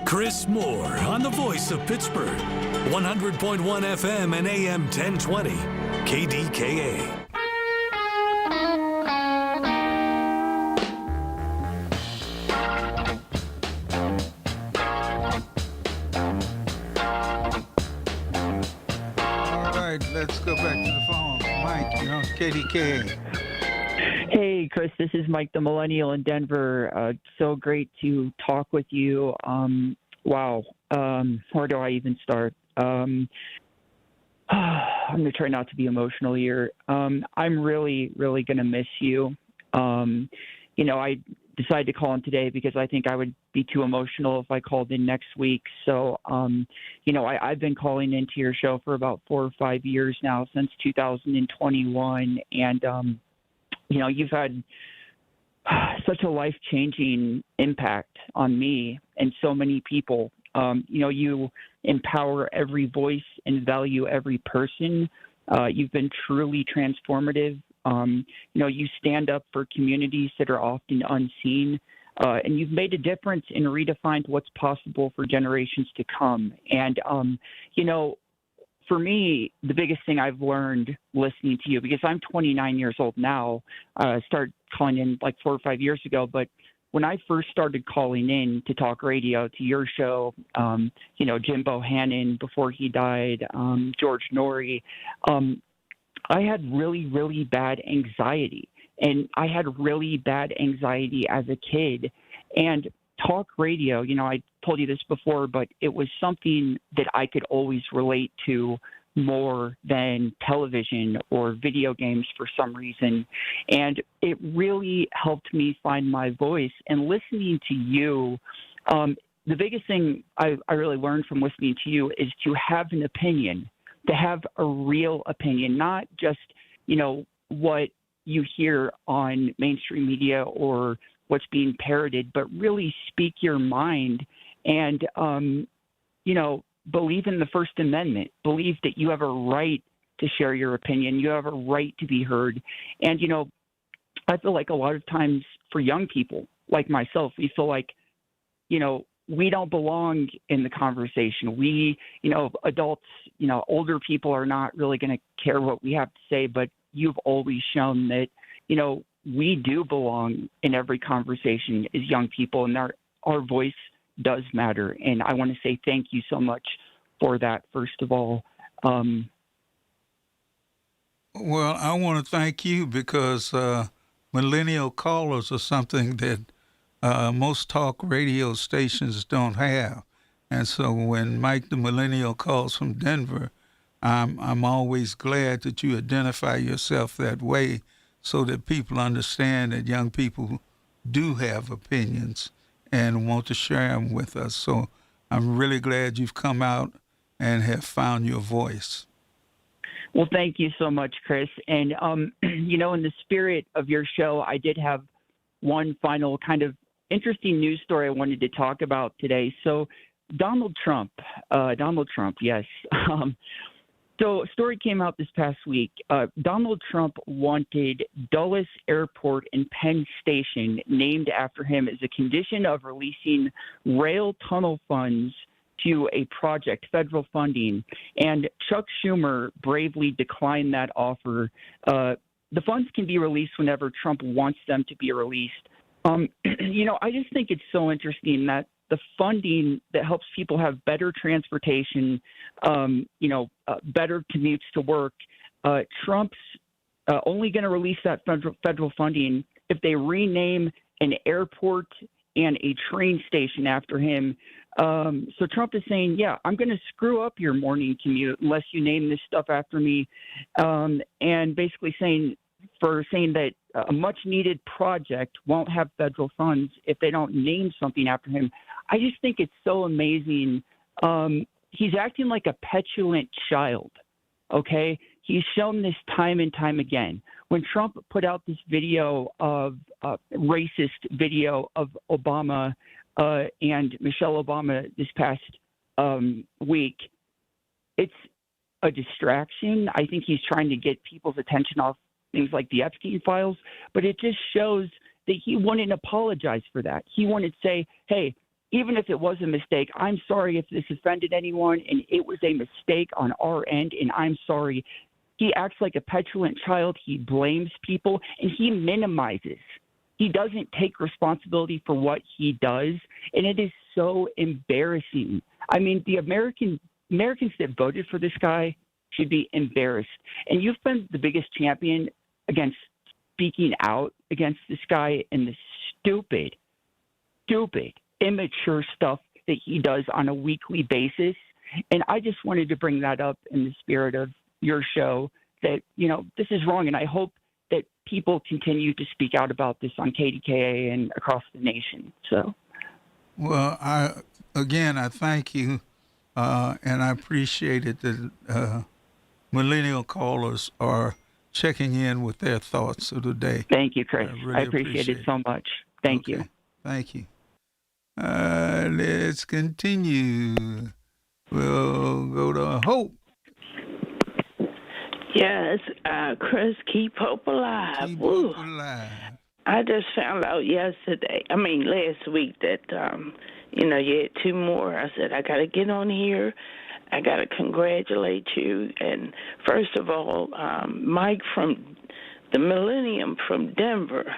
Chris Moore on the voice of Pittsburgh, 100.1 FM and AM 1020 KDKA. All right, let's go back to the phone. Mike, you're on KDKA. Hey, Chris, this is Mike the Millennial in Denver. So great to talk with you. Wow. Where do I even start? I'm going to try not to be emotional here. I'm really, really going to miss you. I decided to call in today because I think I would be too emotional if I called in next week. So, I've been calling into your show for about 4 or 5 years now, since 2021. And, you've had such a life-changing impact on me and so many people. You empower every voice and value every person. You've been truly transformative. You stand up for communities that are often unseen, and you've made a difference and redefined what's possible for generations to come. And, for me, the biggest thing I've learned listening to you, because I'm 29 years old now, started calling in like 4 or 5 years ago, but when I first started calling in to talk radio, to your show, Jim Bohannon before he died, George Norrie, I had really, really bad anxiety. And I had really bad anxiety as a kid. And talk radio, I told you this before, but it was something that I could always relate to more than television or video games for some reason. And it really helped me find my voice. And listening to you, the biggest thing I really learned from listening to you is to have an opinion, to have a real opinion, not just, what you hear on mainstream media or what's being parroted, but really speak your mind and, believe in the First Amendment, believe that you have a right to share your opinion. You have a right to be heard. And, I feel like a lot of times for young people like myself, we feel like, we don't belong in the conversation. We, adults, older people are not really going to care what we have to say, but you've always shown that, we do belong in every conversation as young people, and our voice does matter. And I want to say thank you so much for that, first of all. Well, I want to thank you because millennial callers are something that most talk radio stations don't have. And so when Mike the Millennial calls from Denver, I'm always glad that you identify yourself that way so that people understand that young people do have opinions and want to share them with us. So I'm really glad you've come out and have found your voice. Well, thank you so much, Chris. And, in the spirit of your show, I did have one final kind of interesting news story I wanted to talk about today. So Donald Trump, yes. So a story came out this past week. Donald Trump wanted Dulles Airport and Penn Station named after him as a condition of releasing rail tunnel funds to a project, federal funding. And Chuck Schumer bravely declined that offer. The funds can be released whenever Trump wants them to be released. I just think it's so interesting that the funding that helps people have better transportation, better commutes to work, Trump's only going to release that federal funding if they rename an airport and a train station after him. So Trump is saying, yeah, I'm going to screw up your morning commute unless you name this stuff after me, and basically saying that a much-needed project won't have federal funds if they don't name something after him. I just think it's so amazing. He's acting like a petulant child, okay? He's shown this time and time again. When Trump put out this video of racist video of Obama and Michelle Obama this past week, it's a distraction. I think he's trying to get people's attention off things like the Epstein files, but it just shows that he wouldn't apologize for that. He wouldn't say, hey, even if it was a mistake, I'm sorry if this offended anyone, and it was a mistake on our end, and I'm sorry. He acts like a petulant child. He blames people, and he minimizes. He doesn't take responsibility for what he does, and it is so embarrassing. I mean, the Americans that voted for this guy should be embarrassed. And you've been the biggest champion against speaking out against this guy and the stupid, immature stuff that he does on a weekly basis. And I just wanted to bring that up in the spirit of your show that, this is wrong. And I hope that people continue to speak out about this on KDKA and across the nation. So, well, I thank you. And I appreciate it that millennial callers are checking in with their thoughts of the day. Thank you, Chris. I really I appreciate it so much. Thank you. Thank you. Let's continue. We'll go to Hope. Yes, Chris, keep hope alive. Keep hope alive. I just found out last week that, you had two more. I said, I got to get on here. I got to congratulate you. And first of all, Mike from the Millennium from Denver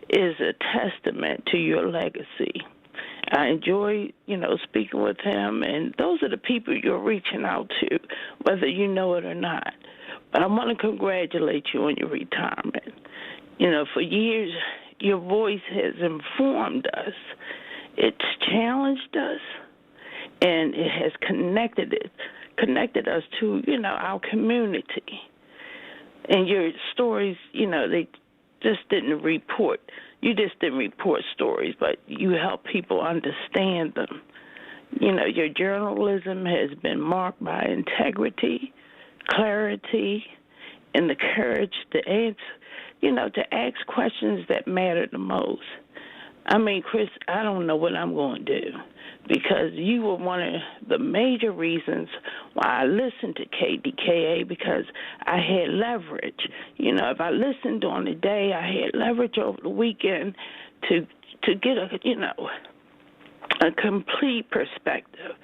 is a testament to your legacy. I enjoy, speaking with him, and those are the people you're reaching out to, whether you know it or not. But I want to congratulate you on your retirement. For years, your voice has informed us. It's challenged us, and it has connected us to, our community. And your stories, they just didn't report. You just didn't report stories, but you help people understand them. Your journalism has been marked by integrity, clarity, and the courage to answer, to ask questions that matter the most. I mean, Chris, I don't know what I'm going to do, because you were one of the major reasons why I listened to KDKA, because I had leverage. If I listened during the day, I had leverage over the weekend to get a complete perspective,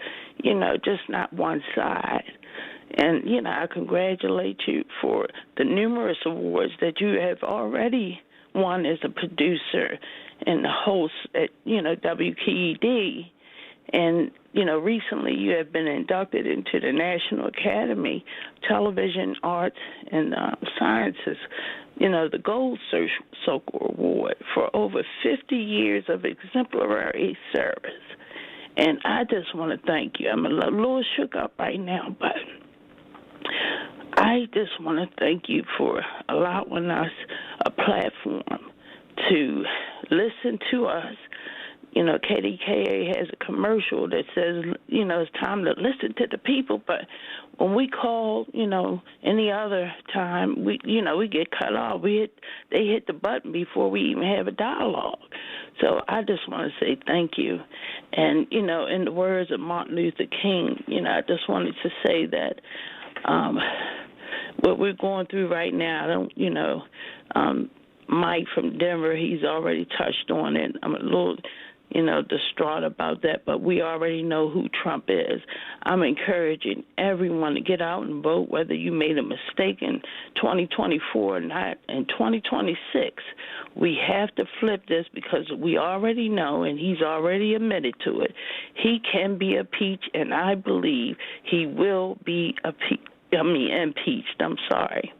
just not one side. And, I congratulate you for the numerous awards that you have already won as a producer and the host at, WKED. And, recently you have been inducted into the National Academy of Television Arts and Sciences, the Gold Circle Award for over 50 years of exemplary service. And I just want to thank you. I'm a little shook up right now, but I just want to thank you for allowing us a platform to listen to us. KDKA has a commercial that says, it's time to listen to the people. But when we call, any other time, we get cut off. They hit the button before we even have a dialogue. So I just want to say thank you. And, in the words of Martin Luther King, I just wanted to say that what we're going through right now, Mike from Denver, he's already touched on it. I'm a little, distraught about that, but we already know who Trump is. I'm encouraging everyone to get out and vote, whether you made a mistake in 2024 or not. In 2026, we have to flip this, because we already know, and he's already admitted to it, he can be impeached, and I believe he will be impeached. I'm sorry.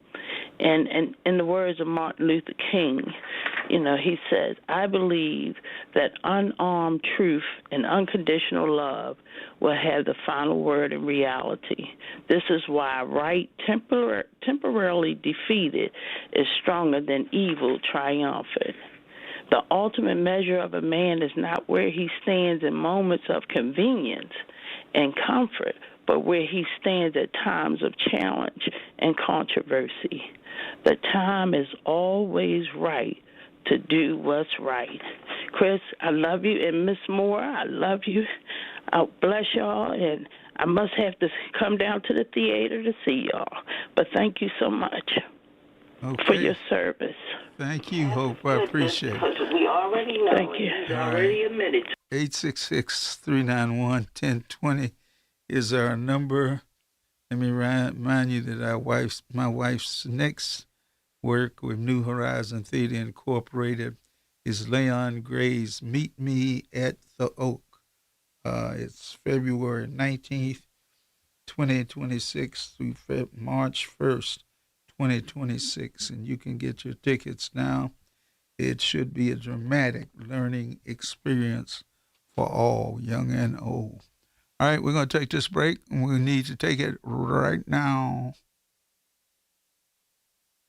And in the words of Martin Luther King, he says, I believe that unarmed truth and unconditional love will have the final word in reality. This is why right temporarily defeated is stronger than evil triumphant. The ultimate measure of a man is not where he stands in moments of convenience and comfort, but where he stands at times of challenge and controversy. The time is always right to do what's right. Chris, I love you. And Miss Moore, I love you. I bless y'all. And I must have to come down to the theater to see y'all. But thank you so much for your service. Thank you, Hope. I appreciate it. We already know. Thank you. He's already admitted. 866-391-1020 is our number. Let me remind you that my wife's next work with New Horizon Theater Incorporated is Leon Gray's Meet Me at the Oak. It's February 19th, 2026 through March 1st, 2026, and you can get your tickets now. It should be a dramatic learning experience for all, young and old. All right, we're going to take this break, and we need to take it right now.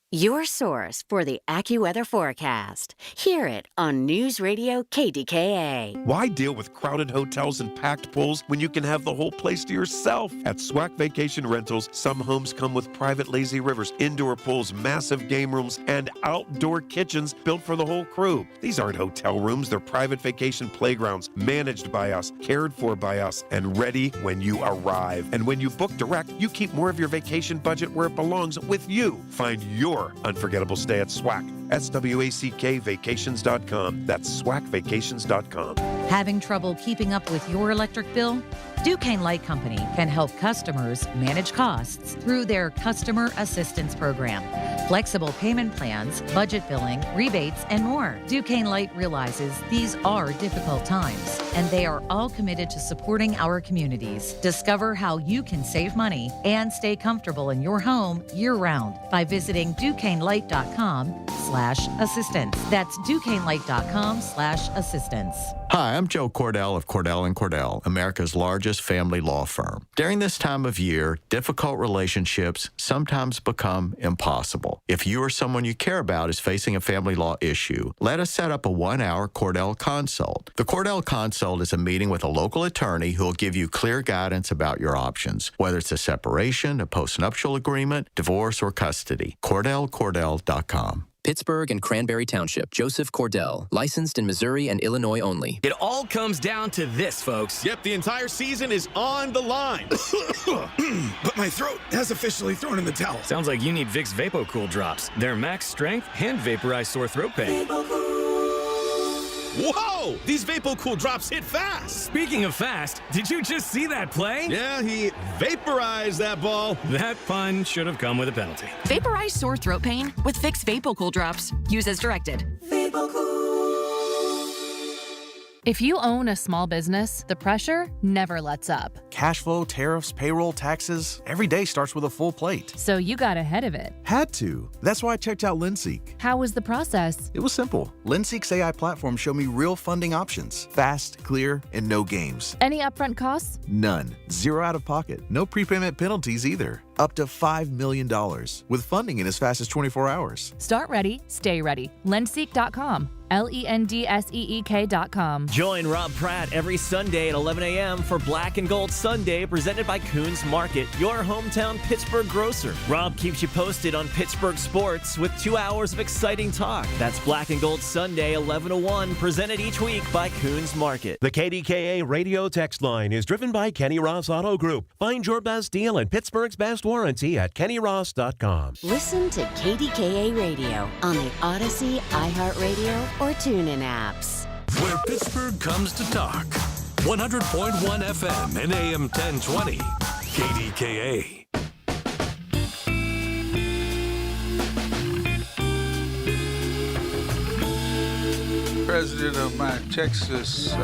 Your source for the AccuWeather forecast. Hear it on News Radio KDKA. Why deal with crowded hotels and packed pools when you can have the whole place to yourself? At SWAC Vacation Rentals, some homes come with private lazy rivers, indoor pools, massive game rooms, and outdoor kitchens built for the whole crew. These aren't hotel rooms, they're private vacation playgrounds, managed by us, cared for by us, and ready when you arrive. And when you book direct, you keep more of your vacation budget where it belongs, with you. Find your unforgettable stay at SWAC. SWACvacations.com. That's SWACvacations.com. Having trouble keeping up with your electric bill? Duquesne Light Company can help customers manage costs through their Customer Assistance Program. Flexible payment plans, budget billing, rebates, and more. Duquesne Light realizes these are difficult times, and they are all committed to supporting our communities. Discover how you can save money and stay comfortable in your home year-round by visiting DuquesneLight.com/assistance. That's DuquesneLight.com/assistance. Hi, I'm Joe Cordell of Cordell & Cordell, America's largest family law firm. During this time of year, difficult relationships sometimes become impossible. If you or someone you care about is facing a family law issue, let us set up a 1-hour Cordell Consult. The Cordell Consult is a meeting with a local attorney who will give you clear guidance about your options, whether it's a separation, a postnuptial agreement, divorce, or custody. CordellCordell.com. Pittsburgh and Cranberry Township. Joseph Cordell. Licensed in Missouri and Illinois only. It all comes down to this, folks. Yep, the entire season is on the line. But my throat has officially thrown in the towel. Sounds like you need Vicks VapoCool drops. They're max strength and vaporize sore throat pain. Whoa! These VapoCool drops hit fast. Speaking of fast, did you just see that play? Yeah, he vaporized that ball. That pun should have come with a penalty. Vaporize sore throat pain with Vicks VapoCool drops. Use as directed. If you own a small business, the pressure never lets up. Cash flow, tariffs, payroll, taxes, every day starts with a full plate. So you got ahead of it. Had to. That's why I checked out Linseek. How was the process? It was simple. Linseek's AI platform showed me real funding options. Fast, clear, and no games. Any upfront costs? None. Zero out of pocket. No prepayment penalties either. Up to $5 million, with funding in as fast as 24 hours. Start ready, stay ready. Lenseek.com. LENDSEEK.com. Join Rob Pratt every Sunday at 11 a.m. for Black and Gold Sunday, presented by Coons Market, your hometown Pittsburgh grocer. Rob keeps you posted on Pittsburgh sports with 2 hours of exciting talk. That's Black and Gold Sunday, 11 to 1, presented each week by Coons Market. The KDKA radio text line is driven by Kenny Ross Auto Group. Find your best deal and Pittsburgh's best warranty at KennyRoss.com. Listen to KDKA Radio on the Odyssey, iHeartRadio, or TuneIn apps. Where Pittsburgh comes to talk. 100.1 FM and AM 1020. KDKA. President of my Texas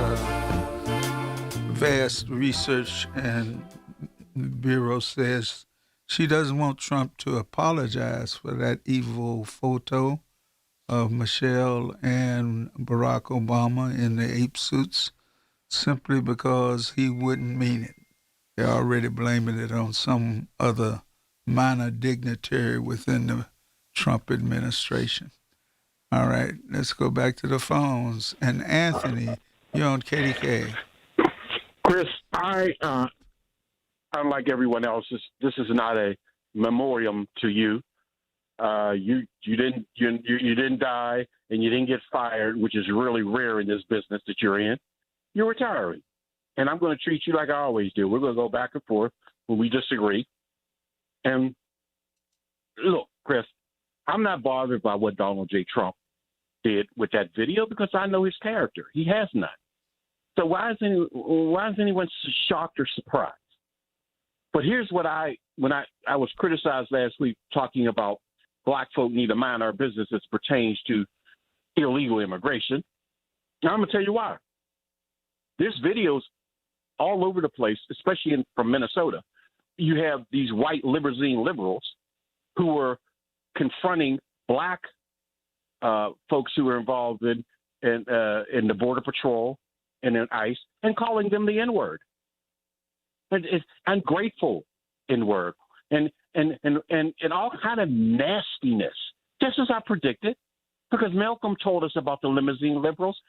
Vast Research and Bureau says she doesn't want Trump to apologize for that evil photo of Michelle and Barack Obama in the ape suits simply because he wouldn't mean it. They're already blaming it on some other minor dignitary within the Trump administration. All right, let's go back to the phones. And Anthony, you're on KDK. Chris, I unlike everyone else, this is not a memoriam to you. You didn't die and you didn't get fired, which is really rare in this business that you're in. You're retiring, and I'm going to treat you like I always do. We're going to go back and forth when we disagree. And look, Chris, I'm not bothered by what Donald J. Trump did with that video because I know his character. He has none. So why is anyone shocked or surprised? But here's what when I was criticized last week talking about black folk need to mind our business as pertains to illegal immigration. Now, I'm going to tell you why. There's videos all over the place, especially from Minnesota. You have these white limousine liberals who are confronting black folks who are involved in the Border Patrol and in ICE and calling them the N-word. It's ungrateful N-word and all kind of nastiness, just as I predicted, because Malcolm told us about the limousine liberals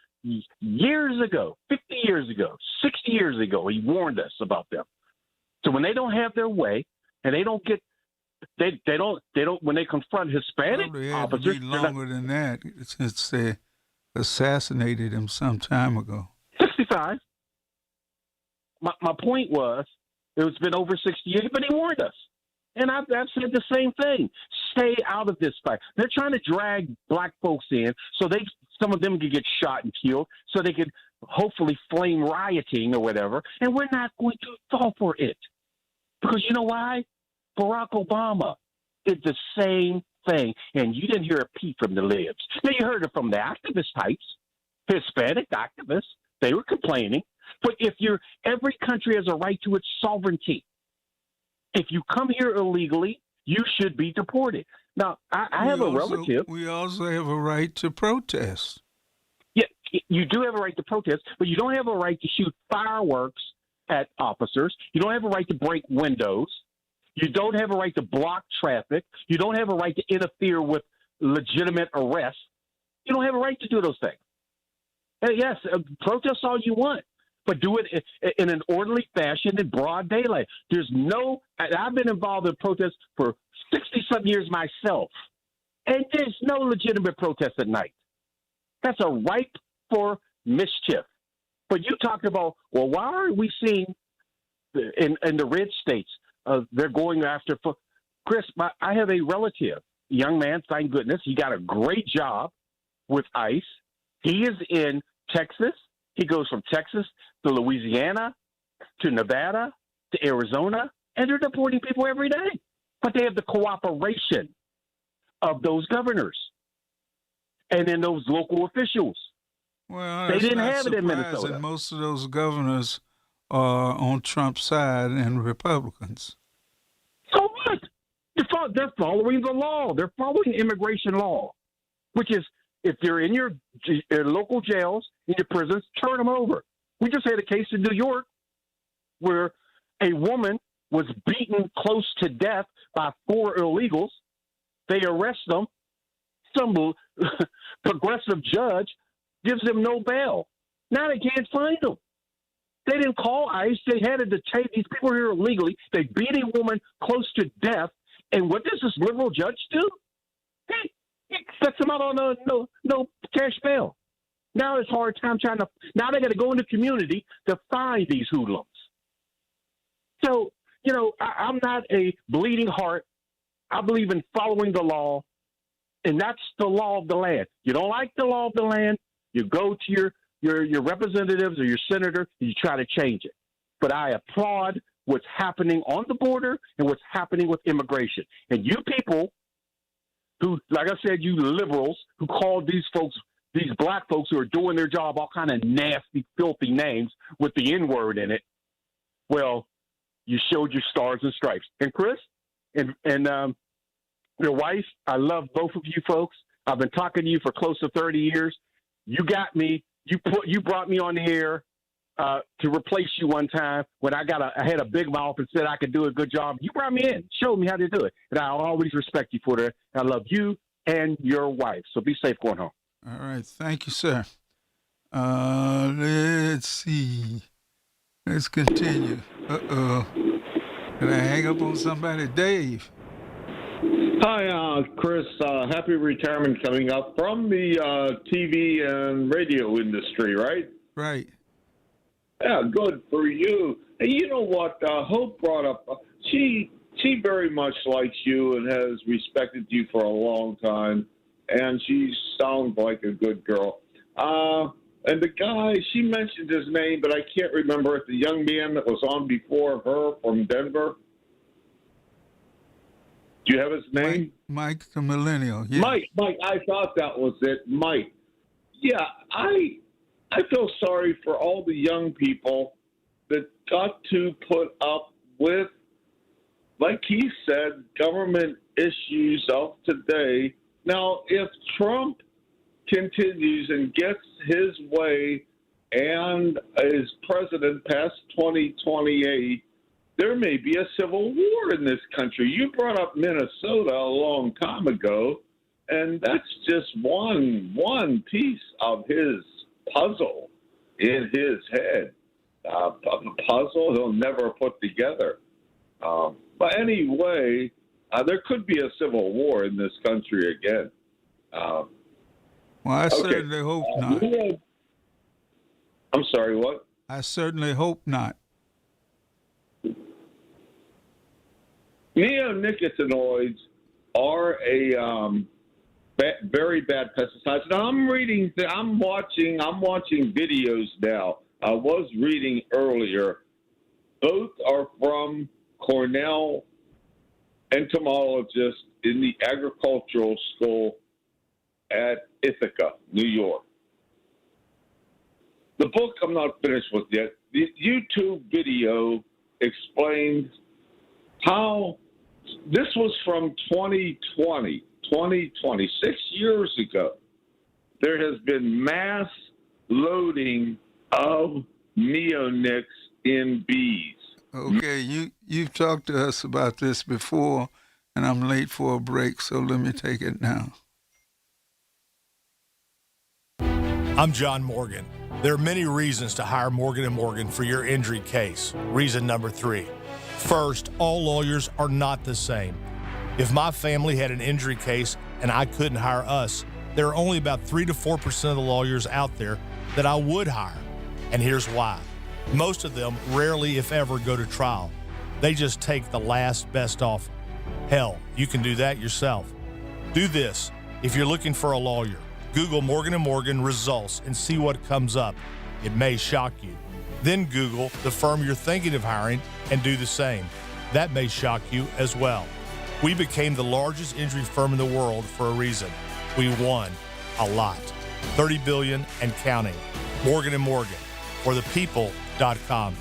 years ago, 50 years ago, 60 years ago. He warned us about them. So when they don't have their way and they don't when they confront Hispanic officers, longer than that since they assassinated him some time ago. 65. My point was, it's been over 60 years, but he warned us. And I've said the same thing. Stay out of this fight. They're trying to drag black folks in so some of them can get shot and killed so they could hopefully flame rioting or whatever, and we're not going to fall for it. Because you know why? Barack Obama did the same thing, and you didn't hear a peep from the libs. Now, you heard it from the activist types, Hispanic activists. They were complaining. But every country has a right to its sovereignty. If you come here illegally, you should be deported. Now, I have a relative. We also have a right to protest. Yeah, you do have a right to protest, but you don't have a right to shoot fireworks at officers. You don't have a right to break windows. You don't have a right to block traffic. You don't have a right to interfere with legitimate arrests. You don't have a right to do those things. Yes, protest all you want, but do it in an orderly fashion in broad daylight. I've been involved in protests for 60-some years myself, and there's no legitimate protest at night. That's a ripe for mischief. But you talked about, well, why are we seeing in the red states, they're going after Chris, I have a relative, a young man, thank goodness. He got a great job with ICE. He is in Texas. He goes from Texas to Louisiana to Nevada to Arizona, and they're deporting people every day. But they have the cooperation of those governors and then those local officials. Well, they didn't have it in Minnesota. Most of those governors are on Trump's side and Republicans. So what? They're following the law. They're following immigration law, which is if you're in your local jails, in your prisons, turn them over. We just had a case in New York where a woman was beaten close to death by 4 illegals. They arrest them. Some progressive judge gives them no bail. Now they can't find them. They didn't call ICE. They had to detain these people here illegally. They beat a woman close to death. And what does this liberal judge do? He sets them out on no cash bail. Now it's a hard time now they got to go in the community to find these hoodlums. So, I'm not a bleeding heart. I believe in following the law, and that's the law of the land. You don't like the law of the land, you go to your representatives or your senator, and you try to change it. But I applaud what's happening on the border and what's happening with immigration. And you people who, like I said, you liberals who call these black folks who are doing their job all kind of nasty, filthy names with the N-word in it, well, you showed your stars and stripes. And Chris and your wife, I love both of you folks. I've been talking to you for close to 30 years. You got me. You brought me on the air to replace you one time when I had a big mouth and said I could do a good job. You brought me in, showed me how to do it, and I'll always respect you for that. I love you and your wife. So be safe going home. All right, thank you, sir. Let's see. Let's continue. Did I hang up on somebody? Dave. Hi, Chris. Happy retirement coming up from the TV and radio industry, right? Right. Yeah, good for you. And you know what? Hope brought up. She very much likes you and has respected you for a long time, and she sounds like a good girl. And the guy, she mentioned his name, but I can't remember it. The young man that was on before her from Denver. Do you have his name? Mike the Millennial. Yeah. Mike, I thought that was it. Mike. Yeah, I feel sorry for all the young people that got to put up with, like he said, government issues of today. Now, if Trump continues and gets his way and is president past 2028, there may be a civil war in this country. You brought up Minnesota a long time ago, and that's just one piece of his puzzle in his head. A puzzle he'll never put together. But anyway, there could be a civil war in this country again. Well, I certainly hope not. I'm sorry, what? I certainly hope not. Neonicotinoids are very bad pesticides. Now I'm watching videos now. I was reading earlier. Both are from Cornell entomologists in the agricultural school at Ithaca, New York. The book I'm not finished with yet. The YouTube video explained how this was from 2020, 6 years ago. There has been mass loading of neonics in bees. Okay, you've talked to us about this before, and I'm late for a break, so let me take it now. I'm John Morgan. There are many reasons to hire Morgan & Morgan for your injury case. Reason number 3. First, all lawyers are not the same. If my family had an injury case and I couldn't hire us, there are only about 3 to 4% of the lawyers out there that I would hire. And here's why. Most of them rarely, if ever, go to trial. They just take the last best offer. Hell, you can do that yourself. Do this. If you're looking for a lawyer, Google Morgan & Morgan results and see what comes up. It may shock you. Then Google the firm you're thinking of hiring and do the same. That may shock you as well. We became the largest injury firm in the world for a reason. We won a lot. $30 billion and counting. Morgan & Morgan. For the people.com.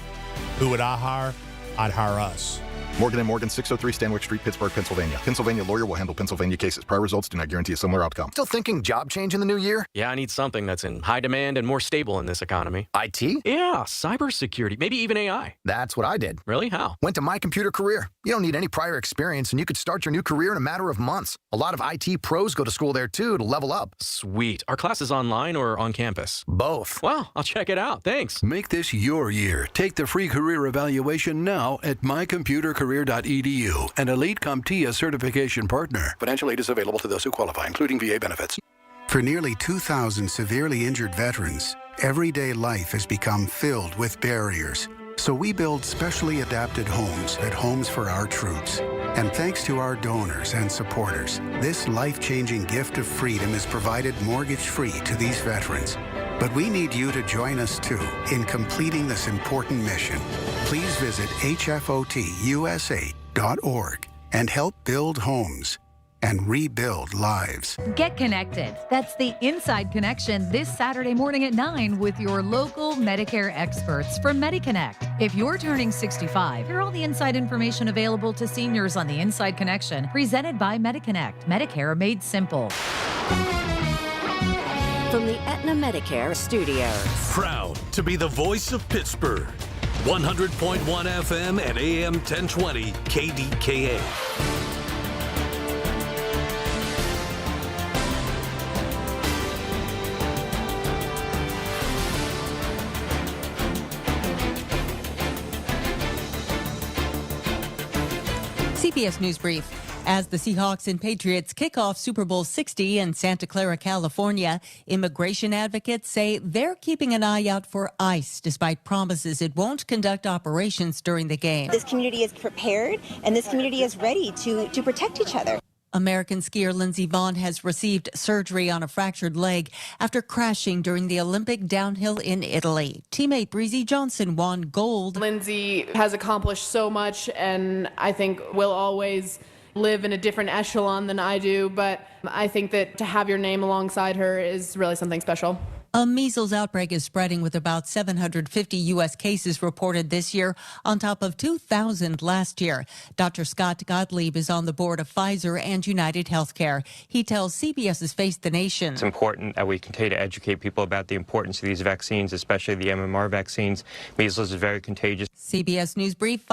Who would I hire? I'd hire us. Morgan & Morgan, 603 Stanwick Street, Pittsburgh, Pennsylvania. Pennsylvania lawyer will handle Pennsylvania cases. Prior results do not guarantee a similar outcome. Still thinking job change in the new year? Yeah, I need something that's in high demand and more stable in this economy. IT? Yeah, cybersecurity, maybe even AI. That's what I did. Really? How? Went to My Computer Career. You don't need any prior experience, and you could start your new career in a matter of months. A lot of IT pros go to school there, too, to level up. Sweet. Are classes online or on campus? Both. Well, I'll check it out. Thanks. Make this your year. Take the free career evaluation now at mycomputercareer.edu. An Elite CompTIA certification partner. Financial aid is available to those who qualify, including VA benefits. For nearly 2,000 severely injured veterans, everyday life has become filled with barriers. So we build specially adapted homes at Homes for Our Troops. And thanks to our donors and supporters, this life-changing gift of freedom is provided mortgage-free to these veterans. But we need you to join us, too, in completing this important mission. Please visit hfotusa.org and help build homes and rebuild lives. Get connected. That's the Inside Connection this Saturday morning at 9 with your local Medicare experts from MediConnect. If you're turning 65, hear all the inside information available to seniors on the Inside Connection, presented by MediConnect. Medicare made simple. From the Aetna Medicare studios. Proud to be the voice of Pittsburgh. 100.1 FM and AM 1020 KDKA. CBS News Brief. As the Seahawks and Patriots kick off Super Bowl 60 in Santa Clara, California, immigration advocates say they're keeping an eye out for ICE, despite promises it won't conduct operations during the game. This community is prepared, and this community is ready to protect each other. American skier Lindsey Vonn has received surgery on a fractured leg after crashing during the Olympic downhill in Italy. Teammate Breezy Johnson won gold. Lindsey has accomplished so much, and I think will always live in a different echelon than I do, but I think that to have your name alongside her is really something special. A measles outbreak is spreading with about 750 U.S. cases reported this year on top of 2,000 last year. Dr. Scott Gottlieb is on the board of Pfizer and United Healthcare. He tells CBS's Face the Nation. It's important that we continue to educate people about the importance of these vaccines, especially the MMR vaccines. Measles is very contagious. CBS News Brief.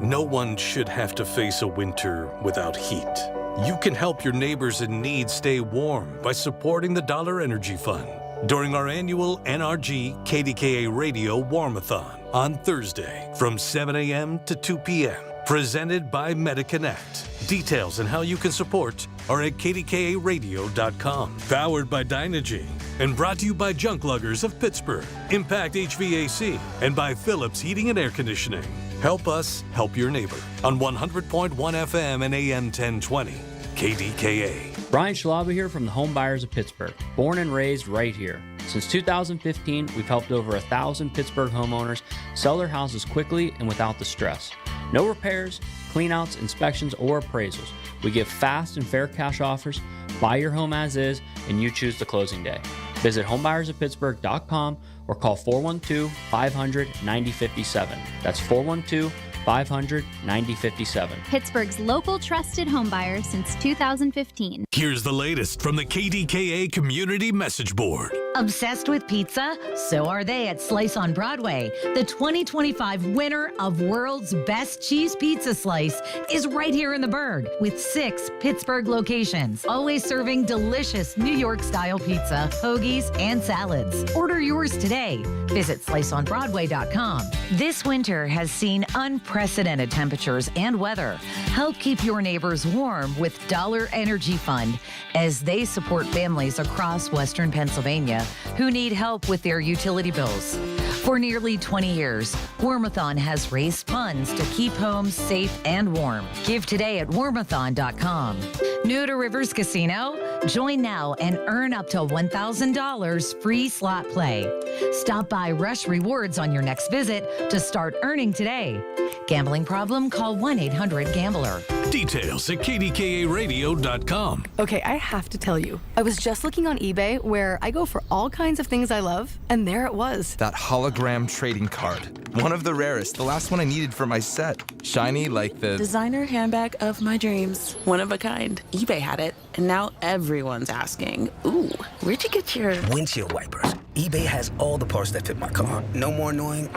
No one should have to face a winter without heat. You can help your neighbors in need stay warm by supporting the Dollar Energy Fund during our annual NRG KDKA Radio Warmathon on Thursday from 7 a.m. to 2 p.m. Presented by MediConnect. Details on how you can support are at KDKARadio.com. Powered by Dynegy and brought to you by Junk Luggers of Pittsburgh, Impact HVAC, and by Phillips Heating and Air Conditioning. Help us help your neighbor on 100.1 FM and AM 1020 KDKA. Brian Schlaba here from the Home Buyers of Pittsburgh, born and raised right here. Since 2015, we've helped over 1,000 Pittsburgh homeowners sell their houses quickly and without the stress. No repairs, cleanouts, inspections, or appraisals. We give fast and fair cash offers, buy your home as is, and you choose the closing day. Visit homebuyersoftpittsburgh.com or call 412-500-9057. That's 412-500-9057. Pittsburgh's local trusted home buyer since 2015. Here's the latest from the KDKA Community Message Board. Obsessed with pizza? So are they at Slice on Broadway. The 2025 winner of World's Best Cheese Pizza Slice is right here in the Burgh with 6 Pittsburgh locations, always serving delicious New York-style pizza, hoagies, and salads. Order yours today. Visit sliceonbroadway.com. This winter has seen unprecedented temperatures and weather. Help keep your neighbors warm with Dollar Energy Fund as they support families across Western Pennsylvania who need help with their utility bills. For nearly 20 years, Warmathon has raised funds to keep homes safe and warm. Give today at warmathon.com. New to Rivers Casino? Join now and earn up to $1,000 free slot play. Stop by Rush Rewards on your next visit to start earning today. Gambling problem? Call 1-800-GAMBLER. Details at KDKARadio.com. Okay, I have to tell you, I was just looking on eBay where I go for all kinds of things I love, and there it was. That hologram trading card. One of the rarest, the last one I needed for my set. Shiny like the designer handbag of my dreams. One of a kind. eBay had it, and now everyone's asking, ooh, where'd you get your windshield wipers? eBay has all the parts that fit my car. No more annoying,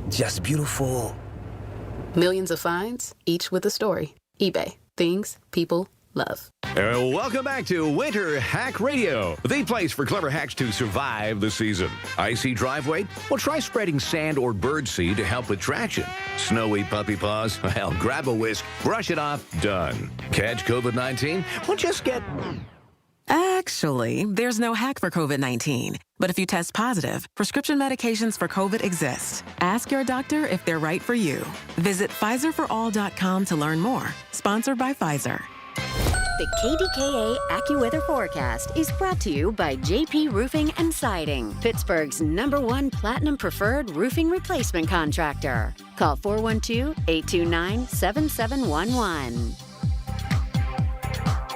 just beautiful. Millions of finds, each with a story. eBay. Things people love. Welcome back to Winter Hack Radio, the place for clever hacks to survive the season. Icy driveway? Well, try spreading sand or birdseed to help with traction. Snowy puppy paws? Well, grab a whisk, brush it off, done. Catch COVID-19? Well, just get... Actually, there's no hack for COVID-19. But if you test positive, prescription medications for COVID exist. Ask your doctor if they're right for you. Visit PfizerForAll.com to learn more. Sponsored by Pfizer. The KDKA AccuWeather forecast is brought to you by JP Roofing and Siding, Pittsburgh's #1 Platinum Preferred roofing replacement contractor. Call 412-829-7711.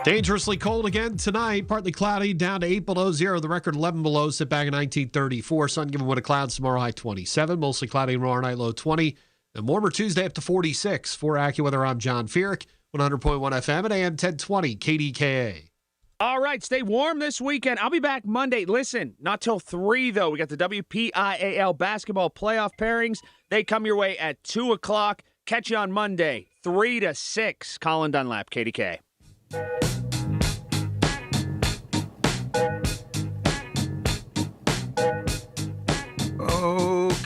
Dangerously cold again tonight. Partly cloudy, down to 8 below zero. The record 11 below, set back in 1934. Sun given way to clouds tomorrow, high 27. Mostly cloudy tomorrow night, low 20. And warmer Tuesday up to 46. For AccuWeather, I'm John Feerick, 100.1 FM at AM 1020 KDKA. All right, stay warm this weekend. I'll be back Monday. Listen, not till 3, though. We got the WPIAL basketball playoff pairings. They come your way at 2 o'clock. Catch you on Monday, 3 to 6. Colin Dunlap, KDK.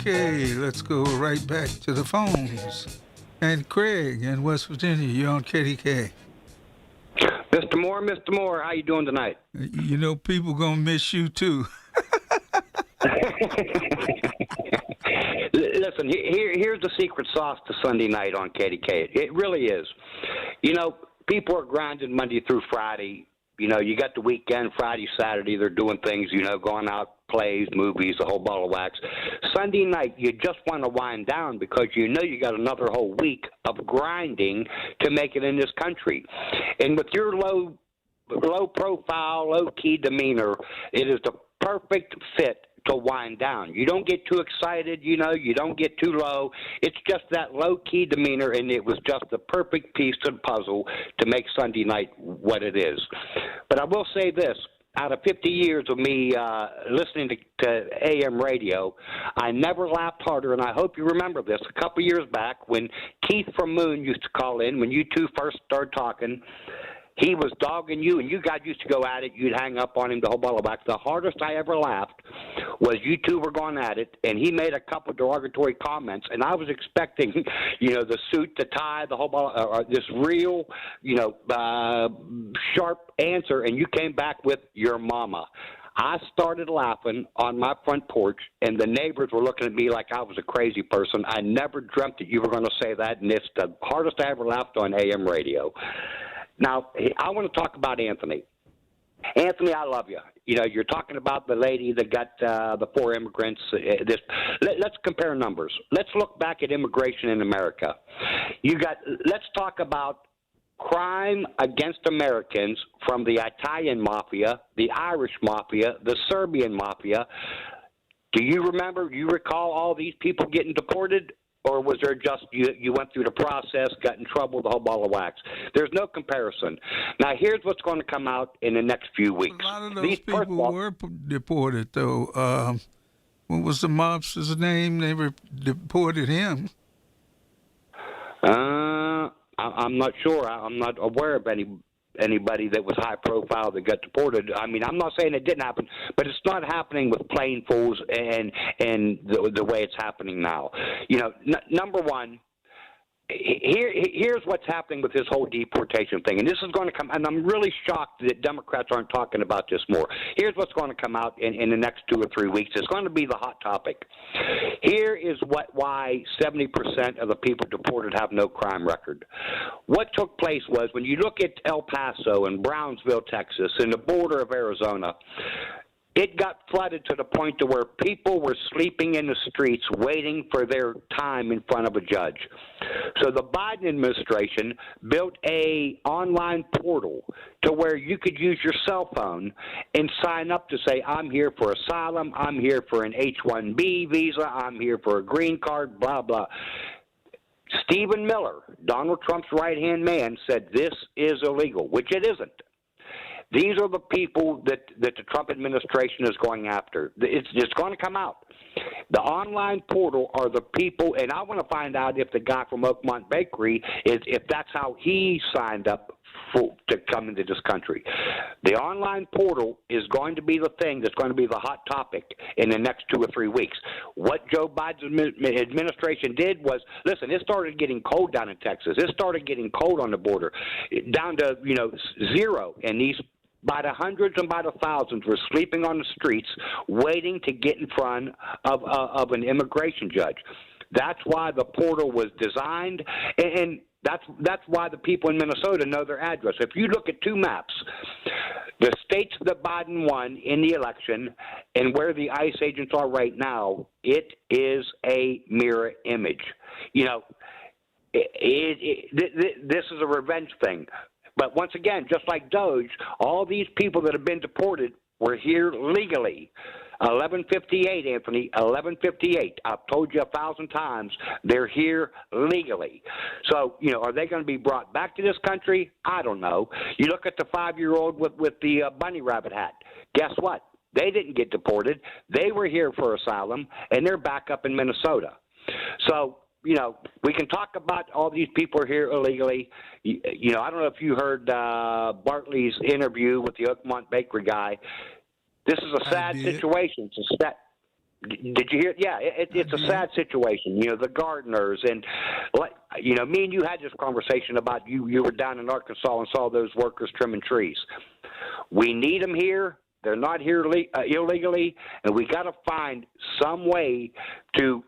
Okay, let's go right back to the phones. And Craig in West Virginia, you're on KDK. Mr. Moore, how you doing tonight? You know, people gonna miss you too. Listen, here's the secret sauce to Sunday night on KDK. It really is. You know, people are grinding Monday through Friday. You know, you got the weekend, Friday, Saturday, they're doing things, you know, going out, plays, movies, a whole ball of wax. Sunday night, you just want to wind down because you know you got another whole week of grinding to make it in this country. And with your low profile, low-key demeanor, it is the perfect fit to wind down. You don't get too excited, you know, you don't get too low. It's just that low-key demeanor, and it was just the perfect piece to the puzzle to make Sunday night what it is. But I will say this. Out of 50 years of me listening to AM radio, I never laughed harder, and I hope you remember this. A couple years back when Keith from Moon used to call in, when you two first started talking, he was dogging you, and you guys used to go at it. You'd hang up on him, the whole ball of wax. The hardest I ever laughed was you two were going at it, and he made a couple derogatory comments, and I was expecting, you know, the suit, the tie, the whole ball, this real, you know, sharp answer, and you came back with your mama. I started laughing on my front porch, and the neighbors were looking at me like I was a crazy person. I never dreamt that you were going to say that, and it's the hardest I ever laughed on AM radio. Now, I want to talk about Anthony. Anthony, I love you. You know, you're talking about the lady that got the 4 immigrants. Let's compare numbers. Let's look back at immigration in America. Let's talk about crime against Americans from the Italian mafia, the Irish mafia, the Serbian mafia. Do you recall all these people getting deported? Or was there just you went through the process, got in trouble, the whole ball of wax? There's no comparison. Now, here's what's going to come out in the next few weeks. A lot of those people were deported, though. What was the mobster's name? They deported him. I'm not sure. I'm not aware of anybody that was high profile that got deported. I mean, I'm not saying it didn't happen, but it's not happening with plain fools and the way it's happening now. You know, number one, here's what's happening with this whole deportation thing, and this is going to come, and I'm really shocked that Democrats aren't talking about this more. Here's what's going to come out in the next 2 or 3 weeks. It's going to be the hot topic. Here is why 70% of the people deported have no crime record. What took place was, when you look at El Paso and Brownsville, Texas, and the border of Arizona, it got flooded to the point to where people were sleeping in the streets waiting for their time in front of a judge. So the Biden administration built a online portal to where you could use your cell phone and sign up to say, I'm here for asylum, I'm here for an H-1B visa, I'm here for a green card, blah, blah. Stephen Miller, Donald Trump's right-hand man, said this is illegal, which it isn't. These are the people that the Trump administration is going after. It's going to come out. The online portal are the people, and I want to find out if the guy from Oakmont Bakery, if that's how he signed up to come into this country. The online portal is going to be the thing that's going to be the hot topic in the next 2 or 3 weeks. What Joe Biden's administration did was, listen, it started getting cold down in Texas. It started getting cold on the border, down to, zero, and these by the hundreds and by the thousands were sleeping on the streets waiting to get in front of an immigration judge. That's why the portal was designed, and that's why the people in Minnesota know their address. If you look at 2 maps, the states that Biden won in the election and where the ICE agents are right now, it is a mirror image. This is a revenge thing. But once again, just like Doge, all these people that have been deported were here legally. 1158, Anthony, 1158. I've told you 1,000 times, they're here legally. So, are they going to be brought back to this country? I don't know. You look at the 5-year-old with the bunny rabbit hat. Guess what? They didn't get deported. They were here for asylum, and they're back up in Minnesota. So, we can talk about all these people are here illegally. I don't know if you heard Bartley's interview with the Oakmont Bakery guy. This is a sad situation. Did you hear? Yeah, it's a sad situation. The gardeners and, me and you had this conversation about you were down in Arkansas and saw those workers trimming trees. We need them here. They're not here illegally, and we got to find some way to,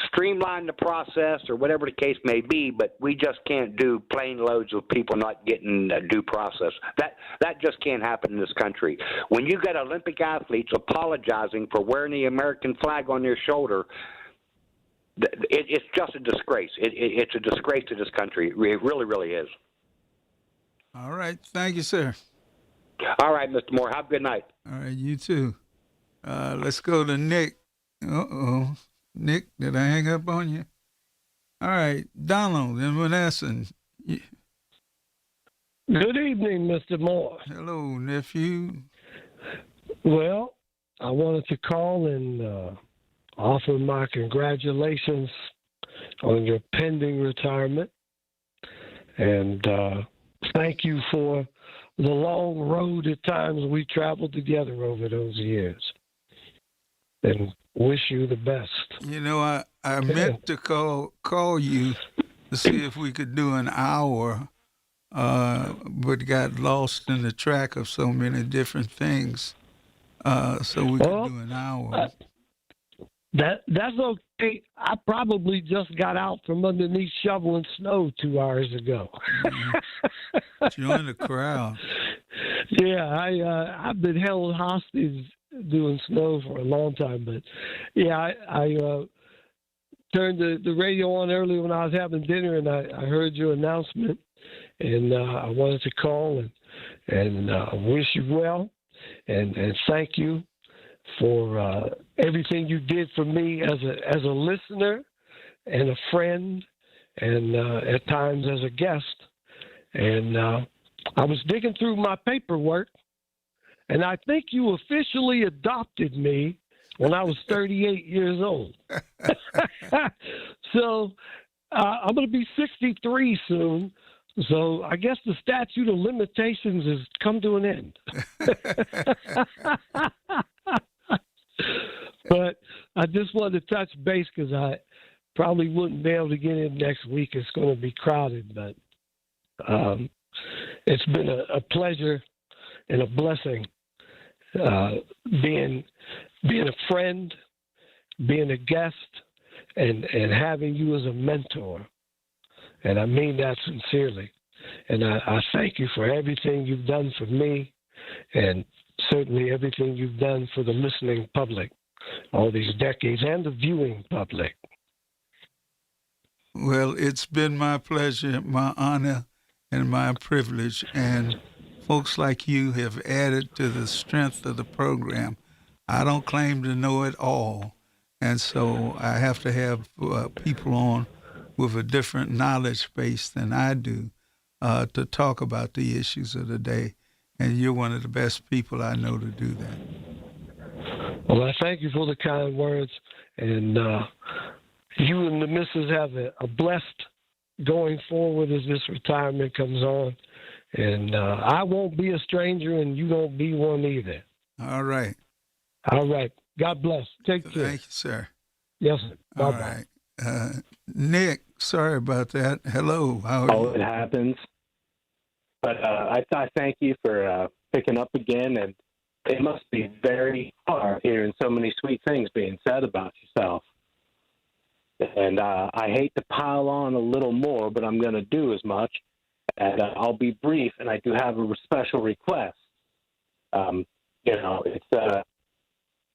streamline the process or whatever the case may be. But we just can't do plane loads of people not getting a due process. That just can't happen in this country. When you got Olympic athletes apologizing for wearing the American flag on their shoulder, it's just a disgrace. It's a disgrace to this country. It really, really is. All right. Thank you, sir. All right, Mr. Moore. Have a good night. All right, you too. Let's go to Nick. Uh-oh. Nick, did I hang up on you? All right, Donald in Menneson. Good evening, Mr. Moore. Hello, nephew. Well, I wanted to call and offer my congratulations on your pending retirement. And thank you for the long road at times we traveled together over those years. And wish you the best. I meant to call you to see if we could do an hour, but got lost in the track of so many different things. So we could do an hour. That's say I probably just got out from underneath shoveling snow 2 hours ago. Join the crowd. Yeah, I've been held hostage doing snow for a long time, but yeah, I turned the radio on early when I was having dinner, and I heard your announcement, and I wanted to call and wish you well, and thank you for everything you did for me as a listener and a friend, and at times as a guest. And I was digging through my paperwork, and I think you officially adopted me when I was 38 years old. So I'm going to be 63 soon. So I guess the statute of limitations has come to an end. But I just wanted to touch base because I probably wouldn't be able to get in next week. It's going to be crowded, but it's been a pleasure and a blessing being a friend, being a guest, and having you as a mentor. And I mean that sincerely. And I thank you for everything you've done for me, and certainly everything you've done for the listening public all these decades, and the viewing public. Well, it's been my pleasure, my honor, and my privilege. And folks like you have added to the strength of the program. I don't claim to know it all, and so I have to have people on with a different knowledge base than I do to talk about the issues of the day. And you're one of the best people I know to do that. Well, I thank you for the kind words, and you and the missus have a blessed going forward as this retirement comes on, and I won't be a stranger, and you won't be one either. All right. All right. God bless. Take care. Thank you, sir. Yes, sir. Bye-bye. All right. Nick, sorry about that. Hello. How are you? It happens. But I thank you for picking up again, and it must be very hard hearing so many sweet things being said about yourself. And I hate to pile on a little more, but I'm going to do as much. And I'll be brief, and I do have a special request.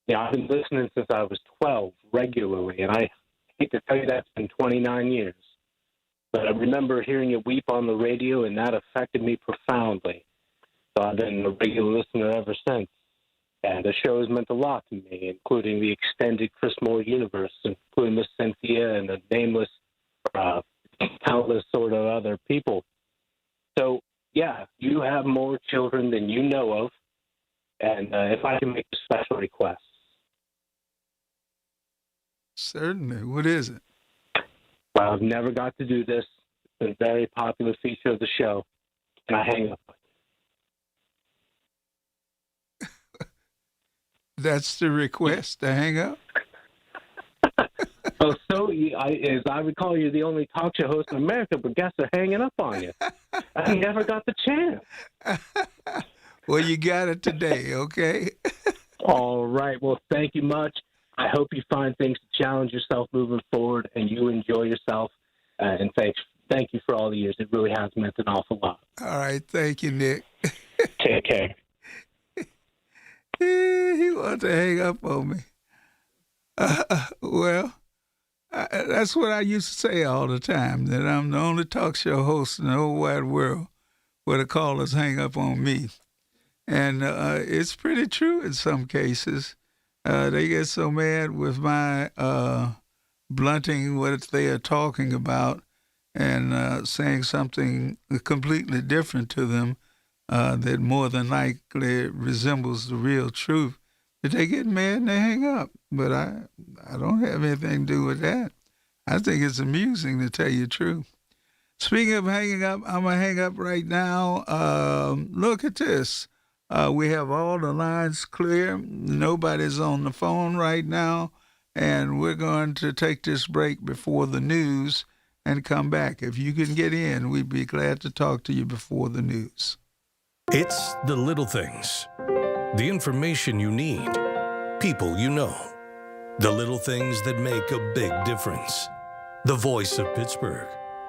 I've been listening since I was 12 regularly, and I hate to tell you that's been 29 years. But I remember hearing you weep on the radio, and that affected me profoundly. So I've been a regular listener ever since. And the show has meant a lot to me, including the extended Chris Moore universe, including Miss Cynthia and the nameless, countless sort of other people. So, yeah, you have more children than you know of. And if I can make a special request. Certainly. What is it? Well, I've never got to do this. It's been a very popular feature of the show. And I hang up. That's the request, to hang up? As I recall, you're the only talk show host in America, but guests are hanging up on you. I never got the chance. Well, you got it today, okay? All right. Well, thank you much. I hope you find things to challenge yourself moving forward, and you enjoy yourself. And thank you for all the years. It really has meant an awful lot. All right. Thank you, Nick. Take care. He wants to hang up on me. That's what I used to say all the time, that I'm the only talk show host in the whole wide world where the callers hang up on me. And it's pretty true in some cases. They get so mad with my blunting what they are talking about and saying something completely different to them that more than likely resembles the real truth, that they get mad and they hang up. But I don't have anything to do with that. I think it's amusing, to tell you the truth. Speaking of hanging up, I'm going to hang up right now. Look at this. We have all the lines clear. Nobody's on the phone right now. And we're going to take this break before the news and come back. If you can get in, we'd be glad to talk to you before the news. It's the little things. The information you need. People you know. The little things that make a big difference. The voice of Pittsburgh.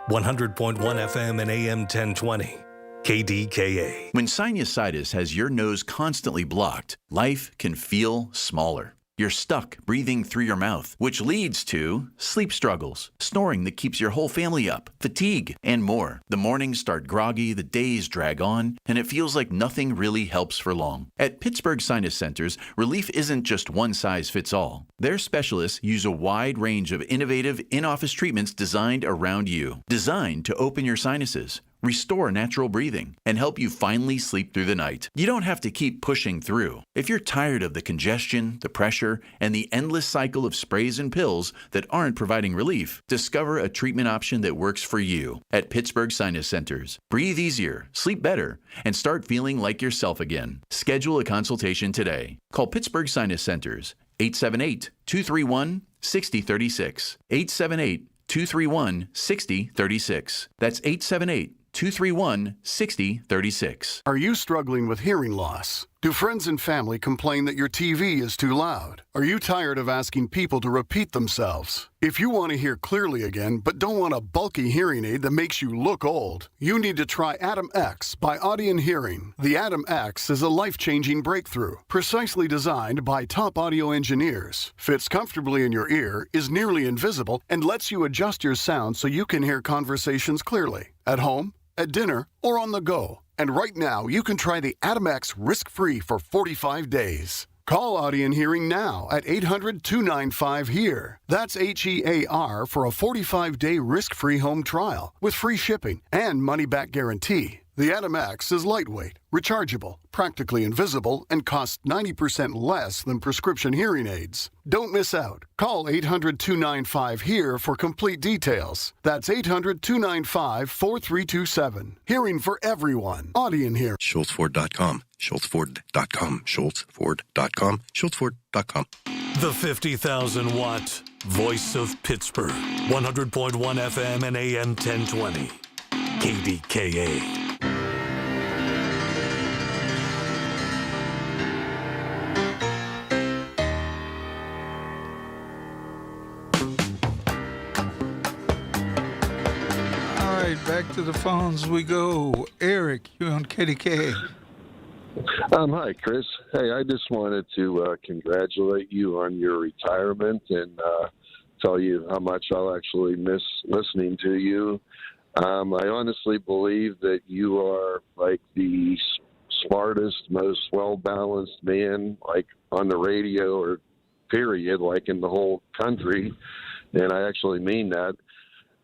100.1 FM and AM 1020. KDKA. When sinusitis has your nose constantly blocked, life can feel smaller. You're stuck breathing through your mouth, which leads to sleep struggles, snoring that keeps your whole family up, fatigue, and more. The mornings start groggy, the days drag on, and it feels like nothing really helps for long. At Pittsburgh Sinus Centers, relief isn't just one size fits all. Their specialists use a wide range of innovative in-office treatments designed around you, designed to open your sinuses, restore natural breathing, and help you finally sleep through the night. You don't have to keep pushing through. If you're tired of the congestion, the pressure, and the endless cycle of sprays and pills that aren't providing relief, discover a treatment option that works for you at Pittsburgh Sinus Centers. Breathe easier, sleep better, and start feeling like yourself again. Schedule a consultation today. Call Pittsburgh Sinus Centers, 878-231-6036. 878-231-6036. That's 878-231-6036. Are you struggling with hearing loss? Do friends and family complain that your TV is too loud? Are you tired of asking people to repeat themselves? If you want to hear clearly again, but don't want a bulky hearing aid that makes you look old, you need to try Atom X by Audion Hearing. The Atom X is a life-changing breakthrough, precisely designed by top audio engineers, fits comfortably in your ear, is nearly invisible, and lets you adjust your sound so you can hear conversations clearly, at home, at dinner, or on the go. And right now, you can try the Atom X risk-free for 45 days. Call Audion Hearing now at 800-295-HEAR. That's HEAR for a 45-day risk-free home trial with free shipping and money-back guarantee. The Atom X is lightweight, rechargeable, practically invisible, and costs 90% less than prescription hearing aids. Don't miss out. Call 800-295-HEAR for complete details. That's 800-295-4327. Hearing for everyone. Audion Hearing. SchultzFord.com. SchultzFord.com. SchultzFord.com. SchultzFord.com. The 50,000-watt voice of Pittsburgh. 100.1 FM and AM 1020. KDKA. Back to the phones we go. Eric, you're on KDKA. Hi, Chris. Hey, I just wanted to congratulate you on your retirement and tell you how much I'll actually miss listening to you. I honestly believe that you are like the smartest, most well-balanced man, like on the radio or period, like in the whole country. And I actually mean that.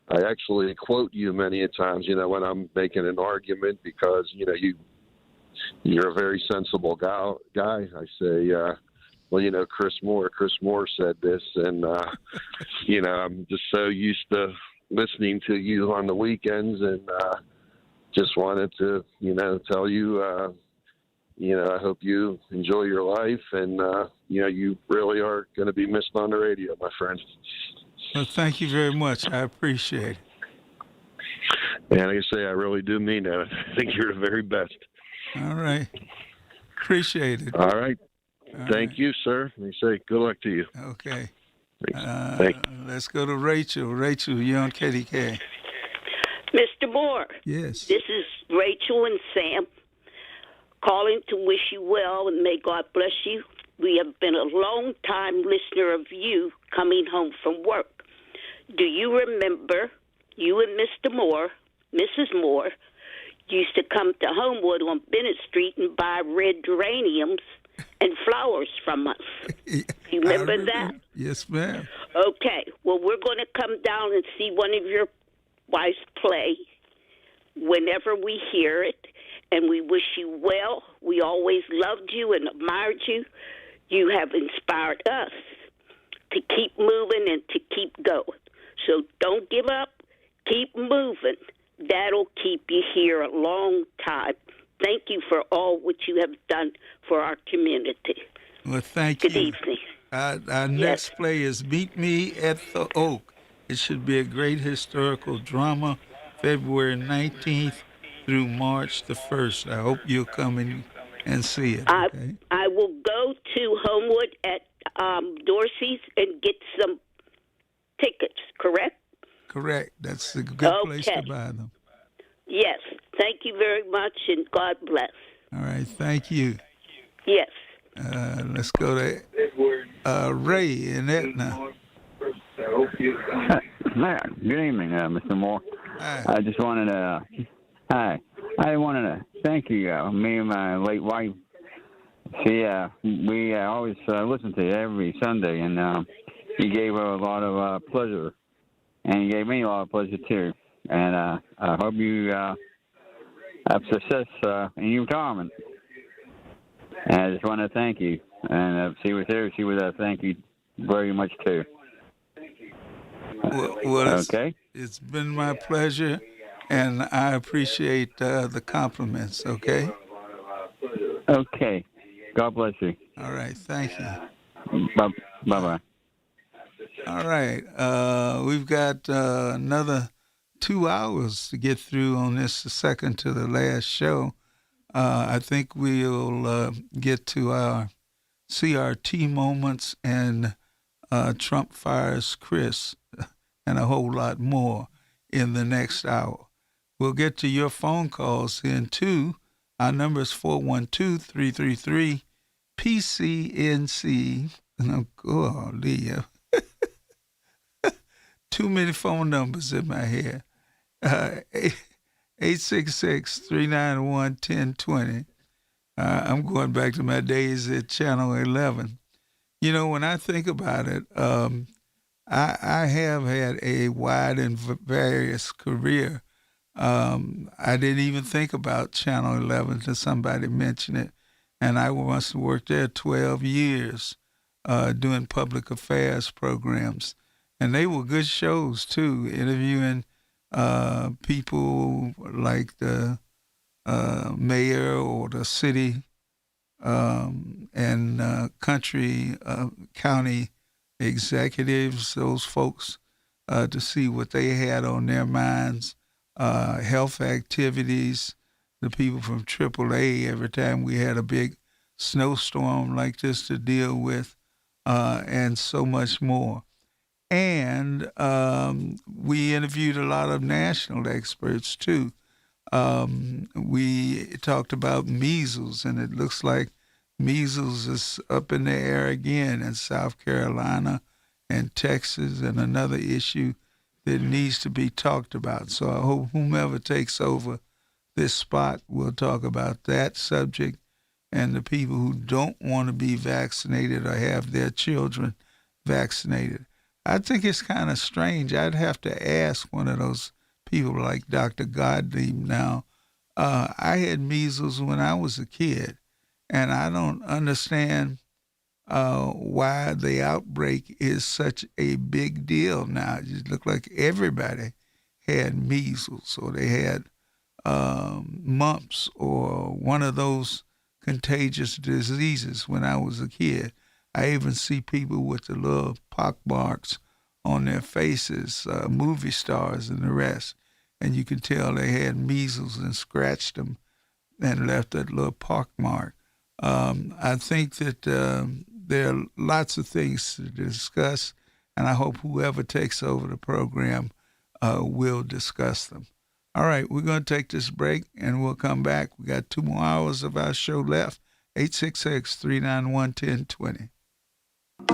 I actually quote you many a times, when I'm making an argument because, you're a very sensible guy. I say, Chris Moore said this. And, I'm just so used to listening to you on the weekends and just wanted to, tell you, I hope you enjoy your life and, you really are going to be missed on the radio, my friend. Well, thank you very much. I appreciate it. And like I say, I really do mean that. I think you're the very best. All right. Appreciate it. All right. Thank you, sir. They say good luck to you. Okay. Thank you. Let's go to Rachel. Rachel, you're on KDK. Mr. Moore. Yes. This is Rachel and Sam calling to wish you well and may God bless you. We have been a long-time listener of you coming home from work. Do you remember you and Mr. Moore, Mrs. Moore, used to come to Homewood on Bennett Street and buy red geraniums and flowers from us? You remember that? Yes, ma'am. Okay. Well, we're going to come down and see one of your wives play whenever we hear it, and we wish you well. We always loved you and admired you. You have inspired us to keep moving and to keep going. So don't give up. Keep moving. That'll keep you here a long time. Thank you for all what you have done for our community. Well, thank you. Good evening. Our next play is Meet Me at the Oak. It should be a great historical drama, February 19th through March the 1st. I hope you'll come in and see it. Okay? I will go to Homewood at Dorsey's and get some tickets, correct? Correct. That's a good place to buy them. Yes. Thank you very much, and God bless. All right. Thank you. Yes. Let's go to Ray in Etna. Good evening, Mr. Moore. Hi. I just wanted to, I wanted to thank you. Me and my late wife, we always listen to you every Sunday, and you gave her a lot of pleasure, and you gave me a lot of pleasure too. And I hope you have success in your retirement. And I just want to thank you. And if she was here, she would thank you very much too. Well, okay. It's been my pleasure, and I appreciate the compliments, okay? Okay. God bless you. All right. Thank you. Bye-bye. All right. We've got another 2 hours to get through on this second to the last show. I think we'll get to our CRT moments and Trump fires Chris and a whole lot more in the next hour. We'll get to your phone calls in too. Our number is 412-333-PCNC. Oh, golly. Too many phone numbers in my head. 866-391-1020. I'm going back to my days at Channel 11. You know, when I think about it, I have had a wide and various career. I didn't even think about Channel 11 until somebody mentioned it. And I must have worked there 12 years doing public affairs programs. And they were good shows, too, interviewing people like the mayor or the city and county executives, those folks, to see what they had on their minds, health activities, the people from AAA every time we had a big snowstorm like this to deal with, and so much more. And we interviewed a lot of national experts, too. We talked about measles, and it looks like measles is up in the air again in South Carolina and Texas, and another issue that needs to be talked about. So I hope whomever takes over this spot will talk about that subject and the people who don't want to be vaccinated or have their children vaccinated. I think it's kind of strange. I'd have to ask one of those people like Dr. Gottlieb now. I had measles when I was a kid, and I don't understand why the outbreak is such a big deal now. It just looked like everybody had measles, or they had mumps, or one of those contagious diseases when I was a kid. I even see people with the little pock marks on their faces, movie stars and the rest, and you can tell they had measles and scratched them and left that little pock mark. I think that there are lots of things to discuss, and I hope whoever takes over the program will discuss them. All right, we're going to take this break, and we'll come back. We got 2 more hours of our show left. 866-391-1020.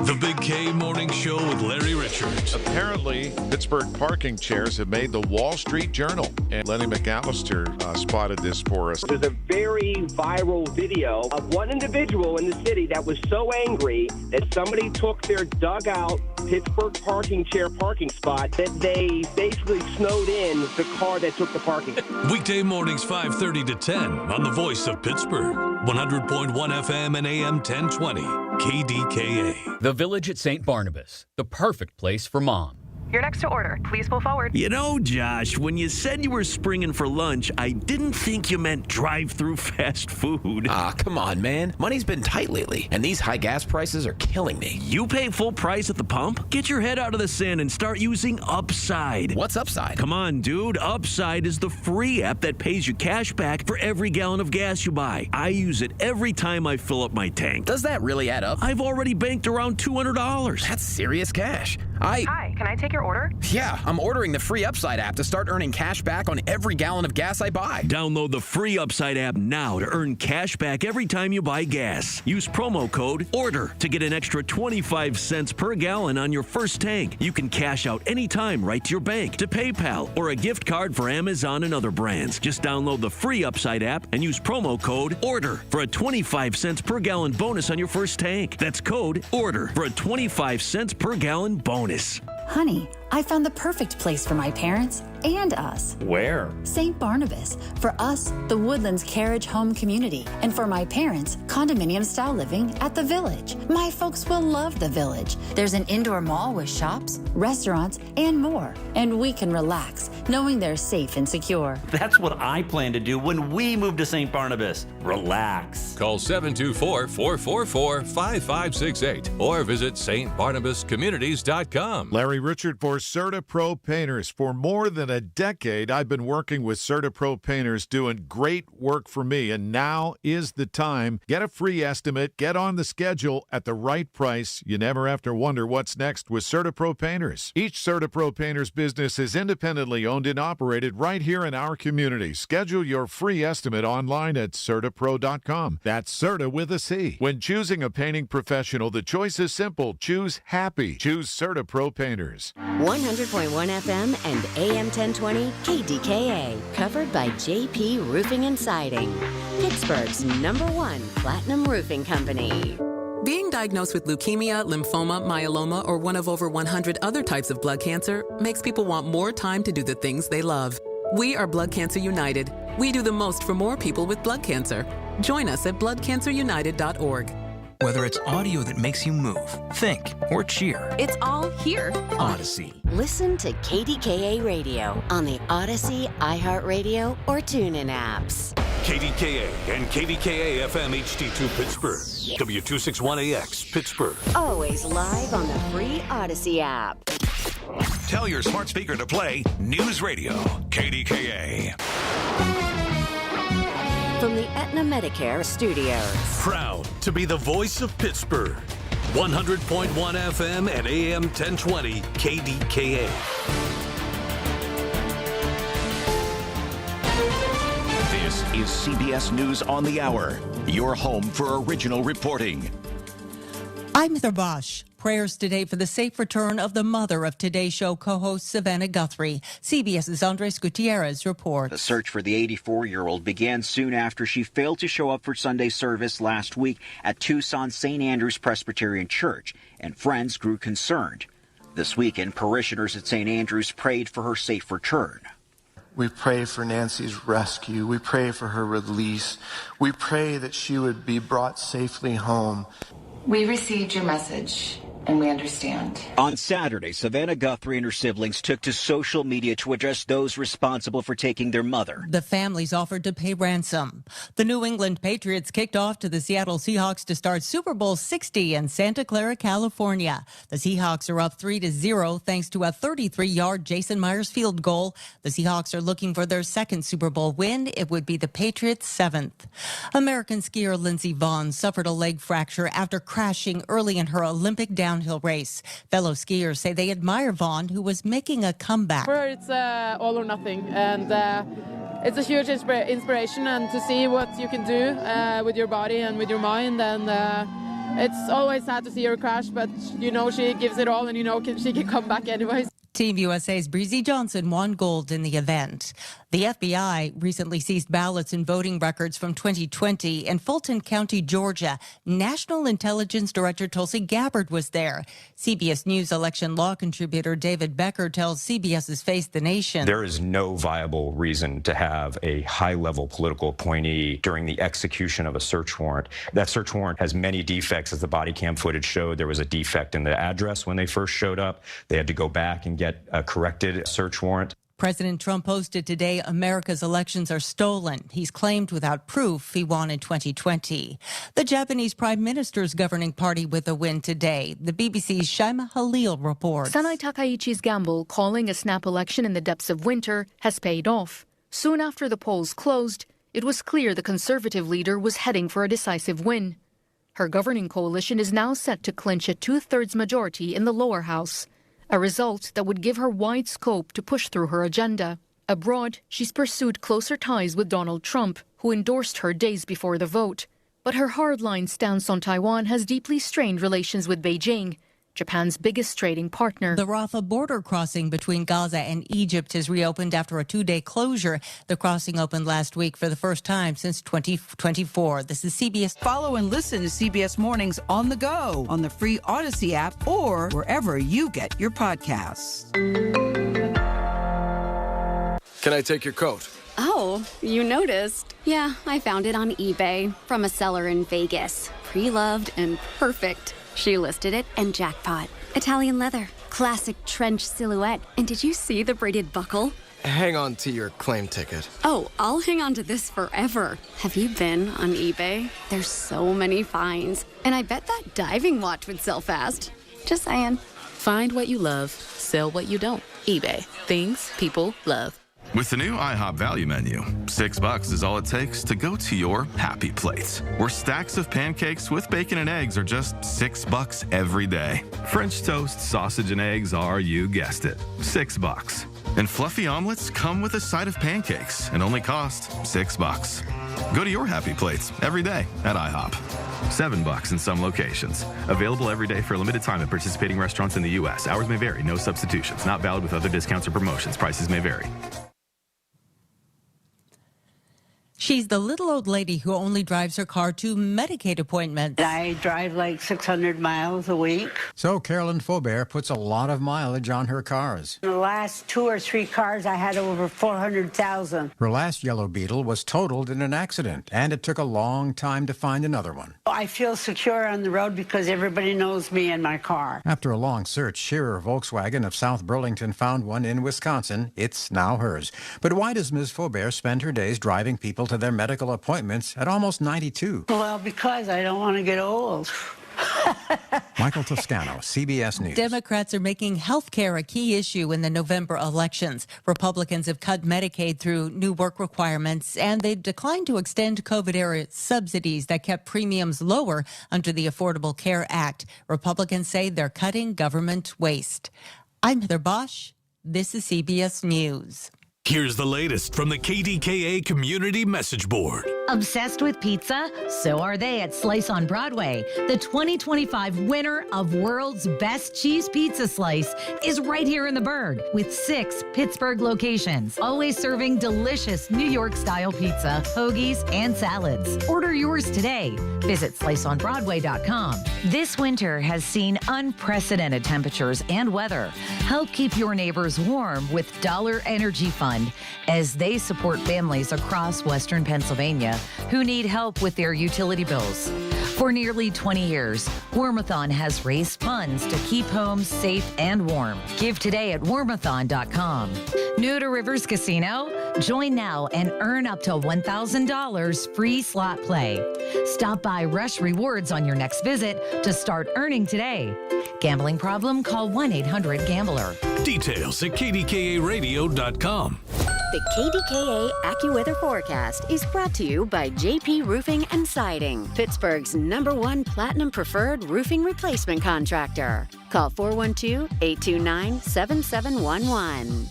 The Big K Morning Show with Larry Richards. Apparently, Pittsburgh parking chairs have made the Wall Street Journal. And Lenny McAllister spotted this for us. There's a very viral video of one individual in the city that was so angry that somebody took their dugout Pittsburgh parking chair parking spot that they basically snowed in the car that took the parking. Weekday mornings 5:30 to 10 on the Voice of Pittsburgh. 100.1 FM and AM 1020. KDKA. The Village at St. Barnabas, the perfect place for mom. You're next to order. Please pull forward. You know, Josh, when you said you were springing for lunch, I didn't think you meant drive-through fast food. Ah, come on, man. Money's been tight lately, and these high gas prices are killing me. You pay full price at the pump? Get your head out of the sand and start using Upside. What's Upside? Come on, dude. Upside is the free app that pays you cash back for every gallon of gas you buy. I use it every time I fill up my tank. Does that really add up? I've already banked around $200. That's serious cash. Hi, can I take your order? Yeah, I'm ordering the free Upside app to start earning cash back on every gallon of gas I buy. Download the free Upside app now to earn cash back every time you buy gas. Use promo code ORDER to get an extra 25 cents per gallon on your first tank. You can cash out anytime right to your bank, to PayPal, or a gift card for Amazon and other brands. Just download the free Upside app and use promo code ORDER for a 25 cents per gallon bonus on your first tank. That's code ORDER for a 25 cents per gallon bonus. Honey, I found the perfect place for my parents and us. Where? St. Barnabas. For us, the Woodlands Carriage Home Community. And for my parents, condominium-style living at the Village. My folks will love the Village. There's an indoor mall with shops, restaurants, and more. And we can relax, knowing they're safe and secure. That's what I plan to do when we move to St. Barnabas. Relax. Call 724-444-5568 or visit stbarnabascommunities.com. Larry Richard for CertaPro Painters. For more than a decade, I've been working with CertaPro Painters, doing great work for me, and now is the time. Get a free estimate, get on the schedule at the right price. You never have to wonder what's next with CertaPro Painters. Each CertaPro Painters business is independently owned and operated right here in our community. Schedule your free estimate online at CertaPro.com. That's Certa with a C. When choosing a painting professional, the choice is simple. Choose happy. Choose CertaPro Painters. 100.1 FM and AM 1020 KDKA, covered by JP Roofing and Siding, Pittsburgh's #1 platinum roofing company. Being diagnosed with leukemia, lymphoma, myeloma, or one of over 100 other types of blood cancer makes people want more time to do the things they love. We are Blood Cancer United. We do the most for more people with blood cancer. Join us at bloodcancerunited.org. Whether it's audio that makes you move, think, or cheer. It's all here. Odyssey. Listen to KDKA Radio on the Odyssey, iHeartRadio, or TuneIn apps. KDKA and KDKA-FM HD2 Pittsburgh. W261AX Pittsburgh. Always live on the free Odyssey app. Tell your smart speaker to play News Radio, KDKA. From the Aetna Medicare Studios. Proud to be the voice of Pittsburgh. 100.1 FM and AM 1020 KDKA. This is CBS News on the Hour, your home for original reporting. I'm Heather Bosch. Prayers today for the safe return of the mother of Today's Show co-host Savannah Guthrie. CBS's Andres Gutierrez reports. The search for the 84-year-old began soon after she failed to show up for Sunday service last week at Tucson's St. Andrew's Presbyterian Church, and friends grew concerned. This weekend, parishioners at St. Andrew's prayed for her safe return. We pray for Nancy's rescue. We pray for her release. We pray that she would be brought safely home. We received your message, and we understand. On Saturday, Savannah Guthrie and her siblings took to social media to address those responsible for taking their mother. The families offered to pay ransom. The New England Patriots kicked off to the Seattle Seahawks to start Super Bowl 60 in Santa Clara, California. The Seahawks are up 3-0 thanks to a 33-yard Jason Myers field goal. The Seahawks are looking for their second Super Bowl win. It would be the Patriots' 7th. American skier Lindsey Vonn suffered a leg fracture after crashing early in her Olympic downhill race. Fellow skiers say they admire Vonn, who was making a comeback. For her, it's all or nothing, and it's a huge inspiration, and to see what you can do with your body and with your mind, and it's always sad to see her crash, but you know she gives it all, and you know she can come back anyways. Team USA's Breezy Johnson won gold in the event. The FBI recently seized ballots and voting records from 2020 in Fulton County, Georgia. National Intelligence Director Tulsi Gabbard was there. CBS News election law contributor David Becker tells CBS's Face the Nation. There is no viable reason to have a high-level political appointee during the execution of a search warrant. That search warrant has many defects, as the body cam footage showed. There was a defect in the address when they first showed up. They had to go back and get a corrected search warrant. President Trump posted today America's elections are stolen. He's claimed without proof he won in 2020. The Japanese Prime Minister's governing party with a win today. The BBC's Shaima Halil reports. Sanai Takaichi's gamble, calling a snap election in the depths of winter, has paid off. Soon after the polls closed, it was clear the Conservative leader was heading for a decisive win. Her governing coalition is now set to clinch a two-thirds majority in the lower house, a result that would give her wide scope to push through her agenda. Abroad, she's pursued closer ties with Donald Trump, who endorsed her days before the vote. But her hardline stance on Taiwan has deeply strained relations with Beijing, Japan's biggest trading partner. The Rafah border crossing between Gaza and Egypt has reopened after a two-day closure. The crossing opened last week for the first time since 2024. This is CBS. Follow and listen to CBS Mornings on the go on the free Odyssey app or wherever you get your podcasts. Can I take your coat? Oh, you noticed. Yeah, I found it on eBay from a seller in Vegas. Pre-loved and perfect. She listed it and jackpot. Italian leather, classic trench silhouette. And did you see the braided buckle? Hang on to your claim ticket. Oh, I'll hang on to this forever. Have you been on eBay? There's so many finds. And I bet that diving watch would sell fast. Just saying. Find what you love, sell what you don't. eBay. Things people love. With the new IHOP value menu, $6 is all it takes to go to your happy place, where stacks of pancakes with bacon and eggs are just $6 every day. French toast, sausage, and eggs are, you guessed it, $6. And fluffy omelets come with a side of pancakes and only cost $6. Go to your happy plates every day at IHOP. $7 in some locations. Available every day for a limited time at participating restaurants in the U.S. Hours may vary. No substitutions. Not valid with other discounts or promotions. Prices may vary. She's the little old lady who only drives her car to Medicaid appointments. I drive like 600 miles a week. So Carolyn Faubert puts a lot of mileage on her cars. The last 2 or 3 cars, I had over 400,000. Her last Yellow Beetle was totaled in an accident, and it took a long time to find another one. I feel secure on the road because everybody knows me and my car. After a long search, Shearer Volkswagen of South Burlington found one in Wisconsin. It's now hers. But why does Ms. Faubert spend her days driving people to their medical appointments at almost 92? Well, because I don't want to get old. Michael Toscano, CBS News. Democrats are making health care a key issue in the November elections. Republicans have cut Medicaid through new work requirements, and they've declined to extend COVID-era subsidies that kept premiums lower under the Affordable Care Act. Republicans say they're cutting government waste. I'm Heather Bosch. This is CBS News. Here's the latest from the KDKA Community Message Board. Obsessed with pizza? So are they at Slice on Broadway. The 2025 winner of World's Best Cheese Pizza Slice is right here in the Berg with 6 Pittsburgh locations, always serving delicious New York-style pizza, hoagies, and salads. Order yours today. Visit sliceonbroadway.com. This winter has seen unprecedented temperatures and weather. Help keep your neighbors warm with Dollar Energy Fund as they support families across Western Pennsylvania who need help with their utility bills. For nearly 20 years, Warmathon has raised funds to keep homes safe and warm. Give today at warmathon.com. New to Rivers Casino? Join now and earn up to $1,000 free slot play. Stop by Rush Rewards on your next visit to start earning today. Gambling problem? Call 1-800-GAMBLER. Details at KDKARadio.com. The KDKA AccuWeather forecast is brought to you by JP Roofing and Siding, Pittsburgh's #1 Platinum Preferred Roofing Replacement Contractor. Call 412-829-7711.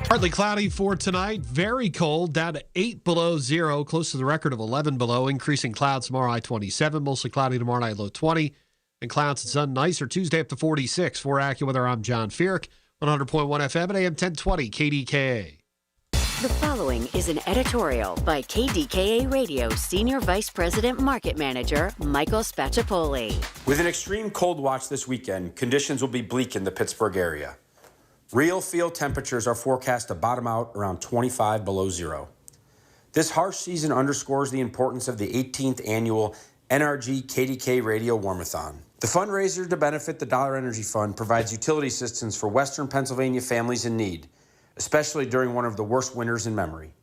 Partly cloudy for tonight. Very cold, down to 8 below zero, close to the record of 11 below. Increasing clouds tomorrow, I-27. Mostly cloudy tomorrow night, low 20. And clouds and sun nicer Tuesday up to 46. For AccuWeather, I'm John Feerick. 100.1 FM and AM 1020 KDKA. The following is an editorial by KDKA Radio Senior Vice President Market Manager Michael Spacciapoli. With an extreme cold watch this weekend, conditions will be bleak in the Pittsburgh area. Real field temperatures are forecast to bottom out around 25 below zero. This harsh season underscores the importance of the 18th annual NRG KDK Radio Warmathon. The fundraiser to benefit the Dollar Energy Fund provides utility assistance for Western Pennsylvania families in need, especially during one of the worst winters in memory.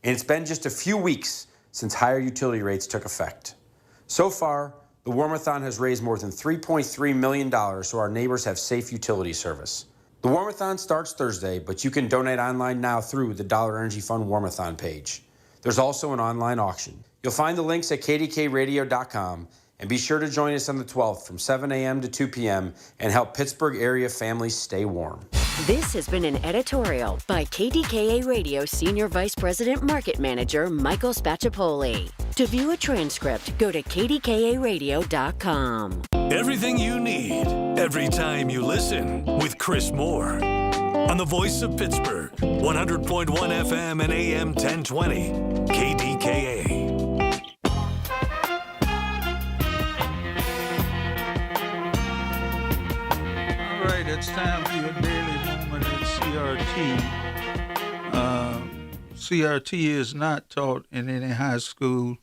And it's been just a few weeks since higher utility rates took effect. So far, the Warmathon has raised more than $3.3 million so our neighbors have safe utility service. The Warmathon starts Thursday, but you can donate online now through the Dollar Energy Fund Warmathon page. There's also an online auction. You'll find the links at kdkradio.com, and be sure to join us on the 12th from 7 a.m. to 2 p.m. and help Pittsburgh area families stay warm. This has been an editorial by KDKA Radio Senior Vice President Market Manager Michael Spacciapoli. To view a transcript, go to kdkaradio.com. Everything you need, every time you listen, with Chris Moore. On the voice of Pittsburgh, 100.1 FM and AM 1020, KDKA. All right, it's time for your daily moment at CRT. CRT is not taught in any high school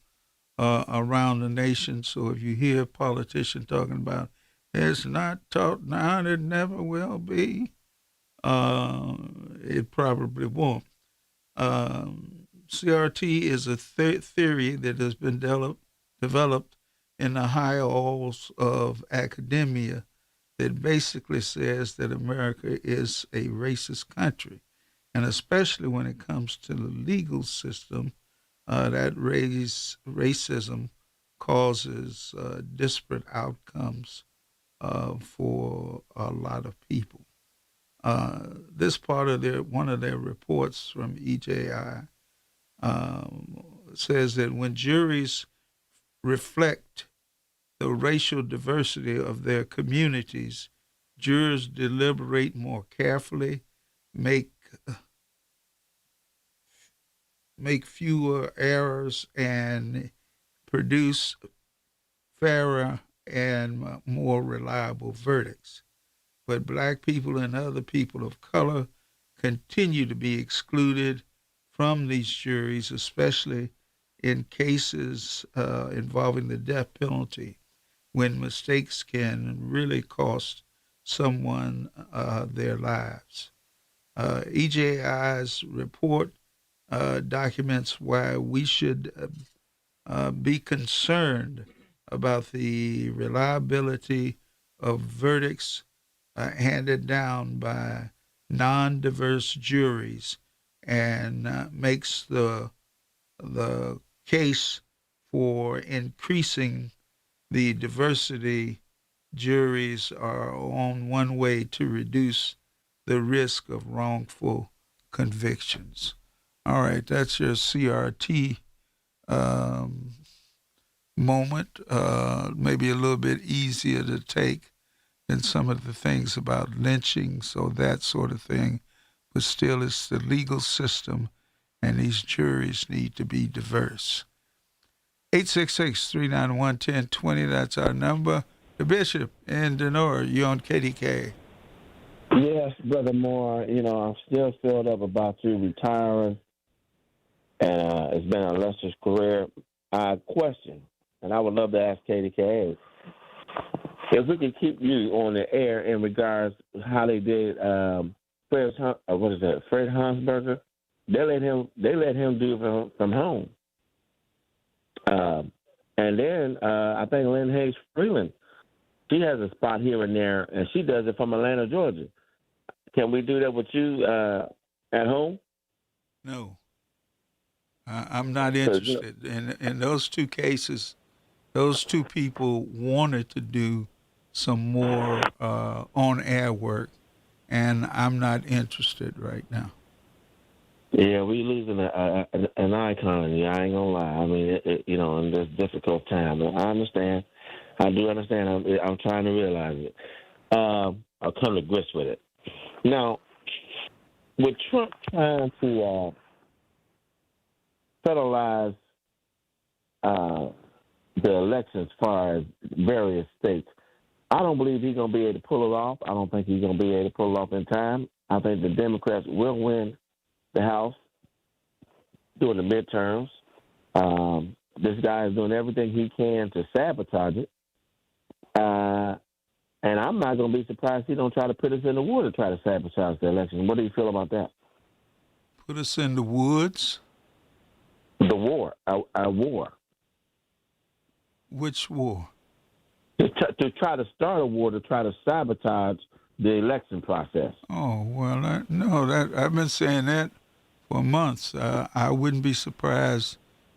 around the nation, so if you hear a politician talking about it's not taught now, it never will be, it probably won't. CRT is a theory that has been developed in the higher halls of academia that basically says that America is a racist country. And especially when it comes to the legal system, that racism causes disparate outcomes for a lot of people. This part of one of their reports from EJI says that when juries reflect the racial diversity of their communities, jurors deliberate more carefully, make fewer errors, and produce fairer and more reliable verdicts. But black people and other people of color continue to be excluded from these juries, especially in cases involving the death penalty, when mistakes can really cost someone their lives. EJI's report documents why we should be concerned about the reliability of verdicts handed down by non-diverse juries, and makes the case for increasing the diversity. Juries are on one way to reduce the risk of wrongful convictions. All right, that's your CRT moment. Maybe a little bit easier to take than some of the things about lynching, so that sort of thing. But still, it's the legal system, and these juries need to be diverse. 866-391-1020, that's our number. The Bishop in Denora, you on KDK. Yes, Brother Moore, I'm still filled up about you retiring, and it's been an illustrious career. I question, and I would love to ask KDKA, if we could keep you on the air in regards to how they did Fred Hansberger. They let him do it from home. And then I think Lynn Hayes Freeland, she has a spot here and there, and she does it from Atlanta, Georgia. Can we do that with you at home? No. I'm not interested. In those two cases, those two people wanted to do some more on-air work, and I'm not interested right now. Yeah, we're losing an icon. I ain't gonna lie. I mean, in this difficult time. I understand. I do understand. I'm trying to realize it. I'll come to grips with it. Now, with Trump trying to federalize the elections as far as various states. I don't believe he's going to be able to pull it off. I don't think he's going to be able to pull it off in time. I think the Democrats will win the House during the midterms. This guy is doing everything he can to sabotage it. And I'm not going to be surprised he don't try to put us in the war to try to sabotage the election. What do you feel about that? Put us in the woods? The war. A war. Which war? To try to start a war, to try to sabotage the election process. Oh, well, I've been saying that for months. I wouldn't be surprised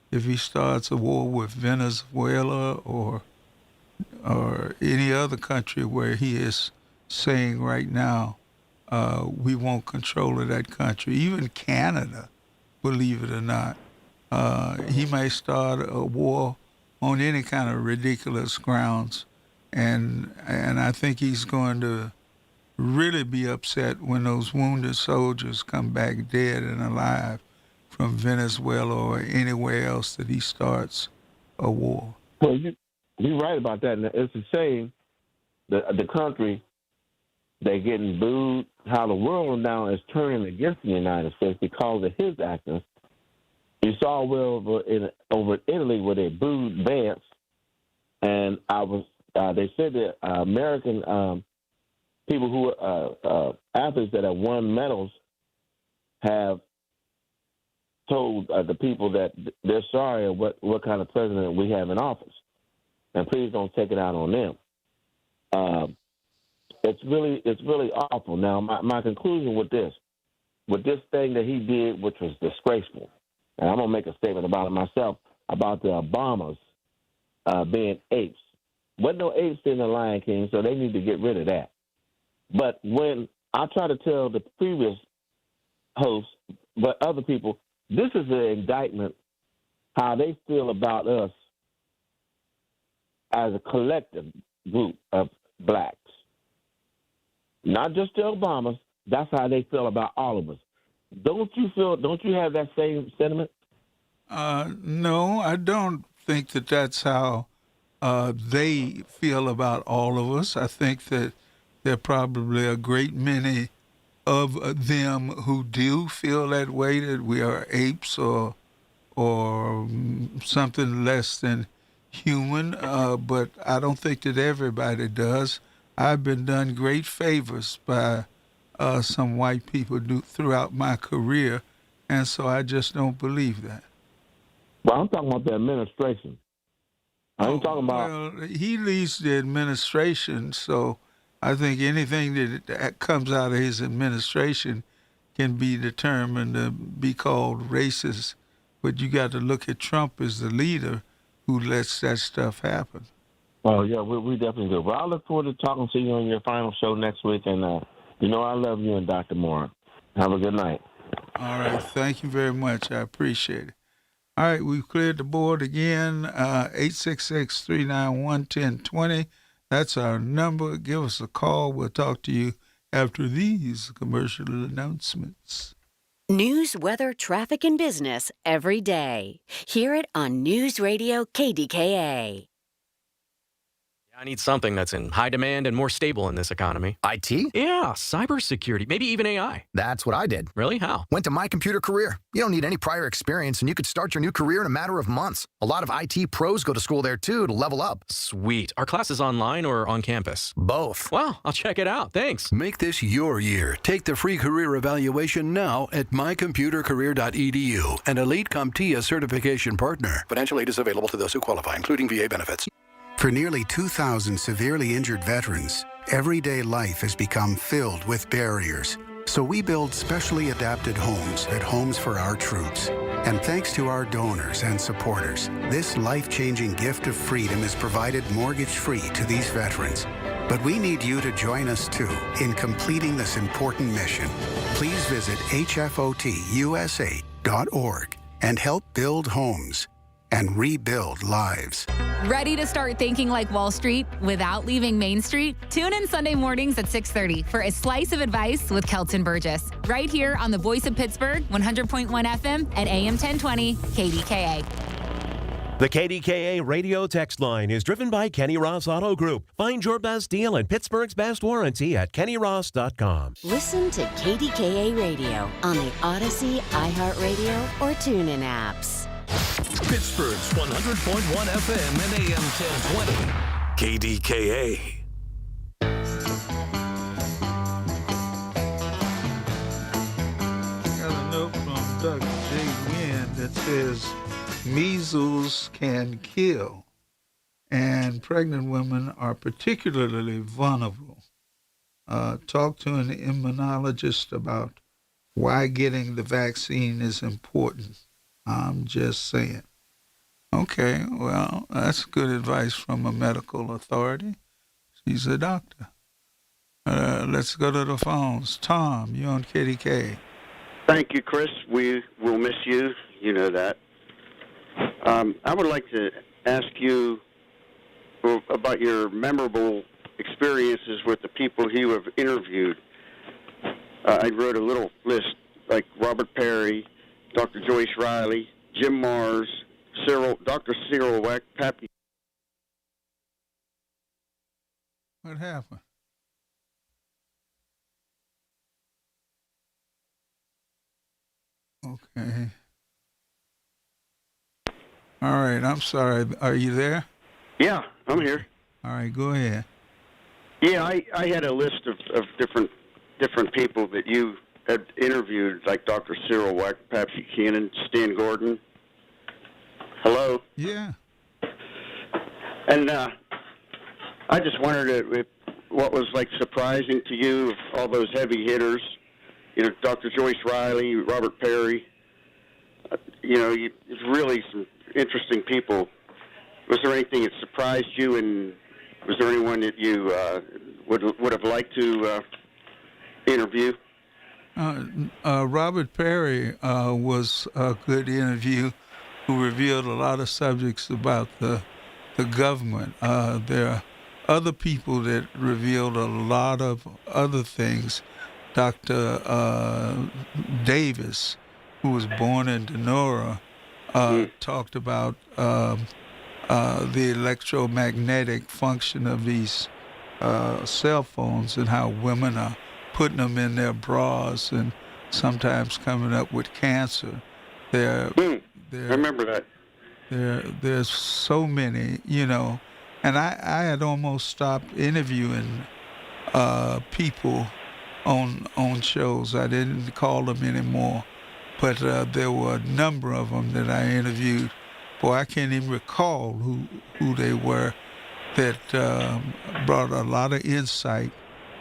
if he starts a war with Venezuela or any other country where he is saying right now we want control of that country. Even Canada, believe it or not. He may start a war on any kind of ridiculous grounds, and I think he's going to really be upset when those wounded soldiers come back dead and alive from Venezuela or anywhere else that he starts a war. Well, you're right about that. And it's a shame that the country, they're getting booed, how the world now is turning against the United States because of his actions. You saw over in Italy where they booed Vance, and they said that American people who athletes that have won medals have told the people that they're sorry of what kind of president we have in office, and please don't take it out on them. It's really awful. Now, my conclusion with this thing that he did, which was disgraceful, and I'm gonna make a statement about it myself, about the Obamas being apes. Wasn't no apes in the Lion King, so they need to get rid of that. But when I try to tell the previous hosts, but other people, this is an indictment how they feel about us as a collective group of blacks. Not just the Obamas, that's how they feel about all of us. Don't you have that same sentiment? No, I don't think that that's how they feel about all of us. I think that there are probably a great many of them who do feel that way, that we are apes or something less than human, but I don't think that everybody does. I've been done great favors by some white people throughout my career, and so I just don't believe that. Well, I'm talking about the administration. I ain't talking about... Well, he leads the administration, so I think anything that comes out of his administration can be determined to be called racist, but you got to look at Trump as the leader who lets that stuff happen. Oh, yeah, we definitely do. Well, I look forward to talking to you on your final show next week, and I love you and Dr. Moore. Have a good night. All right, thank you very much. I appreciate it. All right, we've cleared the board again, 866-391-1020. That's our number. Give us a call. We'll talk to you after these commercial announcements. News, weather, traffic, and business every day. Hear it on News Radio KDKA. I need something that's in high demand and more stable in this economy. IT? Yeah, cybersecurity, maybe even AI. That's what I did. Really? How? Went to My Computer Career. You don't need any prior experience, and you could start your new career in a matter of months. A lot of IT pros go to school there, too, to level up. Sweet. Are classes online or on campus? Both. Wow, I'll check it out. Thanks. Make this your year. Take the free career evaluation now at mycomputercareer.edu, an elite CompTIA certification partner. Financial aid is available to those who qualify, including VA benefits. For nearly 2,000 severely injured veterans, everyday life has become filled with barriers. So we build specially adapted homes at Homes for Our Troops. And thanks to our donors and supporters, this life-changing gift of freedom is provided mortgage-free to these veterans. But we need you to join us, too, in completing this important mission. Please visit hfotusa.org and help build homes and rebuild lives. Ready to start thinking like Wall Street without leaving Main Street? Tune in Sunday mornings at 6:30 for a slice of advice with Kelton Burgess. Right here on the Voice of Pittsburgh, 100.1 FM and AM 1020 KDKA. The KDKA radio text line is driven by Kenny Ross Auto Group. Find your best deal and Pittsburgh's best warranty at kennyross.com. Listen to KDKA Radio on the Odyssey, iHeartRadio, or TuneIn apps. Pittsburgh's 100.1 FM and AM 1020. KDKA. I got a note from Dr. J. Wynn that says measles can kill, and pregnant women are particularly vulnerable. Talk to an immunologist about why getting the vaccine is important. I'm just saying. Okay, well, that's good advice from a medical authority. She's a doctor. Let's go to the phones. Tom, you're on KDK. Thank you, Chris. We will miss you. You know that. I would like to ask you about your memorable experiences with the people you have interviewed. I wrote a little list, like Robert Perry, Dr. Joyce Riley, Jim Mars, Dr. Cyril Weck, Pappy. What happened? Okay. All right, I'm sorry. Are you there? Yeah, I'm here. All right, go ahead. Yeah, I had a list of different people that you had interviewed, like Dr. Cyril Weck, Patsy Keenan, Stan Gordon. Hello? Yeah. And I just wondered what was, like, surprising to you of all those heavy hitters, you know, Dr. Joyce Riley, Robert Perry. It's really some interesting people. Was there anything that surprised you, and was there anyone that you would have liked to interview? Robert Perry was a good interview, who revealed a lot of subjects about the government. There are other people that revealed a lot of other things. Dr. Davis, who was born in Denora, talked about the electromagnetic function of these cell phones and how women are putting them in their bras and sometimes coming up with cancer. I remember that. There's so many, and I had almost stopped interviewing people on shows. I didn't call them anymore, but there were a number of them that I interviewed. Boy, I can't even recall who they were, that brought a lot of insight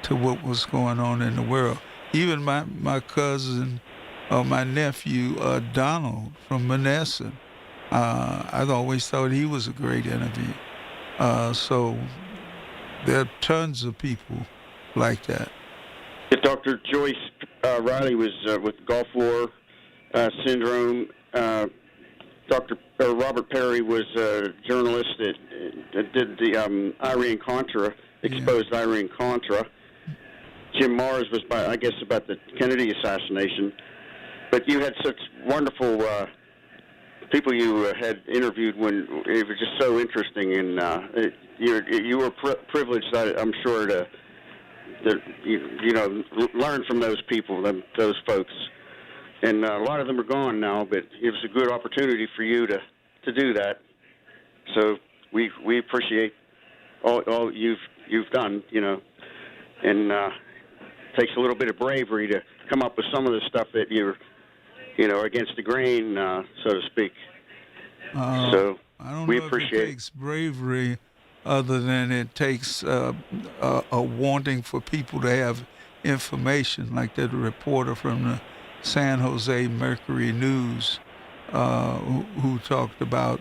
to what was going on in the world. Even my cousin or my nephew, Donald from Menneson, I've always thought he was a great interview. So there are tons of people like that. Dr. Joyce Riley was with Gulf War syndrome. Dr. Robert Perry was a journalist that did the Iran-Contra, exposed Iran-Contra. Jim Mars was, about the Kennedy assassination. But you had such wonderful people you had interviewed when it was just so interesting, and you were privileged, I'm sure, to learn from those people, those folks. And a lot of them are gone now, but it was a good opportunity for you to do that. So we appreciate all you've done, and it takes a little bit of bravery to come up with some of the stuff that you're, against the grain, so to speak. So I don't we know appreciate if it takes bravery, other than it takes a wanting for people to have information, like that reporter from the San Jose Mercury News who talked about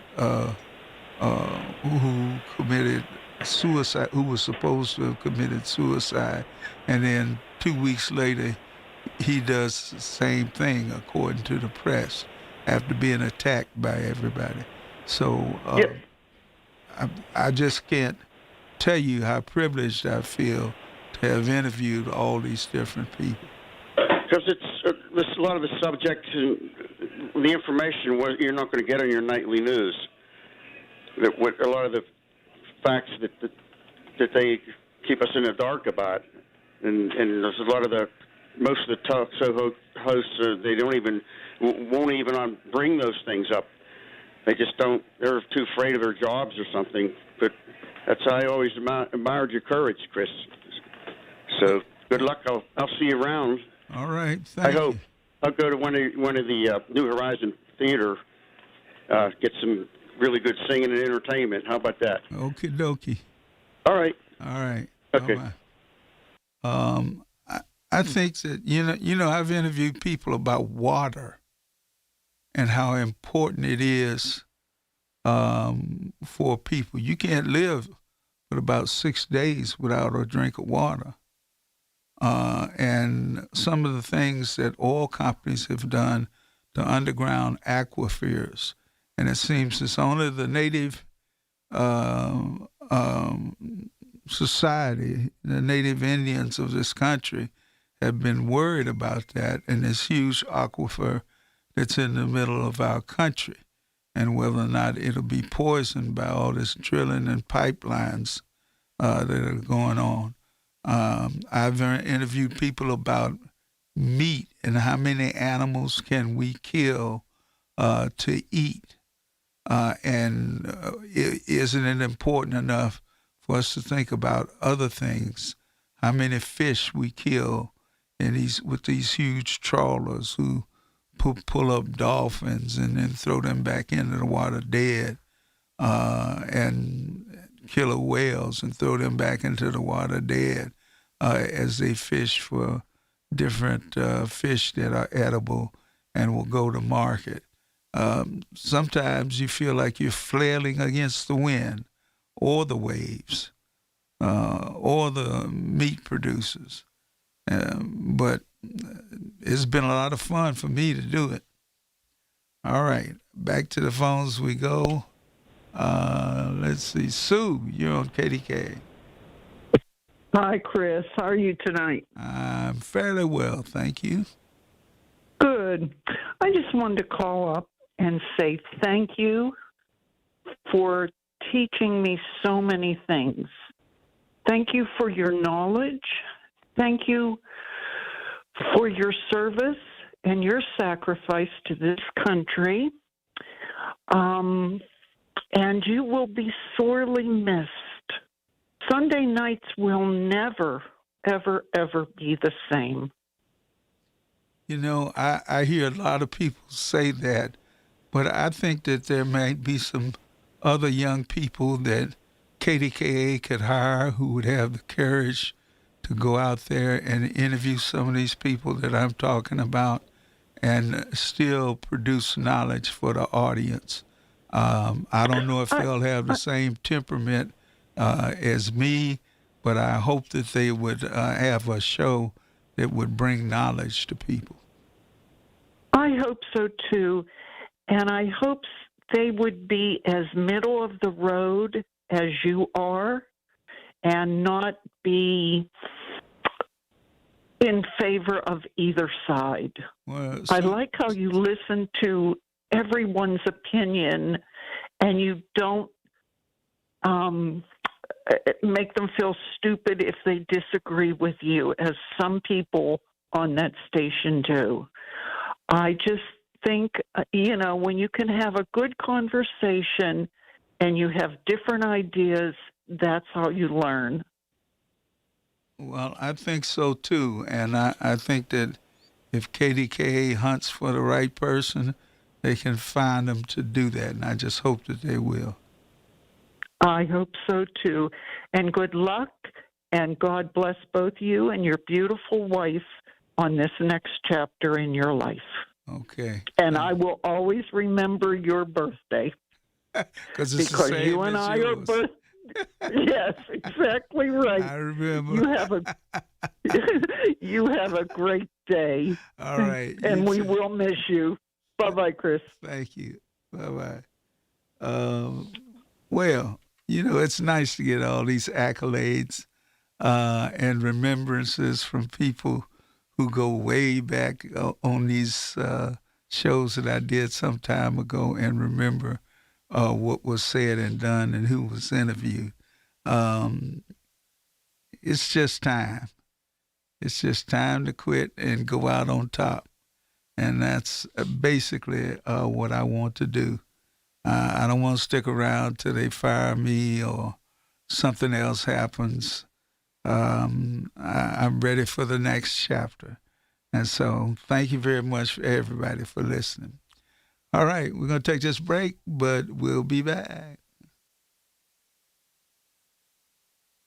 who committed suicide, who was supposed to have committed suicide, and then 2 weeks later he does the same thing, according to the press, after being attacked by everybody. So I just can't tell you how privileged I feel to have interviewed all these different people. Because it's a lot of the subjects and the information you're not going to get on your nightly news. What a lot of the facts that they keep us in the dark about, and there's a lot of most of the talk show hosts they won't even bring those things up. They just don't. They're too afraid of their jobs or something. But that's how I always admired your courage, Chris. So good luck. I'll see you around. All right. I hope. I'll go to one of the New Horizon Theater. Get some really good singing and entertainment. How about that? Okie dokie. All right. All right. Okay. I think that you know I've interviewed people about water and how important it is for people. You can't live for about 6 days without a drink of water. And some of the things that oil companies have done to underground aquifers, and it seems it's only the native society, the native Indians of this country have been worried about that and this huge aquifer that's in the middle of our country, and whether or not it'll be poisoned by all this drilling and pipelines that are going on. I've interviewed people about meat and how many animals can we kill to eat. Isn't it important enough for us to think about other things? How many fish we kill with these huge trawlers who pull up dolphins and then throw them back into the water dead, and killer whales and throw them back into the water dead as they fish for different fish that are edible and will go to market. Sometimes you feel like you're flailing against the wind or the waves or the meat producers. But it's been a lot of fun for me to do it. All right, back to the phones we go. Let's see. Sue, you're on KDKA. Hi, Chris. How are you tonight? I'm fairly well, thank you. Good. I just wanted to call up and say thank you for teaching me so many things. Thank you for your knowledge. Thank you for your service and your sacrifice to this country. And you will be sorely missed. Sunday nights will never, ever, ever be the same. You know, I hear a lot of people say that, but I think that there might be some other young people that KDKA could hire who would have the courage to go out there and interview some of these people that I'm talking about and still produce knowledge for the audience. I don't know if they'll have the same temperament as me, but I hope that they would have a show that would bring knowledge to people. I hope so, too. And I hope they would be as middle of the road as you are and not be in favor of either side. Well, I like how you listen to everyone's opinion and you don't make them feel stupid if they disagree with you, as some people on that station do. I just think, when you can have a good conversation and you have different ideas, that's how you learn. Well, I think so, too. And I think that if KDKA hunts for the right person, they can find them to do that. And I just hope that they will. I hope so, too. And good luck, and God bless both you and your beautiful wife on this next chapter in your life. Okay. And I will always remember your birthday. Because you and I are both. Yes, exactly right. I remember. You have a great day. All right. And we will miss you. Bye-bye, Chris. Thank you. Bye-bye. Well, it's nice to get all these accolades and remembrances from people who go way back on these shows that I did some time ago and remember what was said and done and who was interviewed. It's just time. It's just time to quit and go out on top. And that's basically what I want to do. I don't want to stick around till they fire me or something else happens. I'm ready for the next chapter. And so thank you very much for everybody for listening. All right, we're going to take this break, but we'll be back.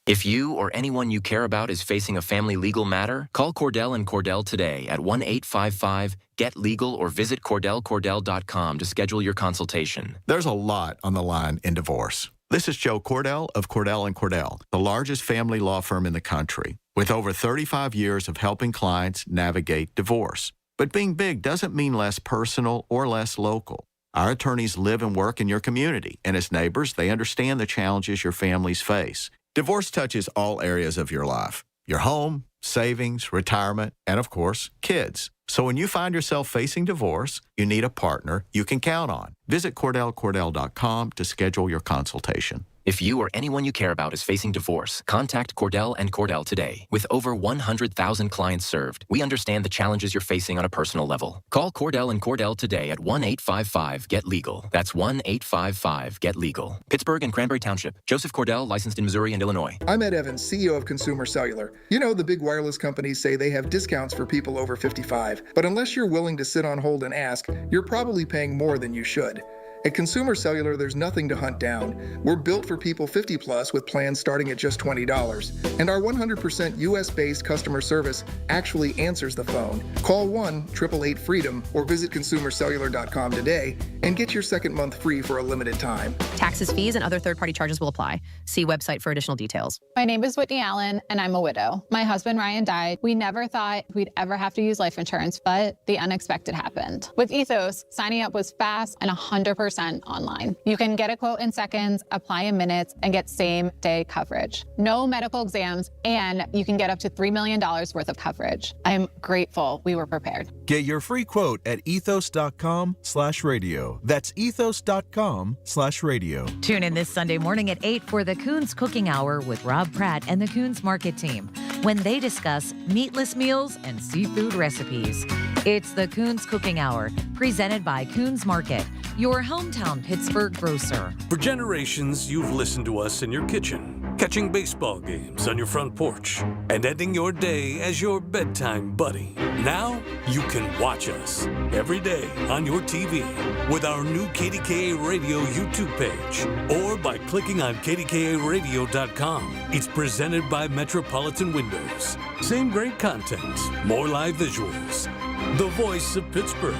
If you or anyone you care about is facing a family legal matter, call Cordell and Cordell today at 1-855-GET-LEGAL or visit CordellCordell.com to schedule your consultation. There's a lot on the line in divorce. This is Joe Cordell of Cordell & Cordell, the largest family law firm in the country, with over 35 years of helping clients navigate divorce. But being big doesn't mean less personal or less local. Our attorneys live and work in your community, and as neighbors, they understand the challenges your families face. Divorce touches all areas of your life: your home, savings, retirement, and of course, kids. So when you find yourself facing divorce, you need a partner you can count on. Visit CordellCordell.com to schedule your consultation. If you or anyone you care about is facing divorce, contact Cordell and Cordell today. With over 100,000 clients served, we understand the challenges you're facing on a personal level. Call Cordell and Cordell today at 1-855-GET-LEGAL. That's 1-855-GET-LEGAL. Pittsburgh and Cranberry Township. Joseph Cordell, licensed in Missouri and Illinois. I'm Ed Evans, CEO of Consumer Cellular. You know, the big wireless companies say they have discounts for people over 55. But unless you're willing to sit on hold and ask, you're probably paying more than you should. At Consumer Cellular, there's nothing to hunt down. We're built for people 50 plus with plans starting at just $20. And our 100% US-based customer service actually answers the phone. Call 1-888-FREEDOM or visit consumercellular.com today and get your second month free for a limited time. Taxes, fees, and other third-party charges will apply. See website for additional details. My name is Whitney Allen, and I'm a widow. My husband, Ryan, died. We never thought we'd ever have to use life insurance, but the unexpected happened. With Ethos, signing up was fast and 100% online. You can get a quote in seconds, apply in minutes, and get same-day coverage. No medical exams, and you can get up to $3 million worth of coverage. I'm grateful we were prepared. Get your free quote at ethos.com/radio. That's ethos.com/radio. Tune in this Sunday morning at 8 for the Coons Cooking Hour with Rob Pratt and the Coons Market Team when they discuss meatless meals and seafood recipes. It's the Coons Cooking Hour, presented by Coons Market, your hometown Pittsburgh grocer. For generations, you've listened to us in your kitchen, catching baseball games on your front porch, and ending your day as your bedtime buddy. Now, you can watch us every day on your TV with our new KDKA Radio YouTube page or by clicking on KDKARadio.com. It's presented by Metropolitan Windows. Same great content, more live visuals. The voice of Pittsburgh.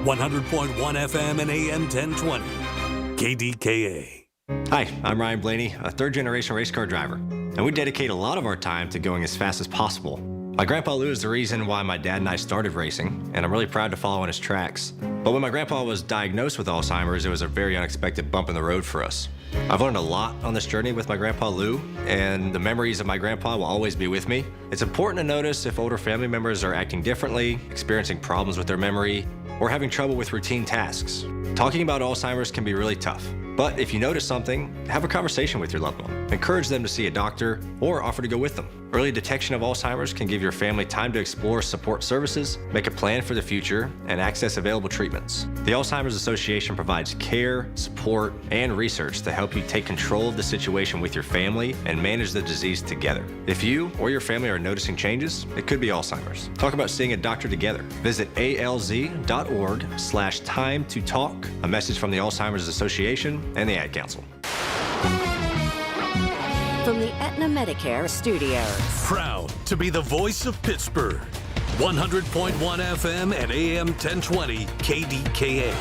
100.1 FM and AM 1020. KDKA. Hi, I'm Ryan Blaney, a third-generation race car driver, and we dedicate a lot of our time to going as fast as possible. My grandpa Lou is the reason why my dad and I started racing, and I'm really proud to follow in his tracks. But when my grandpa was diagnosed with Alzheimer's, it was a very unexpected bump in the road for us. I've learned a lot on this journey with my grandpa Lou, and the memories of my grandpa will always be with me. It's important to notice if older family members are acting differently, experiencing problems with their memory, or having trouble with routine tasks. Talking about Alzheimer's can be really tough, but if you notice something, have a conversation with your loved one. Encourage them to see a doctor or offer to go with them. Early detection of Alzheimer's can give your family time to explore support services, make a plan for the future, and access available treatments. The Alzheimer's Association provides care, support, and research to help you take control of the situation with your family and manage the disease together. If you or your family are noticing changes, it could be Alzheimer's. Talk about seeing a doctor together. Visit alz.org/time to talk. A message from the Alzheimer's Association and the Ad Council. From the Aetna Medicare Studios. Proud to be the voice of Pittsburgh. 100.1 FM and AM 1020 KDKA.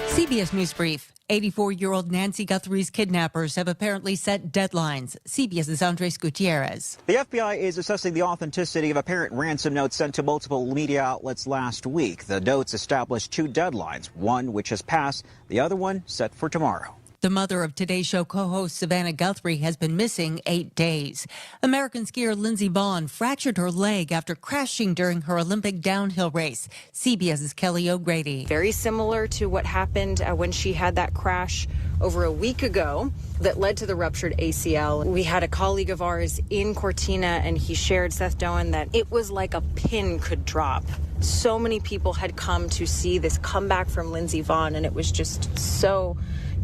CBS News Brief. 84-year-old Nancy Guthrie's kidnappers have apparently set deadlines. CBS's Andres Gutierrez. The FBI is assessing the authenticity of apparent ransom notes sent to multiple media outlets last week. The notes established two deadlines, one which has passed, the other one set for tomorrow. The mother of Today Show co-host Savannah Guthrie has been missing 8 days. American skier Lindsey Vonn fractured her leg after crashing during her Olympic downhill race. CBS's Kelly O'Grady. Very similar to what happened when she had that crash over a week ago that led to the ruptured ACL. We had a colleague of ours in Cortina, and he shared, Seth Doan, that it was like a pin could drop. So many people had come to see this comeback from Lindsey Vonn, and it was just so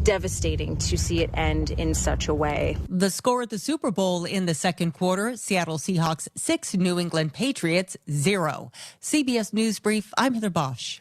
devastating to see it end in such a way. The score at the Super Bowl in the second quarter, Seattle Seahawks 6, New England Patriots 0. CBS News Brief, I'm Heather Bosch.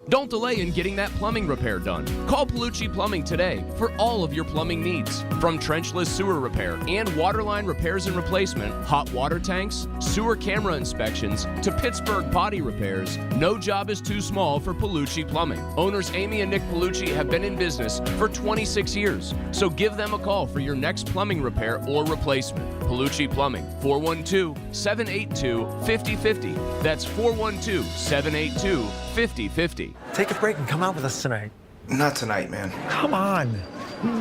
Don't delay in getting that plumbing repair done. Call Palucci Plumbing today for all of your plumbing needs. From trenchless sewer repair and waterline repairs and replacement, hot water tanks, sewer camera inspections, to Pittsburgh potty repairs, no job is too small for Palucci Plumbing. Owners Amy and Nick Palucci have been in business for 26 years, so give them a call for your next plumbing repair or replacement. Palucci Plumbing, 412-782-5050. That's 412-782-5050. Take a break and come out with us tonight. Not tonight, man. Come on.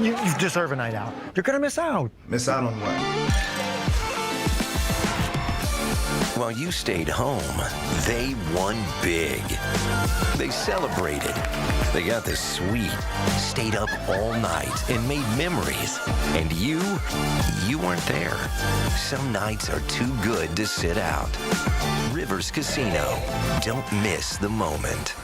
You deserve a night out. You're going to miss out. Miss out on what? While you stayed home, they won big. They celebrated. They got the suite, stayed up all night, and made memories. And you weren't there. Some nights are too good to sit out. Rivers Casino. Don't miss the moment.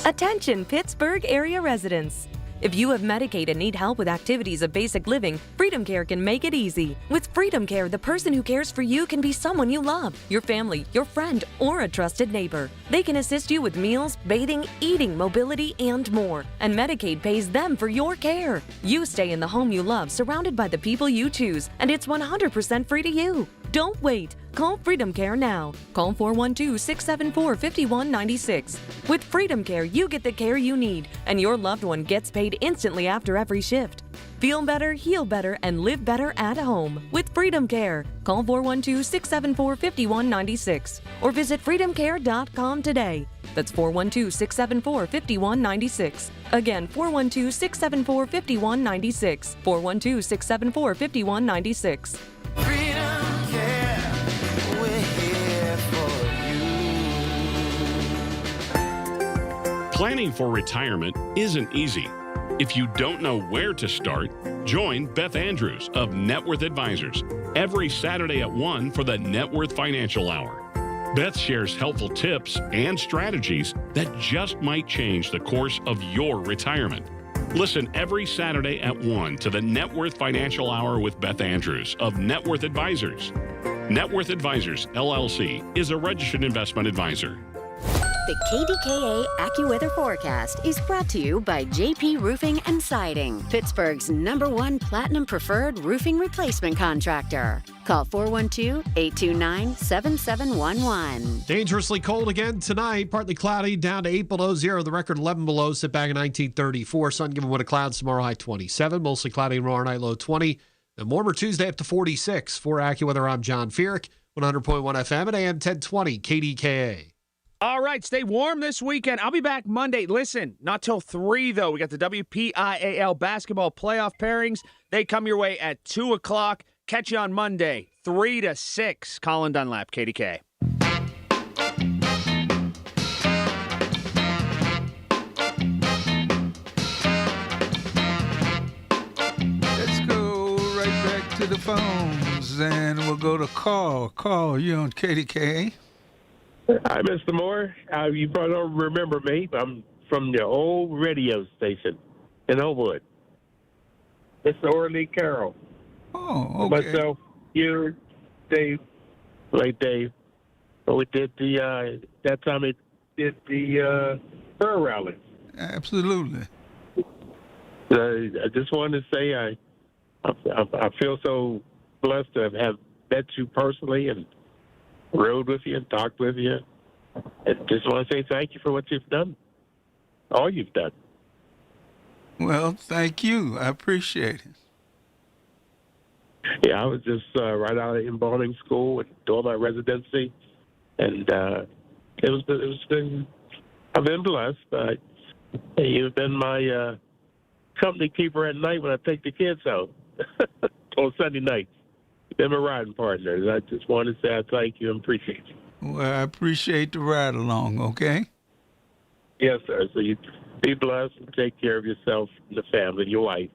Attention, Pittsburgh area residents. If you have Medicaid and need help with activities of basic living, Freedom Care can make it easy. With Freedom Care, the person who cares for you can be someone you love, your family, your friend, or a trusted neighbor. They can assist you with meals, bathing, eating, mobility, and more. And Medicaid pays them for your care. You stay in the home you love, surrounded by the people you choose, and it's 100% free to you. Don't wait. Call Freedom Care now. Call 412-674-5196. With Freedom Care, you get the care you need, and your loved one gets paid instantly after every shift. Feel better, heal better, and live better at home with Freedom Care. Call 412-674-5196 or visit freedomcare.com today. That's 412-674-5196. Again, 412-674-5196. 412-674-5196. Planning for retirement isn't easy. If you don't know where to start, join Beth Andrews of Net Worth Advisors every Saturday at 1 for the Net Worth Financial Hour. Beth shares helpful tips and strategies that just might change the course of your retirement. Listen every Saturday at 1 to the Net Worth Financial Hour with Beth Andrews of Net Worth Advisors. Net Worth Advisors, LLC, is a registered investment advisor. The KDKA AccuWeather forecast is brought to you by JP Roofing and Siding, Pittsburgh's #1 Platinum Preferred Roofing Replacement Contractor. Call 412-829-7711. Dangerously cold again tonight. Partly cloudy, down to 8 below zero. The record 11 below, set back in 1934. Sun giving way to clouds tomorrow, high 27. Mostly cloudy tomorrow night, low 20. And warmer Tuesday up to 46. For AccuWeather, I'm John Feerick, 100.1 FM at AM 1020 KDKA. All right, stay warm this weekend. I'll be back Monday. Listen, not till 3, though. We got the WPIAL basketball playoff pairings. They come your way at 2 o'clock. Catch you on Monday, 3 to 6. Colin Dunlap, KDK. Let's go right back to the phones, and we'll go to Carl. Carl, you on KDKA? Hi, Mr. Moore. You probably don't remember me. I'm from the old radio station in Homewood. Mr. Orly Carroll. Oh, okay. Myself, you, Dave, like Dave. We did the, that time it did the prayer rally. Absolutely. I just wanted to say I feel so blessed to have met you personally and rode with you and talked with you. And just want to say thank you for what you've done, all you've done. Well, thank you. I appreciate it. Yeah, I was just right out of embalming school and doing my residency, and I've been blessed. You've been my company keeper at night when I take the kids out on Sunday nights. You've been my riding partner. And I just want to say I thank you and appreciate you. Well, I appreciate the ride along, okay? Yes, sir. So you be blessed and take care of yourself and the family, your wife.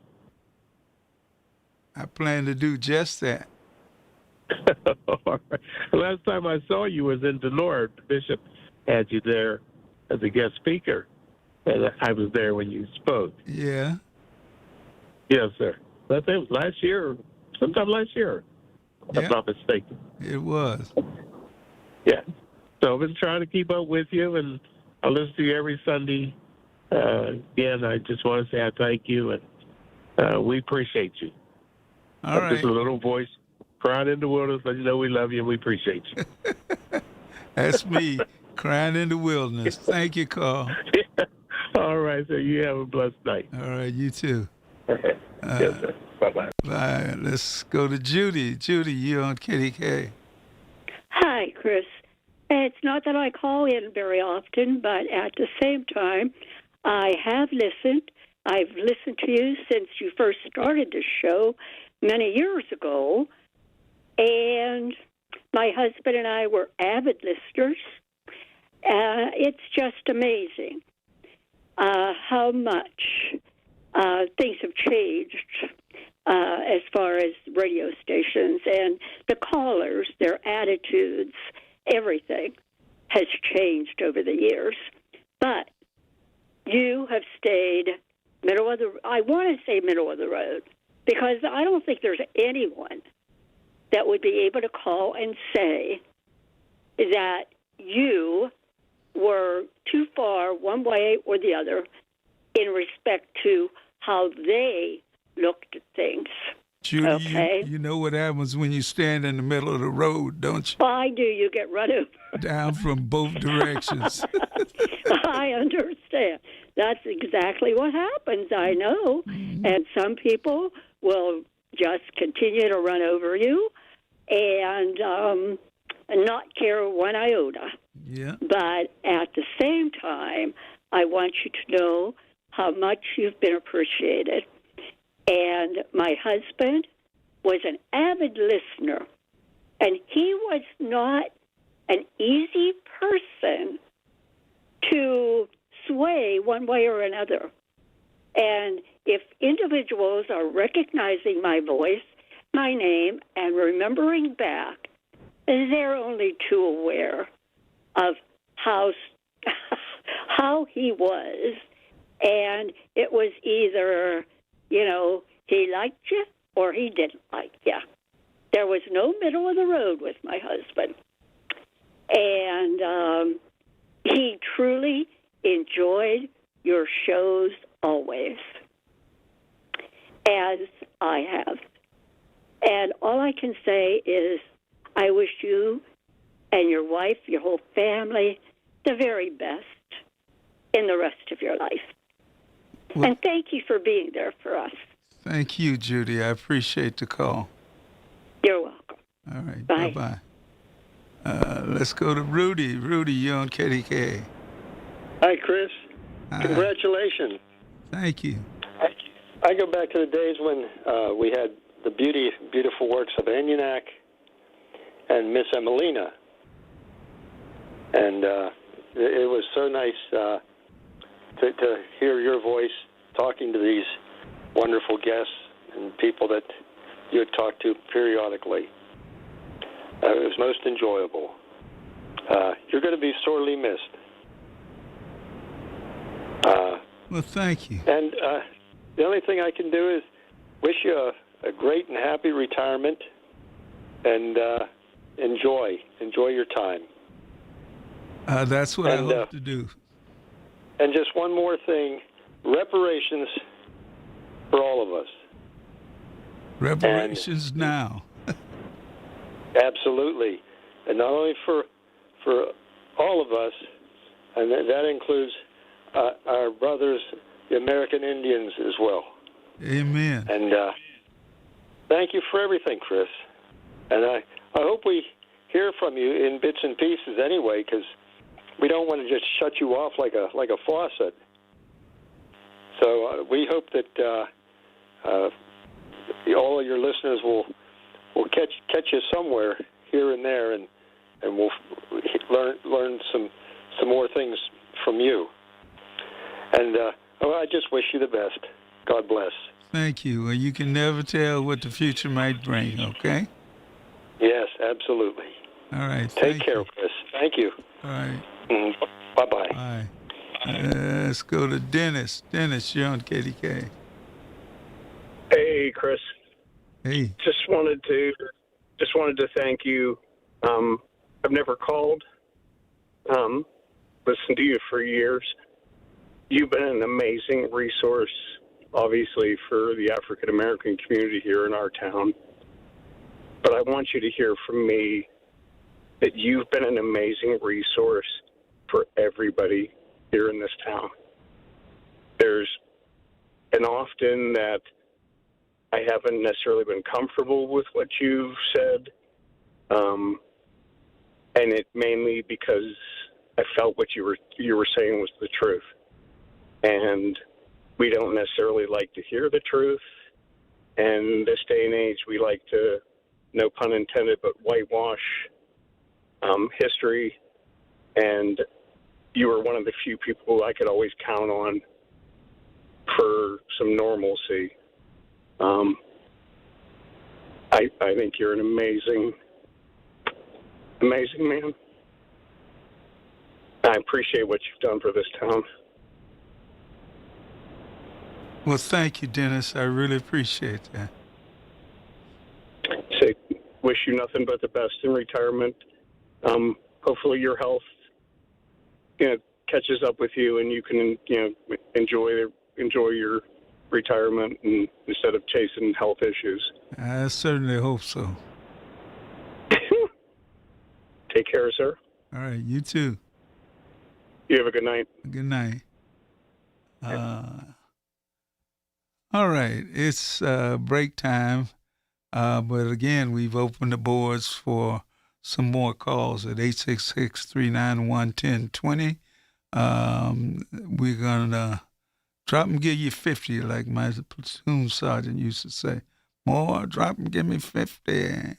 I plan to do just that. All right. The last time I saw you was in Denora. The bishop had you there as a guest speaker, and I was there when you spoke. Yeah. Yes, sir. I think it was last year, sometime last year, if I'm not mistaken. It was. Yeah. So I've been trying to keep up with you, and I listen to you every Sunday. Again, I just want to say I thank you, and we appreciate you. All right. Just a little voice crying in the wilderness, but you know we love you and we appreciate you. That's me crying in the wilderness. Thank you, Carl. All right, so you have a blessed night. All right, you too. Yes, sir. Bye-bye. Bye. Let's go to Judy. Judy, you on KDKA. Hi, Chris. It's not that I call in very often, but at the same time, I have listened. I've listened to you since you first started the show many years ago, and my husband and I were avid listeners. It's just amazing how much things have changed as far as radio stations and the callers, their attitudes, everything has changed over the years. But you have stayed middle of the road, because I don't think there's anyone that would be able to call and say that you were too far one way or the other in respect to how they looked at things. Judy, okay? you know what happens when you stand in the middle of the road, don't you? Well, I do. You get run over. Down from both directions. I understand. That's exactly what happens, I know. And some people will just continue to run over you and not care one iota. Yeah. But at the same time, I want you to know how much you've been appreciated. And my husband was an avid listener, and he was not an easy person to sway one way or another. And if individuals are recognizing my voice, my name, and remembering back, they're only too aware of how he was. And it was either, he liked you or he didn't like you. There was no middle of the road with my husband. And he truly enjoyed your shows always, as I have. And all I can say is I wish you and your wife, your whole family, the very best in the rest of your life. Well, and thank you for being there for us. Thank you, Judy. I appreciate the call. You're welcome. All right. Bye. Bye-bye. Let's go to Rudy. Rudy, you're on KDKA. Hi, Chris. Hi. Congratulations. Thank you. I go back to the days when we had the beautiful works of Enyunak and Miss Emelina. And it was so nice to hear your voice talking to these wonderful guests and people that you had talked to periodically. It was most enjoyable. You're going to be sorely missed. Well, thank you. And the only thing I can do is wish you a great and happy retirement, and enjoy your time. That's what I hope to do. And just one more thing, reparations for all of us. Reparations now. Absolutely. And not only for all of us, and that includes our brothers, the American Indians, as well. Amen. And thank you for everything, Chris. And I hope we hear from you in bits and pieces anyway, because we don't want to just shut you off like a faucet. So we hope that all of your listeners will catch you somewhere here and there, and we'll learn some more things from you. And I just wish you the best. God bless. Thank you. Well, you can never tell what the future might bring, okay? Yes, absolutely. All right. Take care, Chris. Thank you. All right. Bye-bye. Bye. Let's go to Dennis. Dennis, you're on KDKA. Hey, Chris. Hey. Just wanted to thank you. I've never called. Listened to you for years. You've been an amazing resource, obviously, for the African American community here in our town. But I want you to hear from me that you've been an amazing resource for everybody here in this town. There's been often that I haven't necessarily been comfortable with what you've said, and it mainly because I felt what you were saying was the truth. And we don't necessarily like to hear the truth. And this day and age, we like to, no pun intended, but whitewash history. And you were one of the few people I could always count on for some normalcy. I think you're an amazing man. I appreciate what you've done for this town. Well, thank you, Dennis. I really appreciate that. So, wish you nothing but the best in retirement. Hopefully your health, catches up with you, and you can, enjoy your retirement instead of chasing health issues. I certainly hope so. Take care, sir. All right, you too. You have a good night. Good night. All right, it's break time, but again, we've opened the boards for some more calls at 866-391-1020. We're going to drop and give you 50, like my platoon sergeant used to say. More, drop and give me 50.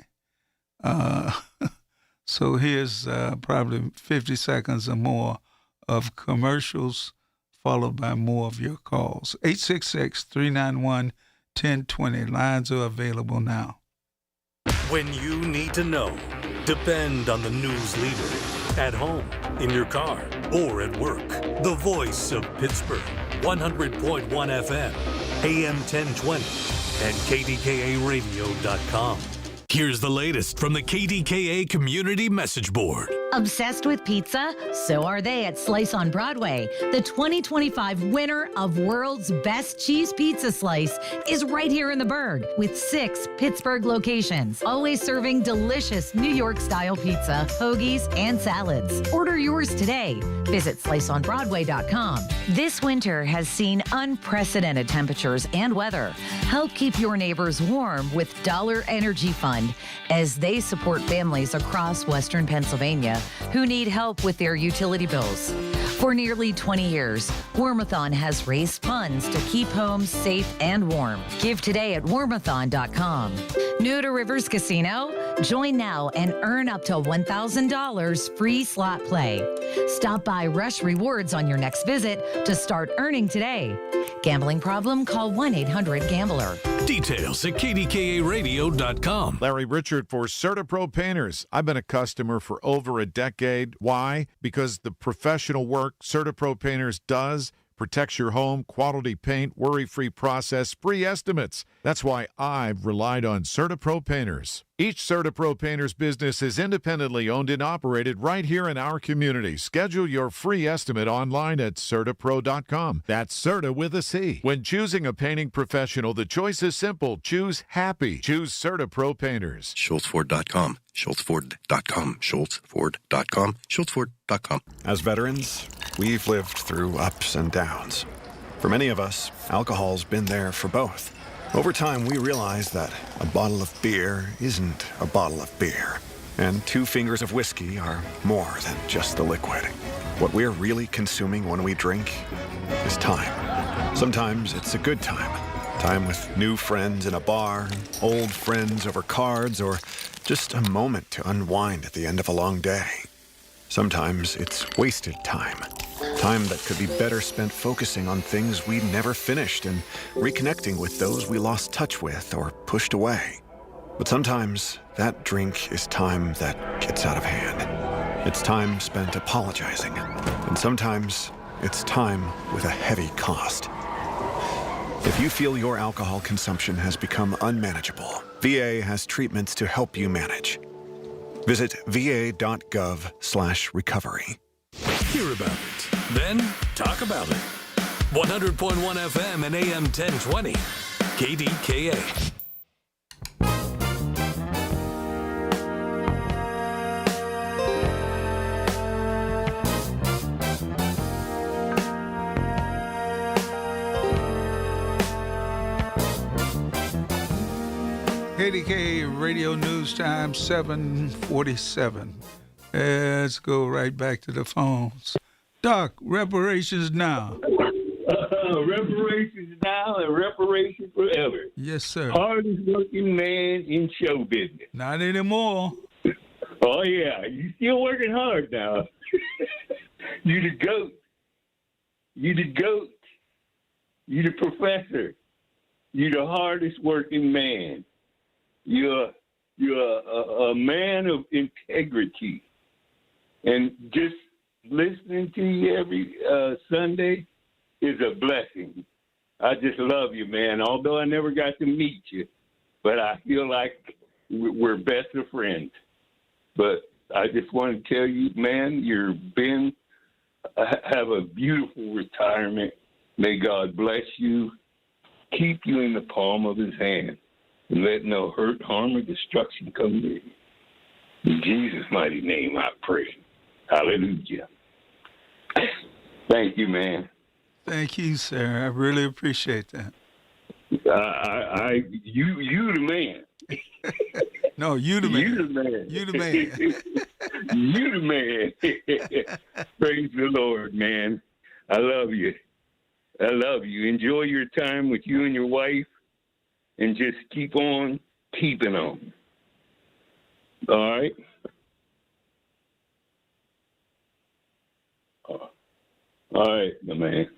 So here's probably 50 seconds or more of commercials, followed by more of your calls. 866-391-1020. Lines are available now. When you need to know, depend on the news leader. At home, in your car, or at work. The voice of Pittsburgh. 100.1 FM, AM 1020, and KDKA-radio.com. Here's the latest from the KDKA Community Message Board. Obsessed with pizza? So are they at Slice on Broadway. The 2025 winner of World's Best Cheese Pizza Slice is right here in the Berg with 6 Pittsburgh locations, always serving delicious New York-style pizza, hoagies, and salads. Order yours today. Visit sliceonbroadway.com. This winter has seen unprecedented temperatures and weather. Help keep your neighbors warm with Dollar Energy Fund as they support families across Western Pennsylvania who need help with their utility bills. For nearly 20 years, Warmathon has raised funds to keep homes safe and warm. Give today at warmathon.com. New to Rivers Casino? Join now and earn up to $1,000 free slot play. Stop by Rush Rewards on your next visit to start earning today. Gambling problem? Call 1-800-GAMBLER. Details at KDKARadio.com. Larry Richard for CertaPro Painters. I've been a customer for over a decade. Why? Because the professional work CertaPro Painters does protects your home, quality paint, worry-free process, free estimates. That's why I've relied on CertaPro Painters. Each CertaPro Painters business is independently owned and operated right here in our community. Schedule your free estimate online at CertaPro.com. That's Certa with a C. When choosing a painting professional, the choice is simple. Choose happy. Choose CertaPro Painters. SchultzFord.com. SchultzFord.com. SchultzFord.com. SchultzFord.com. As veterans, we've lived through ups and downs. For many of us, alcohol's been there for both. Over time, we realized that a bottle of beer isn't a bottle of beer, and 2 fingers of whiskey are more than just the liquid. What we're really consuming when we drink is time. Sometimes it's a good time. Time with new friends in a bar, old friends over cards, or just a moment to unwind at the end of a long day. Sometimes it's wasted time. Time that could be better spent focusing on things we never finished and reconnecting with those we lost touch with or pushed away. But sometimes that drink is time that gets out of hand. It's time spent apologizing. And sometimes it's time with a heavy cost. If you feel your alcohol consumption has become unmanageable, VA has treatments to help you manage. Visit va.gov/recovery. Hear about it, then talk about it. 100.1 FM and AM 1020. KDKA. KDKA Radio News Time, 7:47. Let's go right back to the phones. Doc, reparations now. Reparations now and reparations forever. Yes, sir. Hardest working man in show business. Not anymore. Oh, yeah. You still working hard now. You the GOAT. You the GOAT. You the professor. You the hardest working man. You're a man of integrity. And just listening to you every Sunday is a blessing. I just love you, man, although I never got to meet you. But I feel like we're best of friends. But I just want to tell you, man, have a beautiful retirement. May God bless you, keep you in the palm of his hand, and let no hurt, harm, or destruction come near you. In Jesus' mighty name I pray. Hallelujah. Thank you, man. Thank you, sir. I really appreciate that. You the man. No, you the man. You the man. You the man. You the man. Praise the Lord, man. I love you. I love you. Enjoy your time with you and your wife, and just keep on keeping on. All right? All right, my man.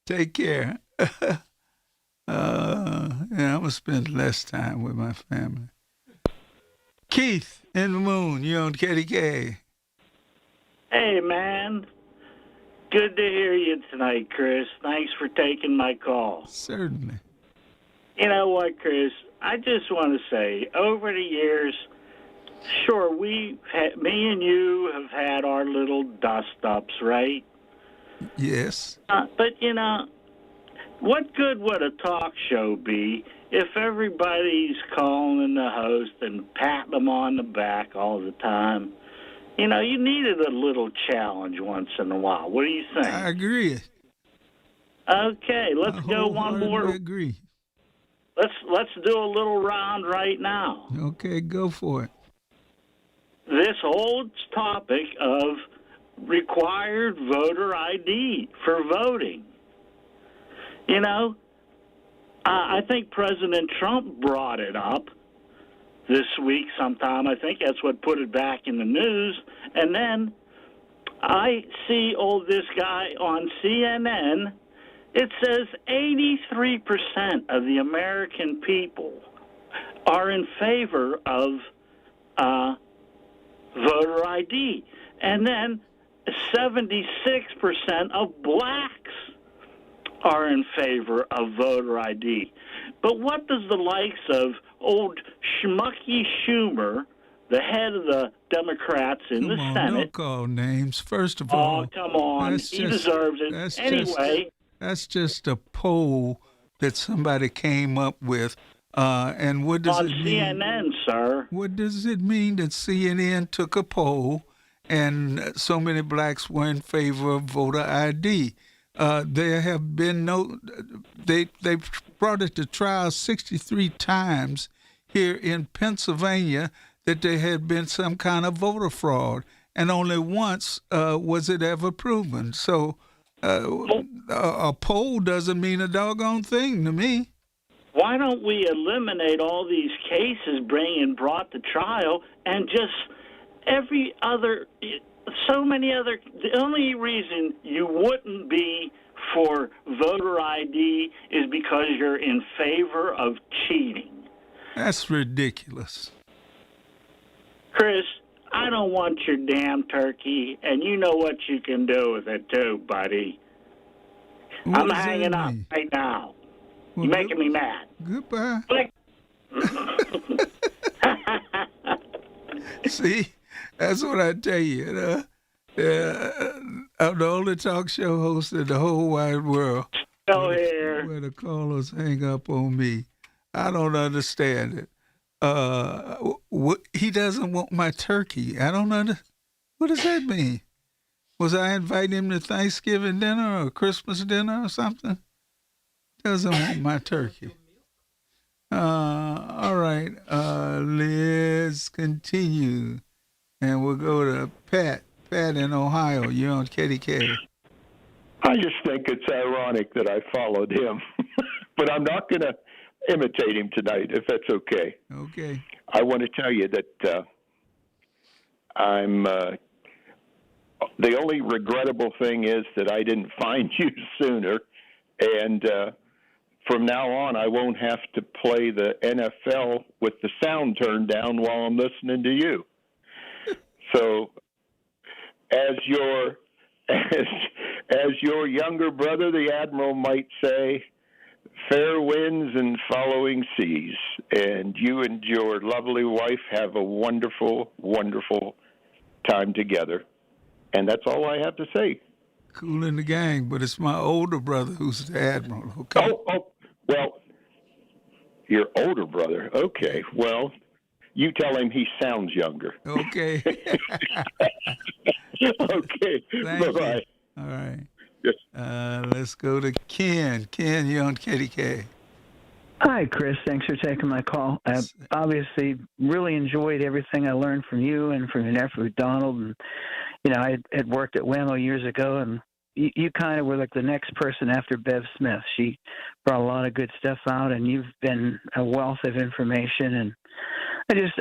Take care. I'm going to spend less time with my family. Keith in the Moon, you on KDKA. Hey, man. Good to hear you tonight, Chris. Thanks for taking my call. Certainly. You know what, Chris? I just want to say, over the years, sure, me and you have had our little dust-ups, right? Yes. But, you know, what good would a talk show be if everybody's calling the host and patting them on the back all the time? You know, you needed a little challenge once in a while. What do you think? I agree. Okay, let's go one more. I agree. Let's do a little round right now. Okay, go for it. This whole topic of required voter ID for voting. You know, I think President Trump brought it up this week sometime. I think that's what put it back in the news. And then I see this guy on CNN. It says 83% of the American people are in favor of voter ID. And then 76% of blacks are in favor of voter ID. But what does the likes of old Schmucky Schumer, the head of the Democrats in the Senate... Don't call names, first of all. Oh, come on. He deserves it. Anyway... That's just a poll that somebody came up with. And what does it mean? On CNN, sir. What does it mean that CNN took a poll and so many blacks were in favor of voter ID? There have been they brought it to trial 63 times here in Pennsylvania that there had been some kind of voter fraud, and only once was it ever proven. So A poll doesn't mean a doggone thing to me. Why don't we eliminate all these cases brought to trial and just so many other, the only reason you wouldn't be for voter ID is because you're in favor of cheating. That's ridiculous. Chris, I don't want your damn turkey, and you know what you can do with it too, buddy. I'm hanging up right now. Well, You're making me mad. Goodbye. See, that's what I tell you. I'm the only talk show host in the whole wide world where the callers hang up on me. I don't understand it. He doesn't want my turkey. I don't understand. What does that mean? Was I inviting him to Thanksgiving dinner or Christmas dinner or something? Doesn't want my turkey. All right. Let's continue. And we'll go to Pat. Pat in Ohio. You're on KDKA. I just think it's ironic that I followed him. But I'm not going to imitate him tonight, if that's okay. Okay. I want to tell you that I'm... the only regrettable thing is that I didn't find you sooner. And from now on, I won't have to play the NFL with the sound turned down while I'm listening to you. So, as your younger brother, the Admiral, might say, fair winds and following seas. And you and your lovely wife have a wonderful, wonderful time together. And that's all I have to say. Cool in the gang, but it's my older brother who's the Admiral, okay? Well, your older brother. Okay, well, you tell him he sounds younger. Okay. Okay, bye-bye. All right. Yes. Let's go to Ken. Ken, you're on KDKA. Hi, Chris. Thanks for taking my call. I obviously really enjoyed everything I learned from you and from your nephew, Donald. And, you know, I had worked at Whammo years ago, and you kind of were like the next person after Bev Smith. She brought a lot of good stuff out, and you've been a wealth of information. And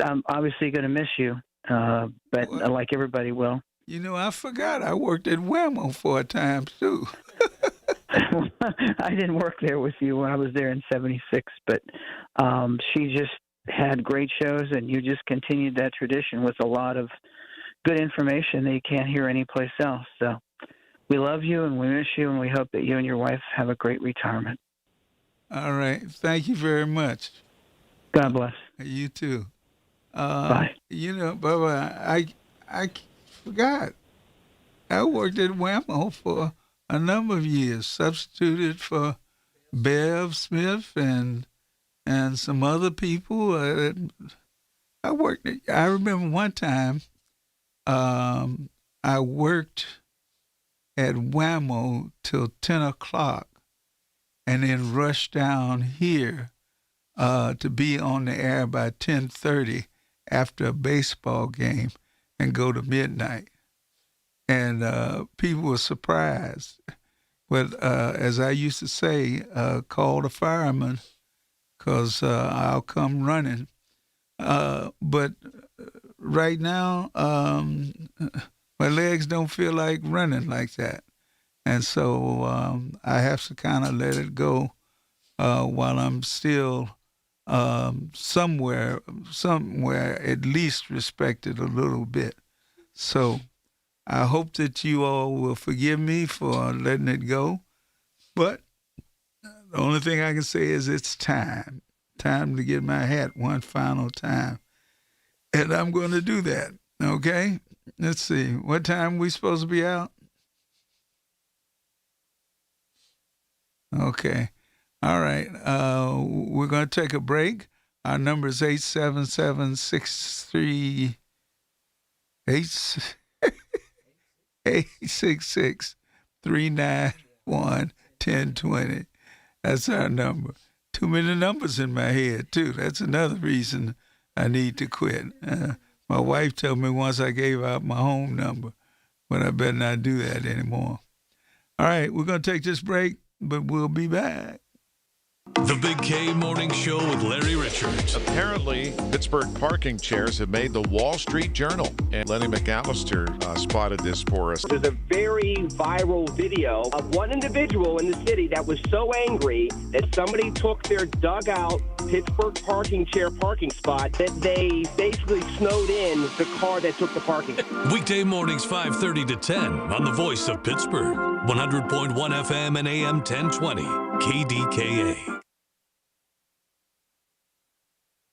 I'm obviously going to miss you, but like everybody will. You know, I forgot I worked at Whammo for a time, too. I didn't work there with you when I was there in '76, but she just had great shows, and you just continued that tradition with a lot of good information that you can't hear anyplace else. So we love you, and we miss you, and we hope that you and your wife have a great retirement. All right. Thank you very much. God bless. You too. Bye. You know, Bubba, I forgot. I worked at Whammo for a number of years, substituted for Bev Smith and some other people. I remember one time I worked at Whammo till 10 o'clock and then rushed down here to be on the air by 10:30 after a baseball game and go to midnight. And people were surprised. But as I used to say, call the fireman because I'll come running. But right now, my legs don't feel like running like that. And so I have to kind of let it go while I'm still somewhere at least respected a little bit. So I hope that you all will forgive me for letting it go. But the only thing I can say is it's time to get my hat one final time. And I'm going to do that, okay? Let's see. What time we supposed to be out? Okay. All right. We're going to take a break. Our number is 866-391-1020. That's our number. Too many numbers in my head, too. That's another reason I need to quit. My wife told me once I gave out my home number, but I better not do that anymore. All right, we're going to take this break, but we'll be back. The Big K Morning Show with Larry Richards. Apparently, Pittsburgh parking chairs have made the Wall Street Journal. And Lenny McAllister spotted this for us. There's a very viral video of one individual in the city that was so angry that somebody took their dugout Pittsburgh parking chair parking spot that they basically snowed in the car that took the parking. Weekday mornings 5:30 to 10 on the Voice of Pittsburgh. 100.1 FM and AM 1020. KDKA.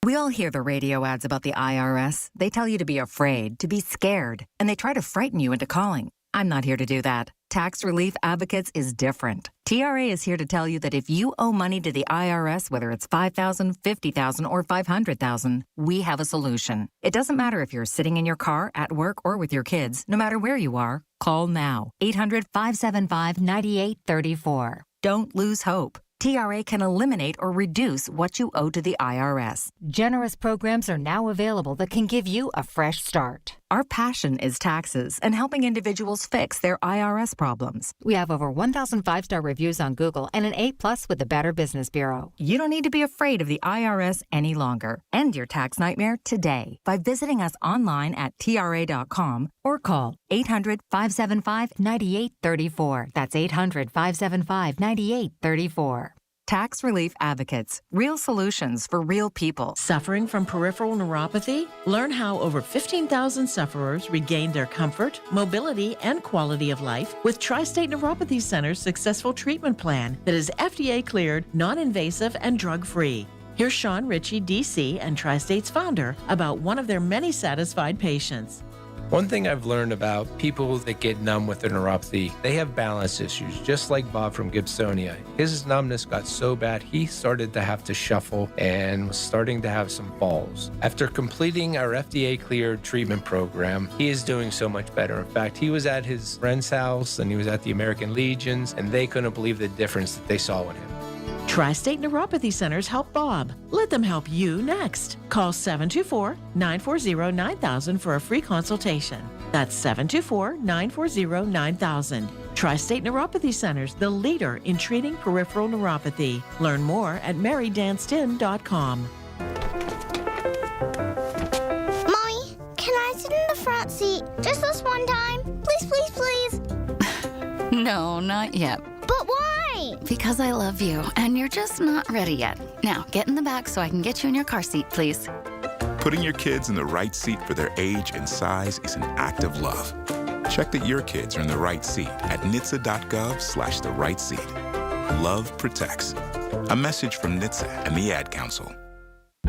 We all hear the radio ads about the IRS. They tell you to be afraid, to be scared, and they try to frighten you into calling. I'm not here to do that. Tax Relief Advocates is different. TRA is here to tell you that if you owe money to the IRS, whether it's $5,000, $50,000, or $500,000, we have a solution. It doesn't matter if you're sitting in your car, at work, or with your kids. No matter where you are, call now. 800-575-9834. Don't lose hope. TRA can eliminate or reduce what you owe to the IRS. Generous programs are now available that can give you a fresh start. Our passion is taxes and helping individuals fix their IRS problems. We have over 1,000 five-star reviews on Google and an A+ with the Better Business Bureau. You don't need to be afraid of the IRS any longer. End your tax nightmare today by visiting us online at TRA.com or call 800-575-9834. That's 800-575-9834. Tax Relief Advocates. Real solutions for real people. Suffering from peripheral neuropathy? Learn how over 15,000 sufferers regained their comfort, mobility, and quality of life with Tri-State Neuropathy Center's successful treatment plan that is FDA cleared, non-invasive, and drug-free. Here's Sean Ritchie, DC, and Tri-State's founder about one of their many satisfied patients. One thing I've learned about people that get numb with their neuropathy, they have balance issues, just like Bob from Gibsonia. His numbness got so bad, he started to have to shuffle and was starting to have some falls. After completing our FDA-cleared treatment program, he is doing so much better. In fact, he was at his friend's house and he was at the American Legions, and they couldn't believe the difference that they saw in him. Tri-State Neuropathy Centers help Bob. Let them help you next. Call 724-940-9000 for a free consultation. That's 724-940-9000. Tri-State Neuropathy Centers, the leader in treating peripheral neuropathy. Learn more at marydanston.com. Mommy, can I sit in the front seat just this one time? Please, please, please. No, not yet. But why? Because I love you, and you're just not ready yet. Now, get in the back so I can get you in your car seat, please. Putting your kids in the right seat for their age and size is an act of love. Check that your kids are in the right seat at NHTSA.gov/the right seat. Love protects. A message from NHTSA and the Ad Council.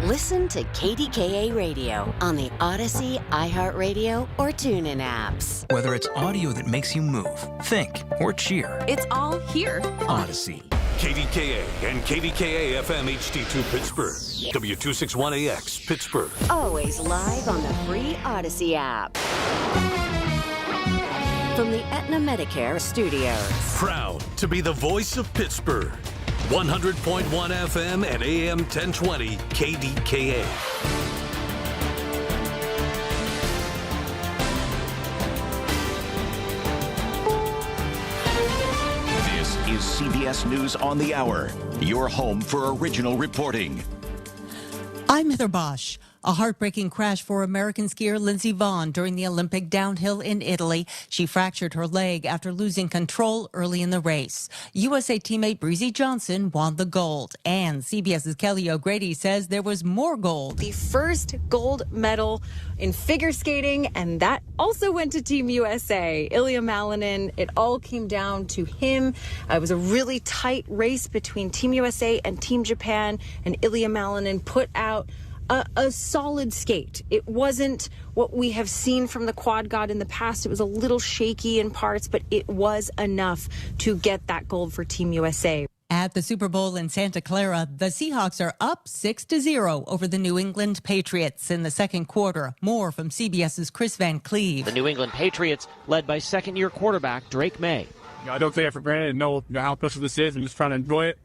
Listen to KDKA Radio on the Odyssey, iHeartRadio, or TuneIn apps. Whether it's audio that makes you move, think, or cheer. It's all here. Odyssey. KDKA and KDKA-FM HD2 Pittsburgh. W261AX Pittsburgh. Always live on the free Odyssey app. From the Aetna Medicare Studios. Proud to be the voice of Pittsburgh. 100.1 FM and AM 1020 KDKA. This is CBS News on the Hour, your home for original reporting. I'm Heather Bosch. A heartbreaking crash for American skier Lindsey Vonn during the Olympic downhill in Italy. She fractured her leg after losing control early in the race. USA teammate Breezy Johnson won the gold. And CBS's Kelly O'Grady says there was more gold. The first gold medal in figure skating, and that also went to Team USA. Ilya Malinin, it all came down to him. It was a really tight race between Team USA and Team Japan, and Ilya Malinin put out a solid skate. It wasn't what we have seen from the quad god in the past. It was a little shaky in parts, but it was enough to get that gold for Team USA. At the Super Bowl in Santa Clara, the Seahawks are up 6-0 over the New England Patriots in the second quarter. More from CBS's Chris Van Cleve. The New England Patriots led by second-year quarterback Drake May. I don't take it for granted and know how special this is. I'm just trying to enjoy it.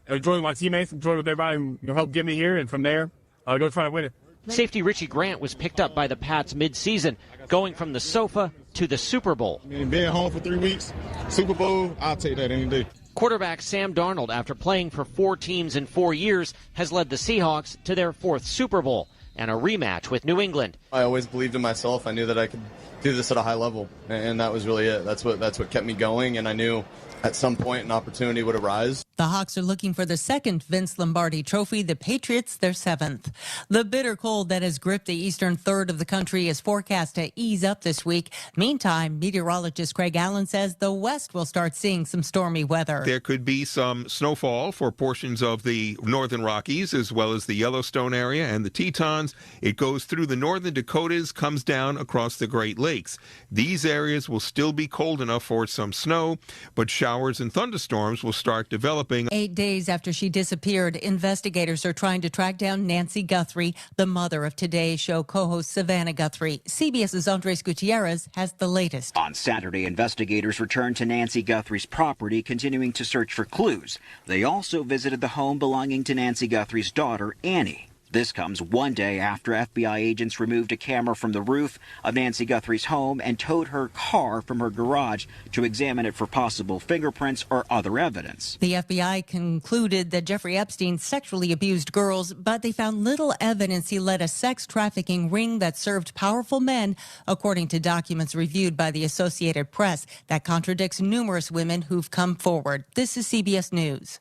Enjoy my teammates, enjoy what everybody helped get me here, and from there, go try to win it. Safety Richie Grant was picked up by the Pats mid-season, going from the sofa to the Super Bowl. Being home for 3 weeks, Super Bowl, I'll take that any day. Quarterback Sam Darnold, after playing for 4 teams in 4 years, has led the Seahawks to their 4th Super Bowl and a rematch with New England. I always believed in myself. I knew that I could do this at a high level, and that was really it. That's what kept me going, and I knew at some point an opportunity would arise. The Hawks are looking for the 2nd Vince Lombardi trophy, the Patriots their 7th. The bitter cold that has gripped the eastern third of the country is forecast to ease up this week. Meantime, meteorologist Craig Allen says the west will start seeing some stormy weather. There could be some snowfall for portions of the northern Rockies as well as the Yellowstone area and the Tetons. It goes through the northern Dakotas, comes down across the Great Lakes. These areas will still be cold enough for some snow, but showers and thunderstorms will start developing. 8 days after she disappeared, investigators are trying to track down Nancy Guthrie, the mother of Today Show co-host Savannah Guthrie. CBS's Andres Gutierrez has the latest. On Saturday, investigators returned to Nancy Guthrie's property, continuing to search for clues. They also visited the home belonging to Nancy Guthrie's daughter, Annie. This comes one day after FBI agents removed a camera from the roof of Nancy Guthrie's home and towed her car from her garage to examine it for possible fingerprints or other evidence. The FBI concluded that Jeffrey Epstein sexually abused girls, but they found little evidence he led a sex trafficking ring that served powerful men, according to documents reviewed by the Associated Press. That contradicts numerous women who've come forward. This is CBS News.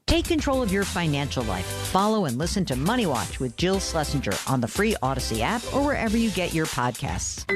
Take control of your financial life. Follow and listen to Money Watch with Jill Schlesinger on the free Odyssey app or wherever you get your podcasts.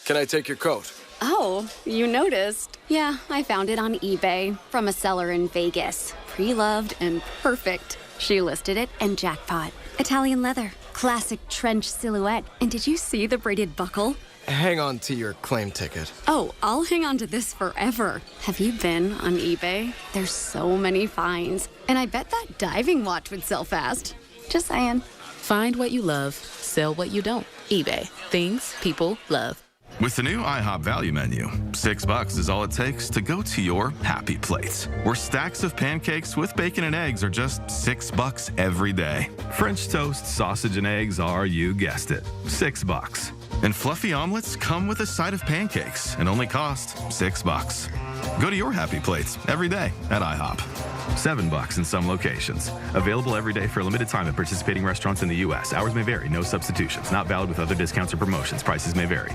Can I take your coat? Oh, you noticed. Yeah, I found it on eBay from a seller in Vegas. Pre-loved and perfect. She listed it and jackpot. Italian leather, classic trench silhouette. And did you see the braided buckle? Hang on to your claim ticket. Oh, I'll hang on to this forever. Have you been on eBay? There's so many finds. And I bet that diving watch would sell fast. Just saying. Find what you love, sell what you don't. eBay. Things people love. With the new IHOP value menu, $6 is all it takes to go to your happy place, where stacks of pancakes with bacon and eggs are just $6 every day. French toast, sausage, and eggs are, you guessed it, $6. And fluffy omelets come with a side of pancakes and only cost $6. Go to your happy plates every day at IHOP. $7 in some locations. Available every day for a limited time at participating restaurants in the U.S. Hours may vary. No substitutions. Not valid with other discounts or promotions. Prices may vary.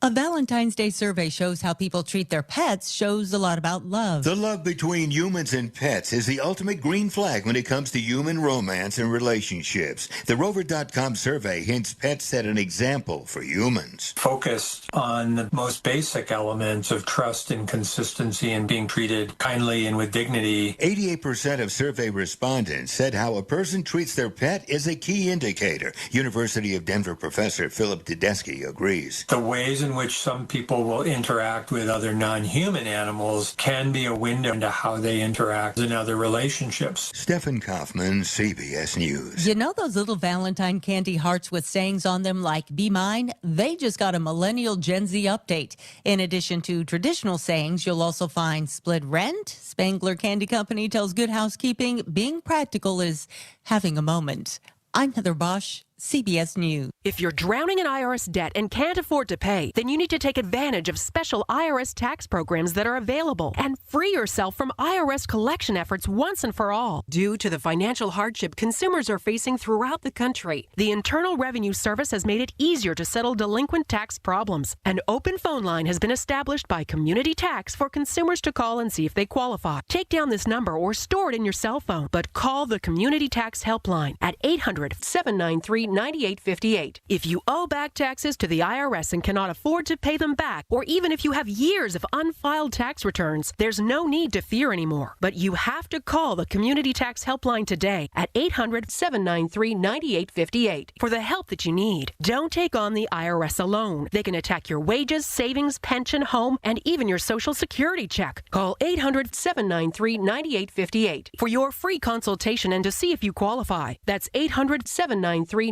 A Valentine's Day survey shows how people treat their pets shows a lot about love. The love between humans and pets is the ultimate green flag when it comes to human romance and relationships. The Rover.com survey hints pets set an example for humans. Focused on the most basic elements of trust and consistency and being treated kindly and with dignity. 88% of survey respondents said how a person treats their pet is a key indicator. University of Denver professor Philip Tedeschi agrees. The ways in which some people will interact with other non-human animals can be a window into how they interact in other relationships. Stephen Kaufman, CBS News. You know those little Valentine candy hearts with sayings on them like, be mine? They just got a millennial Gen Z update. In addition to traditional sayings, you'll also find split rent. Spangler Candy Company tells Good Housekeeping being practical is having a moment. I'm Heather Bosch, CBS News. If you're drowning in IRS debt and can't afford to pay, then you need to take advantage of special IRS tax programs that are available and free yourself from IRS collection efforts once and for all. Due to the financial hardship consumers are facing throughout the country, the Internal Revenue Service has made it easier to settle delinquent tax problems. An open phone line has been established by Community Tax for consumers to call and see if they qualify. Take down this number or store it in your cell phone, but call the Community Tax Helpline at 800-793-9858. If you owe back taxes to the IRS and cannot afford to pay them back, or even if you have years of unfiled tax returns, there's no need to fear anymore. But you have to call the Community Tax Helpline today at 800-793-9858 for the help that you need. Don't take on the IRS alone. They can attack your wages, savings, pension, home, and even your Social Security check. Call 800-793-9858 for your free consultation and to see if you qualify. That's 800-793-9858.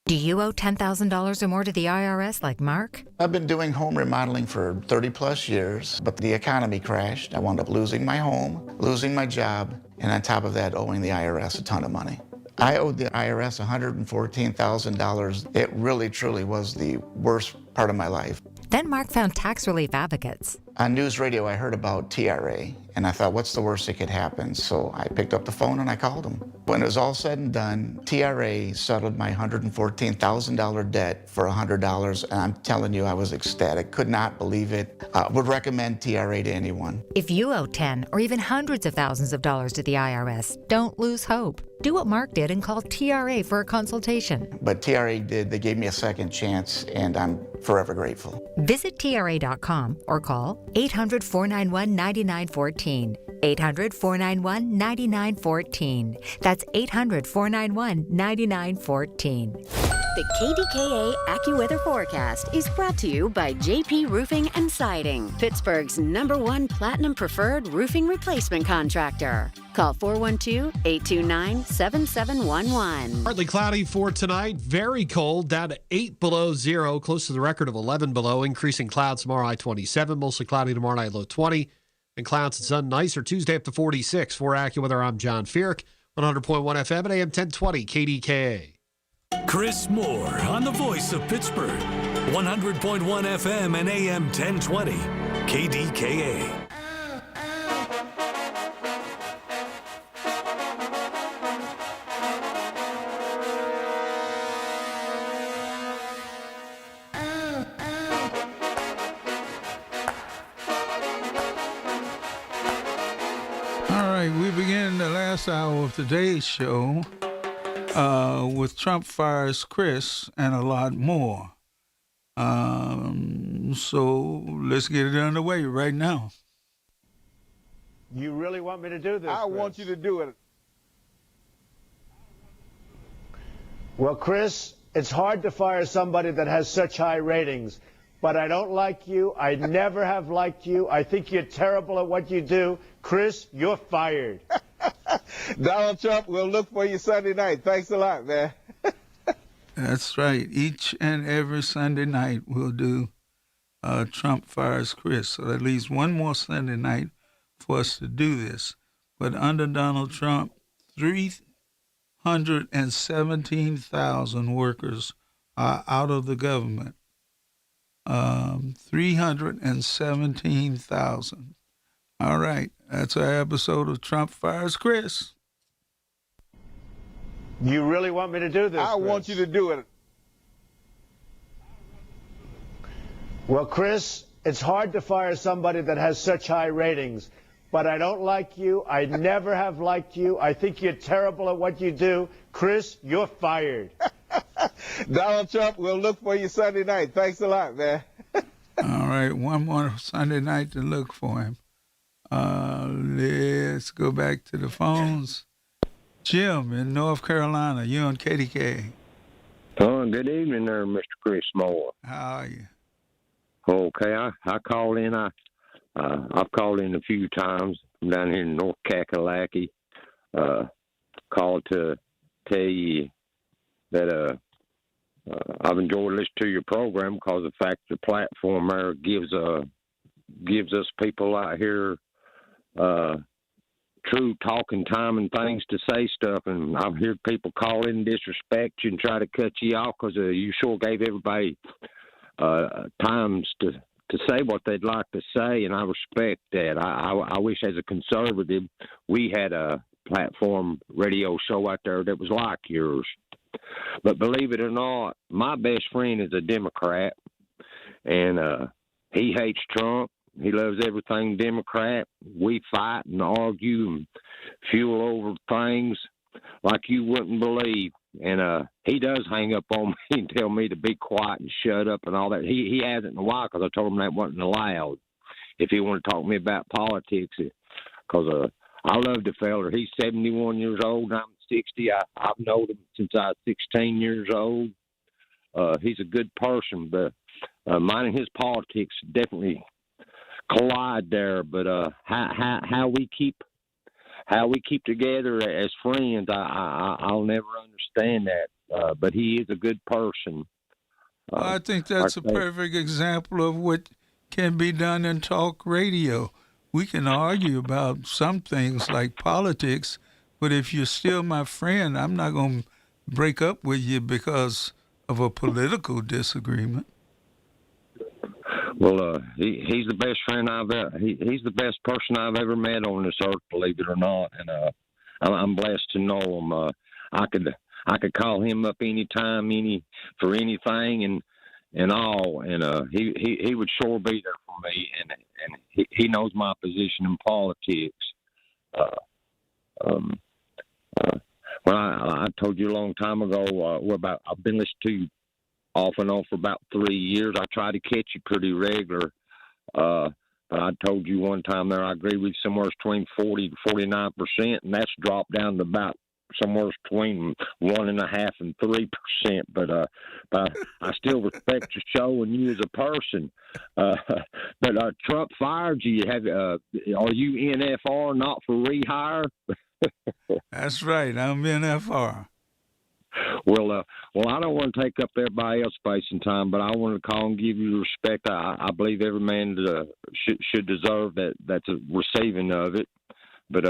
Do you owe $10,000 or more to the IRS like Mark? I've been doing home remodeling for 30 plus years, but the economy crashed. I wound up losing my home, losing my job, and on top of that, owing the IRS a ton of money. I owed the IRS $114,000. It really, truly was the worst part of my life. Then Mark found tax relief advocates. On news radio, I heard about TRA, and I thought, what's the worst that could happen? So I picked up the phone and I called them. When it was all said and done, TRA settled my $114,000 debt for $100, and I'm telling you, I was ecstatic. Could not believe it. Would recommend TRA to anyone. If you owe 10 or even hundreds of thousands of dollars to the IRS, don't lose hope. Do what Mark did and call TRA for a consultation. But TRA did. They gave me a second chance, and I'm forever grateful. Visit TRA.com or call 800-491-9914. 800-491-9914. That's 800-491-9914. The KDKA AccuWeather forecast is brought to you by JP Roofing and Siding, Pittsburgh's #1 Platinum Preferred roofing replacement contractor. Call 412-829-7711. Partly cloudy for tonight. Very cold, down to 8 below zero, close to the record of 11 below. Increasing clouds tomorrow, high 27. Mostly cloudy tomorrow night, low 20. And clouds and sun nicer Tuesday up to 46. For AccuWeather, I'm John Fierk, 100.1 FM and AM 1020 KDKA. Chris Moore on the voice of Pittsburgh, 100.1 FM and AM 1020 KDKA. All right, we begin the last hour of today's show with Trump fires Chris and a lot more. So let's get it underway right now. You really want me to do this? I want you to do it. Well, Chris, it's hard to fire somebody that has such high ratings, but I don't like you. I never have liked you. I think you're terrible at what you do. Chris, you're fired. Donald Trump will look for you Sunday night. Thanks a lot, man. That's right. Each and every Sunday night we'll do Trump fires Chris. So at least one more Sunday night for us to do this. But under Donald Trump, 317,000 workers are out of the government. 317,000. All right. That's our episode of Trump fires Chris. You really want me to do this? I want you to do it. Well, Chris, it's hard to fire somebody that has such high ratings, but I don't like you. I never have liked you. I think you're terrible at what you do. Chris, you're fired. Donald Trump will look for you Sunday night. Thanks a lot, man. All right. One more Sunday night to look for him. Let's go back to the phones. Jim in North Carolina, you on KDKA. Oh, good evening there, Mr. Chris Moore. How are you? Okay, I called in. I've called in a few times. I'm down here in North Kakalaki. Called to tell you that I've enjoyed listening to your program because the fact the platform there gives us people out here true talking time and things to say stuff, and I've heard people call in and disrespect you and try to cut you off because you sure gave everybody times to say what they'd like to say, and I respect that. I wish as a conservative we had a platform radio show out there that was like yours. But believe it or not, my best friend is a Democrat, and he hates Trump. He loves everything Democrat. We fight and argue and fuel over things like you wouldn't believe. And he does hang up on me and tell me to be quiet and shut up and all that. He hasn't in a while because I told him that wasn't allowed if he wanted to talk to me about politics. Because I love the fella. He's 71 years old and I'm 60. I've known him since I was 16 years old. He's a good person, but mine and his politics definitely collide there. But how we keep together as friends, I'll never understand that. but he is a good person. I think that's a perfect example of what can be done in talk radio. We can argue about some things like politics, but if you're still my friend, I'm not going to break up with you because of a political disagreement. Well, he's the best friend he's the best person I've ever met on this earth, believe it or not, and I'm blessed to know him. I could call him up anytime, for anything, and all, and he would sure be there for me, and he knows my position in politics. Well, I told you a long time ago. I've been listening to you off and on for about 3 years. I try to catch you pretty regular. But I told you one time there I agree with somewhere between 40 to 49%, and that's dropped down to about somewhere between 1.5% and 3%. But I still respect your show and you as a person. But Trump fired you. Are you NFR, not for rehire? That's right. I'm NFR. Well, I don't want to take up everybody else's space and time, but I want to call and give you respect. I believe every man should deserve that. That's a receiving of it. But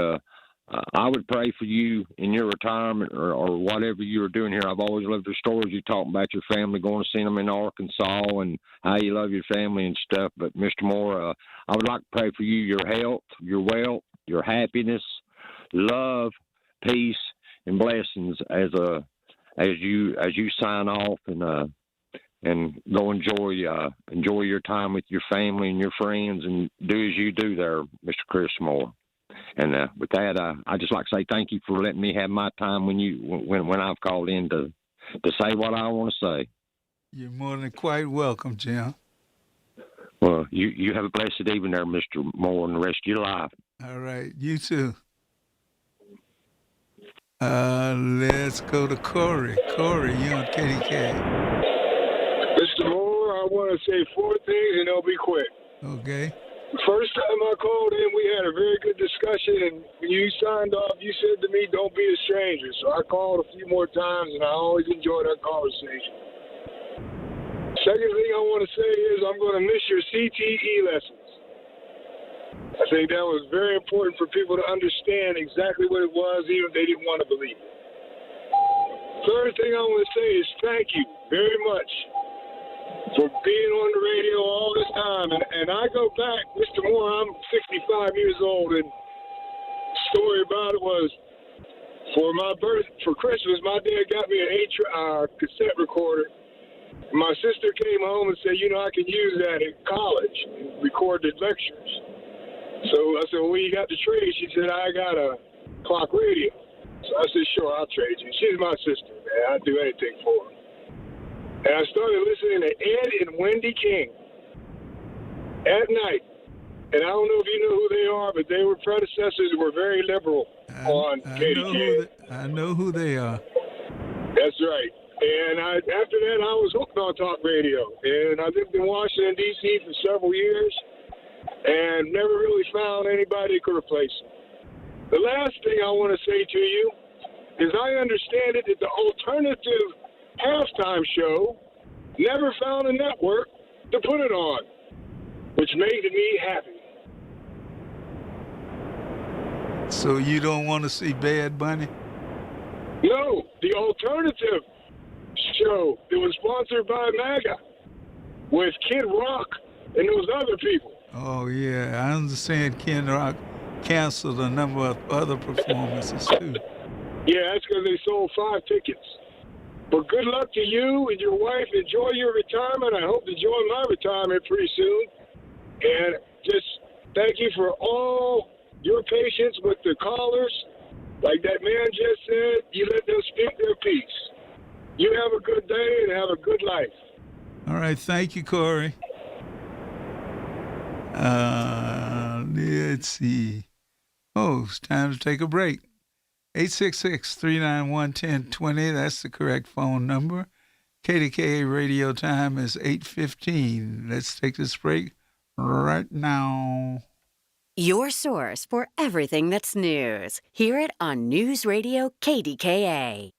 I would pray for you in your retirement or whatever you are doing here. I've always loved the stories you talk about your family, going to see them in Arkansas and how you love your family and stuff. But Mr. Moore, I would like to pray for you, your health, your wealth, your happiness, love, peace, and blessings as you sign off and go enjoy your time with your family and your friends and do as you do there, Mr. Chris Moore. And with that, I just like to say thank you for letting me have my time when I've called in to say what I want to say. You're more than quite welcome, Jim. Well, you have a blessed evening there, Mr. Moore, and the rest of your life. All right, you too. Let's go to Corey. Corey, you on KDK. Mr. Moore, I want to say 4 things and they'll be quick. Okay. First time I called in, we had a very good discussion, and when you signed off, you said to me, don't be a stranger. So I called a few more times, and I always enjoy that conversation. Second thing I want to say is I'm going to miss your CTE lessons. I think that was very important for people to understand exactly what it was, even if they didn't want to believe it. Third thing I want to say is thank you very much for being on the radio all this time. And I go back, Mr. Moore, I'm 65 years old, and the story about it was for Christmas, my dad got me an cassette recorder. My sister came home and said, I can use that at college and recorded lectures. So I said, well, you got the trade? She said, I got a clock radio. So I said, sure, I'll trade you. She's my sister, man. I'd do anything for her. And I started listening to Ed and Wendy King at night. And I don't know if you know who they are, but they were predecessors who were very liberal on KDKA. I know who they are. That's right. And after that, I was hooked on talk radio. And I lived in Washington, D.C. for several years and never really found anybody who could replace them. The last thing I want to say to you is I understand it that the alternative halftime show never found a network to put it on, which made me happy. So you don't want to see Bad Bunny? No, the alternative show that was sponsored by MAGA with Kid Rock and those other people. Oh, yeah. I understand Kid Rock canceled a number of other performances, too. Yeah, that's because they sold 5 tickets. But good luck to you and your wife. Enjoy your retirement. I hope to join my retirement pretty soon. And just thank you for all your patience with the callers. Like that man just said, you let them speak their piece. You have a good day and have a good life. All right. Thank you, Corey. Let's see. Oh, it's time to take a break. 866-391-1020. That's the correct phone number. KDKA radio time is 8:15. Let's take this break right now. Your source for everything that's news. Hear it on News Radio KDKA.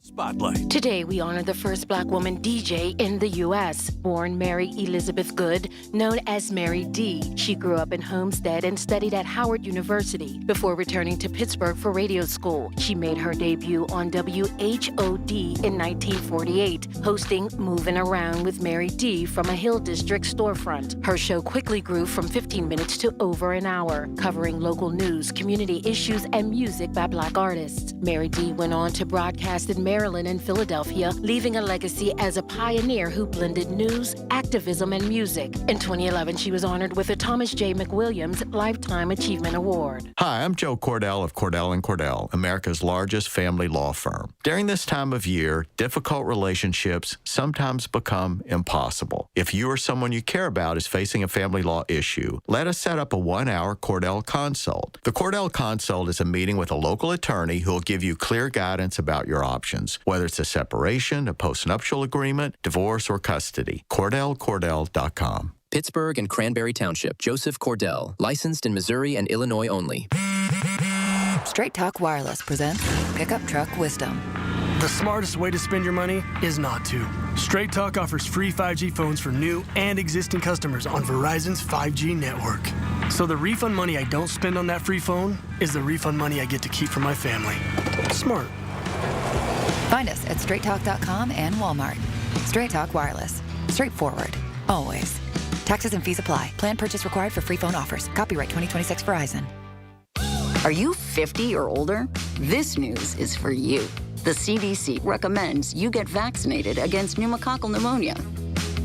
Spotlight. Today, we honor the first black woman DJ in the U.S., born Mary Elizabeth Good, known as Mary D. She grew up in Homestead and studied at Howard University before returning to Pittsburgh for radio school. She made her debut on WHOD in 1948, hosting Movin' Around with Mary D from a Hill District storefront. Her show quickly grew from 15 minutes to over an hour, covering local news, community issues, and music by black artists. Mary D went on to broadcast in Maryland and Philadelphia, leaving a legacy as a pioneer who blended news, activism, and music. In 2011, she was honored with a Thomas J. McWilliams Lifetime Achievement Award. Hi, I'm Joe Cordell of Cordell & Cordell, America's largest family law firm. During this time of year, difficult relationships sometimes become impossible. If you or someone you care about is facing a family law issue, let us set up a 1-hour Cordell Consult. The Cordell Consult is a meeting with a local attorney who will give you clear guidance about your options, whether it's a separation, a postnuptial agreement, divorce, or custody. CordellCordell.com. Pittsburgh and Cranberry Township. Joseph Cordell. Licensed in Missouri and Illinois only. Straight Talk Wireless presents Pickup Truck Wisdom. The smartest way to spend your money is not to. Straight Talk offers free 5G phones for new and existing customers on Verizon's 5G network. So the refund money I don't spend on that free phone is the refund money I get to keep for my family. Smart. Find us at straighttalk.com and Walmart. Straight Talk Wireless. Straightforward. Always. Taxes and fees apply. Plan purchase required for free phone offers. Copyright 2026 Verizon. Are you 50 or older? This news is for you. The CDC recommends you get vaccinated against pneumococcal pneumonia.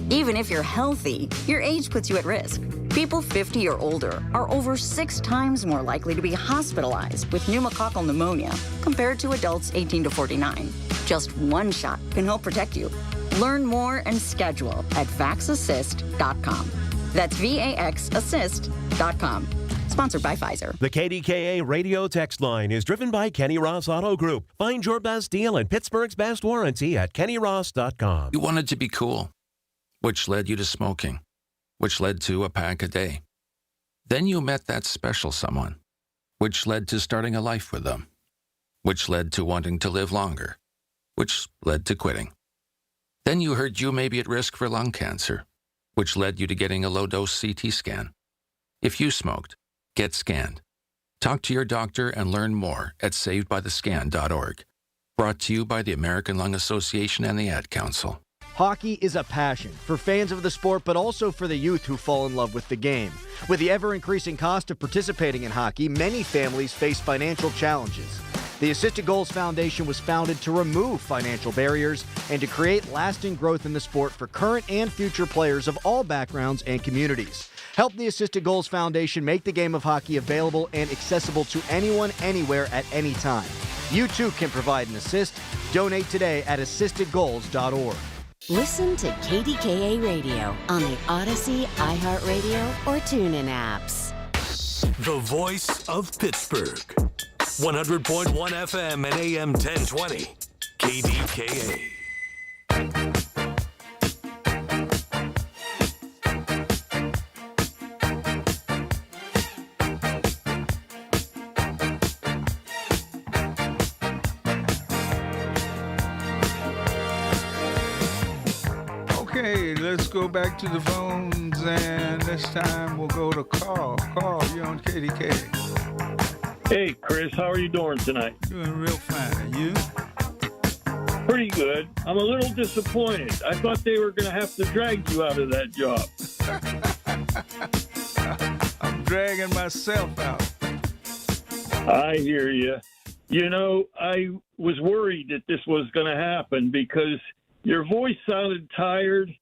Even if you're healthy, your age puts you at risk. People 50 or older are over 6 times more likely to be hospitalized with pneumococcal pneumonia compared to adults 18 to 49. Just one shot can help protect you. Learn more and schedule at vaxassist.com. That's VAXassist.com. Sponsored by Pfizer. The KDKA radio text line is driven by Kenny Ross Auto Group. Find your best deal and Pittsburgh's best warranty at kennyross.com. You wanted to be cool, which led you to smoking, which led to a pack a day. Then you met that special someone, which led to starting a life with them, which led to wanting to live longer, which led to quitting. Then you heard you may be at risk for lung cancer, which led you to getting a low-dose CT scan. If you smoked, get scanned. Talk to your doctor and learn more at savedbythescan.org. Brought to you by the American Lung Association and the Ad Council. Hockey is a passion for fans of the sport, but also for the youth who fall in love with the game. With the ever-increasing cost of participating in hockey, many families face financial challenges. The Assisted Goals Foundation was founded to remove financial barriers and to create lasting growth in the sport for current and future players of all backgrounds and communities. Help the Assisted Goals Foundation make the game of hockey available and accessible to anyone, anywhere, at any time. You too can provide an assist. Donate today at assistedgoals.org. Listen to KDKA Radio on the Odyssey, iHeartRadio, or TuneIn apps. The voice of Pittsburgh. 100.1 FM and AM 1020. KDKA. Okay, let's go back to the phones, and this time we'll go to Carl. Carl, you're on KDKA. Hey, Chris, how are you doing tonight? Doing real fine. And you? Pretty good. I'm a little disappointed. I thought they were going to have to drag you out of that job. I'm dragging myself out. I hear you. You know, I was worried that this was going to happen because your voice sounded tired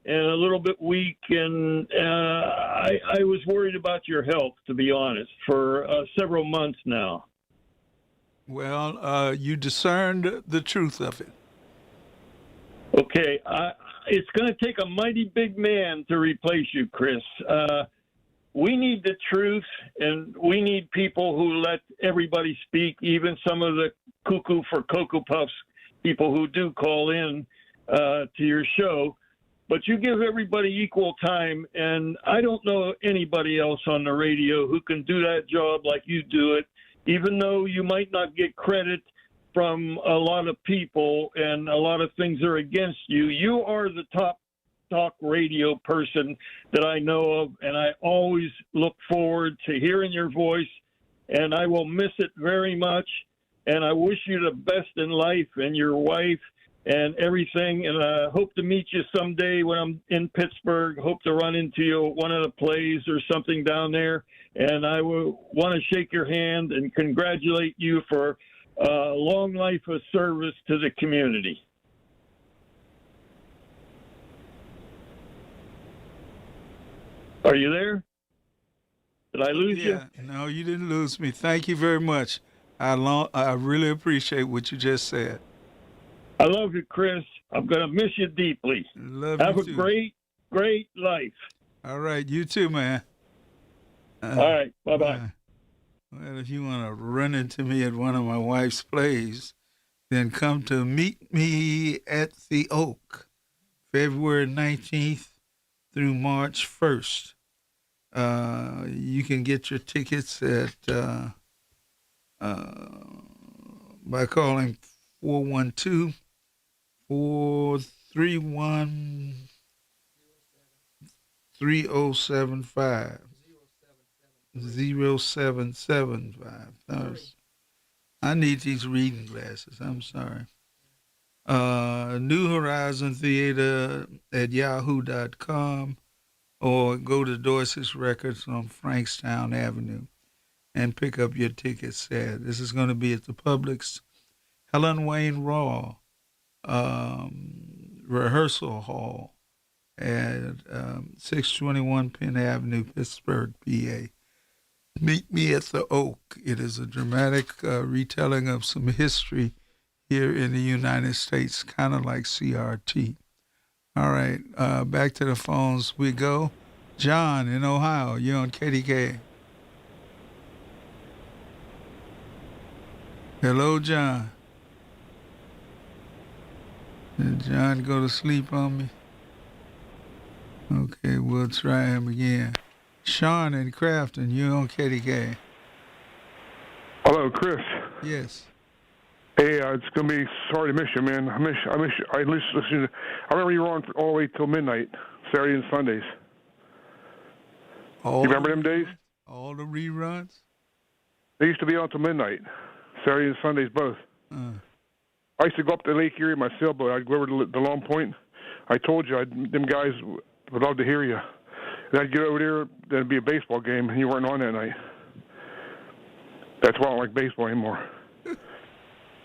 and a little bit weak, and I was worried about your health, to be honest, for several months now. Well, you discerned the truth of it. Okay, it's going to take a mighty big man to replace you, Chris. We need the truth, and we need people who let everybody speak, even some of the cuckoo for Cocoa Puffs people who do call in to your show. But you give everybody equal time, and I don't know anybody else on the radio who can do that job like you do it, even though you might not get credit from a lot of people, and a lot of things are against you. You are the top talk radio person that I know of, and I always look forward to hearing your voice, and I will miss it very much. And I wish you the best in life and your wife and everything. And I hope to meet you someday when I'm in Pittsburgh. Hope to run into you at one of the plays or something down there. And I will want to shake your hand and congratulate you for a long life of service to the community. Are you there? Did I lose you? No, you didn't lose me. Thank you very much. I really appreciate what you just said. I love you, Chris. I'm going to miss you deeply. Have a great, great life. All right. You too, man. All right. Bye-bye. Well, if you want to run into me at one of my wife's plays, then come to Meet Me at the Oak, February 19th through March 1st. You can get your tickets at by calling 412-431-3075. 0775. I need these reading glasses. I'm sorry. New Horizon Theater at yahoo.com, or go to Dorsey's Records on Frankstown Avenue and pick up your tickets there. This is going to be at the Publix Helen Wayne Raw Rehearsal Hall at 621 Penn Avenue, Pittsburgh, PA. Meet Me at the Oak. It is a dramatic retelling of some history here in the United States, kind of like CRT. All right, back to the phones we go. John in Ohio, you're on KDKA. Hello, John. Did John go to sleep on me? Okay, we'll try him again. Sean in Crafton, you're on KDKA. Hello, Chris. Yes. Hey, it's gonna be sorry to miss you, man. I miss you. I remember you were on all the way till midnight, Saturday and Sundays. You remember them days? All the reruns? They used to be on till midnight, Saturday and Sundays both. I used to go up to Lake Erie in my sailboat. I'd go over to the Long Point. I told you, them guys would love to hear you. And I'd get over there, there'd be a baseball game, and you weren't on that night. That's why I don't like baseball anymore.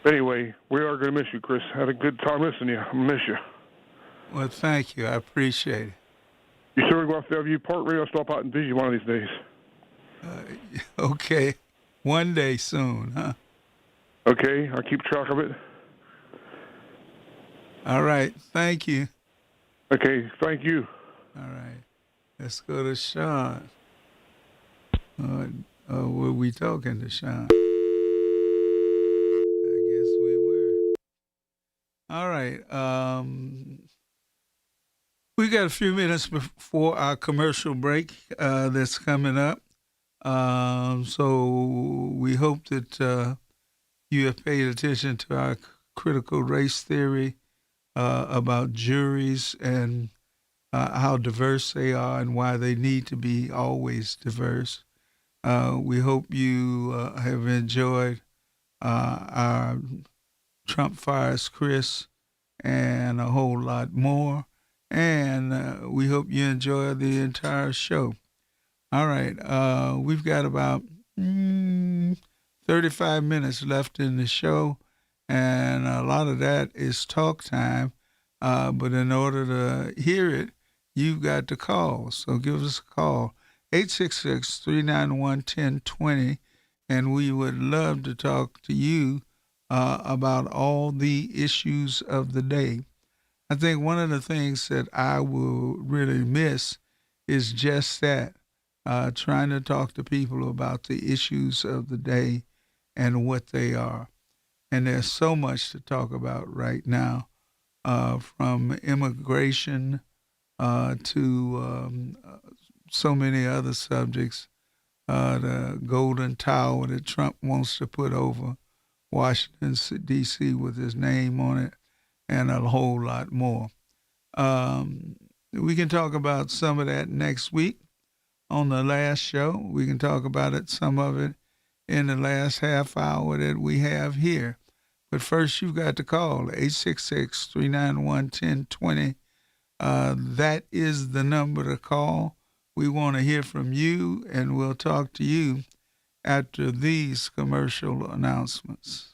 Anyway, we are going to miss you, Chris. Had a good time listening to you. I miss you. Well, thank you. I appreciate it. You sure go off the View Park Radio? I'll stop out and visit you one of these days. Okay. One day soon, huh? Okay. I'll keep track of it. All right. Thank you. Okay. Thank you. All right. Let's go to Sean. Were we talking to Sean? I guess we were. All right. We got a few minutes before our commercial break that's coming up. So we hope that you have paid attention to our critical race theory about juries and how diverse they are and why they need to be always diverse. We hope you have enjoyed our Trump Fires Chris and a whole lot more. And we hope you enjoy the entire show. All right. We've got about 35 minutes left in the show, and a lot of that is talk time. But in order to hear it, you've got to call. So give us a call, 866-391-1020, and we would love to talk to you about all the issues of the day. I think one of the things that I will really miss is just that, trying to talk to people about the issues of the day and what they are. And there's so much to talk about right now, from immigration to so many other subjects, the Golden Tower that Trump wants to put over Washington, D.C. with his name on it, and a whole lot more. We can talk about some of that next week on the last show. We can talk about it, some of it, in the last half hour that we have here. But first, you've got to call 866-391-1020. That is the number to call. We want to hear from you, and we'll talk to you after these commercial announcements.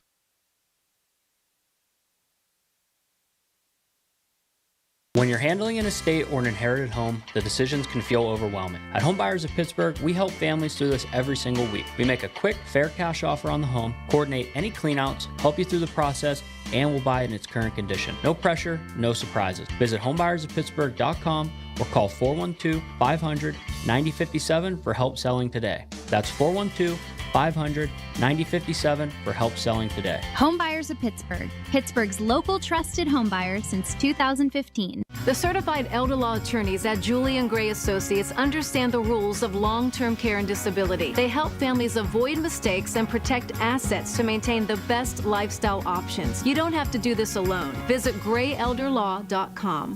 When you're handling an estate or an inherited home, the decisions can feel overwhelming. At Homebuyers of Pittsburgh, we help families through this every single week. We make a quick, fair cash offer on the home, coordinate any cleanouts, help you through the process, and we'll buy it in its current condition. No pressure, no surprises. Visit homebuyersoftpittsburgh.com or call 412-500-9057 for help selling today. That's 412-500-9057 for help selling today. Homebuyers of Pittsburgh, Pittsburgh's local trusted homebuyer since 2015. The certified elder law attorneys at Julian Gray Associates understand the rules of long-term care and disability. They help families avoid mistakes and protect assets to maintain the best lifestyle options. You don't have to do this alone. Visit grayelderlaw.com.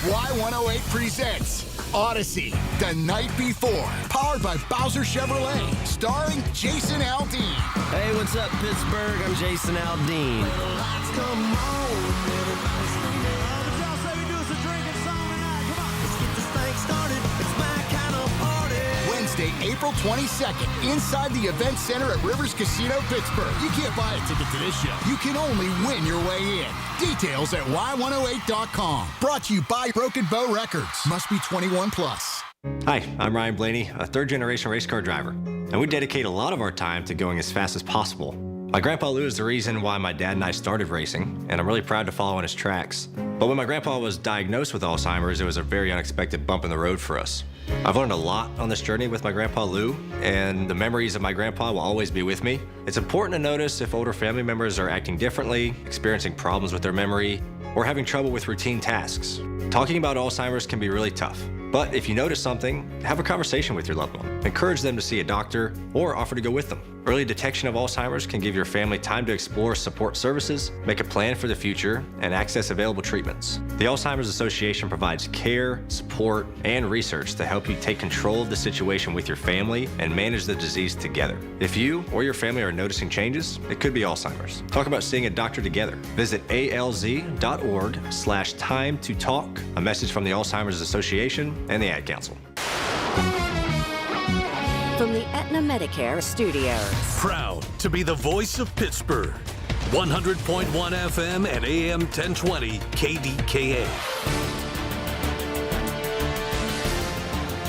Y108 presents Odyssey, The Night Before, powered by Bowser Chevrolet, starring Jason Aldean. Hey, what's up, Pittsburgh? I'm Jason Aldean. Wednesday, April 22nd, inside the Event Center at Rivers Casino, Pittsburgh. You can't buy a ticket to this show. You can only win your way in. Details at y108.com. Brought to you by Broken Bow Records. Must be 21 plus. Hi, I'm Ryan Blaney, a third-generation race car driver, and we dedicate a lot of our time to going as fast as possible. My grandpa Lou is the reason why my dad and I started racing, and I'm really proud to follow in his tracks. But when my grandpa was diagnosed with Alzheimer's, it was a very unexpected bump in the road for us. I've learned a lot on this journey with my grandpa Lou, and the memories of my grandpa will always be with me. It's important to notice if older family members are acting differently, experiencing problems with their memory, or having trouble with routine tasks. Talking about Alzheimer's can be really tough. But if you notice something, have a conversation with your loved one. Encourage them to see a doctor or offer to go with them. Early detection of Alzheimer's can give your family time to explore support services, make a plan for the future, and access available treatments. The Alzheimer's Association provides care, support, and research to help you take control of the situation with your family and manage the disease together. If you or your family are noticing changes, it could be Alzheimer's. Talk about seeing a doctor together. Visit alz.org/time to talk. A message from the Alzheimer's Association and the Ad Council. From the Aetna Medicare Studios. Proud to be the voice of Pittsburgh. 100.1 FM and AM 1020 KDKA.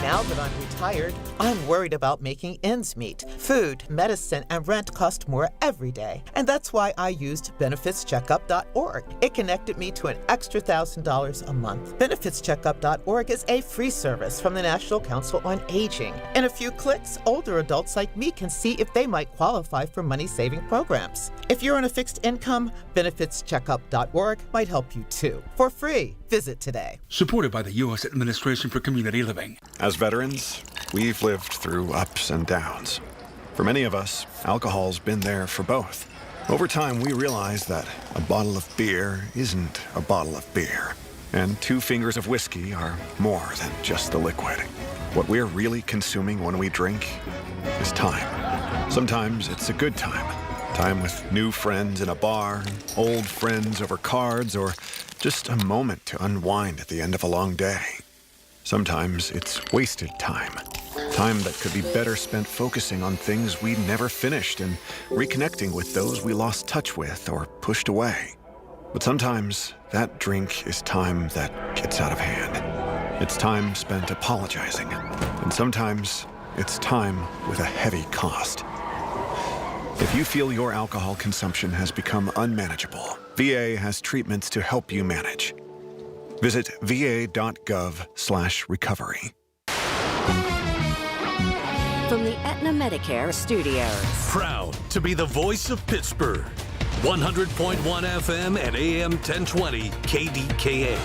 Now that I'm retired, I'm worried about making ends meet. Food, medicine, and rent cost more every day. And that's why I used benefitscheckup.org. It connected me to an extra $1,000 a month. Benefitscheckup.org is a free service from the National Council on Aging. In a few clicks, older adults like me can see if they might qualify for money-saving programs. If you're on a fixed income, benefitscheckup.org might help you too. For free. Visit today. Supported by the U.S. Administration for Community Living. As veterans, we've lived through ups and downs. For many of us, alcohol's been there for both. Over time, we realized that a bottle of beer isn't a bottle of beer, and 2 fingers of whiskey are more than just the liquid. What we're really consuming when we drink is time. Sometimes it's a good time. Time with new friends in a bar, old friends over cards, or just a moment to unwind at the end of a long day. Sometimes it's wasted time. Time that could be better spent focusing on things we never finished and reconnecting with those we lost touch with or pushed away. But sometimes that drink is time that gets out of hand. It's time spent apologizing. And sometimes it's time with a heavy cost. If you feel your alcohol consumption has become unmanageable, VA has treatments to help you manage. Visit va.gov/recovery. From the Aetna Medicare Studios. Proud to be the voice of Pittsburgh. 100.1 FM and AM 1020 KDKA.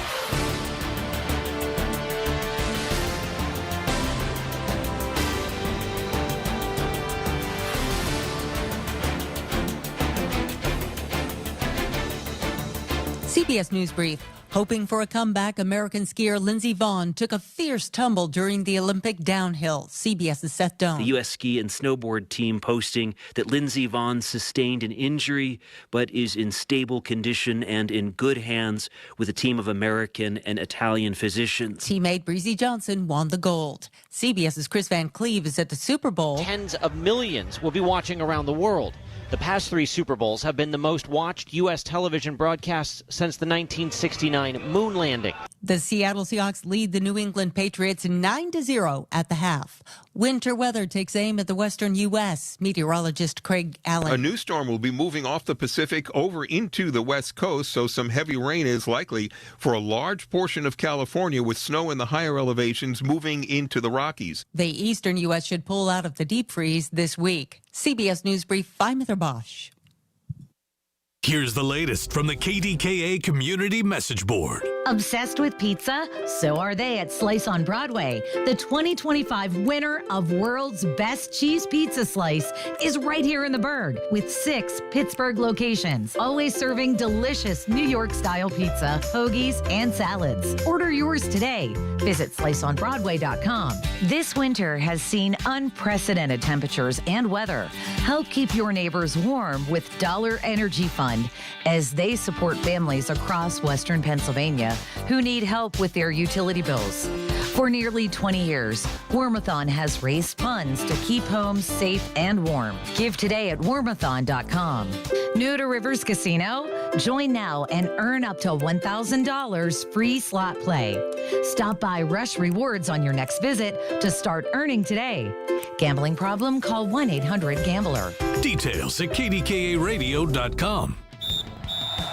CBS News Brief. Hoping for a comeback, American skier Lindsey Vonn took a fierce tumble during the Olympic downhill. CBS's Seth Doan. The U.S. ski and snowboard team posting that Lindsey Vonn sustained an injury but is in stable condition and in good hands with a team of American and Italian physicians. Teammate Breezy Johnson won the gold. CBS's Chris Van Cleve is at the Super Bowl. Tens of millions will be watching around the world. The past 3 Super Bowls have been the most watched U.S. television broadcasts since the 1969 moon landing. The Seattle Seahawks lead the New England Patriots 9-0 at the half. Winter weather takes aim at the western U.S. Meteorologist Craig Allen. A new storm will be moving off the Pacific over into the west coast, so some heavy rain is likely for a large portion of California, with snow in the higher elevations moving into the Rockies. The eastern U.S. should pull out of the deep freeze this week. CBS News Brief, I'm Heather Bosch. Here's the latest from the KDKA Community Message Board. Obsessed with pizza? So are they at Slice on Broadway. The 2025 winner of World's Best Cheese Pizza Slice is right here in the Burgh with 6 Pittsburgh locations, always serving delicious New York-style pizza, hoagies, and salads. Order yours today. Visit sliceonbroadway.com. This winter has seen unprecedented temperatures and weather. Help keep your neighbors warm with Dollar Energy Fund as they support families across Western Pennsylvania who need help with their utility bills. For nearly 20 years, Warmathon has raised funds to keep homes safe and warm. Give today at warmathon.com. New to Rivers Casino? Join now and earn up to $1,000 free slot play. Stop by Rush Rewards on your next visit to start earning today. Gambling problem? Call 1-800-GAMBLER. Details at KDKARadio.com.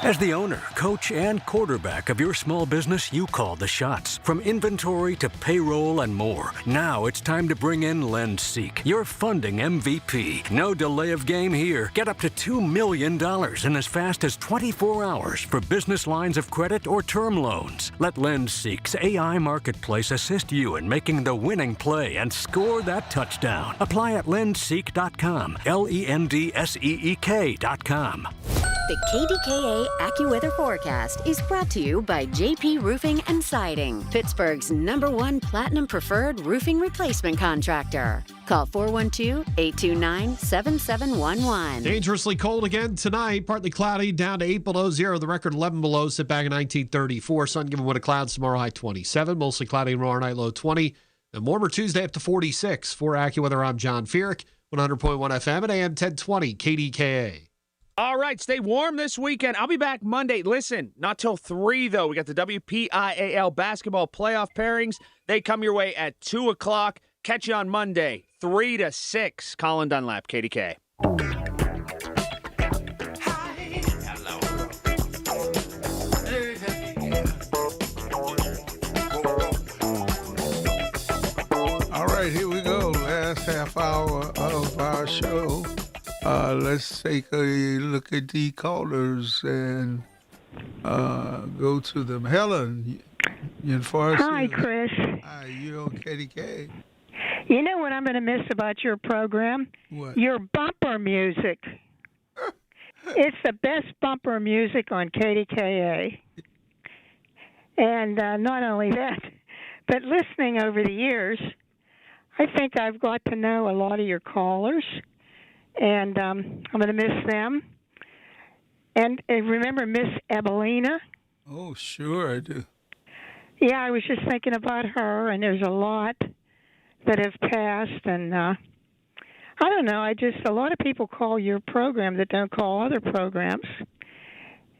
As the owner, coach, and quarterback of your small business, you call the shots. From inventory to payroll and more. Now it's time to bring in LendSeek, your funding MVP. No delay of game here. Get up to $2 million in as fast as 24 hours for business lines of credit or term loans. Let LendSeek's AI marketplace assist you in making the winning play and score that touchdown. Apply at lendseek.com, LENDSEEK.com. The KDKA AccuWeather forecast is brought to you by JP Roofing and Siding, Pittsburgh's #1 Platinum Preferred roofing replacement contractor. Call 412-829-7711. Dangerously cold again tonight. Partly cloudy, down to 8 below zero. The record 11 below, set back in 1934. Sun given way to clouds tomorrow, high 27. Mostly cloudy tomorrow night, low 20. And warmer Tuesday up to 46. For AccuWeather, I'm John Feerick, 100.1 FM at AM 1020 KDKA. All right, stay warm this weekend. I'll be back Monday. Listen, not till 3, though. We got the WPIAL basketball playoff pairings. They come your way at 2 o'clock. Catch you on Monday, 3 to 6. Colin Dunlap, KDK. All right, here we go. Last half hour of our show. Let's take a look at the callers and go to them. Helen, in Forest. Hi, Chris. Hi, you on KDK? You know what I'm going to miss about your program? What? Your bumper music. It's the best bumper music on KDKA. And not only that, but listening over the years, I think I've got to know a lot of your callers. And I'm going to miss them. And remember Miss Evelina? Oh, sure I do. Yeah, I was just thinking about her, and there's a lot that have passed. And I don't know, a lot of people call your program that don't call other programs.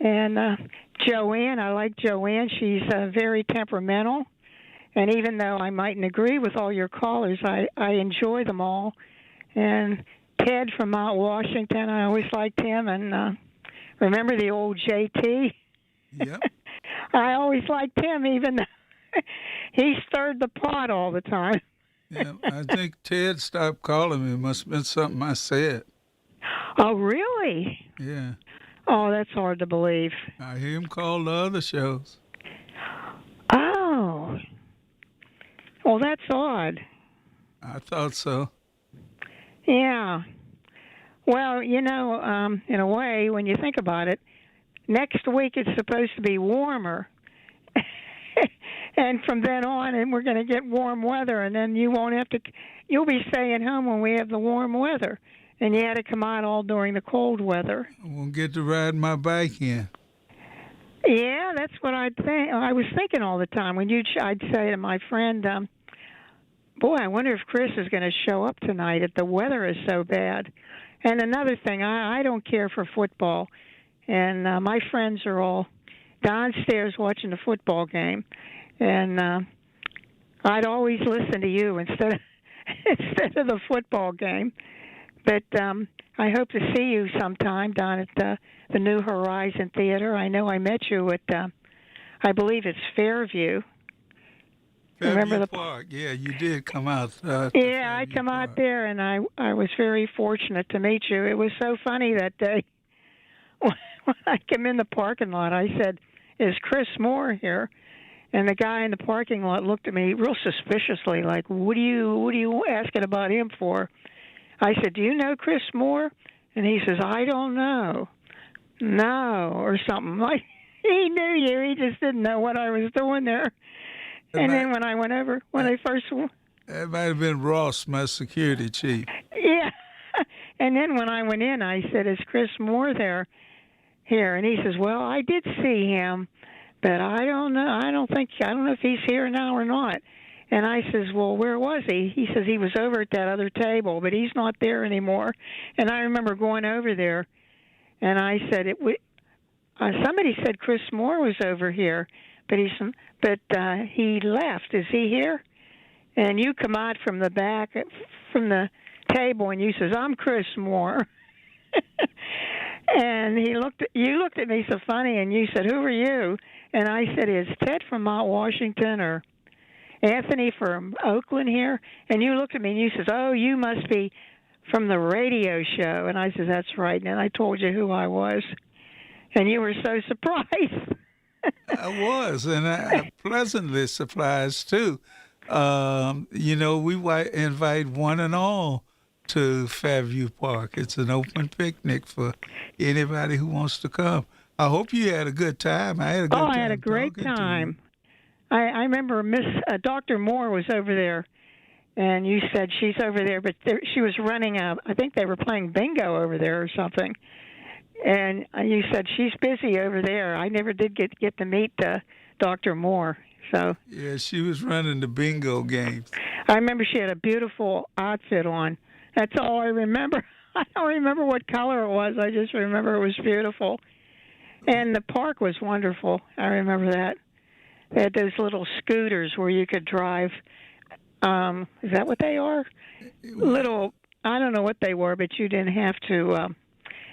And Joanne, I like Joanne. She's very temperamental. And even though I mightn't agree with all your callers, I enjoy them all. And Ted from Mount Washington, I always liked him. And remember the old JT? Yep. I always liked him, even though he stirred the pot all the time. Yeah, I think Ted stopped calling me. It must have been something I said. Oh, really? Yeah. Oh, that's hard to believe. I hear him call the other shows. Oh. Well, that's odd. I thought so. Yeah. Well, in a way, when you think about it, next week it's supposed to be warmer. And from then on, and we're going to get warm weather, and then you'll be staying home when we have the warm weather. And you had to come out all during the cold weather. I won't get to ride my bike in. Yeah, that's what I'd think. I was thinking all the time when I'd say to my friend, "Boy, I wonder if Chris is going to show up tonight. If the weather is so bad." And another thing, I don't care for football, and my friends are all downstairs watching the football game, and I'd always listen to you instead of the football game. But I hope to see you sometime down at the New Horizon Theater. I know I met you at, I believe it's Fairview. Remember the Park? Yeah, you did come out. Yeah, I come out there, and I was very fortunate to meet you. It was so funny that day when I came in the parking lot. I said, "Is Chris Moore here?" And the guy in the parking lot looked at me real suspiciously, like, "What are you asking about him for?" I said, "Do you know Chris Moore?" And he says, "I don't know." No, or something. Like, he knew you. He just didn't know what I was doing there. And then when I went over, That might have been Ross, my security chief. Yeah. And then when I went in, I said, "Is Chris Moore here?" And he says, "Well, I did see him, but I don't know. I don't know if he's here now or not." And I says, "Well, where was he?" He says he was over at that other table, but he's not there anymore. And I remember going over there, and I said, somebody said Chris Moore was over here, but he left. Is he here? And you come out from the back, from the table, and you says, "I'm Chris Moore." And you looked at me so funny, and you said, "Who are you?" And I said, "Is Ted from Mount Washington or Anthony from Oakland here?" And you looked at me and you says, "Oh, you must be from the radio show." And I said, "That's right." And I told you who I was. And you were so surprised. I was, and I'm pleasantly surprised, too. We invite one and all to Fairview Park. It's an open picnic for anybody who wants to come. I hope you had a good time. I had a good time. I had a great time. I remember Dr. Moore was over there, and you said she's over there, but she was running I think they were playing bingo over there or something. And you said she's busy over there. I never did get to meet Dr. Moore. So yeah, she was running the bingo games. I remember she had a beautiful outfit on. That's all I remember. I don't remember what color it was. I just remember it was beautiful. And the park was wonderful. I remember that. They had those little scooters where you could drive. Is that what they are? Little, I don't know what they were, but you didn't have to.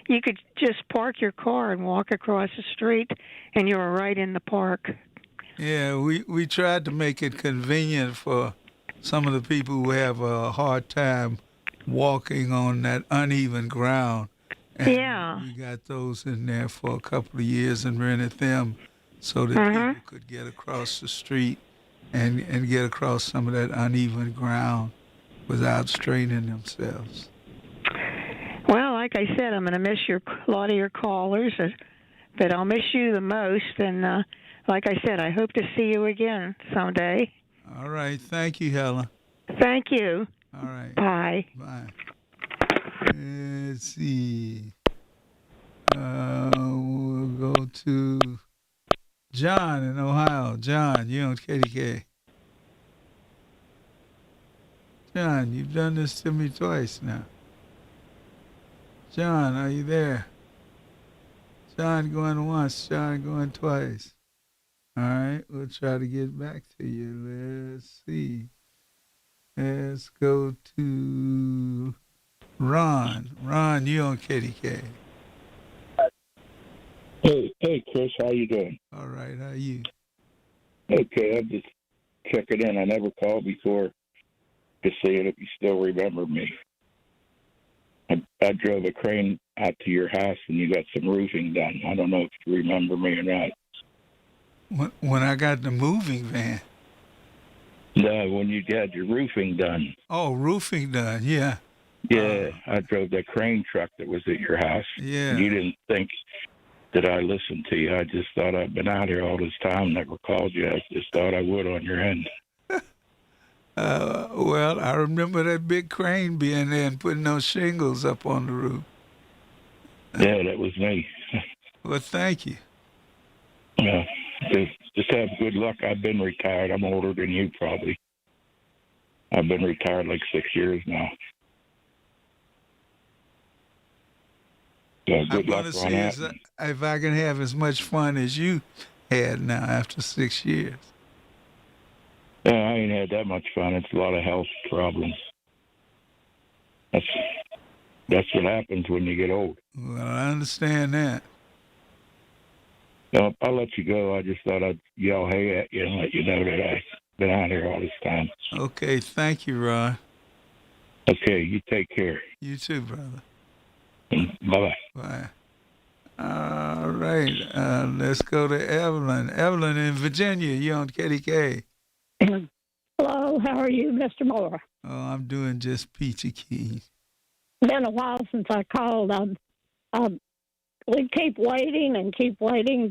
You could just park your car and walk across the street, and you were right in the park. Yeah, we tried to make it convenient for some of the people who have a hard time walking on that uneven ground. And yeah. We got those in there for a couple of years and rented them so that people could get across the street and get across some of that uneven ground without straining themselves. Well, like I said, I'm going to miss a lot of your callers, but I'll miss you the most. And like I said, I hope to see you again someday. All right. Thank you, Helen. Thank you. All right. Bye. Bye. Let's see. We'll go to John in Ohio. John, you're on KDKA. John, you've done this to me twice now. John, are you there? John going once, John going twice. All right, we'll try to get back to you. Let's see. Let's go to Ron. Ron, you on KDK. Hey, Chris, how you doing? All right, how are you? Okay, I'm just checking in. I never called before. Just seeing if you still remember me. I drove a crane out to your house and you got some roofing done. I don't know if you remember me or not. When I got the moving van? No, when you got your roofing done. Oh, roofing done, yeah. Yeah, I drove that crane truck that was at your house. Yeah. You didn't think that I listened to you. I just thought I'd been out here all this time, never called you. I just thought I would on your end. Well, I remember that big crane being there and putting those shingles up on the roof. Yeah, that was me. Well, thank you. Yeah, just have good luck. I've been retired. I'm older than you, probably. I've been retired like 6 years now. So good luck on that. If I can have as much fun as you had now after 6 years. Yeah, I ain't had that much fun. It's a lot of health problems. That's what happens when you get old. Well, I understand that. No, I'll let you go. I just thought I'd yell hey at you and let you know that I've been out here all this time. Okay, thank you, Rod. Okay, you take care. You too, brother. Bye-bye. Bye. All right, let's go to Evelyn. Evelyn in Virginia, you on KDKA. Hello, how are you, Mr. Moore? Oh, I'm doing just peachy keen. Been a while since I called. We keep waiting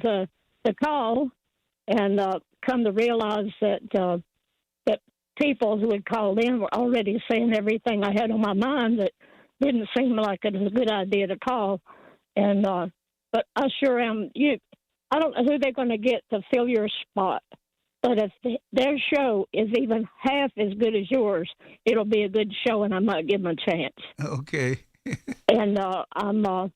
to call, and come to realize that that people who had called in were already saying everything I had on my mind that didn't seem like it was a good idea to call. And but I sure am. I don't know who they're going to get to fill your spot. But if their show is even half as good as yours, it'll be a good show, and I might give them a chance. Okay. And I don't know.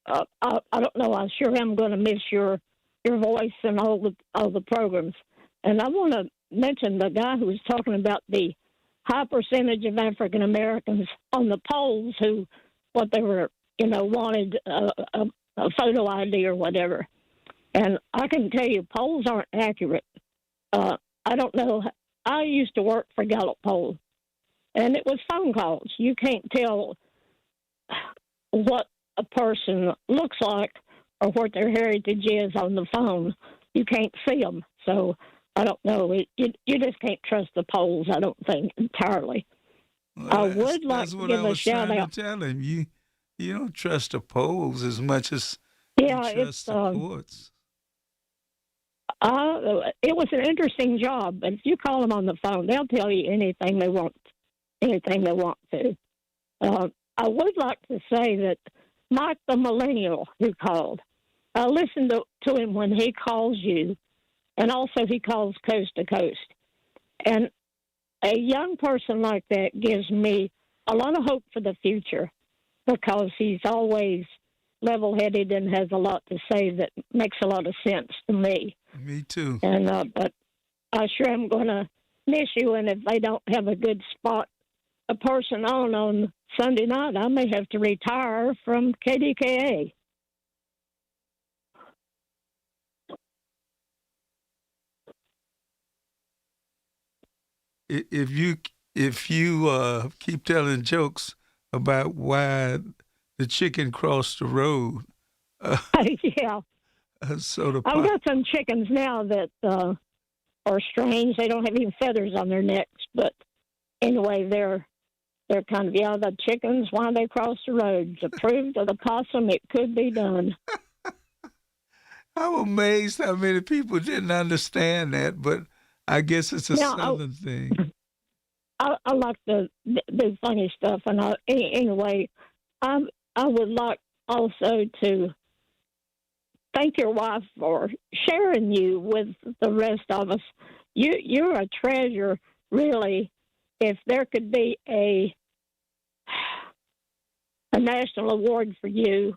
I sure am going to miss your voice and all the programs. And I want to mention the guy who was talking about the high percentage of African Americans on the polls who what they were wanted a photo ID or whatever. And I can tell you, polls aren't accurate. I don't know. I used to work for Gallup Poll, and it was phone calls. You can't tell what a person looks like or what their heritage is on the phone. You can't see them. So I don't know. You just can't trust the polls, I don't think, entirely. Well, I would like to give a shout out. To tell him. You don't trust the polls as much as you trust the courts. It was an interesting job, but if you call them on the phone, they'll tell you anything they want to. I would like to say that Mike the Millennial who called, I listened to him when he calls you, and also he calls coast to coast. And a young person like that gives me a lot of hope for the future because he's always level-headed and has a lot to say that makes a lot of sense to me. Me too. And but I sure am going to miss you. And if they don't have a good spot, a person on Sunday night, I may have to retire from KDKA. If you keep telling jokes about why the chicken crossed the road, yeah. So I've got some chickens now that are strange. They don't have even feathers on their necks, but anyway, they're kind of the chickens. Why they cross the road to prove to the possum it could be done. I'm amazed how many people didn't understand that, but I guess it's a Southern thing. I like to do funny stuff, and anyway, I would like also to thank your wife for sharing you with the rest of us. You're a treasure, really. If there could be a national award for you,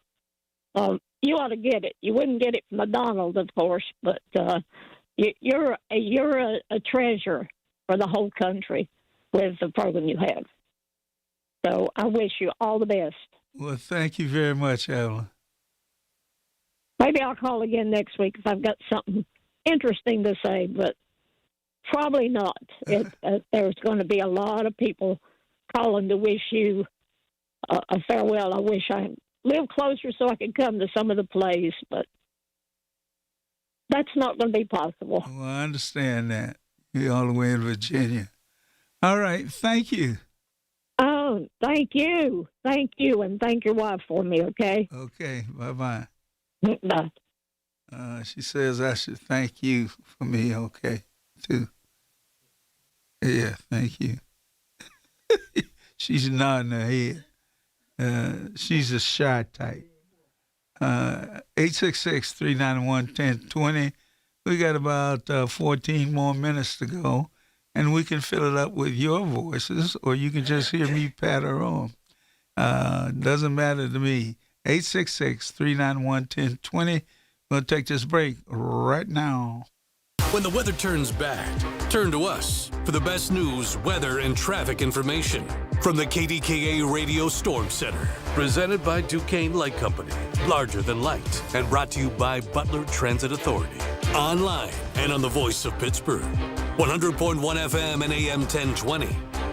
you ought to get it. You wouldn't get it from McDonald's, of course, but you're a treasure for the whole country with the program you have. So I wish you all the best. Well, thank you very much, Evelyn. Maybe I'll call again next week if I've got something interesting to say, but probably not. There's going to be a lot of people calling to wish you a farewell. I wish I lived closer so I could come to some of the plays, but that's not going to be possible. Well, I understand that. You're all the way in Virginia. All right. Thank you. Oh, thank you. Thank you, and thank your wife for me, okay? Okay. Bye-bye. Bye. She says I should thank you for me, okay, too. Yeah, thank you. She's nodding her head. She's a shy type. 866-391-1020. We got about 14 more minutes to go, and we can fill it up with your voices, or you can just hear me pat her on. Doesn't matter to me. 866-391-1020. We'll take this break right now. When the weather turns bad, turn to us for the best news, weather, and traffic information from the KDKA Radio Storm Center. Presented by Duquesne Light Company, larger than light, and brought to you by Butler Transit Authority. Online and on the voice of Pittsburgh. 100.1 FM and AM 1020.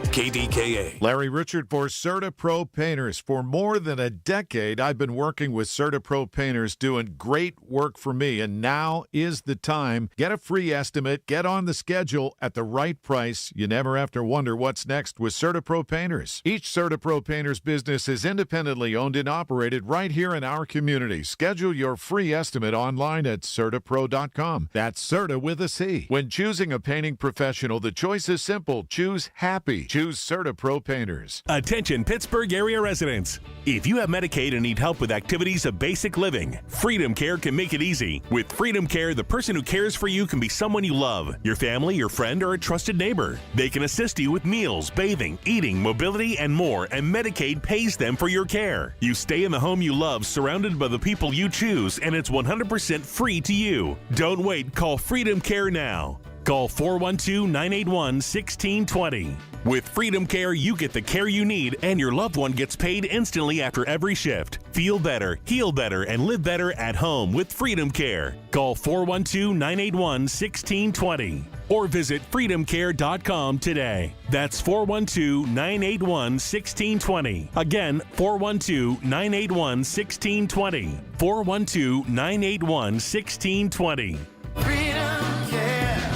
KDKA. Larry Richard for CertaPro Painters. For more than a decade, I've been working with CertaPro Painters, doing great work for me, and now is the time. Get a free estimate, get on the schedule at the right price. You never have to wonder what's next with CertaPro Painters. Each CertaPro Painters business is independently owned and operated right here in our community. Schedule your free estimate online at CertaPro.com. That's Certa with a C. When choosing a painting professional, the choice is simple. Choose happy. Choose CertaPro Painters. Attention Pittsburgh area residents. If you have Medicaid and need help with activities of basic living, Freedom Care can make it easy. With Freedom Care, the person who cares for you can be someone you love, your family, your friend, or a trusted neighbor. They can assist you with meals, bathing, eating, mobility, and more, and Medicaid pays them for your care. You stay in the home you love, surrounded by the people you choose, and it's 100% free to you. Don't wait. Call Freedom Care now. Call 412-981-1620. With Freedom Care, you get the care you need, and your loved one gets paid instantly after every shift. Feel better, heal better, and live better at home with Freedom Care. Call 412-981-1620 or visit freedomcare.com today. That's 412-981-1620. Again, 412-981-1620. 412-981-1620. Freedom Care,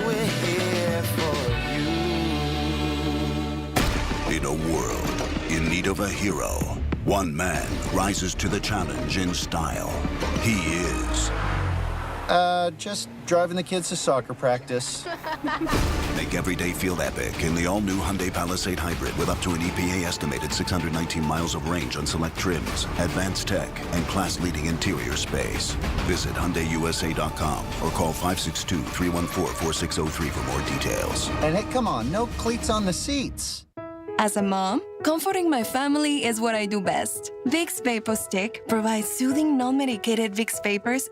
we're here for you. In a world in need of a hero, one man rises to the challenge in style. He is... just driving the kids to soccer practice. Make every day feel epic in the all-new Hyundai Palisade Hybrid with up to an EPA-estimated 619 miles of range on select trims, advanced tech, and class-leading interior space. Visit HyundaiUSA.com or call 562-314-4603 for more details. And hey, come on, no cleats on the seats. As a mom, comforting my family is what I do best. Vicks Vapor Stick provides soothing, non-medicated Vicks Vapors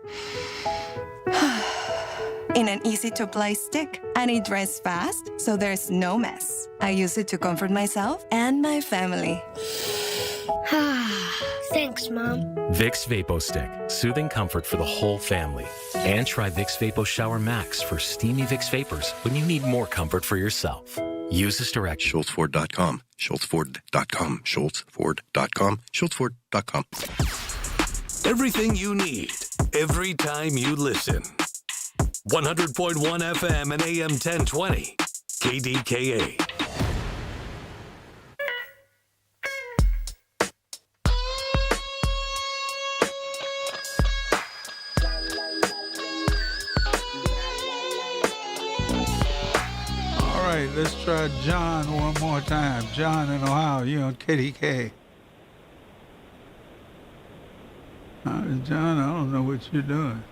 in an easy-to-apply stick, and it dries fast, so there's no mess. I use it to comfort myself and my family. Thanks, Mom. Vicks Vapo Stick, soothing comfort for the whole family. And try Vicks Vapo Shower Max for steamy Vicks Vapors when you need more comfort for yourself. Use this direct. SchultzFord.com. SchultzFord.com. SchultzFord.com. SchultzFord.com. Everything you need, every time you listen. 100.1 FM and AM 1020. KDKA. All right, let's try John one more time. John in Ohio, you on KDK. John, I don't know what you're doing.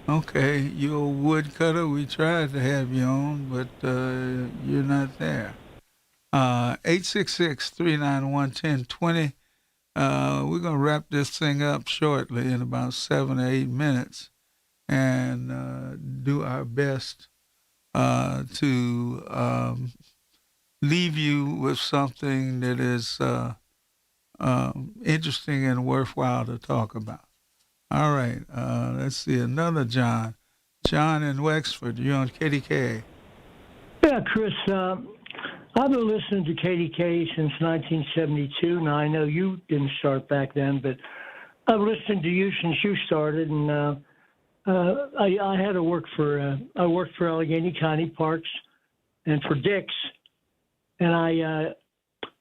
Okay, you're a woodcutter. We tried to have you on, but you're not there. 866-391-1020. We're going to wrap this thing up shortly in about 7 or 8 minutes and do our best to leave you with something that is interesting and worthwhile to talk about. All right, let's see, another John. John in Wexford, you're on KDKA. Yeah, Chris, I've been listening to KDKA since 1972. Now, I know you didn't start back then, but I've listened to you since you started, and I had to work for, I worked for Allegheny County Parks and for Dick's, and I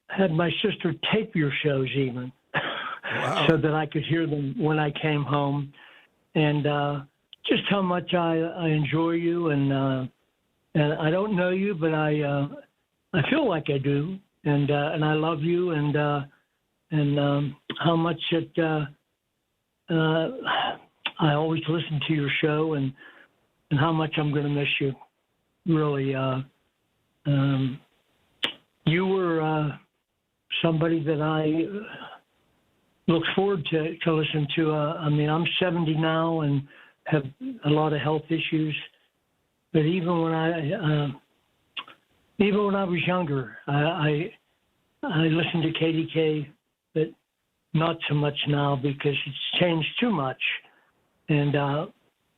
had my sister tape your shows even, so that I could hear them when I came home, and just how much I enjoy you, and I don't know you, but I feel like I do, and I love you, and how much it I always listen to your show, and how much I'm going to miss you. Really, you were somebody that I look forward to listen to. I mean, I'm 70 now and have a lot of health issues, but even when I was younger, I listened to KDK, but not so much now because it's changed too much. And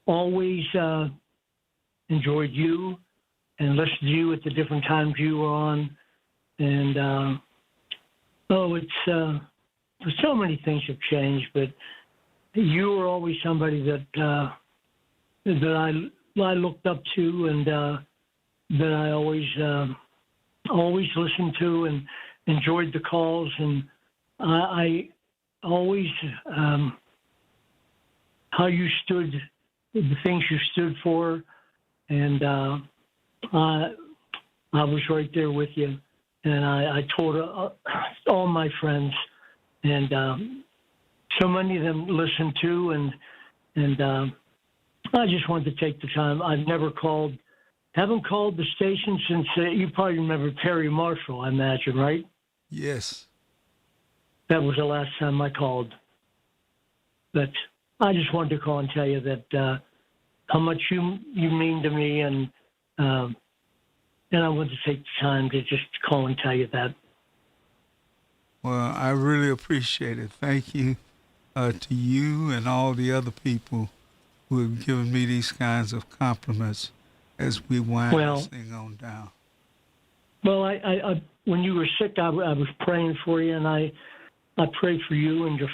always enjoyed you and listened to you at the different times you were on. And it's so many things have changed, but you were always somebody that I looked up to, and that I always listened to and enjoyed the calls, and I always how you stood, the things you stood for, and I was right there with you, and I told all my friends, and so many of them listened too, and I just wanted to take the time. I've never haven't called the station since, you probably remember Perry Marshall, I imagine, right? Yes. That was the last time I called. But I just wanted to call and tell you that how much you mean to me, and I wanted to take the time to just call and tell you that. Well, I really appreciate it. Thank you to you and all the other people who have given me these kinds of compliments as we wind this thing on down. Well, I when you were sick, I was praying for you, and I pray for you and your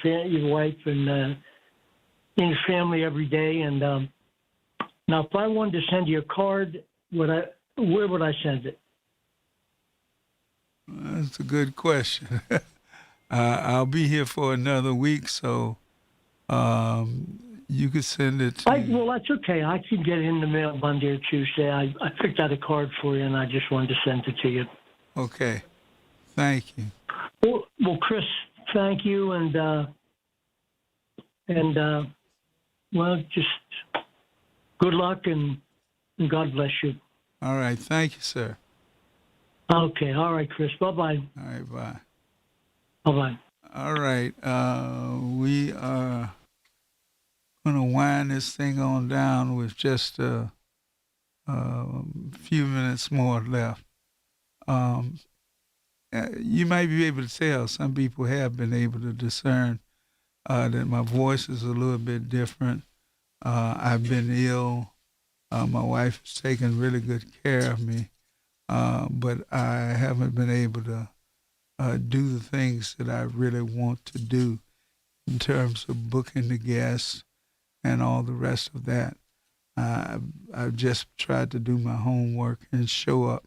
wife and your family every day. And now, if I wanted to send you a card, where would I send it? That's a good question. I'll be here for another week, so you could send it to Well, that's okay. I can get it in the mail Monday or Tuesday. I picked out a card for you, and I just wanted to send it to you. Okay. Thank you. Well, Chris, thank you, and well, just good luck, and God bless you. All right. Thank you, sir. Okay. All right, Chris. Bye-bye. All right. Bye. Bye-bye. All right. We are going to wind this thing on down with just a few minutes more left. You might be able to tell, some people have been able to discern that my voice is a little bit different. I've been ill. My wife has taken really good care of me, but I haven't been able to do the things that I really want to do in terms of booking the guests and all the rest of that. I've just tried to do my homework and show up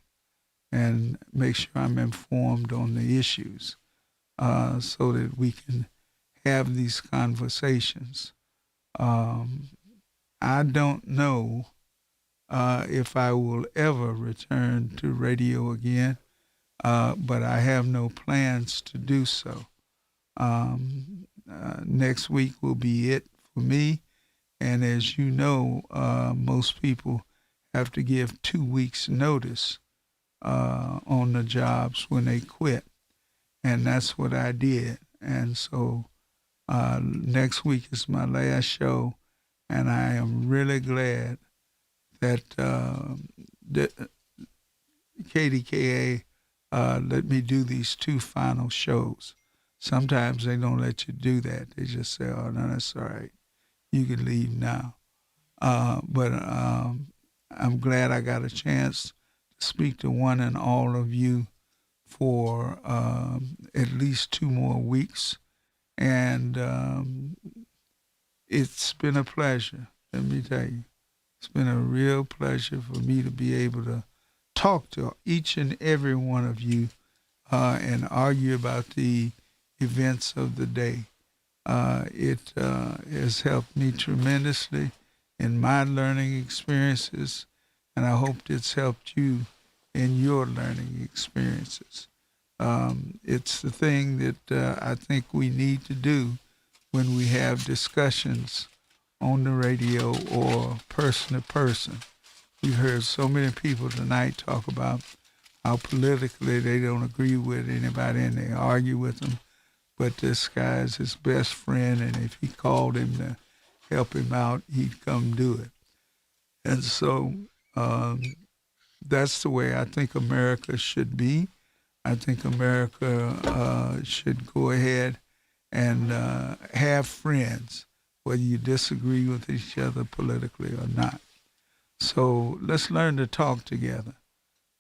and make sure I'm informed on the issues so that we can have these conversations. I don't know if I will ever return to radio again, but I have no plans to do so. Next week will be it for me, and as you know, most people have to give 2 weeks notice on the jobs when they quit, and that's what I did. And so next week is my last show, and I am really glad that KDKA let me do these 2 final shows. Sometimes they don't let you do that. They just say, oh, no, that's all right. You can leave now. But I'm glad I got a chance to speak to one and all of you for at least 2 more weeks. And it's been a pleasure, let me tell you. It's been a real pleasure for me to be able to talk to each and every one of you and argue about the events of the day. It has helped me tremendously in my learning experiences, and I hope it's helped you in your learning experiences. It's the thing that I think we need to do when we have discussions on the radio or person to person. We've heard so many people tonight talk about how politically they don't agree with anybody and they argue with them, but this guy is his best friend, and if he called him to help him out, he'd come do it. And so that's the way I think America should be. I think America should go ahead and have friends, whether you disagree with each other politically or not. So let's learn to talk together.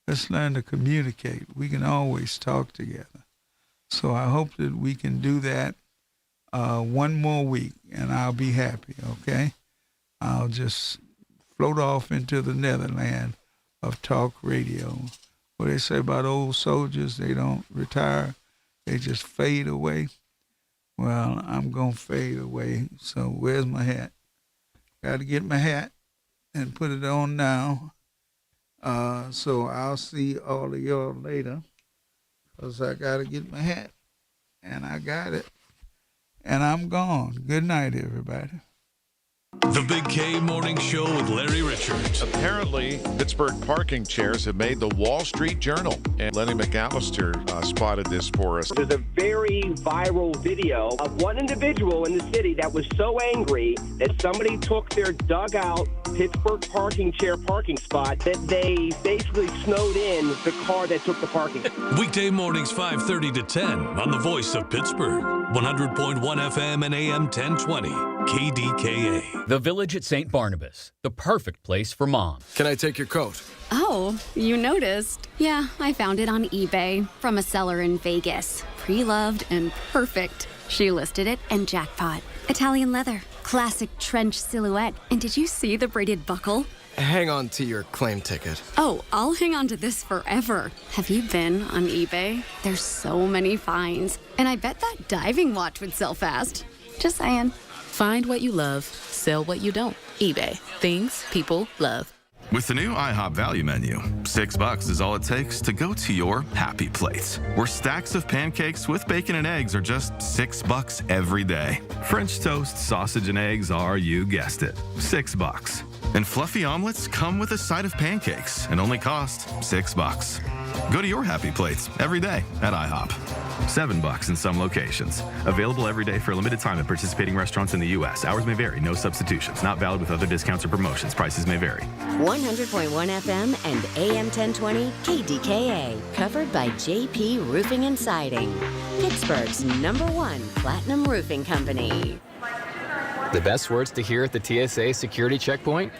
Let's learn to communicate. We can always talk together. So I hope that we can do that one more week, and I'll be happy, okay? I'll just float off into the netherland of talk radio. What they say about old soldiers, they don't retire, they just fade away. Well, I'm going to fade away, so where's my hat? Got to get my hat and put it on now. So I'll see all of y'all later, because I got to get my hat, and I got it, and I'm gone. Good night, everybody. The Big K Morning Show with Larry Richards. Apparently, Pittsburgh parking chairs have made the Wall Street Journal. And Lenny McAllister spotted this for us. There's a very viral video of one individual in the city that was so angry that somebody took their dugout Pittsburgh parking chair parking spot that they basically snowed in the car that took the parking. Weekday mornings 5:30 to 10 on the Voice of Pittsburgh. 100.1 FM and AM 1020. KDKA. The Village at St. Barnabas, the perfect place for mom. Can I take your coat? Oh, you noticed. Yeah, I found it on eBay from a seller in Vegas. Pre-loved and perfect. She listed it and jackpot. Italian leather, classic trench silhouette. And did you see the braided buckle? Hang on to your claim ticket. Oh, I'll hang on to this forever. Have you been on eBay? There's so many finds. And I bet that diving watch would sell fast. Just saying. Find what you love, sell what you don't. eBay. Things people love. With the new IHOP value menu, $6 is all it takes to go to your happy place, where stacks of pancakes with bacon and eggs are just $6 every day. French toast, sausage, and eggs are, you guessed it, $6. And fluffy omelets come with a side of pancakes and only cost $6. Go to your happy plates every day at IHOP. $7 in some locations. Available every day for a limited time at participating restaurants in the U.S. Hours may vary. No substitutions. Not valid with other discounts or promotions. Prices may vary. 100.1 FM and AM 1020 KDKA. Covered by JP Roofing and Siding. Pittsburgh's #1 platinum roofing company. The best words to hear at the TSA security checkpoint?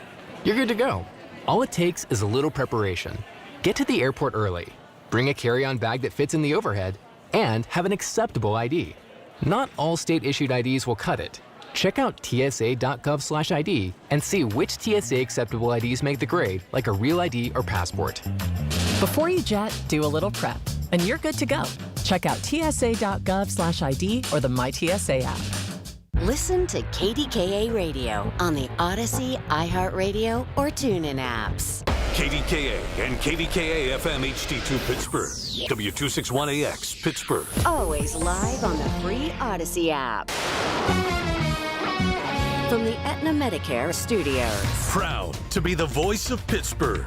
You're good to go. All it takes is a little preparation. Get to the airport early. Bring a carry-on bag that fits in the overhead. And have an acceptable ID. Not all state-issued IDs will cut it. Check out tsa.gov/ID and see which TSA acceptable IDs make the grade, like a real ID or passport. Before you jet, do a little prep, and you're good to go. Check out tsa.gov/ID or the MyTSA app. Listen to KDKA Radio on the Odyssey, iHeartRadio, or TuneIn apps. KDKA and KDKA-FM HD2 Pittsburgh. W261AX Pittsburgh. Always live on the free Odyssey app. From the Aetna Medicare Studios. Proud to be the voice of Pittsburgh.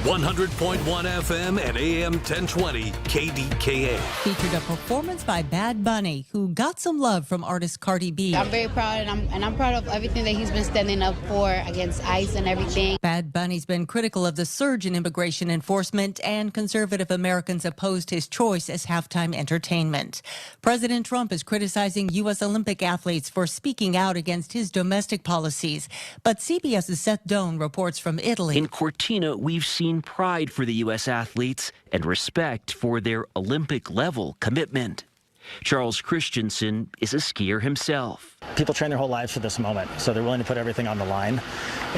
100.1 FM and AM 1020 KDKA. Featured a performance by Bad Bunny, who got some love from artist Cardi B. I'm very proud, and I'm proud of everything that he's been standing up for against ICE and everything. Bad Bunny's been critical of the surge in immigration enforcement, and conservative Americans opposed his choice as halftime entertainment. President Trump is criticizing U.S. Olympic athletes for speaking out against his domestic policies. But CBS's Seth Doan reports from Italy. In Cortina, we've seen pride for the U.S. athletes and respect for their Olympic-level commitment. Charles Christensen is a skier himself. People train their whole lives for this moment, so they're willing to put everything on the line.